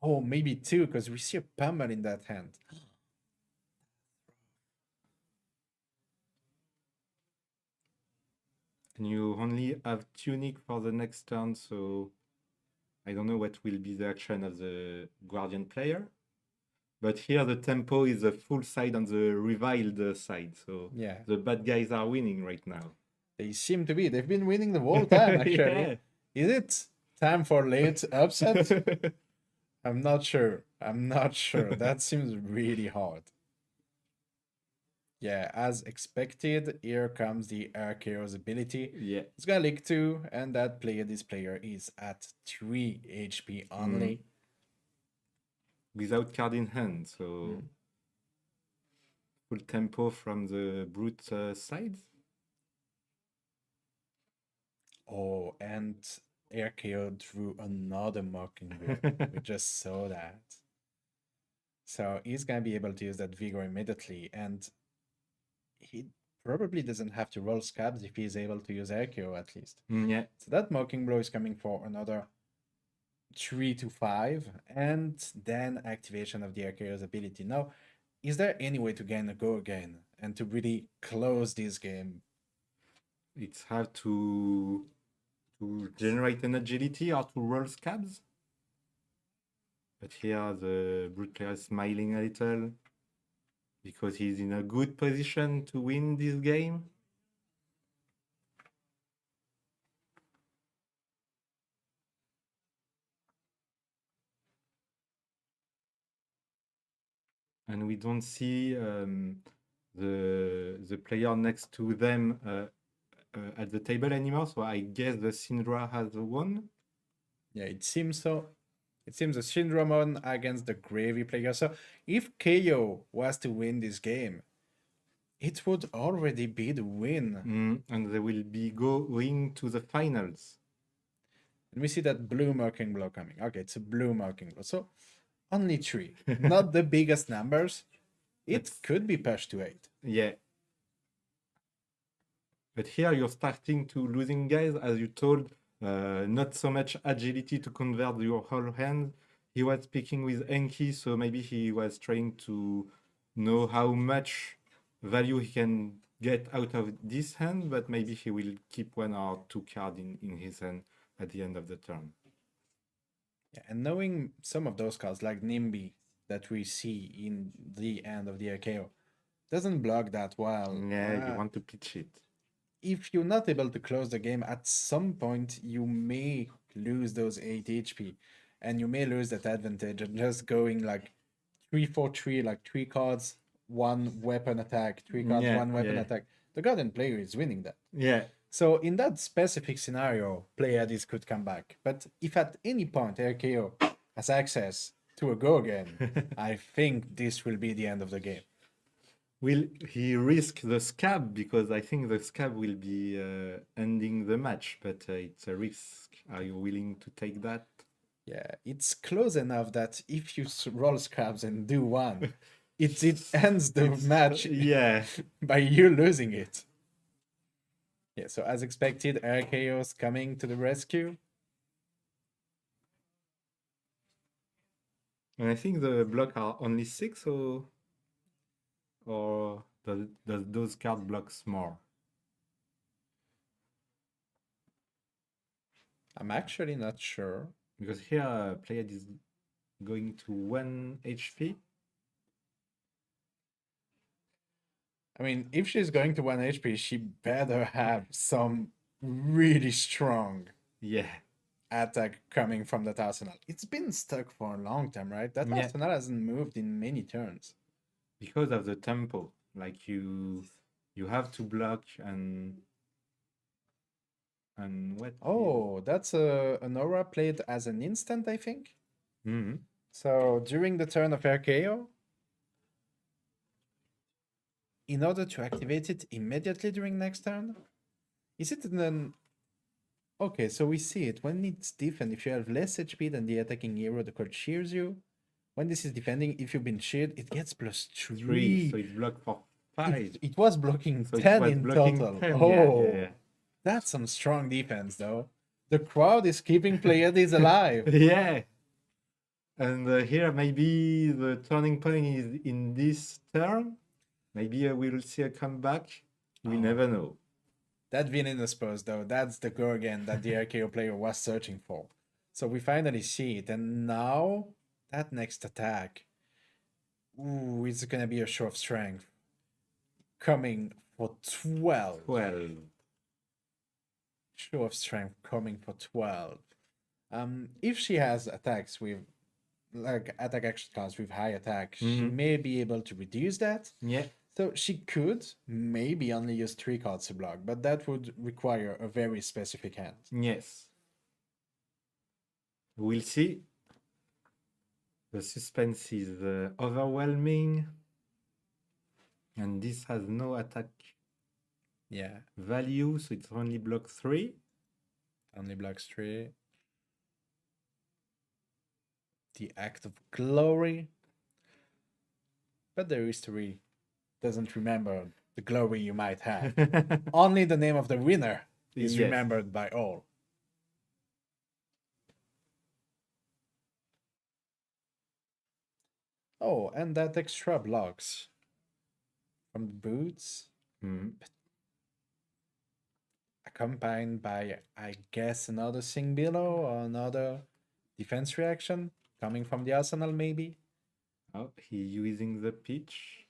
Oh, maybe 2, because we see a pummel in that hand. And you only have Tunic for the next turn, so I don't know what will be the action of the Guardian player. But here the tempo is a full side on the reviled side, so Yeah, the bad guys are winning right now. they seem to be. They've been winning the whole time, actually. Yeah. Is it time for late upset? I'm not sure. I'm not sure. That seems really hard. Yeah, as expected, here comes the Archaeo's ability. Yeah. It's gonna leak 2, and that player, this player, is at 3 HP only. Without card in hand, so Mm. full tempo from the brute side. Oh, and Archaeo drew another Mockingbird. We just saw that. So he's gonna be able to use that Vigor immediately, and he probably doesn't have to roll scabs if he's able to use Archaeo at least. Yeah. So that Mocking Blow is coming for another 3 to 5, and then activation of the Archaeo's ability. Now, is there any way to gain a go again and to really close this game? It's hard to generate an agility or to roll scabs. But here the brute player is smiling a little because he's in a good position to win this game. And we don't see the player next to them at the table anymore, so I guess the Syndra has won. Yeah, it seems so. It seems the Syndra won against the Gravy player. So if KO was to win this game, it would already be the win. And they will be going to the finals. And we see that blue Mocking Blow coming. Okay, it's a blue Mocking Blow. So only 3. Not the biggest numbers. It could be pushed to 8. Yeah. But here you're starting to losing guys, as you told, not so much agility to convert your whole hand. He was speaking with Enki, so maybe he was trying to know how much value he can get out of this hand, but maybe he will keep 1 or 2 cards in his hand at the end of the turn. Yeah, and knowing some of those cards like NIMBY that we see in the end of the RKO doesn't block that well. Yeah, you want to pitch it. If you're not able to close the game, at some point you may lose those 8 HP and you may lose that advantage of just going like 3-4-3, like 3 cards, 1 weapon attack, 3 cards, 1 weapon attack. The Guardian player is winning that. Yeah. So in that specific scenario, Pleiades could come back. But if at any point RKO has access to a go again, I think this will be the end of the game. Will he risk the scab? Because I think the scab will be ending the match, but it's a risk. Are you willing to take that? Yeah, it's close enough that if you roll scabs and do 1, it ends the match by you losing it. Yeah, so as expected, RKO's coming to the rescue. And I think the block are only 6, or does those card blocks more? I'm actually not sure. Because here Pleiad is going to 1 HP. I mean, if she's going to 1 HP, she better have some really strong attack coming from that arsenal. It's been stuck for a long time, right? That arsenal hasn't moved in many turns. Because of the tempo. Like you have to block and what? Oh, that's an aura played as an instant, I think. Mm-hmm. So during the turn of RKO, in order to activate it immediately during next turn, is it then? Okay, so we see it when it's defend. If you have less HP than the attacking hero, the card shears you. When this is defending, if you've been sheared, it gets +3. So it's blocked for 5. It was blocking So 10 it was in blocking total. 10, Oh, that's some strong defense, though. The crowd is keeping Pleiades alive. Yeah. And here maybe the turning point is in this turn. Maybe we will see a comeback. We never know. That Villainous Pose, though, that's the go again that the RKO player was searching for. So we finally see it, and now that next attack, ooh, it's gonna be a show of strength. Coming for 12. 12. Show of strength coming for 12. If she has attacks with, like, attack action cards with high attack, she may be able to reduce that. Yeah. So she could maybe only use 3 cards to block, but that would require a very specific hand. Yes. We'll see. The suspense is overwhelming. And this has no attack value, so it's only block 3. Only blocks 3. The Act of Glory. But the history doesn't remember the glory you might have. Only the name of the winner is remembered by all. Oh, and that extra blocks from the boots. Accompanied by, I guess, another Sing Below or another defense reaction coming from the arsenal, maybe. Oh, he's using the pitch.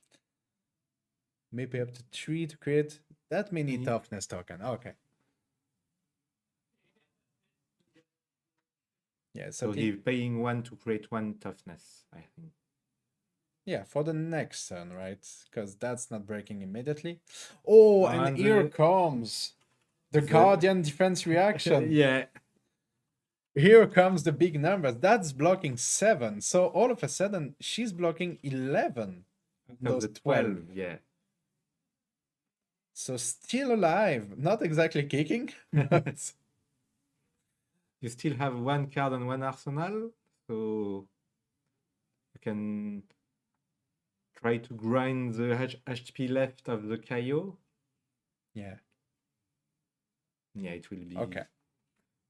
Maybe up to 3 to create that many toughness token. Okay. Yeah, so he's paying 1 to create 1 toughness, I think. Yeah, for the next turn, right? Because that's not breaking immediately. Oh, and here comes the Guardian defense reaction. Yeah. Here comes the big numbers. That's blocking 7. So all of a sudden, she's blocking 11. No, the 12, yeah. So still alive. Not exactly kicking. But you still have 1 card and 1 arsenal. So you can try to grind the HP left of the Kaio. Yeah. Yeah, it will be... Okay.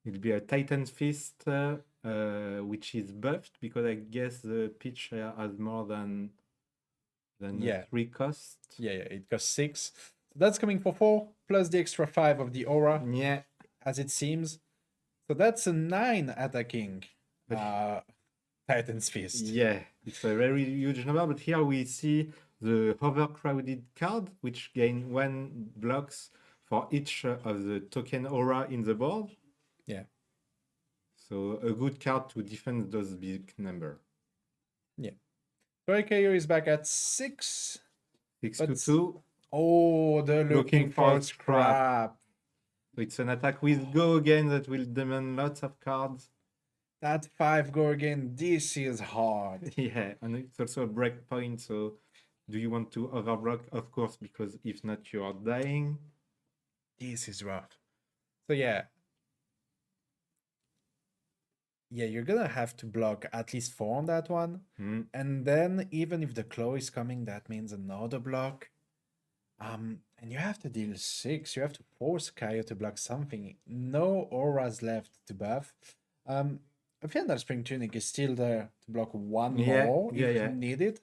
It'll be a Titan's Fist, which is buffed, because I guess the pitch has more than 3 costs. Yeah, it costs 6. That's coming for 4, plus the extra 5 of the aura, Yeah. as it seems. So that's a 9 attacking Titan's Fist. Yeah, it's a very huge number, but here we see the overcrowded card, which gain 1 blocks for each of the token aura in the board. Yeah. So a good card to defend those big number. Yeah. So AKO is back at 6. 6 But to 2. Oh, they're looking for scrap. So it's an attack with go again that will demand lots of cards. That 5 go again. This is hard. Yeah, and it's also a break point. So do you want to overblock? Of course, because if not, you are dying. This is rough. So yeah. Yeah, you're gonna have to block at least 4 on that one. And then even if the claw is coming, that means another block. And you have to deal 6. You have to force Kaio to block something. No auras left to buff. Afiandal Spring Tunic is still there to block 1 more if needed.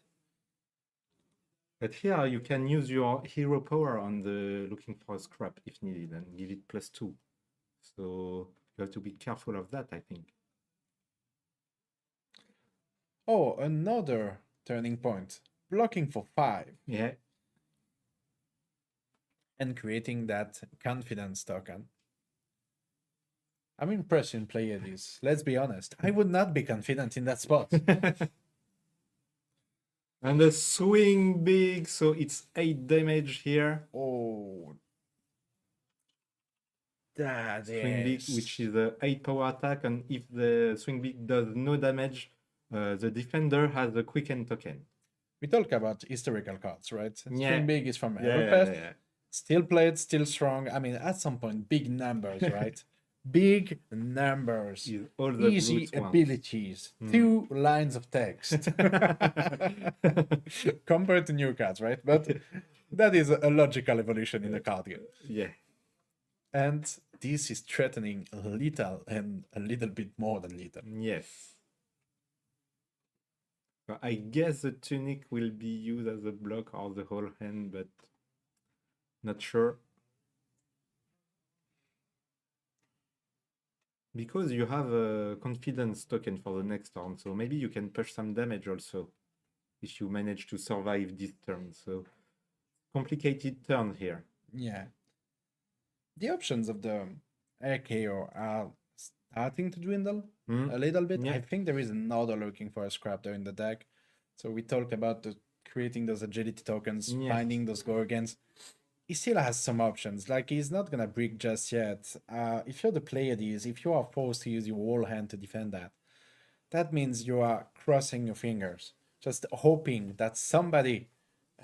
But here you can use your hero power on the looking for a scrap if needed and give it +2. So you have to be careful of that, I think. Oh, another turning point. Blocking for 5. Yeah. And creating that confidence token. I'm impressed in Pleiades. Let's be honest. I would not be confident in that spot. And a swing big, so it's 8 damage here. Oh. That Swing big, which is a 8 power attack, and if the swing big does no damage, the defender has a quicken token. We talk about historical cards, right? Yeah. Swing big is from Yeah, Everfest. yeah. Still played, still strong. I mean, at some point, big numbers, right? Big numbers. All the Easy brutes want. abilities. 2 lines of text. Compared to new cards, right? But that is a logical evolution in the card game. Yeah. And this is threatening little and a little bit more than little. Yes. But I guess the tunic will be used as a block or the whole hand, but not sure. Because you have a confidence token for the next turn, so maybe you can push some damage also if you manage to survive this turn. So complicated turn here. Yeah. The options of the RKO are starting to dwindle a little bit. Yeah. I think there is another looking for a scrap there in the deck. So we talked about creating those agility tokens, Yes. finding those Gorgons. He still has some options. Like, he's not gonna brick just yet. If you're the Pleiades, if you are forced to use your whole hand to defend that, that means you are crossing your fingers, just hoping that somebody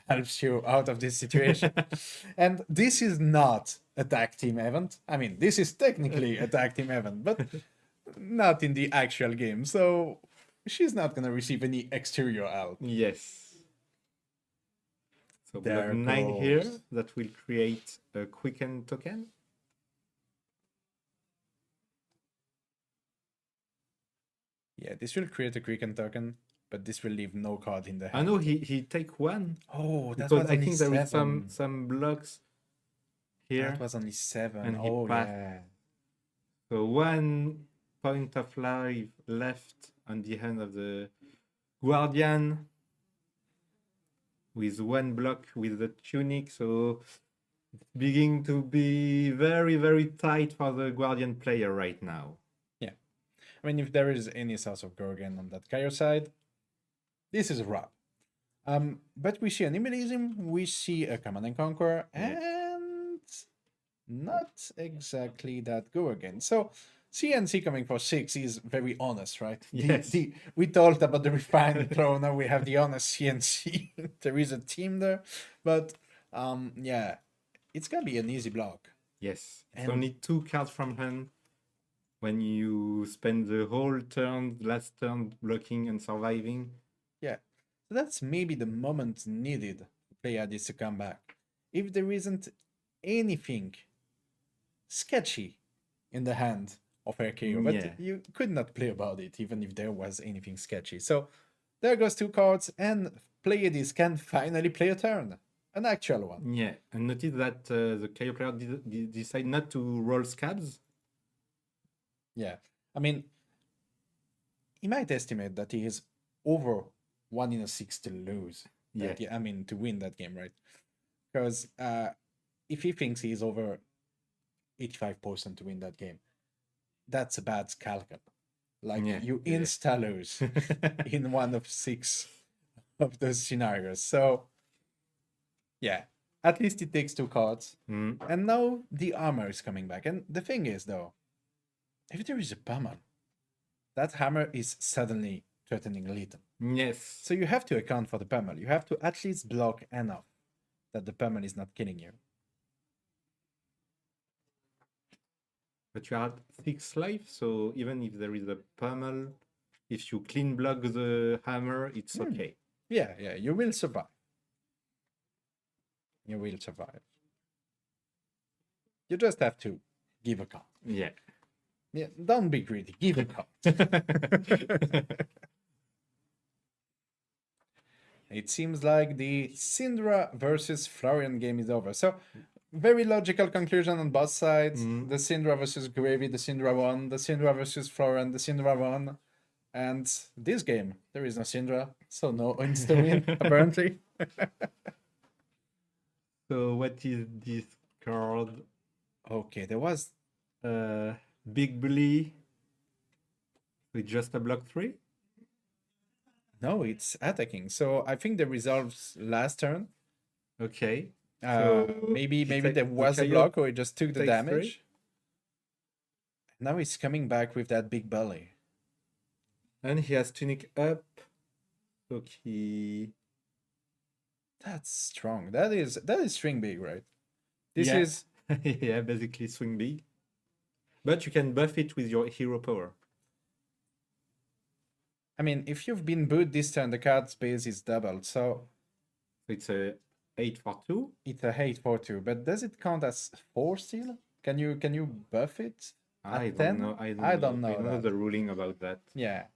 helps you out of this situation. And this is not a tag team event. I mean, this is technically a tag team event, but not in the actual game. So she's not gonna receive any exterior help. Yes. So we There have 9 here goes. that will create a quicken token. Yeah, this will create a Quicken token, but this will leave no card in the I hand. know he take 1. Oh, that because was I only think there is 7. some blocks here. That was only 7. And he Oh, passed. yeah. So 1 point of life left on the hand of the Guardian with 1 block with the tunic. So it's beginning to be very, very tight for the Guardian player right now. Yeah. I mean, if there is any source of Gorgon on that Kaio side, this is a wrap. But we see an Immobilism, we see a Command and Conquer, and not exactly that go again. So CNC coming for 6 is very honest, right? Yes. We talked about the refined throw, now we have the honest CNC. There is a team there, but yeah, it's gonna be an easy block. Yes. It's And- only 2 cards from hand when you spend the whole turn, last turn blocking and surviving. Yeah, so that's maybe the moment needed for Pleiades to come back. If there isn't anything sketchy in the hand of RKO, but Yeah. you could not play about it even if there was anything sketchy. So there goes 2 cards, and Pleiades can finally play a turn. An actual one. Yeah, and notice that the KO player decide not to roll scabs. Yeah. I mean, he might estimate that he is over 1 in a 6 to lose. Yeah. I mean, to win that game, right? Because if he thinks he's over 85% to win that game, that's a bad scalp. Like, Yeah, you yeah. insta lose in 1 of 6 of those scenarios. So, yeah, at least it takes 2 cards. Mm. And now the armor is coming back. And the thing is, though, if there is a pummel, that hammer is suddenly threatening lethal. Yes. So you have to account for the pummel. You have to at least block enough that the pummel is not killing you. But you are at 6 life, so even if there is a pummel, if you clean block the hammer, it's okay. Yeah, you will survive. You will survive. You just have to give a card. Yeah. Yeah, don't be greedy. Give a card. It seems like the Syndra versus Florian game is over. So, very logical conclusion on both sides. The Syndra versus Gravy, the Syndra won. The Syndra versus Florian, the Syndra won. And this game, there is no Syndra, so no insta-win, apparently. So what is this card? Okay, there was... Big Bully with just a block 3? No, it's attacking. So I think the resolves last turn. Okay. Maybe take there the was a KO, block or it just took the takes damage. 3. Now he's coming back with that big belly. And he has Tunic up. Okay. That's strong. That is swing big, right? This Yeah. is Yeah, basically swing big. But you can buff it with your hero power. I mean, if you've been booed this turn, the card space is doubled, so It's a 8 for 2. it's a 8/4/2. But does it count as 4 still? Can you buff it? I At don't 10? know. I I don't don't know. know I don't know that. the ruling about that. Yeah.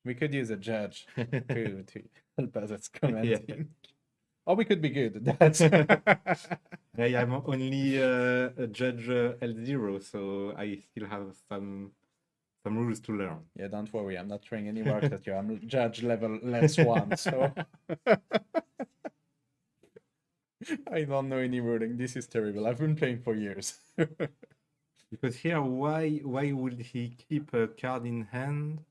We could use a judge to help us as commenting. Or we could be good. That's I am only a judge L0, so I still have some rules to learn. Yeah, don't worry. I'm not throwing any work at you. I'm judge level less 1, so I don't know any ruling. This is terrible. I've been playing for years. Because here, why would he keep a card in hand?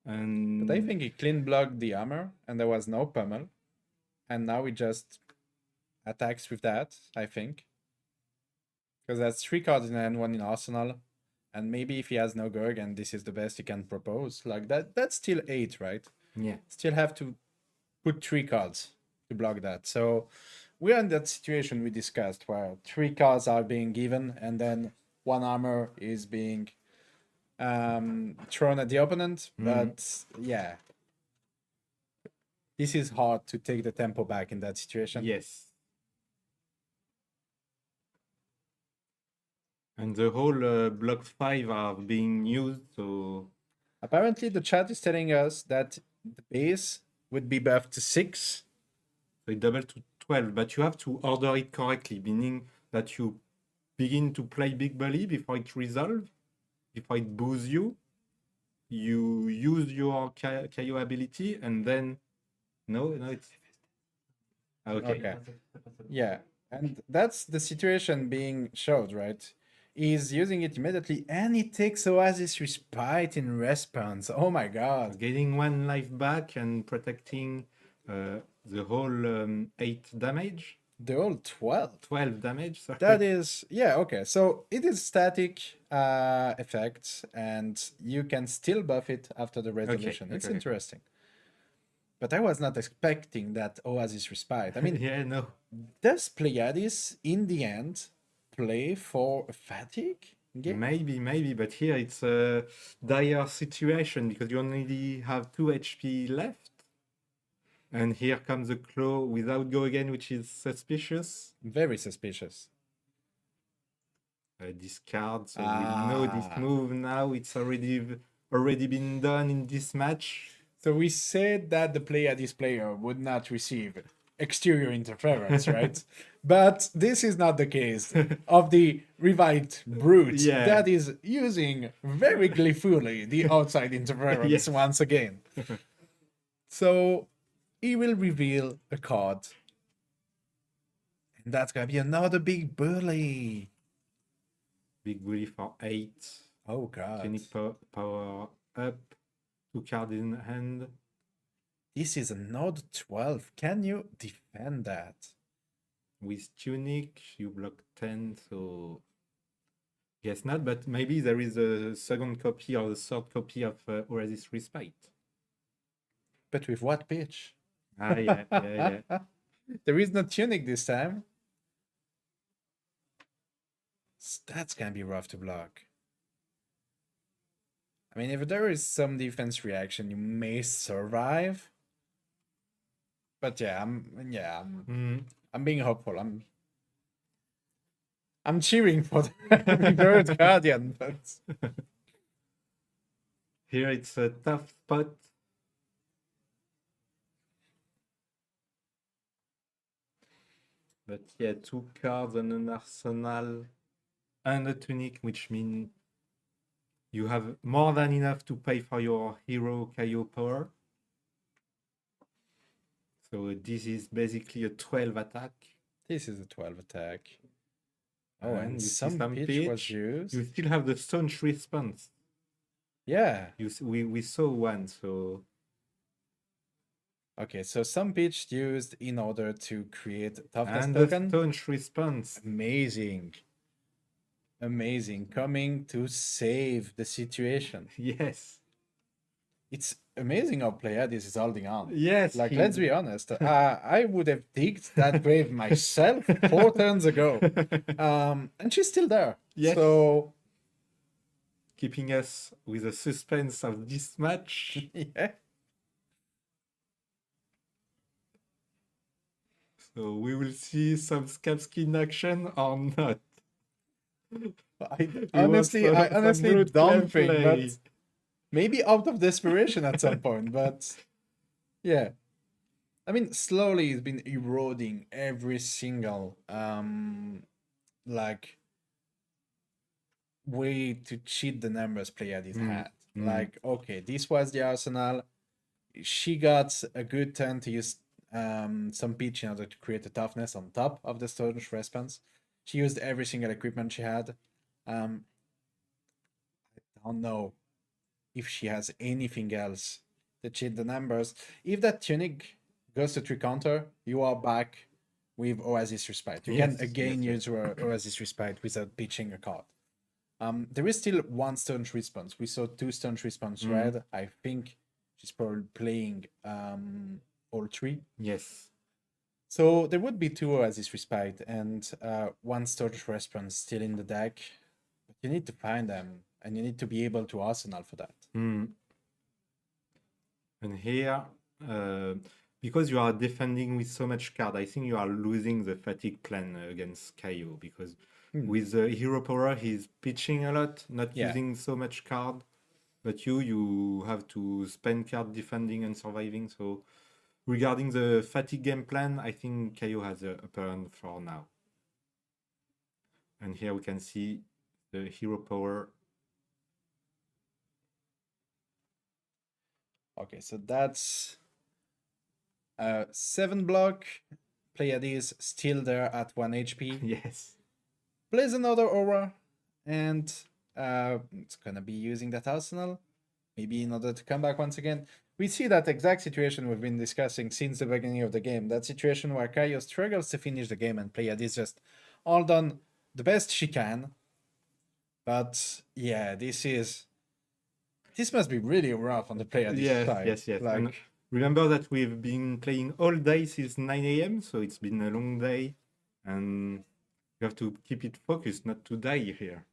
And But I think he clean blocked the armor and there was no pummel. And now he just attacks with that, I think. Because that's 3 cards in hand, 1 in arsenal. And maybe if he has no Gurg and this is the best he can propose, like that's still 8, right? Yeah. Still have to put 3 cards to block that. So we're in that situation we discussed where 3 cards are being given and then 1 armor is being thrown at the opponent. But yeah, this is hard to take the tempo back in that situation. Yes. And the whole block 5 are being used, so Apparently the chat is telling us that the base would be buffed to 6. they double to 12. But you have to order it correctly, meaning that you begin to play Big Bully before it resolves, before it boos you. You use your KO ability, and then no, it's okay. Yeah, and that's the situation being showed, right? He's using it immediately, and it takes Oasis Respite in response. Oh my god. Getting 1 life back and protecting the whole 8 damage. The whole 12. 12 damage. Sorry. That is, yeah, okay. So it is static effect, and you can still buff it after the resolution. It's okay. interesting. But I was not expecting that Oasis Respite. I mean, yeah, no. does Pleiades, in the end, play for a fatigue game? Maybe, but here it's a dire situation because you only have 2 HP left. And here comes a claw without go again, which is suspicious. Very suspicious. Discard, so we know this move now. It's already been done in this match. So we said that the Pleiades player would not receive exterior interference, right? But this is not the case of the revived brute Yeah. that is using very gleefully the outside interference Yes. once again. So he will reveal a card. And that's gonna be another big bully. Big bully for 8. Oh god. Tunic power up. 2 cards in hand. This is another 12. Can you defend that? With Tunic, you block 10, so guess not, but maybe there is a second copy or a third copy of Oasis Respite. But with what pitch? Ah, yeah. There is no Tunic this time. That's gonna be rough to block. I mean, if there is some defense reaction, you may survive. But yeah, I'm being hopeful. I'm cheering for the Bird Guardian, but Here it's a tough spot. But yeah, 2 cards and an arsenal and a tunic, which means you have more than enough to pay for your hero Kaio power. So this is basically a 12 attack. this is a 12 attack. Oh, And and you see some some pitch was pitch. used. You still have the staunch response. Yeah. We saw one, so Okay, so some pitch used in order to create toughness and the token. staunch response. Amazing. Amazing. Coming to save the situation. Yes. It's amazing how Pleiades is holding on. Yes. Like, he- let's be honest. I would have digged that grave myself 4 turns ago. And she's still there. Yes. So, keeping us with the suspense of this match. yeah. So we will see some Scabskin action or not. Honestly, I some honestly root don't think, play. but maybe out of desperation at some point. But yeah, I mean, slowly it's been eroding every single like way to cheat the numbers Pleiades had. Like, okay, this was the arsenal. She got a good turn to use some pitch in order to create a toughness on top of the staunch response. She used every single equipment she had. I don't know if she has anything else to cheat the numbers. If that tunic goes to 3 counter, you are back with Oasis Respite. You can Yes, again yes, use your Oasis Respite without pitching a card. There is still 1 staunch response. We saw 2 staunch response red. I think she's probably playing all 3. Yes. So there would be 2 Oasis Respite and 1 staunch response still in the deck. But you need to find them, and you need to be able to arsenal for that. And here, because you are defending with so much card, I think you are losing the fatigue plan against Kaio, because with the hero power, he's pitching a lot, not Yeah. using so much card. But you have to spend card defending and surviving. So regarding the fatigue game plan, I think Kaio has a upper hand for now. And here we can see the hero power. Okay, so that's 7 block. Pleiades still there at 1 HP. Yes. Plays another aura, and it's gonna be using that arsenal, maybe in order to come back once again. We see that exact situation we've been discussing since the beginning of the game. That situation where Kaio struggles to finish the game and Pleiades just all done the best she can. But yeah, this must be really rough on the Pleiades side. Yes. Like, And remember that we've been playing all day since 9 a.m., so it's been a long day, and you have to keep it focused, not to die here.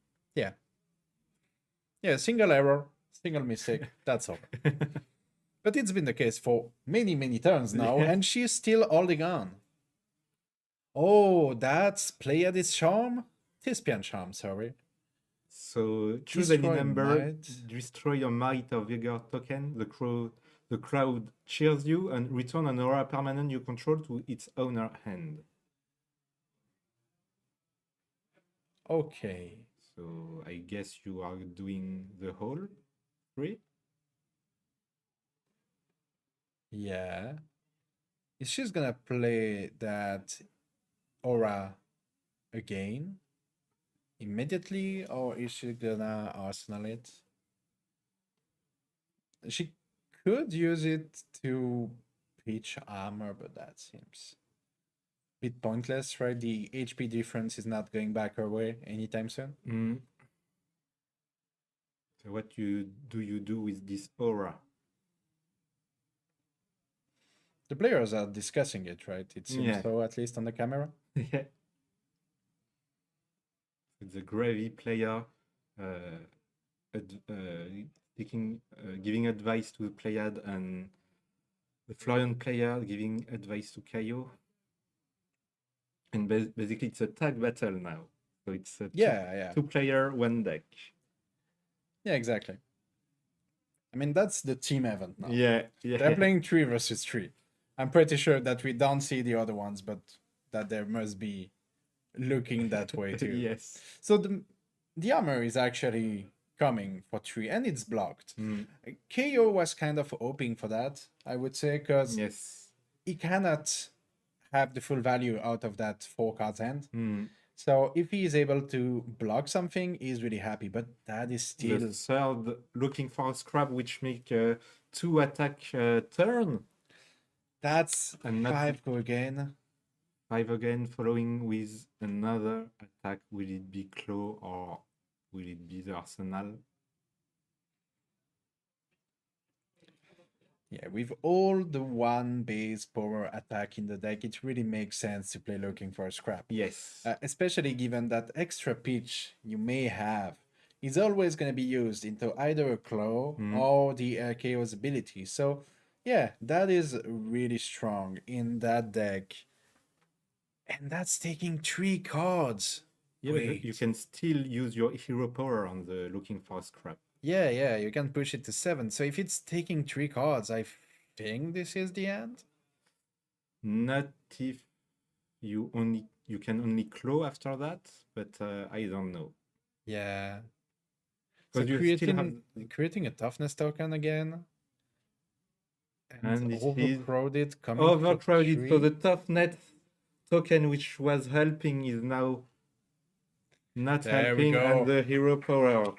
yeah, single error, single mistake, that's all. But it's been the case for many, many turns now, Yeah. and she's still holding on. Oh, that's Pleiades Charm? Thespian Charm, sorry. So choose any Destroy number, might. destroy your Might or Vigor token. The The crowd cheers you and return an aura permanent you control to its owner hand. Okay. So I guess you are doing the whole 3. Yeah. Is she's gonna play that aura again immediately, or is she gonna arsenal it? She could use it to pitch armor, but that seems a bit pointless, right? The HP difference is not going back her way anytime soon. So what do you do with this aura? The players are discussing it, right? It seems Yeah. so, at least on the camera. Yeah. The Gravy player giving advice to the Pleiad, and the Florian player giving advice to Kaio. And basically it's a tag battle now. So it's a Yeah. 2-player, 1 deck. Yeah, exactly. I mean, that's the team event now. Yeah. They're playing 3 versus 3. I'm pretty sure that we don't see the other ones, but that there must be looking that way too. Yes. So the armor is actually coming for 3, and it's blocked. KO was kind of hoping for that, I would say, because Yes. he cannot have the full value out of that 4 cards hand. So if he is able to block something, he's really happy. But that is still The third looking for a scrap, which make 2 attack turn. that's And not 5 go again. 5 again, following with another attack. Will it be Claw or will it be the Arsenal? Yeah, with all the 1 base power attack in the deck, it really makes sense to play looking for a scrap. Yes. Especially given that extra pitch you may have is always going to be used into either a claw or the Chaos ability. So yeah, that is really strong in that deck. And that's taking 3 cards. Yeah, but Wait. you can still use your hero power on the looking for a scrap. Yeah, you can push it to 7. So if it's taking 3 cards, I think this is the end. Not if you can only claw after that, but I don't know. Yeah. So Because you still have creating a toughness token again. And this is overcrowded coming for overcrowded. So 3. the toughness token which was helping is now not There we helping, go. and the hero power.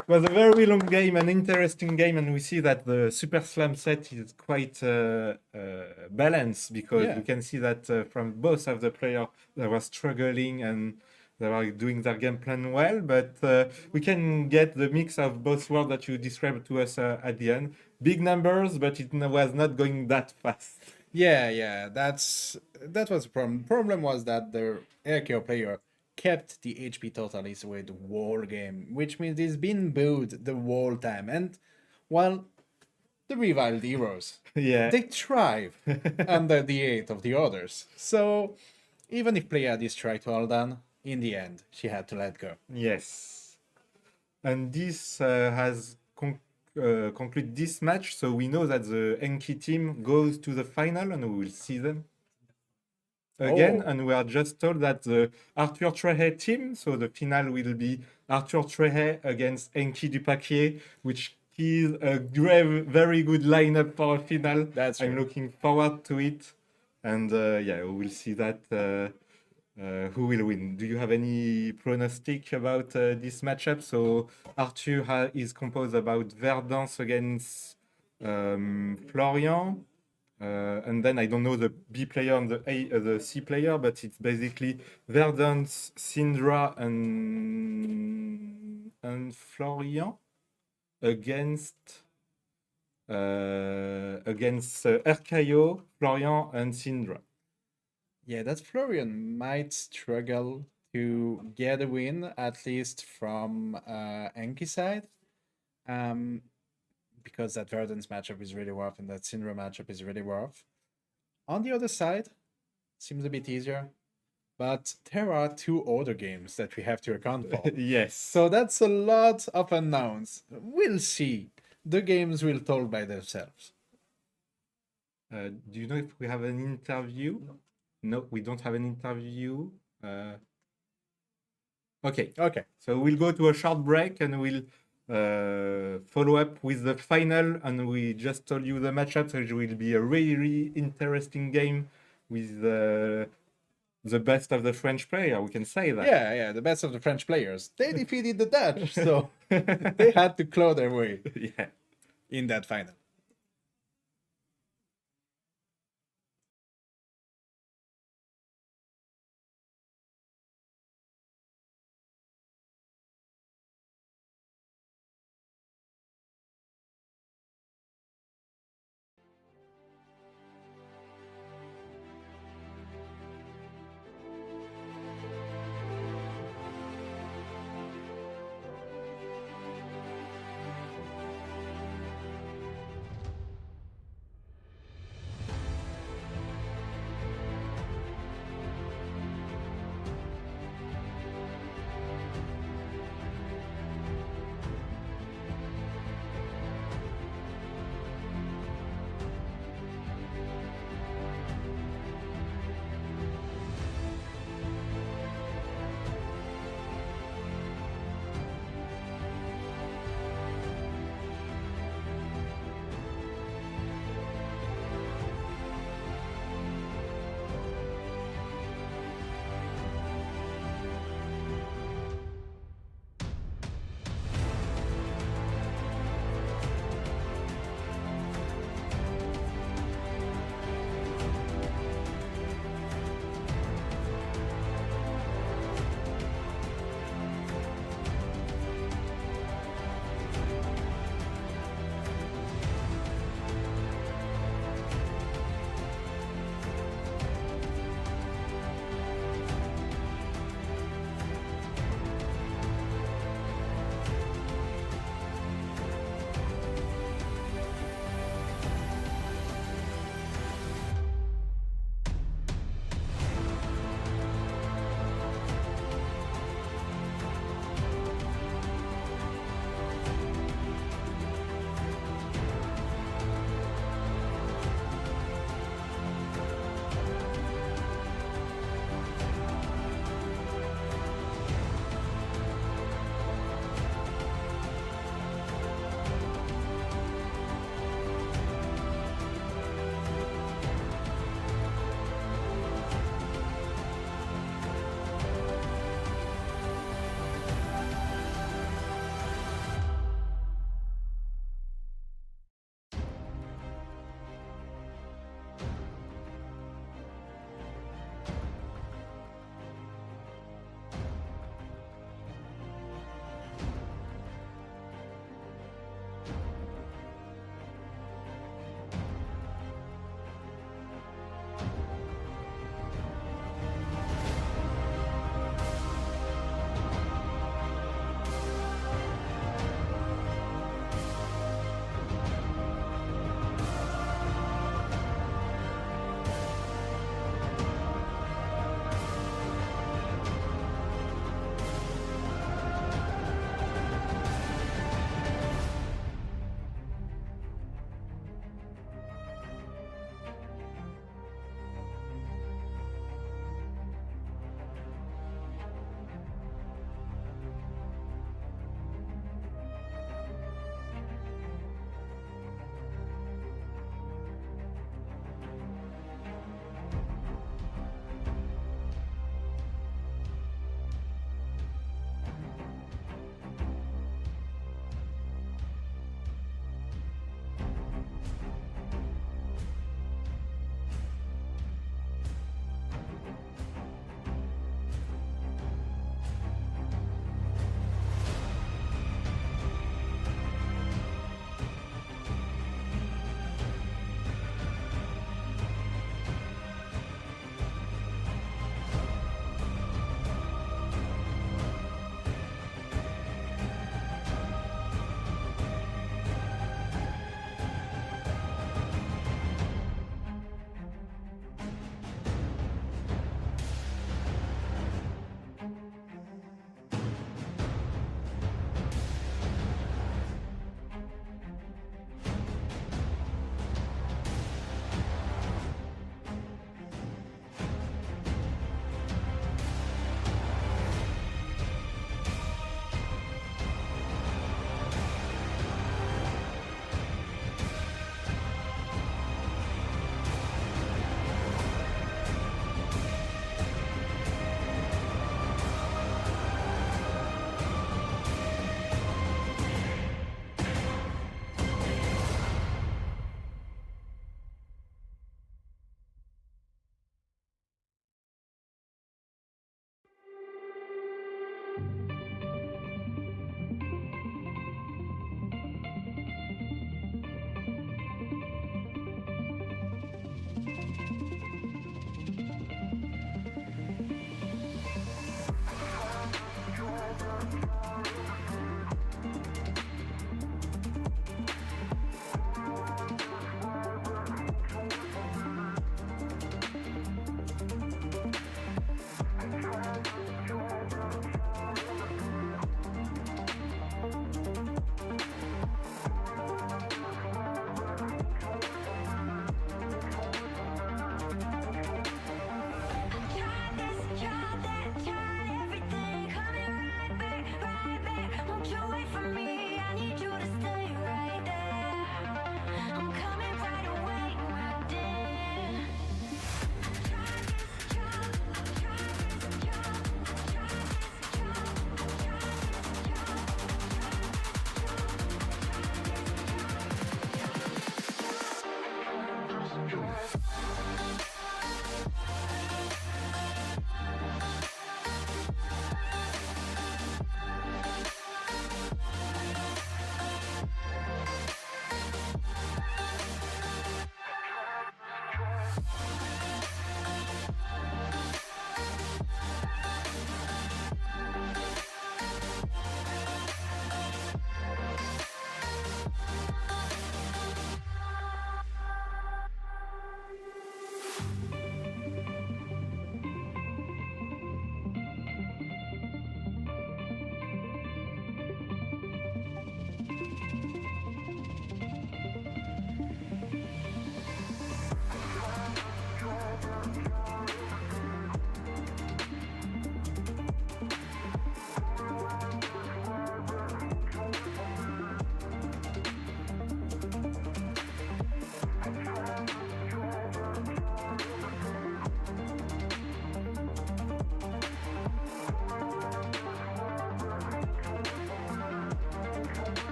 It was a very long game, an interesting game, and we see that the Super Slam set is quite balanced, because Yeah. you can see that from both of the players they were struggling and they were doing their game plan well, but we can get the mix of both worlds that you described to us at the end. Big numbers, but it was not going that fast. Yeah, that was the problem. Problem was that the Airkeo player kept the HP totalies with the whole game, which means he's been booed the whole time. And while the reviled heroes, Yeah. they thrive under the 8 of the others. So even if Pleiades tried to hold on, in the end, she had to let go. Yes. And this has concluded this match, so we know that the Enki team goes to the final, and we will see them again. Oh. And we are just told that the Arthur Trehe team, so the final will be Arthur Trehe against Enki Dupaquier, which is a very good lineup for a final. That's I'm true. looking forward to it. And yeah, we will see that who will win. Do you have any pronostic about this matchup? So Arthur is composed about Verdance against Florian. And then I don't know the B player and the C player, but it's basically Verdance, Syndra, and Florian against Erkaio, Florian, and Syndra. Yeah, that Florian might struggle to get a win, at least from Enki's side. Because that Verdance matchup is really rough and that Syndra matchup is really rough. On the other side, seems a bit easier. But there are 2 other games that we have to account for. Yes. So that's a lot of unknowns. We'll see. the games will talk by themselves. Do you know if we have an interview? No, we don't have an interview. Okay. Okay. So we'll go to a short break and we'll follow up with the final. And we just told you the matchup, so it will be a really, really interesting game with the best of the French player. We can say that. Yeah, the best of the French players. They defeated the Dutch, so they had to claw their way Yeah. in that final.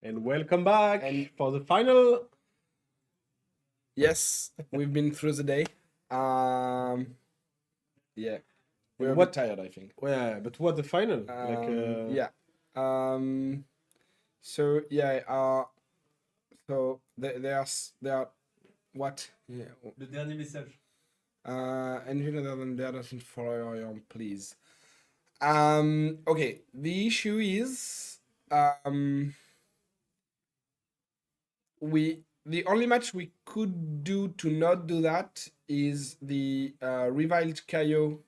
And welcome back And- for the final. Yes, we've been through the day. Yeah, we're a What- bit tired, I think. Yeah, but what the final? Yeah. So yeah. So there are what? Yeah. Le dernier message. Anything other than that doesn't follow your own, please. Okay. The issue is the only match we could do to not do that is the reviled Kaio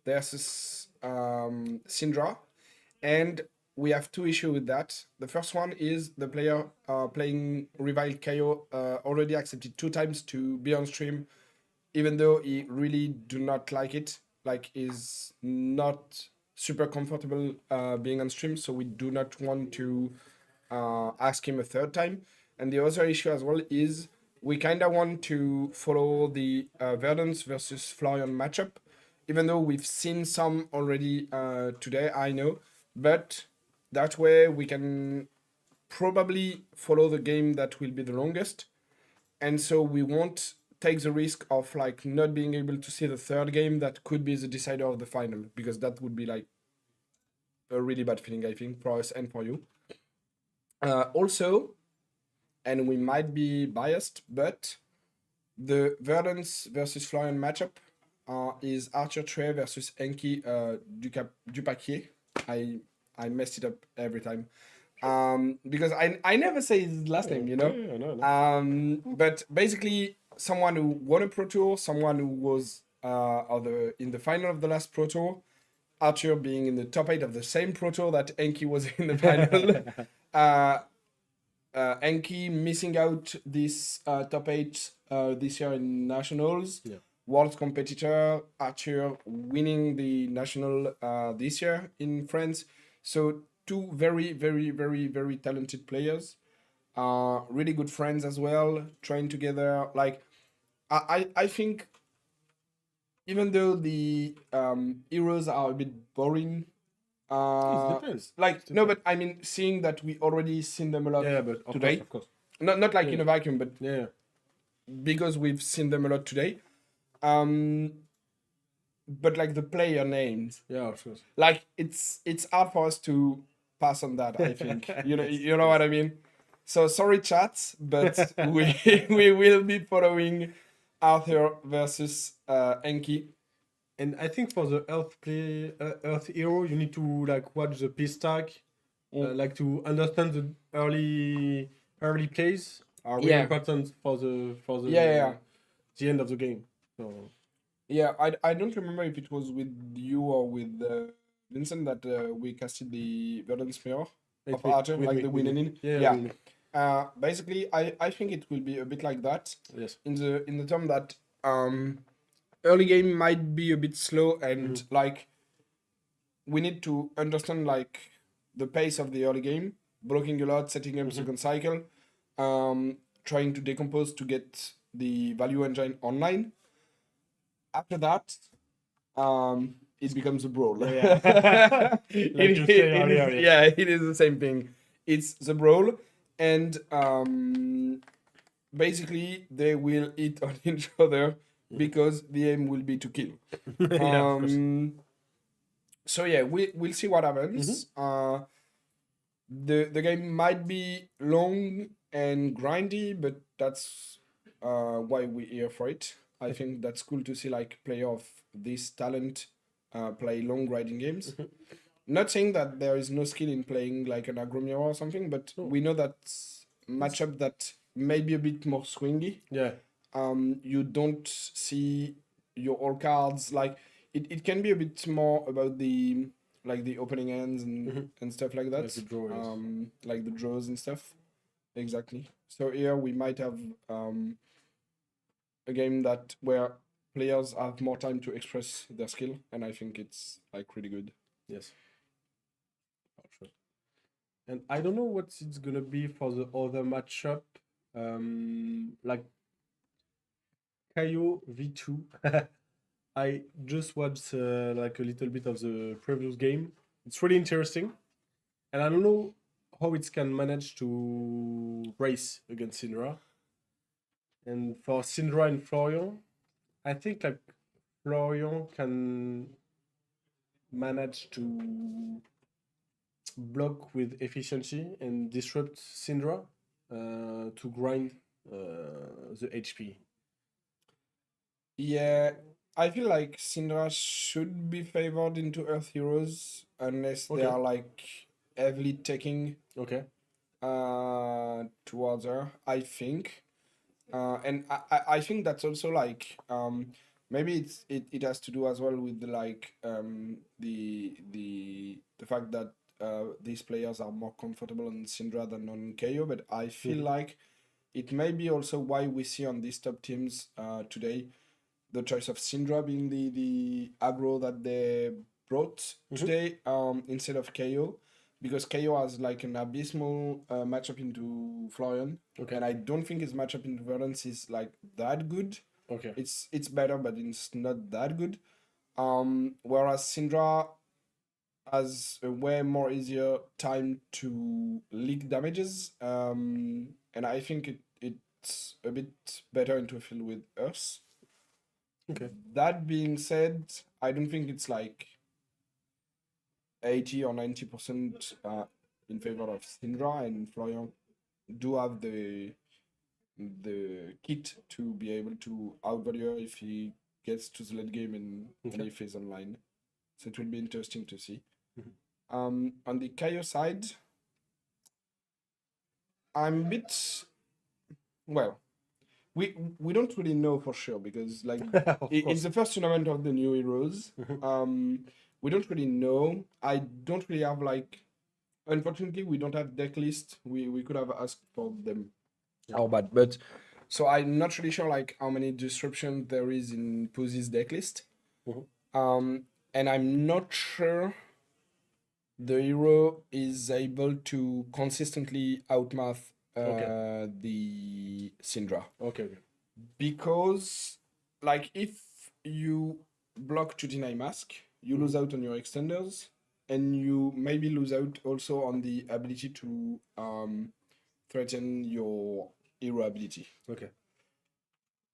versus Syndra, and we have two issues with that. The first one is the player playing reviled Kaio already accepted 2 times to be on stream, even though he really do not like it, like is not super comfortable being on stream, so we do not want to ask him a 3rd time. And the other issue as well is we kind of want to follow the Verdance versus Florian matchup, even though we've seen some already today, I know, but that way we can probably follow the game that will be the longest, and so we won't take the risk of like not being able to see the 3rd game that could be the decider of the final, because that would be like a really bad feeling, I think, for us and for you. Also, and we might be biased, but the Verdance versus Florian matchup is Arthur Trey versus Enki Dupaquier. I messed it up every time. Because I never say his last name, you know? Yeah, no. But basically, someone who won a Pro Tour, someone who was in the final of the last Pro Tour, Arthur being in the top 8 of the same Pro Tour that Enki was in the final. Enki missing out this top 8 this year in nationals. Yeah. World competitor, Arthur winning the national this year in France. So 2 very, very, very, very talented players. Really good friends as well, train together. Like, I think even though the heroes are a bit boring, It depends. like no, but I mean, seeing that we already seen them a lot Yeah, but of today, course. not like in a vacuum, but Yeah. because we've seen them a lot today. But like the player names, Yeah, of course. like it's hard for us to pass on that, I think. you know what I mean? So sorry, chat, but we will be following Arthur versus Enki. And I think for the Earth hero, you need to like watch the piece stack, like to understand the early plays are really Yeah. important for the Yeah. the end of the game. So Yeah, I don't remember if it was with you or with Vincent that we casted the Verdance Mirror of Arthur, like the win and in. Yeah. with me. Basically, I think it will be a bit like that. Yes. In the term that early game might be a bit slow and like we need to understand like the pace of the early game, blocking a lot, setting up second cycle, trying to decompose to get the value engine online. After that, it becomes a brawl. Yeah. Like you said earlier, Yeah, it is the same thing. It's the brawl, and basically they will eat on each other because the aim will be to kill. Yeah, of course. So yeah, we'll see what happens. The game might be long and grindy, but that's why we're here for it. I think that's cool to see like player of this talent play long grinding games. Not saying that there is no skill in playing like an aggro mirror or something, but we know that matchup that may be a bit more swingy. Yeah. You don't see your all cards like it can be a bit more about the like the opening ends and stuff like that. Like the draws. Like the draws and stuff. Exactly. So here we might have a game that where players have more time to express their skill, and I think it's like really good. Yes. For sure. And I don't know what it's gonna be for the other matchup. Like Kaio V2. I just watched like a little bit of the previous game. It's really interesting, and I don't know how it can manage to race against Syndra. And for Syndra and Florian, I think like Florian can manage to block with efficiency and disrupt Syndra to grind the HP. Yeah, I feel like Syndra should be favored into Earth Heroes unless they Okay. are like heavily taking Okay. towards her, I think. And I think that's also like maybe it has to do as well with the like the fact that these players are more comfortable on Syndra than on KO, but I feel like it may be also why we see on these top teams today the choice of Syndra being the aggro that they brought today instead of KO, because KO has like an abysmal matchup into Florian, and I don't think his matchup into Verdance is like that good. Okay. It's better, but it's not that good. Whereas Syndra has a way more easier time to leak damages, and I think it's a bit better into a field with Earth. Okay. That being said, I don't think it's like 80 or 90% in favor of Syndra, and Florian do have the kit to be able to outvalue her if he gets to the late game and if he's online. So it will be interesting to see. On the KO side, I'm a bit well. We don't really know for sure because like it's the first tournament of the new heroes. We don't really know. I don't really have like, unfortunately we don't have deck list. We could have asked for them. How bad, but so I'm not really sure like how many disruption there is in Pussy's deck list. And I'm not sure the hero is able to consistently outmath the Syndra. Okay. Because like if you block to deny mask, you lose out on your extenders, and you maybe lose out also on the ability to threaten your hero ability. Okay.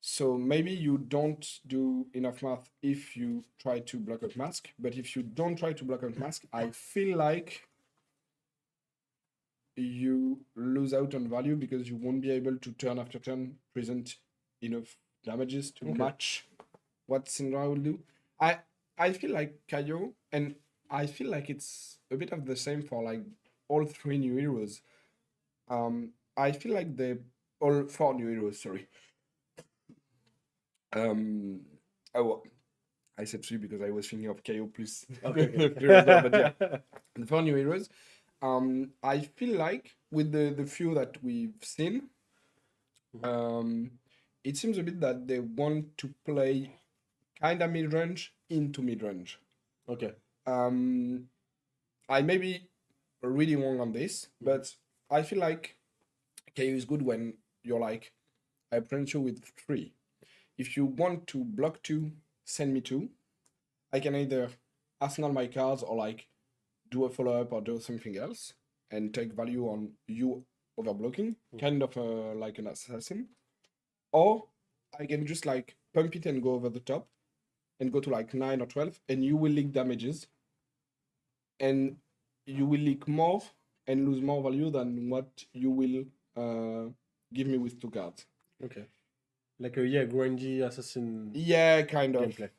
So maybe you don't do enough math if you try to block out mask, but if you don't try to block out mask, I feel like you lose out on value because you won't be able to turn after turn present enough damages to match what Syndra will do. I feel like KO, and I feel like it's a bit of the same for like all three new heroes. I feel like all four new heroes, sorry. I said three because I was thinking of KO plus Okay. but yeah, the four new heroes. I feel like with the few that we've seen, it seems a bit that they want to play kind of mid-range into mid-range. Okay. I may be really wrong on this, but I feel like KO is good when you're like, I present you with 3. If you want to block 2, send me 2. I can either arsenal my cards or like do a follow-up or do something else and take value on you overblocking, kind of like an assassin. Or I can just like pump it and go over the top and go to like 9 or 12, and you will leak damages. And you will leak more and lose more value than what you will give me with 2 cards. Okay. Like a grindy assassin. Yeah, kind of. Gameplay.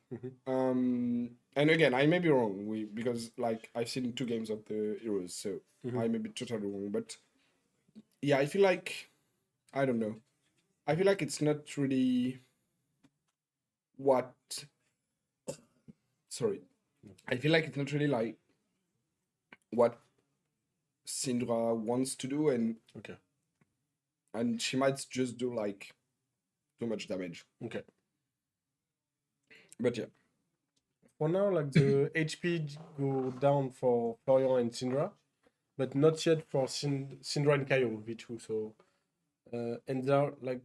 And again, I may be wrong because like I've seen 2 games of the heroes, so I may be totally wrong. But yeah, I feel like I don't know. I feel like it's not really what. Sorry, I feel like it's not really like what Syndra wants to do, and she might just do like too much damage. Okay. But yeah. For now, like the HP go down for Florian and Syndra, but not yet for Syndra and KO V2. So, and they're like,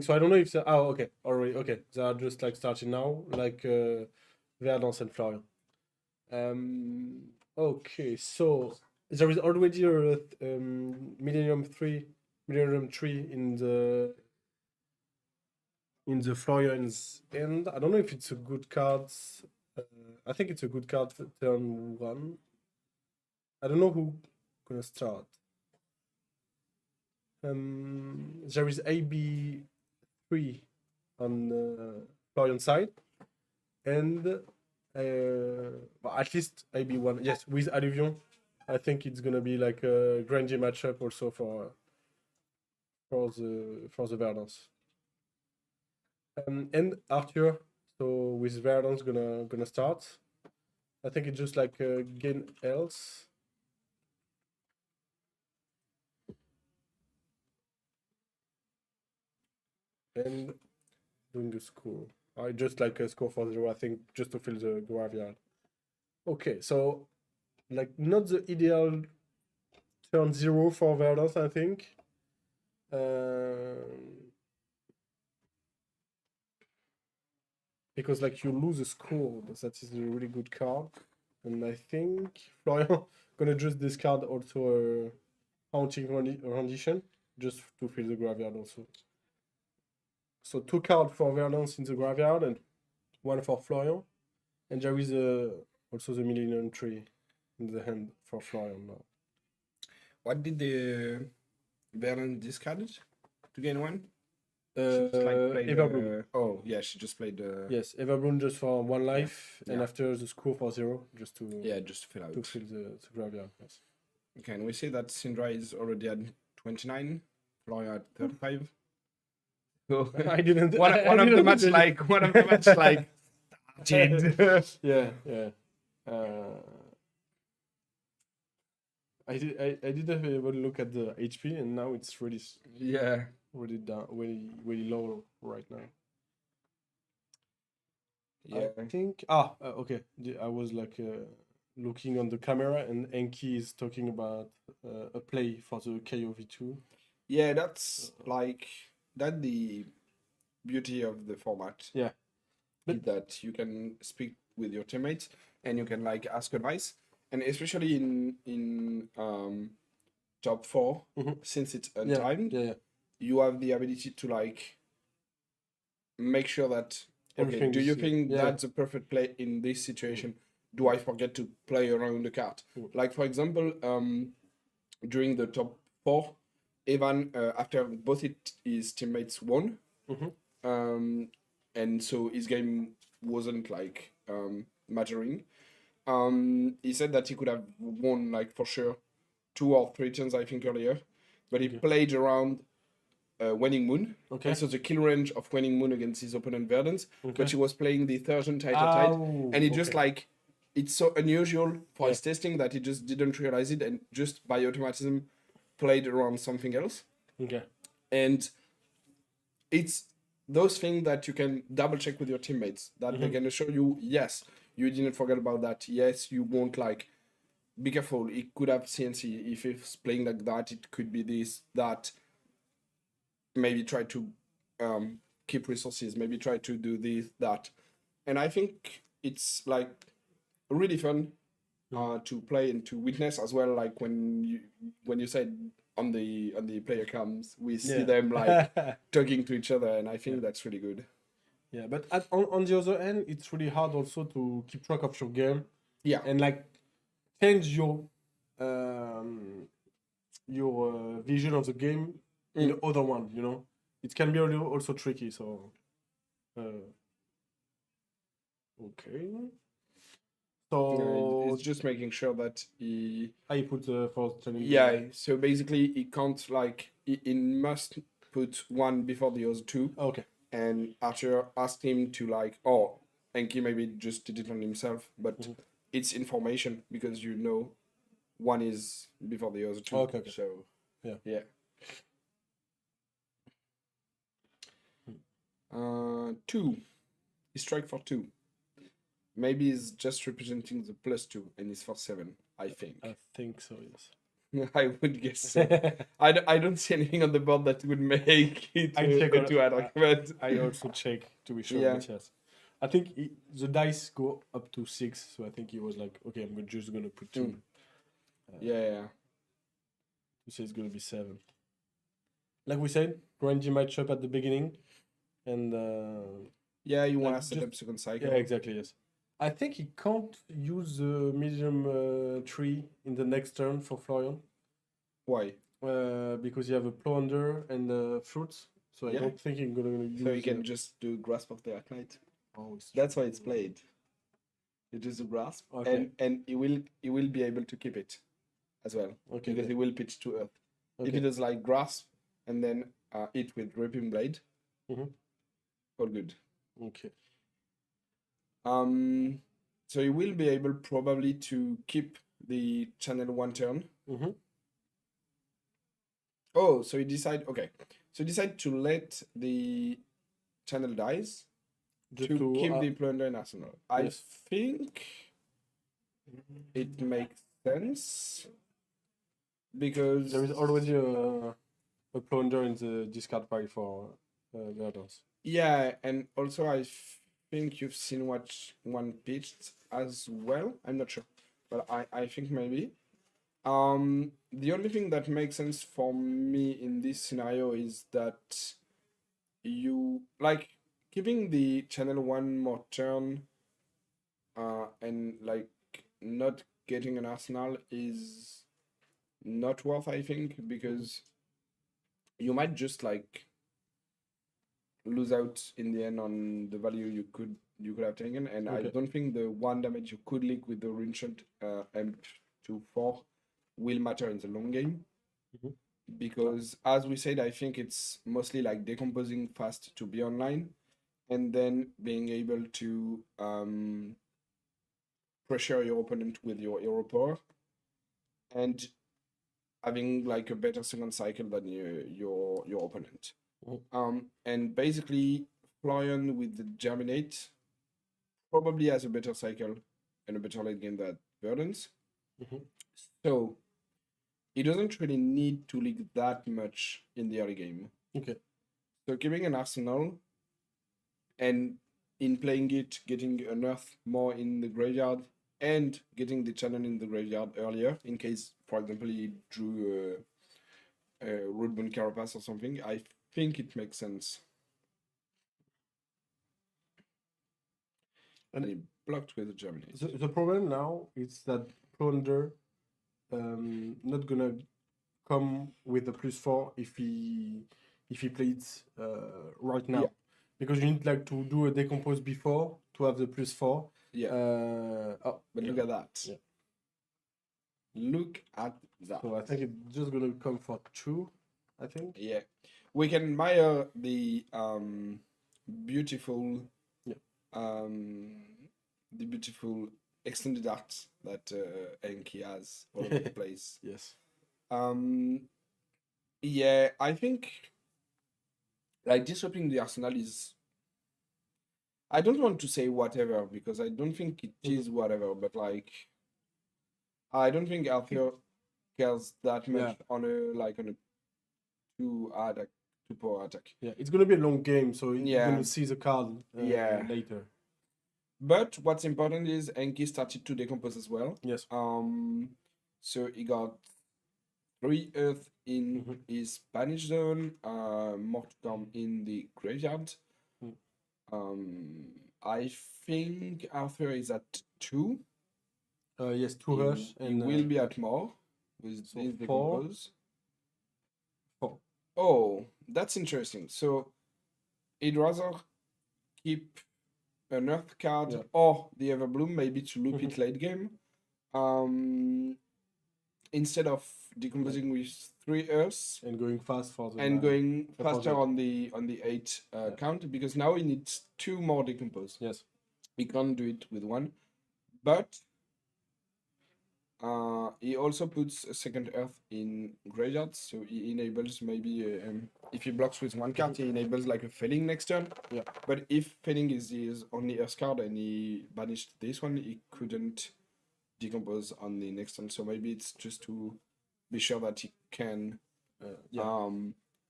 so I don't know if they already okay. They are just like starting now, like Verdance and Florian. Okay, so there is already a Millennium tree in the Florian's end. I don't know if it's a good card. I think it's a good card for turn 1. I don't know who gonna start. There is AB3 on Florian side, and well, at least AB1. Yes, with Alluvion, I think it's gonna be like a Grandie matchup also for the Verdance. And Arthur, so with Verdance gonna start. I think it's just like gain else. And doing a score. I just like a score for 0, I think, just to fill the graveyard. Okay, so like not the ideal turn 0 for Verdance, I think. Because like you lose a score, but that is a really good card. And I think Florian gonna just discard also a Haunting Rendition, just to fill the graveyard also. So 2 cards for Verdance in the graveyard and 1 for Florian. And there is also the Millennium Tree in the hand for Florian now. What did the Verdance discard to gain 1? Everbloom. Oh, yeah, she just played the... Yes, Everbloom just for 1 life, and Yeah. after the score for 0, just to just to fill out. to fill the graveyard. Yes. Okay, and we see that Syndra is already at 29, Florian at 35. So I didn't. one I of the didn't match do it. like started. Yeah. I didn't even look at the HP, and now it's really Yeah. really down, really low right now. Yeah. I think. Okay. I was like looking on the camera, and Enki is talking about a play for the KOV2. Yeah, that's like the beauty of the format. Yeah. Is that you can speak with your teammates and you can like ask advice, and especially in top 4, since it's untimed, Yeah. you have the ability to like make sure that Everything do you is- think yeah. that's a perfect play in this situation? Do I forget to play around the card? Like for example, during the top 4, Evan after both his teammates won, and so his game wasn't like mattering. He said that he could have won like for sure 2 or 3 turns I think earlier, but he played around Waning Moon. Okay. And so the kill range of Waning Moon against his opponent Verdance, but he was playing the Thurston Tighter Tide, and he just like, it's so unusual for his testing that he just didn't realize it and just by automatism played around something else. Okay. And it's those things that you can double check with your teammates, that they're gonna show you, yes, you didn't forget about that. Yes, you won't like, be careful, it could have CNC. If it's playing like that, it could be this, that. Maybe try to keep resources, maybe try to do this, that. And I think it's like really fun to play and to witness as well. Like when you said on the player cams, we see them like talking to each other, and I think that's really good. Yeah, but on the other end, it's really hard also to keep track of your game. Yeah. And like change your vision of the game in the other one, you know? It can be also tricky, so... okay. So... It's just making sure that he... I put for training. Yeah, so basically he can't like... He must put 1 before the other 2. Okay. And Archer asked him to like... Oh, Enki maybe just did it on himself, but it's information because you know 1 is before the other 2. Okay. So... Yeah. 2. He strike for 2. Maybe he's just representing the +2 and he's for 7, I think. I think so, yes. I would guess so. I don't see anything on the board that would make it check to add, but I also check to be sure. Yeah. But yes. I think the dice go up to 6, so I think he was like, okay, I'm just gonna put 2. Yeah. To say it's gonna be 7. Like we said, grindy matchup at the beginning, and Yeah, you want Like, to set just- up second cycle. yeah, exactly, yes. I think he can't use the medium tree in the next turn for Florian. Why? Because you have a plunder and fruits, so I Yeah. don't think he's gonna use. So you can just do Grasp of the Archnite. Oh, it's That's why it's played. You just do Grasp, Okay. and he will be able to keep it as well. Okay, Because okay. he will pitch to Earth. If Okay. he does like Grasp and then hit with Ripping Blade, Mhm. all good. Okay. So he will be able probably to keep the channel 1 turn. Mhm. Oh, so he decide. Okay, so he decide to let the channel dies Just to keep uh, the plunder in arsenal. I yes. think it makes sense because There is already a plunder in the discard pile for Verdance. yeah, and also I think you've seen what one pitched as well. I'm not sure, but I think maybe. The only thing that makes sense for me in this scenario is that you like keeping the channel 1 more turn, and like not getting an arsenal is not worth, I think, because you might just like lose out in the end on the value you could have taken, and I Okay. don't think the 1 damage you could leak with the Rinshot M24 will matter in the long game. Mhm. Because as we said, I think it's mostly like decomposing fast to be online and then being able to pressure your opponent with your hero power and having like a better second cycle than your opponent. And basically Florian with the Germinate probably has a better cycle and a better late game than Verdance. Mhm. So he doesn't really need to leak that much in the early game. Okay. So keeping an arsenal and in playing it, getting an earth more in the graveyard and getting the channel in the graveyard earlier in case, for example, he drew a Rootbound Carapace or something, I think it makes sense. And he blocked with the Germinate. The problem now is that plunder not gonna come with a +4 if he plays right now. Yeah. Because you need like to do a decompose before to have the +4. Yeah. Oh, But look at that. Yeah. Look at that. So I think it's just gonna come for 2, I think. Yeah. We can admire the beautiful the beautiful extended art that Enki has all over the place. Yes. Yeah, I think like disrupting the arsenal is, I don't want to say whatever because I don't think it is whatever, but like I don't think Arthur cares that much on a 2 power attack. Yeah, it's gonna be a long game, so you're Yeah. gonna see the card later. But what's important is Enki started to decompose as well. Yes. So he got 3 earth in his banish zone, more to come in the graveyard. I think Arthur is at 2. Yes, 2 rush. He will be at more with so his 4. decompose. 4. Oh, that's interesting. So he'd rather keep an earth card or the Everbloom maybe to loop it late game. Instead of decomposing with 3 earths and going fast for the and going faster the- on the 8 count, because now he needs 2 more decompose. Yes. He can't do it with 1. But he also puts a second earth in graveyard, so he enables maybe if he blocks with 1 card, he enables like a Felling next turn. Yeah. But if Felling is his only earth card and he banished this one, he couldn't decompose on the next turn. So maybe it's just to be sure that he can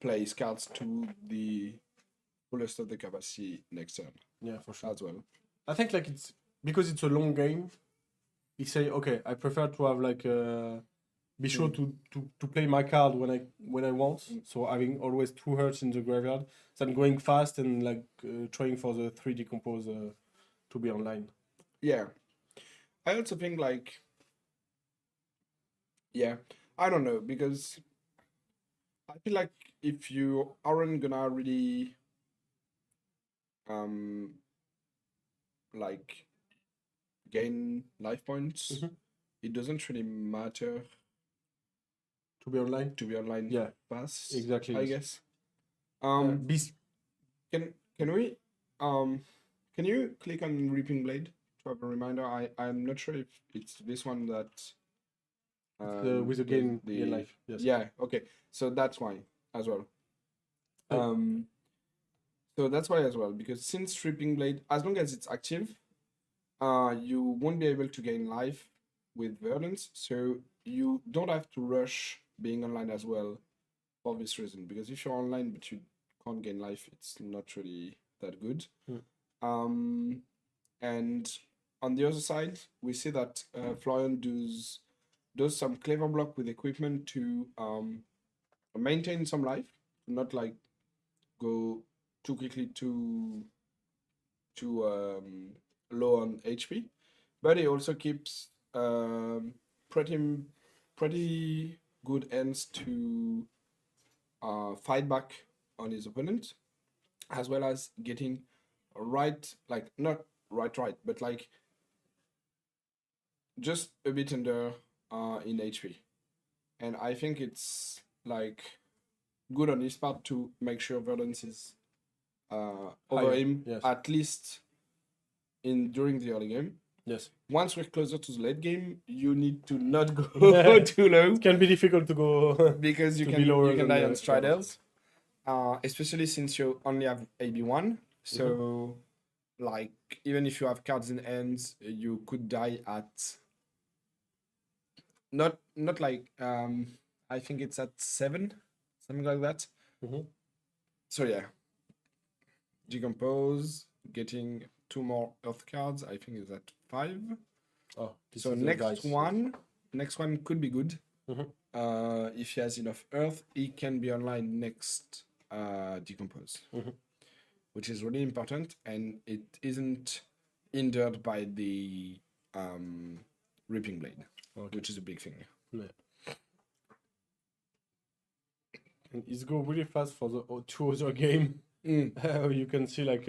play his cards to the fullest of the capacity next turn. Yeah, for sure. As well. I think like it's because it's a long game. He say, okay, I prefer to have like be sure to play my card when I want. So having always 2 hearts in the graveyard, then going fast and like trying for the 3 decompose to be online. Yeah. I also think like, yeah, I don't know, because I feel like if you aren't gonna really like gain life points, it doesn't really matter To be online. yeah, fast. Exactly, I yes. guess. Be Can we can you click on Reaping Blade to have a reminder? I'm not sure if it's this one that with the does gain life. Yes. Yeah, okay. So that's why as well. So that's why as well, because since Reaping Blade, as long as it's active, you won't be able to gain life with Verdance, so you don't have to rush being online as well for this reason, because if you're online but you can't gain life, it's not really that good. And on the other side, we see that Florian does some clever block with equipment to maintain some life, not like go too quickly too low on HP, but he also keeps pretty good ends to fight back on his opponent, as well as getting like not right, but like just a bit under in HP. And I think it's like good on his part to make sure Verdance is over Higher, him, yes. at least during the early game. Yes. Once we're closer to the late game, you need to not go too low. It can be difficult to go because you to can be lower you can than die on the Striders, especially since you only have AB1. So, like, even if you have cards in hands, you could die at not like I think it's at 7, something like that. So yeah, decompose, getting 2 more earth cards. I think is at 5. Oh, this So is the next dice. one could be good. If he has enough earth, he can be online next decompose, which is really important, and it isn't hindered by the Reaping Blade, which is a big thing. Yeah. And it's go really fast for the 2 other game. You can see like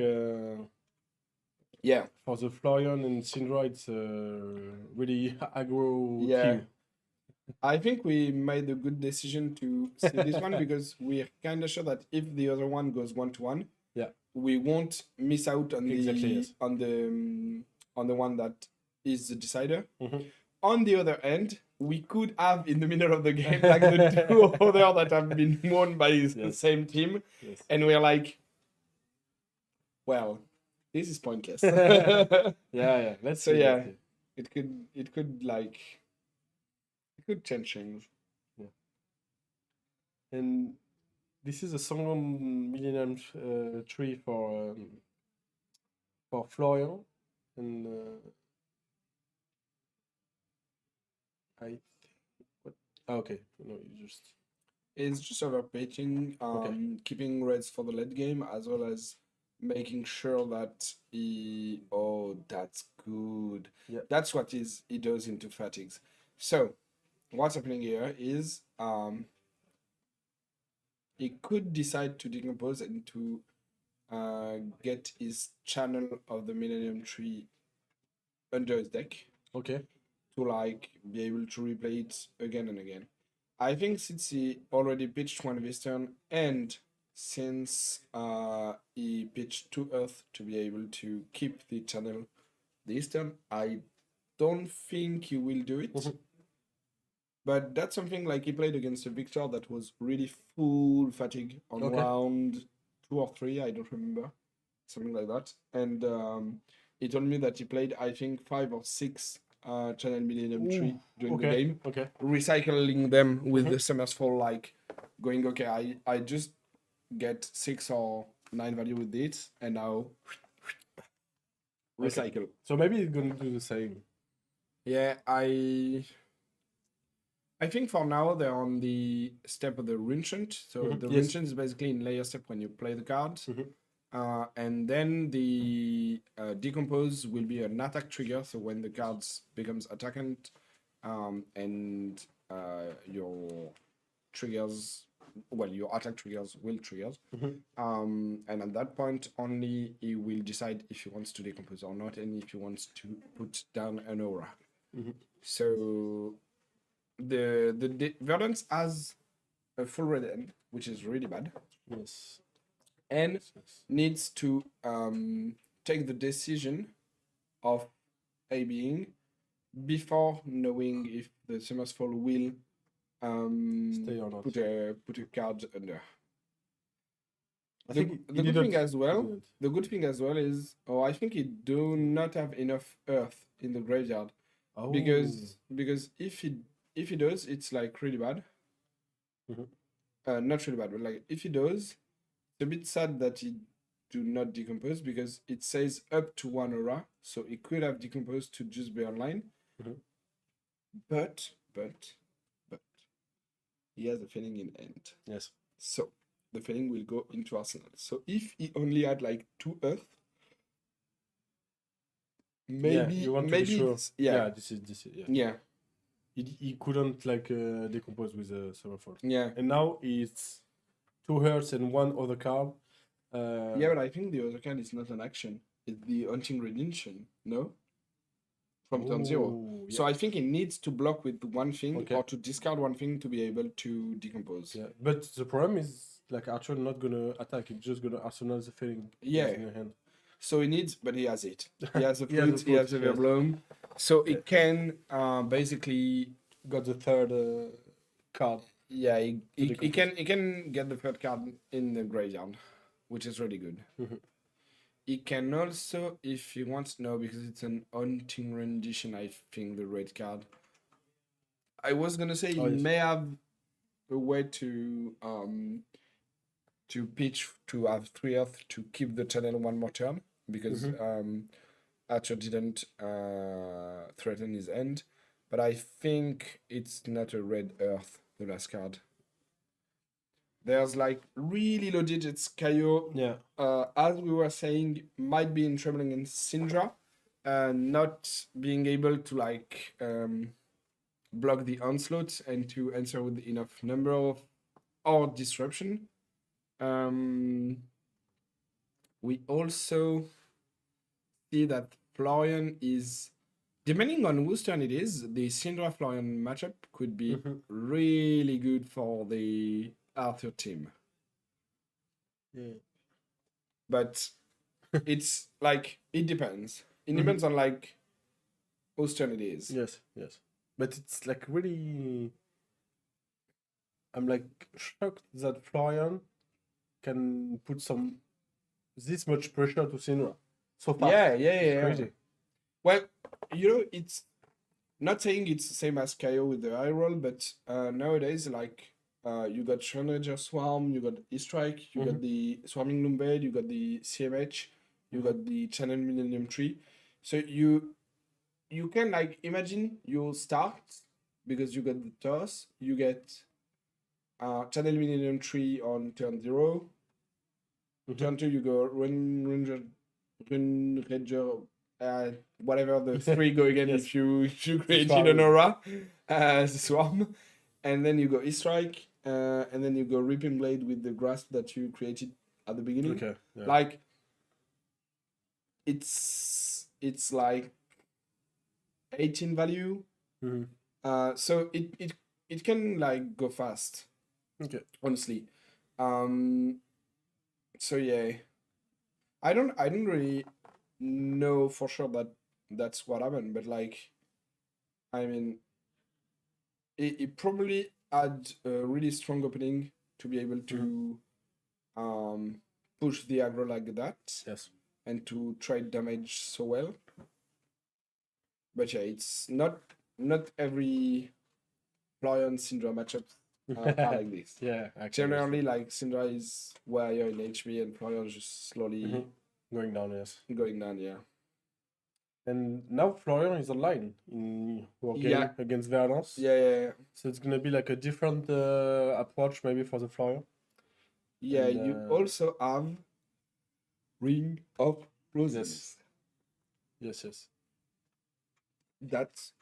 Yeah, for the Florian and Syndra, it's really aggro team. I think we made a good decision to see this one because we're kind of sure that if the other one goes 1-1, we won't miss out on on the one that is the decider. On the other end, we could have in the middle of the game like the 2 other that have been won by the same team, and we're like, well, this is pointless. Let's So see. yeah, it could like. It could change things. And this is a second millennium tree for Florian, and I think okay, no, you just It's just overpitching, keeping reds for the late game, as well as making sure that he. Oh, that's good. Yeah. That's what he does into fatigues. So, what's happening here is he could decide to decompose and to get his channel of the Millennium Tree under his deck. Okay. To like be able to replay it again and again. I think since he already pitched one this turn, and since he pitched 2 Earth to be able to keep the channel this turn, I don't think he will do it. But that's something like he played against a Victor that was really full fatigue on round 2 or 3, I don't remember. Something like that. And he told me that he played, I think, 5 or 6 channel Millennium Tree during the game. Recycling them with the Summer's Fall, like going, okay, I just get 6 or 9 value with it, and now recycle. So maybe he's gonna do the same. Yeah, I I think for now they're on the step of the Rinshunt. So the Yes. Rinshunt is basically in layer step when you play the cards. Mhm. And then the Decompose will be an attack trigger. So when the cards becomes attackant, and your triggers, well, your attack triggers will trigger. And at that point, only he will decide if he wants to decompose or not, and if he wants to put down an aura. So the Verdance has a full red end, which is really bad, Yes. and needs to take the decision of a being before knowing if the Summer's Fall will Stay or not. put a card under. I The, think the he good thing didn't- as well. he didn't. The good thing as well is, I think he do not have enough earth in the graveyard because if he does, it's like really bad. Mhm. Not really bad, but like if he does, it's a bit sad that he do not decompose because it says up to 1 aura, so it could have decomposed to just be online. Mhm. But he has a feeling in end. Yes. So the feeling will go into Arsenal. So if he only had like 2 earth, maybe you want to be sure. it's- yeah. This is yeah. Yeah. He couldn't like decompose with a Summerfall. Yeah. And now it's 2 hearts and 1 other card. Yeah, but I think the other card is not an action. It's the Haunting Redemption, no? From turn 0. Ooh, So I think it needs to block with one thing Okay. or to discard one thing to be able to decompose. Yeah, but the problem is like Archer not gonna attack. It's just gonna arsenal the feeling. Yeah. in your hand. So he needs, but he has it. He has the He has fruit, the he has the fruit, yes. Verbloom. So it can basically, Got the third card. yeah, To he decompose. can get the third card in the graveyard, which is really good. Mhm. He can also, if he wants, no, because it's an Haunting Rendition, I think, the red card. I was gonna say he Oh, yes. may have a way to pitch to have 3 earth to keep the channel one more turn, because Archer didn't threaten his end. But I think it's not a red earth, the last card. There's like really low digits. Kaio, Yeah. as we were saying, might be in trouble against Syndra, not being able to like block the onslaught and to answer with enough number of or disruption. We also see that Florian is, depending on whose turn it is, the Syndra Florian matchup could be really good for the Arthur team. Yeah. But it's like, it depends. It depends on like whose turn it is. Yes. Yes. But it's like really. I'm like shocked that Florian can put this much pressure to Sinra so fast. Yeah. Crazy. Well, it's not saying it's the same as Kaio with the high roll, but nowadays, like, you got Shrunrager Swarm, you got E-Strike, you got the Swarming Loombade, you got the CMH, you got the Channel Millennium Tree. So you can, like, imagine you start, because you got the toss, you get Channel Millennium Tree on turn 0. Turn 2, you go Runrager, whatever the 3 go again if you created an aura, Swarm. And then you go E-Strike, and then you go Reaping Blade with the grasp that you created at the beginning. Okay. Yeah. Like, it's like 18 value. So it can like go fast. Okay. Honestly. So yeah. I don't really know for sure that that's what happened, but like, I mean, it probably had a really strong opening to be able to push the aggro like that. Yes. And to trade damage so well. But yeah, it's not every Florian Syndra matchup are like this. Yeah. Actually, Generally, like, Syndra is where you're in HP and Florian is just slowly going down. Yes. going down, yeah. And now Florian is online in our game Yeah. against Valence. Yeah. So it's gonna be like a different approach maybe for the Florian. Yeah, And, you also have Ring of Roses. Yes. That's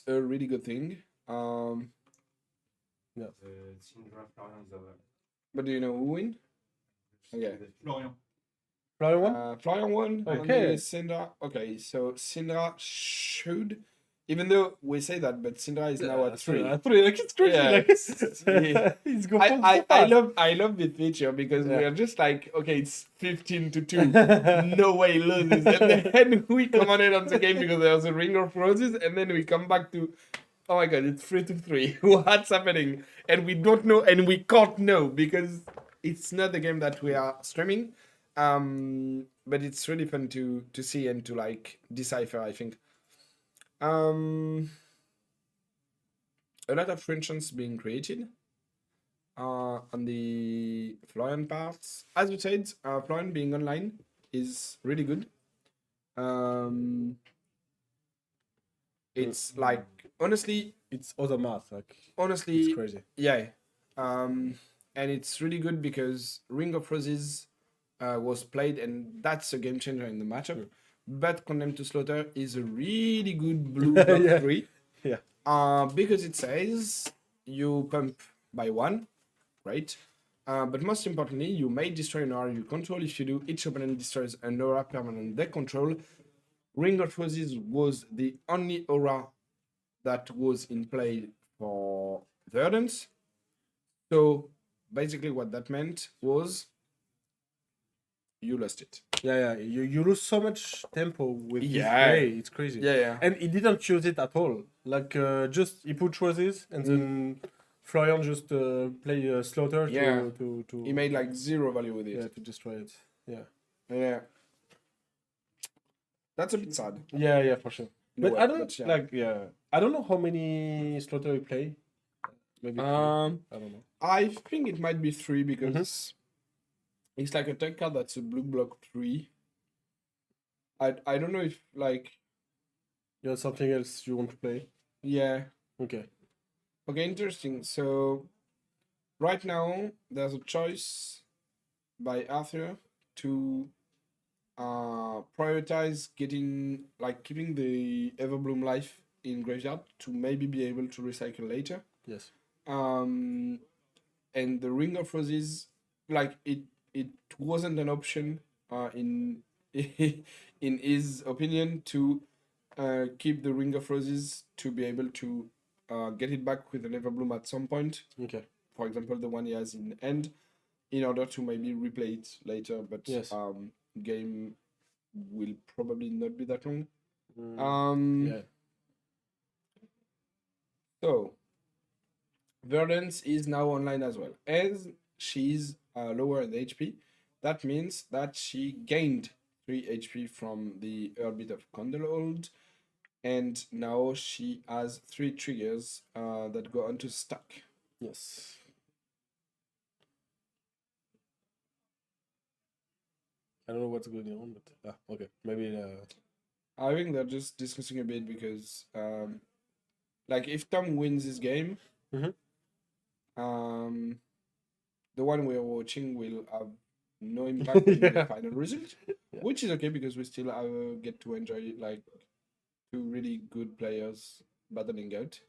a really good thing. Yeah. Syndra Florian is over. But do you know who win? Okay. Florian. Florian won? Florian won. Okay. Syndra. Okay, so Syndra should, even though we say that, but Syndra is now at 3. At 3, like it's crazy. Yeah. Like he's going so I fast. love this feature because we Yeah. are just like, okay, it's 15-2. No way loses. And then we commented on the game because there was a Ring of Roses, and then we come back to, oh my god, it's 3-3. What's happening? And we don't know, and we can't know because it's not the game that we are streaming. But it's really fun to see and to like decipher, I think. A lot of friendships being created on the Florian parts. As you said, Florian being online is really good. It's like, honestly, It's other math. Like honestly, it's crazy. yeah. And it's really good because Ring of Roses was played, and that's a game changer in the matchup. But Condemned to Slaughter is a really good blue block Yeah. 3. Yeah. Because it says you pump by 1, right? But most importantly, you may destroy an aura you control. If you do, each opponent destroys an aura permanent they control. Ring of Roses was the only aura that was in play for Verdance. So basically what that meant was you lost it. Yeah. You lose so much tempo with this Yeah. play. It's crazy. Yeah. And he didn't choose it at all. Like just he put Roses and then Florian just play Slaughter Yeah. to He made like 0 value with it. yeah, to destroy it. Yeah. Yeah. That's a bit sad. Yeah, for sure. No But way, I don't but yeah. like I don't know how many Slaughter you play. Maybe three. I don't know. I think it might be 3 because it's like a tech card that's a blue block 3. I don't know if like You have something else you want to play? yeah. Okay. Okay, interesting. So right now there's a choice by Arthur to prioritize keeping the Everbloom life in graveyard to maybe be able to recycle later. Yes. And the Ring of Roses, like it wasn't an option in in his opinion to keep the Ring of Roses to be able to get it back with an Everbloom at some point. Okay. For example, the one he has in end, in order to maybe replay it later. But Yes. Game will probably not be that long. Yeah. So Verdance is now online as well. As she's lower in HP, that means that she gained 3 HP from the Earlbit of Candlehold, and now she has 3 triggers that go onto stack. Yes. I don't know what's going on, but okay. Maybe I think they're just discussing a bit because, like, if Tom wins this game, Mhm. The one we're watching will have no impact on the Yeah. final result, which is okay because we still get to enjoy like 2 really good players battling out.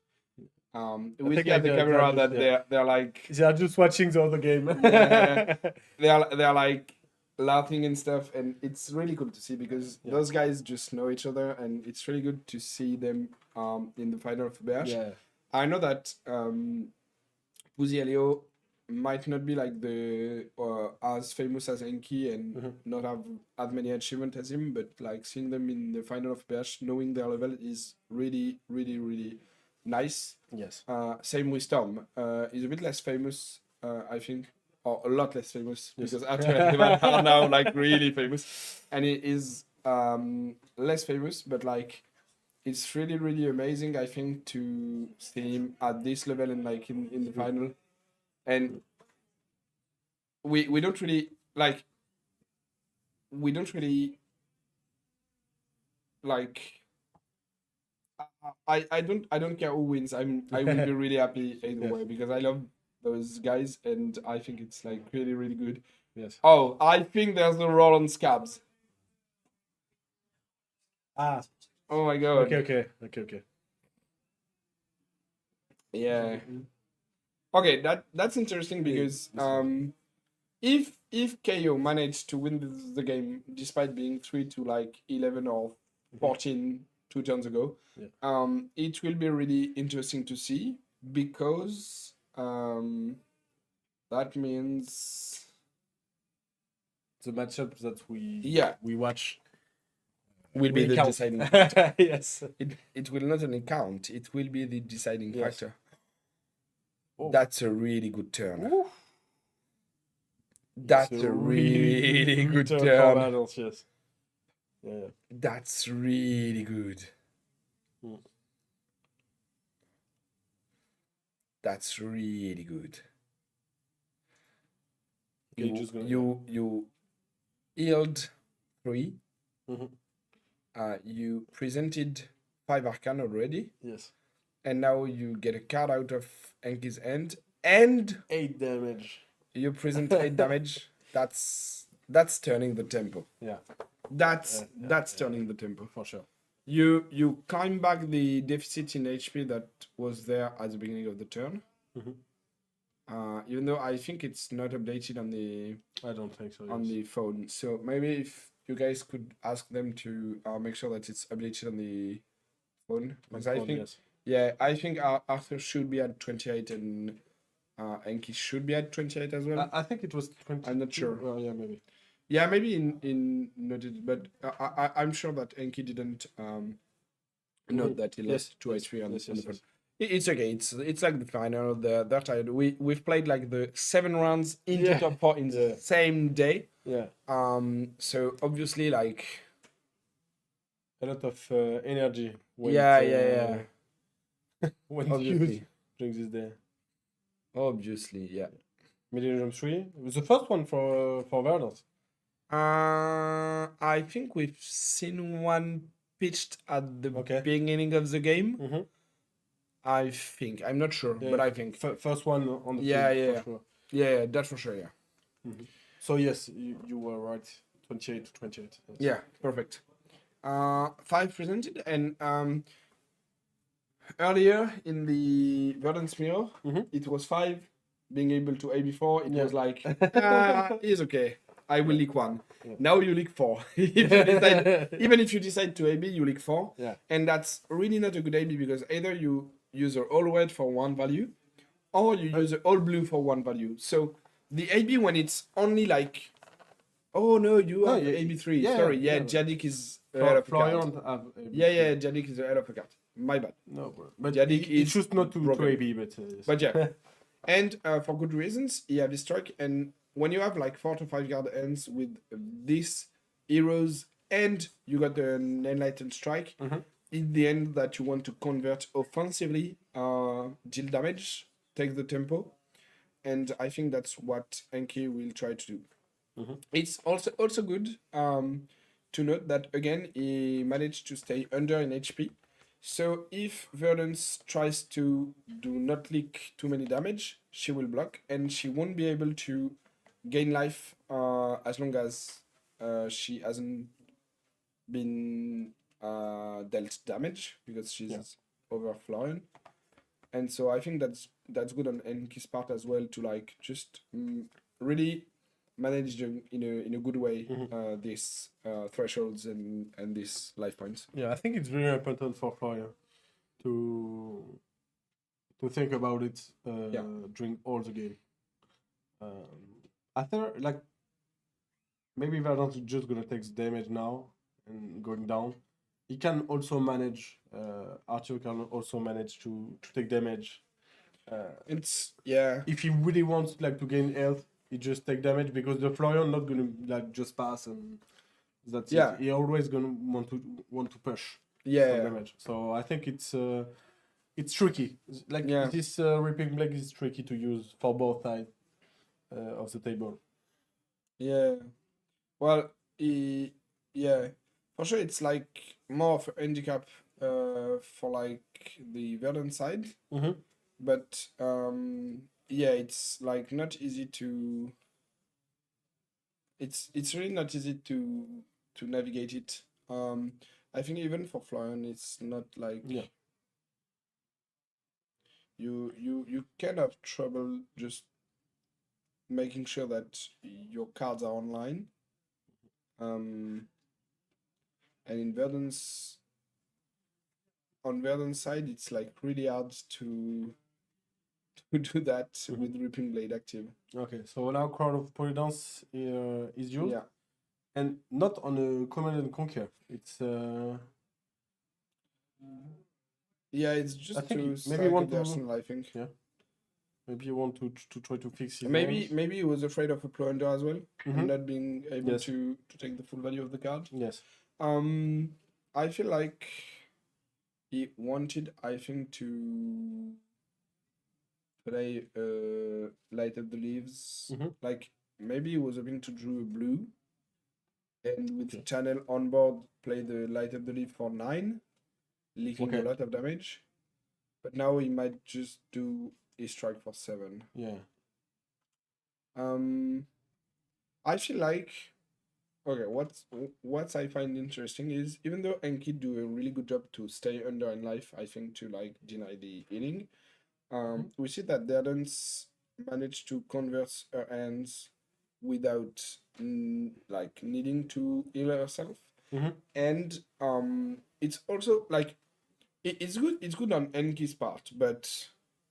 We think see at the like, camera they're that just- they're like they are just watching the other game. Yeah. they're like laughing and stuff, and it's really cool to see because those guys just know each other, and it's really good to see them in the final of BH. Yeah. I know that Puzi Elio might not be like the as famous as Enki and not have as many achievements as him, but like seeing them in the final of BH, knowing their level is really, really, really nice. Yes. Same with Tom. He's a bit less famous, I think, or a lot less famous because Arthur and Evan are now like really famous, and he is less famous, but like it's really, really amazing, I think, to see him at this level and like in the final. And we don't really like I don't care who wins. I will be really happy either way because I love those guys and I think it's like really really good. Yes. Oh, I think there's a roll on scabs. Ah. Oh my god. Okay. Yeah. Okay, that's interesting because if KO managed to win the game despite being 3 to like 11 or 14 2 turns ago, it will be really interesting to see because that means The matchup that we watch will be the count. deciding factor. Yes. It will not only count, it will be the deciding Yes. factor. Oh. That's a really good turn. Ooh. That's It's a really good for turn. battles, yes. Yeah. That's really good. Mm. That's really good. Okay, You just gonna- you healed 3. Mhm. You presented 5 Arcane already, Yes. and now you get a card out of Enki's hand, and 8 damage. you present 8 damage. That's turning the tempo. Yeah. That's turning the tempo. For sure. You climb back the deficit in HP that was there at the beginning of the turn. Mhm. Even though I think it's not updated on the I don't think so. on yes. the phone. So maybe if you guys could ask them to make sure that it's updated on the phone. Because I phone, think yes. I think Arthur should be at 28 and Enki should be at 28 as well. I think it was 20. I'm not sure. Well, yeah, maybe. Yeah, maybe in noted, but I'm sure that Enki didn't note that he lost 2 HP on the phone. It's okay. It's like the final. They're tired. We've played like the 7 rounds in the top 4 in the same day. Yeah. So obviously like A lot of energy. When when Obviously. used during this day. Obviously, yeah. Millennium 3. It was the first one for Verdant. I think we've seen one pitched at the beginning of the game. Mhm. I think. I'm not sure, Yeah, but I think. First one on the Yeah, field, yeah, for sure. Yeah, that's for sure, yeah. So yes, you were right. 28 to 28. Yes. Yeah, perfect. 5 presented, and earlier in the Verdant mirror, it was 5 being able to AB4. It was like, it's okay. I will leak 1. Yeah. Now you leak 4. If you decide, even if you decide to AB, you leak 4. Yeah. And that's really not a good AB because either you use a all red for 1 value, or you use a all blue for 1 value. So the AB when it's only like, oh no, you have AB3. yeah, Sorry, yeah. Jadik is ahead of a card. Florian have Yeah, Jadik is ahead of a card. My bad. No, but Jadik he is choose not to broken. AB, but yes. But yeah, and for good reasons, he have his strike. And when you have like 4 to 5 card ends with these heroes, and you got an enlightened strike, in the end that you want to convert offensively, deal damage, take the tempo, and I think that's what Enki will try to do. It's also good to note that again he managed to stay under in HP. So if Verdance tries to do not leak too many damage, she will block and she won't be able to gain life as long as she hasn't been dealt damage because she's over Florian. And so I think that's good on Enki's part as well to like just really manage in a good way these thresholds and these life points. Yeah, I think it's very important for Florian to think about it during all the game. I think like maybe Verdant is just gonna take the damage now and going down. He can also manage. Arthur can also manage to take damage. It's if he really wants like to gain health, he just take damage because the Florian not gonna like just pass and that's it. He always gonna want to push some damage. So I think it's tricky. Like this Ripping Blade is tricky to use for both sides of the table. Yeah. Well, for sure it's like more of a handicap for like the Verdant side, Mhm. but yeah, it's like not easy to. It's really not easy to navigate it. I think even for Florian, it's not like Yeah. you can have trouble just making sure that your cards are online. And in Verdant's on Verdant's side, it's like really hard to do that with Ripping Blade active. Okay, so now Crown of Providence is used, Yeah. and not on a Command and Conquer. It's Yeah, it's just I think to maybe cycle you want the to- Arsenal, I think. Yeah. Maybe you want to try to fix his Maybe hands. maybe he was afraid of a plunder as well, Mhm. and not being able Yes. to take the full value of the card. Yes. I feel like he wanted, I think, to play Light Up the Leaves. Mhm. Like maybe he was hoping to draw a blue, and with Okay. channel on board, play the Light Up the Leaf for 9, leaking Okay. a lot of damage. But now he might just do a strike for 7. Yeah. I feel like okay. What I find interesting is even though Enki do a really good job to stay under in life, I think to like deny the healing. We see that Dardens managed to convert her hands without like needing to heal herself, Mhm. and it's also like it's good. It's good on Enki's part, but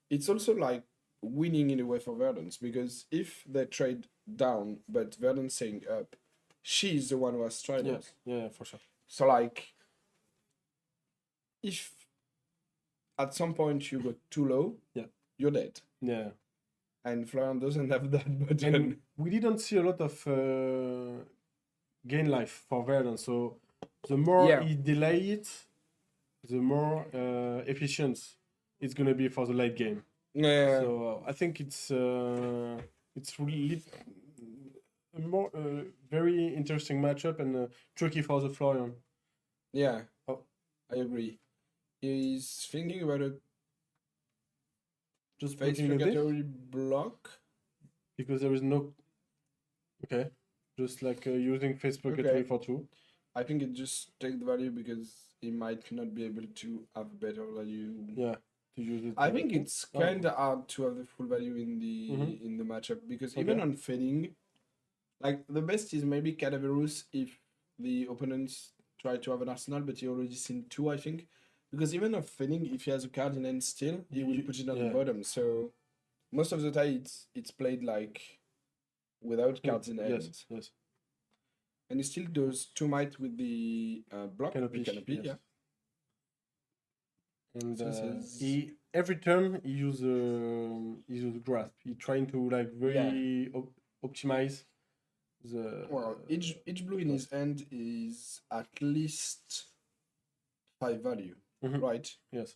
it's also like winning in a way for Verdance because if they trade down, but Verdance saying up, she's the one who has tried Yeah. it. Yeah, for sure. So like, if at some point you go too low, Yeah. you're dead. Yeah. And Florian doesn't have that button. And we didn't see a lot of gain life for Verdun, so the more Yeah. he delay it, the more efficient it's gonna be for the late game. Yeah. So I think it's really a more very interesting matchup and tricky for the Florian. Yeah. Oh, I agree. He's thinking about a Just face putting a bit purgatory block. because there is no. Okay, just like using face purgatory Okay. for 2. I think it just take the value because he might not be able to have better value. Yeah, to use it. I think it's Oh. kind of hard to have the full value in the Mhm. in the matchup because even Okay. on fading, like the best is maybe Cadaverous if the opponents try to have an arsenal, but he already seen 2, I think. Because even on fading, if he has a card in hand still, he will put it on the Yeah. bottom. So most of the time, it's played like without cards in hand. Yes, yes. And he still does 2 might with the block, Canopy, the canopy, yes. yeah. And So this is- he every turn he use grasp. He trying to like very optimize the. Well, each blue in his hand is at least 5 value, Mhm. right? Yes.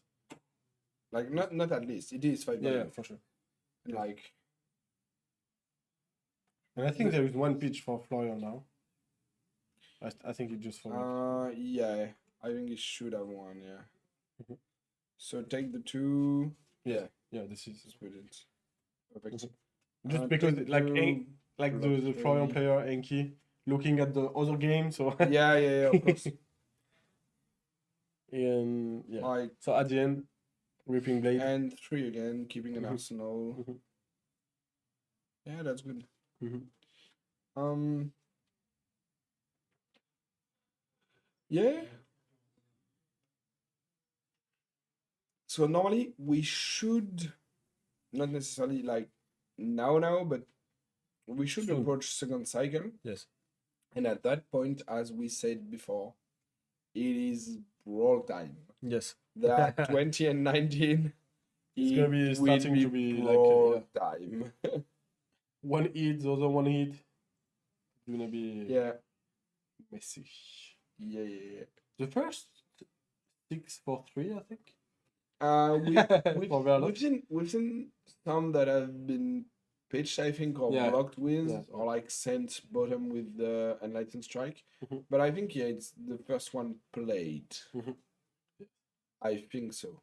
Like not at least, it is 5 value. Yeah, for sure. Like And I think there is one pitch for Florian now. I think he just forgot. yeah, I think he should have one, yeah. Mhm. So take the 2. Yeah, Yeah, this is just put it. Perfect. just because take the like 2, like block the Florian 3. player Enki looking at the other game, so Yeah, of course. and yeah. Like So at the end, Ripping Blade. and 3 again, keeping an Mhm. arsenal. Mhm. Yeah, that's good. Mhm. Yeah. So normally we should not necessarily like now, but we should Soon. approach second cycle. Yes. And at that point, as we said before, it is brawl time. Yes. There are 20 and 19. It's gonna be It starting will to be like, brawl time. One hit, the other one hit. It's gonna be Yeah. messy. Yeah. The first 6 for 3, I think. We've For Verlo. seen some that have been pitched, I think, or Yeah. blocked with, Yeah. or like sent bottom with the Enlightened Strike. But I think it's the first one played. I think so.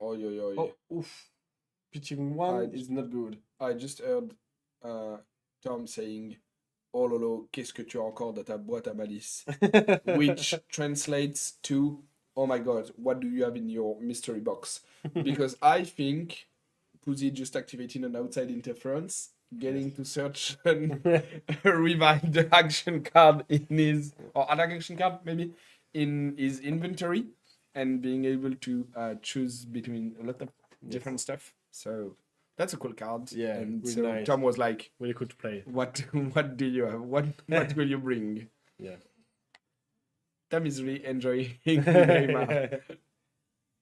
Oh, Oh, oof. Pitching one is not good. I just heard Tom saying "Oh lolo, qu'est-ce que tu as encore dans ta boîte à malice?" which translates to "Oh my god, what do you have in your mystery box?" Because I think Pussy just activated an outside interference, getting to search and revive the action card in his, or an action card maybe, in his inventory, and being able to choose between a lot of different stuff. So that's a cool card. Yeah, and really so nice. Tom was like, Really cool to play. what do you have? What will you bring? Yeah. Tom is really enjoying the game.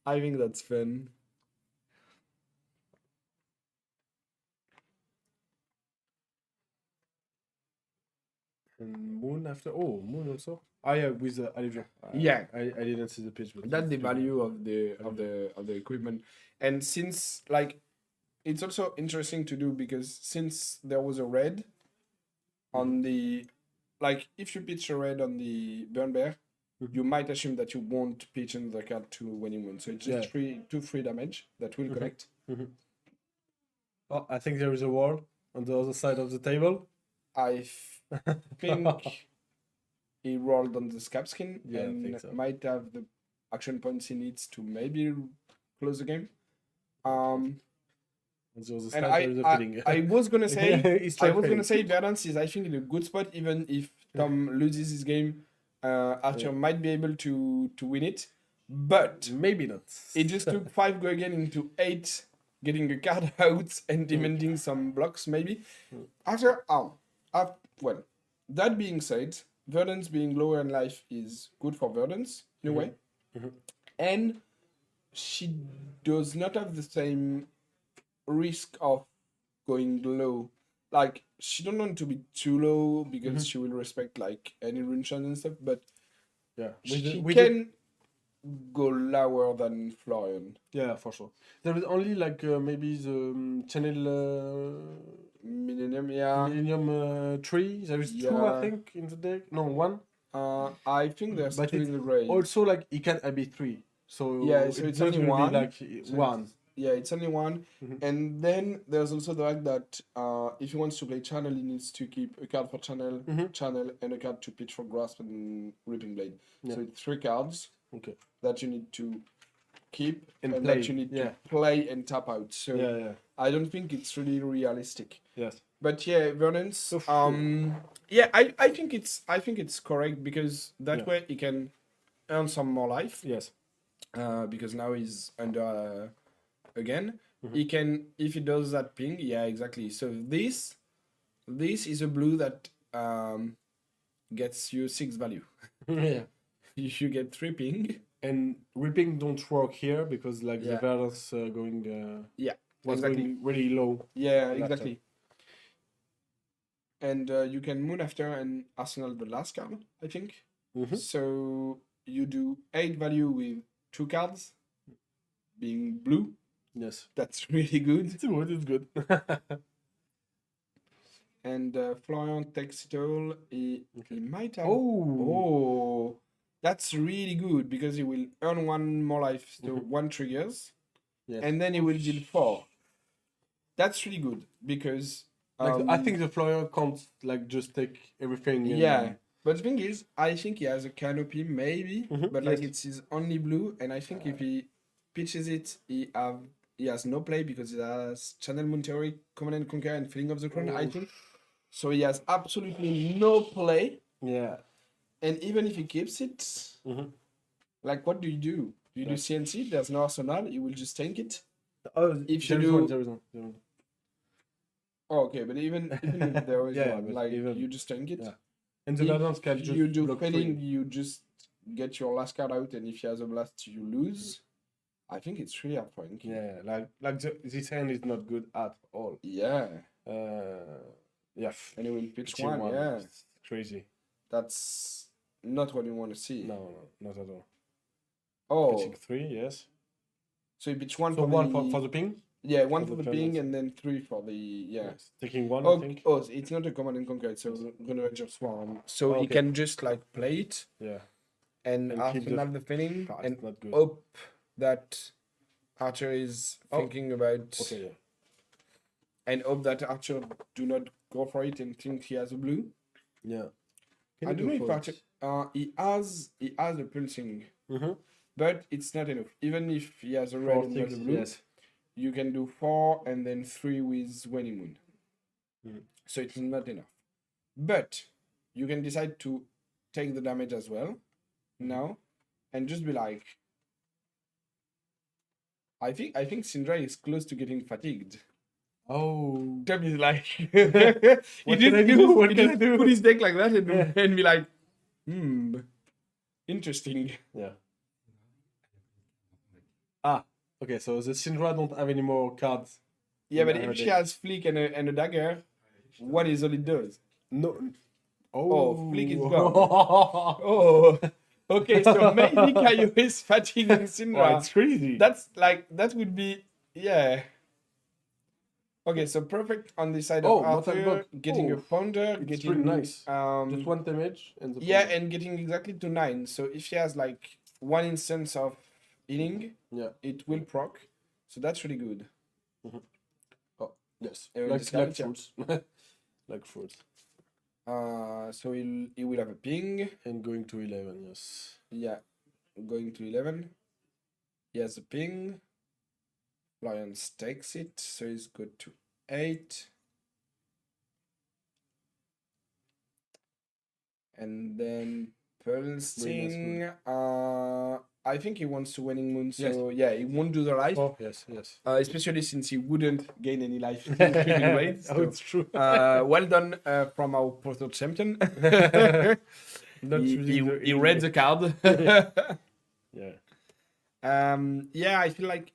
I think that's fun. And Moon after. Oh, Moon also. Ah yeah, with Alivio. Yeah. I didn't see the pitch, but That's the it's value of the equipment. And since like it's also interesting to do because since there was a red on the, like if you pitch a red on the burn bear, you might assume that you won't pitch another card to winning moon. So it's just two free damage that will connect. Oh, I think there is a wall on the other side of the table. I think he rolled on the scab skin Yeah, I and think so. might have the action points he needs to maybe close the game. On the other side, And there is a feeling. I was gonna say He's I was trying. gonna say Verdance is I think in a good spot even if Tom loses his game. Archer might be able to win it, but maybe not. it just took 5 go again into 8, getting a card out and demanding some blocks maybe. After well, that being said, Verdance being lower in life is good for Verdance in a way, and she does not have the same risk of going low. Like she don't want to be too low because she will respect like any rune chant and stuff, but Yeah, she can go lower than Florian. Yeah, for sure. There is only like maybe the channel Millennium tree. There is 2, I think, in the deck. No, 1. I think there's But 2 in it's the raid. also like it can be 3. So Yeah, so it's only will one. be like So 1. Yeah, it's only 1. And then there's also the fact that if he wants to play channel, he needs to keep a card for channel, and a card to pitch for grasp and ripping blade. So it's 3 cards that you need to keep and play. that you need to play and tap out. So I don't think it's really realistic. Yes. But yeah, Verdance. Yeah, I think it's correct because that way he can earn some more life. Yes. Because now he's under again. He can, if he does that ping, yeah, exactly. So this is a blue that gets you 6 value. Yeah. If you get 3 ping. And ripping don't work here because like the Verdance going was exactly. going really low. Yeah, exactly. And you can moon after and arsenal the last card, I think. So you do 8 value with 2 cards being blue. Yes. That's really good. It's good. And Florian takes it all. He might have. Oh, that's really good because he will earn 1 more life, so 1 triggers, and then he will deal 4. That's really good because I think the Florian can't like just take everything. But the thing is, I think he has a canopy maybe, but like it's his only blue, and I think if he pitches it, he has no play because he has Channel Moon Theory, Command and Conquer, and Feeling of the Crown, I think. So he has absolutely no play. Yeah. And even if he keeps it, like what do? Do you do CNC? There's no arsenal. You will just tank it. Oh, if you do, there is one. Oh, okay, but even if there is one, like you just tank it. Yeah. And the Verdance can just you do block fading, 3. you just get your last card out, and if he has a blast, you lose. I think it's really hard for him. Yeah, like this hand is not good at all. Yeah. Yeah. And he will pitch 1. Yeah. It's crazy. That's not what you want to see. No, not at all. Oh, Pitching 3, yes. so you pitch one So for one the... for the ping. Yeah, one for for the the ping penalty. and then 3 for the... Yeah. Yes. Taking one, Oh, I think. oh, it's not a command and conquer, it's a Revenger Swarm. So he Okay. can just like play it Yeah. and And after keep the- have the feeling Ah, and it's not good. hope that Archer is Oh. thinking about... Okay, yeah. And hope that Archer do not go for it and think he has a blue. Yeah. I don't know if Archer... he has a pulsing, Mm-hmm. but it's not enough. Even if he has a red and not a blue, Yes. you can do 4 and then 3 with Waning Moon. Mm. So it's not enough. But you can decide to take the damage as well now and just be like, I think Syndra is close to getting fatigued. Oh. Demi is like, What can I do? What can I do? Put his deck like that and, Yeah. and be like, interesting. Yeah. Ah. Okay, so the Syndra don't have any more cards. Yeah, but Yeah, if she they- has Flick and a dagger, what is all it does? No. Oh, Flick is gone. Oh, okay. So maybe Kaio is fatiguing Syndra. Oh, it's crazy. That's like that would be yeah. Okay, so perfect on the side Oh, of Mortal Arthur, Block. getting a Oh, pounder, it's getting pretty nice. Um, Just one damage and the yeah, combo. and getting exactly to 9. So if she has like one instance of healing, Yeah. it will proc. So that's really good. Oh, yes. Like fruits. Like fruits. So he will have a ping. And going to 11, yes. Yeah, going to 11. He has a ping. Lions takes it, so he's good to 8. And then Pulsing. I think he wants to Winning Moon, so yeah, he won't do the life. Oh, yes, yes. Especially since he wouldn't gain any life. Anyway, Oh, it's true. well done from our portal champion. Not using he read the card. Yeah. Yeah, I feel like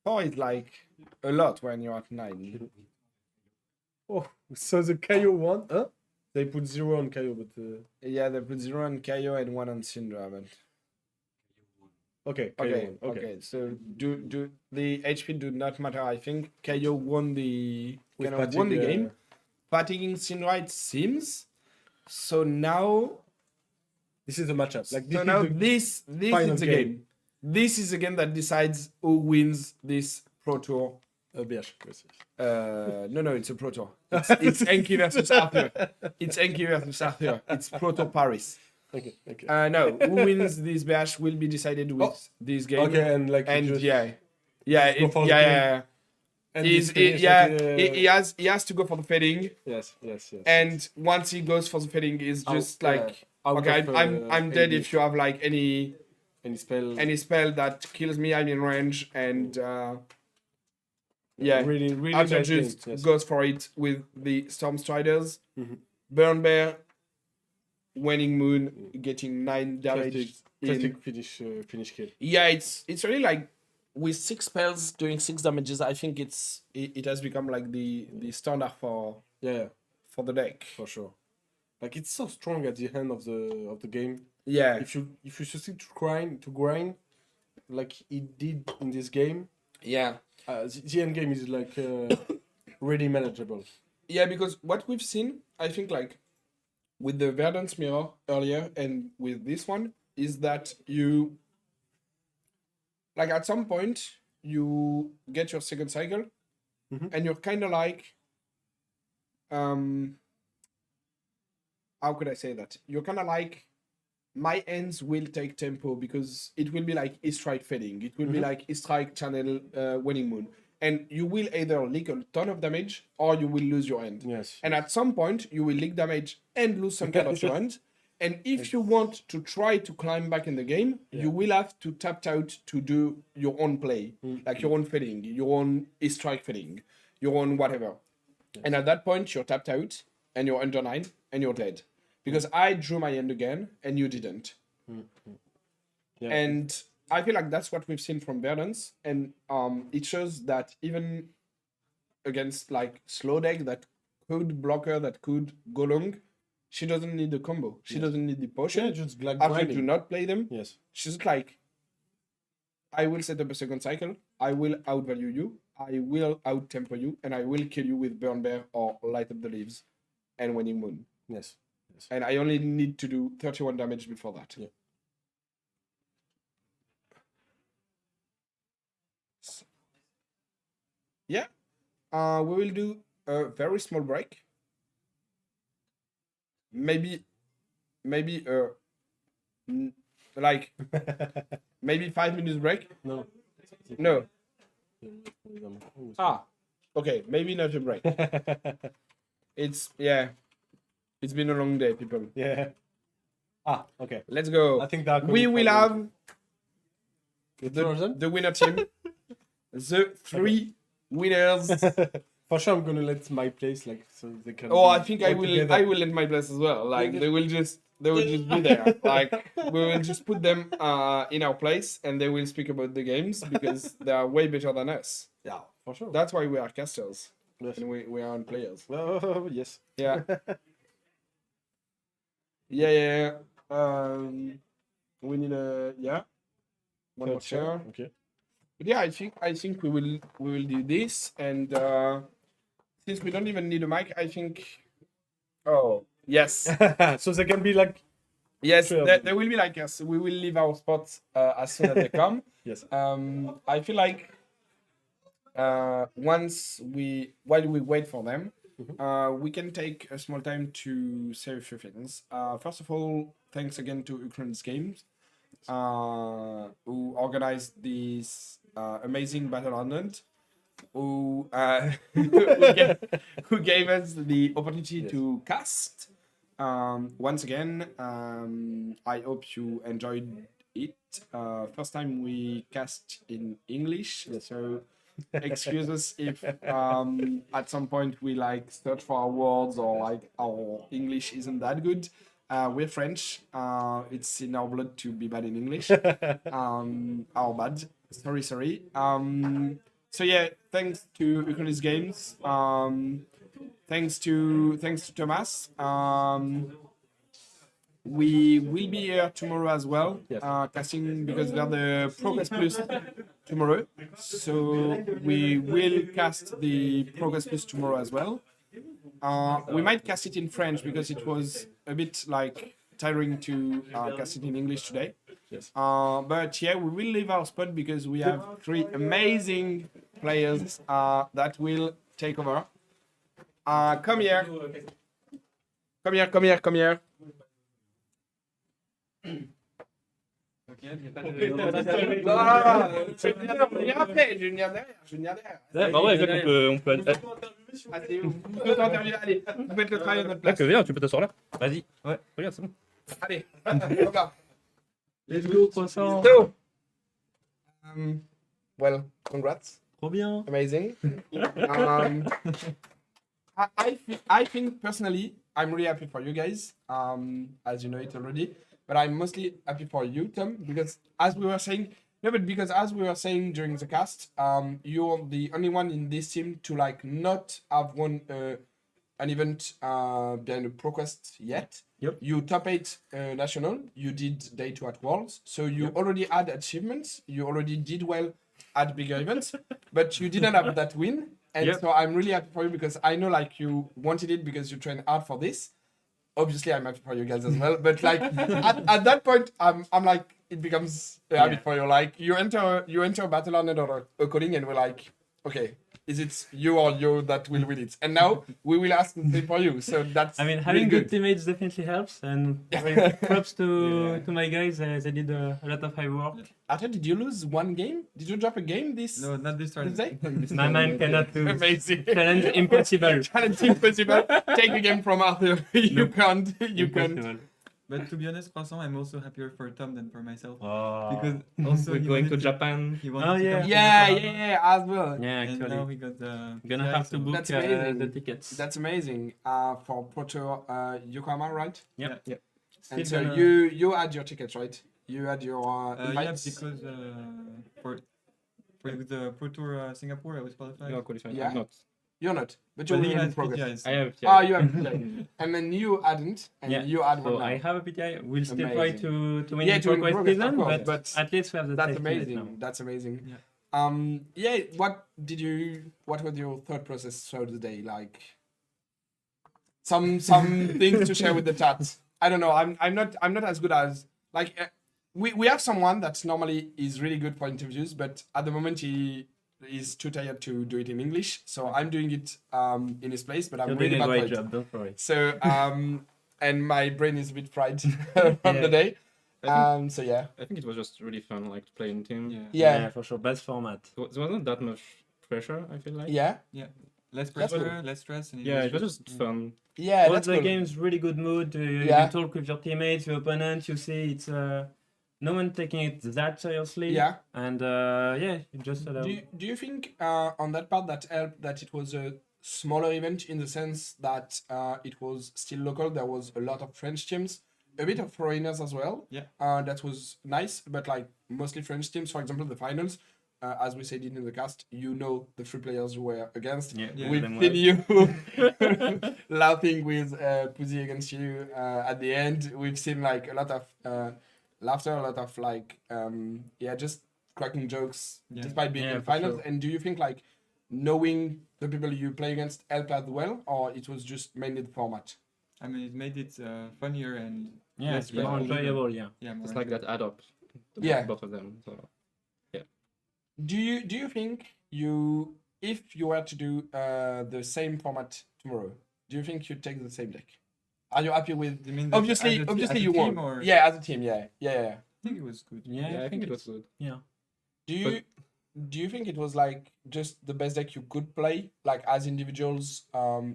4 is like a lot when you're at 9. Oh, so the Kaio one, huh? They put 0 on Kaio, but Yeah, they put 0 on Kaio and 1 on Syndra, but okay, Kaio one. okay. So do the HP do not matter. I think Kaio won the With kind of won the fatigue, game. Fatiguing Syndra, it seems. So now This is a matchup. Like so this now is the this final is the game. This is the game that decides who wins this Pro Tour. BH. Yes. No, it's a Pro Tour. It's Enki versus Arthur. It's Enki versus Arthur. It's Pro Tour Paris. Okay. No, who wins this bash will be decided with this game. Okay, and like And just yeah, go for the game. And He's, this finish, yeah, like, he has to go for the fading, yes. and once he goes for the fading, he's just like, okay, I'm dead if you have like any spell that kills me. I'm in range, and yeah, really Archer nice just game, yes. goes for it with the Storm Striders, Mhm. Burn Bear, Waning Moon, getting 9 damage. classic finish kill. Yeah, it's really like with 6 spells doing 6 damages. I think it has become like the standard for the deck. For sure. Like it's so strong at the end of the game. Yeah, If you succeed to grind, like it did in this game, yeah, the end game is like really manageable. yeah. Because what we've seen, I think, like with the Verdance Mirror earlier and with this one, is that you like at some point you get your second cycle, Mhm. and you're kind of like how could I say that? You're kind of like, my ends will take tempo because it will be like E-Strike fading. It will be like E-Strike channel Waning Moon. And you will either leak a ton of damage or you will lose your end. Yes. And at some point, you will leak damage and lose some kind of your end. And if you want to try to climb back in the game, you will have to tap out to do your own play, like your own fading, your own E-Strike fading, your own whatever. And at that point, you're tapped out and you're under 9 and you're dead. Because I drew my end again and you didn't. Yeah. And I feel like that's what we've seen from Verdance. And it shows that even against like slow deck that could blocker, that could go long, She doesn't need the combo. She doesn't need the potion. Yeah, just like After grinding. do not play them. Yes. She's like, I will set up a second cycle. I will outvalue you. I will out-tempo you. And I will kill you with Burn Bear or Light Up the Leaves and Waning Moon. Yes. And I only need to do 31 damage before that. Yeah. Yeah. We will do a very small break. Maybe like maybe 5 minutes break. No. No. Okay, maybe not a break. It's been a long day, people. Yeah. Okay. Let's go. I think that We will have the the winner team. The 3 winners. For sure, I'm gonna let my place so they can. Oh, I be think all I will. together. I will let my place as well. Like they will just be there. Like we will just put them in our place, and they will speak about the games because they are way better than us. Yeah, for sure. That's why we are casters, Yes. and we aren't players. Yes. Yeah. Yeah. We need one more chair. Okay. But yeah, I think we will do this, and since we don't even need a mic, I think. Oh yes, So they can be like. yes. Sure. They will be like us. We will leave our spots as soon as they come. Yes. I feel like while we wait for them, we can take a small time to say a few things. First of all, thanks again to Uchronies Games, who organized this amazing battle Hardened, who gave us the opportunity to cast. Once again, I hope you enjoyed it. First time we cast in English, so excuse us if at some point we search for our words or our English isn't that good. We're French. It's in our blood to be bad in English. Our bad. Sorry. So yeah, thanks to Uchronies Games. Thanks to Thomas. We will be here tomorrow as well, casting because we are the Progress Plus tomorrow. So we will cast the Progress Plus tomorrow as well. We might cast it in French because it was a bit tiring to cast it in English today. Yes. But yeah, we will leave our spot because we have 3 amazing players that will take over. Come here. Ok, j'ai pas Je vais venir après, je vais venir derrière. Bah ouais, exact, on peut. Allez, vous pouvez t'interviewer, allez, vous faites le travail à notre place. Viens, tu peux t'asseoir là. Vas-y. Ouais, regarde, c'est bon. Allez, on va. Let's go, croissant. So, well, congrats. Trop bien. Amazing. I think personally, I'm really happy for you guys. As you know it already, but I'm mostly happy for you, Tom, because as we were saying during the cast, you're the only one in this team to not have won an event behind a ProQuest yet. Yep. You top 8 national. You did day 2 at Worlds, so you already had achievements. You already did well at bigger events, but you didn't have that win. And so I'm really happy for you because I know you wanted it because you trained hard for this. Obviously, I'm happy for you guys as well. But at that point, I'm it becomes a habit for you. You enter Battle Hardened or a coding, and we're okay, is it you or you that will win it? And now we will ask the same for you. So that's. I mean, really having good good teammates definitely helps, and props to my guys. They did a lot of hard work. Arthur, did you lose one game? Did you drop a game this? No, not this This time. day? My man cannot lose. Amazing. Challenge impossible. Challenge impossible. Take a game from Arthur. You can't. You can't. Impossible. But to be honest, Croissant, I'm also happier for Tom than for myself. Oh. Because also we're he going wanted to Japan. He wanted Oh, to yeah. come to Yeah, Japan, as well. Yeah, And actually. now he got the. Gonna yeah, have to so- book That's amazing. the tickets. That's amazing. For Proto Yokohama, right? Yep. Yeah. And Still so gonna- you had your tickets, right? You had your Yeah, invites. because for the Pro Tour Singapore, I was qualified. You are qualified. Yeah. I'm not. You're not, but you're But he in has progress. PTIs. I have. Ah, you have PTI. And then you hadn't, and Yeah, you had one so now. I have a PTI. We'll still try Amazing. to win Yeah, the to win progress progress, of season, course, but, but at least we have the That's safety net amazing. now. That's amazing. Yeah. Yeah. What was your thought process throughout the day? Like some things to share with the chat. I don't know. I'm not as good as like we have someone that normally is really good for interviews, but at the moment he is too tired to do it in English. So I'm doing it in his place, but I'm You're really doing a bad great for it. job. Don't worry. So and my brain is a bit fried from the day. So yeah. I think it was just really fun, like to play in team. Yeah. Yeah. For sure. Best format. There wasn't that much pressure, I feel like. Yeah. Yeah. Less That's pressure, cool. less stress. And Yeah, it was just fun. Yeah, All that's the cool. game's really good mood. Yeah. You talk with your teammates, your opponent. You see, it's no one taking it that seriously. Yeah. And yeah, it just allows. Do you think on that part that helped that it was a smaller event in the sense that it was still local? There was a lot of French teams, a bit of foreigners as well. Yeah. That was nice, but like mostly French teams. For example, the finals, as we said in the cast, you know the three players you were against. Yeah, Yeah. We've them seen well. you laughing with Pussy against you at the end. We've seen like a lot of laughter, a lot of like just cracking jokes Yeah. despite being Yeah, in for finals. sure. And do you think like knowing the people you play against helped as well, or it was just mainly the format? I mean, it made it funnier and Yeah, less it's more stressful. enjoyable. Yeah. Yeah, more It's like that add up. Yeah. Both of them. So Do you think if you were to do the same format tomorrow, do you think you'd take the same deck? Are you happy with? You mean that Obviously, as a obviously team you won. or- Yeah, as a team. Yeah. I think it was good. Yeah, I think it was good. Yeah. Do you think it was like just the best deck you could play, like as individuals,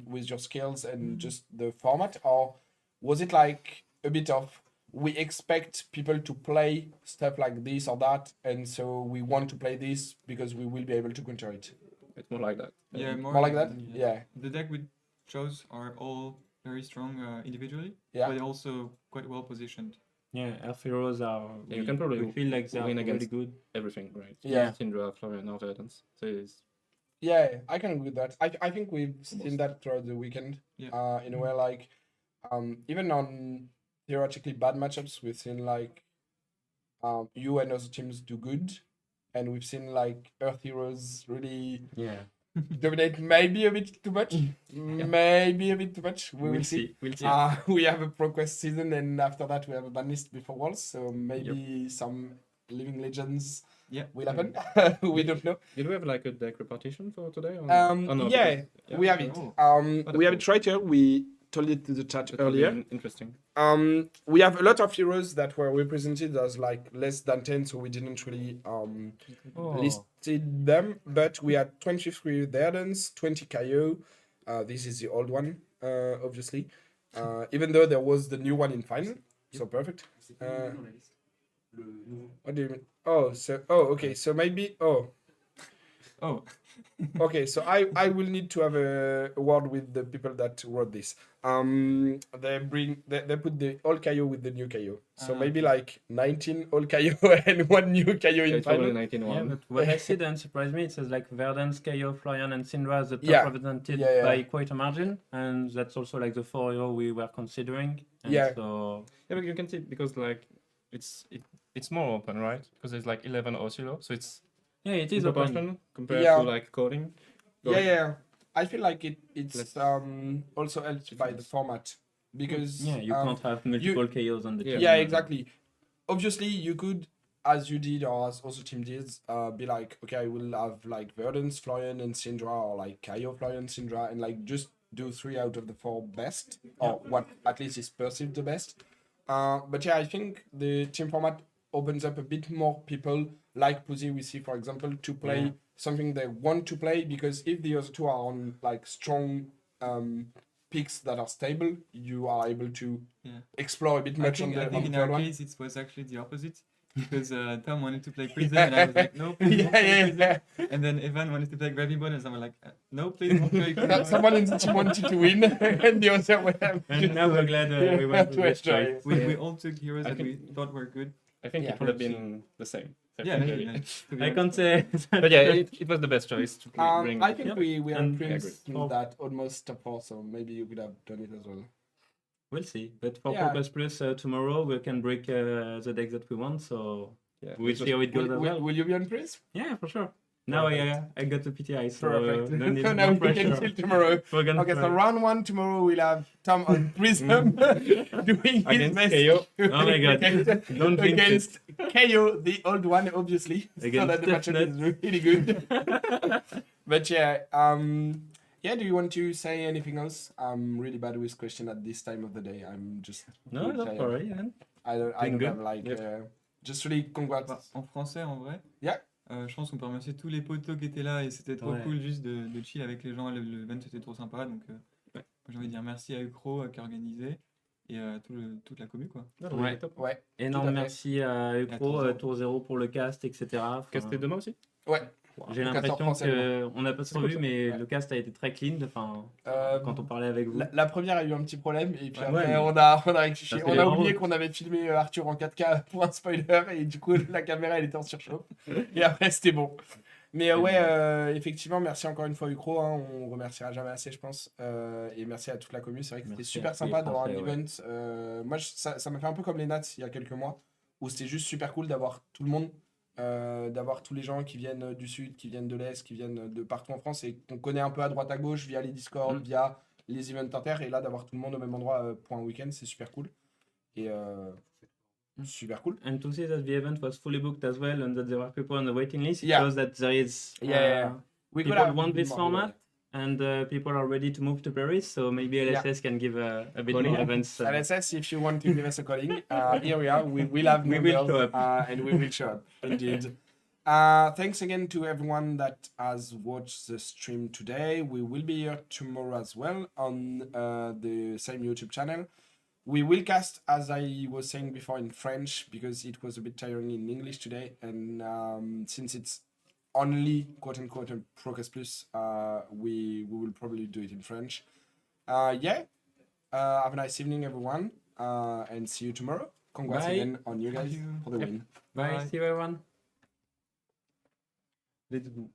with your skills and just the format, or was it like a bit of we expect people to play stuff like this or that, and so we want to play this because we will be able to counter it? It's more like that. Yeah, More like that. Yeah. The deck we chose are all very strong individually, Yeah. but also quite well positioned. Yeah, Earth Heroes are. Yeah, you can probably we feel like they are win really against good. everything, right? Yeah. Syndra, Florian, or Verdance. So it's Yeah, I can agree with that. I think we've seen that throughout the weekend. Yeah. In a way, like, even on theoretically bad matchups, we've seen like, you and other teams do good, and we've seen like Earth Heroes really Yeah. dominate maybe a bit too much. Maybe a bit too much. We'll see. We'll see. We have a ProQuest season, and after that we have a ban list before Worlds, so maybe some living legends Yeah. will happen. We don't know. Did we have like a deck repartition for today? Or Oh, no, yeah, because- we have it. Oh. We have it right here. We told it to the chat That would be earlier. Interesting. We have a lot of heroes that were represented as like less than 10, so we didn't really listed them. But we had 23 Hardens, 20 KO. This is the old one, obviously. Even though there was the new one in final, so perfect. What do you mean? Okay. So maybe Oh, okay, so I will need to have a word with the people that wrote this. They put the old KO with the new KO. So maybe like 19 old KO and one new KO Yeah, in it's probably final. 19 Yeah, one. but what I see then surprised me. It says like Verdance, KO, Florian, and Syndra as the top Yeah. represented Yeah. by quite a margin, and that's also like the 4 hero we were considering. And Yeah. So Yeah, but you can see because like it's more open, right? Because there's like 11 Oscillo, so it's yeah, it is in open. proportion compared Yeah. to like coding. Yeah. I feel like it's Let's- also helped by the format because Yeah, you can't have multiple KOs on the team. Yeah, exactly. Obviously, you could, as you did or as also team did, be like, okay, I will have like Verdance, Florian, and Syndra, or like Kaio, Florian, Syndra, and like just do 3 out of the 4 best, or what at least is perceived the best. But yeah, I think the team format opens up a bit more people like Pussy we see, for example, to play something they want to play, because if the other two are on like strong picks that are stable, you are able to explore a bit much on I the think in third our one. case it was actually the opposite because Tom wanted to play Prison and I was like, no, please don't play Yeah. Prison. And then Evan wanted to play Gravy Bot and someone like, no, please don't play Prison. Someone in the team wanted to win, and the other one. And now we're glad we went to with this enjoy choice. it. We all took heroes I that we think- thought were good. I think Yeah. it would have been the same. Yeah, definitely. yeah, to be I honest. can't say. But yeah, it was the best choice to bring. I think we are And- prints Yeah, I agree. that almost top 4, so maybe you could have done it as well. We'll see. But for Yeah. Focus Plus tomorrow, we can break the deck that we want. So Yeah, we'll see how it goes as well. Will you be on Prince? Yeah, for sure. Now I got the PTI, so Perfect. no need, Now no we can pressure. chill tomorrow. We're gonna Okay, so try. round 1 tomorrow we'll have Tom on Prism doing his Against best. KO. Oh my God. Don't jinx it. Against KO, the old one, obviously. So Against that the matchup is Deathnet. really good. But yeah, yeah, do you want to say anything else? I'm really bad with question at this time of the day. I'm just No, really don't tired. worry, man. I don't Doing good. have like Yep. just really congrats. Bah, en français, en vrai. Yeah. Je pense qu'on peut remercier tous les potos qui étaient là et c'était trop Ouais. cool juste de chill avec les gens. Le event était trop sympa donc j'ai envie de dire merci à Uchro qui a organisé et à toute la commu quoi. Ouais. Ouais. Énorme Tout à fait. merci à À Uchro, Tour Zéro. Tour 0 pour le cast, etc. Enfin, Casté demain aussi. Ouais. j'ai Le 14 l'impression français, qu'on n'a pas trop vu, mais le cast a été très clean. Enfin, quand on parlait avec vous. La première a eu un petit problème et puis Ouais, après mais- on a rectifié. Ça fait On les a grands oublié mots. qu'on avait filmé Arthur en 4K pour un spoiler et du coup la caméra elle était en surchauffe et après c'était bon. Mais ouais, effectivement, merci encore une fois Uchro, hein, on remerciera jamais assez je pense. Et merci à toute la commu, c'est vrai que c'était Merci super à tous les sympa d'avoir un Français, ouais. event. Moi ça m'a fait un peu comme les Nats il y a quelques mois où c'était juste super cool d'avoir tout le monde. D'avoir tous les gens qui viennent du sud, qui viennent de l'est, qui viennent de partout en France et qu'on connaît un peu à droite à gauche via les Discord, via les events inter et là d'avoir tout le monde au même endroit pour un week-end, c'est super cool. Et super cool. And to see that the event was fully booked as well and that there were people on the waiting list, it Yeah. shows that there is Yeah. We could people have want this more, format and people are ready to move to Paris. So maybe LSS can give a bit more events. LSS, if you want to give us a calling, here we are. We will have We will numbers, show up. and we will show up. Indeed. Thanks again to everyone that has watched the stream today. We will be here tomorrow as well on the same YouTube channel. We will cast, as I was saying before, in French because it was a bit tiring in English today. And since it's only quote-unquote a Procast Plus, we will probably do it in French. Yeah. Have a nice evening, everyone, and see you tomorrow. Congrats Bye. again on you guys Thank you. for the win. Bye. Bye. See you everyone. Let's go.